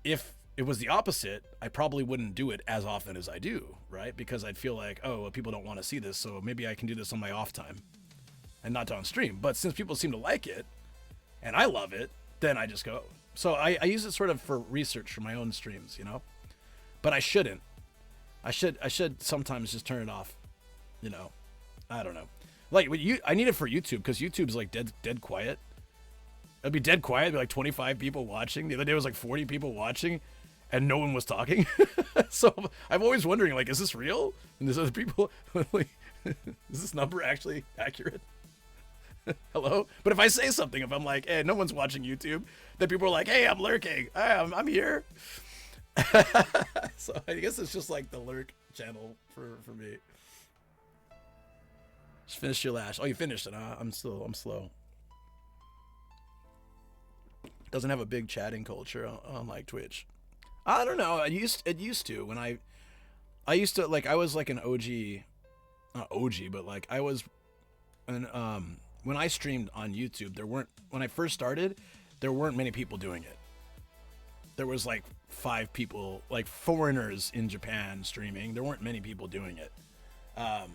if it was the opposite, I probably wouldn't do it as often as I do, right? Because I'd feel like, oh, well, people don't want to see this, so maybe I can do this on my off time and not on stream. But since people seem to like it and I love it, then I just go. So I use it sort of for research for my own streams, you know? But I shouldn't. I should sometimes just turn it off, you know? I don't know. Like, I need it for YouTube because YouTube's like dead quiet. It'd be dead quiet. It'd be like 25 people watching. The other day it was like 40 people watching and no one was talking. So I'm always wondering, like, is this real? And there's other people, like, is this number actually accurate? Hello? But if I say something, if I'm like, hey, no one's watching YouTube, then people are like, hey, I'm lurking. Hey, I'm here. So I guess it's just like the lurk channel for me. Just finish your lash. Oh, you finished it, huh? I'm slow. Doesn't have a big chatting culture on like Twitch. I don't know. It used to when I used to, like, I was like an OG, not OG, but like I was, and when I streamed on YouTube, when I first started, there weren't many people doing it. There was like 5 people, like foreigners in Japan streaming. There weren't many people doing it. I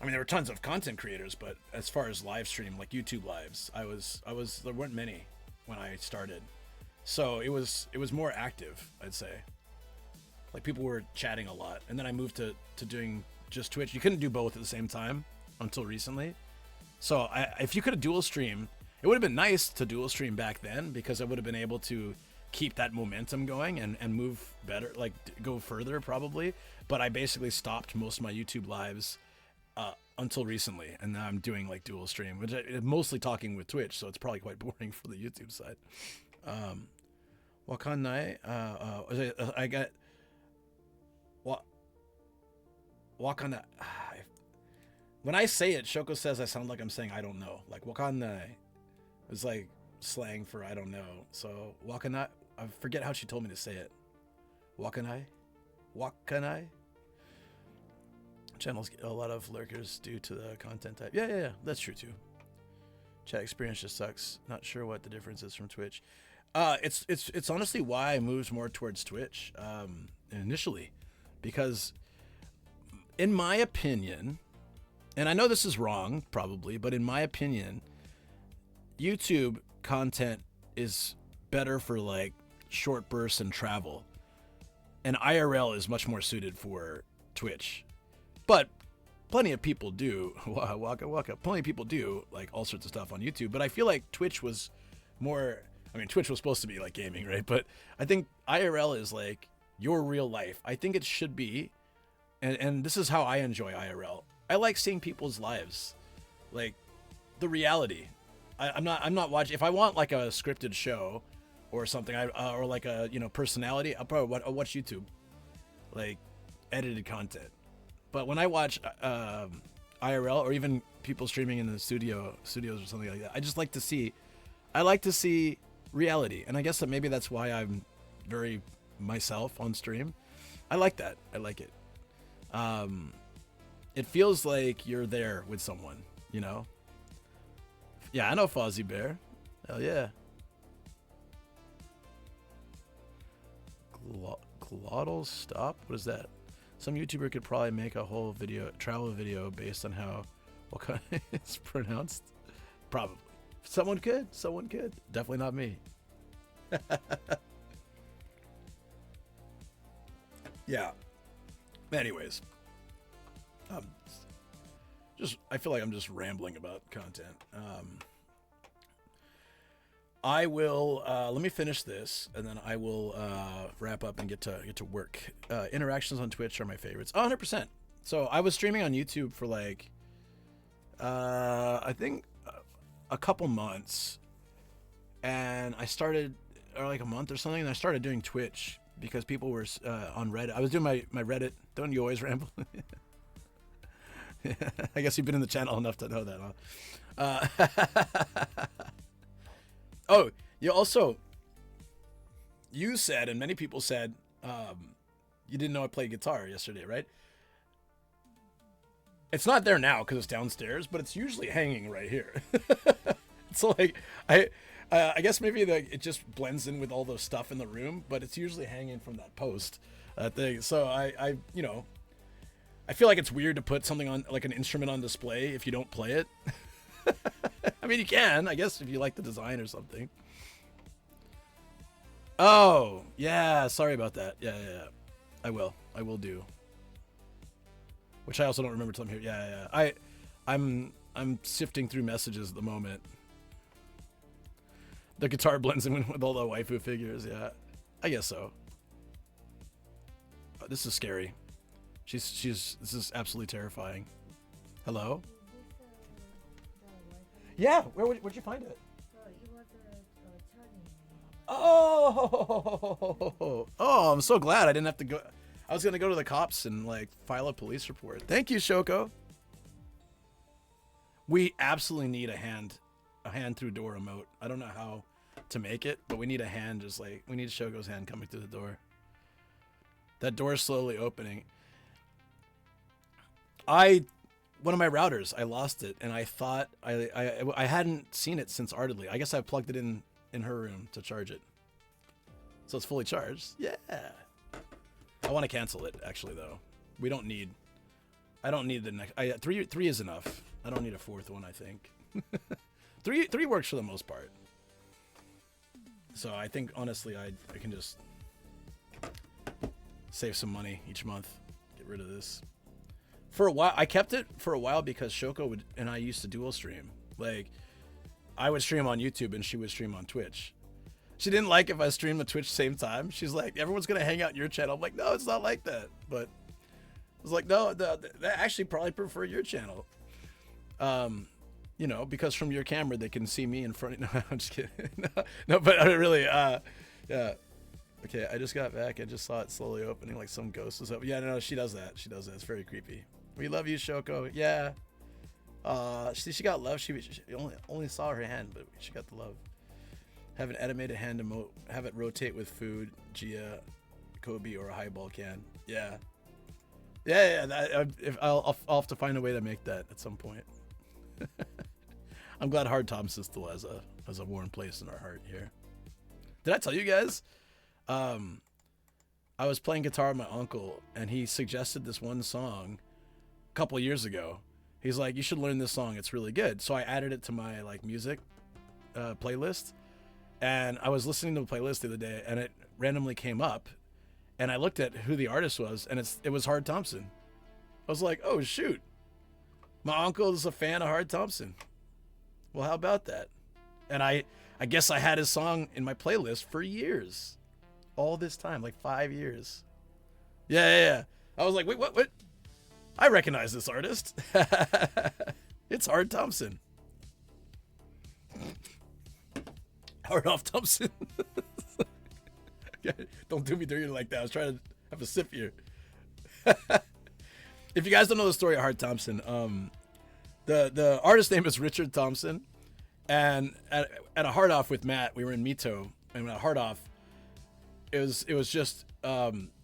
mean, there were tons of content creators, but as far as live stream, like YouTube lives, there weren't many when I started. So it was more active, I'd say. Like, people were chatting a lot. And then I moved to doing just Twitch. You couldn't do both at the same time until recently. So if you could have dual stream, it would have been nice to dual stream back then, because I would have been able to keep that momentum going and move better, like go further probably. But I basically stopped most of my YouTube lives until recently, and now I'm doing like dual stream, which I'm mostly talking with Twitch, so it's probably quite boring for the YouTube side. Wakanai, I got Wakanai. When I say it, Shoko says I sound like I'm saying I don't know. Like wakanai is like slang for I don't know. So wakanai, I forget how she told me to say it. Wakanai? Wakanai? Channels get a lot of lurkers due to the content type. Yeah, that's true too. Chat experience just sucks. Not sure what the difference is from Twitch. It's honestly why I moved more towards Twitch initially, because in my opinion, and I know this is wrong probably, but in my opinion, YouTube content is better for like short bursts and travel, and IRL is much more suited for Twitch. But plenty of people do plenty of people do like all sorts of stuff on YouTube, but I feel like Twitch was more, I mean, Twitch was supposed to be like gaming, right? But I think IRL is like your real life. I think it should be, and this is how I enjoy IRL. I like seeing people's lives, like the reality. I'm not watching. If I want like a scripted show or something, or like a personality, I'll probably watch YouTube, like edited content. But when I watch IRL or even people streaming in the studios or something like that, I just like to see. I like to see reality, and I guess that maybe that's why I'm very myself on stream. I like that. I like it. It feels like you're there with someone, Yeah, I know Fozzie Bear. Hell yeah. Glottal stop? What is that? Some YouTuber could probably make a whole travel video based on how it's pronounced. Probably. Someone could. Definitely not me. Yeah. Anyways. I feel like I'm just rambling about content. I will let me finish this, and then I will wrap up and get to work. Interactions on Twitch are my favorites. 100%. So I was streaming on YouTube for like I think a couple months, and I started, or like a month or something, and I started doing Twitch because people were on Reddit. I was doing my Reddit. Don't you always ramble? I guess you've been in the channel enough to know that, huh? Oh, you said, and many people said, you didn't know I played guitar yesterday, right? It's not there now because it's downstairs, but it's usually hanging right here. So like, I guess maybe it just blends in with all the stuff in the room, but it's usually hanging from that post thing. So I feel like it's weird to put something on, like an instrument on display, if you don't play it. I mean, you can, I guess, if you like the design or something. Oh, yeah, sorry about that. Yeah. I will do. Which I also don't remember till I'm here. Yeah. I'm sifting through messages at the moment. The guitar blends in with all the waifu figures, yeah. I guess so. This is scary. This is absolutely terrifying. Hello? Yeah, where'd you find it? Oh, I'm so glad I didn't have to go. I was gonna go to the cops and like file a police report. Thank you, Shoko. We absolutely need a hand through door emote. I don't know how to make it, but we need a hand, just like we need Shoko's hand coming through the door. That door is slowly opening. One of my routers, I lost it, and I thought I hadn't seen it since Ardedly. I guess I plugged it in her room to charge it, so it's fully charged. Yeah. I want to cancel it actually though. I don't need the next. Three is enough. I don't need a fourth one. I think three works for the most part. So I think honestly, I can just save some money each month. Get rid of this. For a while, I kept it for a while because Shoko and I used to dual stream. Like, I would stream on YouTube and she would stream on Twitch. She didn't like if I streamed on Twitch same time. She's like, everyone's gonna hang out in your channel. I'm like, no, it's not like that. But I was like, no, they actually probably prefer your channel. You know, because from your camera they can see me in front of. No, I'm just kidding. No, but really, yeah. Okay, I just got back. I just saw it slowly opening, like some ghost was up. Yeah, no, she does that. She does that. It's very creepy. We love you, Shoko. Yeah. She got love. She only saw her hand, but she got the love. Have an animated hand emote. Have it rotate with food, Gia, Kobe, or a highball can. Yeah. Yeah. If I'll have to find a way to make that at some point. I'm glad Hard Thompson still has a warm place in our heart here. Did I tell you guys? I was playing guitar with my uncle, and he suggested this one song a couple years ago. He's like, you should learn this song. It's really good. So I added it to my like music playlist, and I was listening to the playlist the other day, and it randomly came up, and I looked at who the artist was, and it was Hard Thompson. I was like, oh shoot, my uncle is a fan of Hard Thompson. Well, how about that? And I guess I had his song in my playlist for years. All this time, like 5 years. Yeah. I was like, wait, what? I recognize this artist. It's Hard Thompson. Hard off Thompson. Don't do me dirty like that. I was trying to have a sip here. If you guys don't know the story of Hard Thompson, the artist name is Richard Thompson. And at a hard off with Matt, we were in Mito, and at a hard off, it was just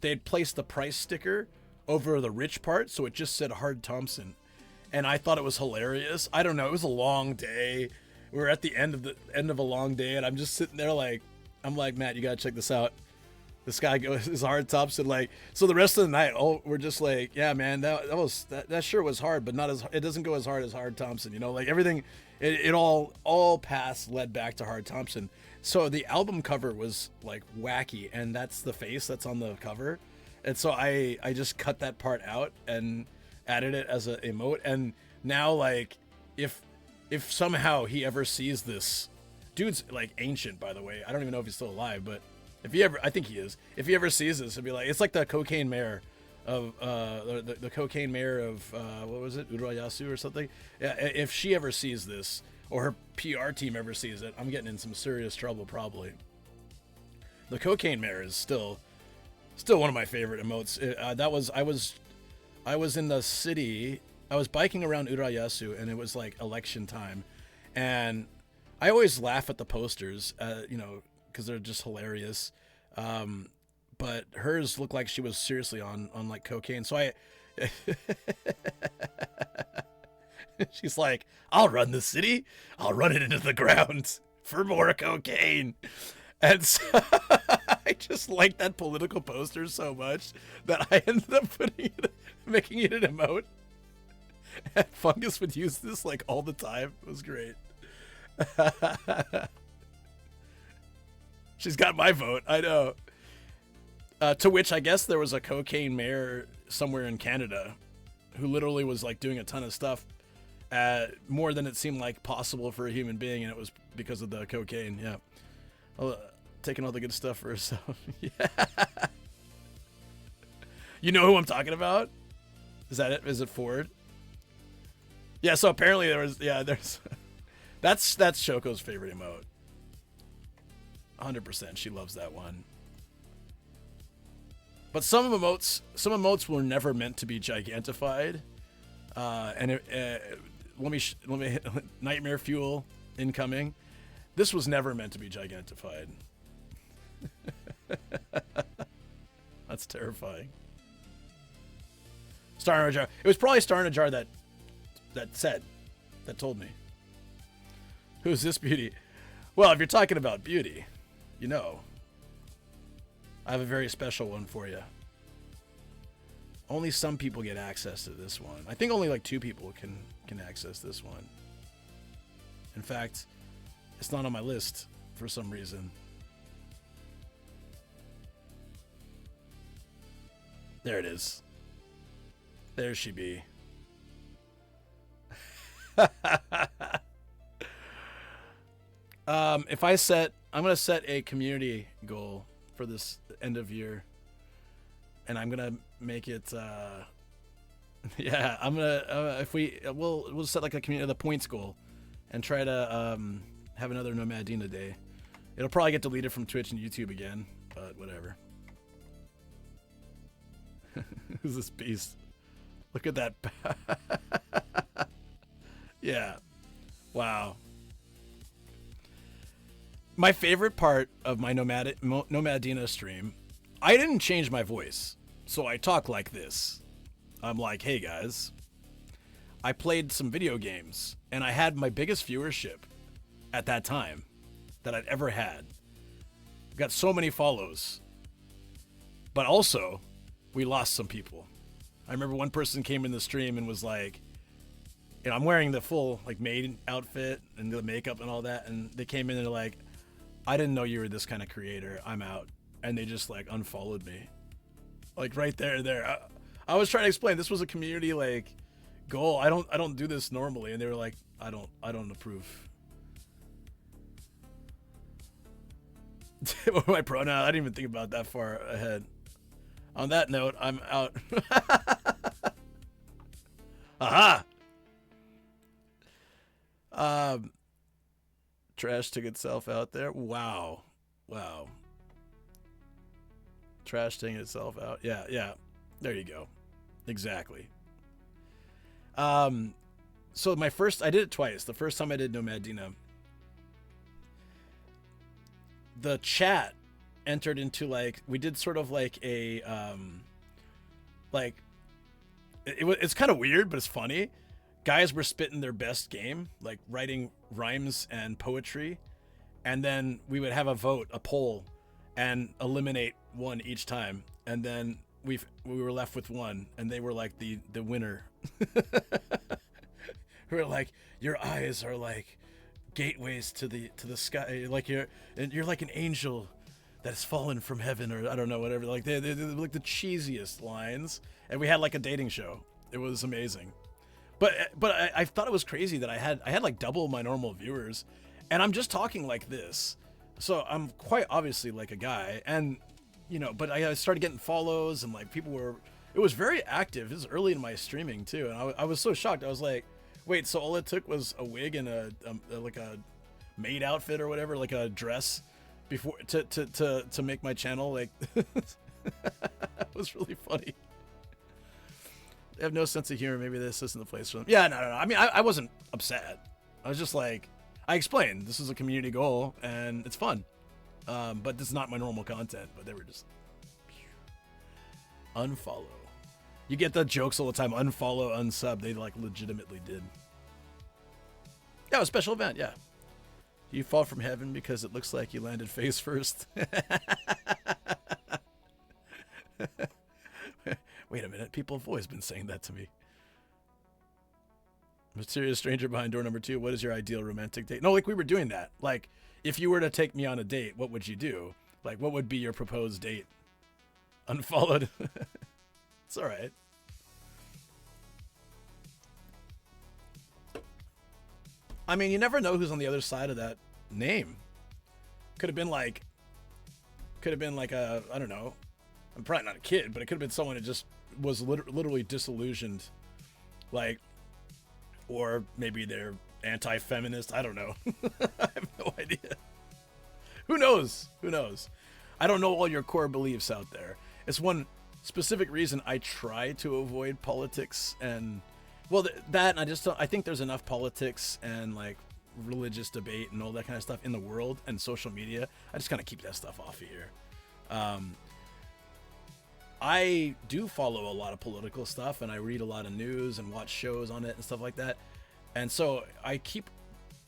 they'd placed the price sticker over the rich part, so it just said Hard Thompson, and I thought it was hilarious. I don't know, it was a long day. We were at the end of a long day, and I'm just sitting there like, I'm like, Matt, you gotta check this out. This guy goes, is Hard Thompson, like, so the rest of the night, we're just like, yeah, man, that sure was hard, but it doesn't go as hard as Hard Thompson, you know, like everything, it all paths led back to Hard Thompson. So the album cover was like wacky, and that's the face that's on the cover. And so I just cut that part out and added it as an emote. And now, like, if somehow he ever sees this, dude's like ancient, by the way. I don't even know if he's still alive, but if he ever, I think he is. If he ever sees this, he'll be like, it's like the cocaine mayor of the cocaine mayor of what was it, Urayasu or something. Yeah, if she ever sees this, or her PR team ever sees it, I'm getting in some serious trouble probably. The cocaine mayor is still one of my favorite emotes. I was in the city. I was biking around Urayasu, and it was like election time, and I always laugh at the posters, you know, because they're just hilarious. But hers looked like she was seriously on like cocaine. So I, she's like, I'll run the city. I'll run it into the ground for more cocaine. And so I just like that political poster so much that I ended up making it an emote. And Fungus would use this like all the time. It was great. She's got my vote. I know. To which I guess there was a cocaine mayor somewhere in Canada who literally was like doing a ton of stuff, more than it seemed like possible for a human being, and it was because of the cocaine. Yeah. Taking all the good stuff for herself. Yeah. You know who I'm talking about? Is that it? Is it Ford? Yeah, so apparently there's that's Shoko's favorite emote. 100%, she loves that one. But some emotes were never meant to be gigantified. And let me Nightmare Fuel incoming. This was never meant to be gigantified. That's terrifying. Star in a Jar. It was probably Star in a Jar that told me. Who's this beauty? Well, if you're talking about beauty, you know, I have a very special one for you. Only some people get access to this one. I think only like 2 people can access this one. In fact, it's not on my list for some reason. There it is. There she be. I'm going to set a community goal for this end of year, and I'm going to make it, Yeah, I'm gonna if we'll set like a community the points goal, and try to have another Nomadina day. It'll probably get deleted from Twitch and YouTube again, but whatever. Who's this beast? Look at that. Yeah. Wow. My favorite part of my Nomadina stream, I didn't change my voice, so I talk like this. I'm like, hey guys, I played some video games, and I had my biggest viewership at that time that I'd ever had. Got so many follows. But also, we lost some people. I remember one person came in the stream and was like, you know, I'm wearing the full like maid outfit and the makeup and all that, and they came in and they're like, I didn't know you were this kind of creator. I'm out. And they just like unfollowed me. Like right there. I was trying to explain this was a community like goal. I don't do this normally, and they were like, I don't approve. What my pronoun? I didn't even think about that far ahead. On that note, I'm out. Aha! Trash took itself out there. Wow. Trash taking itself out. Yeah. There you go. Exactly. So I did it twice. The first time I did Nomadina, the chat entered into like, we did sort of like a, it's kind of weird, but it's funny. Guys were spitting their best game, like writing rhymes and poetry. And then we would have a poll, and eliminate one each time. And then we were left with one, and they were like the winner. We were like, your eyes are like gateways to the sky. Like you're like an angel that has fallen from heaven, or I don't know, whatever. Like they're like the cheesiest lines. And we had like a dating show. It was amazing. But I thought it was crazy that I had like double my normal viewers, and I'm just talking like this. So I'm quite obviously like a guy, and you know, but I started getting follows, and like it was very active. It was early in my streaming too, and I was so shocked. I was like, wait, so all it took was a wig and a like a maid outfit or whatever, like a dress before to make my channel like it was really funny. They have no sense of humor. Maybe this isn't the place for them. Yeah, no. I mean, I wasn't upset. I was just like, I explained this is a community goal and it's fun. But this is not my normal content. But they were just unfollow. You get the jokes all the time. Unfollow, unsub. They like legitimately did. Yeah, it was a special event. Yeah. You fall from heaven because it looks like you landed face first. Wait a minute, people have always been saying that to me. Mysterious stranger behind door number 2. What is your ideal romantic date? No, like we were doing that. Like, if you were to take me on a date, what would you do? Like, what would be your proposed date? Unfollowed. It's all right. I mean, you never know who's on the other side of that name. Could have been like a, I don't know. I'm probably not a kid, but it could have been someone that just was literally disillusioned. Like, or maybe they're anti-feminist. I don't know. I have no idea. Who knows? I don't know all your core beliefs out there. It's one specific reason I try to avoid politics and, well, that, and I think there's enough politics and like religious debate and all that kind of stuff in the world and social media. I just kind of keep that stuff off of here. I do follow a lot of political stuff, and I read a lot of news and watch shows on it and stuff like that. And so I keep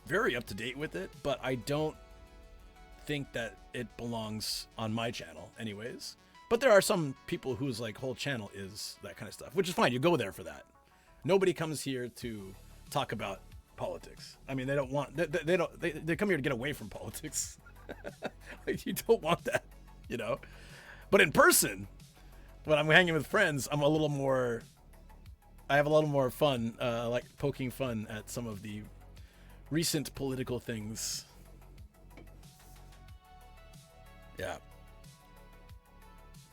very up to date with it, but I don't think that it belongs on my channel anyways. But there are some people whose like whole channel is that kind of stuff, which is fine. You go there for that. Nobody comes here to talk about politics. I mean, they don't want, they come here to get away from politics. Like, you don't want that, you know? But in person, when I'm hanging with friends, I have a little more fun, like poking fun at some of the recent political things. Yeah.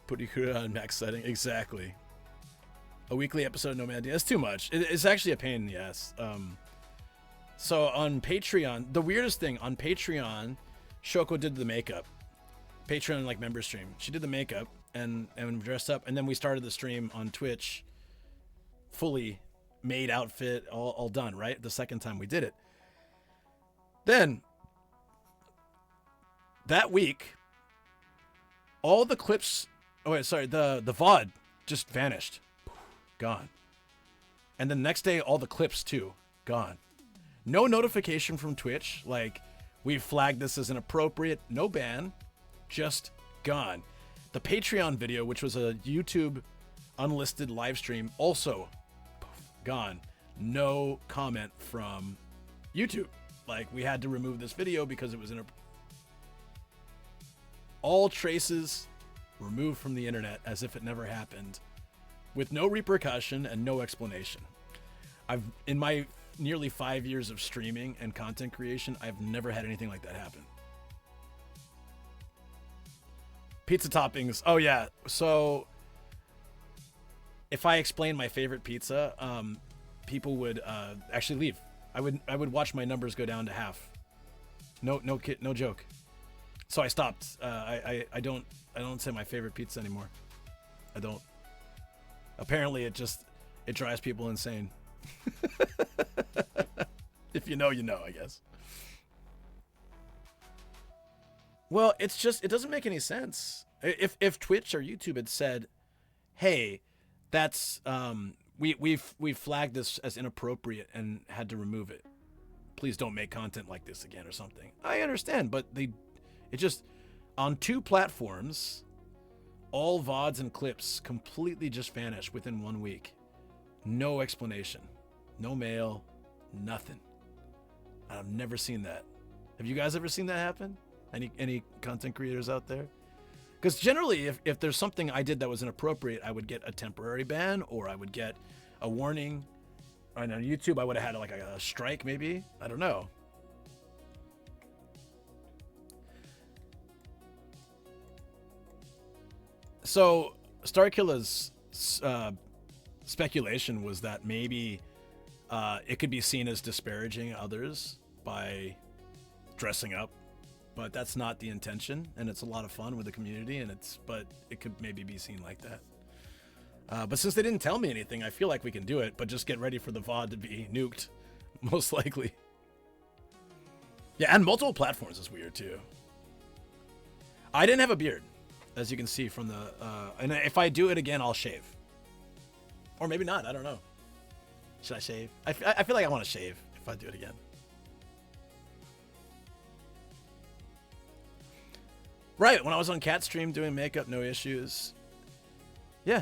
Put Ikura on max setting. Exactly. A weekly episode, no man. It's too much. It's actually a pain in the ass. So on Patreon, the weirdest thing, on Patreon, Shoko did the makeup. Patreon, like, member stream. She did the makeup and dressed up, and then we started the stream on Twitch, fully made outfit, all done, right? The second time we did it. Then, that week, all the clips, the VOD just vanished. Gone. And the next day, all the clips too, gone. No notification from Twitch, like, we flagged this as inappropriate, no ban, just gone. The Patreon video, which was a YouTube unlisted live stream, also gone. No comment from YouTube. Like, we had to remove this video because it was all traces removed from the internet as if it never happened, with no repercussion and no explanation. In my nearly 5 years of streaming and content creation, I've never had anything like that happen. Pizza toppings. Oh yeah. So if I explain my favorite pizza, people would actually leave. I would watch my numbers go down to half. No joke. So I stopped. I don't say my favorite pizza anymore. I don't. Apparently it drives people insane. If you know, you know, I guess. Well, it doesn't make any sense. If Twitch or YouTube had said, "Hey, that's we flagged this as inappropriate and had to remove it. Please don't make content like this again," or something. I understand, but on 2 platforms, all VODs and clips completely just vanished within 1 week. No explanation, no mail, nothing. I've never seen that. Have you guys ever seen that happen? Any content creators out there? Because generally, if there's something I did that was inappropriate, I would get a temporary ban, or I would get a warning. And on YouTube, I would have had like a strike, maybe. I don't know. So Starkilla's speculation was that maybe it could be seen as disparaging others by dressing up, but that's not the intention, and it's a lot of fun with the community, but it could maybe be seen like that. But since they didn't tell me anything, I feel like we can do it, but just get ready for the VOD to be nuked, most likely. Yeah, and multiple platforms is weird too. I didn't have a beard, as you can see from the, and if I do it again, I'll shave. Or maybe not, I don't know. Should I shave? I feel like I want to shave if I do it again. Right, when I was on Cat Stream doing makeup, no issues. Yeah.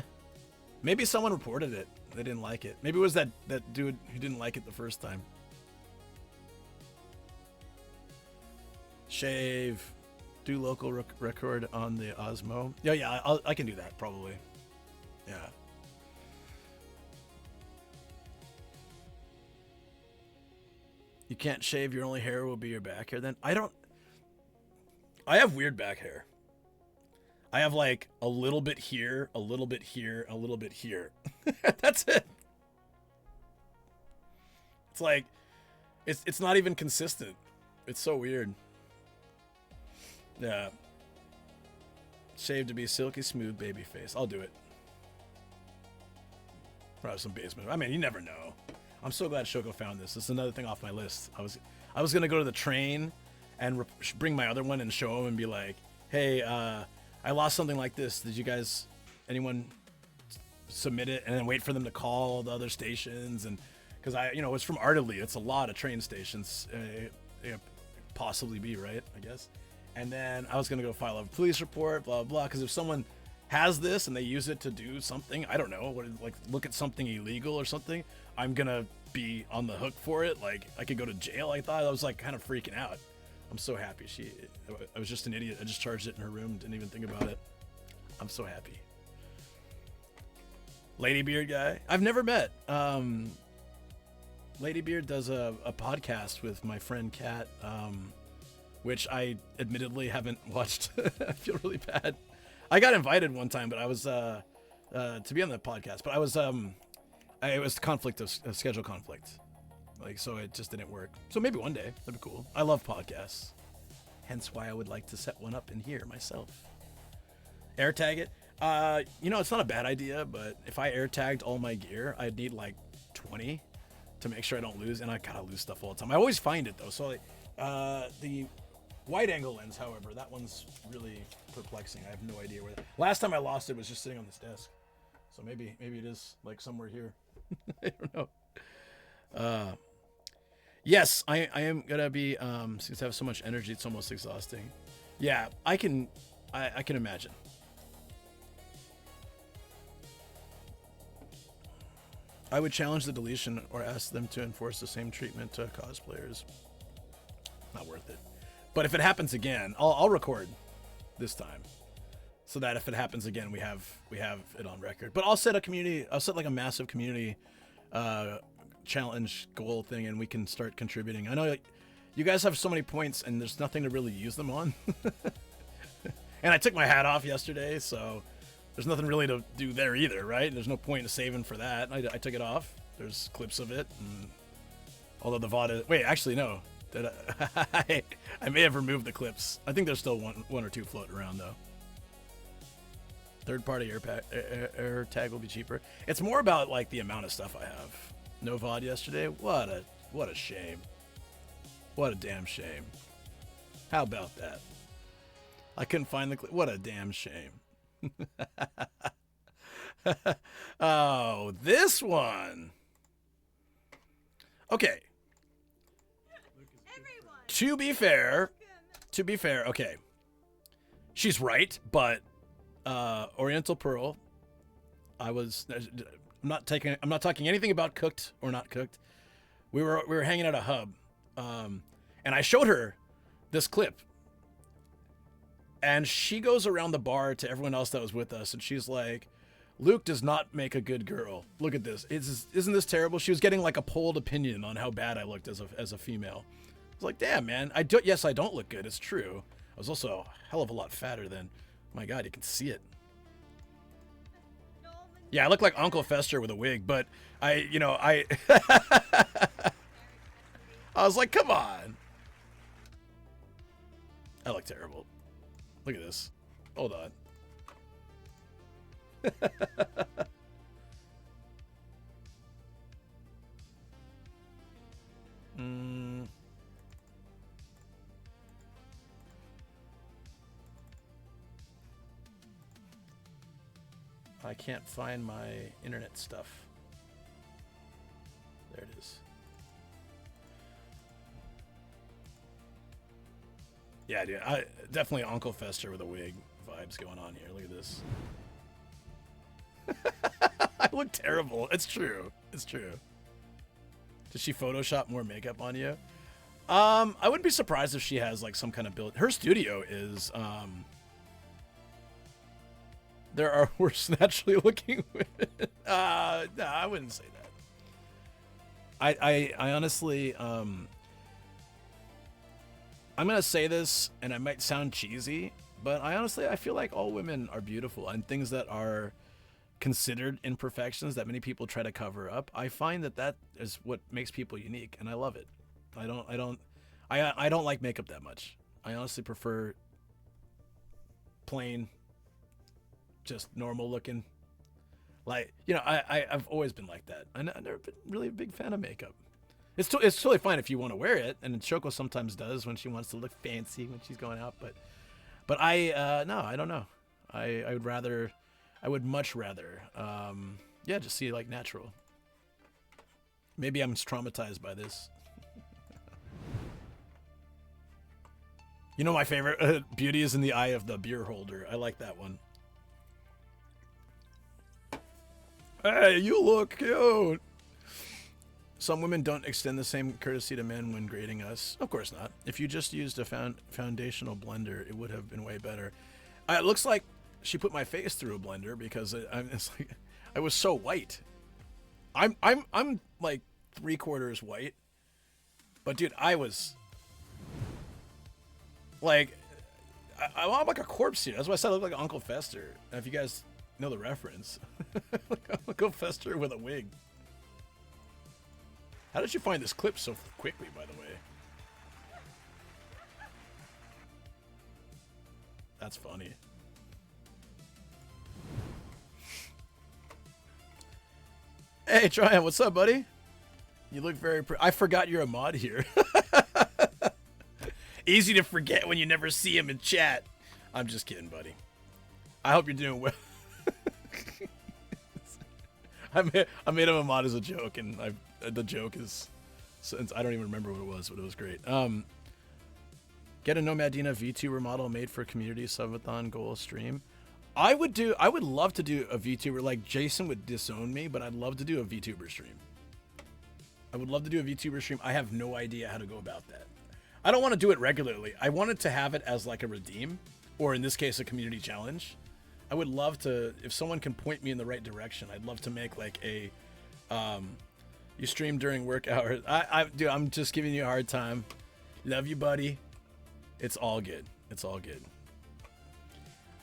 Maybe someone reported it. They didn't like it. Maybe it was that dude who didn't like it the first time. Shave. Do local record on the Osmo. Yeah, I can do that, probably. Yeah. You can't shave, your only hair will be your back hair then? I have weird back hair. I have like a little bit here, a little bit here, a little bit here. That's it. It's like, it's not even consistent. It's so weird. Yeah. Shave to be silky smooth baby face. I'll do it. Probably some basement. I mean, you never know. I'm so glad Shoko found this. This is another thing off my list. I was gonna go to the train and bring my other one and show him and be like, hey, I lost something like this. Did you guys, anyone submit it? And then wait for them to call the other stations. And because it's from Ardely. It's a lot of train stations. Possibly be, right? I guess. And then I was going to go file a police report, blah, blah, because if someone has this and they use it to do something, I don't know, like look at something illegal or something, I'm going to be on the hook for it. Like, I could go to jail, I thought. I was like kind of freaking out. I'm so happy. I was just an idiot. I just charged it in her room, didn't even think about it. I'm so happy. Ladybeard guy? I've never met. Ladybeard does a podcast with my friend Kat, which I admittedly haven't watched. I feel really bad. I got invited one time, but I was to be on the podcast, but I was it was conflict of schedule conflict, like, so it just didn't work. So maybe one day that'd be cool. I love podcasts, hence why I would like to set one up in here myself. Air tag it. You know, it's not a bad idea, but if I air tagged all my gear, I'd need like 20 to make sure I don't lose, and I gotta lose stuff all the time. I always find it though. So like, the wide angle lens, however, that one's really perplexing. I have no idea where. Last time I lost it was just sitting on this desk, so maybe it is like somewhere here. I don't know. Yes, I am gonna be. Since I have so much energy, it's almost exhausting. Yeah, I can imagine. I would challenge the deletion or ask them to enforce the same treatment to cosplayers. Not worth it. But if it happens again, I'll record this time, so that if it happens again, we have it on record. But I'll set like a massive community challenge goal thing, and we can start contributing. I know you guys have so many points, and there's nothing to really use them on. And I took my hat off yesterday, so there's nothing really to do there either, right? There's no point in saving for that. I took it off. There's clips of it, and although the VOD. Wait, actually no. Did I may have removed the clips. I think there's still one or two floating around though. Third-party air tag will be cheaper. It's more about like the amount of stuff I have. No VOD yesterday. What a shame. What a damn shame. How about that? I couldn't find the clip. What a damn shame. Oh, this one. Okay. To be fair, okay. She's right, but Oriental Pearl, I'm not talking anything about cooked or not cooked. We were hanging at a hub, and I showed her this clip, and she goes around the bar to everyone else that was with us, and she's like, Luke does not make a good girl. Look at this. Isn't this terrible? She was getting like a polled opinion on how bad I looked as a female. I was like, damn, man. Yes, I don't look good. It's true. I was also a hell of a lot fatter than. My God, you can see it. Yeah, I look like Uncle Fester with a wig, but I was like, come on. I look terrible. Look at this. Hold on. I can't find my internet stuff. There it is. Yeah, dude. Definitely Uncle Fester with a wig vibes going on here. Look at this. I look terrible. It's true. It's true. Did she Photoshop more makeup on you? I wouldn't be surprised if she has like some kind of build. Her studio is there are worse naturally looking women. No, I wouldn't say that. I honestly I'm gonna say this, and I might sound cheesy, but I feel like all women are beautiful, and things that are considered imperfections that many people try to cover up, I find that is what makes people unique, and I love it. I don't like makeup that much. I honestly prefer plain, just normal looking. Like, I've always been like that. I've never been really a big fan of makeup. It's totally fine if you want to wear it, and Shoko sometimes does when she wants to look fancy when she's going out. But no, I don't know. I would much rather, just see it like natural. Maybe I'm traumatized by this. My favorite beauty is in the eye of the beer holder. I like that one. Hey, you look cute. Some women don't extend the same courtesy to men when grading us. Of course not. If you just used a foundational blender, it would have been way better. It looks like she put my face through a blender because it's like I was so white. I'm like 3/4 white, but dude, I was like I'm like a corpse here. That's why I said I look like Uncle Fester. If you guys know the reference. Go Fester with a wig. How did you find this clip so quickly, by the way? That's funny. Hey, Tryon, what's up, buddy? You look very I forgot you're a mod here. Easy to forget when you never see him in chat. I'm just kidding, buddy. I hope you're doing well. I made him a mod as a joke, and the joke is, since I don't even remember what it was, but it was great. Get a Nomadina VTuber model made for community subathon goal stream. I would love to do a VTuber. Like, Jason would disown me, but I'd love to do a VTuber stream. I would love to do a VTuber stream. I have no idea how to go about that. I don't want to do it regularly. I wanted to have it as like a redeem, or in this case, a community challenge. I would love to, if someone can point me in the right direction, I'd love to make like a, you stream during work hours. Dude, I'm just giving you a hard time. Love you, buddy. It's all good. It's all good.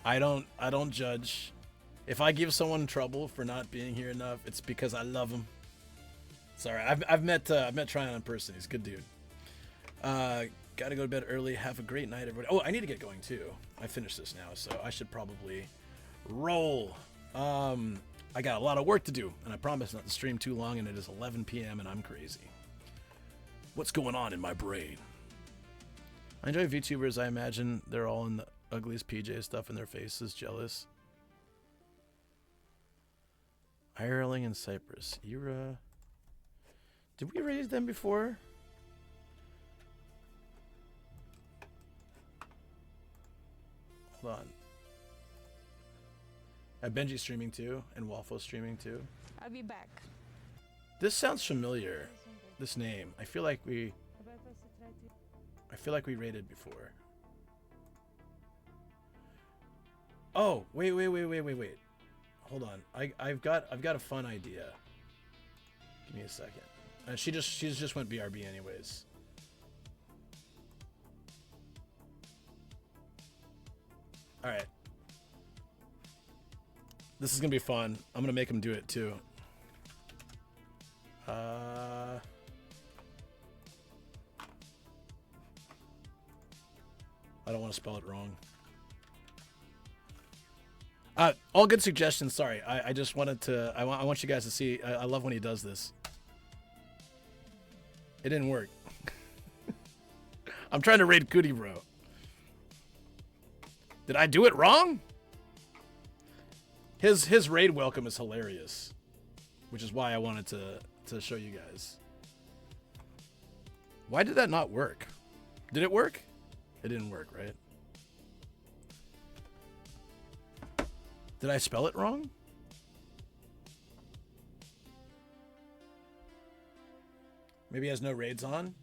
I don't judge. If I give someone trouble for not being here enough, it's because I love them. Sorry, I've met Tryon in person. He's a good dude. Gotta go to bed early. Have a great night, everybody. Oh, I need to get going too. I finished this now, so I should probably roll. I got a lot of work to do, and I promise not to stream too long, and it is 11 p.m. and I'm crazy. What's going on in my brain? I enjoy VTubers. I imagine they're all in the ugliest PJ stuff in their faces. Jealous. Ireland and Cyprus. Era. Did we raise them before? Hold on. Benji's streaming too, and Waffle's streaming too. I'll be back. This sounds familiar. This name. I feel like we raided before. Oh, wait. Hold on. I've got a fun idea. Give me a second. She just went BRB anyways. All right. This is gonna be fun. I'm gonna make him do it too. I don't want to spell it wrong. All good suggestions. Sorry, I just wanted to. I want you guys to see. I love when he does this. It didn't work. I'm trying to raid Cootie Bro. Did I do it wrong? His raid welcome is hilarious, which is why I wanted to show you guys. Why did that not work? Did it work? It didn't work, right? Did I spell it wrong? Maybe he has no raids on?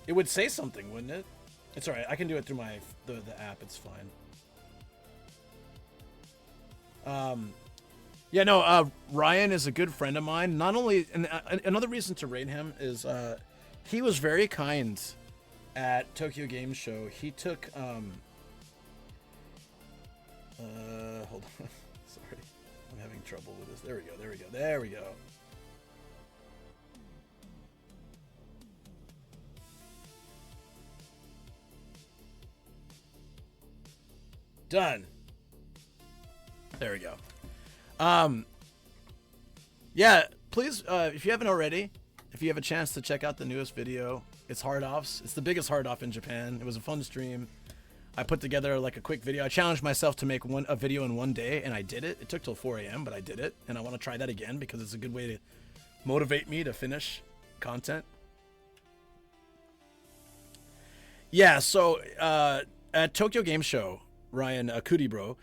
It would say something, wouldn't it? It's alright, I can do it through the app, it's fine. Yeah, no, Ryan is a good friend of mine. Not only, and another reason to raid him is he was very kind at Tokyo Game Show. He took, hold on, sorry, I'm having trouble with this. There we go. Done. There we go. Yeah, please, if you haven't already, if you have a chance to check out the newest video, it's hard offs. It's the biggest hard off in Japan. It was a fun stream. I put together like a quick video. I challenged myself to make a video in one day, and I did it. It took till 4 a.m., but I did it, and I want to try that again because it's a good way to motivate me to finish content. Yeah, so at Tokyo Game Show, Ryan Cootie Bro,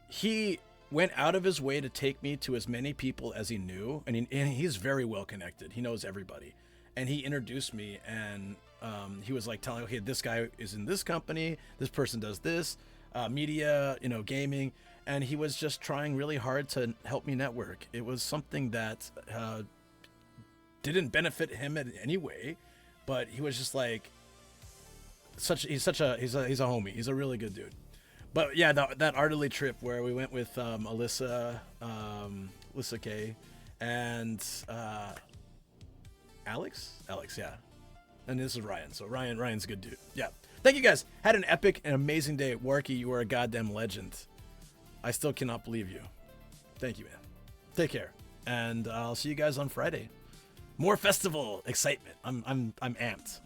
he went out of his way to take me to as many people as he knew, and he's very well connected. He knows everybody, and he introduced me, and he was like telling, okay, this guy is in this company, this person does this, media, gaming, and he was just trying really hard to help me network. It was something that didn't benefit him in any way, but he was just like he's a homie. He's a really good dude. But yeah, that Artily trip where we went with Alyssa, Alyssa K, and Alex, yeah. And this is Ryan. So Ryan's a good dude. Yeah. Thank you guys. Had an epic and amazing day. Warky, you are a goddamn legend. I still cannot believe you. Thank you, man. Take care. And I'll see you guys on Friday. More festival excitement. I'm amped.